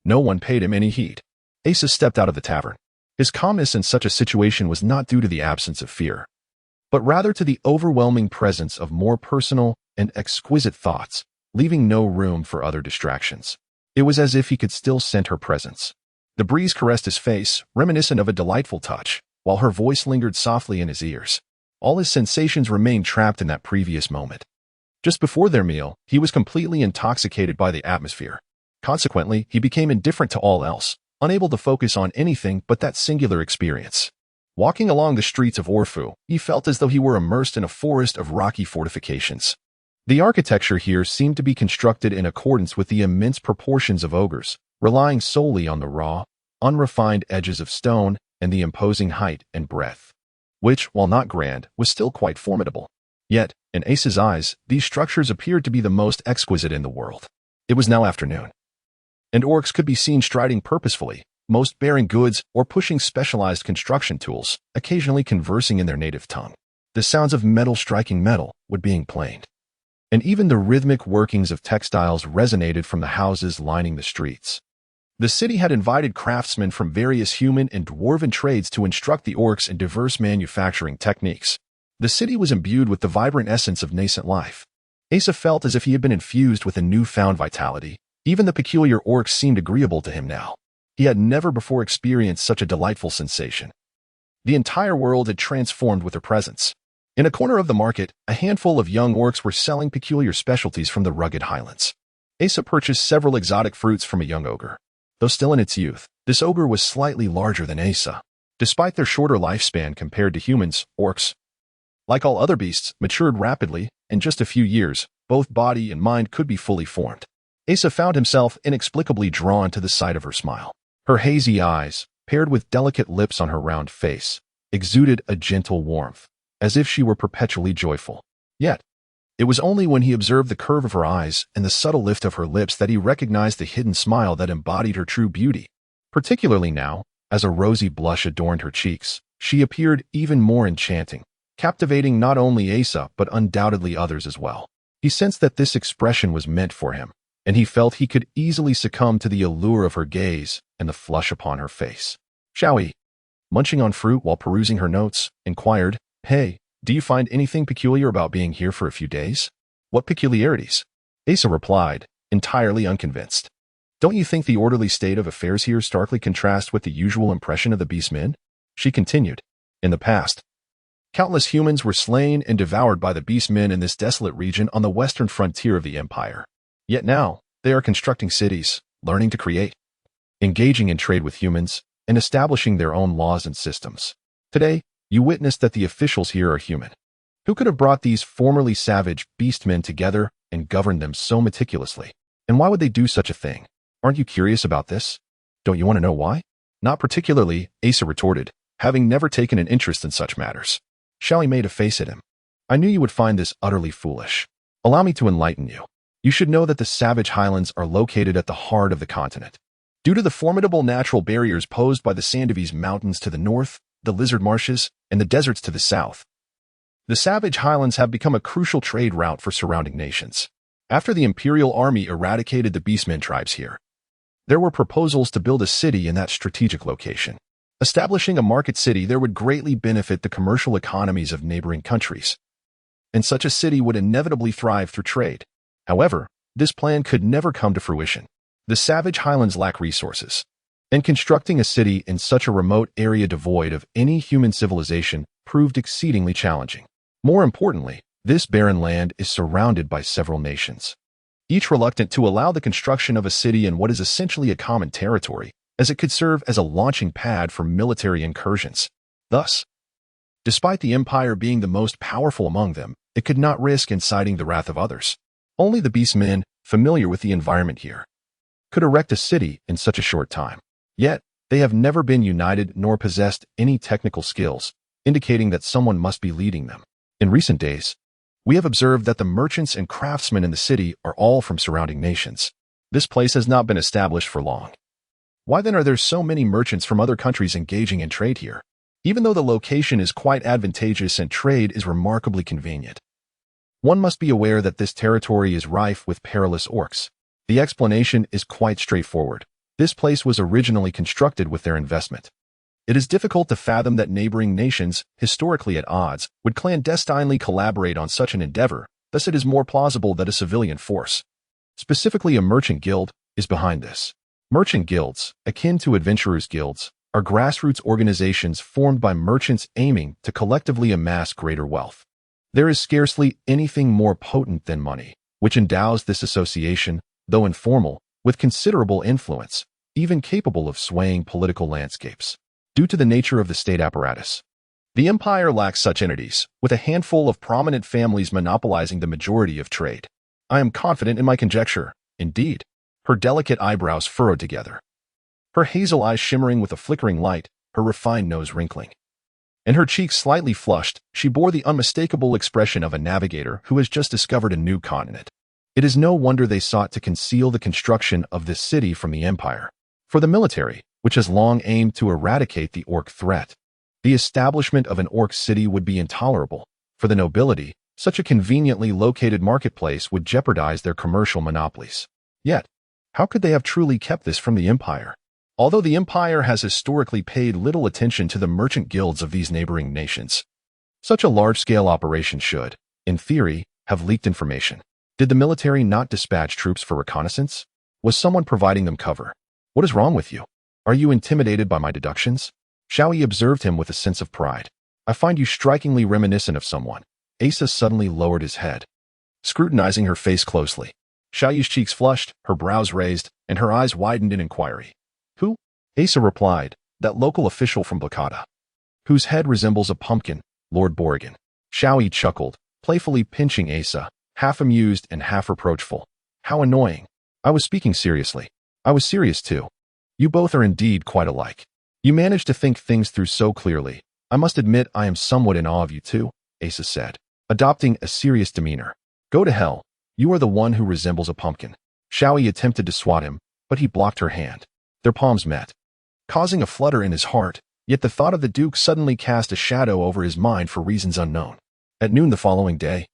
no one paid him any heed. Asa stepped out of the tavern. His calmness in such a situation was not due to the absence of fear, but rather to the overwhelming presence of more personal and exquisite thoughts, leaving no room for other distractions. It was as if he could still scent her presence. The breeze caressed his face, reminiscent of a delightful touch, while her voice lingered softly in his ears. All his sensations remained trapped in that previous moment. Just before their meal, he was completely intoxicated by the atmosphere. Consequently, he became indifferent to all else, unable to focus on anything but that singular experience. Walking along the streets of Orfu, he felt as though he were immersed in a forest of rocky fortifications. The architecture here seemed to be constructed in accordance with the immense proportions of ogres, relying solely on the raw, unrefined edges of stone and the imposing height and breadth, which, while not grand, was still quite formidable. Yet, in Asa's eyes, these structures appeared to be the most exquisite in the world. It was now afternoon, and orcs could be seen striding purposefully, most bearing goods or pushing specialized construction tools, occasionally conversing in their native tongue. The sounds of metal striking metal were being planed, and even the rhythmic workings of textiles resonated from the houses lining the streets. The city had invited craftsmen from various human and dwarven trades to instruct the orcs in diverse manufacturing techniques. The city was imbued with the vibrant essence of nascent life. Asa felt as if he had been infused with a newfound vitality. Even the peculiar orcs seemed agreeable to him now. He had never before experienced such a delightful sensation. The entire world had transformed with their presence. In a corner of the market, a handful of young orcs were selling peculiar specialties from the rugged highlands. Asa purchased several exotic fruits from a young ogre. Though still in its youth, this ogre was slightly larger than Asa. Despite their shorter lifespan compared to humans, orcs, like all other beasts, matured rapidly. In just a few years, both body and mind could be fully formed. Asa found himself inexplicably drawn to the sight of her smile. Her hazy eyes, paired with delicate lips on her round face, exuded a gentle warmth, as if she were perpetually joyful. Yet, it was only when he observed the curve of her eyes and the subtle lift of her lips that he recognized the hidden smile that embodied her true beauty. Particularly now, as a rosy blush adorned her cheeks, she appeared even more enchanting, captivating not only Asa but undoubtedly others as well. He sensed that this expression was meant for him, and he felt he could easily succumb to the allure of her gaze and the flush upon her face. Xiaoyi, munching on fruit while perusing her notes, inquired, "Hey, do you find anything peculiar about being here for a few days?" "What peculiarities?" Asa replied, entirely unconvinced. "Don't you think the orderly state of affairs here starkly contrasts with the usual impression of the beastmen?" She continued, "In the past, countless humans were slain and devoured by the beastmen in this desolate region on the western frontier of the empire. Yet now, they are constructing cities, learning to create, engaging in trade with humans, and establishing their own laws and systems. Today, you witnessed that the officials here are human. Who could have brought these formerly savage beastmen together and governed them so meticulously? And why would they do such a thing? Aren't you curious about this? Don't you want to know why?" "Not particularly," Asa retorted, having never taken an interest in such matters. Xiaoyi made a face at him. "I knew you would find this utterly foolish. Allow me to enlighten you. You should know that the savage highlands are located at the heart of the continent. Due to the formidable natural barriers posed by the Sandrew mountains to the north, the lizard marshes, and the deserts to the south, the savage highlands have become a crucial trade route for surrounding nations. After the imperial army eradicated the beastmen tribes here, there were proposals to build a city in that strategic location. Establishing a market city there would greatly benefit the commercial economies of neighboring countries, and such a city would inevitably thrive through trade. However, this plan could never come to fruition. The savage highlands lack resources, and constructing a city in such a remote area devoid of any human civilization proved exceedingly challenging. More importantly, this barren land is surrounded by several nations, each reluctant to allow the construction of a city in what is essentially a common territory, as it could serve as a launching pad for military incursions. Thus, despite the empire being the most powerful among them, it could not risk inciting the wrath of others. Only the beastmen, familiar with the environment here, could erect a city in such a short time. Yet, they have never been united nor possessed any technical skills, indicating that someone must be leading them. In recent days, we have observed that the merchants and craftsmen in the city are all from surrounding nations. This place has not been established for long. Why then are there so many merchants from other countries engaging in trade here? Even though the location is quite advantageous and trade is remarkably convenient, one must be aware that this territory is rife with perilous orcs. The explanation is quite straightforward. This place was originally constructed with their investment. It is difficult to fathom that neighboring nations, historically at odds, would clandestinely collaborate on such an endeavor. Thus it is more plausible that a civilian force, specifically a merchant guild, is behind this. Merchant guilds, akin to adventurers' guilds, are grassroots organizations formed by merchants aiming to collectively amass greater wealth. There is scarcely anything more potent than money, which endows this association, though informal, with considerable influence, even capable of swaying political landscapes. Due to the nature of the state apparatus, the empire lacks such entities, with a handful of prominent families monopolizing the majority of trade. I am confident in my conjecture. Indeed. Her delicate eyebrows furrowed together, her hazel eyes shimmering with a flickering light, her refined nose wrinkling, and her cheeks slightly flushed. She bore the unmistakable expression of a navigator who has just discovered a new continent. It is no wonder they sought to conceal the construction of this city from the empire. For the military, which has long aimed to eradicate the orc threat, the establishment of an orc city would be intolerable. For the nobility, such a conveniently located marketplace would jeopardize their commercial monopolies. Yet, how could they have truly kept this from the empire? Although the empire has historically paid little attention to the merchant guilds of these neighboring nations, such a large-scale operation should, in theory, have leaked information. Did the military not dispatch troops for reconnaissance? Was someone providing them cover? What is wrong with you? Are you intimidated by my deductions? Xiaoyi observed him with a sense of pride. I find you strikingly reminiscent of someone. Asa suddenly lowered his head, scrutinizing her face closely. Xiaoyi's cheeks flushed, her brows raised, and her eyes widened in inquiry. Who? Asa replied, that local official from Blakada, whose head resembles a pumpkin, Lord Borrigan. Xiaoyi chuckled, playfully pinching Asa, half amused and half reproachful. How annoying. I was speaking seriously. I was serious too. You both are indeed quite alike. You manage to think things through so clearly. I must admit I am somewhat in awe of you too, Asa said, adopting a serious demeanor. Go to hell. You are the one who resembles a pumpkin. Xiaoyi attempted to swat him, but he blocked her hand. Their palms met, causing a flutter in his heart, yet the thought of the Duke suddenly cast a shadow over his mind for reasons unknown. At noon the following day,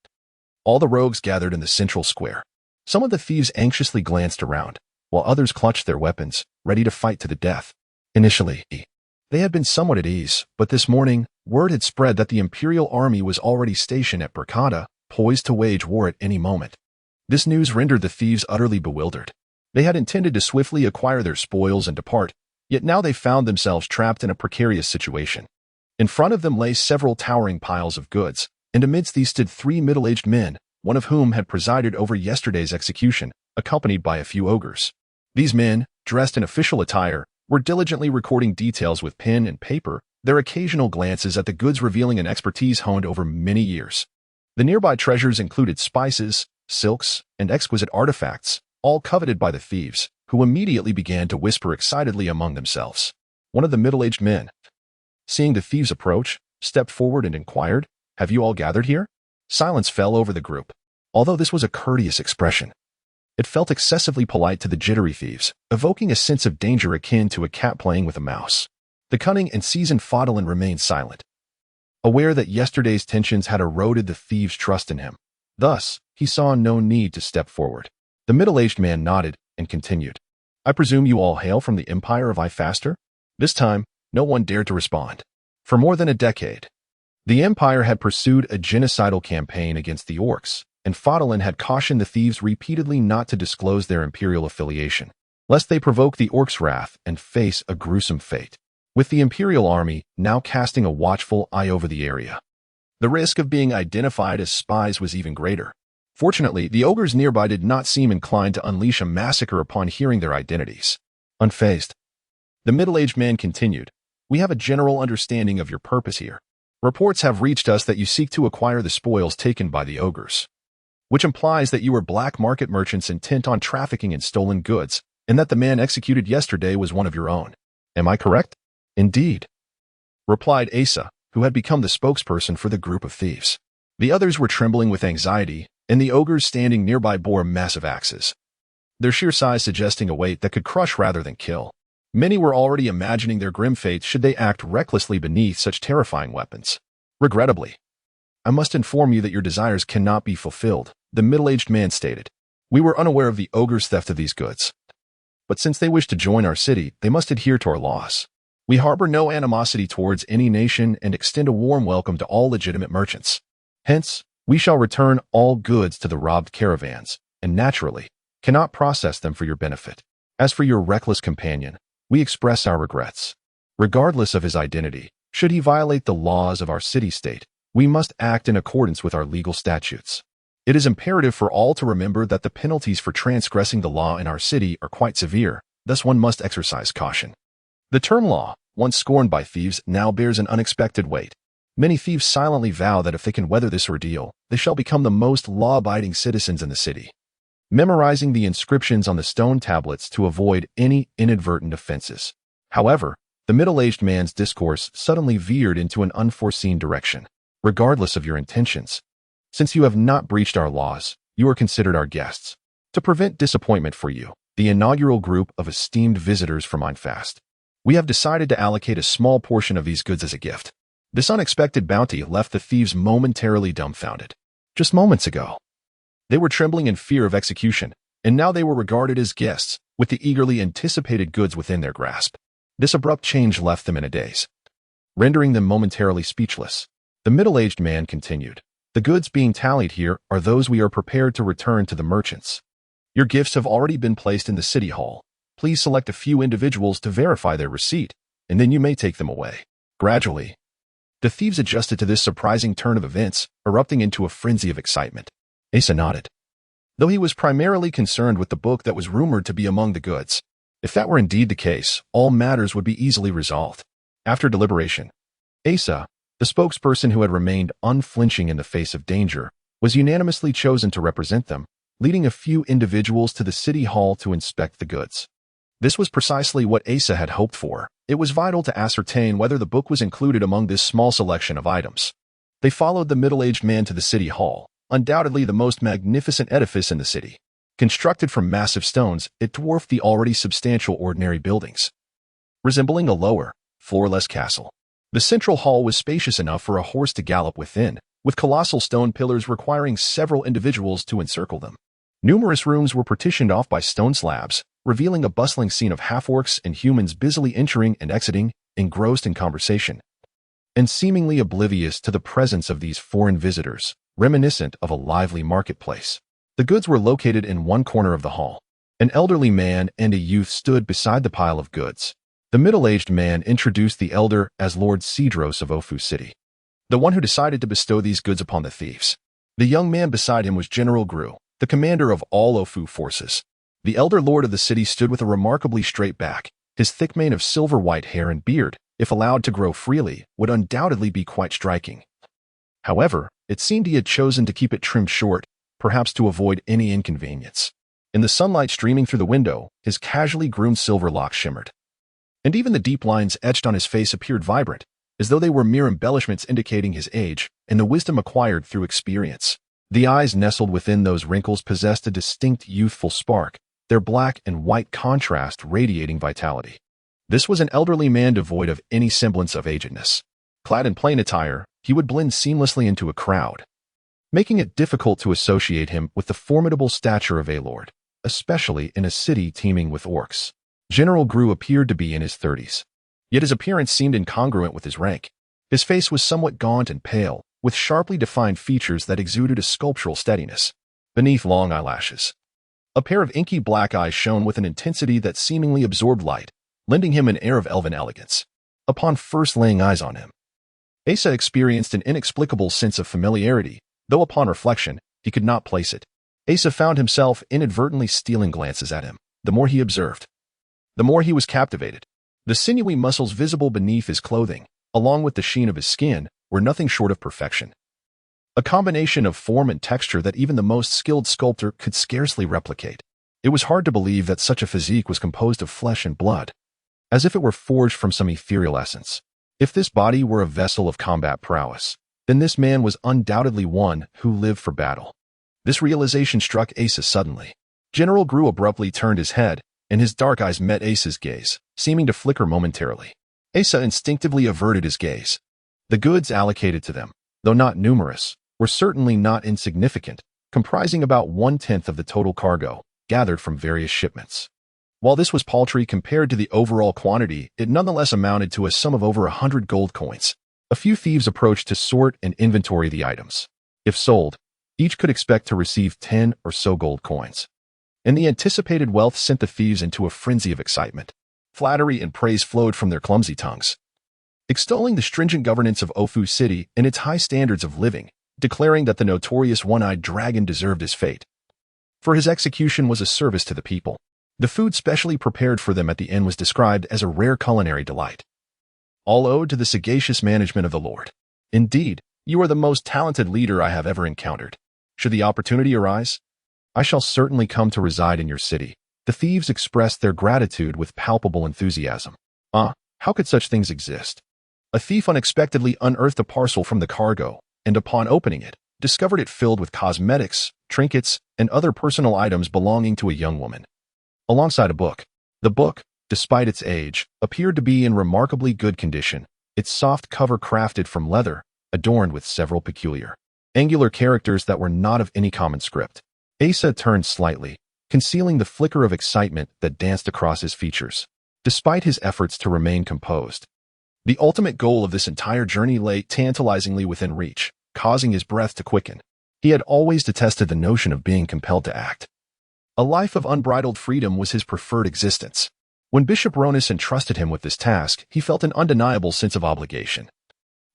all the rogues gathered in the central square. Some of the thieves anxiously glanced around, while others clutched their weapons, ready to fight to the death. Initially, they had been somewhat at ease, but this morning, word had spread that the Imperial army was already stationed at Bracada, poised to wage war at any moment. This news rendered the thieves utterly bewildered. They had intended to swiftly acquire their spoils and depart, yet now they found themselves trapped in a precarious situation. In front of them lay several towering piles of goods, and amidst these stood 3 middle-aged men, one of whom had presided over yesterday's execution, accompanied by a few ogres. These men, dressed in official attire, were diligently recording details with pen and paper, their occasional glances at the goods revealing an expertise honed over many years. The nearby treasures included spices, silks, and exquisite artifacts, all coveted by the thieves, who immediately began to whisper excitedly among themselves. One of the middle-aged men, seeing the thieves approach, stepped forward and inquired, "Have you all gathered here?" Silence fell over the group. Although this was a courteous expression, it felt excessively polite to the jittery thieves, evoking a sense of danger akin to a cat playing with a mouse. The cunning and seasoned Fodolin remained silent, aware that yesterday's tensions had eroded the thieves' trust in him. Thus, he saw no need to step forward. The middle-aged man nodded and continued, "I presume you all hail from the Empire of Ifaster?" This time, no one dared to respond. For more than a decade, the Empire had pursued a genocidal campaign against the orcs, and Fodolin had cautioned the thieves repeatedly not to disclose their imperial affiliation, lest they provoke the orcs' wrath and face a gruesome fate. With the Imperial army now casting a watchful eye over the area, the risk of being identified as spies was even greater. Fortunately, the ogres nearby did not seem inclined to unleash a massacre upon hearing their identities. Unfazed, the middle-aged man continued, "We have a general understanding of your purpose here. Reports have reached us that you seek to acquire the spoils taken by the ogres, which implies that you are black market merchants intent on trafficking in stolen goods, and that the man executed yesterday was one of your own. Am I correct?" "Indeed," replied Asa, who had become the spokesperson for the group of thieves. The others were trembling with anxiety, and the ogres standing nearby bore massive axes, their sheer size suggesting a weight that could crush rather than kill. Many were already imagining their grim fate should they act recklessly beneath such terrifying weapons. "Regrettably, I must inform you that your desires cannot be fulfilled," the middle-aged man stated. "We were unaware of the ogres' theft of these goods, but since they wish to join our city, they must adhere to our laws. We harbor no animosity towards any nation and extend a warm welcome to all legitimate merchants. Hence, we shall return all goods to the robbed caravans, and naturally, cannot process them for your benefit. As for your reckless companion, we express our regrets. Regardless of his identity, should he violate the laws of our city-state, we must act in accordance with our legal statutes. It is imperative for all to remember that the penalties for transgressing the law in our city are quite severe, thus one must exercise caution. The term law, once scorned by thieves, now bears an unexpected weight. Many thieves silently vow that if they can weather this ordeal, they shall become the most law-abiding citizens in the city, memorizing the inscriptions on the stone tablets to avoid any inadvertent offenses. However, the middle-aged man's discourse suddenly veered into an unforeseen direction. "Regardless of your intentions, since you have not breached our laws, you are considered our guests. To prevent disappointment for you, the inaugural group of esteemed visitors from Mindfast, we have decided to allocate a small portion of these goods as a gift." This unexpected bounty left the thieves momentarily dumbfounded. Just moments ago, they were trembling in fear of execution, and now they were regarded as guests, with the eagerly anticipated goods within their grasp. This abrupt change left them in a daze, rendering them momentarily speechless. The middle-aged man continued, "The goods being tallied here are those we are prepared to return to the merchants. Your gifts have already been placed in the city hall. Please select a few individuals to verify their receipt, and then you may take them away." Gradually, the thieves adjusted to this surprising turn of events, erupting into a frenzy of excitement. Asa nodded. Though he was primarily concerned with the book that was rumored to be among the goods, If that were indeed the case, all matters would be easily resolved. After deliberation, Asa, the spokesperson who had remained unflinching in the face of danger, was unanimously chosen to represent them, leading a few individuals to the city hall to inspect the goods. This was precisely what Asa had hoped for. It was vital to ascertain whether the book was included among this small selection of items. They followed the middle-aged man to the city hall, undoubtedly the most magnificent edifice in the city. Constructed from massive stones, it dwarfed the already substantial ordinary buildings, resembling a lower, floorless castle. The central hall was spacious enough for a horse to gallop within, with colossal stone pillars requiring several individuals to encircle them. Numerous rooms were partitioned off by stone slabs, revealing a bustling scene of half-orcs and humans busily entering and exiting, engrossed in conversation, and seemingly oblivious to the presence of these foreign visitors, reminiscent of a lively marketplace. The goods were located in one corner of the hall. An elderly man and a youth stood beside the pile of goods. The middle-aged man introduced the elder as Lord Cedros of Ofu City, the one who decided to bestow these goods upon the thieves. The young man beside him was General Gru, the commander of all Ofu forces. The elder lord of the city stood with a remarkably straight back. His thick mane of silver-white hair and beard, if allowed to grow freely, would undoubtedly be quite striking. However, it seemed he had chosen to keep it trimmed short, perhaps to avoid any inconvenience. In the sunlight streaming through the window, his casually groomed silver locks shimmered, and even the deep lines etched on his face appeared vibrant, as though they were mere embellishments indicating his age and the wisdom acquired through experience. The eyes nestled within those wrinkles possessed a distinct youthful spark, their black and white contrast radiating vitality. This was an elderly man devoid of any semblance of agedness. Clad in plain attire, he would blend seamlessly into a crowd, making it difficult to associate him with the formidable stature of a lord, especially in a city teeming with orcs. General Gru appeared to be in his 30s, yet his appearance seemed incongruent with his rank. His face was somewhat gaunt and pale, with sharply defined features that exuded a sculptural steadiness. Beneath long eyelashes, a pair of inky black eyes shone with an intensity that seemingly absorbed light, lending him an air of elven elegance. Upon first laying eyes on him, Asa experienced an inexplicable sense of familiarity, though upon reflection, he could not place it. Asa found himself inadvertently stealing glances at him. The more he observed, the more he was captivated. The sinewy muscles visible beneath his clothing, along with the sheen of his skin, were nothing short of perfection. A combination of form and texture that even the most skilled sculptor could scarcely replicate. It was hard to believe that such a physique was composed of flesh and blood, as if it were forged from some ethereal essence. If this body were a vessel of combat prowess, then this man was undoubtedly one who lived for battle. This realization struck Asa suddenly. General Gru abruptly turned his head, and his dark eyes met Asa's gaze, seeming to flicker momentarily. Asa instinctively averted his gaze. The goods allocated to them, though not numerous, were certainly not insignificant, comprising about 1/10 of the total cargo, gathered from various shipments. While this was paltry compared to the overall quantity, it nonetheless amounted to a sum of over 100 gold coins. A few thieves approached to sort and inventory the items. If sold, each could expect to receive 10 or so gold coins. And the anticipated wealth sent the thieves into a frenzy of excitement. Flattery and praise flowed from their clumsy tongues, extolling the stringent governance of Ofu City and its high standards of living, declaring that the notorious one-eyed dragon deserved his fate, for his execution was a service to the people. The food specially prepared for them at the inn was described as a rare culinary delight, all owed to the sagacious management of the Lord. Indeed, you are the most talented leader I have ever encountered. Should the opportunity arise, I shall certainly come to reside in your city. The thieves expressed their gratitude with palpable enthusiasm. How could such things exist? A thief unexpectedly unearthed a parcel from the cargo, and upon opening it, discovered it filled with cosmetics, trinkets, and other personal items belonging to a young woman, alongside a book. The book, despite its age, appeared to be in remarkably good condition, its soft cover crafted from leather, adorned with several peculiar, angular characters that were not of any common script. Asa turned slightly, concealing the flicker of excitement that danced across his features. Despite his efforts to remain composed, the ultimate goal of this entire journey lay tantalizingly within reach, causing his breath to quicken. He had always detested the notion of being compelled to act. A life of unbridled freedom was his preferred existence. When Bishop Ronith entrusted him with this task, he felt an undeniable sense of obligation.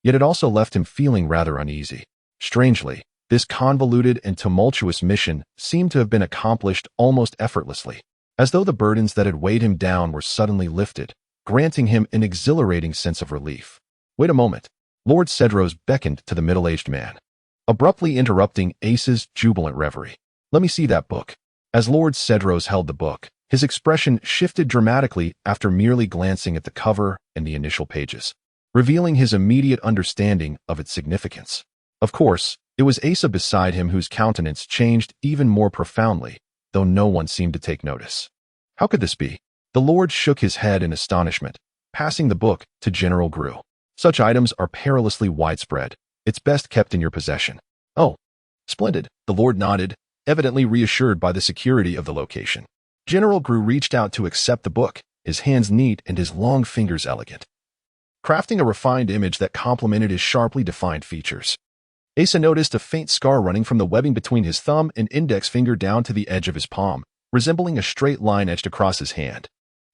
Yet it also left him feeling rather uneasy. Strangely, this convoluted and tumultuous mission seemed to have been accomplished almost effortlessly. as though the burdens that had weighed him down were suddenly lifted, granting him an exhilarating sense of relief. Wait a moment. Lord Sandrew beckoned to the middle-aged man, abruptly interrupting Ace's jubilant reverie. Let me see that book. As Lord Sandrew held the book, his expression shifted dramatically after merely glancing at the cover and the initial pages, revealing his immediate understanding of its significance. Of course, it was Asa beside him whose countenance changed even more profoundly, though no one seemed to take notice. How could this be? The Lord shook his head in astonishment, passing the book to General Grew. Such items are perilously widespread. It's best kept in your possession. Oh, splendid. The Lord nodded, evidently reassured by the security of the location. General Grew reached out to accept the book, his hands neat and his long fingers elegant, crafting a refined image that complemented his sharply defined features. Asa noticed a faint scar running from the webbing between his thumb and index finger down to the edge of his palm, resembling a straight line etched across his hand.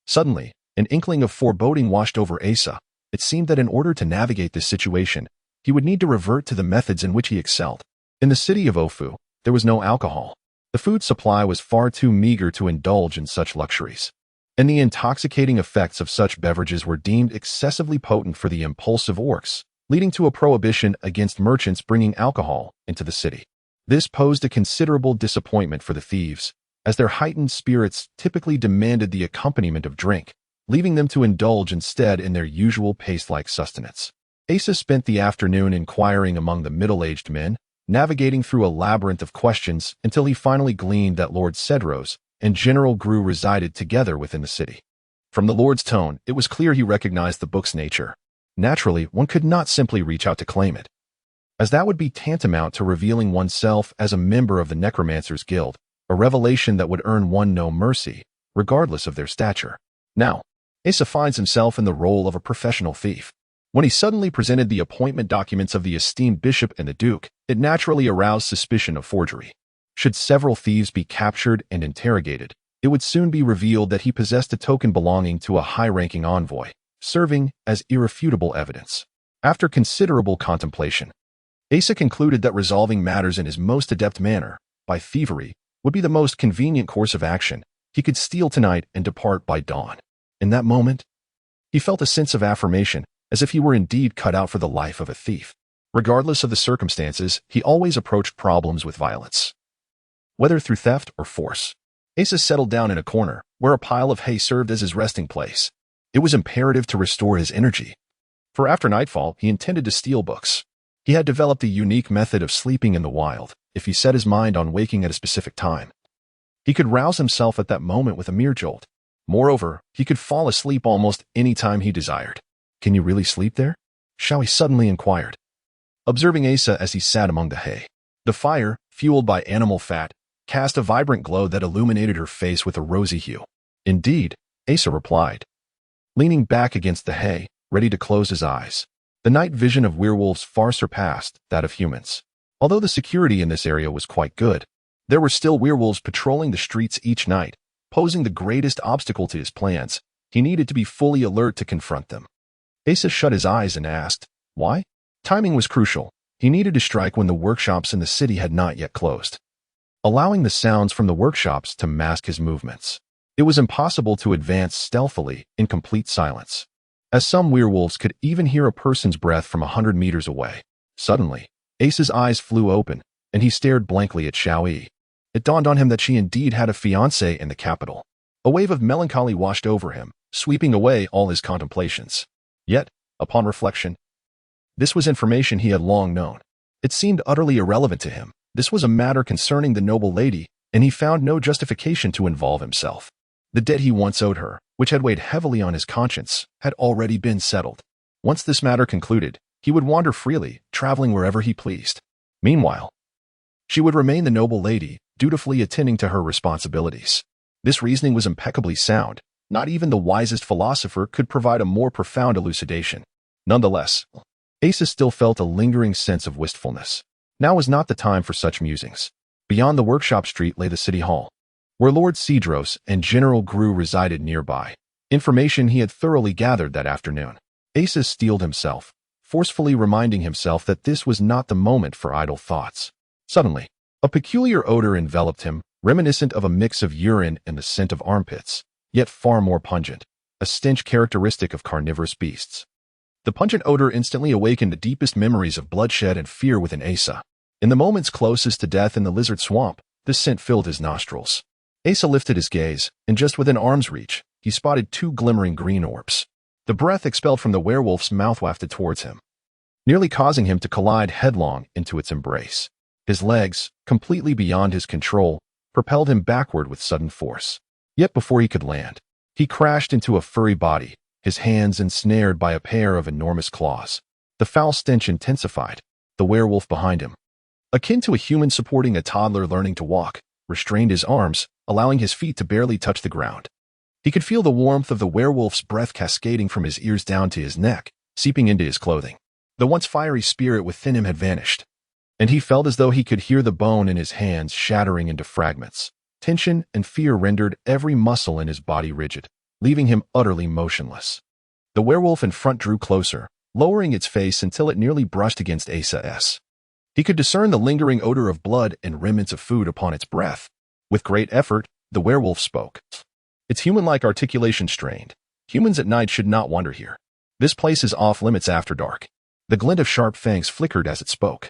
Suddenly, an inkling of foreboding washed over Asa. It seemed that in order to navigate this situation, he would need to revert to the methods in which he excelled. In the city of Ofu, there was no alcohol. The food supply was far too meager to indulge in such luxuries, and the intoxicating effects of such beverages were deemed excessively potent for the impulsive orcs, leading to a prohibition against merchants bringing alcohol into the city. This posed a considerable disappointment for the thieves, as their heightened spirits typically demanded the accompaniment of drink, leaving them to indulge instead in their usual paste-like sustenance. Asa spent the afternoon inquiring among the middle-aged men, navigating through a labyrinth of questions until he finally gleaned that Lord Sandrew and General Grew resided together within the city. From the Lord's tone, it was clear he recognized the book's nature. Naturally, one could not simply reach out to claim it, as that would be tantamount to revealing oneself as a member of the Necromancer's Guild, a revelation that would earn one no mercy, regardless of their stature. Now, Asa finds himself in the role of a professional thief. When he suddenly presented the appointment documents of the esteemed bishop and the duke, it naturally aroused suspicion of forgery. Should several thieves be captured and interrogated, it would soon be revealed that he possessed a token belonging to a high-ranking envoy, serving as irrefutable evidence. After considerable contemplation, Asa concluded that resolving matters in his most adept manner, by thievery, would be the most convenient course of action. He could steal tonight and depart by dawn. In that moment, he felt a sense of affirmation, as if he were indeed cut out for the life of a thief. Regardless of the circumstances, he always approached problems with violence, whether through theft or force. Asa settled down in a corner, where a pile of hay served as his resting place. It was imperative to restore his energy, for after nightfall he intended to steal books. He had developed a unique method of sleeping in the wild. If he set his mind on waking at a specific time, he could rouse himself at that moment with a mere jolt. Moreover, he could fall asleep almost any time he desired. Can you really sleep there? Shawi suddenly inquired, observing Asa as he sat among the hay. The fire, fueled by animal fat, cast a vibrant glow that illuminated her face with a rosy hue. Indeed, Asa replied, leaning back against the hay, ready to close his eyes. The night vision of werewolves far surpassed that of humans. Although the security in this area was quite good, there were still werewolves patrolling the streets each night, posing the greatest obstacle to his plans. He needed to be fully alert to confront them. Asa shut his eyes and asked, why? Timing was crucial. He needed to strike when the workshops in the city had not yet closed, allowing the sounds from the workshops to mask his movements. It was impossible to advance stealthily in complete silence, as some werewolves could even hear a person's breath from 100 meters away. Suddenly, Asa's eyes flew open, and he stared blankly at Xiaoyi. It dawned on him that she indeed had a fiancé in the capital. A wave of melancholy washed over him, sweeping away all his contemplations. Yet, upon reflection, this was information he had long known. It seemed utterly irrelevant to him. This was a matter concerning the noble lady, and he found no justification to involve himself. The debt he once owed her, which had weighed heavily on his conscience, had already been settled. Once this matter concluded, he would wander freely, traveling wherever he pleased. Meanwhile, she would remain the noble lady, dutifully attending to her responsibilities. This reasoning was impeccably sound. Not even the wisest philosopher could provide a more profound elucidation. Nonetheless, Asa still felt a lingering sense of wistfulness. Now was not the time for such musings. Beyond the workshop street lay the city hall, where Lord Sandrew and General Grew resided nearby. Information he had thoroughly gathered that afternoon. Asa steeled himself, forcefully reminding himself that this was not the moment for idle thoughts. Suddenly, a peculiar odor enveloped him, reminiscent of a mix of urine and the scent of armpits, yet far more pungent, a stench characteristic of carnivorous beasts. The pungent odor instantly awakened the deepest memories of bloodshed and fear within Asa. In the moments closest to death in the lizard swamp, this scent filled his nostrils. Asa lifted his gaze, and just within arm's reach, he spotted two glimmering green orbs. The breath expelled from the werewolf's mouth wafted towards him, nearly causing him to collide headlong into its embrace. His legs, completely beyond his control, propelled him backward with sudden force. Yet before he could land, he crashed into a furry body, his hands ensnared by a pair of enormous claws. The foul stench intensified, the werewolf behind him, akin to a human supporting a toddler learning to walk, restrained his arms, allowing his feet to barely touch the ground. He could feel the warmth of the werewolf's breath cascading from his ears down to his neck, seeping into his clothing. The once fiery spirit within him had vanished, and he felt as though he could hear the bone in his hands shattering into fragments. Tension and fear rendered every muscle in his body rigid, leaving him utterly motionless. The werewolf in front drew closer, lowering its face until it nearly brushed against Asa's. He could discern the lingering odor of blood and remnants of food upon its breath. With great effort, the werewolf spoke. Its human-like articulation strained. Humans at night should not wander here. This place is off-limits after dark. The glint of sharp fangs flickered as it spoke.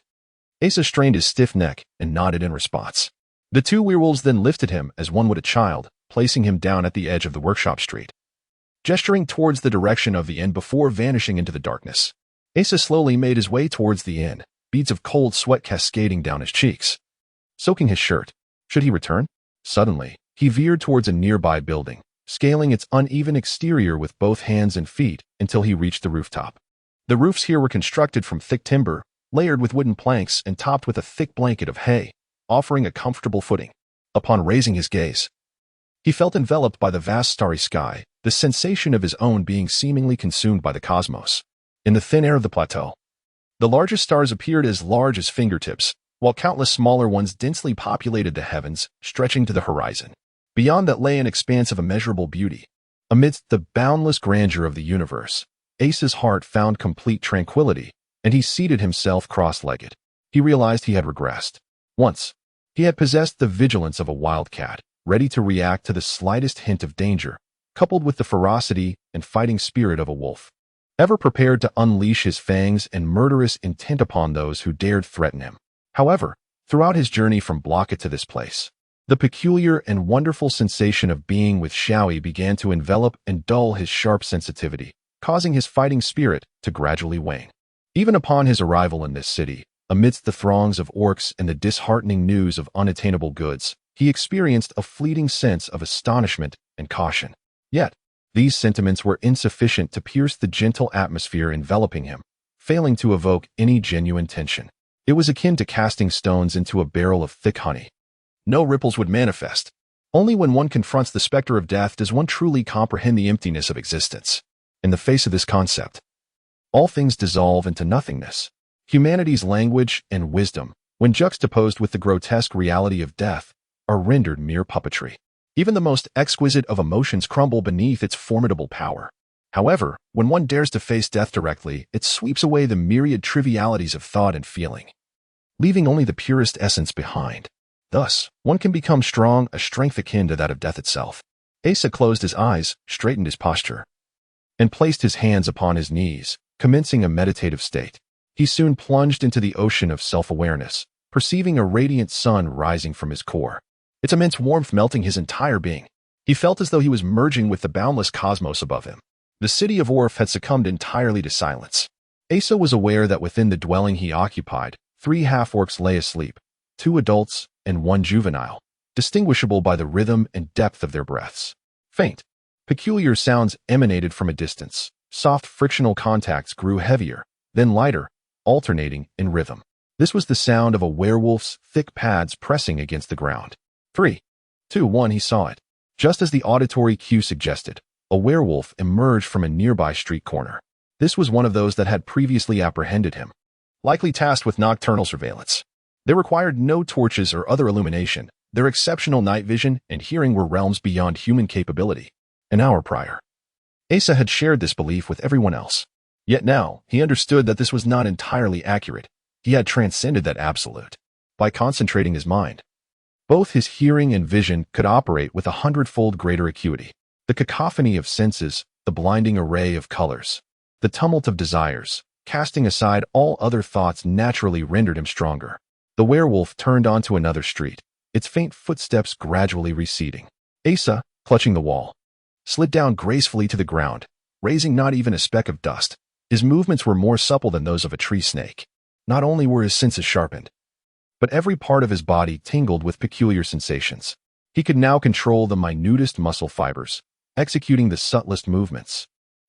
Asa strained his stiff neck and nodded in response. The two werewolves then lifted him as one would a child, placing him down at the edge of the workshop street, gesturing towards the direction of the inn before vanishing into the darkness. Asa slowly made his way towards the inn, beads of cold sweat cascading down his cheeks, soaking his shirt. Should he return? Suddenly, he veered towards a nearby building, scaling its uneven exterior with both hands and feet until he reached the rooftop. The roofs here were constructed from thick timber, layered with wooden planks and topped with a thick blanket of hay, offering a comfortable footing. Upon raising his gaze, he felt enveloped by the vast starry sky, the sensation of his own being seemingly consumed by the cosmos. In the thin air of the plateau, the largest stars appeared as large as fingertips, while countless smaller ones densely populated the heavens, stretching to the horizon. Beyond that lay an expanse of immeasurable beauty. Amidst the boundless grandeur of the universe, Asa's heart found complete tranquility, and he seated himself cross-legged. He realized he had regressed. Once, he had possessed the vigilance of a wildcat, ready to react to the slightest hint of danger, coupled with the ferocity and fighting spirit of a wolf, ever prepared to unleash his fangs and murderous intent upon those who dared threaten him. However, throughout his journey from Blocket to this place, the peculiar and wonderful sensation of being with Shaui began to envelop and dull his sharp sensitivity, causing his fighting spirit to gradually wane. Even upon his arrival in this city, amidst the throngs of orcs and the disheartening news of unattainable goods, he experienced a fleeting sense of astonishment and caution. Yet, these sentiments were insufficient to pierce the gentle atmosphere enveloping him, failing to evoke any genuine tension. It was akin to casting stones into a barrel of thick honey. No ripples would manifest. Only when one confronts the specter of death does one truly comprehend the emptiness of existence. In the face of this concept, all things dissolve into nothingness. Humanity's language and wisdom, when juxtaposed with the grotesque reality of death, are rendered mere puppetry. Even the most exquisite of emotions crumble beneath its formidable power. However, when one dares to face death directly, it sweeps away the myriad trivialities of thought and feeling, leaving only the purest essence behind. Thus, one can become strong, a strength akin to that of death itself. Asa closed his eyes, straightened his posture, and placed his hands upon his knees, commencing a meditative state. He soon plunged into the ocean of self-awareness, perceiving a radiant sun rising from his core, its immense warmth melting his entire being. He felt as though he was merging with the boundless cosmos above him. The city of Orf had succumbed entirely to silence. Asa was aware that within the dwelling he occupied, 3 half-orcs lay asleep, 2 adults and 1 juvenile, distinguishable by the rhythm and depth of their breaths. Faint, peculiar sounds emanated from a distance. Soft frictional contacts grew heavier, then lighter, alternating in rhythm. This was the sound of a werewolf's thick pads pressing against the ground. 3, 2, 1, he saw it. Just as the auditory cue suggested, a werewolf emerged from a nearby street corner. This was one of those that had previously apprehended him, likely tasked with nocturnal surveillance. They required no torches or other illumination. Their exceptional night vision and hearing were realms beyond human capability. An hour prior, Asa had shared this belief with everyone else. Yet now, he understood that this was not entirely accurate. He had transcended that absolute. By concentrating his mind, Both his hearing and vision could operate with 100-fold greater acuity. The cacophony of senses, the blinding array of colors, the tumult of desires, casting aside all other thoughts, naturally rendered him stronger. The werewolf turned onto another street, its faint footsteps gradually receding. Asa, clutching the wall, slid down gracefully to the ground, raising not even a speck of dust. His movements were more supple than those of a tree snake. Not only were his senses sharpened, but every part of his body tingled with peculiar sensations. He could now control the minutest muscle fibers, executing the subtlest movements.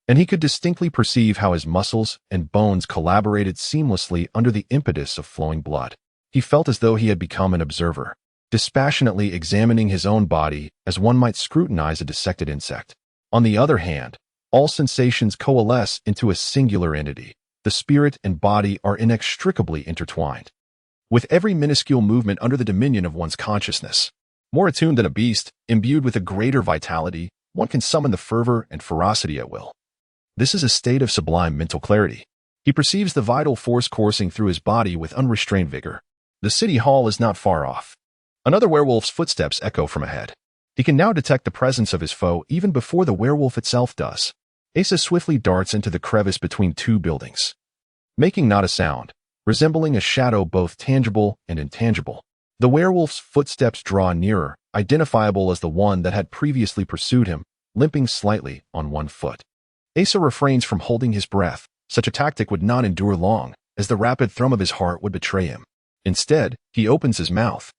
And he could distinctly perceive how his muscles and bones collaborated seamlessly under the impetus of flowing blood. He felt as though he had become an observer, dispassionately examining his own body as one might scrutinize a dissected insect. On the other hand, all sensations coalesce into a singular entity. The spirit and body are inextricably intertwined, with every minuscule movement under the dominion of one's consciousness. More attuned than a beast, imbued with a greater vitality, one can summon the fervor and ferocity at will. This is a state of sublime mental clarity. He perceives the vital force coursing through his body with unrestrained vigor. The city hall is not far off. Another werewolf's footsteps echo from ahead. He can now detect the presence of his foe even before the werewolf itself does. Asa swiftly darts into the crevice between two buildings, making not a sound, resembling a shadow both tangible and intangible. The werewolf's footsteps draw nearer, identifiable as the one that had previously pursued him, limping slightly on one foot. Asa refrains from holding his breath. Such a tactic would not endure long, as the rapid thrum of his heart would betray him. Instead, he opens his mouth,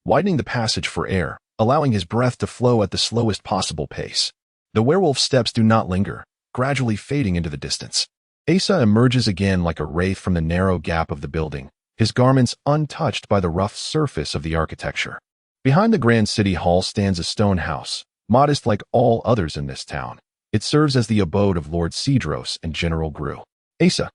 widening the passage for air, allowing his breath to flow at the slowest possible pace. The werewolf's steps do not linger, gradually fading into the distance. Asa emerges again like a wraith from the narrow gap of the building, his garments untouched by the rough surface of the architecture. Behind the grand city hall stands a stone house, modest like all others in this town. It serves as the abode of Lord Cedros and General Gru. Asa,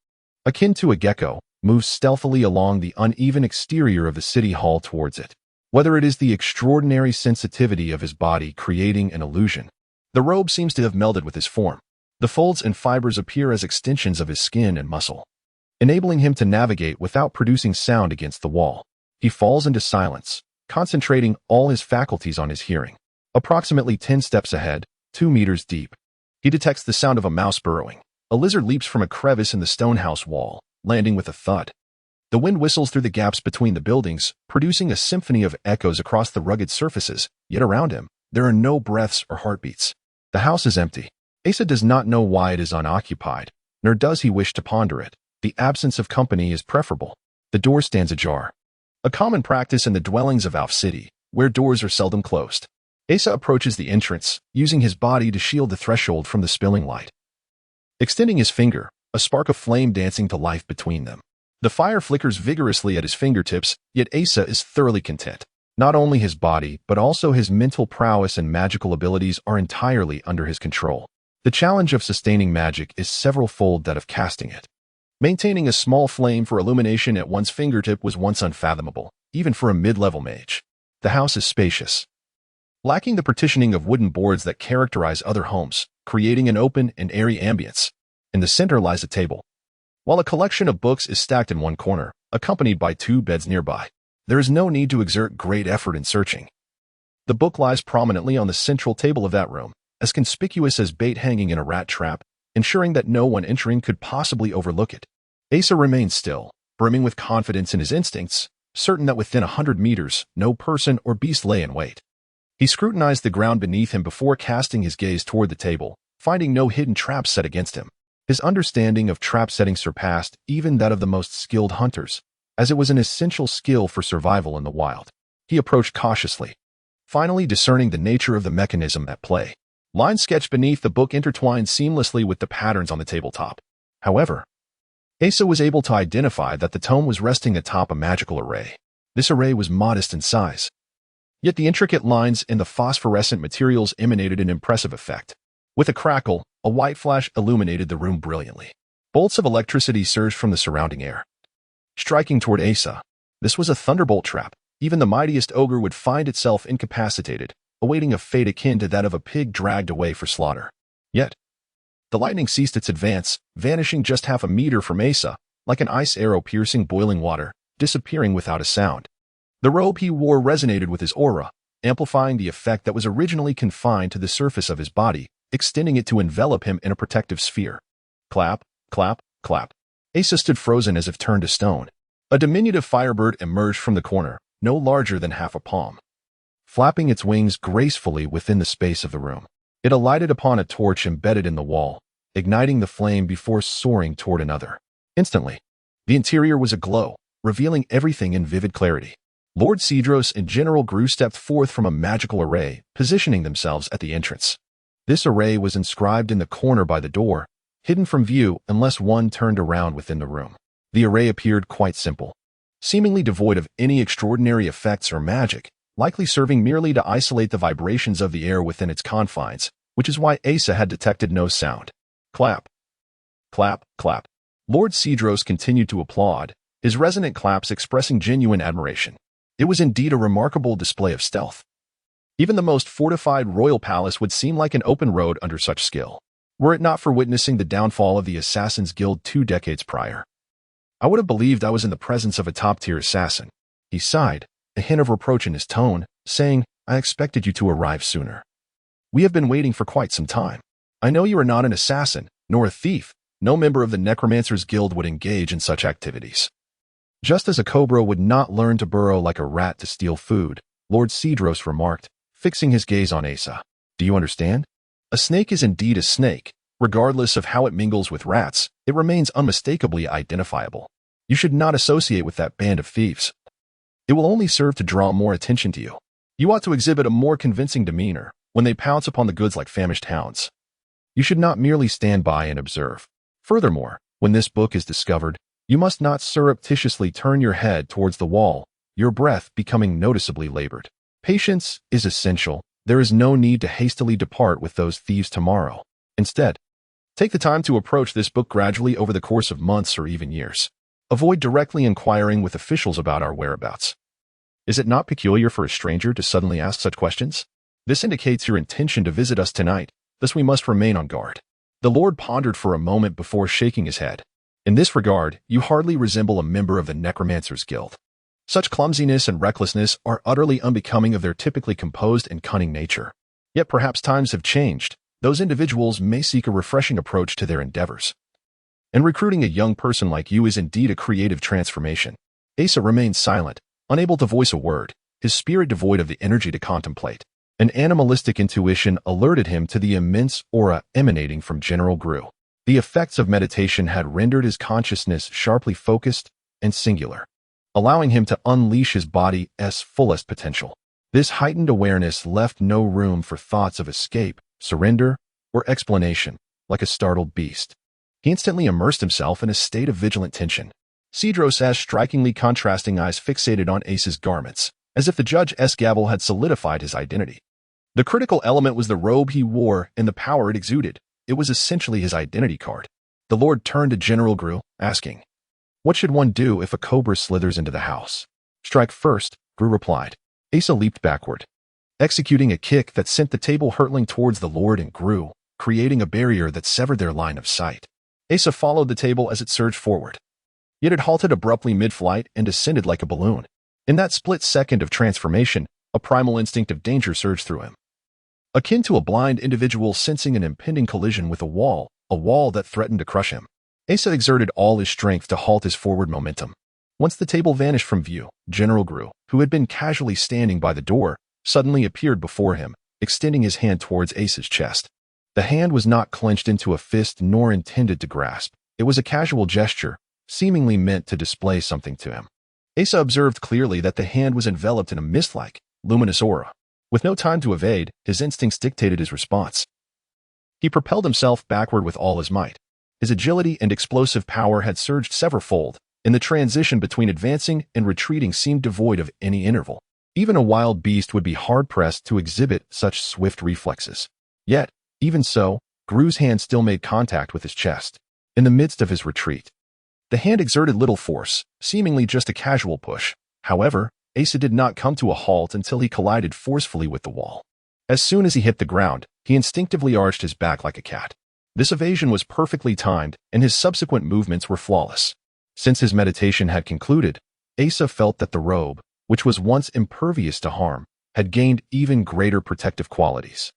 akin to a gecko, moves stealthily along the uneven exterior of the city hall towards it. Whether it is the extraordinary sensitivity of his body creating an illusion, the robe seems to have melded with his form. The folds and fibers appear as extensions of his skin and muscle, enabling him to navigate without producing sound against the wall. He falls into silence, concentrating all his faculties on his hearing. Approximately 10 steps ahead, 2 meters deep, he detects the sound of a mouse burrowing. A lizard leaps from a crevice in the stonehouse wall, landing with a thud. The wind whistles through the gaps between the buildings, producing a symphony of echoes across the rugged surfaces, yet around him, there are no breaths or heartbeats. The house is empty. Asa does not know why it is unoccupied, nor does he wish to ponder it. The absence of company is preferable. The door stands ajar, a common practice in the dwellings of Alf City, where doors are seldom closed. Asa approaches the entrance, using his body to shield the threshold from the spilling light. Extending his finger, a spark of flame dancing to life between them. The fire flickers vigorously at his fingertips, yet Asa is thoroughly content. Not only his body, but also his mental prowess and magical abilities are entirely under his control. The challenge of sustaining magic is several-fold that of casting it. Maintaining a small flame for illumination at one's fingertip was once unfathomable, even for a mid-level mage. The house is spacious, lacking the partitioning of wooden boards that characterize other homes, creating an open and airy ambience. In the center lies a table, while a collection of books is stacked in one corner, accompanied by 2 beds nearby. There is no need to exert great effort in searching. The book lies prominently on the central table of that room, as conspicuous as bait hanging in a rat trap, ensuring that no one entering could possibly overlook it. Asa remains still, brimming with confidence in his instincts, certain that within 100 meters, no person or beast lay in wait. He scrutinized the ground beneath him before casting his gaze toward the table, finding no hidden traps set against him. His understanding of trap setting surpassed even that of the most skilled hunters, as it was an essential skill for survival in the wild. He approached cautiously, finally discerning the nature of the mechanism at play. Lines sketched beneath the book intertwined seamlessly with the patterns on the tabletop. However, Asa was able to identify that the tome was resting atop a magical array. This array was modest in size, yet the intricate lines in the phosphorescent materials emanated an impressive effect. With a crackle, a white flash illuminated the room brilliantly. Bolts of electricity surged from the surrounding air, striking toward Asa. This was a thunderbolt trap. Even the mightiest ogre would find itself incapacitated, awaiting a fate akin to that of a pig dragged away for slaughter. Yet, the lightning ceased its advance, vanishing just half a meter from Asa, like an ice arrow piercing boiling water, disappearing without a sound. The robe he wore resonated with his aura, amplifying the effect that was originally confined to the surface of his body, extending it to envelop him in a protective sphere. Clap, clap, clap. Asa stood frozen as if turned to stone. A diminutive firebird emerged from the corner, no larger than half a palm, flapping its wings gracefully within the space of the room. It alighted upon a torch embedded in the wall, igniting the flame before soaring toward another. Instantly, the interior was aglow, revealing everything in vivid clarity. Lord Cedros and General Gru stepped forth from a magical array, positioning themselves at the entrance. This array was inscribed in the corner by the door, hidden from view unless one turned around within the room. The array appeared quite simple, seemingly devoid of any extraordinary effects or magic, likely serving merely to isolate the vibrations of the air within its confines, which is why Asa had detected no sound. Clap. Clap, clap. Lord Cedros continued to applaud, his resonant claps expressing genuine admiration. It was indeed a remarkable display of stealth. Even the most fortified royal palace would seem like an open road under such skill, were it not for witnessing the downfall of the Assassin's Guild 2 decades prior. I would have believed I was in the presence of a top-tier assassin. He sighed, a hint of reproach in his tone, saying, I expected you to arrive sooner. We have been waiting for quite some time. I know you are not an assassin, nor a thief. No member of the Necromancer's Guild would engage in such activities. Just as a cobra would not learn to burrow like a rat to steal food, Lord Cedros remarked, fixing his gaze on Asa. Do you understand? A snake is indeed a snake. Regardless of how it mingles with rats, it remains unmistakably identifiable. You should not associate with that band of thieves. It will only serve to draw more attention to you. You ought to exhibit a more convincing demeanor when they pounce upon the goods like famished hounds. You should not merely stand by and observe. Furthermore, when this book is discovered, you must not surreptitiously turn your head towards the wall, your breath becoming noticeably labored. Patience is essential. There is no need to hastily depart with those thieves tomorrow. Instead, take the time to approach this book gradually over the course of months or even years. Avoid directly inquiring with officials about our whereabouts. Is it not peculiar for a stranger to suddenly ask such questions? This indicates your intention to visit us tonight, thus we must remain on guard. The Lord pondered for a moment before shaking his head. In this regard, you hardly resemble a member of the Necromancer's Guild. Such clumsiness and recklessness are utterly unbecoming of their typically composed and cunning nature. Yet perhaps times have changed. Those individuals may seek a refreshing approach to their endeavors. And recruiting a young person like you is indeed a creative transformation. Asa remained silent, unable to voice a word, his spirit devoid of the energy to contemplate. An animalistic intuition alerted him to the immense aura emanating from General Gru. The effects of meditation had rendered his consciousness sharply focused and singular, allowing him to unleash his body's fullest potential. This heightened awareness left no room for thoughts of escape, surrender, or explanation, like a startled beast. He instantly immersed himself in a state of vigilant tension. Cedros' strikingly contrasting eyes fixated on Asa's garments, as if the judge's gavel had solidified his identity. The critical element was the robe he wore and the power it exuded. It was essentially his identity card. The Lord turned to General Gru, asking, what should one do if a cobra slithers into the house? Strike first, Gru replied. Asa leaped backward, executing a kick that sent the table hurtling towards the Lord and Gru, creating a barrier that severed their line of sight. Asa followed the table as it surged forward. Yet it halted abruptly mid-flight and descended like a balloon. In that split second of transformation, a primal instinct of danger surged through him. Akin to a blind individual sensing an impending collision with a wall that threatened to crush him. Asa exerted all his strength to halt his forward momentum. Once the table vanished from view, General Gru, who had been casually standing by the door, suddenly appeared before him, extending his hand towards Asa's chest. The hand was not clenched into a fist nor intended to grasp. It was a casual gesture, seemingly meant to display something to him. Asa observed clearly that the hand was enveloped in a mist-like, luminous aura. With no time to evade, his instincts dictated his response. He propelled himself backward with all his might. His agility and explosive power had surged several-fold, and the transition between advancing and retreating seemed devoid of any interval. Even a wild beast would be hard-pressed to exhibit such swift reflexes. Yet, even so, Gru's hand still made contact with his chest. In the midst of his retreat, the hand exerted little force, seemingly just a casual push. However, Asa did not come to a halt until he collided forcefully with the wall. As soon as he hit the ground, he instinctively arched his back like a cat. This evasion was perfectly timed, and his subsequent movements were flawless. Since his meditation had concluded, Asa felt that the robe, which was once impervious to harm, had gained even greater protective qualities.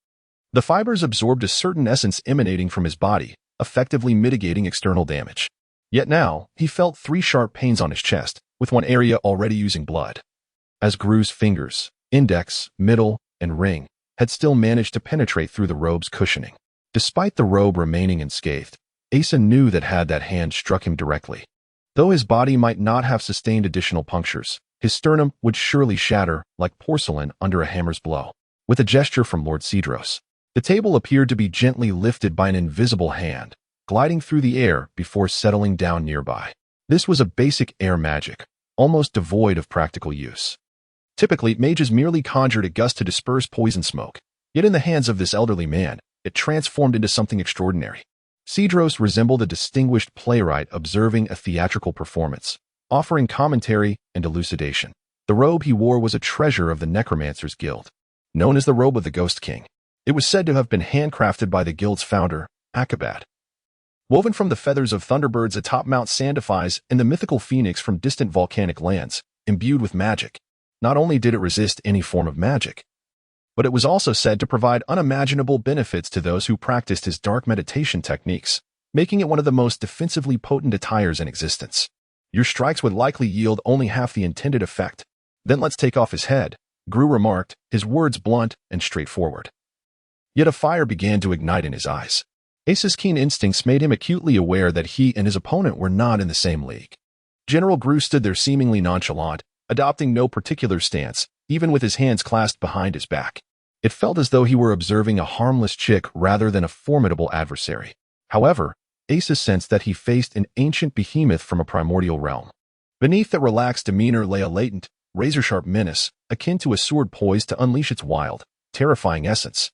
The fibers absorbed a certain essence emanating from his body, effectively mitigating external damage. Yet now, he felt 3 sharp pains on his chest, with one area already using blood. As Gru's fingers, index, middle, and ring, had still managed to penetrate through the robe's cushioning. Despite the robe remaining unscathed, Asa knew that had that hand struck him directly. Though his body might not have sustained additional punctures, his sternum would surely shatter like porcelain under a hammer's blow. With a gesture from Lord Cedros, the table appeared to be gently lifted by an invisible hand, gliding through the air before settling down nearby. This was a basic air magic, almost devoid of practical use. Typically, mages merely conjured a gust to disperse poison smoke, yet in the hands of this elderly man, it transformed into something extraordinary. Cedros resembled a distinguished playwright observing a theatrical performance, offering commentary and elucidation. The robe he wore was a treasure of the Necromancer's Guild, known as the Robe of the Ghost King. It was said to have been handcrafted by the guild's founder, Akabat. Woven from the feathers of thunderbirds atop Mount Sandifies and the mythical phoenix from distant volcanic lands, imbued with magic. Not only did it resist any form of magic, but it was also said to provide unimaginable benefits to those who practiced his dark meditation techniques, making it one of the most defensively potent attires in existence. Your strikes would likely yield only half the intended effect. Then let's take off his head, Gru remarked, his words blunt and straightforward. Yet a fire began to ignite in his eyes. Asa's keen instincts made him acutely aware that he and his opponent were not in the same league. General Gru stood there seemingly nonchalant, adopting no particular stance, even with his hands clasped behind his back. It felt as though he were observing a harmless chick rather than a formidable adversary. However, Asa sensed that he faced an ancient behemoth from a primordial realm. Beneath that relaxed demeanor lay a latent, razor-sharp menace, akin to a sword poised to unleash its wild, terrifying essence,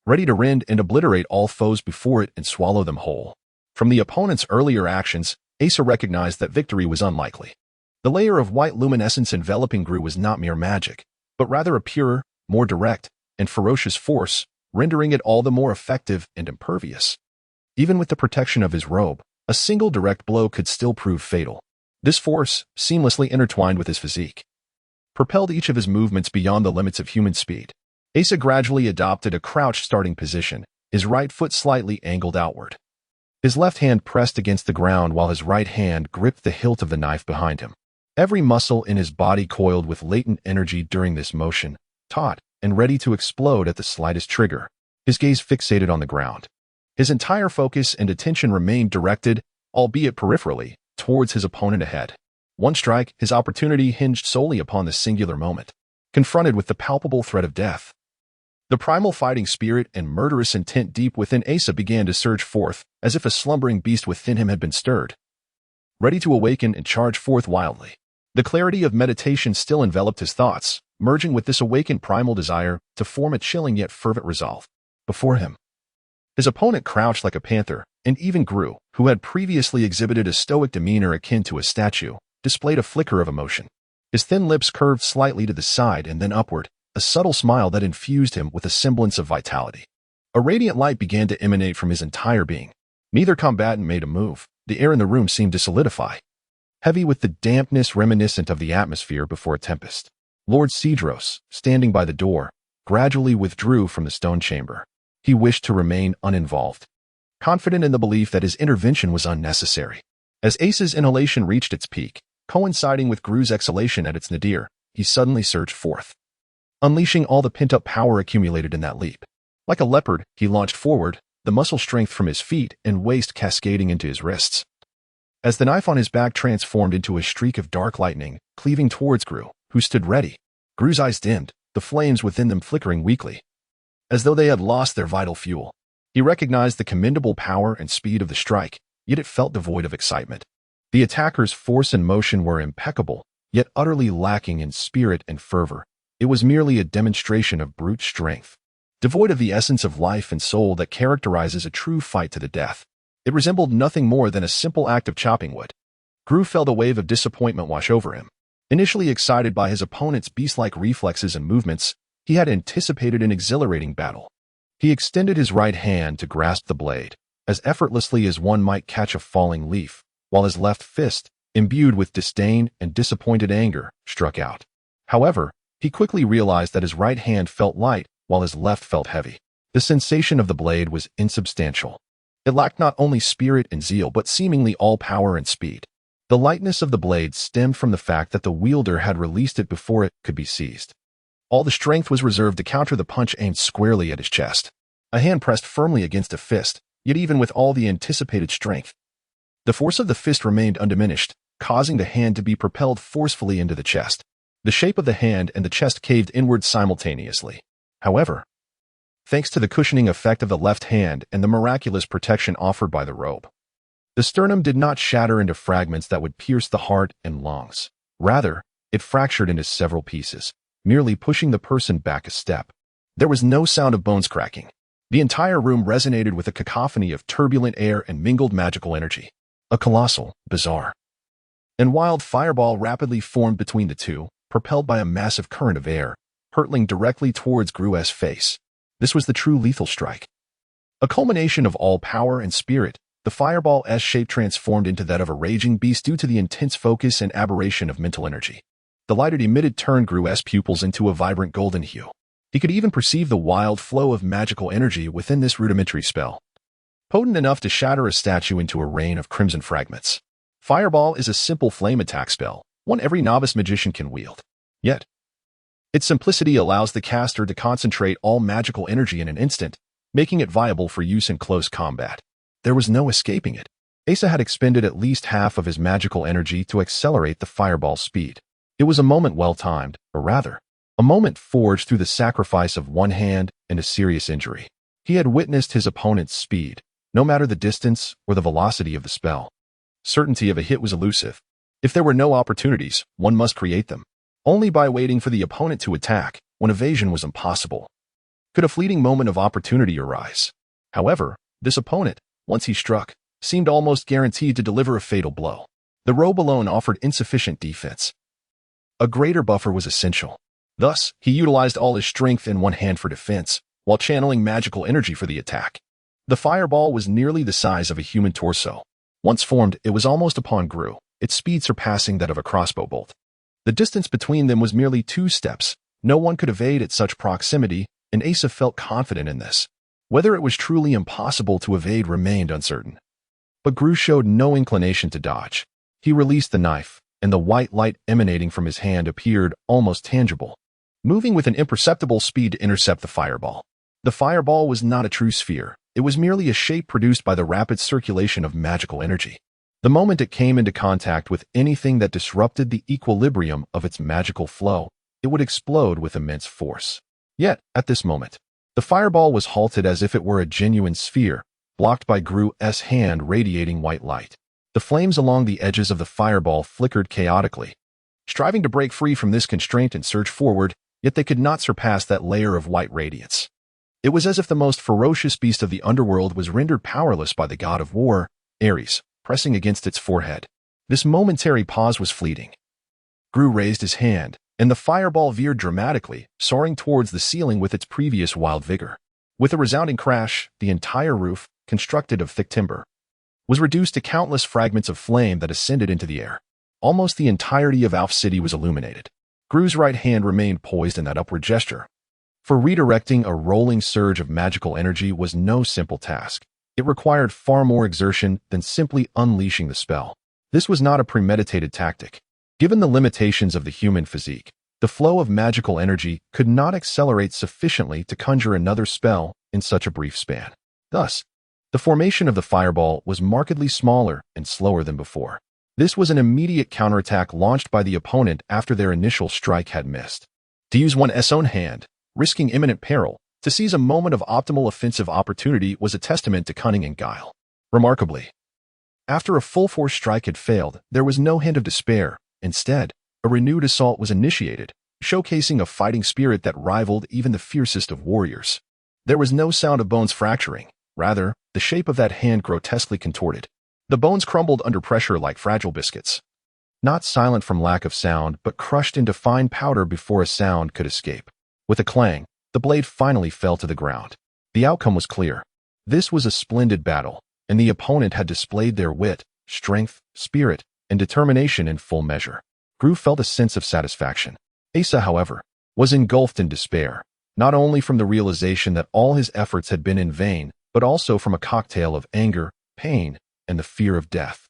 ready to rend and obliterate all foes before it and swallow them whole. From the opponent's earlier actions, Asa recognized that victory was unlikely. The layer of white luminescence enveloping Gru was not mere magic, but rather a purer, more direct, and ferocious force, rendering it all the more effective and impervious. Even with the protection of his robe, a single direct blow could still prove fatal. This force, seamlessly intertwined with his physique, propelled each of his movements beyond the limits of human speed. Asa gradually adopted a crouched starting position, his right foot slightly angled outward. His left hand pressed against the ground while his right hand gripped the hilt of the knife behind him. Every muscle in his body coiled with latent energy during this motion, taut and ready to explode at the slightest trigger. His gaze fixated on the ground. His entire focus and attention remained directed, albeit peripherally, towards his opponent ahead. One strike, his opportunity hinged solely upon this singular moment. Confronted with the palpable threat of death, the primal fighting spirit and murderous intent deep within Asa began to surge forth, as if a slumbering beast within him had been stirred, ready to awaken and charge forth wildly. The clarity of meditation still enveloped his thoughts, merging with this awakened primal desire to form a chilling yet fervent resolve. Before him, his opponent crouched like a panther, and even Gru, who had previously exhibited a stoic demeanor akin to a statue, displayed a flicker of emotion. His thin lips curved slightly to the side and then upward, a subtle smile that infused him with a semblance of vitality. A radiant light began to emanate from his entire being. Neither combatant made a move. The air in the room seemed to solidify, heavy with the dampness reminiscent of the atmosphere before a tempest. Lord Cedros, standing by the door, gradually withdrew from the stone chamber. He wished to remain uninvolved, confident in the belief that his intervention was unnecessary. As Asa's inhalation reached its peak, coinciding with Gru's exhalation at its nadir, he suddenly surged forth, unleashing all the pent-up power accumulated in that leap. Like a leopard, he launched forward, the muscle strength from his feet and waist cascading into his wrists. As the knife on his back transformed into a streak of dark lightning, cleaving towards Gru, who stood ready, Gru's eyes dimmed, the flames within them flickering weakly, as though they had lost their vital fuel. He recognized the commendable power and speed of the strike, yet it felt devoid of excitement. The attacker's force and motion were impeccable, yet utterly lacking in spirit and fervor. It was merely a demonstration of brute strength, devoid of the essence of life and soul that characterizes a true fight to the death. It resembled nothing more than a simple act of chopping wood. Gru felt a wave of disappointment wash over him. Initially excited by his opponent's beast-like reflexes and movements, he had anticipated an exhilarating battle. He extended his right hand to grasp the blade, as effortlessly as one might catch a falling leaf, while his left fist, imbued with disdain and disappointed anger, struck out. However, he quickly realized that his right hand felt light while his left felt heavy. The sensation of the blade was insubstantial. It lacked not only spirit and zeal but seemingly all power and speed. The lightness of the blade stemmed from the fact that the wielder had released it before it could be seized. All the strength was reserved to counter the punch aimed squarely at his chest. A hand pressed firmly against a fist, yet even with all the anticipated strength, the force of the fist remained undiminished, causing the hand to be propelled forcefully into the chest. The shape of the hand and the chest caved inward simultaneously. However, thanks to the cushioning effect of the left hand and the miraculous protection offered by the robe, the sternum did not shatter into fragments that would pierce the heart and lungs. Rather, it fractured into several pieces, merely pushing the person back a step. There was no sound of bones cracking. The entire room resonated with a cacophony of turbulent air and mingled magical energy. A colossal, bizarre, and wild fireball rapidly formed between the two, propelled by a massive current of air, hurtling directly towards Gru's face. This was the true lethal strike. A culmination of all power and spirit, the fireball's shape transformed into that of a raging beast due to the intense focus and aberration of mental energy. The light it emitted turned Gru's pupils into a vibrant golden hue. He could even perceive the wild flow of magical energy within this rudimentary spell, potent enough to shatter a statue into a rain of crimson fragments. Fireball is a simple flame attack spell, one every novice magician can wield. Yet, its simplicity allows the caster to concentrate all magical energy in an instant, making it viable for use in close combat. There was no escaping it. Asa had expended at least half of his magical energy to accelerate the fireball's speed. It was a moment well-timed, or rather, a moment forged through the sacrifice of one hand and a serious injury. He had witnessed his opponent's speed, no matter the distance or the velocity of the spell. Certainty of a hit was elusive. If there were no opportunities, one must create them. Only by waiting for the opponent to attack, when evasion was impossible, could a fleeting moment of opportunity arise. However, this opponent, once he struck, seemed almost guaranteed to deliver a fatal blow. The robe alone offered insufficient defense. A greater buffer was essential. Thus, he utilized all his strength in one hand for defense, while channeling magical energy for the attack. The fireball was nearly the size of a human torso. Once formed, it was almost upon Gru, its speed surpassing that of a crossbow bolt. The distance between them was merely 2 steps. No one could evade at such proximity, and Asa felt confident in this. Whether it was truly impossible to evade remained uncertain. But Gru showed no inclination to dodge. He released the knife, and the white light emanating from his hand appeared almost tangible, moving with an imperceptible speed to intercept the fireball. The fireball was not a true sphere. It was merely a shape produced by the rapid circulation of magical energy. The moment it came into contact with anything that disrupted the equilibrium of its magical flow, it would explode with immense force. Yet, at this moment, the fireball was halted as if it were a genuine sphere, blocked by Gru's hand radiating white light. The flames along the edges of the fireball flickered chaotically, striving to break free from this constraint and surge forward, yet they could not surpass that layer of white radiance. It was as if the most ferocious beast of the underworld was rendered powerless by the god of war, Ares, pressing against its forehead. This momentary pause was fleeting. Gru raised his hand, and the fireball veered dramatically, soaring towards the ceiling with its previous wild vigor. With a resounding crash, the entire roof, constructed of thick timber, was reduced to countless fragments of flame that ascended into the air. Almost the entirety of Alf City was illuminated. Gru's right hand remained poised in that upward gesture. For redirecting a rolling surge of magical energy was no simple task. It required far more exertion than simply unleashing the spell. This was not a premeditated tactic. Given the limitations of the human physique, the flow of magical energy could not accelerate sufficiently to conjure another spell in such a brief span. Thus, the formation of the fireball was markedly smaller and slower than before. This was an immediate counterattack launched by the opponent after their initial strike had missed. To use one's own hand, risking imminent peril, to seize a moment of optimal offensive opportunity was a testament to cunning and guile. Remarkably, after a full-force strike had failed, there was no hint of despair. Instead, a renewed assault was initiated, showcasing a fighting spirit that rivaled even the fiercest of warriors. There was no sound of bones fracturing. Rather, the shape of that hand grotesquely contorted. The bones crumbled under pressure like fragile biscuits. Not silent from lack of sound, but crushed into fine powder before a sound could escape. With a clang, the blade finally fell to the ground. The outcome was clear. This was a splendid battle, and the opponent had displayed their wit, strength, spirit, and determination in full measure. Gru felt a sense of satisfaction. Asa, however, was engulfed in despair, not only from the realization that all his efforts had been in vain, but also from a cocktail of anger, pain, and the fear of death.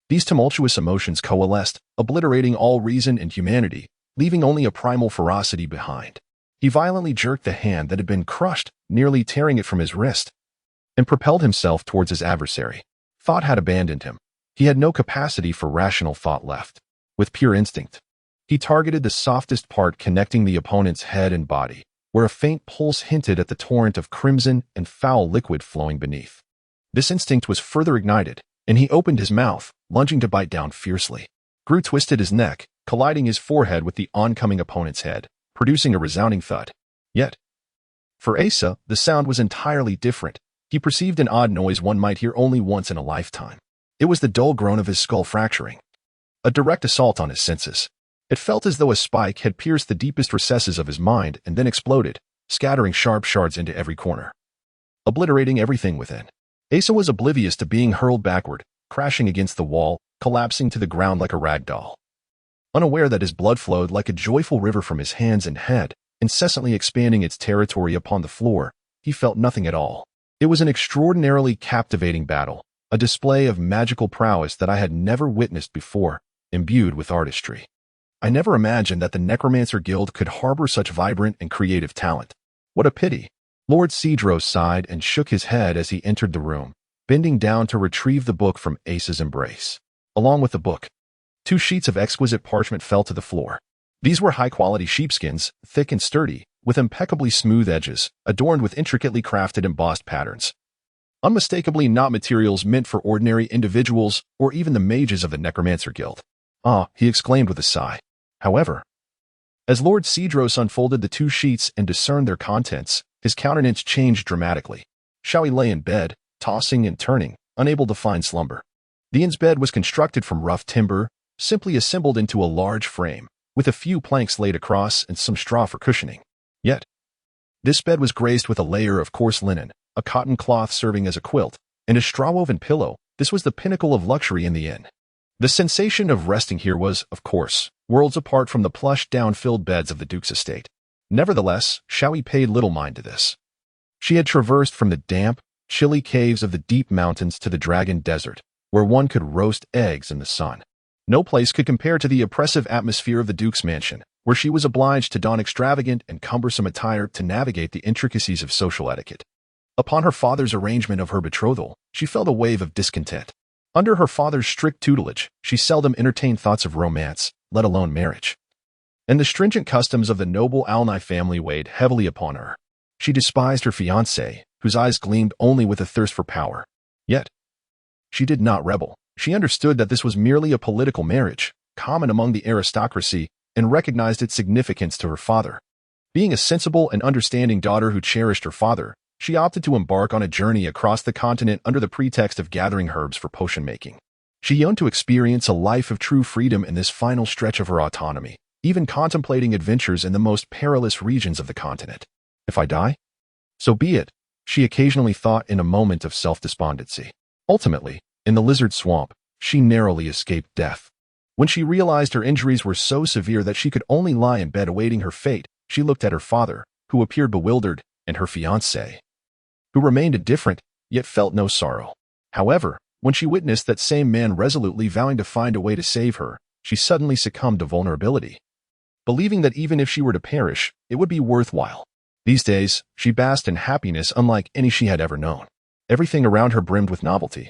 These tumultuous emotions coalesced, obliterating all reason and humanity, leaving only a primal ferocity behind. He violently jerked the hand that had been crushed, nearly tearing it from his wrist, and propelled himself towards his adversary. Thought had abandoned him. He had no capacity for rational thought left. With pure instinct, he targeted the softest part connecting the opponent's head and body, where a faint pulse hinted at the torrent of crimson and foul liquid flowing beneath. This instinct was further ignited, and he opened his mouth, lunging to bite down fiercely. Gru twisted his neck, colliding his forehead with the oncoming opponent's head, producing a resounding thud. Yet, for Asa, the sound was entirely different. He perceived an odd noise one might hear only once in a lifetime. It was the dull groan of his skull fracturing. A direct assault on his senses. It felt as though a spike had pierced the deepest recesses of his mind and then exploded, scattering sharp shards into every corner, obliterating everything within. Asa was oblivious to being hurled backward, crashing against the wall, collapsing to the ground like a rag doll. Unaware that his blood flowed like a joyful river from his hands and head, incessantly expanding its territory upon the floor, he felt nothing at all. It was an extraordinarily captivating battle, a display of magical prowess that I had never witnessed before, imbued with artistry. I never imagined that the Necromancer Guild could harbor such vibrant and creative talent. What a pity. Lord Sandrew sighed and shook his head as he entered the room, bending down to retrieve the book from Asa's embrace. Along with the book, 2 sheets of exquisite parchment fell to the floor. These were high-quality sheepskins, thick and sturdy, with impeccably smooth edges, adorned with intricately crafted embossed patterns. Unmistakably not materials meant for ordinary individuals or even the mages of the Necromancer Guild. Ah, he exclaimed with a sigh. However, as Lord Sandrew unfolded the 2 sheets and discerned their contents, his countenance changed dramatically. Shawi lay in bed, tossing and turning, unable to find slumber. The inn's bed was constructed from rough timber, simply assembled into a large frame, with a few planks laid across and some straw for cushioning. Yet, this bed was graced with a layer of coarse linen, a cotton cloth serving as a quilt, and a straw-woven pillow. This was the pinnacle of luxury in the inn. The sensation of resting here was, of course, worlds apart from the plush, down-filled beds of the Duke's estate. Nevertheless, Shawi paid little mind to this. She had traversed from the damp, chilly caves of the deep mountains to the Dragon Desert, where one could roast eggs in the sun. No place could compare to the oppressive atmosphere of the Duke's mansion, where she was obliged to don extravagant and cumbersome attire to navigate the intricacies of social etiquette. Upon her father's arrangement of her betrothal, she felt a wave of discontent. Under her father's strict tutelage, she seldom entertained thoughts of romance, let alone marriage. And the stringent customs of the noble Alni family weighed heavily upon her. She despised her fiancé, whose eyes gleamed only with a thirst for power. Yet, she did not rebel. She understood that this was merely a political marriage, common among the aristocracy, and recognized its significance to her father. Being a sensible and understanding daughter who cherished her father, she opted to embark on a journey across the continent under the pretext of gathering herbs for potion making. She yearned to experience a life of true freedom in this final stretch of her autonomy, even contemplating adventures in the most perilous regions of the continent. If I die? So be it, she occasionally thought in a moment of self-despondency. Ultimately, in the lizard swamp, she narrowly escaped death. When she realized her injuries were so severe that she could only lie in bed awaiting her fate, she looked at her father, who appeared bewildered, and her fiancé, who remained indifferent, yet felt no sorrow. However, when she witnessed that same man resolutely vowing to find a way to save her, she suddenly succumbed to vulnerability, believing that even if she were to perish, it would be worthwhile. These days, she basked in happiness unlike any she had ever known. Everything around her brimmed with novelty.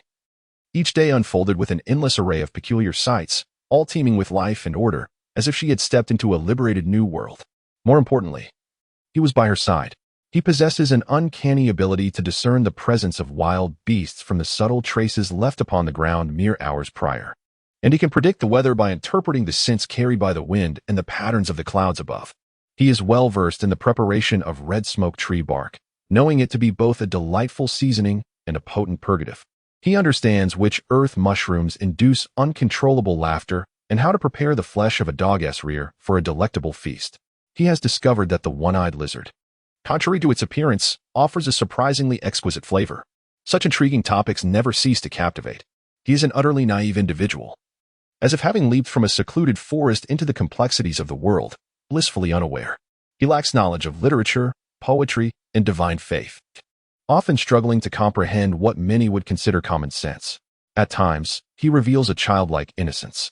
Each day unfolded with an endless array of peculiar sights, all teeming with life and order, as if she had stepped into a liberated new world. More importantly, he was by her side. He possesses an uncanny ability to discern the presence of wild beasts from the subtle traces left upon the ground mere hours prior. And he can predict the weather by interpreting the scents carried by the wind and the patterns of the clouds above. He is well versed in the preparation of red smoke tree bark, knowing it to be both a delightful seasoning and a potent purgative. He understands which earth mushrooms induce uncontrollable laughter and how to prepare the flesh of a dog-ass rear for a delectable feast. He has discovered that the one-eyed lizard, contrary to its appearance, offers a surprisingly exquisite flavor. Such intriguing topics never cease to captivate. He is an utterly naive individual. As if having leaped from a secluded forest into the complexities of the world, blissfully unaware. He lacks knowledge of literature, poetry, and divine faith, often struggling to comprehend what many would consider common sense. At times, he reveals a childlike innocence.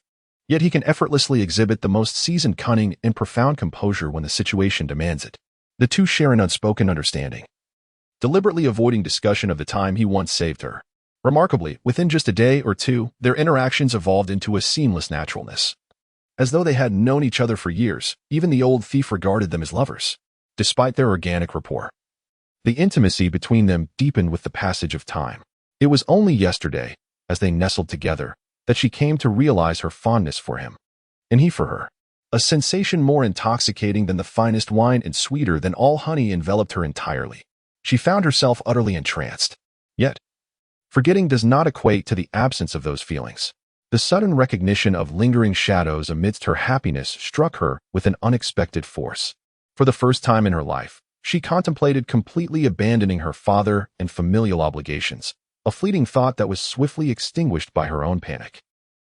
Yet he can effortlessly exhibit the most seasoned cunning and profound composure when the situation demands it. The two share an unspoken understanding, deliberately avoiding discussion of the time he once saved her. Remarkably, within just a day or two, their interactions evolved into a seamless naturalness. As though they had known each other for years, even the old thief regarded them as lovers. Despite their organic rapport, the intimacy between them deepened with the passage of time. It was only yesterday, as they nestled together, that she came to realize her fondness for him, and he for her. A sensation more intoxicating than the finest wine and sweeter than all honey enveloped her entirely. She found herself utterly entranced. Yet, forgetting does not equate to the absence of those feelings. The sudden recognition of lingering shadows amidst her happiness struck her with an unexpected force. For the first time in her life, she contemplated completely abandoning her father and familial obligations, a fleeting thought that was swiftly extinguished by her own panic.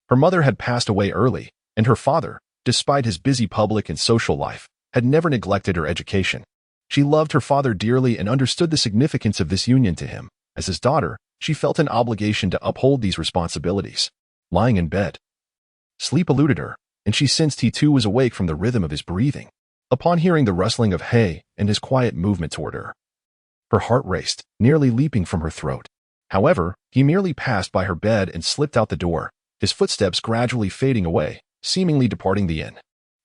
Her mother had passed away early, and her father, despite his busy public and social life, had never neglected her education. She loved her father dearly and understood the significance of this union to him. As his daughter, she felt an obligation to uphold these responsibilities. Lying in bed, sleep eluded her, and she sensed he too was awake from the rhythm of his breathing. Upon hearing the rustling of hay and his quiet movement toward her, her heart raced, nearly leaping from her throat. However, he merely passed by her bed and slipped out the door, his footsteps gradually fading away, seemingly departing the inn.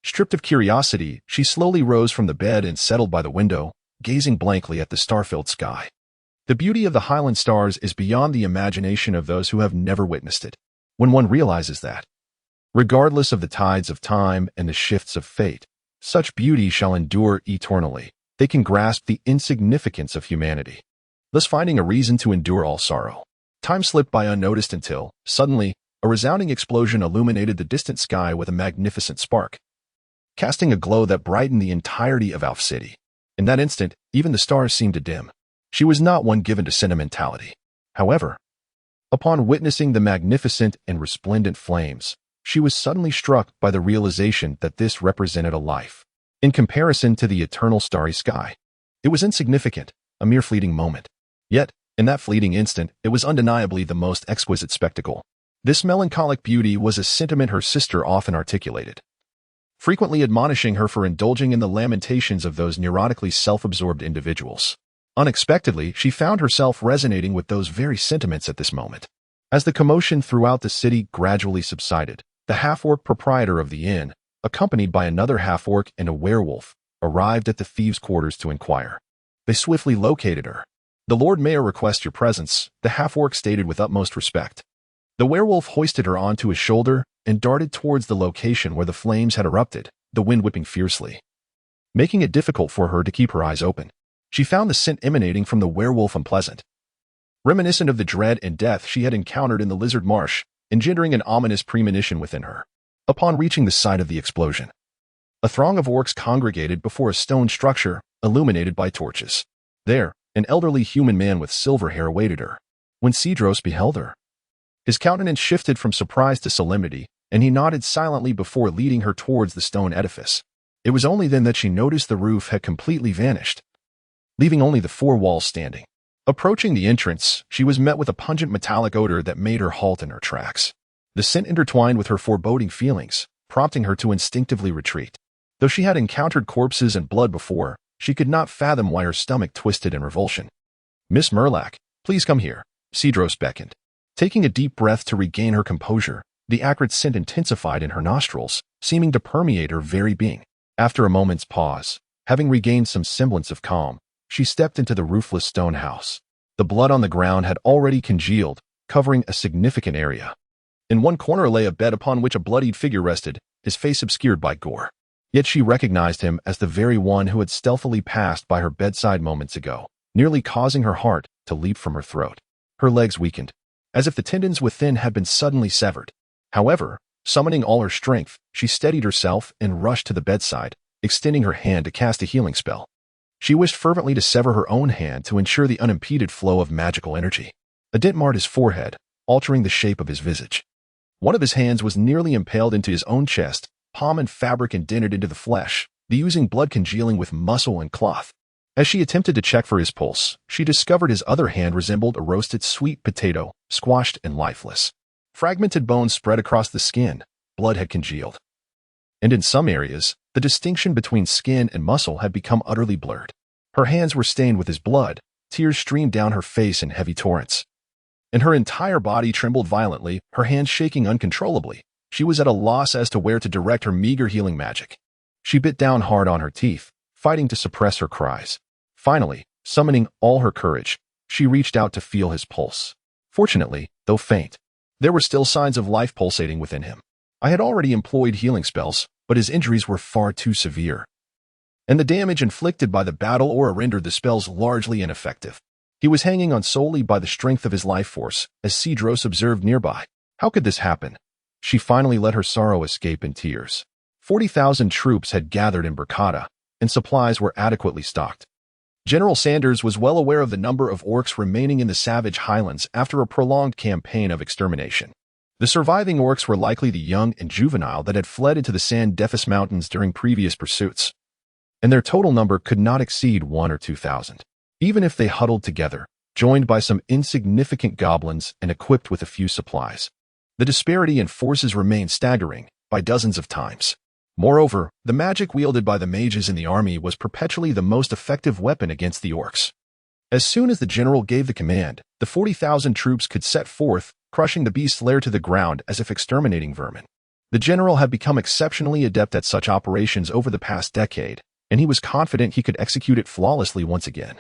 Stripped of curiosity, she slowly rose from the bed and settled by the window, gazing blankly at the star-filled sky. The beauty of the Highland stars is beyond the imagination of those who have never witnessed it. When one realizes that, regardless of the tides of time and the shifts of fate, such beauty shall endure eternally, they can grasp the insignificance of humanity, thus finding a reason to endure all sorrow. Time slipped by unnoticed until, suddenly, a resounding explosion illuminated the distant sky with a magnificent spark, casting a glow that brightened the entirety of Alf City. In that instant, even the stars seemed to dim. She was not one given to sentimentality. However, upon witnessing the magnificent and resplendent flames, she was suddenly struck by the realization that this represented a life. In comparison to the eternal starry sky, it was insignificant, a mere fleeting moment. Yet, in that fleeting instant, it was undeniably the most exquisite spectacle. This melancholic beauty was a sentiment her sister often articulated, frequently admonishing her for indulging in the lamentations of those neurotically self-absorbed individuals. Unexpectedly, she found herself resonating with those very sentiments at this moment. As the commotion throughout the city gradually subsided, the half-orc proprietor of the inn, accompanied by another half-orc and a werewolf, arrived at the thieves' quarters to inquire. They swiftly located her. "The Lord Mayor requests your presence," the half-orc stated with utmost respect. The werewolf hoisted her onto his shoulder and darted towards the location where the flames had erupted, the wind whipping fiercely, making it difficult for her to keep her eyes open. She found the scent emanating from the werewolf unpleasant, reminiscent of the dread and death she had encountered in the Lizard Marsh, engendering an ominous premonition within her. Upon reaching the site of the explosion, a throng of orcs congregated before a stone structure illuminated by torches. There, an elderly human man with silver hair awaited her. When Cedros beheld her, his countenance shifted from surprise to solemnity, and he nodded silently before leading her towards the stone edifice. It was only then that she noticed the roof had completely vanished, leaving only the four walls standing. Approaching the entrance, she was met with a pungent metallic odor that made her halt in her tracks. The scent intertwined with her foreboding feelings, prompting her to instinctively retreat. Though she had encountered corpses and blood before, she could not fathom why her stomach twisted in revulsion. "Miss Merlac, please come here," Cedros beckoned. Taking a deep breath to regain her composure, the acrid scent intensified in her nostrils, seeming to permeate her very being. After a moment's pause, having regained some semblance of calm, she stepped into the roofless stone house. The blood on the ground had already congealed, covering a significant area. In one corner lay a bed upon which a bloodied figure rested, his face obscured by gore. Yet she recognized him as the very one who had stealthily passed by her bedside moments ago, nearly causing her heart to leap from her throat. Her legs weakened, as if the tendons within had been suddenly severed. However, summoning all her strength, she steadied herself and rushed to the bedside, extending her hand to cast a healing spell. She wished fervently to sever her own hand to ensure the unimpeded flow of magical energy. A dent marred his forehead, altering the shape of his visage. One of his hands was nearly impaled into his own chest, palm and fabric indented into the flesh, the oozing blood congealing with muscle and cloth. As she attempted to check for his pulse, she discovered his other hand resembled a roasted sweet potato, squashed and lifeless. Fragmented bones spread across the skin, blood had congealed. And in some areas, the distinction between skin and muscle had become utterly blurred. Her hands were stained with his blood, tears streamed down her face in heavy torrents. And her entire body trembled violently, her hands shaking uncontrollably. She was at a loss as to where to direct her meager healing magic. She bit down hard on her teeth, fighting to suppress her cries. Finally, summoning all her courage, she reached out to feel his pulse. Fortunately, though faint, there were still signs of life pulsating within him. I had already employed healing spells, but his injuries were far too severe, and the damage inflicted by the battle aura rendered the spells largely ineffective. He was hanging on solely by the strength of his life force, as Sandrew observed nearby. How could this happen? She finally let her sorrow escape in tears. 40,000 troops had gathered in Burkata, and supplies were adequately stocked. General Sanders was well aware of the number of orcs remaining in the savage highlands after a prolonged campaign of extermination. The surviving orcs were likely the young and juvenile that had fled into the San Defis Mountains during previous pursuits, and their total number could not exceed 1,000 or 2,000. Even if they huddled together, joined by some insignificant goblins and equipped with a few supplies, the disparity in forces remained staggering by dozens of times. Moreover, the magic wielded by the mages in the army was perpetually the most effective weapon against the orcs. As soon as the general gave the command, the 40,000 troops could set forth, crushing the beast's lair to the ground as if exterminating vermin. The general had become exceptionally adept at such operations over the past decade, and he was confident he could execute it flawlessly once again.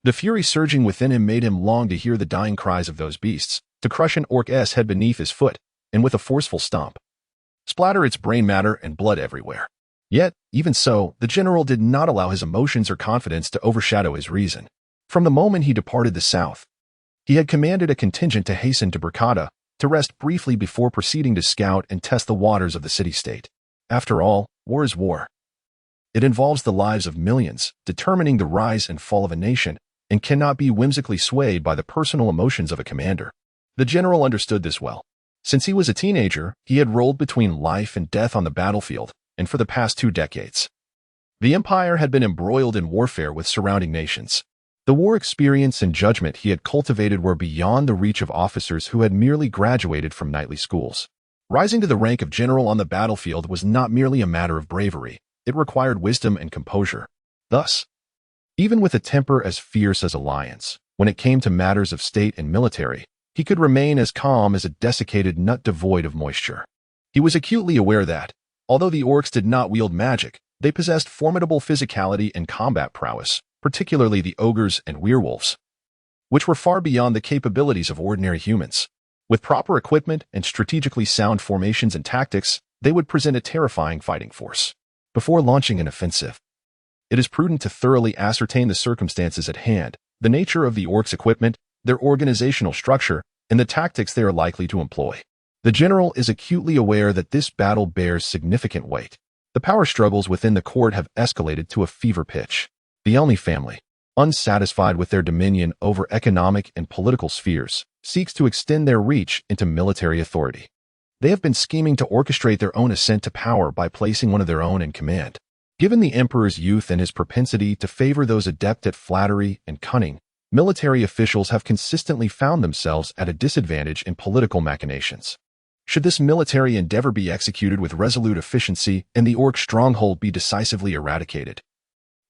The fury surging within him made him long to hear the dying cries of those beasts, to crush an orc's head beneath his foot, and with a forceful stomp, splatter its brain matter and blood everywhere. Yet, even so, the general did not allow his emotions or confidence to overshadow his reason. From the moment he departed the south, he had commanded a contingent to hasten to Burkata, to rest briefly before proceeding to scout and test the waters of the city-state. After all, war is war. It involves the lives of millions, determining the rise and fall of a nation, and cannot be whimsically swayed by the personal emotions of a commander. The general understood this well. Since he was a teenager, he had rolled between life and death on the battlefield, and for the past 2 decades, the empire had been embroiled in warfare with surrounding nations. The war experience and judgment he had cultivated were beyond the reach of officers who had merely graduated from knightly schools. Rising to the rank of general on the battlefield was not merely a matter of bravery, it required wisdom and composure. Thus, even with a temper as fierce as a lion's, when it came to matters of state and military, he could remain as calm as a desiccated nut devoid of moisture. He was acutely aware that, although the orcs did not wield magic, they possessed formidable physicality and combat prowess, particularly the ogres and werewolves, which were far beyond the capabilities of ordinary humans. With proper equipment and strategically sound formations and tactics, they would present a terrifying fighting force. Before launching an offensive, it is prudent to thoroughly ascertain the circumstances at hand, the nature of the orcs' equipment, their organizational structure, and the tactics they are likely to employ. The general is acutely aware that this battle bears significant weight. The power struggles within the court have escalated to a fever pitch. The Elney family, unsatisfied with their dominion over economic and political spheres, seeks to extend their reach into military authority. They have been scheming to orchestrate their own ascent to power by placing one of their own in command. Given the emperor's youth and his propensity to favor those adept at flattery and cunning, military officials have consistently found themselves at a disadvantage in political machinations. Should this military endeavor be executed with resolute efficiency and the orc stronghold be decisively eradicated,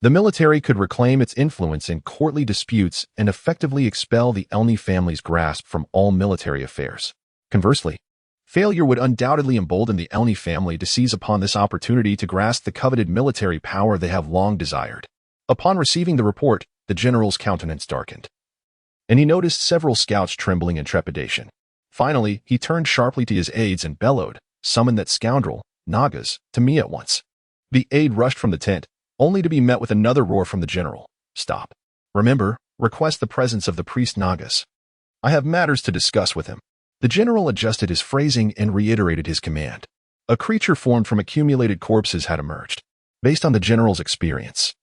the military could reclaim its influence in courtly disputes and effectively expel the Elney family's grasp from all military affairs. Conversely, failure would undoubtedly embolden the Elney family to seize upon this opportunity to grasp the coveted military power they have long desired. Upon receiving the report, the general's countenance darkened, and he noticed several scouts trembling in trepidation. Finally, he turned sharply to his aides and bellowed, "Summon that scoundrel, Nagas, to me at once." The aide rushed from the tent, only to be met with another roar from the general. "Stop. Remember, request the presence of the priest Nagas. I have matters to discuss with him." The general adjusted his phrasing and reiterated his command. A creature formed from accumulated corpses had emerged. Based on the general's experience,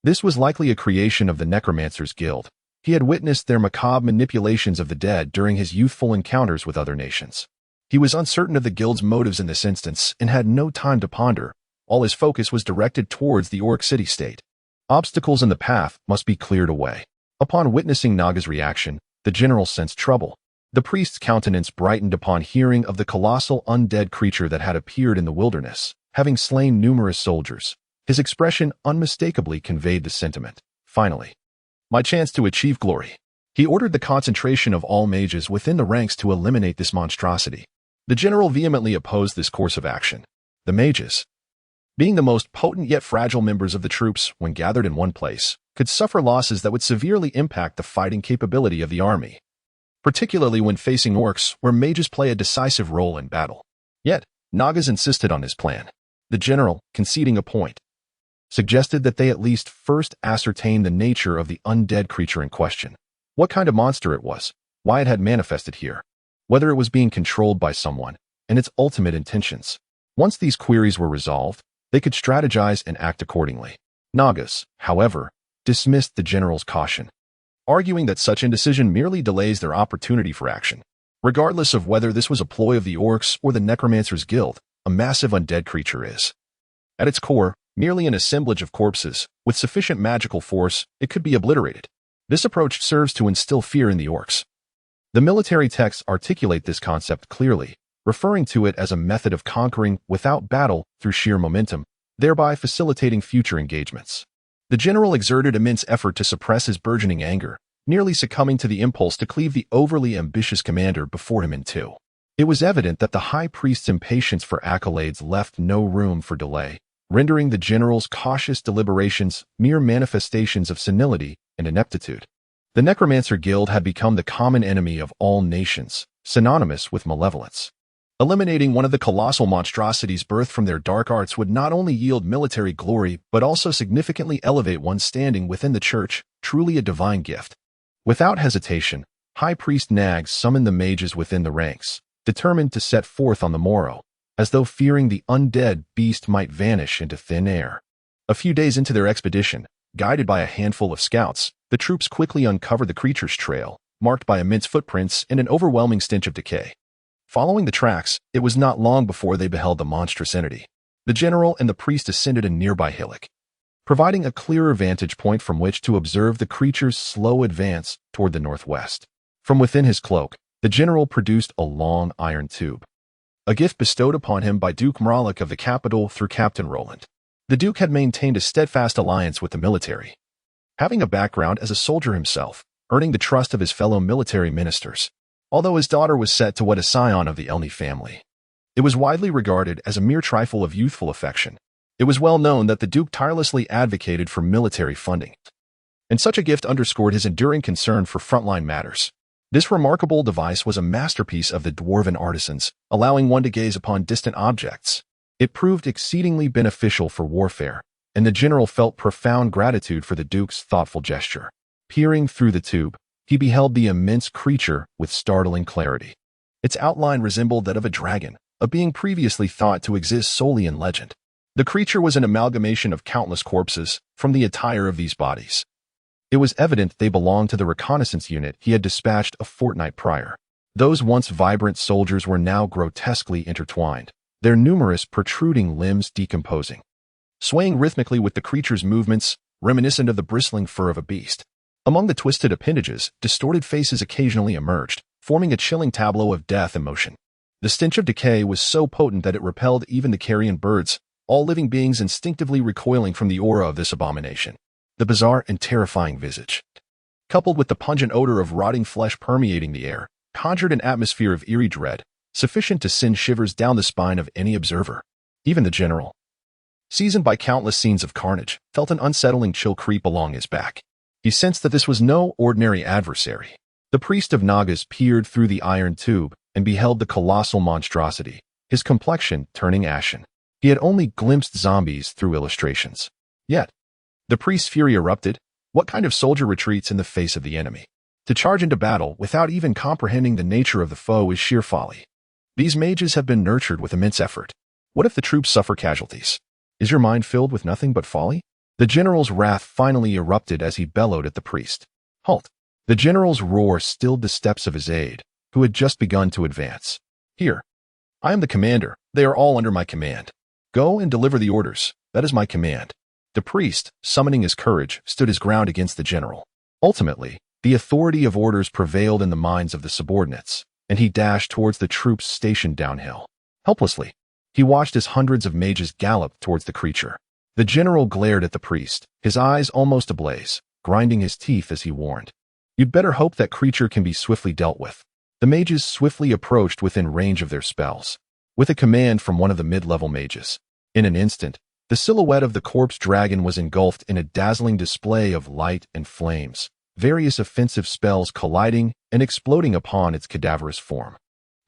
this was likely a creation of the Necromancer's Guild. He had witnessed their macabre manipulations of the dead during his youthful encounters with other nations. He was uncertain of the guild's motives in this instance and had no time to ponder, All his focus was directed towards the orc city-state. Obstacles in the path must be cleared away. Upon witnessing Naga's reaction, the general sensed trouble. The priest's countenance brightened upon hearing of the colossal undead creature that had appeared in the wilderness, having slain numerous soldiers. His expression unmistakably conveyed the sentiment. Finally, my chance to achieve glory. He ordered the concentration of all mages within the ranks to eliminate this monstrosity. The general vehemently opposed this course of action. The mages, being the most potent yet fragile members of the troops when gathered in one place, could suffer losses that would severely impact the fighting capability of the army, particularly when facing orcs where mages play a decisive role in battle. Yet, Nagas insisted on his plan. The general, conceding a point, suggested that they at least first ascertain the nature of the undead creature in question. What kind of monster it was, why it had manifested here, whether it was being controlled by someone, and its ultimate intentions. Once these queries were resolved, they could strategize and act accordingly. Nagas, however, dismissed the general's caution, arguing that such indecision merely delays their opportunity for action. Regardless of whether this was a ploy of the orcs or the Necromancer's guild, a massive undead creature is, at its core, merely an assemblage of corpses. With sufficient magical force, it could be obliterated. This approach serves to instill fear in the orcs. The military texts articulate this concept clearly, referring to it as a method of conquering without battle through sheer momentum, thereby facilitating future engagements. The general exerted immense effort to suppress his burgeoning anger, nearly succumbing to the impulse to cleave the overly ambitious commander before him in two. It was evident that the high priest's impatience for accolades left no room for delay, rendering the general's cautious deliberations mere manifestations of senility and ineptitude. The Necromancer Guild had become the common enemy of all nations, synonymous with malevolence. Eliminating one of the colossal monstrosities birthed from their dark arts would not only yield military glory but also significantly elevate one's standing within the church, truly a divine gift. Without hesitation, High Priest Nag summoned the mages within the ranks, determined to set forth on the morrow, as though fearing the undead beast might vanish into thin air. A few days into their expedition, guided by a handful of scouts, the troops quickly uncovered the creature's trail, marked by immense footprints and an overwhelming stench of decay. Following the tracks, it was not long before they beheld the monstrous entity. The general and the priest ascended a nearby hillock, providing a clearer vantage point from which to observe the creature's slow advance toward the northwest. From within his cloak, the general produced a long iron tube, a gift bestowed upon him by Duke Mralik of the capital through Captain Roland. The Duke had maintained a steadfast alliance with the military, having a background as a soldier himself, earning the trust of his fellow military ministers. Although his daughter was set to wed a scion of the Elney family, it was widely regarded as a mere trifle of youthful affection. It was well known that the Duke tirelessly advocated for military funding, and such a gift underscored his enduring concern for frontline matters. This remarkable device was a masterpiece of the dwarven artisans, allowing one to gaze upon distant objects. It proved exceedingly beneficial for warfare, and the general felt profound gratitude for the Duke's thoughtful gesture. Peering through the tube, he beheld the immense creature with startling clarity. Its outline resembled that of a dragon, a being previously thought to exist solely in legend. The creature was an amalgamation of countless corpses from the attire of these bodies. It was evident they belonged to the reconnaissance unit he had dispatched a fortnight prior. Those once vibrant soldiers were now grotesquely intertwined, their numerous protruding limbs decomposing, swaying rhythmically with the creature's movements, reminiscent of the bristling fur of a beast. Among the twisted appendages, distorted faces occasionally emerged, forming a chilling tableau of death and motion. The stench of decay was so potent that it repelled even the carrion birds, all living beings instinctively recoiling from the aura of this abomination. The bizarre and terrifying visage, coupled with the pungent odor of rotting flesh permeating the air, conjured an atmosphere of eerie dread, sufficient to send shivers down the spine of any observer. Even the general, seasoned by countless scenes of carnage, felt an unsettling chill creep along his back. He sensed that this was no ordinary adversary. The priest of Nagas peered through the iron tube and beheld the colossal monstrosity, his complexion turning ashen. He had only glimpsed zombies through illustrations. Yet, the priest's fury erupted. What kind of soldier retreats in the face of the enemy? To charge into battle without even comprehending the nature of the foe is sheer folly. These mages have been nurtured with immense effort. What if the troops suffer casualties? Is your mind filled with nothing but folly? The general's wrath finally erupted as he bellowed at the priest. Halt! The general's roar stilled the steps of his aide, who had just begun to advance. Here. I am the commander. They are all under my command. Go and deliver the orders. That is my command. The priest, summoning his courage, stood his ground against the general. Ultimately, the authority of orders prevailed in the minds of the subordinates, and he dashed towards the troops stationed downhill. Helplessly, he watched as hundreds of mages galloped towards the creature. The general glared at the priest, his eyes almost ablaze, grinding his teeth as he warned, "You'd better hope that creature can be swiftly dealt with." The mages swiftly approached within range of their spells. With a command from one of the mid-level mages, in an instant, the silhouette of the corpse dragon was engulfed in a dazzling display of light and flames, various offensive spells colliding and exploding upon its cadaverous form.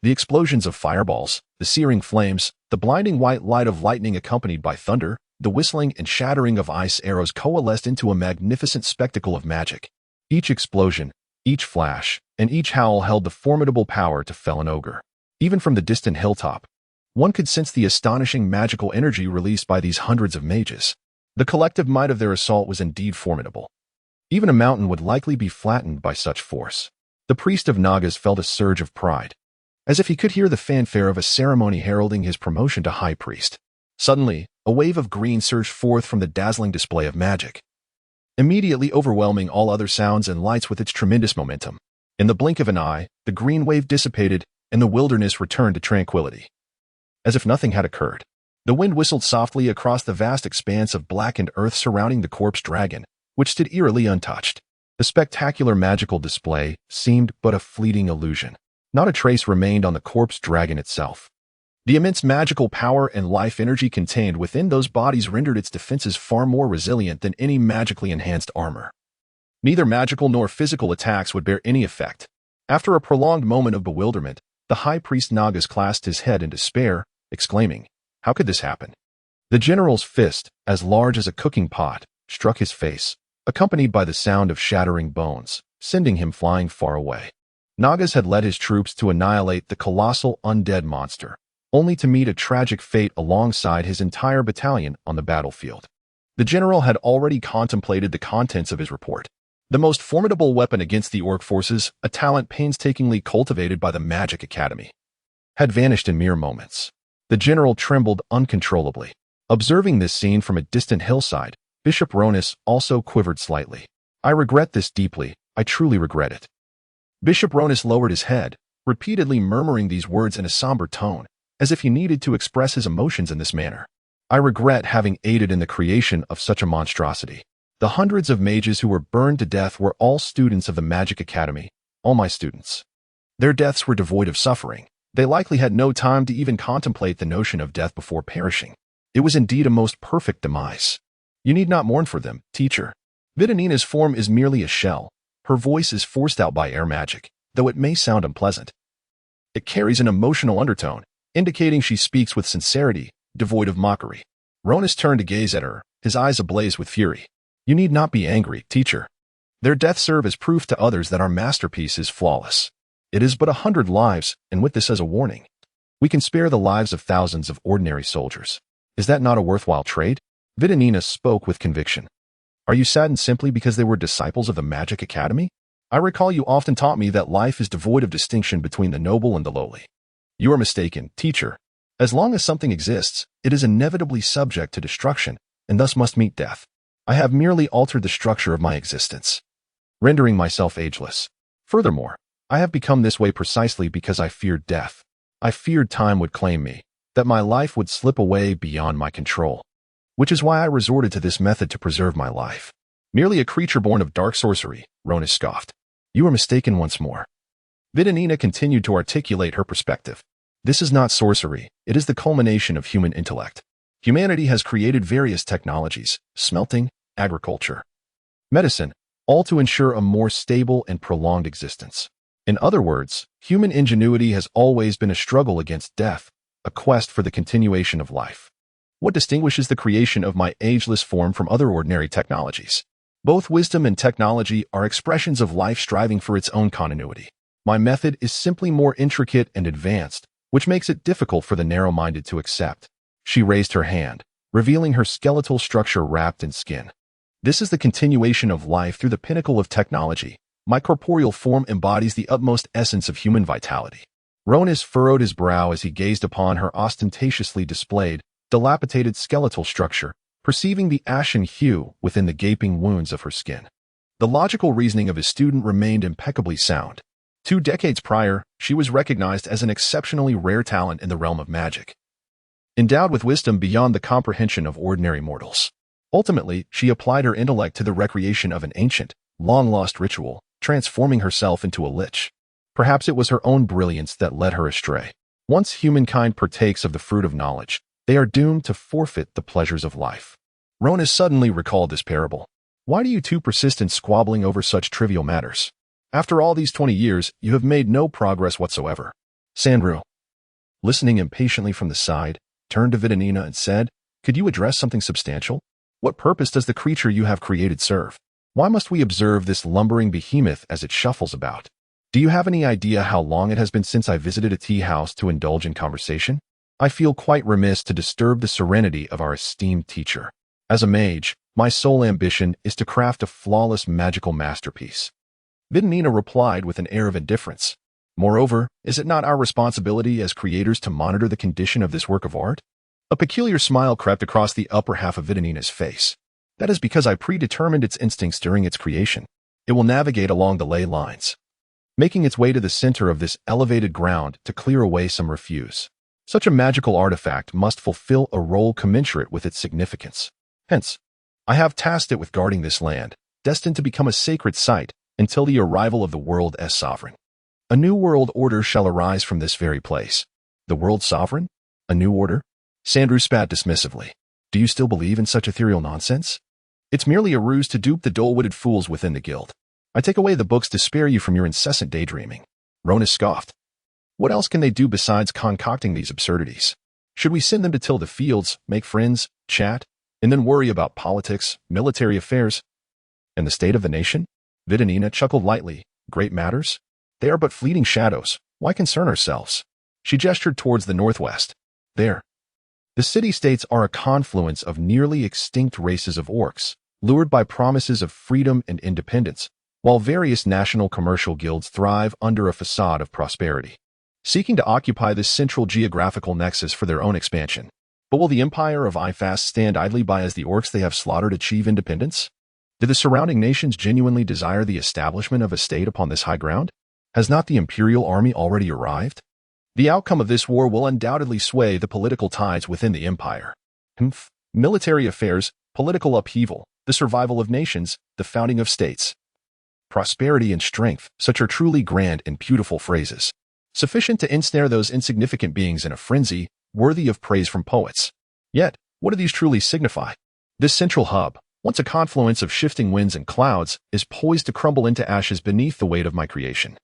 The explosions of fireballs, the searing flames, the blinding white light of lightning accompanied by thunder, the whistling and shattering of ice arrows coalesced into a magnificent spectacle of magic. Each explosion, each flash, and each howl held the formidable power to fell an ogre. Even from the distant hilltop, one could sense the astonishing magical energy released by these hundreds of mages. The collective might of their assault was indeed formidable. Even a mountain would likely be flattened by such force. The priest of Nagas felt a surge of pride, as if he could hear the fanfare of a ceremony heralding his promotion to high priest. Suddenly, a wave of green surged forth from the dazzling display of magic, immediately overwhelming all other sounds and lights with its tremendous momentum. In the blink of an eye, the green wave dissipated, and the wilderness returned to tranquility. As if nothing had occurred, the wind whistled softly across the vast expanse of blackened earth surrounding the corpse dragon, which stood eerily untouched. The spectacular magical display seemed but a fleeting illusion. Not a trace remained on the corpse dragon itself. The immense magical power and life energy contained within those bodies rendered its defenses far more resilient than any magically enhanced armor. Neither magical nor physical attacks would bear any effect. After a prolonged moment of bewilderment, the high priest Nagas clasped his head in despair, exclaiming, "How could this happen?" The general's fist, as large as a cooking pot, struck his face, accompanied by the sound of shattering bones, sending him flying far away. Nagas had led his troops to annihilate the colossal undead monster, only to meet a tragic fate alongside his entire battalion on the battlefield. The general had already contemplated the contents of his report. The most formidable weapon against the orc forces, a talent painstakingly cultivated by the Magic Academy, had vanished in mere moments. The general trembled uncontrollably. Observing this scene from a distant hillside, Bishop Ronith also quivered slightly. "I regret this deeply. I truly regret it." Bishop Ronith lowered his head, repeatedly murmuring these words in a somber tone, as if he needed to express his emotions in this manner. "I regret having aided in the creation of such a monstrosity. The hundreds of mages who were burned to death were all students of the Magic Academy, all my students. Their deaths were devoid of suffering. They likely had no time to even contemplate the notion of death before perishing. It was indeed a most perfect demise. You need not mourn for them, teacher. Vidanina's form is merely a shell. Her voice is forced out by air magic, though it may sound unpleasant. It carries an emotional undertone, indicating she speaks with sincerity, devoid of mockery." Ronith turned to gaze at her, his eyes ablaze with fury. "You need not be angry, teacher. Their deaths serve as proof to others that our masterpiece is flawless. It is but 100 lives, and with this as a warning, we can spare the lives of thousands of ordinary soldiers. Is that not a worthwhile trade?" Vidanina spoke with conviction. "Are you saddened simply because they were disciples of the Magic Academy? I recall you often taught me that life is devoid of distinction between the noble and the lowly." "You are mistaken, teacher. As long as something exists, it is inevitably subject to destruction, and thus must meet death. I have merely altered the structure of my existence, rendering myself ageless. Furthermore, I have become this way precisely because I feared death. I feared time would claim me, that my life would slip away beyond my control, which is why I resorted to this method to preserve my life." "Merely a creature born of dark sorcery," Ronith scoffed. "You are mistaken once more." Vidanina continued to articulate her perspective. "This is not sorcery, it is the culmination of human intellect. Humanity has created various technologies, smelting, agriculture, medicine, all to ensure a more stable and prolonged existence. In other words, human ingenuity has always been a struggle against death, a quest for the continuation of life. What distinguishes the creation of my ageless form from other ordinary technologies? Both wisdom and technology are expressions of life striving for its own continuity. My method is simply more intricate and advanced, which makes it difficult for the narrow-minded to accept." She raised her hand, revealing her skeletal structure wrapped in skin. "This is the continuation of life through the pinnacle of technology. My corporeal form embodies the utmost essence of human vitality." Ronith furrowed his brow as he gazed upon her ostentatiously displayed, dilapidated skeletal structure, perceiving the ashen hue within the gaping wounds of her skin. The logical reasoning of his student remained impeccably sound. 2 decades prior, she was recognized as an exceptionally rare talent in the realm of magic, endowed with wisdom beyond the comprehension of ordinary mortals. Ultimately, she applied her intellect to the recreation of an ancient, long-lost ritual, transforming herself into a lich. Perhaps it was her own brilliance that led her astray. Once humankind partakes of the fruit of knowledge, they are doomed to forfeit the pleasures of life. Ronith suddenly recalled this parable. Why do you two persist in squabbling over such trivial matters? After all these 20 years, you have made no progress whatsoever. Sandrew, listening impatiently from the side, turned to Vidanina and said, "Could you address something substantial? What purpose does the creature you have created serve? Why must we observe this lumbering behemoth as it shuffles about? Do you have any idea how long it has been since I visited a tea house to indulge in conversation? I feel quite remiss to disturb the serenity of our esteemed teacher. As a mage, my sole ambition is to craft a flawless magical masterpiece." Vidanina replied with an air of indifference. "Moreover, is it not our responsibility as creators to monitor the condition of this work of art?" A peculiar smile crept across the upper half of Vidanina's face. "That is because I predetermined its instincts during its creation. It will navigate along the ley lines, making its way to the center of this elevated ground to clear away some refuse. Such a magical artifact must fulfill a role commensurate with its significance. Hence, I have tasked it with guarding this land, destined to become a sacred site until the arrival of the world as sovereign. A new world order shall arise from this very place." "The world sovereign? A new order?" Sandrew spat dismissively. "Do you still believe in such ethereal nonsense? It's merely a ruse to dupe the dull-witted fools within the guild. I take away the books to spare you from your incessant daydreaming." Ronith scoffed. "What else can they do besides concocting these absurdities? Should we send them to till the fields, make friends, chat, and then worry about politics, military affairs, and the state of the nation?" Vidanina chuckled lightly. "Great matters? They are but fleeting shadows. Why concern ourselves?" She gestured towards the northwest. "There. The city-states are a confluence of nearly extinct races of orcs, lured by promises of freedom and independence, while various national commercial guilds thrive under a facade of prosperity, seeking to occupy this central geographical nexus for their own expansion. But will the empire of Ifast stand idly by as the orcs they have slaughtered achieve independence? Do the surrounding nations genuinely desire the establishment of a state upon this high ground? Has not the imperial army already arrived? The outcome of this war will undoubtedly sway the political tides within the empire. Military affairs, political upheaval, the survival of nations, the founding of states. Prosperity and strength, such are truly grand and beautiful phrases, sufficient to ensnare those insignificant beings in a frenzy, worthy of praise from poets. Yet, what do these truly signify? This central hub, once a confluence of shifting winds and clouds, is poised to crumble into ashes beneath the weight of my creation.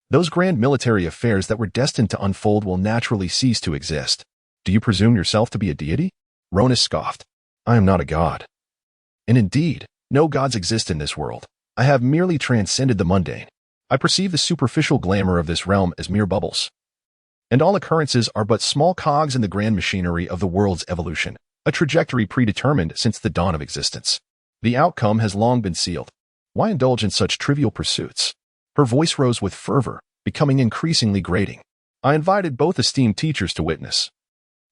Those grand military affairs that were destined to unfold will naturally cease to exist. Do you presume yourself to be a deity?" Ronith scoffed. "I am not a god. And indeed, no gods exist in this world. I have merely transcended the mundane. I perceive the superficial glamour of this realm as mere bubbles. And all occurrences are but small cogs in the grand machinery of the world's evolution, a trajectory predetermined since the dawn of existence. The outcome has long been sealed. Why indulge in such trivial pursuits?" Her voice rose with fervor, becoming increasingly grating. I invited both esteemed teachers to witness,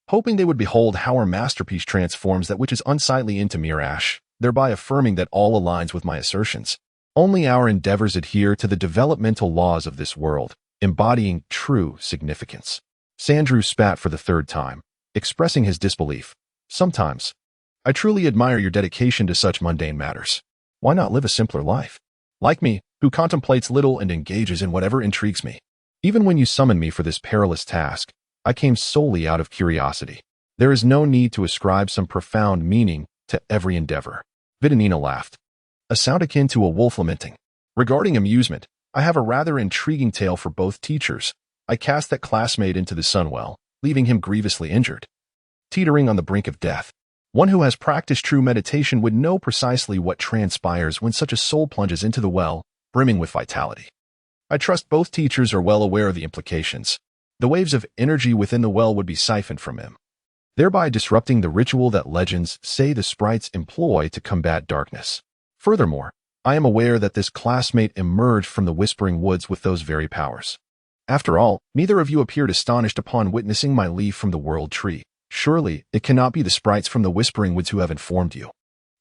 hoping they would behold how our masterpiece transforms that which is unsightly into mere ash, thereby affirming that all aligns with my assertions. Only our endeavors adhere to the developmental laws of this world, embodying true significance. Sandrew spat for the 3rd time, expressing his disbelief. "Sometimes, I truly admire your dedication to such mundane matters. Why not live a simpler life? Like me, who contemplates little and engages in whatever intrigues me. Even when you summoned me for this perilous task, I came solely out of curiosity. There is no need to ascribe some profound meaning to every endeavor." Vidanina laughed, a sound akin to a wolf lamenting. "Regarding amusement, I have a rather intriguing tale for both teachers. I cast that classmate into the sunwell, leaving him grievously injured, teetering on the brink of death. One who has practiced true meditation would know precisely what transpires when such a soul plunges into the well, brimming with vitality. I trust both teachers are well aware of the implications. The waves of energy within the well would be siphoned from him, thereby disrupting the ritual that legends say the sprites employ to combat darkness. Furthermore, I am aware that this classmate emerged from the Whispering Woods with those very powers. After all, neither of you appeared astonished upon witnessing my leaf from the World Tree. Surely, it cannot be the sprites from the Whispering Woods who have informed you.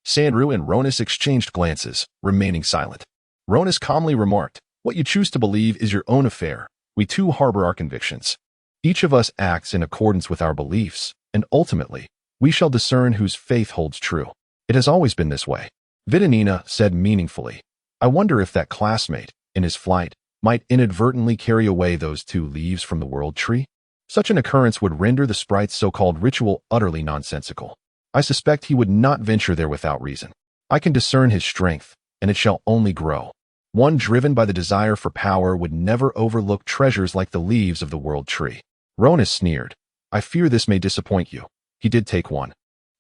Sandrew and Ronith exchanged glances, remaining silent. Ronith calmly remarked, "What you choose to believe is your own affair. We too harbor our convictions. Each of us acts in accordance with our beliefs, and ultimately, we shall discern whose faith holds true. It has always been this way." Vidanina said meaningfully, "I wonder if that classmate, in his flight, might inadvertently carry away those 2 leaves from the world tree? Such an occurrence would render the sprite's so-called ritual utterly nonsensical. I suspect he would not venture there without reason. I can discern his strength, and it shall only grow. One driven by the desire for power would never overlook treasures like the leaves of the world tree." Ronith sneered, "I fear this may disappoint you. He did take one,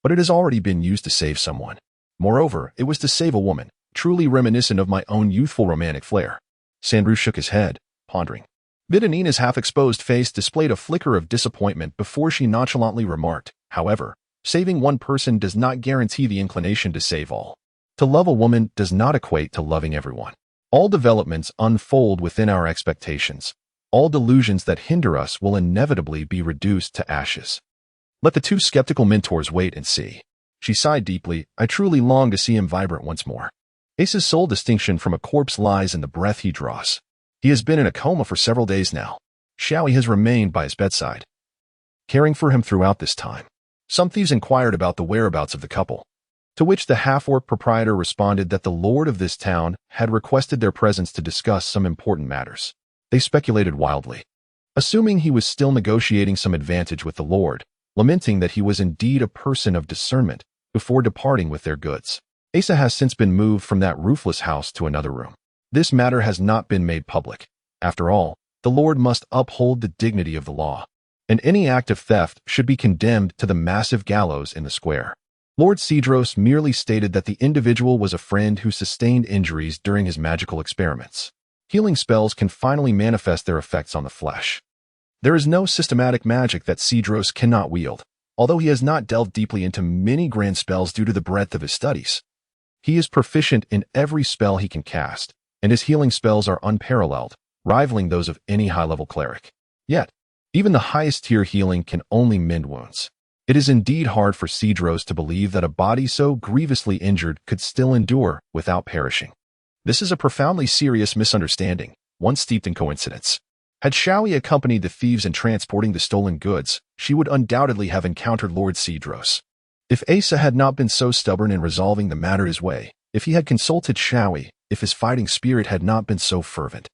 but it has already been used to save someone. Moreover, it was to save a woman, truly reminiscent of my own youthful romantic flair." Sandrew shook his head, pondering. Vidanina's half-exposed face displayed a flicker of disappointment before she nonchalantly remarked, "However, saving one person does not guarantee the inclination to save all. To love a woman does not equate to loving everyone. All developments unfold within our expectations. All delusions that hinder us will inevitably be reduced to ashes. Let the 2 skeptical mentors wait and see." She sighed deeply. "I truly long to see him vibrant once more. Ace's sole distinction from a corpse lies in the breath he draws. He has been in a coma for several days now. Showie has remained by his bedside, caring for him throughout this time." Some thieves inquired about the whereabouts of the couple, to which the half-orc proprietor responded that the lord of this town had requested their presence to discuss some important matters. They speculated wildly, assuming he was still negotiating some advantage with the lord, lamenting that he was indeed a person of discernment, before departing with their goods. Asa has since been moved from that roofless house to another room. This matter has not been made public. After all, the lord must uphold the dignity of the law, and any act of theft should be condemned to the massive gallows in the square. Lord Cedros merely stated that the individual was a friend who sustained injuries during his magical experiments. Healing spells can finally manifest their effects on the flesh. There is no systematic magic that Cedros cannot wield, although he has not delved deeply into many grand spells due to the breadth of his studies. He is proficient in every spell he can cast, and his healing spells are unparalleled, rivaling those of any high-level cleric. Yet, even the highest-tier healing can only mend wounds. It is indeed hard for Cedros to believe that a body so grievously injured could still endure without perishing. This is a profoundly serious misunderstanding, one steeped in coincidence. Had Showie accompanied the thieves in transporting the stolen goods, she would undoubtedly have encountered Lord Cedros. If Asa had not been so stubborn in resolving the matter his way, if he had consulted Showie, if his fighting spirit had not been so fervent,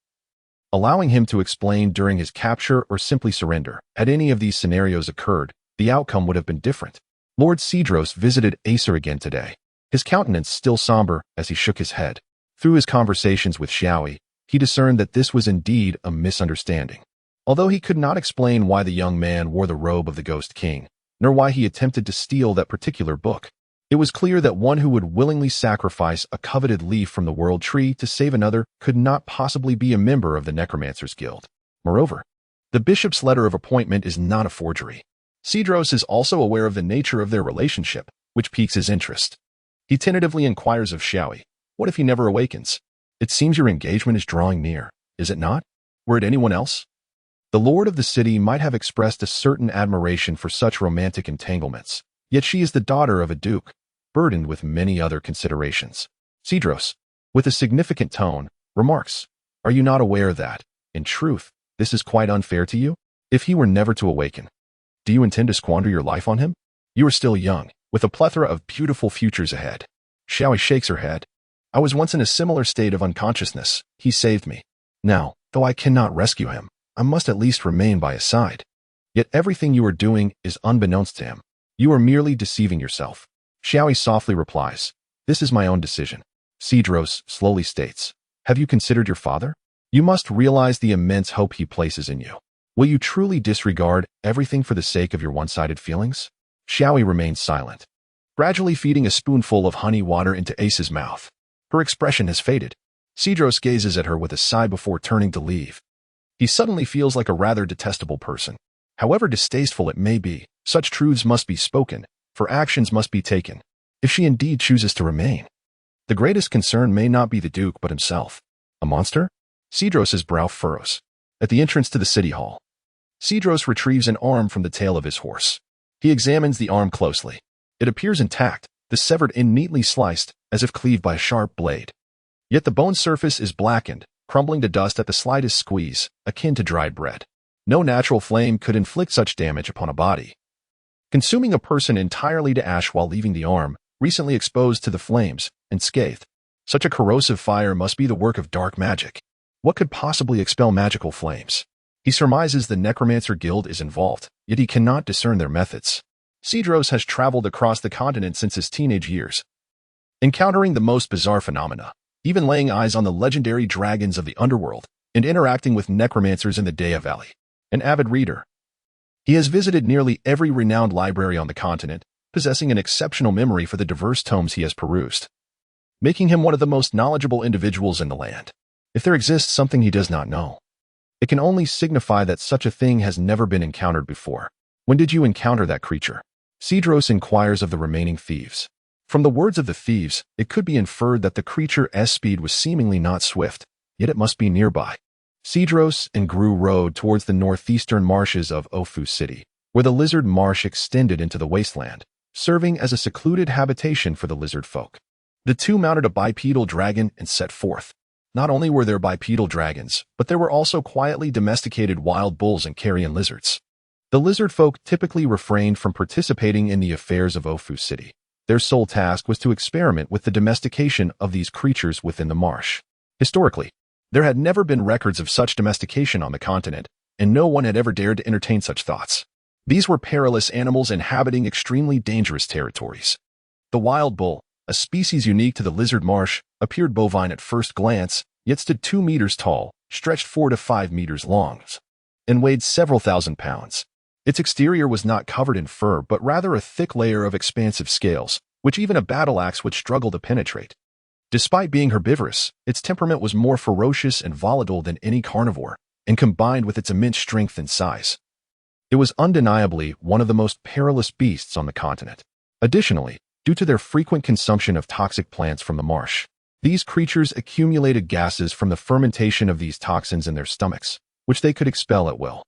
allowing him to explain during his capture or simply surrender, had any of these scenarios occurred, the outcome would have been different. Lord Cedros visited Acer again today, his countenance still somber as he shook his head. Through his conversations with Showie, he discerned that this was indeed a misunderstanding. Although he could not explain why the young man wore the robe of the Ghost King, nor why he attempted to steal that particular book, it was clear that one who would willingly sacrifice a coveted leaf from the world tree to save another could not possibly be a member of the Necromancer's Guild. Moreover, the bishop's letter of appointment is not a forgery. Cedros is also aware of the nature of their relationship, which piques his interest. He tentatively inquires of Showie, "What if he never awakens? It seems your engagement is drawing near, is it not? Were it anyone else?" The lord of the city might have expressed a certain admiration for such romantic entanglements, yet she is the daughter of a duke, burdened with many other considerations. Cedros, with a significant tone, remarks, "Are you not aware that, in truth, this is quite unfair to you? If he were never to awaken, do you intend to squander your life on him? You are still young, with a plethora of beautiful futures ahead." Showie shakes her head. "I was once in a similar state of unconsciousness. He saved me. Now, though I cannot rescue him, I must at least remain by his side. Yet everything you are doing is unbeknownst to him. You are merely deceiving yourself." Showie softly replies, "This is my own decision." Cedros slowly states, "Have you considered your father? You must realize the immense hope he places in you. Will you truly disregard everything for the sake of your one-sided feelings?" Showie remains silent, gradually feeding a spoonful of honey water into Ace's mouth. Her expression has faded. Cedros gazes at her with a sigh before turning to leave. He suddenly feels like a rather detestable person. However distasteful it may be, such truths must be spoken, for actions must be taken, if she indeed chooses to remain. The greatest concern may not be the Duke but himself. A monster? Cedros's brow furrows. At the entrance to the city hall, Cedros retrieves an arm from the tail of his horse. He examines the arm closely. It appears intact, the severed end neatly sliced, as if cleaved by a sharp blade. Yet the bone surface is blackened, crumbling to dust at the slightest squeeze, akin to dried bread. No natural flame could inflict such damage upon a body. Consuming a person entirely to ash while leaving the arm, recently exposed to the flames, and scathed. Such a corrosive fire must be the work of dark magic. What could possibly expel magical flames? He surmises the Necromancer Guild is involved, yet he cannot discern their methods. Sandrew has traveled across the continent since his teenage years, encountering the most bizarre phenomena, even laying eyes on the legendary dragons of the underworld, and interacting with necromancers in the Dea Valley. An avid reader, he has visited nearly every renowned library on the continent, possessing an exceptional memory for the diverse tomes he has perused, making him one of the most knowledgeable individuals in the land. If there exists something he does not know, it can only signify that such a thing has never been encountered before. When did you encounter that creature? Sandrew inquires of the remaining thieves. From the words of the thieves, it could be inferred that the creature's speed was seemingly not swift, yet it must be nearby. Sandrew and Gru rode towards the northeastern marshes of Ofu City, where the lizard marsh extended into the wasteland, serving as a secluded habitation for the lizard folk. The two mounted a bipedal dragon and set forth. Not only were there bipedal dragons, but there were also quietly domesticated wild bulls and carrion lizards. The lizard folk typically refrained from participating in the affairs of Ofu City. Their sole task was to experiment with the domestication of these creatures within the marsh. Historically, there had never been records of such domestication on the continent, and no one had ever dared to entertain such thoughts. These were perilous animals inhabiting extremely dangerous territories. The wild bull, a species unique to the lizard marsh, appeared bovine at first glance, yet stood 2 meters tall, stretched 4 to 5 meters long, and weighed several thousand pounds. Its exterior was not covered in fur, but rather a thick layer of expansive scales, which even a battle axe would struggle to penetrate. Despite being herbivorous, its temperament was more ferocious and volatile than any carnivore, and combined with its immense strength and size, it was undeniably one of the most perilous beasts on the continent. Additionally, due to their frequent consumption of toxic plants from the marsh, these creatures accumulated gases from the fermentation of these toxins in their stomachs, which they could expel at will.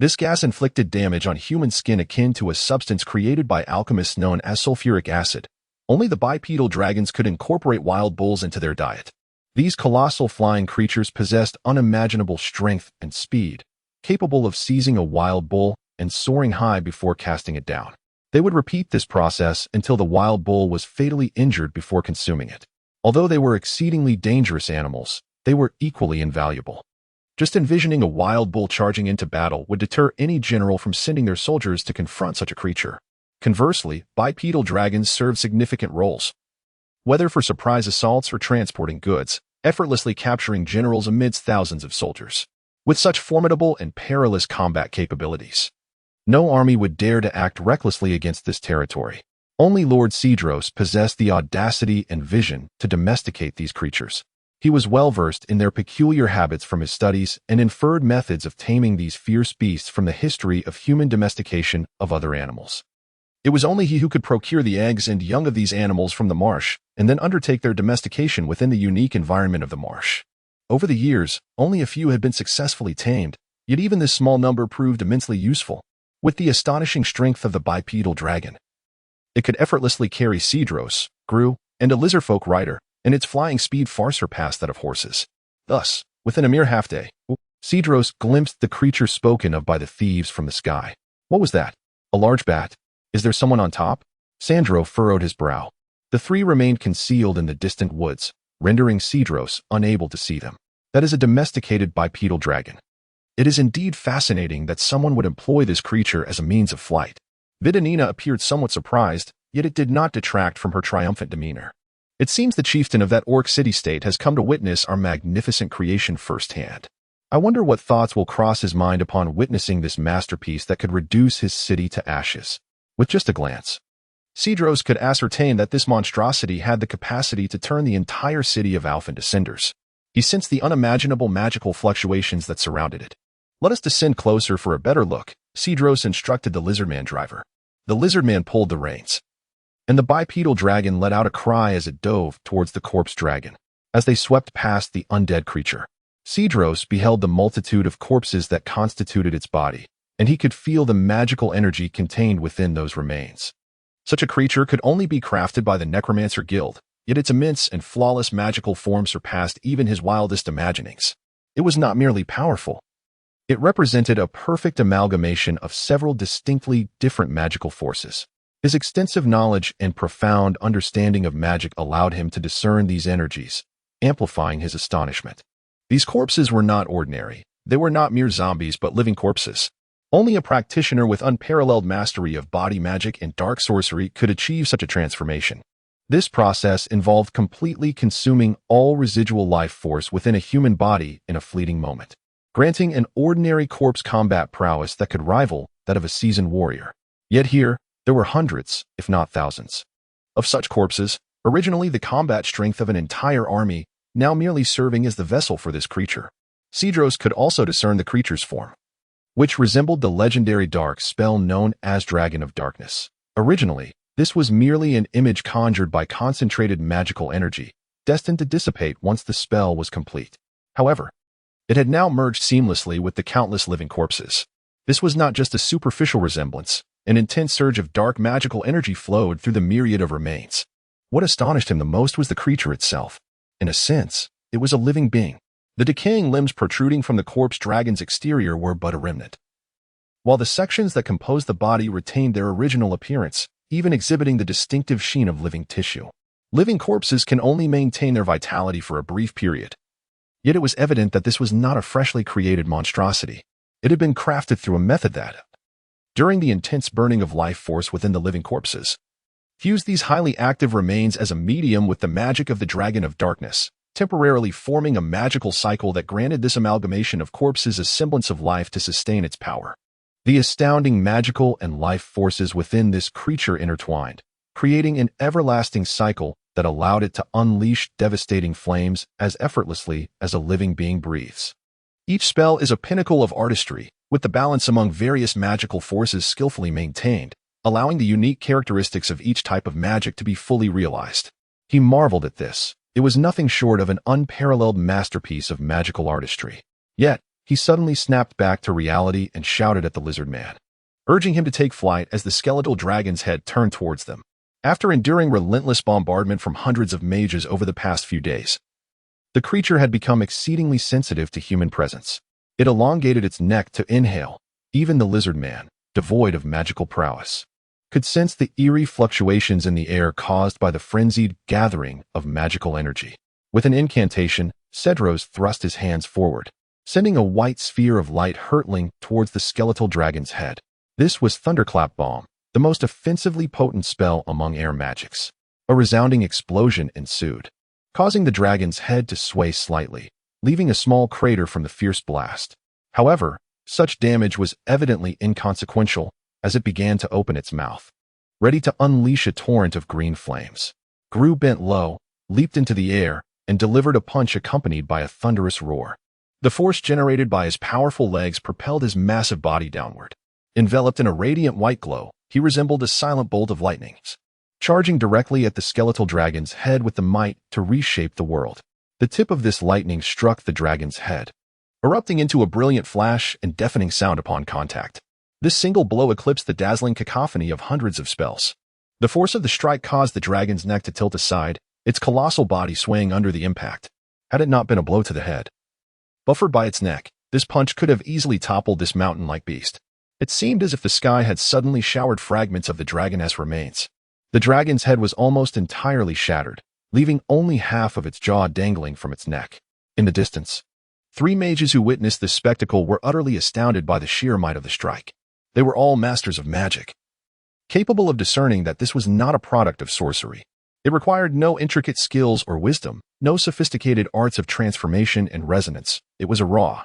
This gas inflicted damage on human skin akin to a substance created by alchemists known as sulfuric acid. Only the bipedal dragons could incorporate wild bulls into their diet. These colossal flying creatures possessed unimaginable strength and speed, capable of seizing a wild bull and soaring high before casting it down. They would repeat this process until the wild bull was fatally injured before consuming it. Although they were exceedingly dangerous animals, they were equally invaluable. Just envisioning a wild bull charging into battle would deter any general from sending their soldiers to confront such a creature. Conversely, bipedal dragons serve significant roles, whether for surprise assaults or transporting goods, effortlessly capturing generals amidst thousands of soldiers. With such formidable and perilous combat capabilities, no army would dare to act recklessly against this territory. Only Lord Sandrew possessed the audacity and vision to domesticate these creatures. He was well versed in their peculiar habits from his studies and inferred methods of taming these fierce beasts from the history of human domestication of other animals. It was only he who could procure the eggs and young of these animals from the marsh and then undertake their domestication within the unique environment of the marsh. Over the years, only a few had been successfully tamed, yet even this small number proved immensely useful. With the astonishing strength of the bipedal dragon, it could effortlessly carry Sandrew, Gru, and a lizardfolk rider, and its flying speed far surpassed that of horses. Thus, within a mere half-day, Sandrew glimpsed the creature spoken of by the thieves from the sky. What was that? A large bat? Is there someone on top? Sandrew furrowed his brow. The three remained concealed in the distant woods, rendering Sandrew unable to see them. That is a domesticated bipedal dragon. It is indeed fascinating that someone would employ this creature as a means of flight. Vidanina appeared somewhat surprised, yet it did not detract from her triumphant demeanor. It seems the chieftain of that orc city-state has come to witness our magnificent creation firsthand. I wonder what thoughts will cross his mind upon witnessing this masterpiece that could reduce his city to ashes. With just a glance, Sandrew could ascertain that this monstrosity had the capacity to turn the entire city of Alphen to cinders. He sensed the unimaginable magical fluctuations that surrounded it. Let us descend closer for a better look, Sandrew instructed the lizardman driver. The lizardman pulled the reins, and the bipedal dragon let out a cry as it dove towards the corpse dragon. As they swept past the undead creature, Sandrew beheld the multitude of corpses that constituted its body, and he could feel the magical energy contained within those remains. Such a creature could only be crafted by the Necromancer Guild, yet its immense and flawless magical form surpassed even his wildest imaginings. It was not merely powerful. It represented a perfect amalgamation of several distinctly different magical forces. His extensive knowledge and profound understanding of magic allowed him to discern these energies, amplifying his astonishment. These corpses were not ordinary. They were not mere zombies but living corpses. Only a practitioner with unparalleled mastery of body magic and dark sorcery could achieve such a transformation. This process involved completely consuming all residual life force within a human body in a fleeting moment, granting an ordinary corpse combat prowess that could rival that of a seasoned warrior. Yet here, there were hundreds, if not thousands, of such corpses, originally the combat strength of an entire army, now merely serving as the vessel for this creature. Cedros could also discern the creature's form, which resembled the legendary dark spell known as Dragon of Darkness. Originally, this was merely an image conjured by concentrated magical energy, destined to dissipate once the spell was complete. However, it had now merged seamlessly with the countless living corpses. This was not just a superficial resemblance. An intense surge of dark magical energy flowed through the myriad of remains. What astonished him the most was the creature itself. In a sense, it was a living being. The decaying limbs protruding from the corpse dragon's exterior were but a remnant, while the sections that composed the body retained their original appearance, even exhibiting the distinctive sheen of living tissue. Living corpses can only maintain their vitality for a brief period. Yet it was evident that this was not a freshly created monstrosity. It had been crafted through a method that, during the intense burning of life force within the living corpses, fused these highly active remains as a medium with the magic of the Dragon of Darkness, temporarily forming a magical cycle that granted this amalgamation of corpses a semblance of life to sustain its power. The astounding magical and life forces within this creature intertwined, creating an everlasting cycle that allowed it to unleash devastating flames as effortlessly as a living being breathes. Each spell is a pinnacle of artistry, with the balance among various magical forces skillfully maintained, allowing the unique characteristics of each type of magic to be fully realized. He marveled at this. It was nothing short of an unparalleled masterpiece of magical artistry. Yet, he suddenly snapped back to reality and shouted at the lizard man, urging him to take flight as the skeletal dragon's head turned towards them. After enduring relentless bombardment from hundreds of mages over the past few days, the creature had become exceedingly sensitive to human presence. It elongated its neck to inhale. Even the lizard man, devoid of magical prowess, could sense the eerie fluctuations in the air caused by the frenzied gathering of magical energy. With an incantation, Cedros thrust his hands forward, sending a white sphere of light hurtling towards the skeletal dragon's head. This was Thunderclap Bomb, the most offensively potent spell among air magics. A resounding explosion ensued, causing the dragon's head to sway slightly, leaving a small crater from the fierce blast. However, such damage was evidently inconsequential as it began to open its mouth, ready to unleash a torrent of green flames. Gru bent low, leaped into the air, and delivered a punch accompanied by a thunderous roar. The force generated by his powerful legs propelled his massive body downward. Enveloped in a radiant white glow, he resembled a silent bolt of lightning, charging directly at the skeletal dragon's head with the might to reshape the world. The tip of this lightning struck the dragon's head, erupting into a brilliant flash and deafening sound upon contact. This single blow eclipsed the dazzling cacophony of hundreds of spells. The force of the strike caused the dragon's neck to tilt aside, its colossal body swaying under the impact. Had it not been a blow to the head, buffered by its neck, this punch could have easily toppled this mountain-like beast. It seemed as if the sky had suddenly showered fragments of the dragoness remains. The dragon's head was almost entirely shattered, leaving only half of its jaw dangling from its neck. In the distance, 3 mages who witnessed this spectacle were utterly astounded by the sheer might of the strike. They were all masters of magic, capable of discerning that this was not a product of sorcery. It required no intricate skills or wisdom, no sophisticated arts of transformation and resonance. It was a raw,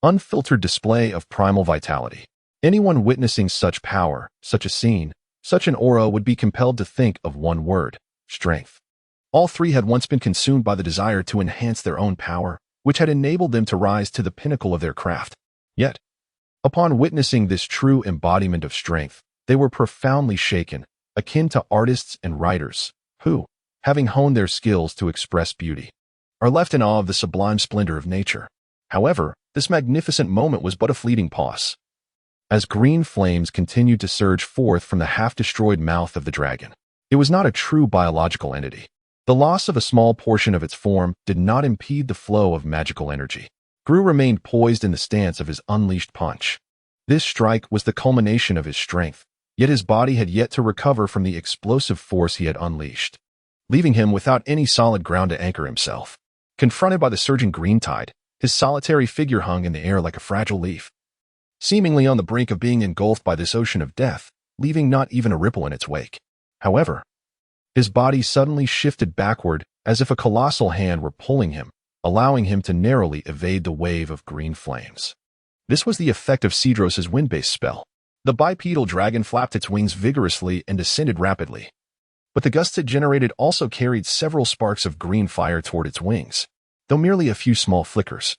unfiltered display of primal vitality. Anyone witnessing such power, such a scene, such an aura would be compelled to think of one word: strength. All 3 had once been consumed by the desire to enhance their own power, which had enabled them to rise to the pinnacle of their craft. Yet, upon witnessing this true embodiment of strength, they were profoundly shaken, akin to artists and writers, who, having honed their skills to express beauty, are left in awe of the sublime splendor of nature. However, this magnificent moment was but a fleeting pause. as green flames continued to surge forth from the half-destroyed mouth of the dragon. It was not a true biological entity. The loss of a small portion of its form did not impede the flow of magical energy. Gru remained poised in the stance of his unleashed punch. This strike was the culmination of his strength, yet his body had yet to recover from the explosive force he had unleashed, leaving him without any solid ground to anchor himself. Confronted by the surging green tide, his solitary figure hung in the air like a fragile leaf, seemingly on the brink of being engulfed by this ocean of death, leaving not even a ripple in its wake. However, his body suddenly shifted backward as if a colossal hand were pulling him, allowing him to narrowly evade the wave of green flames. This was the effect of Cedros' wind-based spell. The bipedal dragon flapped its wings vigorously and descended rapidly, but the gusts it generated also carried several sparks of green fire toward its wings, though merely a few small flickers.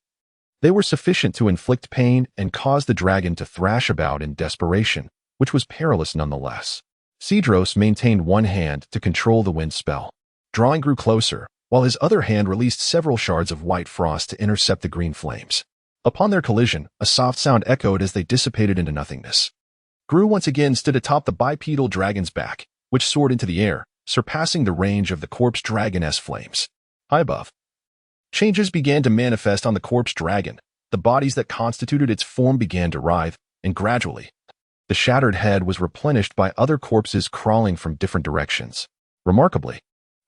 They were sufficient to inflict pain and cause the dragon to thrash about in desperation, which was perilous nonetheless. Cedros maintained one hand to control the wind spell. Drawing Gru closer, while his other hand released several shards of white frost to intercept the green flames. Upon their collision, a soft sound echoed as they dissipated into nothingness. Gru once again stood atop the bipedal dragon's back, which soared into the air, surpassing the range of the corpse dragoness flames. High above, changes began to manifest on the corpse dragon. The bodies that constituted its form began to writhe, and gradually, the shattered head was replenished by other corpses crawling from different directions. Remarkably,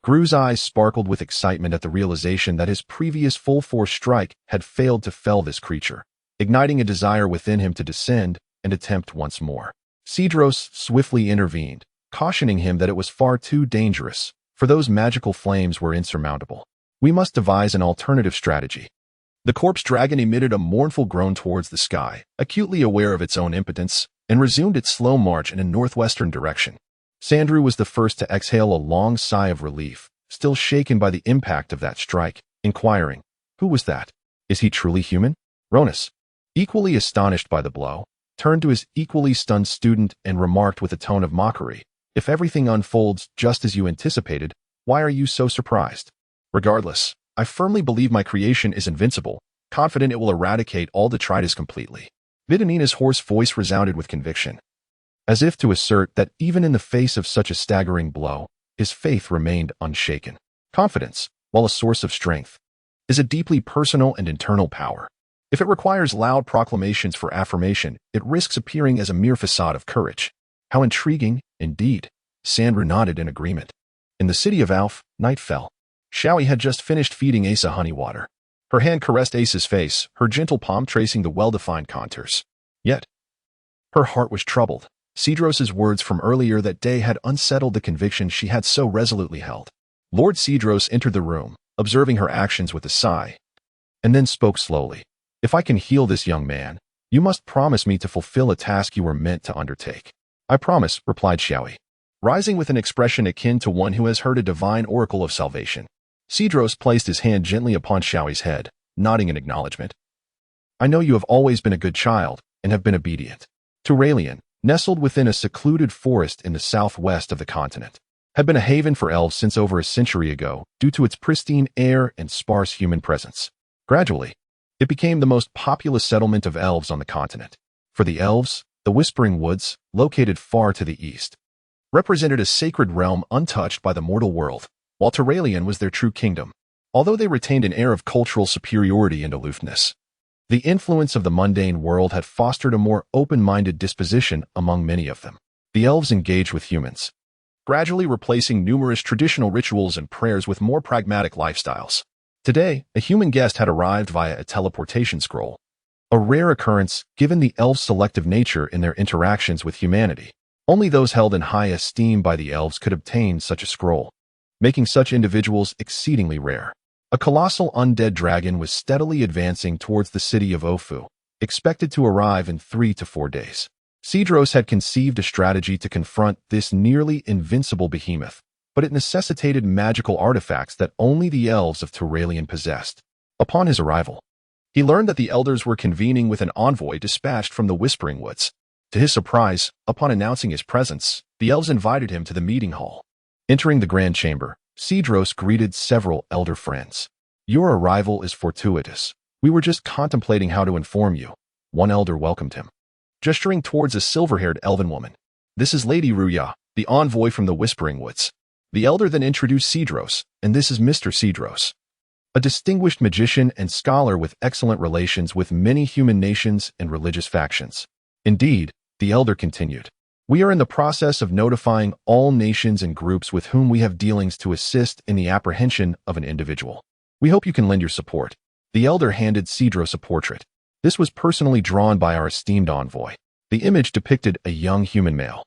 Gru's eyes sparkled with excitement at the realization that his previous full-force strike had failed to fell this creature, igniting a desire within him to descend and attempt once more. Cedros swiftly intervened, cautioning him that it was far too dangerous, for those magical flames were insurmountable. We must devise an alternative strategy. The corpse dragon emitted a mournful groan towards the sky, acutely aware of its own impotence, and resumed its slow march in a northwestern direction. Sandrew was the first to exhale a long sigh of relief, still shaken by the impact of that strike, inquiring, "Who was that? Is he truly human?" Ronith, equally astonished by the blow, turned to his equally stunned student and remarked with a tone of mockery, "If everything unfolds just as you anticipated, why are you so surprised? Regardless, I firmly believe my creation is invincible, confident it will eradicate all detritus completely." Vidanina's hoarse voice resounded with conviction, as if to assert that even in the face of such a staggering blow, his faith remained unshaken. Confidence, while a source of strength, is a deeply personal and internal power. If it requires loud proclamations for affirmation, it risks appearing as a mere facade of courage. How intriguing, indeed. Sandrew nodded in agreement. In the city of Alf, night fell. Xiaoi had just finished feeding Asa honey water. Her hand caressed Asa's face, her gentle palm tracing the well-defined contours. Yet, her heart was troubled. Cedros' words from earlier that day had unsettled the conviction she had so resolutely held. Lord Cedros entered the room, observing her actions with a sigh, and then spoke slowly. "If I can heal this young man, you must promise me to fulfill a task you were meant to undertake." "I promise," replied Xiaoi, rising with an expression akin to one who has heard a divine oracle of salvation. Cedros placed his hand gently upon Xiaoi's head, nodding in acknowledgement. "I know you have always been a good child and have been obedient." Turalian, nestled within a secluded forest in the southwest of the continent, had been a haven for elves since over a century ago due to its pristine air and sparse human presence. Gradually, it became the most populous settlement of elves on the continent. For the elves, the Whispering Woods, located far to the east, represented a sacred realm untouched by the mortal world, while Turalian was their true kingdom. Although they retained an air of cultural superiority and aloofness, the influence of the mundane world had fostered a more open-minded disposition among many of them. The elves engaged with humans, gradually replacing numerous traditional rituals and prayers with more pragmatic lifestyles. Today, a human guest had arrived via a teleportation scroll, a rare occurrence given the elves' selective nature in their interactions with humanity. Only those held in high esteem by the elves could obtain such a scroll, making such individuals exceedingly rare. A colossal undead dragon was steadily advancing towards the city of Ofu, expected to arrive in 3 to 4 days. Cedros had conceived a strategy to confront this nearly invincible behemoth, but it necessitated magical artifacts that only the elves of Turalian possessed. Upon his arrival, he learned that the elders were convening with an envoy dispatched from the Whispering Woods. To his surprise, upon announcing his presence, the elves invited him to the meeting hall. Entering the grand chamber, Cedros greeted several elder friends. "Your arrival is fortuitous. We were just contemplating how to inform you." One elder welcomed him. gesturing towards a silver-haired elven woman. "This is Lady Ruya, the envoy from the Whispering Woods." The elder then introduced Cedros, and this is Mr. Cedros, a distinguished magician and scholar with excellent relations with many human nations and religious factions. Indeed, the elder continued, "We are in the process of notifying all nations and groups with whom we have dealings to assist in the apprehension of an individual. We hope you can lend your support." The elder handed Cedros a portrait. This was personally drawn by our esteemed envoy. The image depicted a young human male.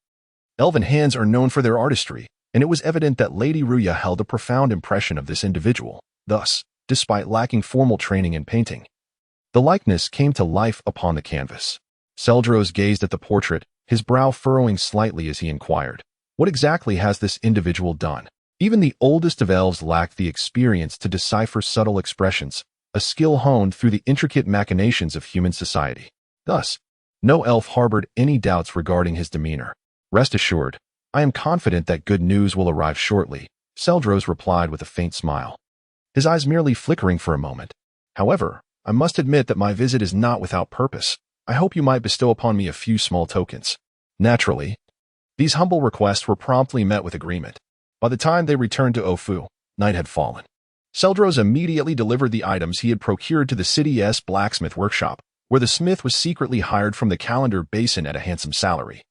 Elven hands are known for their artistry, and it was evident that Lady Ruya held a profound impression of this individual. Thus, despite lacking formal training in painting, the likeness came to life upon the canvas. Sandrew gazed at the portrait, his brow furrowing slightly as he inquired, "What exactly has this individual done?" Even the oldest of elves lacked the experience to decipher subtle expressions, a skill honed through the intricate machinations of human society. Thus, no elf harbored any doubts regarding his demeanor. "Rest assured, I am confident that good news will arrive shortly," Sandrew replied with a faint smile, his eyes merely flickering for a moment. "However, I must admit that my visit is not without purpose. I hope you might bestow upon me a few small tokens." Naturally, these humble requests were promptly met with agreement. By the time they returned to Ofu, night had fallen. Sandrew immediately delivered the items he had procured to the city's blacksmith workshop, where the smith was secretly hired from the Calendar Basin at a handsome salary.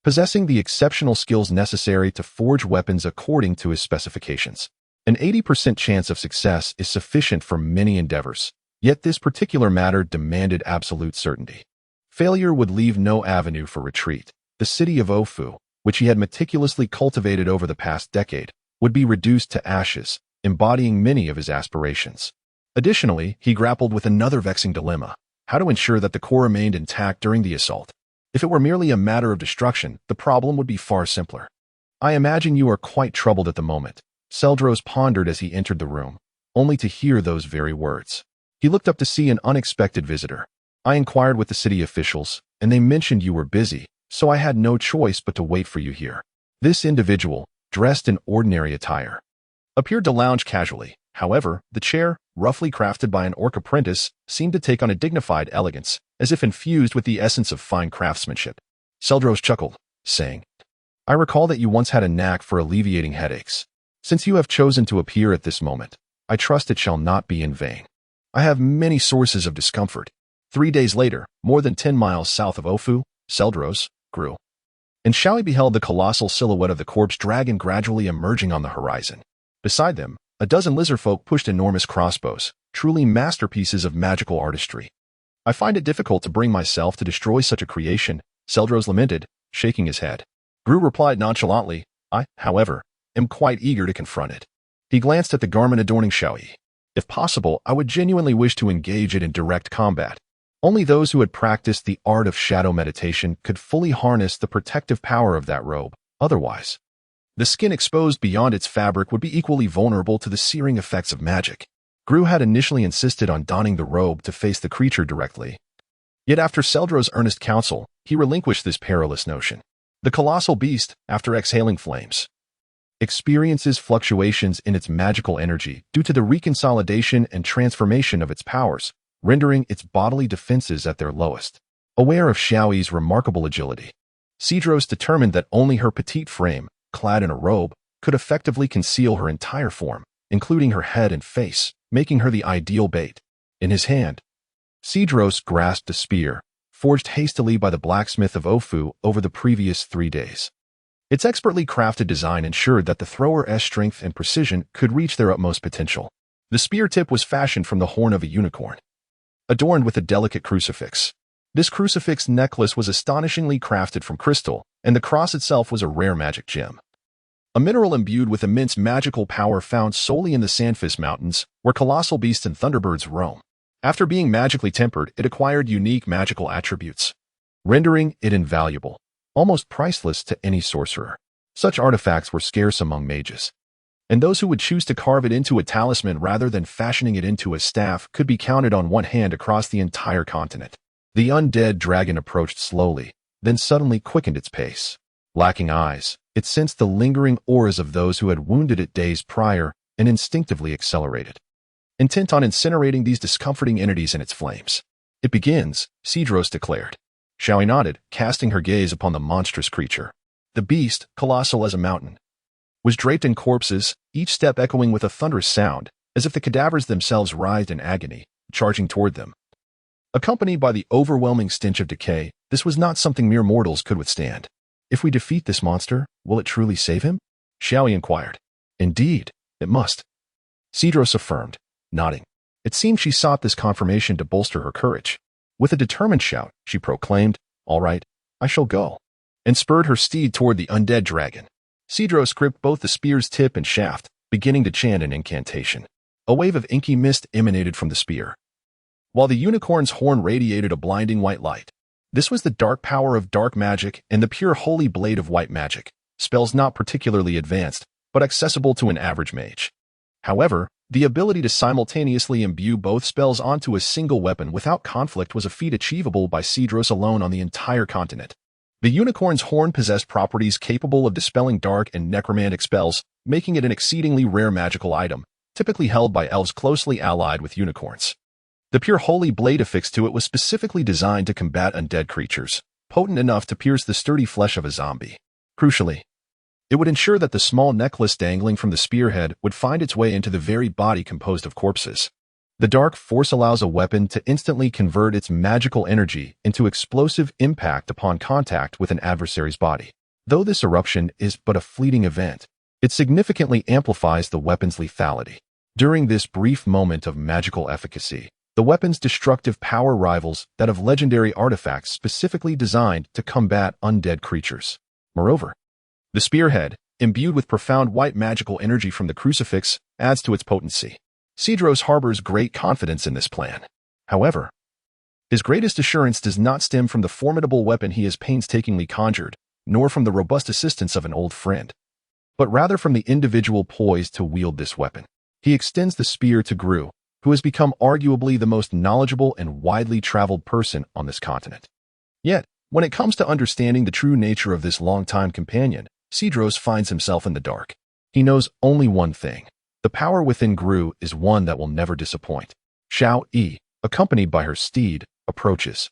Possessing the exceptional skills necessary to forge weapons according to his specifications, an 80% chance of success is sufficient for many endeavors, yet this particular matter demanded absolute certainty. Failure would leave no avenue for retreat. The city of Ofu, which he had meticulously cultivated over the past decade, would be reduced to ashes, embodying many of his aspirations. Additionally, he grappled with another vexing dilemma: how to ensure that the core remained intact during the assault. If it were merely a matter of destruction, the problem would be far simpler. "I imagine you are quite troubled at the moment," Sandrew pondered as he entered the room, only to hear those very words. He looked up to see an unexpected visitor. "I inquired with the city officials, and they mentioned you were busy, so I had no choice but to wait for you here." This individual, dressed in ordinary attire, appeared to lounge casually. However, the chair, roughly crafted by an orc apprentice, seemed to take on a dignified elegance, as if infused with the essence of fine craftsmanship. Sandrew chuckled, saying, "I recall that you once had a knack for alleviating headaches. Since you have chosen to appear at this moment, I trust it shall not be in vain. I have many sources of discomfort." 3 days later, more than 10 miles south of Ofu, Sandrew grew, and Shaui beheld the colossal silhouette of the corpse dragon gradually emerging on the horizon. Beside them, a dozen lizardfolk pushed enormous crossbows, truly masterpieces of magical artistry. "I find it difficult to bring myself to destroy such a creation," Sandrew lamented, shaking his head. Gru replied nonchalantly, "I, however, am quite eager to confront it." He glanced at the garment adorning Shaui. "If possible, I would genuinely wish to engage it in direct combat. Only those who had practiced the art of shadow meditation could fully harness the protective power of that robe. Otherwise, the skin exposed beyond its fabric would be equally vulnerable to the searing effects of magic." Gru had initially insisted on donning the robe to face the creature directly. Yet after Sandrew's earnest counsel, he relinquished this perilous notion. The colossal beast, after exhaling flames, experiences fluctuations in its magical energy due to the reconsolidation and transformation of its powers, rendering its bodily defenses at their lowest. Aware of Shaui's remarkable agility, Sandrew determined that only her petite frame, clad in a robe, could effectively conceal her entire form, including her head and face, making her the ideal bait. In his hand, Sandrew grasped a spear, forged hastily by the blacksmith of Ofu over the previous 3 days. Its expertly crafted design ensured that the thrower's strength and precision could reach their utmost potential. The spear tip was fashioned from the horn of a unicorn, adorned with a delicate crucifix. This crucifix necklace was astonishingly crafted from crystal, and the cross itself was a rare magic gem, a mineral imbued with immense magical power found solely in the Sandfist Mountains, where colossal beasts and thunderbirds roam. After being magically tempered, it acquired unique magical attributes, rendering it invaluable, almost priceless to any sorcerer. Such artifacts were scarce among mages, and those who would choose to carve it into a talisman rather than fashioning it into a staff could be counted on one hand across the entire continent. The undead dragon approached slowly, then suddenly quickened its pace. Lacking eyes, it sensed the lingering auras of those who had wounded it days prior and instinctively accelerated, intent on incinerating these discomforting entities in its flames. "It begins," Sandrew declared, Xiaoyi nodded, casting her gaze upon the monstrous creature. The beast, colossal as a mountain, was draped in corpses, each step echoing with a thunderous sound, as if the cadavers themselves writhed in agony, charging toward them. Accompanied by the overwhelming stench of decay, this was not something mere mortals could withstand. If we defeat this monster, will it truly save him? Xiaoyi inquired. Indeed, it must. Cedros affirmed, nodding. It seemed she sought this confirmation to bolster her courage. With a determined shout, she proclaimed, "All right, I shall go," and spurred her steed toward the undead dragon. Cedros gripped both the spear's tip and shaft, beginning to chant an incantation. A wave of inky mist emanated from the spear, while the unicorn's horn radiated a blinding white light. This was the dark power of dark magic and the pure holy blade of white magic, spells not particularly advanced, but accessible to an average mage. However, the ability to simultaneously imbue both spells onto a single weapon without conflict was a feat achievable by Cedros alone on the entire continent. The unicorn's horn possessed properties capable of dispelling dark and necromantic spells, making it an exceedingly rare magical item, typically held by elves closely allied with unicorns. The pure holy blade affixed to it was specifically designed to combat undead creatures, potent enough to pierce the sturdy flesh of a zombie. Crucially, it would ensure that the small necklace dangling from the spearhead would find its way into the very body composed of corpses. The dark force allows a weapon to instantly convert its magical energy into explosive impact upon contact with an adversary's body. Though this eruption is but a fleeting event, it significantly amplifies the weapon's lethality. During this brief moment of magical efficacy, the weapon's destructive power rivals that of legendary artifacts specifically designed to combat undead creatures. Moreover, the spearhead, imbued with profound white magical energy from the crucifix, adds to its potency. Cedros harbors great confidence in this plan. However, his greatest assurance does not stem from the formidable weapon he has painstakingly conjured, nor from the robust assistance of an old friend, but rather from the individual poised to wield this weapon. He extends the spear to Gru, who has become arguably the most knowledgeable and widely traveled person on this continent. Yet, when it comes to understanding the true nature of this longtime companion, Cedros finds himself in the dark. He knows only one thing. The power within Gru is one that will never disappoint. Xiaoyi, accompanied by her steed, approaches,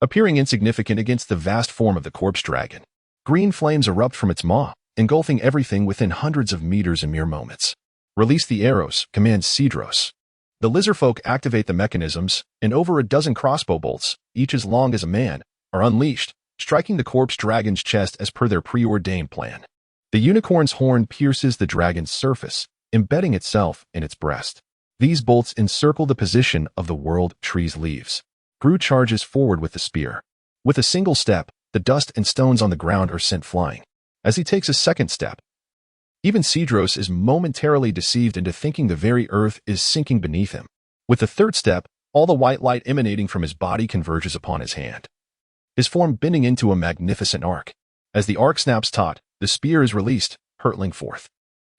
appearing insignificant against the vast form of the corpse dragon. Green flames erupt from its maw, engulfing everything within hundreds of meters in mere moments. Release the arrows, commands Cedros. The lizardfolk activate the mechanisms, and over a dozen crossbow bolts, each as long as a man, are unleashed, striking the corpse dragon's chest as per their preordained plan. The unicorn's horn pierces the dragon's surface, embedding itself in its breast. These bolts encircle the position of the world tree's leaves. Gru charges forward with the spear. With a single step, the dust and stones on the ground are sent flying. As he takes a second step, even Cedros is momentarily deceived into thinking the very earth is sinking beneath him. With the third step, all the white light emanating from his body converges upon his hand, his form bending into a magnificent arc. As the arc snaps taut, the spear is released, hurtling forth.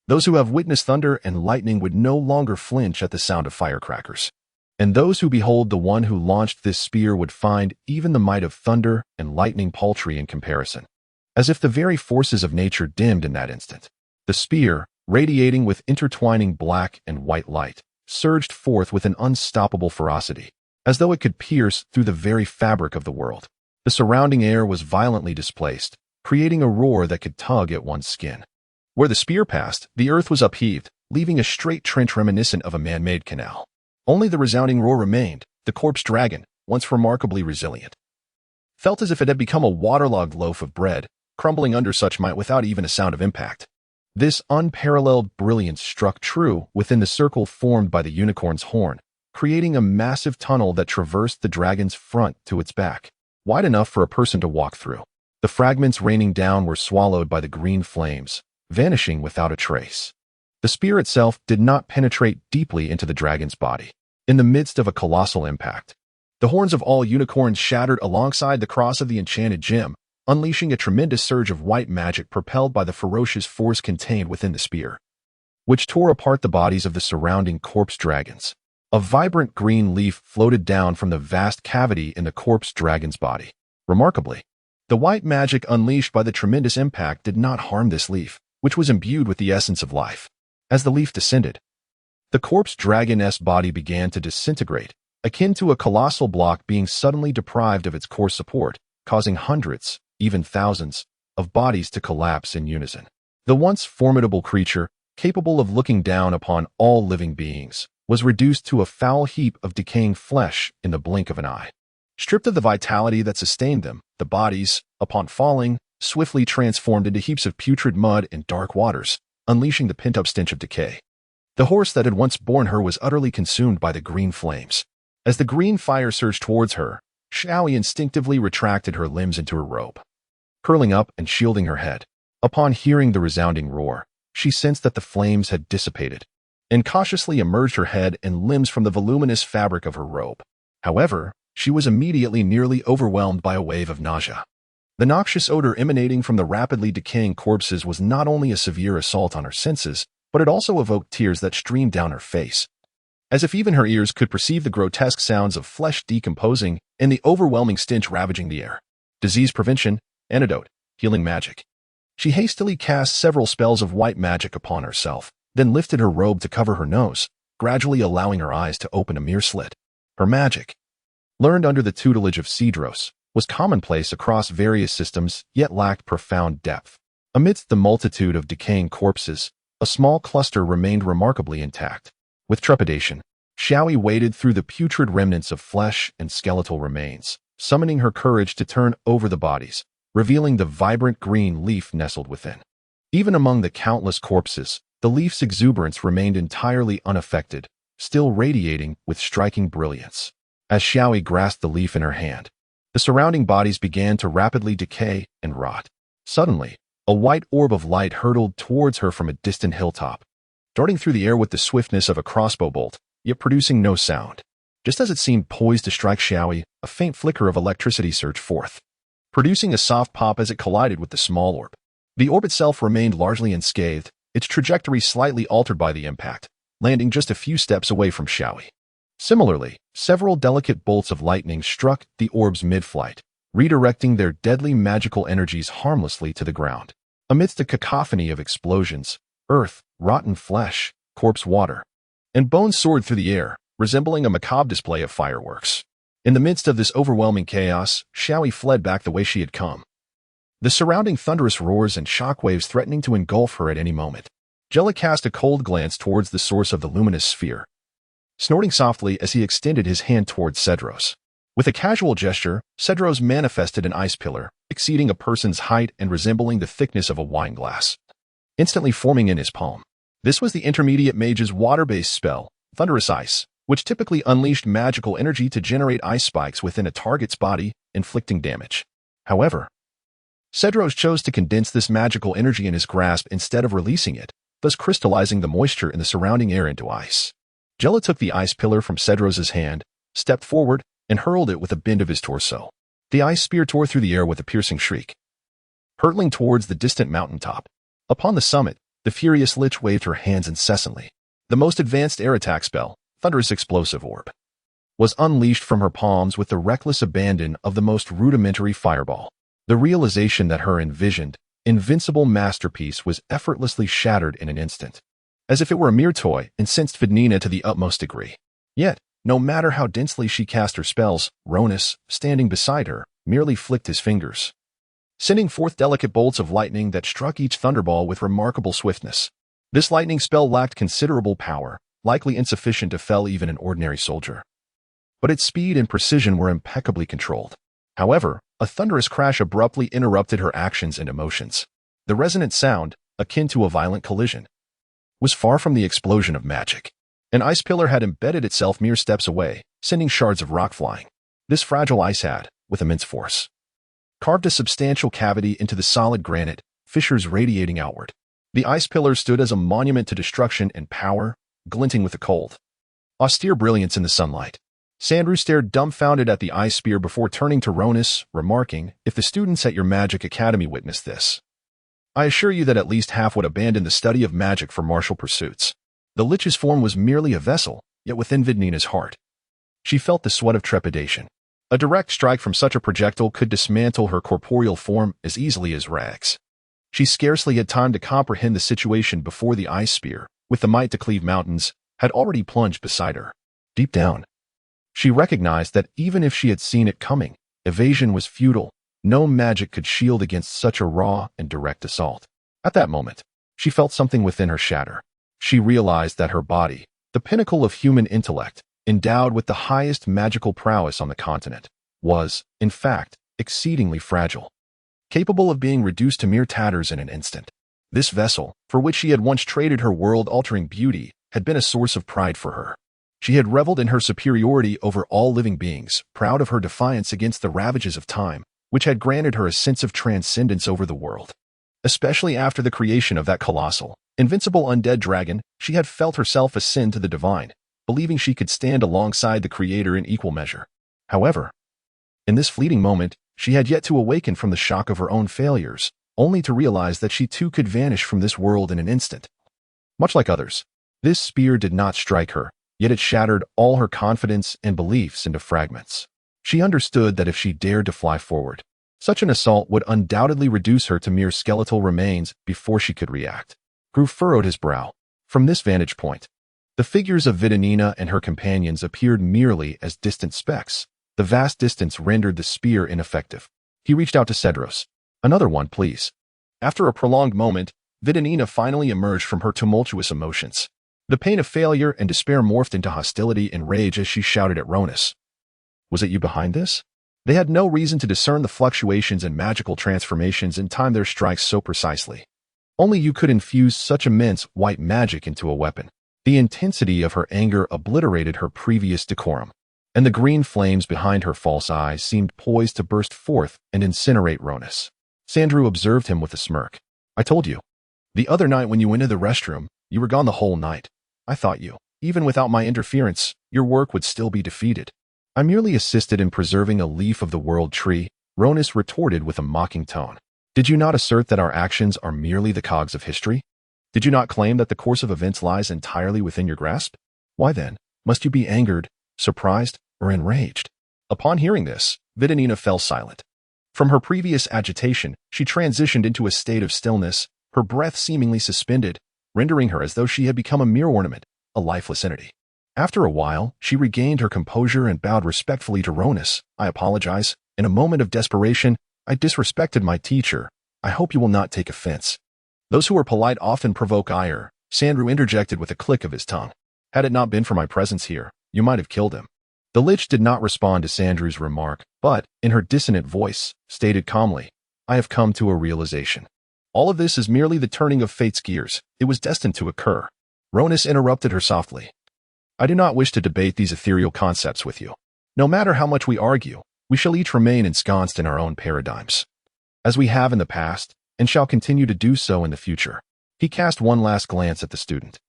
Those who have witnessed thunder and lightning would no longer flinch at the sound of firecrackers. And those who behold the one who launched this spear would find even the might of thunder and lightning paltry in comparison, as if the very forces of nature dimmed in that instant. The spear, radiating with intertwining black and white light, surged forth with an unstoppable ferocity, as though it could pierce through the very fabric of the world. The surrounding air was violently displaced, creating a roar that could tug at one's skin. Where the spear passed, the earth was upheaved, leaving a straight trench reminiscent of a man-made canal. Only the resounding roar remained. The corpse dragon, once remarkably resilient, felt as if it had become a waterlogged loaf of bread, crumbling under such might without even a sound of impact. This unparalleled brilliance struck true within the circle formed by the unicorn's horn, creating a massive tunnel that traversed the dragon's front to its back, wide enough for a person to walk through. The fragments raining down were swallowed by the green flames, vanishing without a trace. The spear itself did not penetrate deeply into the dragon's body. In the midst of a colossal impact, the horns of all unicorns shattered alongside the cross of the enchanted gem, unleashing a tremendous surge of white magic propelled by the ferocious force contained within the spear, which tore apart the bodies of the surrounding corpse dragons. A vibrant green leaf floated down from the vast cavity in the corpse dragon's body. Remarkably, the white magic unleashed by the tremendous impact did not harm this leaf, which was imbued with the essence of life. As the leaf descended, the corpse dragon's body began to disintegrate, akin to a colossal block being suddenly deprived of its core support, causing hundreds, even thousands, of bodies to collapse in unison. The once formidable creature, capable of looking down upon all living beings, was reduced to a foul heap of decaying flesh in the blink of an eye. Stripped of the vitality that sustained them, the bodies, upon falling, swiftly transformed into heaps of putrid mud and dark waters, unleashing the pent-up stench of decay. The horse that had once borne her was utterly consumed by the green flames. As the green fire surged towards her, Xiaoyi instinctively retracted her limbs into her robe, curling up and shielding her head. Upon hearing the resounding roar, she sensed that the flames had dissipated, and cautiously emerged her head and limbs from the voluminous fabric of her robe. However, she was immediately nearly overwhelmed by a wave of nausea. The noxious odor emanating from the rapidly decaying corpses was not only a severe assault on her senses, but it also evoked tears that streamed down her face, as if even her ears could perceive the grotesque sounds of flesh decomposing and the overwhelming stench ravaging the air. Disease prevention, antidote, healing magic. She hastily cast several spells of white magic upon herself, then lifted her robe to cover her nose, gradually allowing her eyes to open a mere slit. Her magic, learned under the tutelage of Cedros, was commonplace across various systems, yet lacked profound depth. Amidst the multitude of decaying corpses, a small cluster remained remarkably intact. With trepidation, Xiaoyi waded through the putrid remnants of flesh and skeletal remains, summoning her courage to turn over the bodies, revealing the vibrant green leaf nestled within. Even among the countless corpses, the leaf's exuberance remained entirely unaffected, still radiating with striking brilliance. As Xiaoyi grasped the leaf in her hand, the surrounding bodies began to rapidly decay and rot. Suddenly, a white orb of light hurtled towards her from a distant hilltop, darting through the air with the swiftness of a crossbow bolt, yet producing no sound. Just as it seemed poised to strike Xiaoyi, a faint flicker of electricity surged forth, producing a soft pop as it collided with the small orb. The orb itself remained largely unscathed, its trajectory slightly altered by the impact, landing just a few steps away from Xiaoyi. Similarly, several delicate bolts of lightning struck the orb's mid-flight, redirecting their deadly magical energies harmlessly to the ground. Amidst a cacophony of explosions, earth, rotten flesh, corpse water, and bones soared through the air, resembling a macabre display of fireworks. In the midst of this overwhelming chaos, Xiaoyi fled back the way she had come, the surrounding thunderous roars and shockwaves threatening to engulf her at any moment. Jella cast a cold glance towards the source of the luminous sphere, snorting softly as he extended his hand towards Sandrew. With a casual gesture, Sandrew manifested an ice pillar, exceeding a person's height and resembling the thickness of a wine glass, instantly forming in his palm. This was the intermediate mage's water-based spell, Thunderous Ice, which typically unleashed magical energy to generate ice spikes within a target's body, inflicting damage. However, Sandrew chose to condense this magical energy in his grasp instead of releasing it, thus crystallizing the moisture in the surrounding air into ice. Jella took the ice pillar from Sandrew's hand, stepped forward, and hurled it with a bend of his torso. The ice spear tore through the air with a piercing shriek, hurtling towards the distant mountaintop. Upon the summit, the furious lich waved her hands incessantly. The most advanced air attack spell, Thunderous Explosive Orb, was unleashed from her palms with the reckless abandon of the most rudimentary fireball. The realization that her envisioned, invincible masterpiece was effortlessly shattered in an instant, as if it were a mere toy, incensed Fidnina to the utmost degree. Yet, no matter how densely she cast her spells, Ronith, standing beside her, merely flicked his fingers, sending forth delicate bolts of lightning that struck each thunderball with remarkable swiftness. This lightning spell lacked considerable power, likely insufficient to fell even an ordinary soldier, but its speed and precision were impeccably controlled. However, a thunderous crash abruptly interrupted her actions and emotions. The resonant sound, akin to a violent collision, was far from the explosion of magic. An ice pillar had embedded itself mere steps away, sending shards of rock flying. This fragile ice had, with immense force, carved a substantial cavity into the solid granite, fissures radiating outward. The ice pillar stood as a monument to destruction and power, glinting with a cold, austere brilliance in the sunlight. Sandrew stared dumbfounded at the ice spear before turning to Ronith, remarking, "If the students at your magic academy witnessed this, I assure you that at least half would abandon the study of magic for martial pursuits." The lich's form was merely a vessel, yet within Fidnina's heart, she felt the sweat of trepidation. A direct strike from such a projectile could dismantle her corporeal form as easily as rags. She scarcely had time to comprehend the situation before the ice spear, with the might to cleave mountains, had already plunged beside her. Deep down, she recognized that even if she had seen it coming, evasion was futile, No magic could shield against such a raw and direct assault. At that moment, she felt something within her shatter. She realized that her body, the pinnacle of human intellect, endowed with the highest magical prowess on the continent, was, in fact, exceedingly fragile, capable of being reduced to mere tatters in an instant. This vessel, for which she had once traded her world-altering beauty, had been a source of pride for her. She had reveled in her superiority over all living beings, proud of her defiance against the ravages of time, which had granted her a sense of transcendence over the world. Especially after the creation of that colossal, invincible undead dragon, she had felt herself ascend to the divine, believing she could stand alongside the Creator in equal measure. However, in this fleeting moment, she had yet to awaken from the shock of her own failures, only to realize that she too could vanish from this world in an instant. Much like others, this spear did not strike her, yet it shattered all her confidence and beliefs into fragments. She understood that if she dared to fly forward, such an assault would undoubtedly reduce her to mere skeletal remains before she could react. Gru furrowed his brow. From this vantage point, the figures of Vidanina and her companions appeared merely as distant specks. The vast distance rendered the spear ineffective. He reached out to Cedros. "Another one, please." After a prolonged moment, Vidanina finally emerged from her tumultuous emotions. The pain of failure and despair morphed into hostility and rage as she shouted at Ronith. "Was it you behind this?" They had no reason to discern the fluctuations and magical transformations and time their strikes so precisely. Only you could infuse such immense white magic into a weapon. The intensity of her anger obliterated her previous decorum, and the green flames behind her false eyes seemed poised to burst forth and incinerate Ronith. Sandrew observed him with a smirk. "I told you. The other night when you went to the restroom, you were gone the whole night. I thought you, even without my interference, your work would still be defeated." "I merely assisted in preserving a leaf of the world tree," Ronith retorted with a mocking tone. "Did you not assert that our actions are merely the cogs of history? Did you not claim that the course of events lies entirely within your grasp? Why then, must you be angered, surprised, or enraged?" Upon hearing this, Vidanina fell silent. From her previous agitation, she transitioned into a state of stillness, her breath seemingly suspended, rendering her as though she had become a mere ornament, a lifeless entity. After a while, she regained her composure and bowed respectfully to Ronith. "I apologize. In a moment of desperation, I disrespected my teacher. I hope you will not take offense." "Those who are polite often provoke ire," Sandrew interjected with a click of his tongue. "Had it not been for my presence here, you might have killed him." The Lich did not respond to Sandrew's remark, but, in her dissonant voice, stated calmly, "I have come to a realization. All of this is merely the turning of fate's gears. It was destined to occur." Ronith interrupted her softly. "I do not wish to debate these ethereal concepts with you. No matter how much we argue, we shall each remain ensconced in our own paradigms, as we have in the past, and shall continue to do so in the future." He cast one last glance at the student.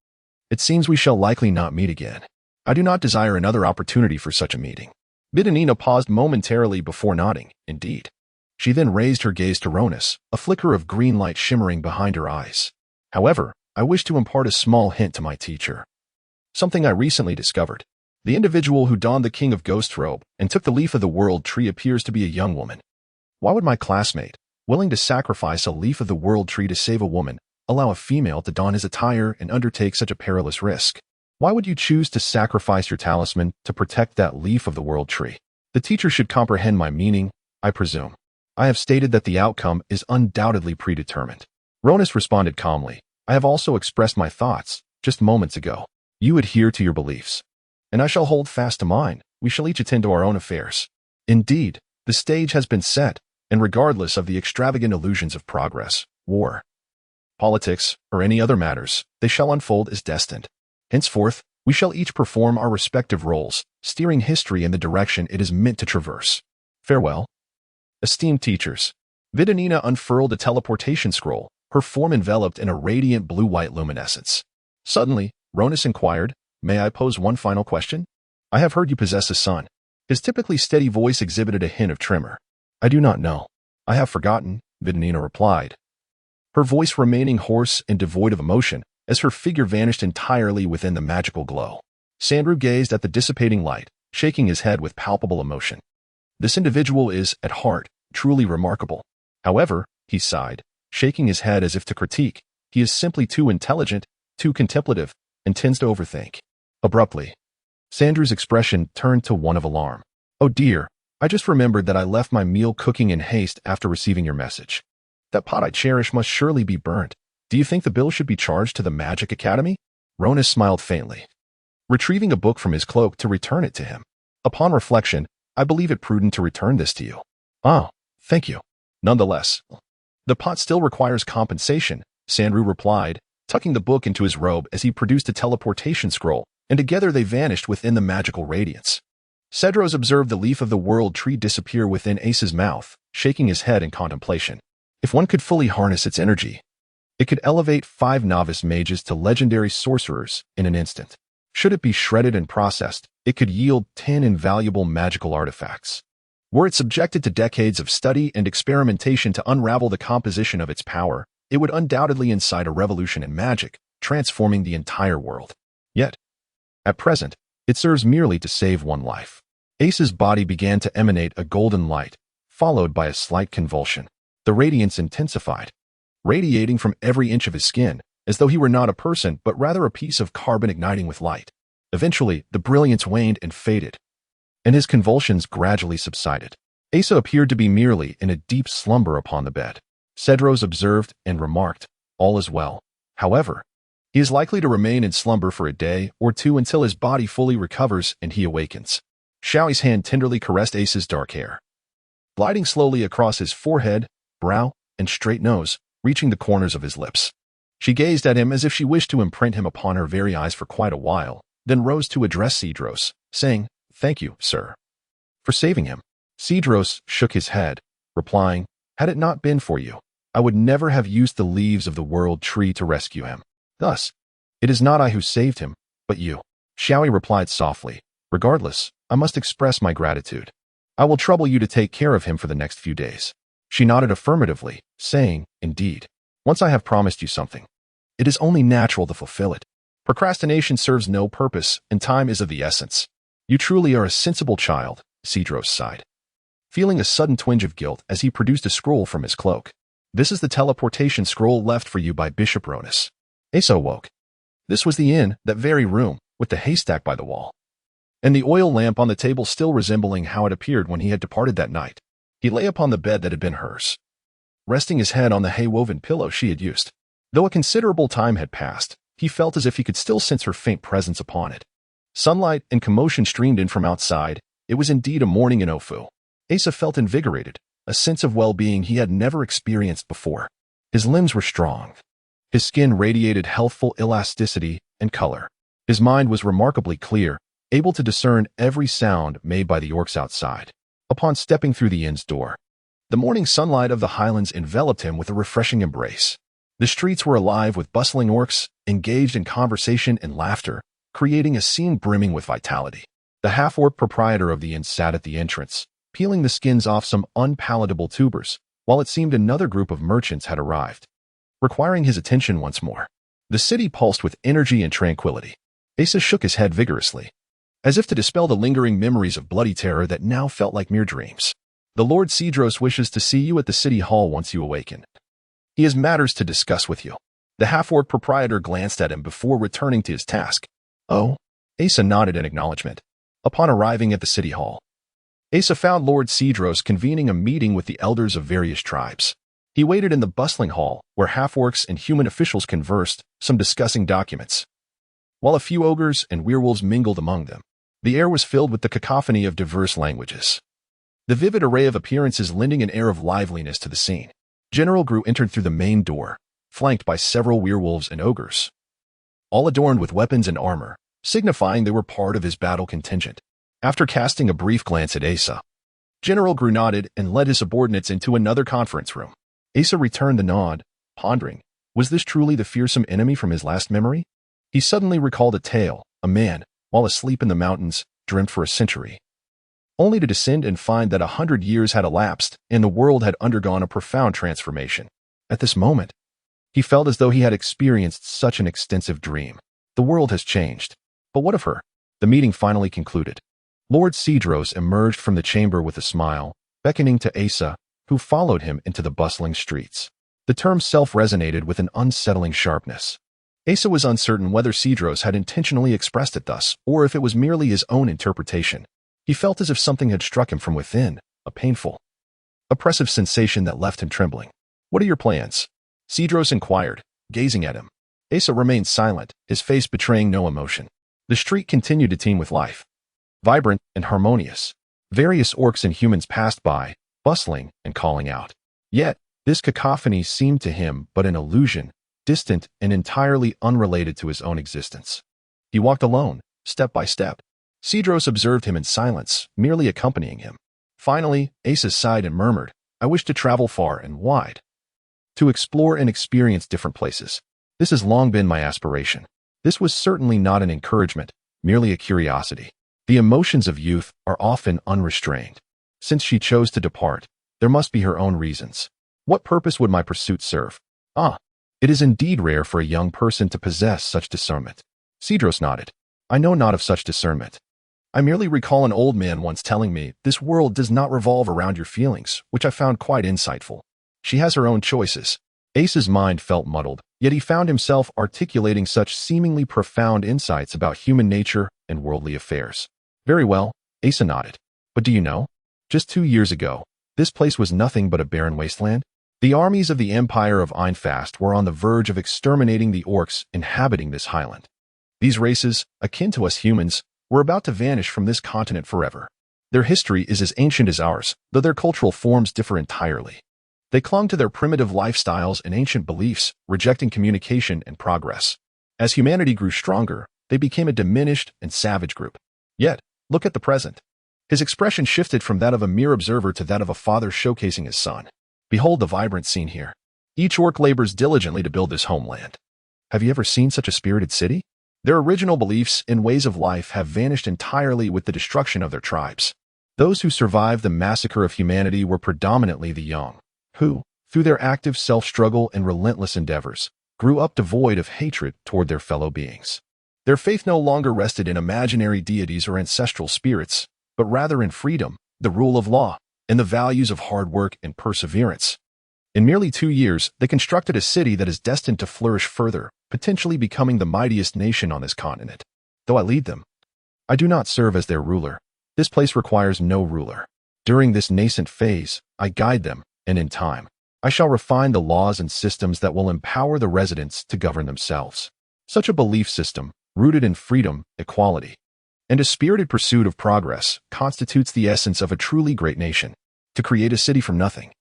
"It seems we shall likely not meet again. I do not desire another opportunity for such a meeting." Vidanina paused momentarily before nodding. "Indeed." She then raised her gaze to Ronith, a flicker of green light shimmering behind her eyes. "However, I wish to impart a small hint to my teacher. Something I recently discovered. The individual who donned the King of Ghosts robe and took the leaf of the world tree appears to be a young woman. Why would my classmate, willing to sacrifice a leaf of the world tree to save a woman, allow a female to don his attire and undertake such a perilous risk? Why would you choose to sacrifice your talisman to protect that leaf of the world tree? The teacher should comprehend my meaning, I presume. I have stated that the outcome is undoubtedly predetermined." Ronith responded calmly. "I have also expressed my thoughts, just moments ago. You adhere to your beliefs, and I shall hold fast to mine. We shall each attend to our own affairs. Indeed, the stage has been set, and regardless of the extravagant illusions of progress, war, politics, or any other matters, they shall unfold as destined. Henceforth, we shall each perform our respective roles, steering history in the direction it is meant to traverse. Farewell." Esteemed teachers, Vidanina unfurled a teleportation scroll, her form enveloped in a radiant blue-white luminescence. Suddenly, Ronith inquired, "May I pose one final question? I have heard you possess a son." His typically steady voice exhibited a hint of tremor. "I do not know. I have forgotten," Vidanina replied, her voice remaining hoarse and devoid of emotion as her figure vanished entirely within the magical glow. Sandrew gazed at the dissipating light, shaking his head with palpable emotion. "This individual is, at heart, truly remarkable. However," he sighed, shaking his head as if to critique, "he is simply too intelligent, too contemplative, and tends to overthink." Abruptly, Sandrew's expression turned to one of alarm. "Oh dear, I just remembered that I left my meal cooking in haste after receiving your message. That pot I cherish must surely be burnt. Do you think the bill should be charged to the Magic Academy? Ronith smiled faintly, retrieving a book from his cloak to return it to him. Upon reflection, I believe it prudent to return this to you. Oh, thank you. Nonetheless, the pot still requires compensation, Sandrew replied, tucking the book into his robe as he produced a teleportation scroll, and together they vanished within the magical radiance. Cedros observed the leaf of the world tree disappear within Ace's mouth, shaking his head in contemplation. If one could fully harness its energy, it could elevate 5 novice mages to legendary sorcerers in an instant. Should it be shredded and processed, it could yield 10 invaluable magical artifacts. Were it subjected to decades of study and experimentation to unravel the composition of its power, it would undoubtedly incite a revolution in magic, transforming the entire world. Yet, at present, it serves merely to save one life. Ace's body began to emanate a golden light, followed by a slight convulsion. The radiance intensified, radiating from every inch of his skin, as though he were not a person but rather a piece of carbon igniting with light. Eventually, the brilliance waned and faded, and his convulsions gradually subsided. Asa appeared to be merely in a deep slumber upon the bed. Cedros observed and remarked, all is well. However, he is likely to remain in slumber for a day or two until his body fully recovers and he awakens. Xiaoi's hand tenderly caressed Ace's dark hair, gliding slowly across his forehead, brow, and straight nose, reaching the corners of his lips. She gazed at him as if she wished to imprint him upon her very eyes for quite a while, then rose to address Cedros, saying, "Thank you, sir, for saving him." Cedros shook his head, replying, "Had it not been for you, I would never have used the leaves of the world tree to rescue him. Thus, it is not I who saved him, but you." Xiaoi replied softly, "Regardless, I must express my gratitude. I will trouble you to take care of him for the next few days." She nodded affirmatively, saying, "Indeed. Once I have promised you something, it is only natural to fulfill it. Procrastination serves no purpose, and time is of the essence." "You truly are a sensible child," Cedros sighed, feeling a sudden twinge of guilt as he produced a scroll from his cloak. "This is the teleportation scroll left for you by Bishop Ronith." Asa woke. This was the inn, that very room, with the haystack by the wall, and the oil lamp on the table still resembling how it appeared when he had departed that night. He lay upon the bed that had been hers, resting his head on the hay-woven pillow she had used. Though a considerable time had passed, he felt as if he could still sense her faint presence upon it. Sunlight and commotion streamed in from outside. It was indeed a morning in Ofu. Asa felt invigorated, a sense of well-being he had never experienced before. His limbs were strong. His skin radiated healthful elasticity and color. His mind was remarkably clear, able to discern every sound made by the orcs outside. Upon stepping through the inn's door, the morning sunlight of the highlands enveloped him with a refreshing embrace. The streets were alive with bustling orcs, engaged in conversation and laughter, creating a scene brimming with vitality. The half-orc proprietor of the inn sat at the entrance, peeling the skins off some unpalatable tubers, while it seemed another group of merchants had arrived, requiring his attention once more. The city pulsed with energy and tranquility. Asa shook his head vigorously, as if to dispel the lingering memories of bloody terror that now felt like mere dreams. "The Lord Cedros wishes to see you at the city hall once you awaken. He has matters to discuss with you." The half-orc proprietor glanced at him before returning to his task. "Oh?" Asa nodded in acknowledgement. Upon arriving at the city hall, Asa found Lord Cedros convening a meeting with the elders of various tribes. He waited in the bustling hall, where half-orcs and human officials conversed, some discussing documents, while a few ogres and werewolves mingled among them. The air was filled with the cacophony of diverse languages, the vivid array of appearances lending an air of liveliness to the scene. General Gru entered through the main door, flanked by several werewolves and ogres, all adorned with weapons and armor, signifying they were part of his battle contingent. After casting a brief glance at Asa, General Gru nodded and led his subordinates into another conference room. Asa returned the nod, pondering, was this truly the fearsome enemy from his last memory? He suddenly recalled a tale. A man, while asleep in the mountains, dreamt for a century, only to descend and find that 100 years had elapsed and the world had undergone a profound transformation. At this moment, he felt as though he had experienced such an extensive dream. The world has changed. But what of her? The meeting finally concluded. Lord Cedros emerged from the chamber with a smile, beckoning to Asa, who followed him into the bustling streets. The term self resonated with an unsettling sharpness. Asa was uncertain whether Cedros had intentionally expressed it thus, or if it was merely his own interpretation. He felt as if something had struck him from within, a painful, oppressive sensation that left him trembling. "What are your plans?" Cedros inquired, gazing at him. Asa remained silent, his face betraying no emotion. The street continued to teem with life, vibrant and harmonious. Various orcs and humans passed by, bustling and calling out. Yet, this cacophony seemed to him but an illusion, distant and entirely unrelated to his own existence. He walked alone, step by step. Cedros observed him in silence, merely accompanying him. Finally, Asa sighed and murmured, "I wish to travel far and wide, to explore and experience different places. This has long been my aspiration." This was certainly not an encouragement, merely a curiosity. The emotions of youth are often unrestrained. Since she chose to depart, there must be her own reasons. What purpose would my pursuit serve? It is indeed rare for a young person to possess such discernment. Cedros nodded. "I know not of such discernment. I merely recall an old man once telling me, this world does not revolve around your feelings, which I found quite insightful. She has her own choices." Asa's mind felt muddled, yet he found himself articulating such seemingly profound insights about human nature and worldly affairs. "Very well," Asa nodded. "But do you know? Just 2 years ago, this place was nothing but a barren wasteland. The armies of the Empire of Einfast were on the verge of exterminating the orcs inhabiting this highland. These races, akin to us humans, were about to vanish from this continent forever. Their history is as ancient as ours, though their cultural forms differ entirely. They clung to their primitive lifestyles and ancient beliefs, rejecting communication and progress. As humanity grew stronger, they became a diminished and savage group. Yet, look at the present." His expression shifted from that of a mere observer to that of a father showcasing his son. "Behold the vibrant scene here. Each orc labors diligently to build this homeland. Have you ever seen such a spirited city? Their original beliefs and ways of life have vanished entirely with the destruction of their tribes. Those who survived the massacre of humanity were predominantly the young, who, through their active self-struggle and relentless endeavors, grew up devoid of hatred toward their fellow beings. Their faith no longer rested in imaginary deities or ancestral spirits, but rather in freedom, the rule of law, and the values of hard work and perseverance. In merely 2 years, they constructed a city that is destined to flourish further, potentially becoming the mightiest nation on this continent. Though I lead them, I do not serve as their ruler. This place requires no ruler. During this nascent phase, I guide them, and in time, I shall refine the laws and systems that will empower the residents to govern themselves." Such a belief system, rooted in freedom, equality, and a spirited pursuit of progress, constitutes the essence of a truly great nation. To create a city from nothing,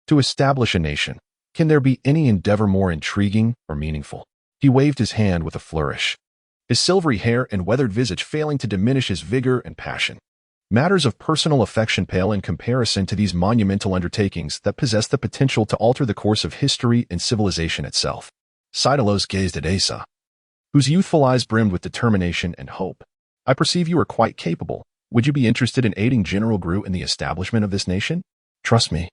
to establish a nation, can there be any endeavor more intriguing or meaningful? He waved his hand with a flourish, his silvery hair and weathered visage failing to diminish his vigor and passion. Matters of personal affection pale in comparison to these monumental undertakings that possess the potential to alter the course of history and civilization itself. Cydalos gazed at Asa, whose youthful eyes brimmed with determination and hope. "I perceive you are quite capable. Would you be interested in aiding General Gru in the establishment of this nation? Trust me.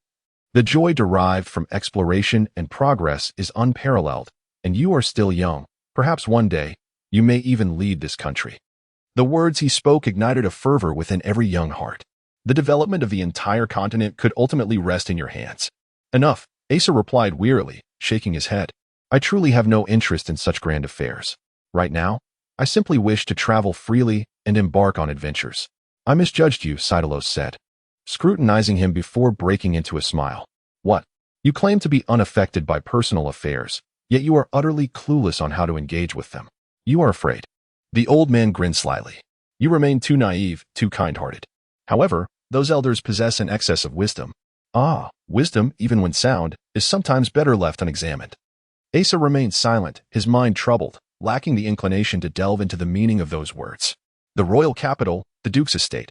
The joy derived from exploration and progress is unparalleled, and you are still young. Perhaps one day, you may even lead this country." The words he spoke ignited a fervor within every young heart. The development of the entire continent could ultimately rest in your hands. "Enough," Asa replied wearily, shaking his head. "I truly have no interest in such grand affairs. Right now, I simply wish to travel freely and embark on adventures." "I misjudged you," Cydalos said, scrutinizing him before breaking into a smile. "What? You claim to be unaffected by personal affairs, yet you are utterly clueless on how to engage with them. You are afraid." The old man grinned slyly. "You remain too naive, too kind-hearted. However, those elders possess an excess of wisdom. Wisdom, even when sound, is sometimes better left unexamined." Asa remained silent, his mind troubled, lacking the inclination to delve into the meaning of those words. The royal capital, the duke's estate,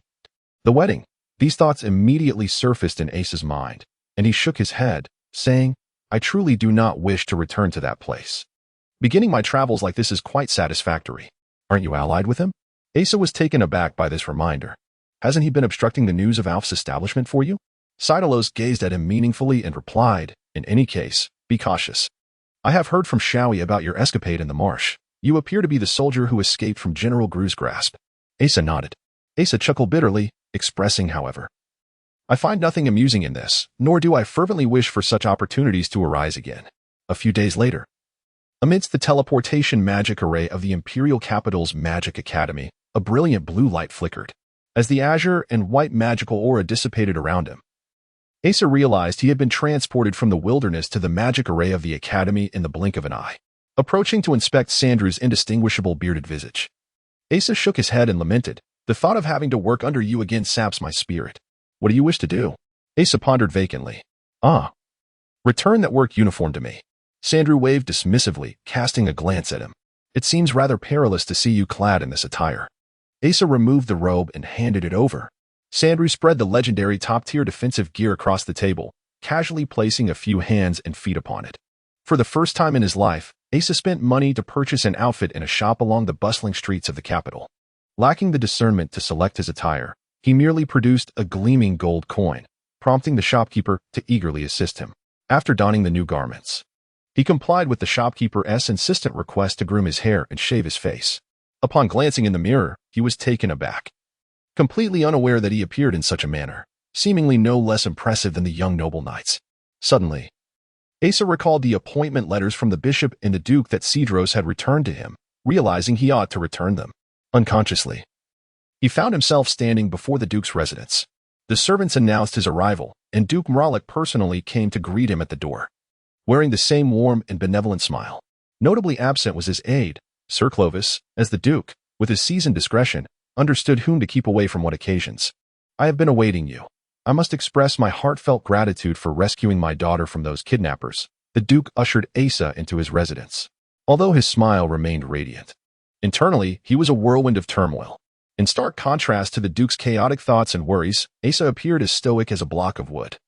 the wedding. These thoughts immediately surfaced in Asa's mind, and he shook his head, saying, "I truly do not wish to return to that place. Beginning my travels like this is quite satisfactory." "Aren't you allied with him?" Asa was taken aback by this reminder. "Hasn't he been obstructing the news of Alf's establishment for you?" Cydalos gazed at him meaningfully and replied, "In any case, be cautious. I have heard from Shawi about your escapade in the marsh. You appear to be the soldier who escaped from General Gru's grasp." Asa nodded. Asa chuckled bitterly, expressing, however, "I find nothing amusing in this, nor do I fervently wish for such opportunities to arise again." A few days later, amidst the teleportation magic array of the Imperial Capital's Magic Academy, a brilliant blue light flickered. As the azure and white magical aura dissipated around him, Asa realized he had been transported from the wilderness to the magic array of the academy in the blink of an eye. Approaching to inspect Sandrew's indistinguishable bearded visage, Asa shook his head and lamented, "The thought of having to work under you again saps my spirit. What do you wish to do?" Asa pondered vacantly. Return that work uniform to me." Sandrew waved dismissively, casting a glance at him. "It seems rather perilous to see you clad in this attire." Asa removed the robe and handed it over. Sandrew spread the legendary top-tier defensive gear across the table, casually placing a few hands and feet upon it. For the first time in his life, Asa spent money to purchase an outfit in a shop along the bustling streets of the capital. Lacking the discernment to select his attire, he merely produced a gleaming gold coin, prompting the shopkeeper to eagerly assist him. After donning the new garments, he complied with the shopkeeper's insistent request to groom his hair and shave his face. Upon glancing in the mirror, he was taken aback, completely unaware that he appeared in such a manner, seemingly no less impressive than the young noble knights. Suddenly, Asa recalled the appointment letters from the bishop and the duke that Cedros had returned to him, realizing he ought to return them. Unconsciously, he found himself standing before the duke's residence. The servants announced his arrival, and Duke Mralik personally came to greet him at the door, wearing the same warm and benevolent smile. Notably absent was his aide, Sir Clovis, as the duke, with his seasoned discretion, understood whom to keep away from what occasions. "I have been awaiting you. I must express my heartfelt gratitude for rescuing my daughter from those kidnappers." The duke ushered Asa into his residence, although his smile remained radiant. Internally, he was a whirlwind of turmoil. In stark contrast to the duke's chaotic thoughts and worries, Asa appeared as stoic as a block of wood.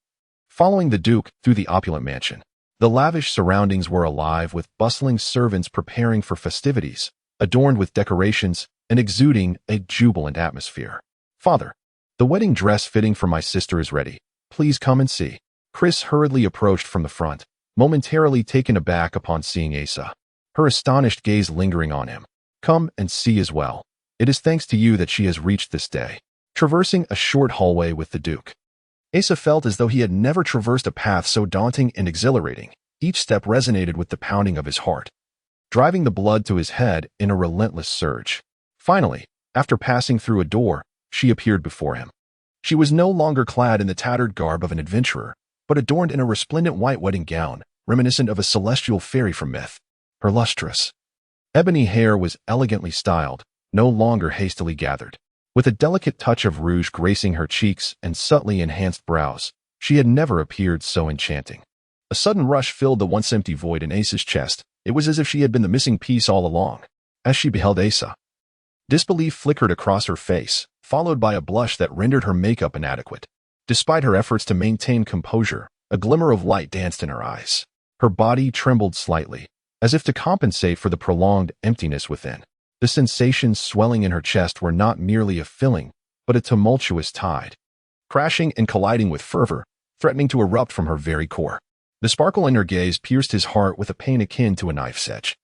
Following the duke through the opulent mansion, the lavish surroundings were alive with bustling servants preparing for festivities, adorned with decorations and exuding a jubilant atmosphere. "Father, the wedding dress fitting for my sister is ready. Please come and see." Chris hurriedly approached from the front, momentarily taken aback upon seeing Asa, her astonished gaze lingering on him. "Come and see as well. It is thanks to you that she has reached this day." Traversing a short hallway with the duke, Asa felt as though he had never traversed a path so daunting and exhilarating. Each step resonated with the pounding of his heart, driving the blood to his head in a relentless surge. Finally, after passing through a door, she appeared before him. She was no longer clad in the tattered garb of an adventurer, but adorned in a resplendent white wedding gown, reminiscent of a celestial fairy from myth. Her lustrous, ebony hair was elegantly styled, no longer hastily gathered. With a delicate touch of rouge gracing her cheeks and subtly enhanced brows, she had never appeared so enchanting. A sudden rush filled the once empty void in Asa's chest. It was as if she had been the missing piece all along. As she beheld Asa, disbelief flickered across her face, followed by a blush that rendered her makeup inadequate. Despite her efforts to maintain composure, a glimmer of light danced in her eyes. Her body trembled slightly, as if to compensate for the prolonged emptiness within. The sensations swelling in her chest were not merely a filling, but a tumultuous tide, crashing and colliding with fervor, threatening to erupt from her very core. The sparkle in her gaze pierced his heart with a pain akin to a knife's edge.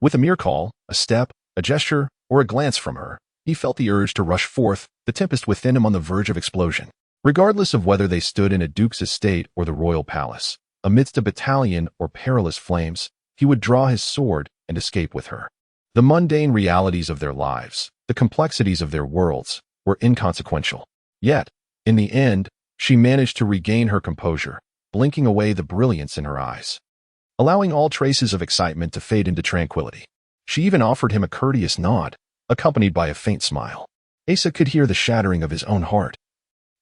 With a mere call, a step, a gesture, or a glance from her, he felt the urge to rush forth, the tempest within him on the verge of explosion. Regardless of whether they stood in a duke's estate or the royal palace, amidst a battalion or perilous flames, he would draw his sword and escape with her. The mundane realities of their lives, the complexities of their worlds, were inconsequential. Yet, in the end, she managed to regain her composure, blinking away the brilliance in her eyes, allowing all traces of excitement to fade into tranquility. She even offered him a courteous nod, accompanied by a faint smile. Asa could hear the shattering of his own heart,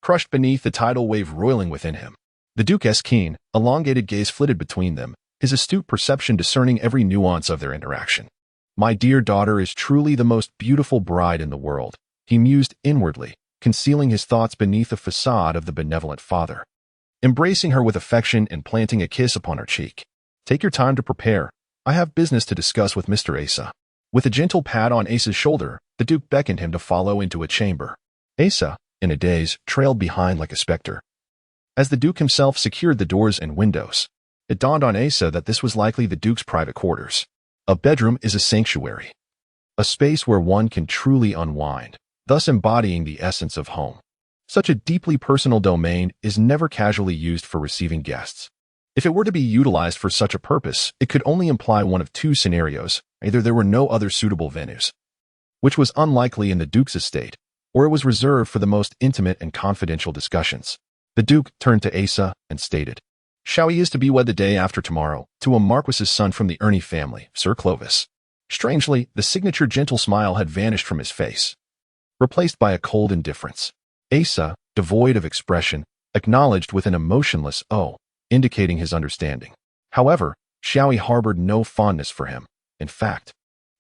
crushed beneath the tidal wave roiling within him. The duke's keen, elongated gaze flitted between them, his astute perception discerning every nuance of their interaction. "My dear daughter is truly the most beautiful bride in the world," he mused inwardly, concealing his thoughts beneath the facade of the benevolent father. Embracing her with affection and planting a kiss upon her cheek. "Take your time to prepare. I have business to discuss with Mr. Asa." With a gentle pat on Asa's shoulder, the duke beckoned him to follow into a chamber. Asa, in a daze, trailed behind like a specter, as the duke himself secured the doors and windows. It dawned on Asa that this was likely the duke's private quarters. A bedroom is a sanctuary, a space where one can truly unwind, thus embodying the essence of home. Such a deeply personal domain is never casually used for receiving guests. If it were to be utilized for such a purpose, it could only imply one of two scenarios: either there were no other suitable venues, which was unlikely in the duke's estate, or it was reserved for the most intimate and confidential discussions. The Duke turned to Asa and stated, "Shawi is to be wed the day after tomorrow to a Marquis's son from the Ernie family, Sir Clovis." Strangely, the signature gentle smile had vanished from his face, replaced by a cold indifference. Asa, devoid of expression, acknowledged with an emotionless "oh," indicating his understanding. However, Shawi harbored no fondness for him. In fact,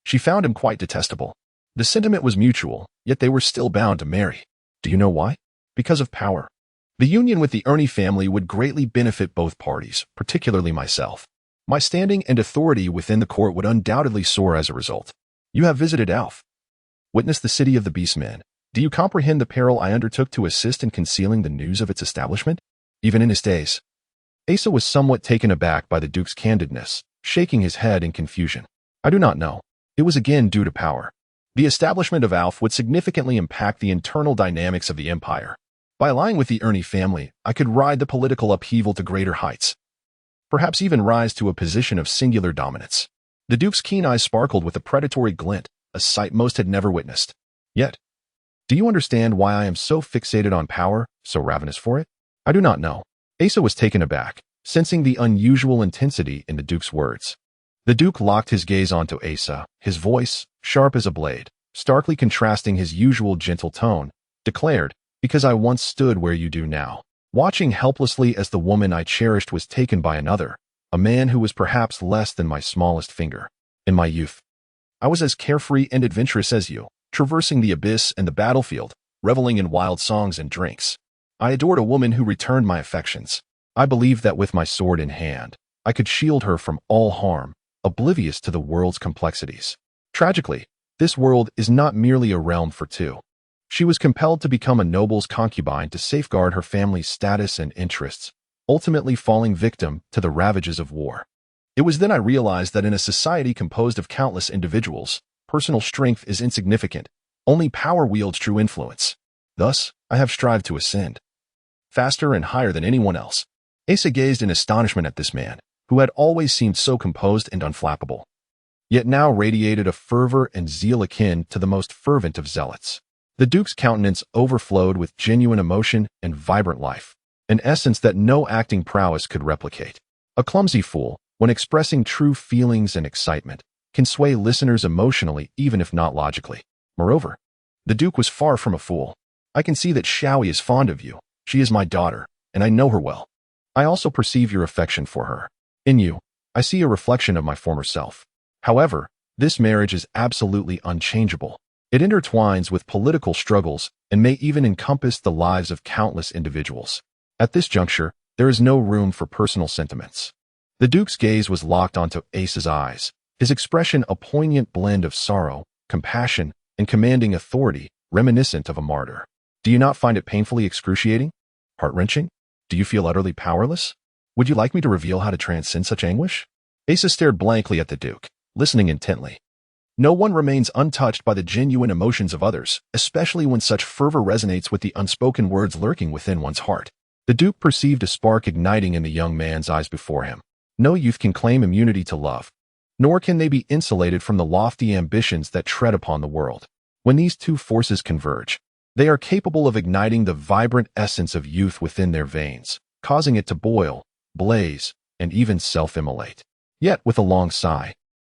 she found him quite detestable. The sentiment was mutual, yet they were still bound to marry. Do you know why? Because of power. The union with the Ernie family would greatly benefit both parties, particularly myself. My standing and authority within the court would undoubtedly soar as a result. You have visited Alf. Witnessed the city of the Beastmen. Do you comprehend the peril I undertook to assist in concealing the news of its establishment? Even in his days. Asa was somewhat taken aback by the Duke's candidness, shaking his head in confusion. I do not know. It was again due to power. The establishment of Alf would significantly impact the internal dynamics of the empire. By allying with the Ernie family, I could ride the political upheaval to greater heights. Perhaps even rise to a position of singular dominance. The Duke's keen eyes sparkled with a predatory glint, a sight most had never witnessed. Yet, do you understand why I am so fixated on power, so ravenous for it? I do not know. Asa was taken aback, sensing the unusual intensity in the Duke's words. The Duke locked his gaze onto Asa, his voice, sharp as a blade, starkly contrasting his usual gentle tone, declared, "Because I once stood where you do now, watching helplessly as the woman I cherished was taken by another, a man who was perhaps less than my smallest finger. In my youth, I was as carefree and adventurous as you, traversing the abyss and the battlefield, reveling in wild songs and drinks. I adored a woman who returned my affections. I believed that with my sword in hand, I could shield her from all harm, oblivious to the world's complexities. Tragically, this world is not merely a realm for two. She was compelled to become a noble's concubine to safeguard her family's status and interests, ultimately falling victim to the ravages of war. It was then I realized that in a society composed of countless individuals, personal strength is insignificant. Only power wields true influence. Thus, I have strived to ascend faster and higher than anyone else." Asa gazed in astonishment at this man, who had always seemed so composed and unflappable, yet now radiated a fervor and zeal akin to the most fervent of zealots. The Duke's countenance overflowed with genuine emotion and vibrant life, an essence that no acting prowess could replicate. A clumsy fool, when expressing true feelings and excitement, can sway listeners emotionally even if not logically. Moreover, the Duke was far from a fool. "I can see that Shawi is fond of you. She is my daughter, and I know her well. I also perceive your affection for her. In you, I see a reflection of my former self. However, this marriage is absolutely unchangeable. It intertwines with political struggles and may even encompass the lives of countless individuals. At this juncture, there is no room for personal sentiments." The Duke's gaze was locked onto Asa's eyes, his expression a poignant blend of sorrow, compassion, and commanding authority, reminiscent of a martyr. "Do you not find it painfully excruciating? Heart-wrenching? Do you feel utterly powerless? Would you like me to reveal how to transcend such anguish?" Asa stared blankly at the Duke, listening intently. No one remains untouched by the genuine emotions of others, especially when such fervor resonates with the unspoken words lurking within one's heart. The Duke perceived a spark igniting in the young man's eyes before him. No youth can claim immunity to love, nor can they be insulated from the lofty ambitions that tread upon the world. When these two forces converge, they are capable of igniting the vibrant essence of youth within their veins, causing it to boil, blaze, and even self-immolate. Yet, with a long sigh,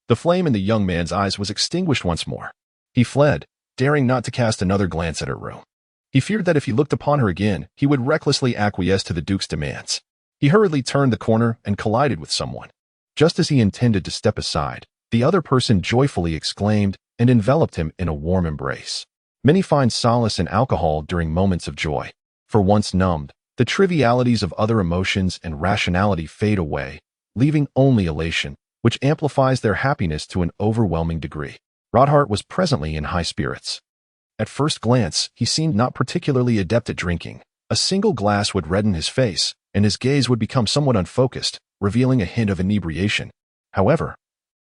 the flame in the young man's eyes was extinguished once more. He fled, daring not to cast another glance at her room. He feared that if he looked upon her again, he would recklessly acquiesce to the Duke's demands. He hurriedly turned the corner and collided with someone. Just as he intended to step aside, the other person joyfully exclaimed and enveloped him in a warm embrace. Many find solace in alcohol during moments of joy. For once numbed, the trivialities of other emotions and rationality fade away, leaving only elation, which amplifies their happiness to an overwhelming degree. Rodhart was presently in high spirits. At first glance, he seemed not particularly adept at drinking. A single glass would redden his face, and his gaze would become somewhat unfocused, revealing a hint of inebriation. However,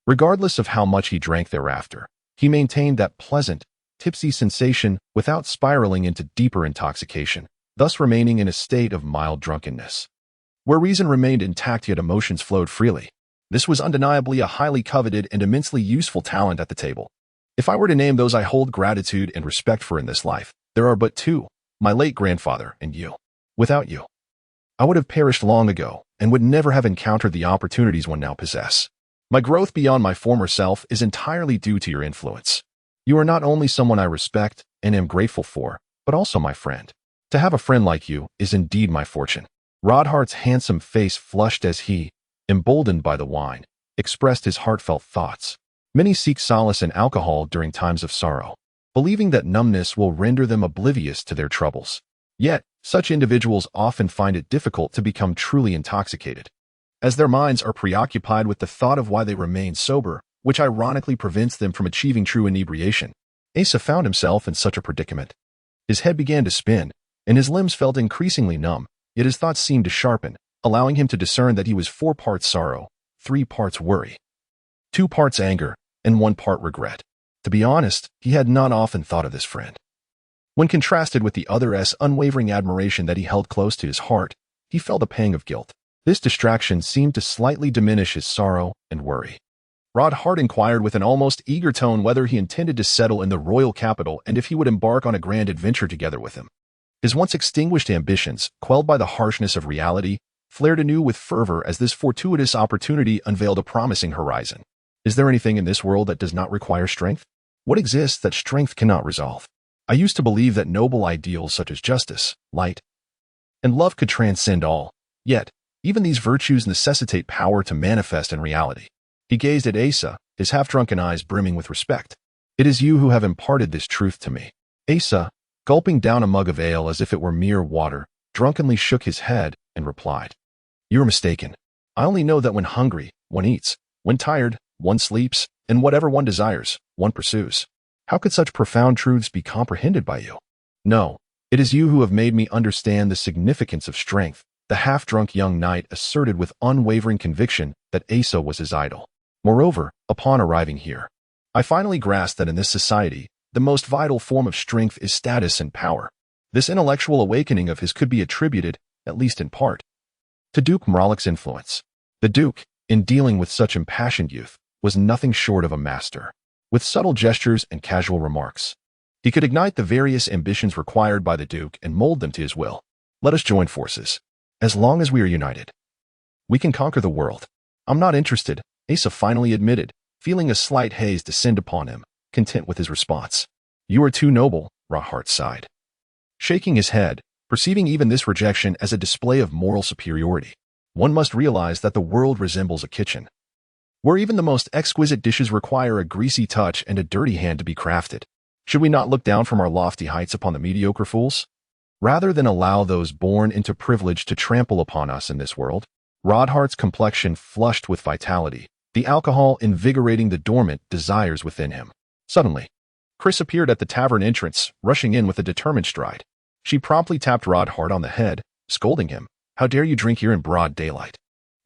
regardless of how much he drank thereafter, he maintained that pleasant, tipsy sensation without spiraling into deeper intoxication, thus remaining in a state of mild drunkenness. Where reason remained intact yet emotions flowed freely. This was undeniably a highly coveted and immensely useful talent at the table. If I were to name those I hold gratitude and respect for in this life, There are but two, my late grandfather and you. Without you, I would have perished long ago and would never have encountered the opportunities one now possess. My growth beyond my former self is entirely due to your influence. You are not only someone I respect and am grateful for, but also my friend. To have a friend like you is indeed my fortune. Rodhart's handsome face flushed as he, emboldened by the wine, expressed his heartfelt thoughts. Many seek solace in alcohol during times of sorrow, believing that numbness will render them oblivious to their troubles. Yet, such individuals often find it difficult to become truly intoxicated, as their minds are preoccupied with the thought of why they remain sober, which ironically prevents them from achieving true inebriation. Asa found himself in such a predicament. His head began to spin, and his limbs felt increasingly numb, yet his thoughts seemed to sharpen, allowing him to discern that he was 4 parts sorrow, 3 parts worry, 2 parts anger, and 1 part regret. To be honest, he had not often thought of this friend. When contrasted with the other's unwavering admiration that he held close to his heart, he felt a pang of guilt. This distraction seemed to slightly diminish his sorrow and worry. Rodhart inquired with an almost eager tone whether he intended to settle in the royal capital and if he would embark on a grand adventure together with him. His once extinguished ambitions, quelled by the harshness of reality, flared anew with fervor as this fortuitous opportunity unveiled a promising horizon. Is there anything in this world that does not require strength? What exists that strength cannot resolve? I used to believe that noble ideals such as justice, light, and love could transcend all. Yet, even these virtues necessitate power to manifest in reality. He gazed at Asa, his half-drunken eyes brimming with respect. It is you who have imparted this truth to me. Asa, gulping down a mug of ale as if it were mere water, drunkenly shook his head and replied, "You are mistaken. I only know that when hungry, one eats. When tired, one sleeps, and whatever one desires, one pursues. How could such profound truths be comprehended by you? No, it is you who have made me understand the significance of strength," the half-drunk young knight asserted with unwavering conviction that Asa was his idol. Moreover, upon arriving here, I finally grasped that in this society, the most vital form of strength is status and power. This intellectual awakening of his could be attributed, at least in part, to Duke Mralich's influence. The Duke, in dealing with such impassioned youth, was nothing short of a master. With subtle gestures and casual remarks, he could ignite the various ambitions required by the Duke and mold them to his will. Let us join forces. As long as we are united, we can conquer the world. I'm not interested, Asa finally admitted, feeling a slight haze descend upon him, content with his response. You are too noble, Rodhart sighed, shaking his head, perceiving even this rejection as a display of moral superiority. One must realize that the world resembles a kitchen, where even the most exquisite dishes require a greasy touch and a dirty hand to be crafted. Should we not look down from our lofty heights upon the mediocre fools, rather than allow those born into privilege to trample upon us in this world? Rodhart's complexion flushed with vitality, the alcohol invigorating the dormant desires within him. Suddenly, Chris appeared at the tavern entrance, rushing in with a determined stride. She promptly tapped Rodhart on the head, scolding him. How dare you drink here in broad daylight?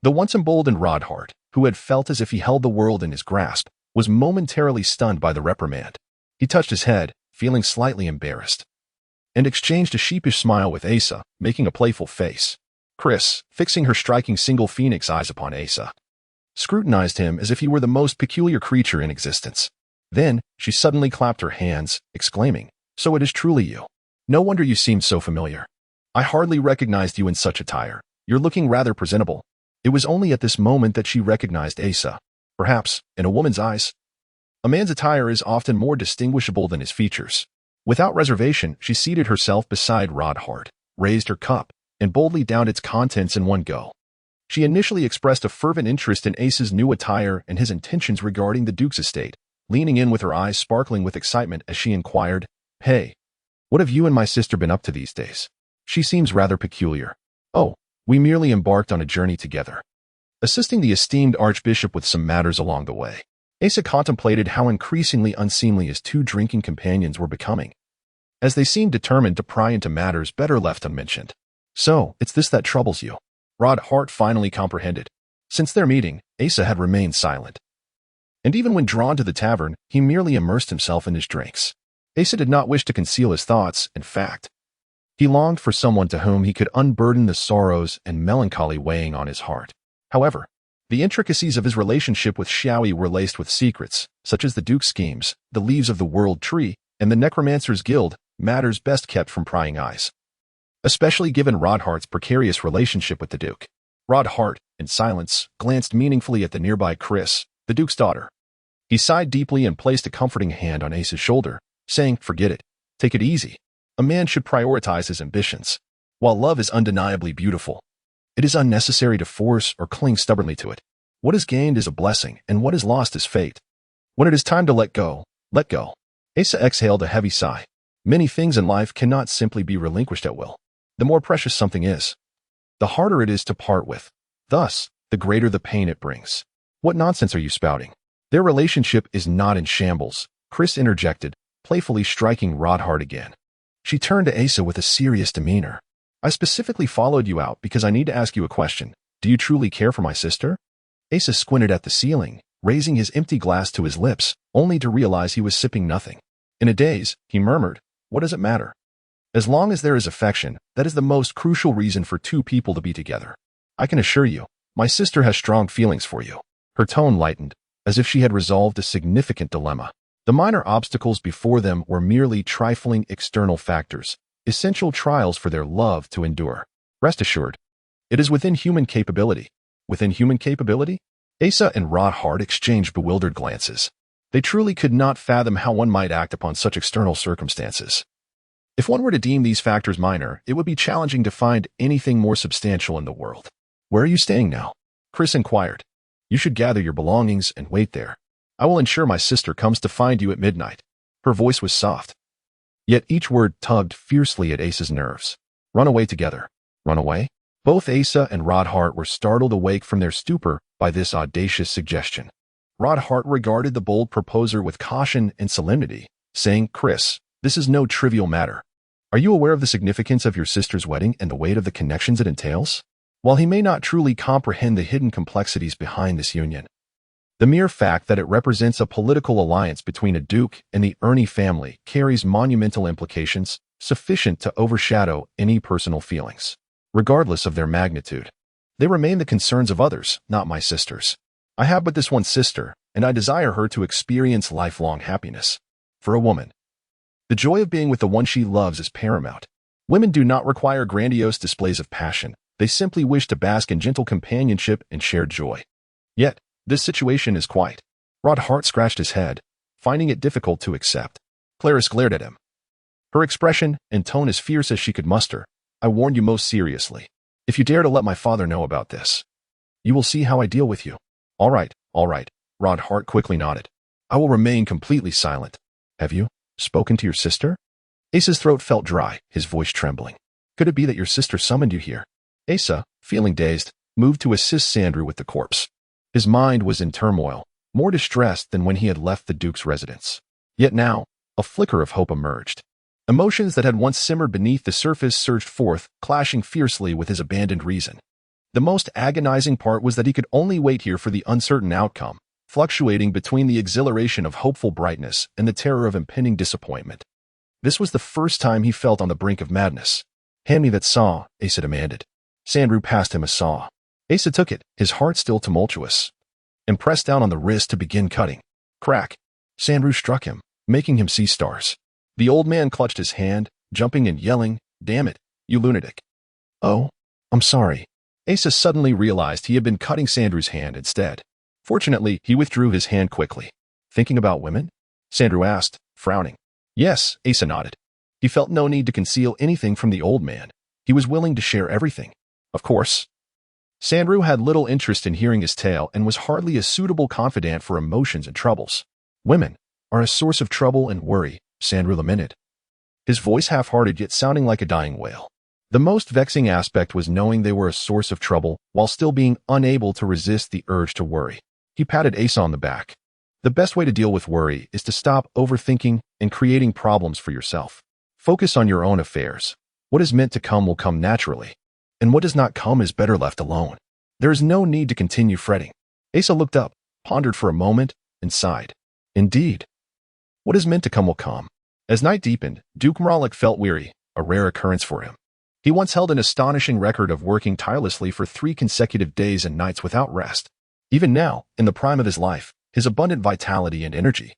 The once emboldened Rodhart, who had felt as if he held the world in his grasp, was momentarily stunned by the reprimand. He touched his head, feeling slightly embarrassed, and exchanged a sheepish smile with Asa, making a playful face. Chris, fixing her striking single phoenix eyes upon Asa, scrutinized him as if he were the most peculiar creature in existence. Then, she suddenly clapped her hands, exclaiming, So it is truly you. No wonder you seemed so familiar. I hardly recognized you in such attire. You're looking rather presentable. It was only at this moment that she recognized Asa. Perhaps, in a woman's eyes, a man's attire is often more distinguishable than his features. Without reservation, she seated herself beside Rodhart, raised her cup, and boldly downed its contents in one go. She initially expressed a fervent interest in Asa's new attire and his intentions regarding the Duke's estate, leaning in with her eyes sparkling with excitement as she inquired, Hey, what have you and my sister been up to these days? She seems rather peculiar. Oh, we merely embarked on a journey together, assisting the esteemed archbishop with some matters along the way. Asa contemplated how increasingly unseemly his 2 drinking companions were becoming, as they seemed determined to pry into matters better left unmentioned. So, it's this that troubles you? Rodhart finally comprehended. Since their meeting, Asa had remained silent, and even when drawn to the tavern, he merely immersed himself in his drinks. Asa did not wish to conceal his thoughts. In fact, he longed for someone to whom he could unburden the sorrows and melancholy weighing on his heart. However, the intricacies of his relationship with Xiaoyi were laced with secrets, such as the Duke's schemes, the leaves of the World Tree, and the Necromancer's Guild, matters best kept from prying eyes. Especially given Rodhart's precarious relationship with the Duke. Rodhart, in silence, glanced meaningfully at the nearby Chris, the Duke's daughter. He sighed deeply and placed a comforting hand on Ace's shoulder, saying, "Forget it. Take it easy. A man should prioritize his ambitions. While love is undeniably beautiful, it is unnecessary to force or cling stubbornly to it. What is gained is a blessing, and what is lost is fate. When it is time to let go, let go." Asa exhaled a heavy sigh. Many things in life cannot simply be relinquished at will. The more precious something is, the harder it is to part with. Thus, the greater the pain it brings. "What nonsense are you spouting? Their relationship is not in shambles," Chris interjected, playfully striking Rodhart again. She turned to Asa with a serious demeanor. "I specifically followed you out because I need to ask you a question. Do you truly care for my sister?" Asa squinted at the ceiling, raising his empty glass to his lips, only to realize he was sipping nothing. In a daze, he murmured, "What does it matter? As long as there is affection, that is the most crucial reason for two people to be together. I can assure you, my sister has strong feelings for you." Her tone lightened, as if she had resolved a significant dilemma. The minor obstacles before them were merely trifling external factors, essential trials for their love to endure. Rest assured, it is within human capability. Within human capability? Asa and Rodhart exchanged bewildered glances. They truly could not fathom how one might act upon such external circumstances. If one were to deem these factors minor, it would be challenging to find anything more substantial in the world. "Where are you staying now?" Chris inquired. "You should gather your belongings and wait there. I will ensure my sister comes to find you at midnight." Her voice was soft, yet each word tugged fiercely at Asa's nerves. "Run away together." Run away? Both Asa and Rodhart were startled awake from their stupor by this audacious suggestion. Rodhart regarded the bold proposer with caution and solemnity, saying, "Chris, this is no trivial matter. Are you aware of the significance of your sister's wedding and the weight of the connections it entails?" While he may not truly comprehend the hidden complexities behind this union, the mere fact that it represents a political alliance between a duke and the Ernie family carries monumental implications, sufficient to overshadow any personal feelings. Regardless of their magnitude, they remain the concerns of others, not my sister's. I have but this one sister, and I desire her to experience lifelong happiness. For a woman, the joy of being with the one she loves is paramount. Women do not require grandiose displays of passion. They simply wish to bask in gentle companionship and shared joy. Yet, this situation is quite. Rodhart scratched his head, finding it difficult to accept. Clarice glared at him, her expression and tone as fierce as she could muster. "I warn you most seriously. If you dare to let my father know about this, you will see how I deal with you." All right, Rodhart quickly nodded. "I will remain completely silent." "Have you spoken to your sister?" Asa's throat felt dry, his voice trembling. "Could it be that your sister summoned you here?" Asa, feeling dazed, moved to assist Sandrew with the corpse. His mind was in turmoil, more distressed than when he had left the Duke's residence. Yet now, a flicker of hope emerged. Emotions that had once simmered beneath the surface surged forth, clashing fiercely with his abandoned reason. The most agonizing part was that he could only wait here for the uncertain outcome, fluctuating between the exhilaration of hopeful brightness and the terror of impending disappointment. This was the first time he felt on the brink of madness. "Hand me that saw," Asa demanded. Sandrew passed him a saw. Asa took it, his heart still tumultuous, and pressed down on the wrist to begin cutting. Crack! Sandrew struck him, making him see stars. The old man clutched his hand, jumping and yelling, "Damn it, you lunatic." "Oh, I'm sorry." Asa suddenly realized he had been cutting Sandrew's hand instead. Fortunately, he withdrew his hand quickly. "Thinking about women?" Sandrew asked, frowning. "Yes," Asa nodded. He felt no need to conceal anything from the old man. He was willing to share everything. Of course. Sandrew had little interest in hearing his tale and was hardly a suitable confidant for emotions and troubles. "Women are a source of trouble and worry," Sandrew lamented, his voice half-hearted yet sounding like a dying wail. The most vexing aspect was knowing they were a source of trouble while still being unable to resist the urge to worry. He patted Asa on the back. "The best way to deal with worry is to stop overthinking and creating problems for yourself. Focus on your own affairs. What is meant to come will come naturally, and what does not come is better left alone. There is no need to continue fretting." Asa looked up, pondered for a moment, and sighed. Indeed. What is meant to come will come. As night deepened, Duke Mralik felt weary, a rare occurrence for him. He once held an astonishing record of working tirelessly for 3 consecutive days and nights without rest. Even now, in the prime of his life, his abundant vitality and energy,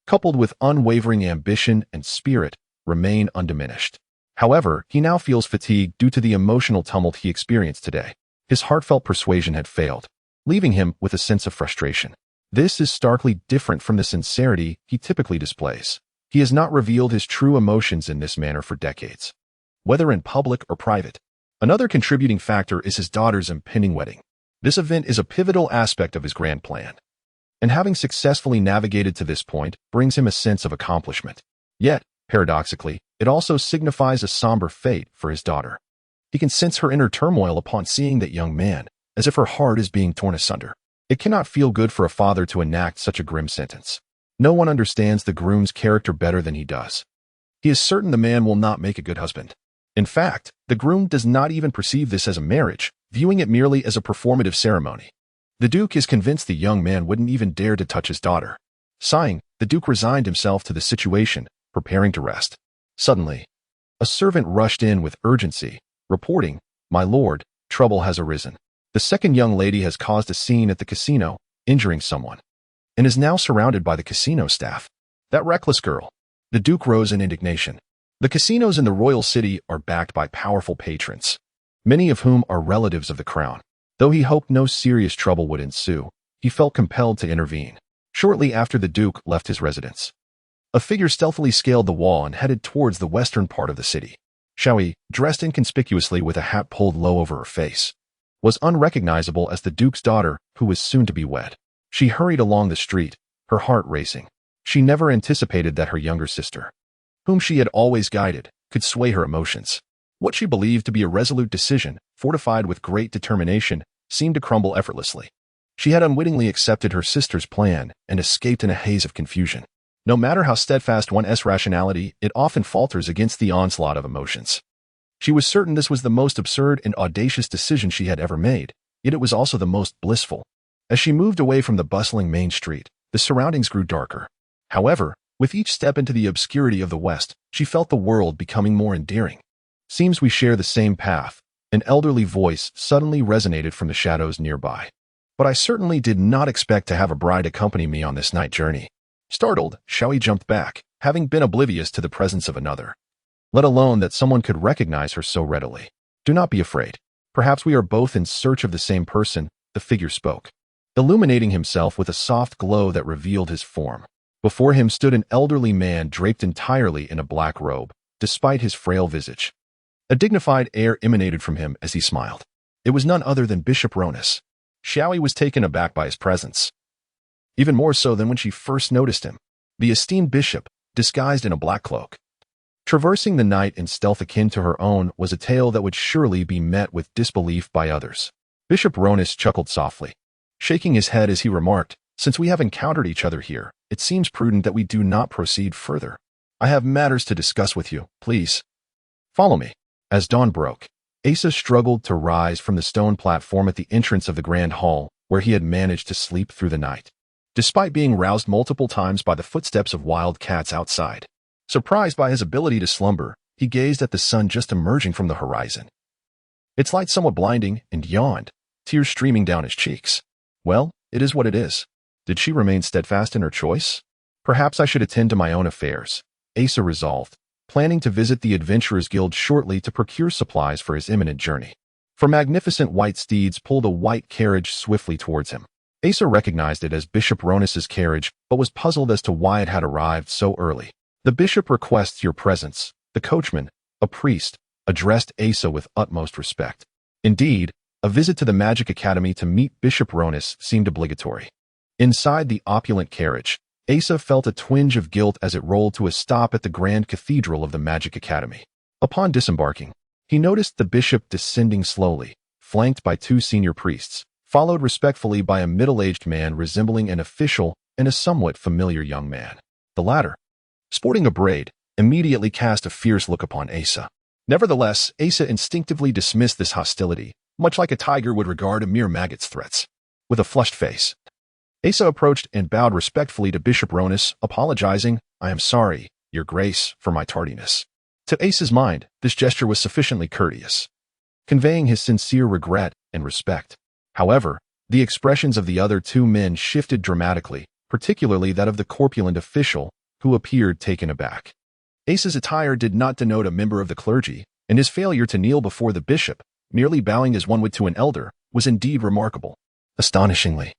coupled with unwavering ambition and spirit, remain undiminished. However, he now feels fatigued due to the emotional tumult he experienced today. His heartfelt persuasion had failed, leaving him with a sense of frustration. This is starkly different from the sincerity he typically displays. He has not revealed his true emotions in this manner for decades, whether in public or private. Another contributing factor is his daughter's impending wedding. This event is a pivotal aspect of his grand plan, and having successfully navigated to this point brings him a sense of accomplishment. Yet, paradoxically, it also signifies a somber fate for his daughter. He can sense her inner turmoil upon seeing that young man, as if her heart is being torn asunder. It cannot feel good for a father to enact such a grim sentence. No one understands the groom's character better than he does. He is certain the man will not make a good husband. In fact, the groom does not even perceive this as a marriage, viewing it merely as a performative ceremony. The Duke is convinced the young man wouldn't even dare to touch his daughter. Sighing, the Duke resigned himself to the situation, preparing to rest. Suddenly, a servant rushed in with urgency, reporting, "My lord, trouble has arisen. The second young lady has caused a scene at the casino, injuring someone, and is now surrounded by the casino staff." That reckless girl. The Duke rose in indignation. The casinos in the royal city are backed by powerful patrons, many of whom are relatives of the crown. Though he hoped no serious trouble would ensue, he felt compelled to intervene. Shortly after the Duke left his residence, a figure stealthily scaled the wall and headed towards the western part of the city. Xiaoyi, dressed inconspicuously with a hat pulled low over her face, was unrecognizable as the Duke's daughter, who was soon to be wed. She hurried along the street, her heart racing. She never anticipated that her younger sister, whom she had always guided, could sway her emotions. What she believed to be a resolute decision, fortified with great determination, seemed to crumble effortlessly. She had unwittingly accepted her sister's plan and escaped in a haze of confusion. No matter how steadfast one's rationality, it often falters against the onslaught of emotions. She was certain this was the most absurd and audacious decision she had ever made, yet it was also the most blissful. As she moved away from the bustling main street, the surroundings grew darker. However, with each step into the obscurity of the West, she felt the world becoming more endearing. "Seems we share the same path," an elderly voice suddenly resonated from the shadows nearby. "But I certainly did not expect to have a bride accompany me on this night journey." Startled, Xiaoyi jumped back, having been oblivious to the presence of another, let alone that someone could recognize her so readily. "Do not be afraid. Perhaps we are both in search of the same person," the figure spoke, illuminating himself with a soft glow that revealed his form. Before him stood an elderly man draped entirely in a black robe, despite his frail visage. A dignified air emanated from him as he smiled. It was none other than Bishop Ronith. Xiaoyi was taken aback by his presence, even more so than when she first noticed him. The esteemed bishop, disguised in a black cloak, traversing the night in stealth akin to her own, was a tale that would surely be met with disbelief by others. Bishop Ronith chuckled softly, shaking his head as he remarked, "Since we have encountered each other here, it seems prudent that we do not proceed further. I have matters to discuss with you. Please follow me." As dawn broke, Asa struggled to rise from the stone platform at the entrance of the grand hall, where he had managed to sleep through the night, despite being roused multiple times by the footsteps of wild cats outside. Surprised by his ability to slumber, he gazed at the sun just emerging from the horizon, its light somewhat blinding, and yawned, tears streaming down his cheeks. Well, it is what it is. Did she remain steadfast in her choice? Perhaps I should attend to my own affairs, Asa resolved, planning to visit the Adventurers Guild shortly to procure supplies for his imminent journey. For magnificent white steeds pulled a white carriage swiftly towards him. Asa recognized it as Bishop Ronith's carriage, but was puzzled as to why it had arrived so early. "The bishop requests your presence," the coachman, a priest, addressed Asa with utmost respect. Indeed, a visit to the Magic Academy to meet Bishop Ronith seemed obligatory. Inside the opulent carriage, Asa felt a twinge of guilt as it rolled to a stop at the Grand Cathedral of the Magic Academy. Upon disembarking, he noticed the bishop descending slowly, flanked by two senior priests, followed respectfully by a middle-aged man resembling an official and a somewhat familiar young man. The latter, sporting a braid, immediately cast a fierce look upon Asa. Nevertheless, Asa instinctively dismissed this hostility, much like a tiger would regard a mere maggot's threats. With a flushed face, Asa approached and bowed respectfully to Bishop Ronith, apologizing, "I am sorry, Your Grace, for my tardiness." To Asa's mind, this gesture was sufficiently courteous, conveying his sincere regret and respect. However, the expressions of the other two men shifted dramatically, particularly that of the corpulent official, who appeared taken aback. Asa's attire did not denote a member of the clergy, and his failure to kneel before the bishop, merely bowing as one would to an elder, was indeed remarkable. Astonishingly,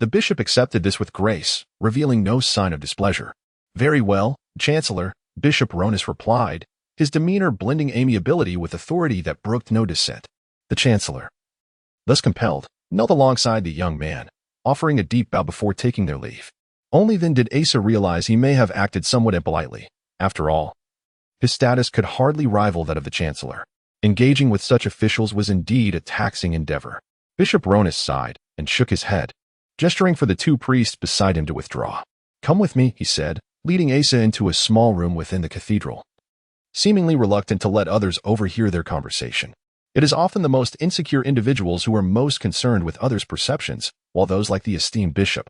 the bishop accepted this with grace, revealing no sign of displeasure. "Very well, Chancellor," Bishop Ronith replied, his demeanor blending amiability with authority that brooked no dissent. The Chancellor, thus compelled, knelt alongside the young man, offering a deep bow before taking their leave. Only then did Asa realize he may have acted somewhat impolitely. After all, his status could hardly rival that of the Chancellor. Engaging with such officials was indeed a taxing endeavor. Bishop Ronith sighed and shook his head, gesturing for the two priests beside him to withdraw. "Come with me," he said, leading Asa into a small room within the cathedral, seemingly reluctant to let others overhear their conversation. It is often the most insecure individuals who are most concerned with others' perceptions, while those like the esteemed bishop,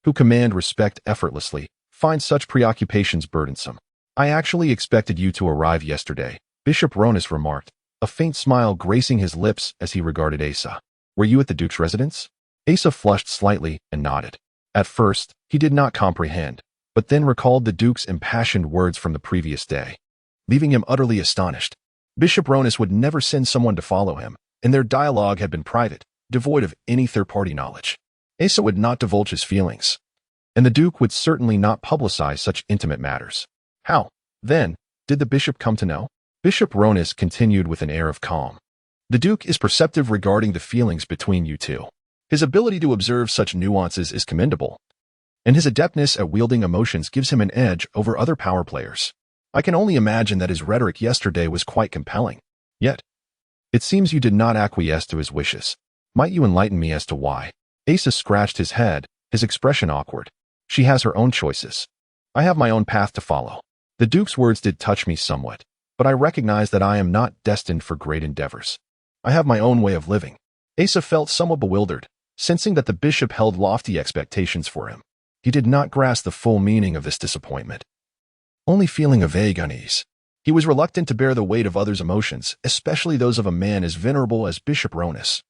who command respect effortlessly, find such preoccupations burdensome. "I actually expected you to arrive yesterday," Bishop Ronith remarked, a faint smile gracing his lips as he regarded Asa. "Were you at the Duke's residence?" Asa flushed slightly and nodded. At first, he did not comprehend, but then recalled the Duke's impassioned words from the previous day, leaving him utterly astonished. Bishop Ronith would never send someone to follow him, and their dialogue had been private, devoid of any third-party knowledge. Asa would not divulge his feelings, and the Duke would certainly not publicize such intimate matters. How, then, did the bishop come to know? Bishop Ronith continued with an air of calm. "The Duke is perceptive regarding the feelings between you two. His ability to observe such nuances is commendable, and his adeptness at wielding emotions gives him an edge over other power players. I can only imagine that his rhetoric yesterday was quite compelling. Yet, it seems you did not acquiesce to his wishes. Might you enlighten me as to why?" Asa scratched his head, his expression awkward. "She has her own choices. I have my own path to follow." The Duke's words did touch me somewhat, but I recognize that I am not destined for great endeavors. I have my own way of living. Asa felt somewhat bewildered, sensing that the bishop held lofty expectations for him. He did not grasp the full meaning of this disappointment, only feeling a vague unease. He was reluctant to bear the weight of others' emotions, especially those of a man as venerable as Bishop Ronith.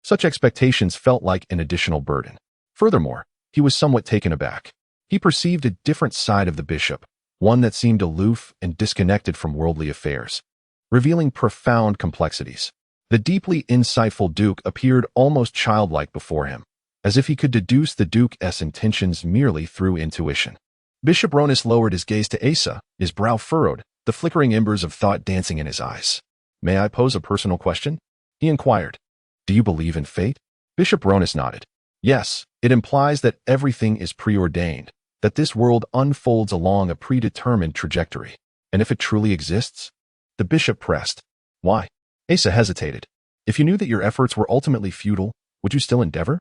Such expectations felt like an additional burden. Furthermore, he was somewhat taken aback. He perceived a different side of the bishop, one that seemed aloof and disconnected from worldly affairs, revealing profound complexities. The deeply insightful Duke appeared almost childlike before him, as if he could deduce the Duke's intentions merely through intuition. Bishop Ronith lowered his gaze to Asa, his brow furrowed, the flickering embers of thought dancing in his eyes. "May I pose a personal question?" he inquired. "Do you believe in fate?" Bishop Ronith nodded. "Yes, it implies that everything is preordained, that this world unfolds along a predetermined trajectory. And if it truly exists?" The bishop pressed. "Why?" Asa hesitated. "If you knew that your efforts were ultimately futile, would you still endeavor?"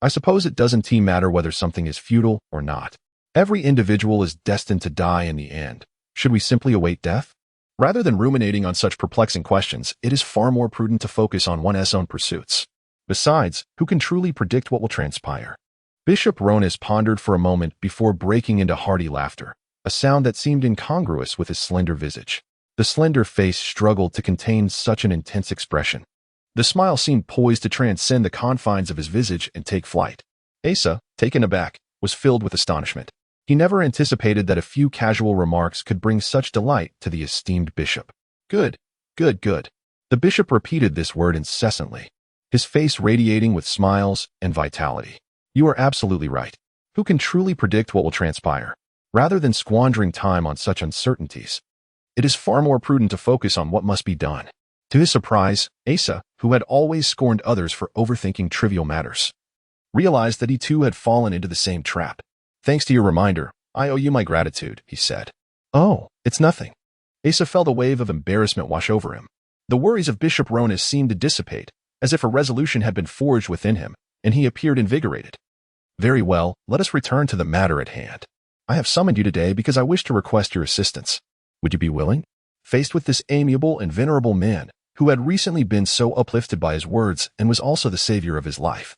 I suppose it doesn't matter whether something is futile or not. Every individual is destined to die in the end. Should we simply await death? Rather than ruminating on such perplexing questions, it is far more prudent to focus on one's own pursuits. Besides, who can truly predict what will transpire? Bishop Ronith pondered for a moment before breaking into hearty laughter, a sound that seemed incongruous with his slender visage. The slender face struggled to contain such an intense expression. The smile seemed poised to transcend the confines of his visage and take flight. Asa, taken aback, was filled with astonishment. He never anticipated that a few casual remarks could bring such delight to the esteemed bishop. Good, good, good. The bishop repeated this word incessantly, his face radiating with smiles and vitality. "You are absolutely right. Who can truly predict what will transpire? Rather than squandering time on such uncertainties, it is far more prudent to focus on what must be done." To his surprise, Asa, who had always scorned others for overthinking trivial matters, realized that he too had fallen into the same trap. "Thanks to your reminder, I owe you my gratitude," he said. "Oh, it's nothing." Asa felt a wave of embarrassment wash over him. The worries of Bishop Ronith seemed to dissipate, as if a resolution had been forged within him, and he appeared invigorated. "Very well, let us return to the matter at hand. I have summoned you today because I wish to request your assistance. Would you be willing?" Faced with this amiable and venerable man, who had recently been so uplifted by his words and was also the savior of his life,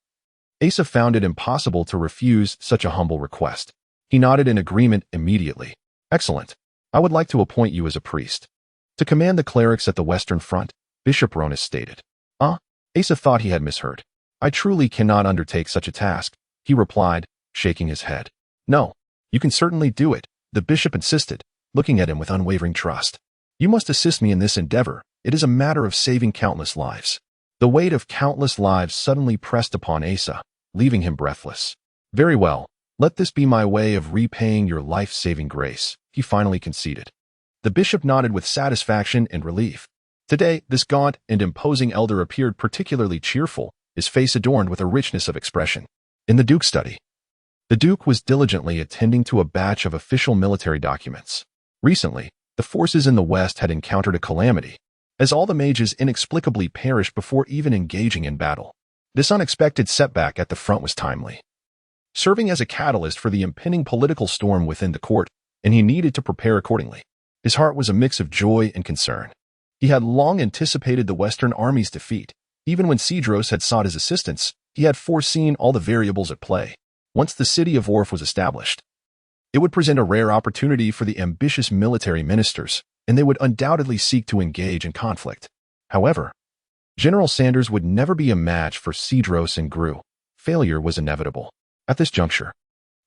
Asa found it impossible to refuse such a humble request. He nodded in agreement immediately. "Excellent. I would like to appoint you as a priest to command the clerics at the Western Front," Bishop Ronith stated. Asa thought he had misheard. "I truly cannot undertake such a task," he replied, shaking his head. "No, you can certainly do it," the bishop insisted, looking at him with unwavering trust. "You must assist me in this endeavor. It is a matter of saving countless lives." The weight of countless lives suddenly pressed upon Asa, leaving him breathless. "Very well, let this be my way of repaying your life-saving grace," he finally conceded. The bishop nodded with satisfaction and relief. Today, this gaunt and imposing elder appeared particularly cheerful, his face adorned with a richness of expression. In the Duke's study, the Duke was diligently attending to a batch of official military documents. Recently, the forces in the West had encountered a calamity, as all the mages inexplicably perished before even engaging in battle. This unexpected setback at the front was timely, serving as a catalyst for the impending political storm within the court, and he needed to prepare accordingly. His heart was a mix of joy and concern. He had long anticipated the Western army's defeat. Even when Cedros had sought his assistance, he had foreseen all the variables at play. Once the city of Orph was established, it would present a rare opportunity for the ambitious military ministers, and they would undoubtedly seek to engage in conflict. However, General Sanders would never be a match for Cedros and Gru. Failure was inevitable. At this juncture,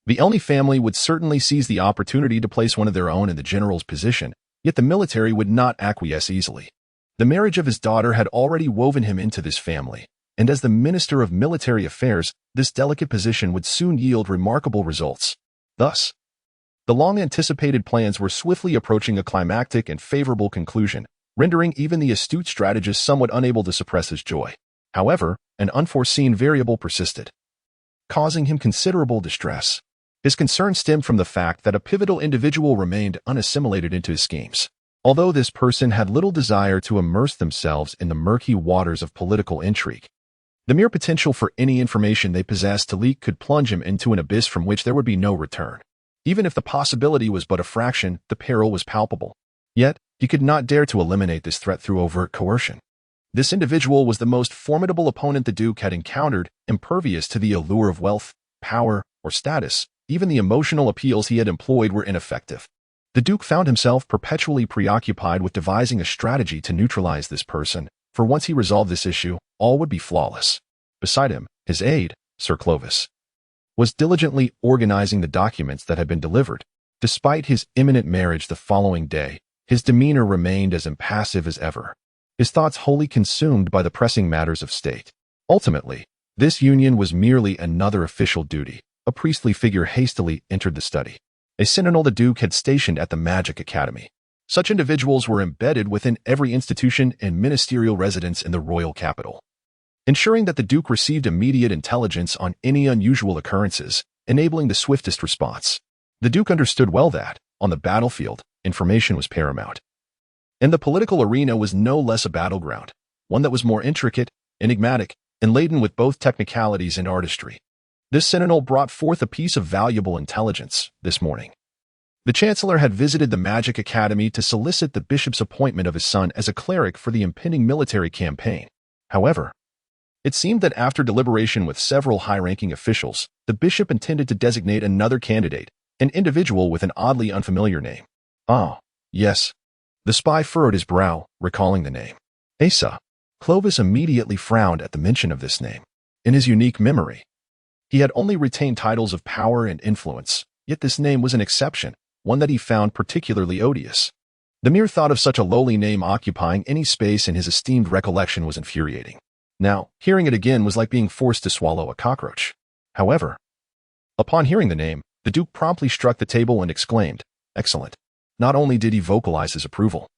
the Elney family would certainly seize the opportunity to place one of their own in the general's position, yet the military would not acquiesce easily. The marriage of his daughter had already woven him into this family, and as the Minister of Military Affairs, this delicate position would soon yield remarkable results. Thus, the long-anticipated plans were swiftly approaching a climactic and favorable conclusion, rendering even the astute strategist somewhat unable to suppress his joy. However, an unforeseen variable persisted, causing him considerable distress. His concern stemmed from the fact that a pivotal individual remained unassimilated into his schemes. Although this person had little desire to immerse themselves in the murky waters of political intrigue, the mere potential for any information they possessed to leak could plunge him into an abyss from which there would be no return. Even if the possibility was but a fraction, the peril was palpable. Yet, he could not dare to eliminate this threat through overt coercion. This individual was the most formidable opponent the Duke had encountered, impervious to the allure of wealth, power, or status. Even the emotional appeals he had employed were ineffective. The Duke found himself perpetually preoccupied with devising a strategy to neutralize this person, for once he resolved this issue, all would be flawless. Beside him, his aide, Sir Clovis, was diligently organizing the documents that had been delivered. Despite his imminent marriage the following day, his demeanor remained as impassive as ever, his thoughts wholly consumed by the pressing matters of state. Ultimately, this union was merely another official duty. A priestly figure hastily entered the study, a sentinel the Duke had stationed at the Magic Academy. Such individuals were embedded within every institution and ministerial residence in the royal capital, ensuring that the Duke received immediate intelligence on any unusual occurrences, enabling the swiftest response. The Duke understood well that, on the battlefield, information was paramount. And the political arena was no less a battleground, one that was more intricate, enigmatic, and laden with both technicalities and artistry. This sentinel brought forth a piece of valuable intelligence this morning. The Chancellor had visited the Magic Academy to solicit the bishop's appointment of his son as a cleric for the impending military campaign. However, it seemed that after deliberation with several high-ranking officials, the bishop intended to designate another candidate, an individual with an oddly unfamiliar name. Ah, yes. The spy furrowed his brow, recalling the name. Asa. Clovis immediately frowned at the mention of this name. In his unique memory, he had only retained titles of power and influence, yet this name was an exception, one that he found particularly odious. The mere thought of such a lowly name occupying any space in his esteemed recollection was infuriating. Now, hearing it again was like being forced to swallow a cockroach. However, upon hearing the name, the Duke promptly struck the table and exclaimed, "Excellent." Not only did he vocalize his approval,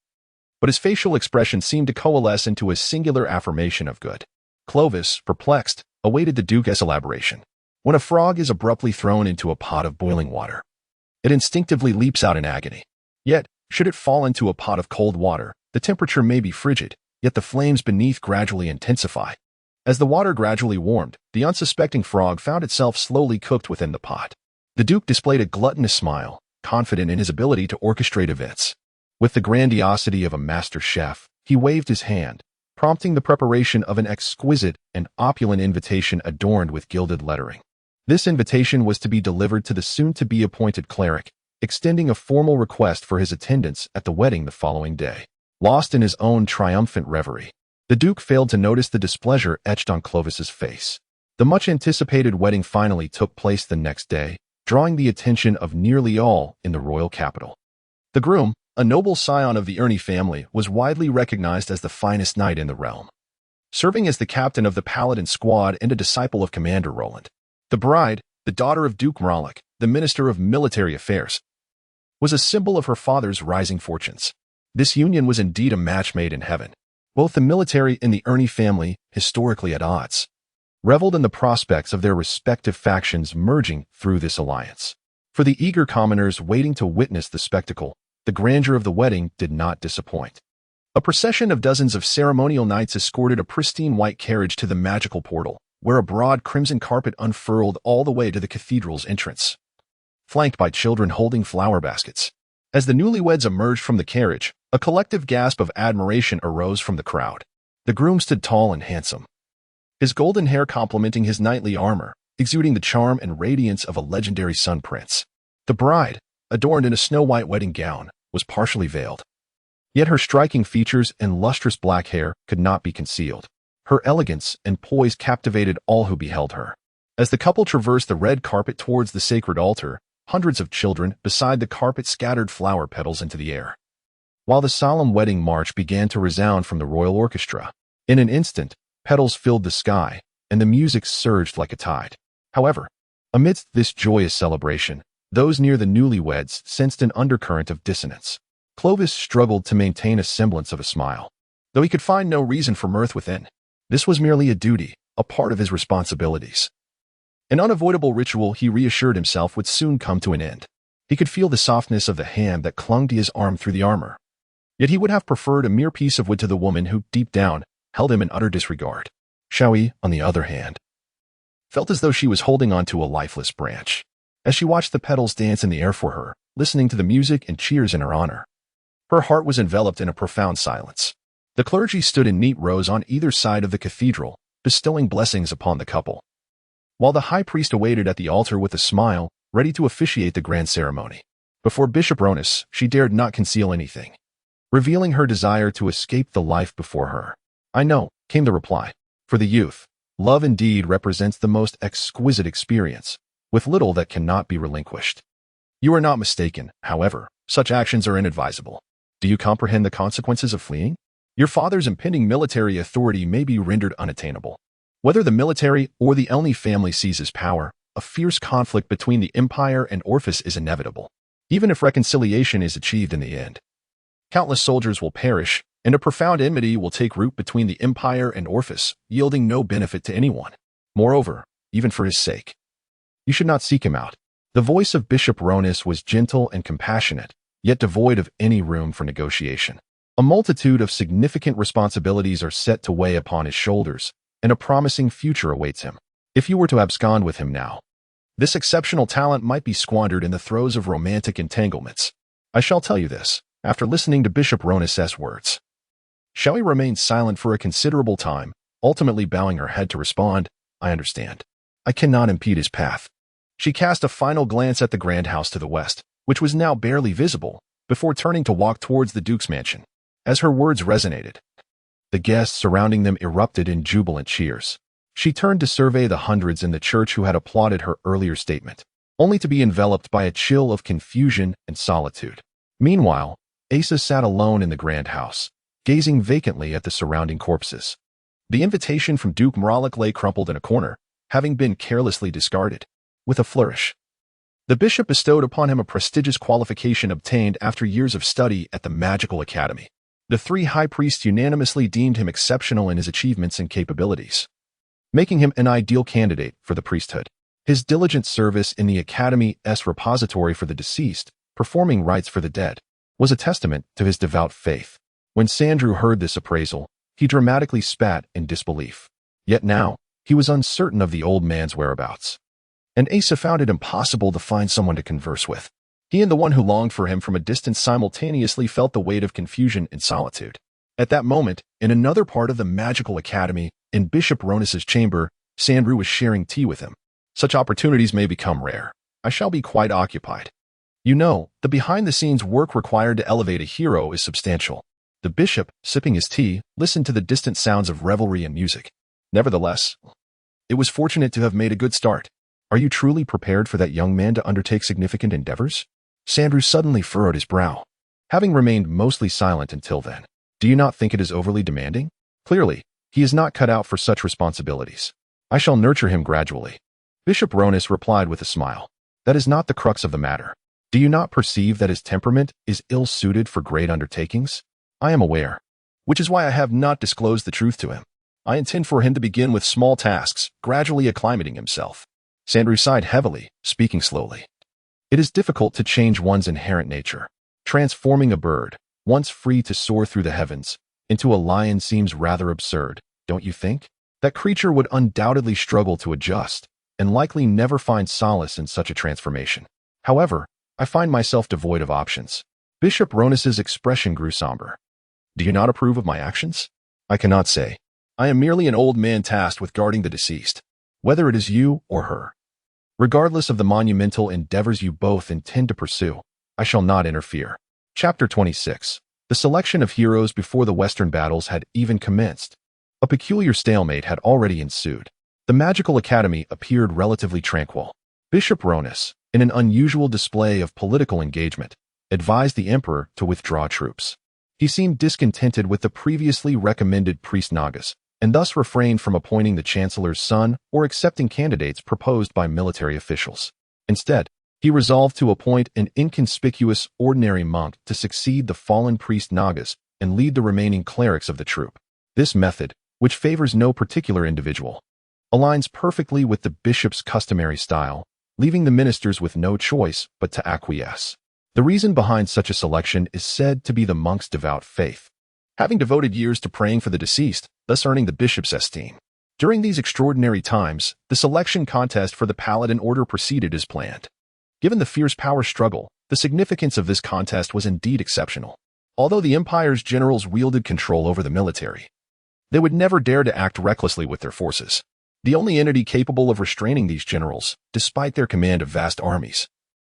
but his facial expression seemed to coalesce into a singular affirmation of good. Clovis, perplexed, awaited the Duke's elaboration. When a frog is abruptly thrown into a pot of boiling water, it instinctively leaps out in agony. Yet, should it fall into a pot of cold water, the temperature may be frigid, yet the flames beneath gradually intensify. As the water gradually warmed, the unsuspecting frog found itself slowly cooked within the pot. The Duke displayed a gluttonous smile, confident in his ability to orchestrate events. With the grandiosity of a master chef, he waved his hand, prompting the preparation of an exquisite and opulent invitation adorned with gilded lettering. This invitation was to be delivered to the soon-to-be appointed cleric, extending a formal request for his attendance at the wedding the following day. Lost in his own triumphant reverie, the Duke failed to notice the displeasure etched on Clovis's face. The much-anticipated wedding finally took place the next day, drawing the attention of nearly all in the royal capital. The groom, a noble scion of the Ernie family, was widely recognized as the finest knight in the realm, serving as the captain of the paladin squad and a disciple of Commander Roland. The bride, the daughter of Duke Mralik, the Minister of Military Affairs, was a symbol of her father's rising fortunes. This union was indeed a match made in heaven. Both the military and the Ernie family, historically at odds, reveled in the prospects of their respective factions merging through this alliance. For the eager commoners waiting to witness the spectacle, the grandeur of the wedding did not disappoint. A procession of dozens of ceremonial knights escorted a pristine white carriage to the magical portal, where a broad crimson carpet unfurled all the way to the cathedral's entrance, flanked by children holding flower baskets. As the newlyweds emerged from the carriage, a collective gasp of admiration arose from the crowd. The groom stood tall and handsome, his golden hair complementing his knightly armor, exuding the charm and radiance of a legendary sun prince. The bride, adorned in a snow-white wedding gown, was partially veiled. Yet her striking features and lustrous black hair could not be concealed. Her elegance and poise captivated all who beheld her. As the couple traversed the red carpet towards the sacred altar, hundreds of children beside the carpet scattered flower petals into the air, while the solemn wedding march began to resound from the royal orchestra. In an instant, petals filled the sky, and the music surged like a tide. However, amidst this joyous celebration, those near the newlyweds sensed an undercurrent of dissonance. Clovis struggled to maintain a semblance of a smile, though he could find no reason for mirth within. This was merely a duty, a part of his responsibilities. An unavoidable ritual, he reassured himself, would soon come to an end. He could feel the softness of the hand that clung to his arm through the armor. Yet he would have preferred a mere piece of wood to the woman who, deep down, held him in utter disregard. Xiaoyi, on the other hand, felt as though she was holding on to a lifeless branch. As she watched the petals dance in the air for her, listening to the music and cheers in her honor, her heart was enveloped in a profound silence. The clergy stood in neat rows on either side of the cathedral, bestowing blessings upon the couple, while the high priest awaited at the altar with a smile, ready to officiate the grand ceremony. Before Bishop Ronith, she dared not conceal anything, revealing her desire to escape the life before her. "I know," came the reply. For the youth, love indeed represents the most exquisite experience, with little that cannot be relinquished. You are not mistaken, however, such actions are inadvisable. Do you comprehend the consequences of fleeing? Your father's impending military authority may be rendered unattainable. Whether the military or the Elney family seizes power, a fierce conflict between the Empire and Orphis is inevitable. Even if reconciliation is achieved in the end, countless soldiers will perish, and a profound enmity will take root between the Empire and Orphis, yielding no benefit to anyone. Moreover, even for his sake, you should not seek him out. The voice of Bishop Ronith was gentle and compassionate, yet devoid of any room for negotiation. A multitude of significant responsibilities are set to weigh upon his shoulders, and a promising future awaits him. If you were to abscond with him now, this exceptional talent might be squandered in the throes of romantic entanglements. I shall tell you this, after listening to Bishop Ronith's words. Xiaoyi remained silent for a considerable time, ultimately bowing her head to respond, "I understand. I cannot impede his path." She cast a final glance at the grand house to the west, which was now barely visible, before turning to walk towards the Duke's mansion. As her words resonated, the guests surrounding them erupted in jubilant cheers. She turned to survey the hundreds in the church who had applauded her earlier statement, only to be enveloped by a chill of confusion and solitude. Meanwhile, Asa sat alone in the grand house, gazing vacantly at the surrounding corpses. The invitation from Duke Mralik lay crumpled in a corner, having been carelessly discarded. With a flourish, the bishop bestowed upon him a prestigious qualification obtained after years of study at the Magical Academy. The three high priests unanimously deemed him exceptional in his achievements and capabilities, making him an ideal candidate for the priesthood. His diligent service in the Academy's repository for the deceased, performing rites for the dead, was a testament to his devout faith. When Sandrew heard this appraisal, he dramatically spat in disbelief. Yet now, he was uncertain of the old man's whereabouts, and Asa found it impossible to find someone to converse with. He and the one who longed for him from a distance simultaneously felt the weight of confusion and solitude. At that moment, in another part of the Magical Academy, in Bishop Ronith's chamber, Sandrew was sharing tea with him. Such opportunities may become rare. I shall be quite occupied. You know, the behind-the-scenes work required to elevate a hero is substantial. The bishop, sipping his tea, listened to the distant sounds of revelry and music. Nevertheless, it was fortunate to have made a good start. Are you truly prepared for that young man to undertake significant endeavors? Sandrew suddenly furrowed his brow. having remained mostly silent until then. Do you not think it is overly demanding? Clearly, he is not cut out for such responsibilities. I shall nurture him gradually. Bishop Ronith replied with a smile. That is not the crux of the matter. Do you not perceive that his temperament is ill-suited for great undertakings? I am aware, which is why I have not disclosed the truth to him. I intend for him to begin with small tasks, gradually acclimating himself. Sandrew sighed heavily, speaking slowly. It is difficult to change one's inherent nature. Transforming a bird, once free to soar through the heavens, into a lion seems rather absurd, don't you think? That creature would undoubtedly struggle to adjust, and likely never find solace in such a transformation. However, I find myself devoid of options. Bishop Ronith's expression grew somber. Do you not approve of my actions? I cannot say. I am merely an old man tasked with guarding the deceased, whether it is you or her. Regardless of the monumental endeavors you both intend to pursue, I shall not interfere. Chapter 26. The selection of heroes before the Western battles had even commenced. A peculiar stalemate had already ensued. The Magical Academy appeared relatively tranquil. Bishop Ronith, in an unusual display of political engagement, advised the Emperor to withdraw troops. He seemed discontented with the previously recommended priest Nagas, and thus refrained from appointing the Chancellor's son or accepting candidates proposed by military officials. Instead, he resolved to appoint an inconspicuous ordinary monk to succeed the fallen priest Nagas and lead the remaining clerics of the troop. This method, which favors no particular individual, aligns perfectly with the bishop's customary style, leaving the ministers with no choice but to acquiesce. The reason behind such a selection is said to be the monk's devout faith, having devoted years to praying for the deceased, thus earning the bishop's esteem. During these extraordinary times, the selection contest for the Paladin Order proceeded as planned. Given the fierce power struggle, the significance of this contest was indeed exceptional. Although the Empire's generals wielded control over the military, they would never dare to act recklessly with their forces. The only entity capable of restraining these generals, despite their command of vast armies,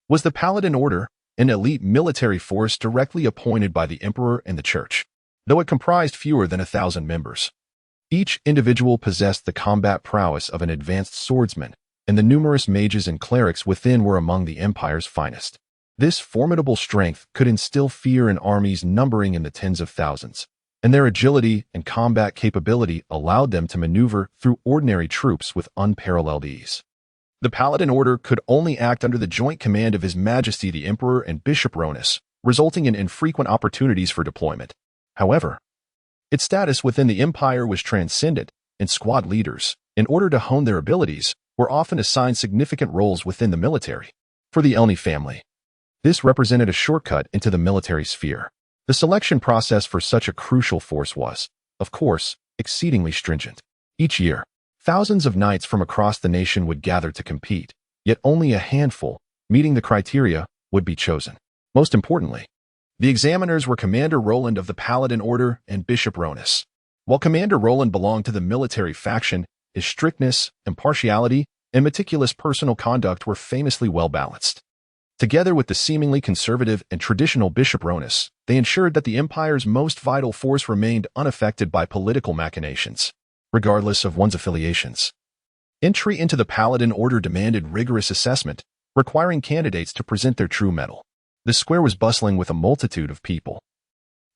was the Paladin Order, an elite military force directly appointed by the Emperor and the Church, though it comprised fewer than 1,000 members. Each individual possessed the combat prowess of an advanced swordsman, and the numerous mages and clerics within were among the Empire's finest. This formidable strength could instill fear in armies numbering in the tens of thousands, and their agility and combat capability allowed them to maneuver through ordinary troops with unparalleled ease. The Paladin Order could only act under the joint command of His Majesty the Emperor and Bishop Ronith, resulting in infrequent opportunities for deployment. However, its status within the Empire was transcendent, and squad leaders, in order to hone their abilities, were often assigned significant roles within the military. For the Elney family, this represented a shortcut into the military sphere. The selection process for such a crucial force was, of course, exceedingly stringent. Each year, thousands of knights from across the nation would gather to compete, yet only a handful, meeting the criteria, would be chosen. Most importantly, the examiners were Commander Roland of the Paladin Order and Bishop Ronith. While Commander Roland belonged to the military faction, his strictness, impartiality, and meticulous personal conduct were famously well-balanced. Together with the seemingly conservative and traditional Bishop Ronith, they ensured that the Empire's most vital force remained unaffected by political machinations, regardless of one's affiliations. Entry into the Paladin Order demanded rigorous assessment, requiring candidates to present their true mettle. The square was bustling with a multitude of people,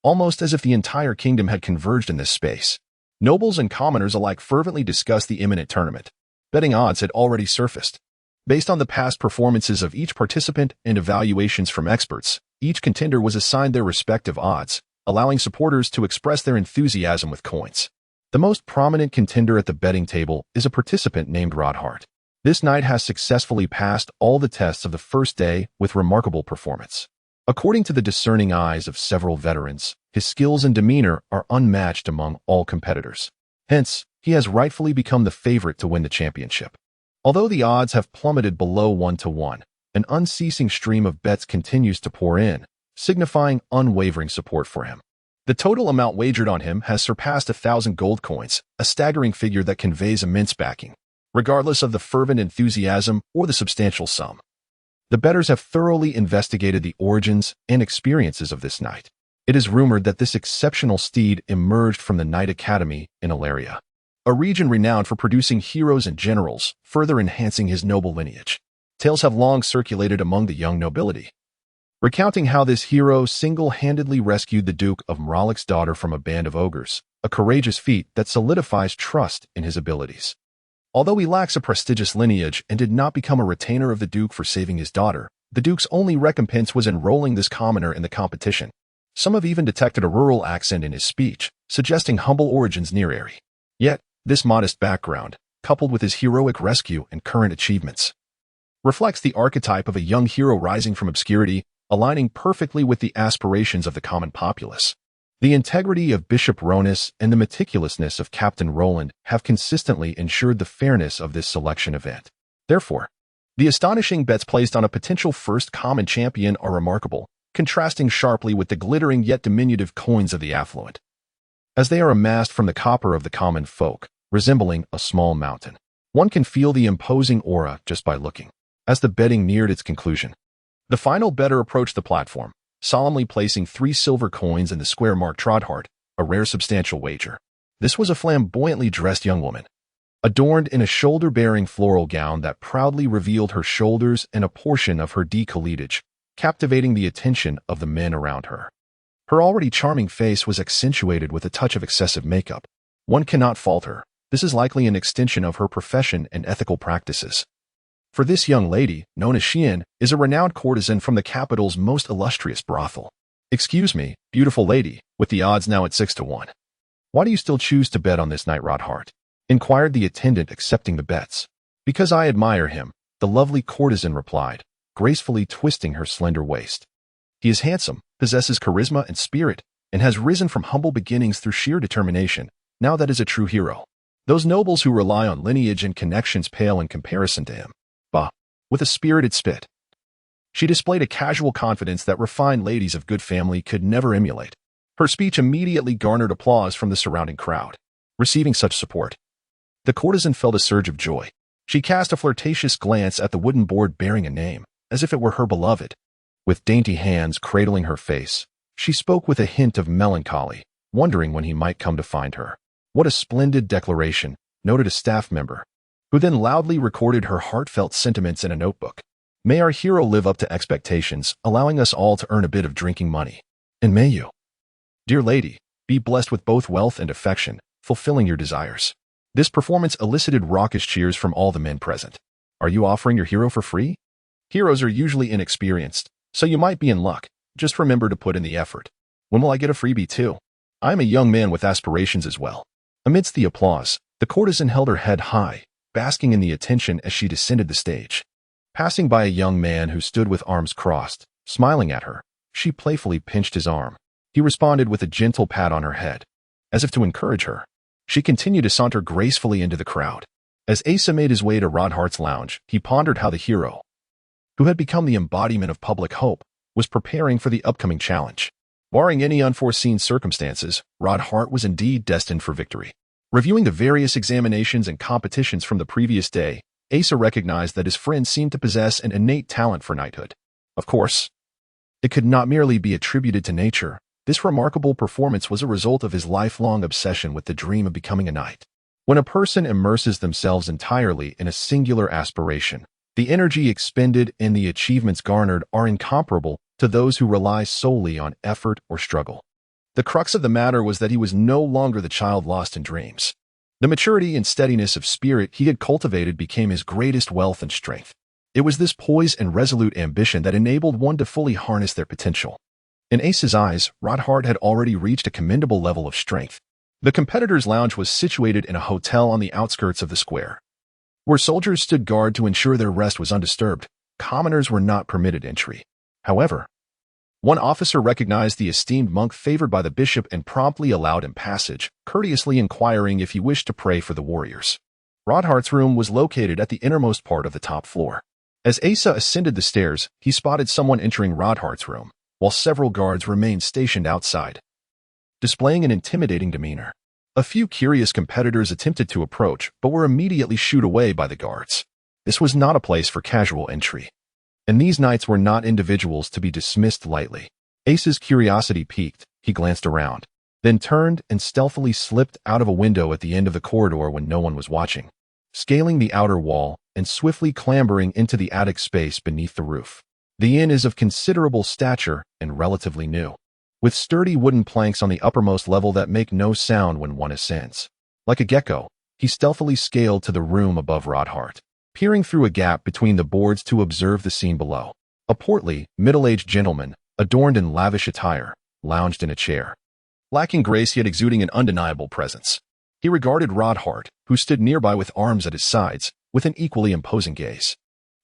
almost as if the entire kingdom had converged in this space. Nobles and commoners alike fervently discussed the imminent tournament. Betting odds had already surfaced. Based on the past performances of each participant and evaluations from experts, each contender was assigned their respective odds, allowing supporters to express their enthusiasm with coins. The most prominent contender at the betting table is a participant named Rodhart. This knight has successfully passed all the tests of the first day with remarkable performance. According to the discerning eyes of several veterans, his skills and demeanor are unmatched among all competitors. Hence, he has rightfully become the favorite to win the championship. Although the odds have plummeted below 1-to-1, an unceasing stream of bets continues to pour in, signifying unwavering support for him. The total amount wagered on him has surpassed 1,000 gold coins, a staggering figure that conveys immense backing, regardless of the fervent enthusiasm or the substantial sum. The bettors have thoroughly investigated the origins and experiences of this knight. It is rumored that this exceptional steed emerged from the Knight Academy in Ilaria, a region renowned for producing heroes and generals, further enhancing his noble lineage. Tales have long circulated among the young nobility recounting how this hero single-handedly rescued the Duke of Mralik's daughter from a band of ogres, a courageous feat that solidifies trust in his abilities. Although he lacks a prestigious lineage and did not become a retainer of the Duke for saving his daughter, the Duke's only recompense was enrolling this commoner in the competition. Some have even detected a rural accent in his speech, suggesting humble origins near Erie. Yet, this modest background, coupled with his heroic rescue and current achievements, reflects the archetype of a young hero rising from obscurity, aligning perfectly with the aspirations of the common populace. The integrity of Bishop Ronith and the meticulousness of Captain Roland have consistently ensured the fairness of this selection event. Therefore, the astonishing bets placed on a potential first common champion are remarkable, contrasting sharply with the glittering yet diminutive coins of the affluent, as they are amassed from the copper of the common folk, resembling a small mountain. One can feel the imposing aura just by looking. As the betting neared its conclusion, the final bettor approached the platform, solemnly placing 3 silver coins in the square marked Trodhart, a rare substantial wager. This was a flamboyantly dressed young woman, adorned in a shoulder-bearing floral gown that proudly revealed her shoulders and a portion of her décolletage, captivating the attention of the men around her. Her already charming face was accentuated with a touch of excessive makeup. One cannot fault her. This is likely an extension of her profession and ethical practices. For this young lady, known as Xian, is a renowned courtesan from the capital's most illustrious brothel. Excuse me, beautiful lady, with the odds now at 6-1. Why do you still choose to bet on this night, Rodhart? Inquired the attendant, accepting the bets. Because I admire him, the lovely courtesan replied, gracefully twisting her slender waist. He is handsome, possesses charisma and spirit, and has risen from humble beginnings through sheer determination. Now that is a true hero. Those nobles who rely on lineage and connections pale in comparison to him. Bah, with a spirited spit. She displayed a casual confidence that refined ladies of good family could never emulate. Her speech immediately garnered applause from the surrounding crowd. Receiving such support, the courtesan felt a surge of joy. She cast a flirtatious glance at the wooden board bearing a name, as if it were her beloved. With dainty hands cradling her face, she spoke with a hint of melancholy, wondering when he might come to find her. What a splendid declaration, noted a staff member, who then loudly recorded her heartfelt sentiments in a notebook. May our hero live up to expectations, allowing us all to earn a bit of drinking money. And may you, dear lady, be blessed with both wealth and affection, fulfilling your desires. This performance elicited raucous cheers from all the men present. Are you offering your hero for free? Heroes are usually inexperienced, so you might be in luck. Just remember to put in the effort. When will I get a freebie too? I'm a young man with aspirations as well. Amidst the applause, the courtesan held her head high, basking in the attention as she descended the stage. Passing by a young man who stood with arms crossed, smiling at her, she playfully pinched his arm. He responded with a gentle pat on her head, as if to encourage her. She continued to saunter gracefully into the crowd. As Asa made his way to Rodhart's lounge, he pondered how the hero, who had become the embodiment of public hope, was preparing for the upcoming challenge. Barring any unforeseen circumstances, Rodhart was indeed destined for victory. Reviewing the various examinations and competitions from the previous day, Asa recognized that his friend seemed to possess an innate talent for knighthood. Of course, it could not merely be attributed to nature. This remarkable performance was a result of his lifelong obsession with the dream of becoming a knight. When a person immerses themselves entirely in a singular aspiration, the energy expended and the achievements garnered are incomparable to those who rely solely on effort or struggle. The crux of the matter was that he was no longer the child lost in dreams. The maturity and steadiness of spirit he had cultivated became his greatest wealth and strength. It was this poise and resolute ambition that enabled one to fully harness their potential. In Ace's eyes, Rodhart had already reached a commendable level of strength. The competitor's lounge was situated in a hotel on the outskirts of the square, where soldiers stood guard to ensure their rest was undisturbed. Commoners were not permitted entry. However, one officer recognized the esteemed monk favored by the bishop and promptly allowed him passage, courteously inquiring if he wished to pray for the warriors. Rodhart's room was located at the innermost part of the top floor. As Asa ascended the stairs, he spotted someone entering Rodhart's room, while several guards remained stationed outside, displaying an intimidating demeanor. A few curious competitors attempted to approach, but were immediately shooed away by the guards. This was not a place for casual entry, and these knights were not individuals to be dismissed lightly. Ace's curiosity piqued. He glanced around, then turned and stealthily slipped out of a window at the end of the corridor when no one was watching, scaling the outer wall and swiftly clambering into the attic space beneath the roof. The inn is of considerable stature and relatively new, with sturdy wooden planks on the uppermost level that make no sound when one ascends. Like a gecko, he stealthily scaled to the room above Ronith, peering through a gap between the boards to observe the scene below. A portly, middle-aged gentleman, adorned in lavish attire, lounged in a chair. Lacking grace yet exuding an undeniable presence, he regarded Ronith, who stood nearby with arms at his sides, with an equally imposing gaze.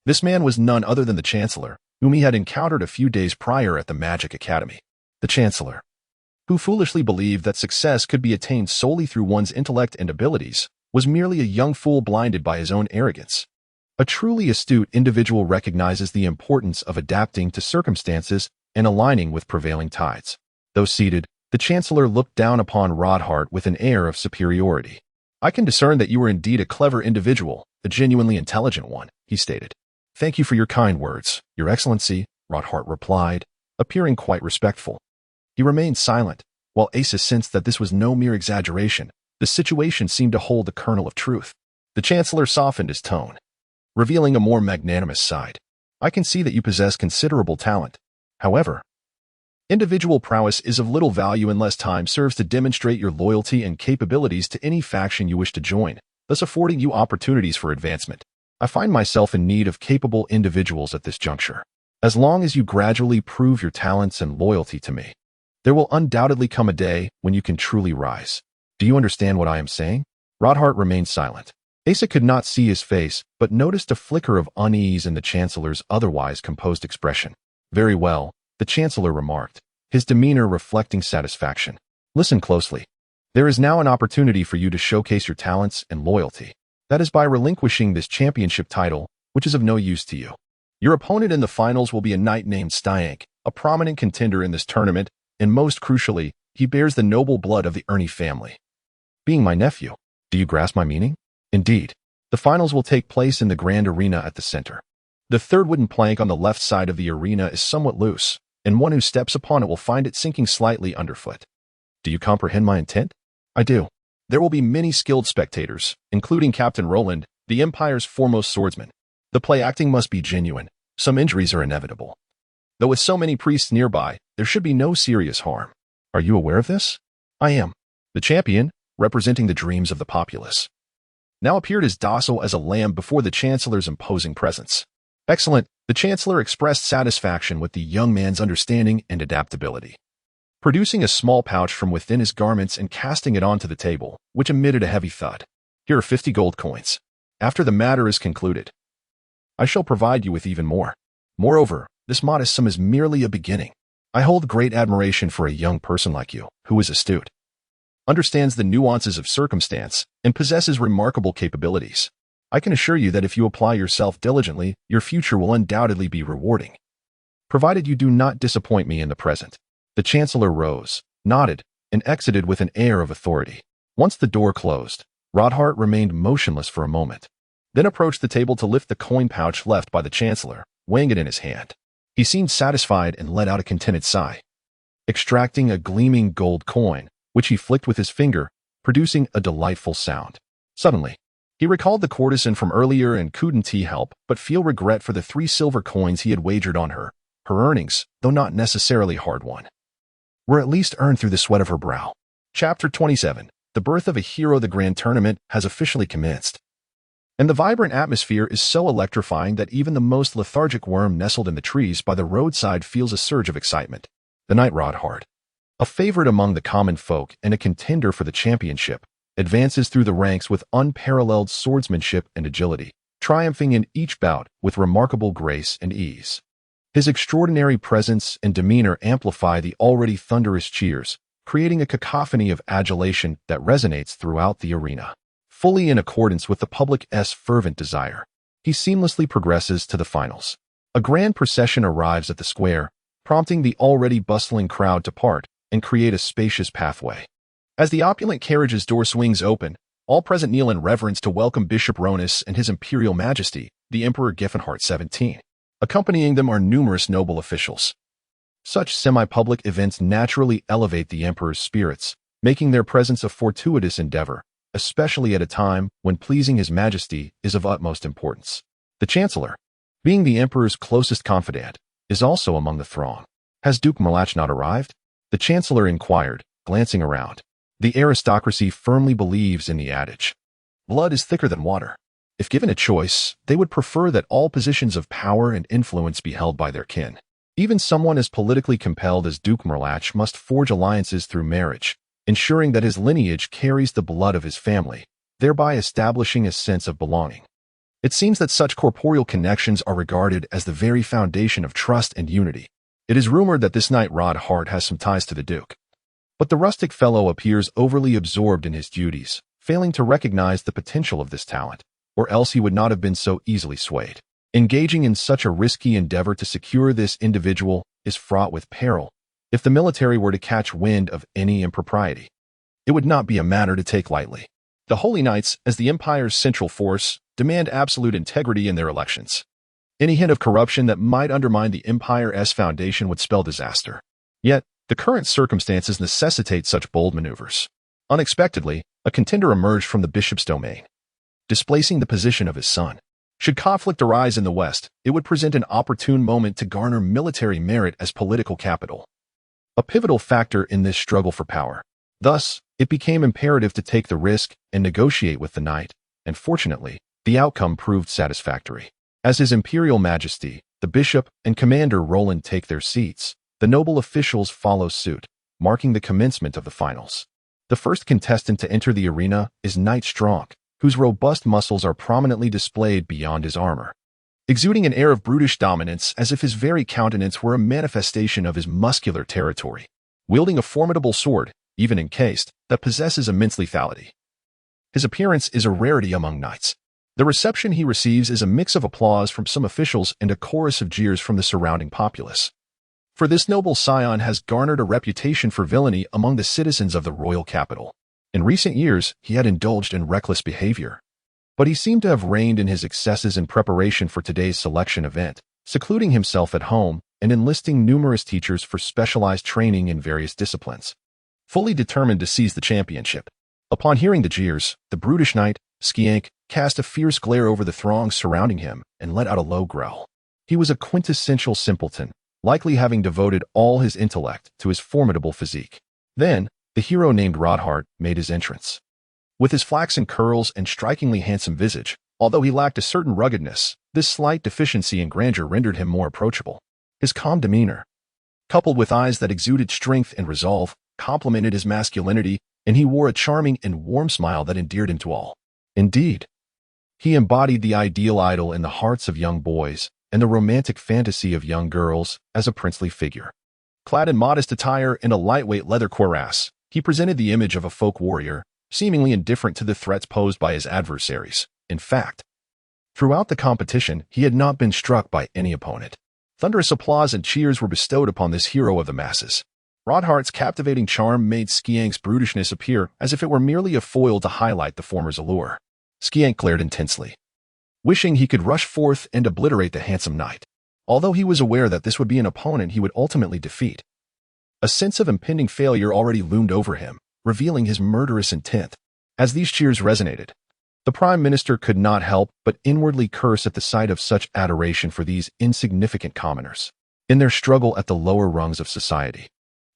This man was none other than the Chancellor, whom he had encountered a few days prior at the Magic Academy. The Chancellor, who foolishly believed that success could be attained solely through one's intellect and abilities, was merely a young fool blinded by his own arrogance. A truly astute individual recognizes the importance of adapting to circumstances and aligning with prevailing tides. Though seated, the Chancellor looked down upon Ronith with an air of superiority. "I can discern that you are indeed a clever individual, a genuinely intelligent one," he stated. "Thank you for your kind words, Your Excellency," Ronith replied, appearing quite respectful. He remained silent, while Asa sensed that this was no mere exaggeration. The situation seemed to hold the kernel of truth. The Chancellor softened his tone, revealing a more magnanimous side. "I can see that you possess considerable talent. However, individual prowess is of little value unless time serves to demonstrate your loyalty and capabilities to any faction you wish to join, thus affording you opportunities for advancement. I find myself in need of capable individuals at this juncture. As long as you gradually prove your talents and loyalty to me, there will undoubtedly come a day when you can truly rise. Do you understand what I am saying?" Ronith remained silent. Asa could not see his face, but noticed a flicker of unease in the Chancellor's otherwise composed expression. "Very well," the Chancellor remarked, his demeanor reflecting satisfaction. "Listen closely. There is now an opportunity for you to showcase your talents and loyalty. That is by relinquishing this championship title, which is of no use to you. Your opponent in the finals will be a knight named Styank, a prominent contender in this tournament, and most crucially, he bears the noble blood of the Ernie family. Being my nephew, do you grasp my meaning? Indeed, the finals will take place in the grand arena at the center. The third wooden plank on the left side of the arena is somewhat loose, and one who steps upon it will find it sinking slightly underfoot. Do you comprehend my intent?" "I do. There will be many skilled spectators, including Captain Roland, the Empire's foremost swordsman. The play acting must be genuine. Some injuries are inevitable. Though with so many priests nearby, there should be no serious harm. Are you aware of this?" "I am." The champion, representing the dreams of the populace, now appeared as docile as a lamb before the Chancellor's imposing presence. "Excellent," the Chancellor expressed satisfaction with the young man's understanding and adaptability, producing a small pouch from within his garments and casting it onto the table, which emitted a heavy thud. "Here are 50 gold coins. After the matter is concluded, I shall provide you with even more. Moreover, this modest sum is merely a beginning. I hold great admiration for a young person like you, who is astute, understands the nuances of circumstance, and possesses remarkable capabilities. I can assure you that if you apply yourself diligently, your future will undoubtedly be rewarding, provided you do not disappoint me in the present." The Chancellor rose, nodded, and exited with an air of authority. Once the door closed, Ronith remained motionless for a moment, then approached the table to lift the coin pouch left by the Chancellor, weighing it in his hand. He seemed satisfied and let out a contented sigh, extracting a gleaming gold coin, which he flicked with his finger, producing a delightful sound. Suddenly, he recalled the courtesan from earlier and couldn't help but feel regret for the 3 silver coins he had wagered on her. Her earnings, though not necessarily hard-won, were at least earned through the sweat of her brow. Chapter 27. The birth of a hero. The grand tournament has officially commenced, and the vibrant atmosphere is so electrifying that even the most lethargic worm nestled in the trees by the roadside feels a surge of excitement. The knight Ronith, a favorite among the common folk and a contender for the championship, advances through the ranks with unparalleled swordsmanship and agility, triumphing in each bout with remarkable grace and ease. His extraordinary presence and demeanor amplify the already thunderous cheers, creating a cacophony of adulation that resonates throughout the arena. Fully in accordance with the public's fervent desire, he seamlessly progresses to the finals. A grand procession arrives at the square, prompting the already bustling crowd to part and create a spacious pathway. As the opulent carriage's door swings open, all present kneel in reverence to welcome Bishop Ronith and His Imperial Majesty, the Emperor Giffenhart 17. Accompanying them are numerous noble officials. Such semi-public events naturally elevate the Emperor's spirits, making their presence a fortuitous endeavor, especially at a time when pleasing His Majesty is of utmost importance. The Chancellor, being the Emperor's closest confidant, is also among the throng. Has Duke Merlach not arrived? The Chancellor inquired, glancing around. The aristocracy firmly believes in the adage, blood is thicker than water. If given a choice, they would prefer that all positions of power and influence be held by their kin. Even someone as politically compelled as Duke Merlach must forge alliances through marriage, ensuring that his lineage carries the blood of his family, thereby establishing a sense of belonging. It seems that such corporeal connections are regarded as the very foundation of trust and unity. It is rumored that this knight Ronith has some ties to the Duke. But the rustic fellow appears overly absorbed in his duties, failing to recognize the potential of this talent, or else he would not have been so easily swayed. Engaging in such a risky endeavor to secure this individual is fraught with peril. If the military were to catch wind of any impropriety, it would not be a matter to take lightly. The Holy Knights, as the Empire's central force, demand absolute integrity in their elections. Any hint of corruption that might undermine the Empire's foundation would spell disaster. Yet, the current circumstances necessitate such bold maneuvers. Unexpectedly, a contender emerged from the bishop's domain, displacing the position of his son. Should conflict arise in the West, it would present an opportune moment to garner military merit as political capital, a pivotal factor in this struggle for power. Thus, it became imperative to take the risk and negotiate with the knight, and fortunately, the outcome proved satisfactory. As His Imperial Majesty, the bishop, and Commander Roland take their seats, the noble officials follow suit, marking the commencement of the finals. The first contestant to enter the arena is Knight Strong, whose robust muscles are prominently displayed beyond his armor, exuding an air of brutish dominance as if his very countenance were a manifestation of his muscular territory. Wielding a formidable sword, even encased, that possesses immense lethality. His appearance is a rarity among knights. The reception he receives is a mix of applause from some officials and a chorus of jeers from the surrounding populace. For this noble scion has garnered a reputation for villainy among the citizens of the royal capital. In recent years, he had indulged in reckless behavior, but he seemed to have reined in his excesses in preparation for today's selection event, secluding himself at home and enlisting numerous teachers for specialized training in various disciplines, fully determined to seize the championship. Upon hearing the jeers, the brutish knight, Skiank, cast a fierce glare over the throng surrounding him and let out a low growl. He was a quintessential simpleton, likely having devoted all his intellect to his formidable physique. Then, the hero named Ronith made his entrance. With his flaxen curls and strikingly handsome visage, although he lacked a certain ruggedness, this slight deficiency in grandeur rendered him more approachable. His calm demeanor, coupled with eyes that exuded strength and resolve, complemented his masculinity, and he wore a charming and warm smile that endeared him to all. Indeed, he embodied the ideal idol in the hearts of young boys and the romantic fantasy of young girls as a princely figure. Clad in modest attire and a lightweight leather cuirass, he presented the image of a folk warrior, seemingly indifferent to the threats posed by his adversaries. In fact, throughout the competition, he had not been struck by any opponent. Thunderous applause and cheers were bestowed upon this hero of the masses. Ronith's captivating charm made Skiank's brutishness appear as if it were merely a foil to highlight the former's allure. Skiank glared intensely, wishing he could rush forth and obliterate the handsome knight, although he was aware that this would be an opponent he would ultimately defeat. A sense of impending failure already loomed over him, revealing his murderous intent. As these cheers resonated, the Prime Minister could not help but inwardly curse at the sight of such adoration for these insignificant commoners. In their struggle at the lower rungs of society,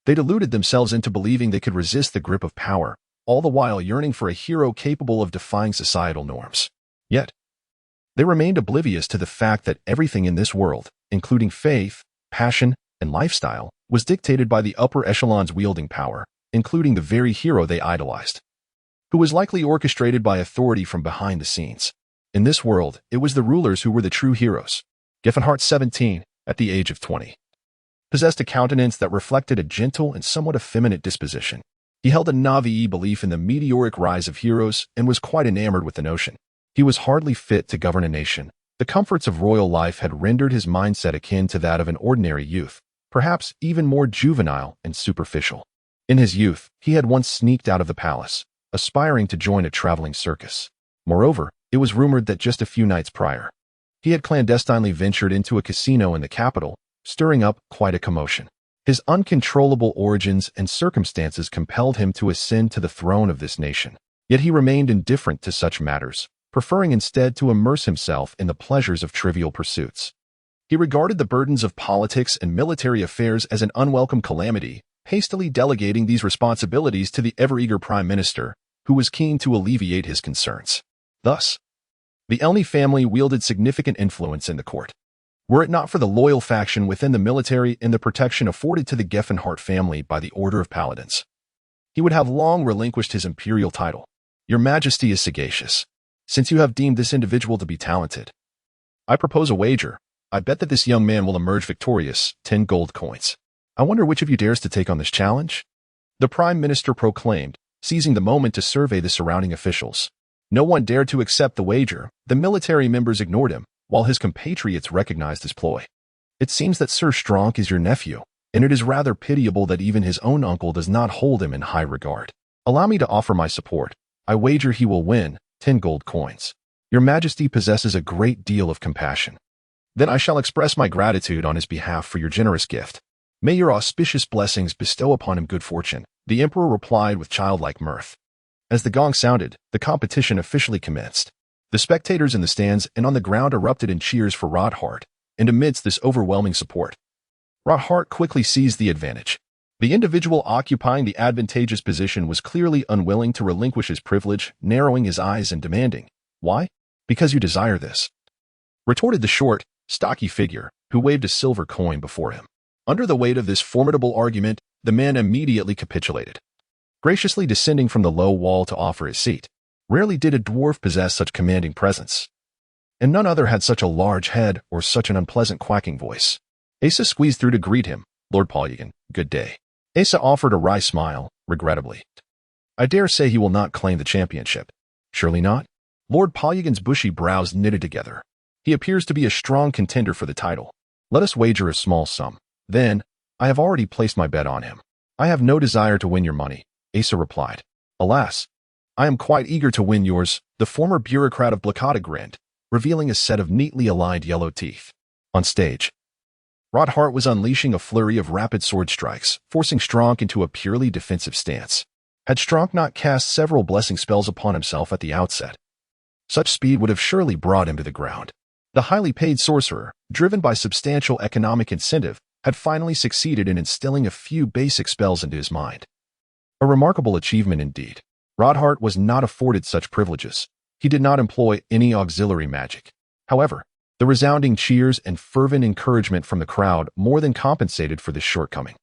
they deluded themselves into believing they could resist the grip of power, all the while yearning for a hero capable of defying societal norms. Yet, they remained oblivious to the fact that everything in this world, including faith, passion, and lifestyle, was dictated by the upper echelons wielding power, including the very hero they idolized, who was likely orchestrated by authority from behind the scenes. In this world, it was the rulers who were the true heroes. Giffenhart, 17, at the age of 20, possessed a countenance that reflected a gentle and somewhat effeminate disposition. He held a naive belief in the meteoric rise of heroes and was quite enamored with the notion. He was hardly fit to govern a nation. The comforts of royal life had rendered his mindset akin to that of an ordinary youth, perhaps even more juvenile and superficial. In his youth, he had once sneaked out of the palace, aspiring to join a traveling circus. Moreover, it was rumored that just a few nights prior, he had clandestinely ventured into a casino in the capital, stirring up quite a commotion. His uncontrollable origins and circumstances compelled him to ascend to the throne of this nation. Yet he remained indifferent to such matters, preferring instead to immerse himself in the pleasures of trivial pursuits. He regarded the burdens of politics and military affairs as an unwelcome calamity, hastily delegating these responsibilities to the ever-eager prime minister, who was keen to alleviate his concerns. Thus, the Elney family wielded significant influence in the court. Were it not for the loyal faction within the military and the protection afforded to the Geffenhart family by the Order of Paladins, he would have long relinquished his imperial title. Your Majesty is sagacious, since you have deemed this individual to be talented. I propose a wager. I bet that this young man will emerge victorious, 10 gold coins. I wonder which of you dares to take on this challenge? The Prime Minister proclaimed, seizing the moment to survey the surrounding officials. No one dared to accept the wager. The military members ignored him, while his compatriots recognized his ploy. It seems that Sir Stronk is your nephew, and it is rather pitiable that even his own uncle does not hold him in high regard. Allow me to offer my support. I wager he will win, 10 gold coins. Your Majesty possesses a great deal of compassion. Then I shall express my gratitude on his behalf for your generous gift. May your auspicious blessings bestow upon him good fortune, the Emperor replied with childlike mirth. As the gong sounded, the competition officially commenced. The spectators in the stands and on the ground erupted in cheers for Ronith, and amidst this overwhelming support, Ronith quickly seized the advantage. The individual occupying the advantageous position was clearly unwilling to relinquish his privilege, narrowing his eyes and demanding, "Why? Because you desire this," retorted the short, stocky figure, who waved a silver coin before him. Under the weight of this formidable argument, the man immediately capitulated, graciously descending from the low wall to offer his seat. Rarely did a dwarf possess such commanding presence, and none other had such a large head or such an unpleasant quacking voice. Asa squeezed through to greet him. "Lord Polygon, good day." Asa offered a wry smile, regrettably. "I dare say he will not claim the championship." "Surely not?" Lord Polygon's bushy brows knitted together. "He appears to be a strong contender for the title. Let us wager a small sum. Then, I have already placed my bet on him." "I have no desire to win your money," Asa replied. "Alas, I am quite eager to win yours." The former bureaucrat of Blakata grinned, revealing a set of neatly aligned yellow teeth. On stage, Ronith was unleashing a flurry of rapid sword strikes, forcing Stronk into a purely defensive stance. Had Stronk not cast several blessing spells upon himself at the outset, such speed would have surely brought him to the ground. The highly paid sorcerer, driven by substantial economic incentive, had finally succeeded in instilling a few basic spells into his mind. A remarkable achievement indeed. Ronith was not afforded such privileges. He did not employ any auxiliary magic. However, the resounding cheers and fervent encouragement from the crowd more than compensated for this shortcoming.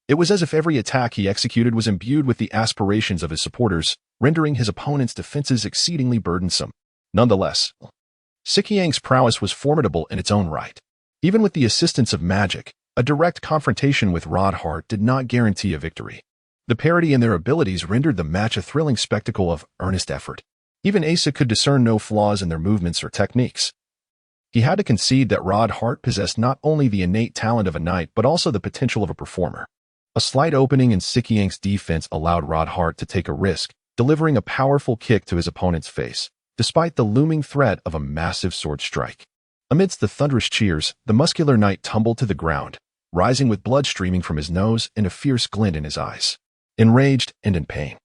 It was as if every attack he executed was imbued with the aspirations of his supporters, rendering his opponent's defenses exceedingly burdensome. Nonetheless, Sikiang's prowess was formidable in its own right. Even with the assistance of magic, a direct confrontation with Ronith did not guarantee a victory. The parity in their abilities rendered the match a thrilling spectacle of earnest effort. Even Asa could discern no flaws in their movements or techniques. He had to concede that Ronith possessed not only the innate talent of a knight but also the potential of a performer. A slight opening in Sikiang's defense allowed Ronith to take a risk, delivering a powerful kick to his opponent's face, despite the looming threat of a massive sword strike. Amidst the thunderous cheers, the muscular knight tumbled to the ground, rising with blood streaming from his nose and a fierce glint in his eyes. Enraged and in pain,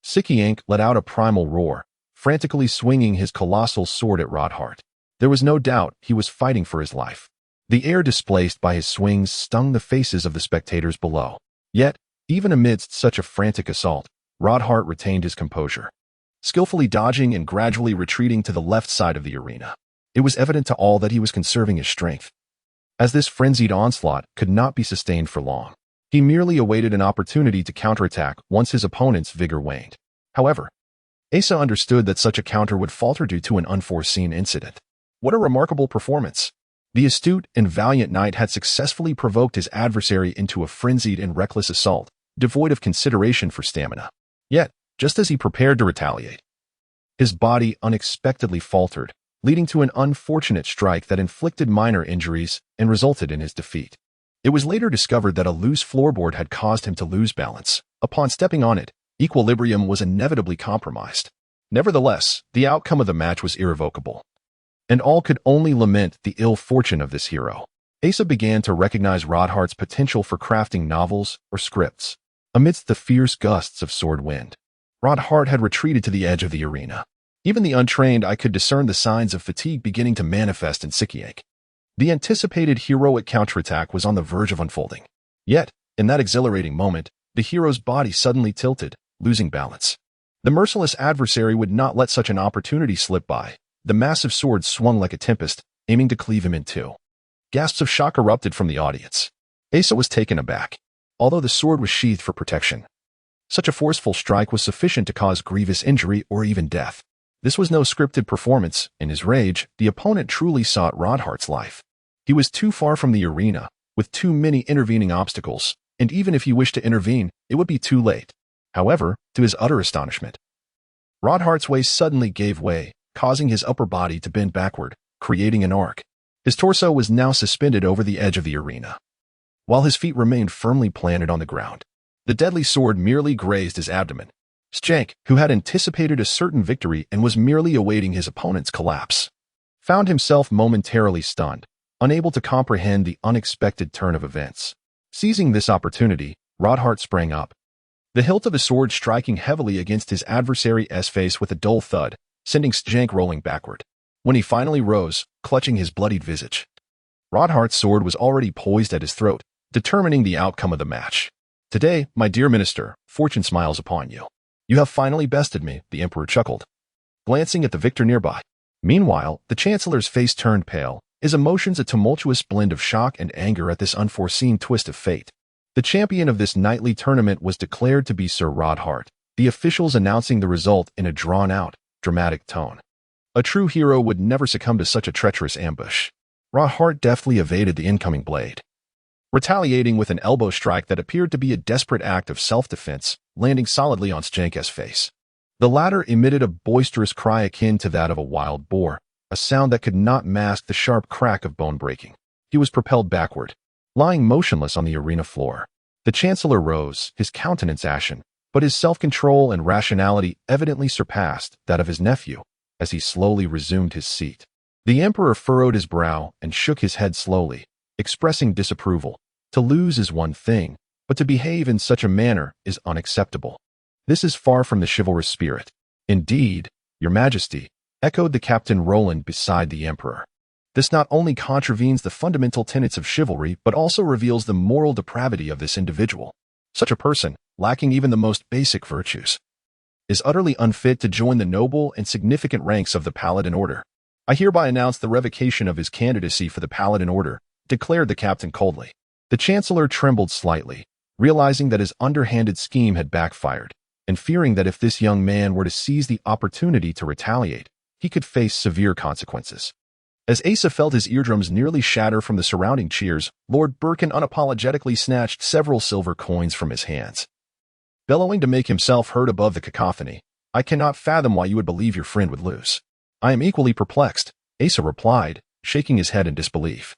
Sikiang let out a primal roar, frantically swinging his colossal sword at Ronith. There was no doubt he was fighting for his life. The air displaced by his swings stung the faces of the spectators below. Yet, even amidst such a frantic assault, Ronith retained his composure, skillfully dodging and gradually retreating to the left side of the arena. It was evident to all that he was conserving his strength, as this frenzied onslaught could not be sustained for long. He merely awaited an opportunity to counterattack once his opponent's vigor waned. However, Asa understood that such a counter would falter due to an unforeseen incident. What a remarkable performance! The astute and valiant knight had successfully provoked his adversary into a frenzied and reckless assault, devoid of consideration for stamina. Yet, just as he prepared to retaliate, his body unexpectedly faltered, leading to an unfortunate strike that inflicted minor injuries and resulted in his defeat. It was later discovered that a loose floorboard had caused him to lose balance. Upon stepping on it, equilibrium was inevitably compromised. Nevertheless, the outcome of the match was irrevocable, and all could only lament the ill fortune of this hero. Asa began to recognize Ronith's potential for crafting novels or scripts. Amidst the fierce gusts of sword wind, Ronith had retreated to the edge of the arena. Even the untrained eye could discern the signs of fatigue beginning to manifest in Sikiang. The anticipated heroic counterattack was on the verge of unfolding. Yet, in that exhilarating moment, the hero's body suddenly tilted, losing balance. The merciless adversary would not let such an opportunity slip by. The massive sword swung like a tempest, aiming to cleave him in two. Gasps of shock erupted from the audience. Asa was taken aback, although the sword was sheathed for protection. Such a forceful strike was sufficient to cause grievous injury or even death. This was no scripted performance. In his rage, the opponent truly sought Rodhart's life. He was too far from the arena, with too many intervening obstacles, and even if he wished to intervene, it would be too late. However, to his utter astonishment, Rodhart's waist suddenly gave way, causing his upper body to bend backward, creating an arc. His torso was now suspended over the edge of the arena, while his feet remained firmly planted on the ground. The deadly sword merely grazed his abdomen. Sjank, who had anticipated a certain victory and was merely awaiting his opponent's collapse, found himself momentarily stunned, unable to comprehend the unexpected turn of events. Seizing this opportunity, Rodhart sprang up, the hilt of his sword striking heavily against his adversary's face with a dull thud, sending Sjank rolling backward. When he finally rose, clutching his bloodied visage, Rodhart's sword was already poised at his throat, determining the outcome of the match. "Today, my dear minister, fortune smiles upon you. You have finally bested me," the emperor chuckled, glancing at the victor nearby. Meanwhile, the chancellor's face turned pale, his emotions a tumultuous blend of shock and anger at this unforeseen twist of fate. The champion of this nightly tournament was declared to be Sir Rodhart, the officials announcing the result in a drawn-out, dramatic tone. A true hero would never succumb to such a treacherous ambush. Rodhart deftly evaded the incoming blade, retaliating with an elbow strike that appeared to be a desperate act of self-defense, landing solidly on Sjank's face. The latter emitted a boisterous cry akin to that of a wild boar, a sound that could not mask the sharp crack of bone breaking. He was propelled backward, lying motionless on the arena floor. The chancellor rose, his countenance ashen, but his self-control and rationality evidently surpassed that of his nephew as he slowly resumed his seat. The emperor furrowed his brow and shook his head slowly, expressing disapproval. To lose is one thing, but to behave in such a manner is unacceptable. This is far from the chivalrous spirit. "Indeed, your majesty," echoed the Captain Roland beside the emperor. "This not only contravenes the fundamental tenets of chivalry, but also reveals the moral depravity of this individual. Such a person, lacking even the most basic virtues, is utterly unfit to join the noble and significant ranks of the Paladin Order. I hereby announce the revocation of his candidacy for the Paladin Order," declared the captain coldly. The chancellor trembled slightly, realizing that his underhanded scheme had backfired, and fearing that if this young man were to seize the opportunity to retaliate, he could face severe consequences. As Asa felt his eardrums nearly shatter from the surrounding cheers, Lord Birkin unapologetically snatched several silver coins from his hands, bellowing to make himself heard above the cacophony. "I cannot fathom why you would believe your friend would lose." "I am equally perplexed," Asa replied, shaking his head in disbelief.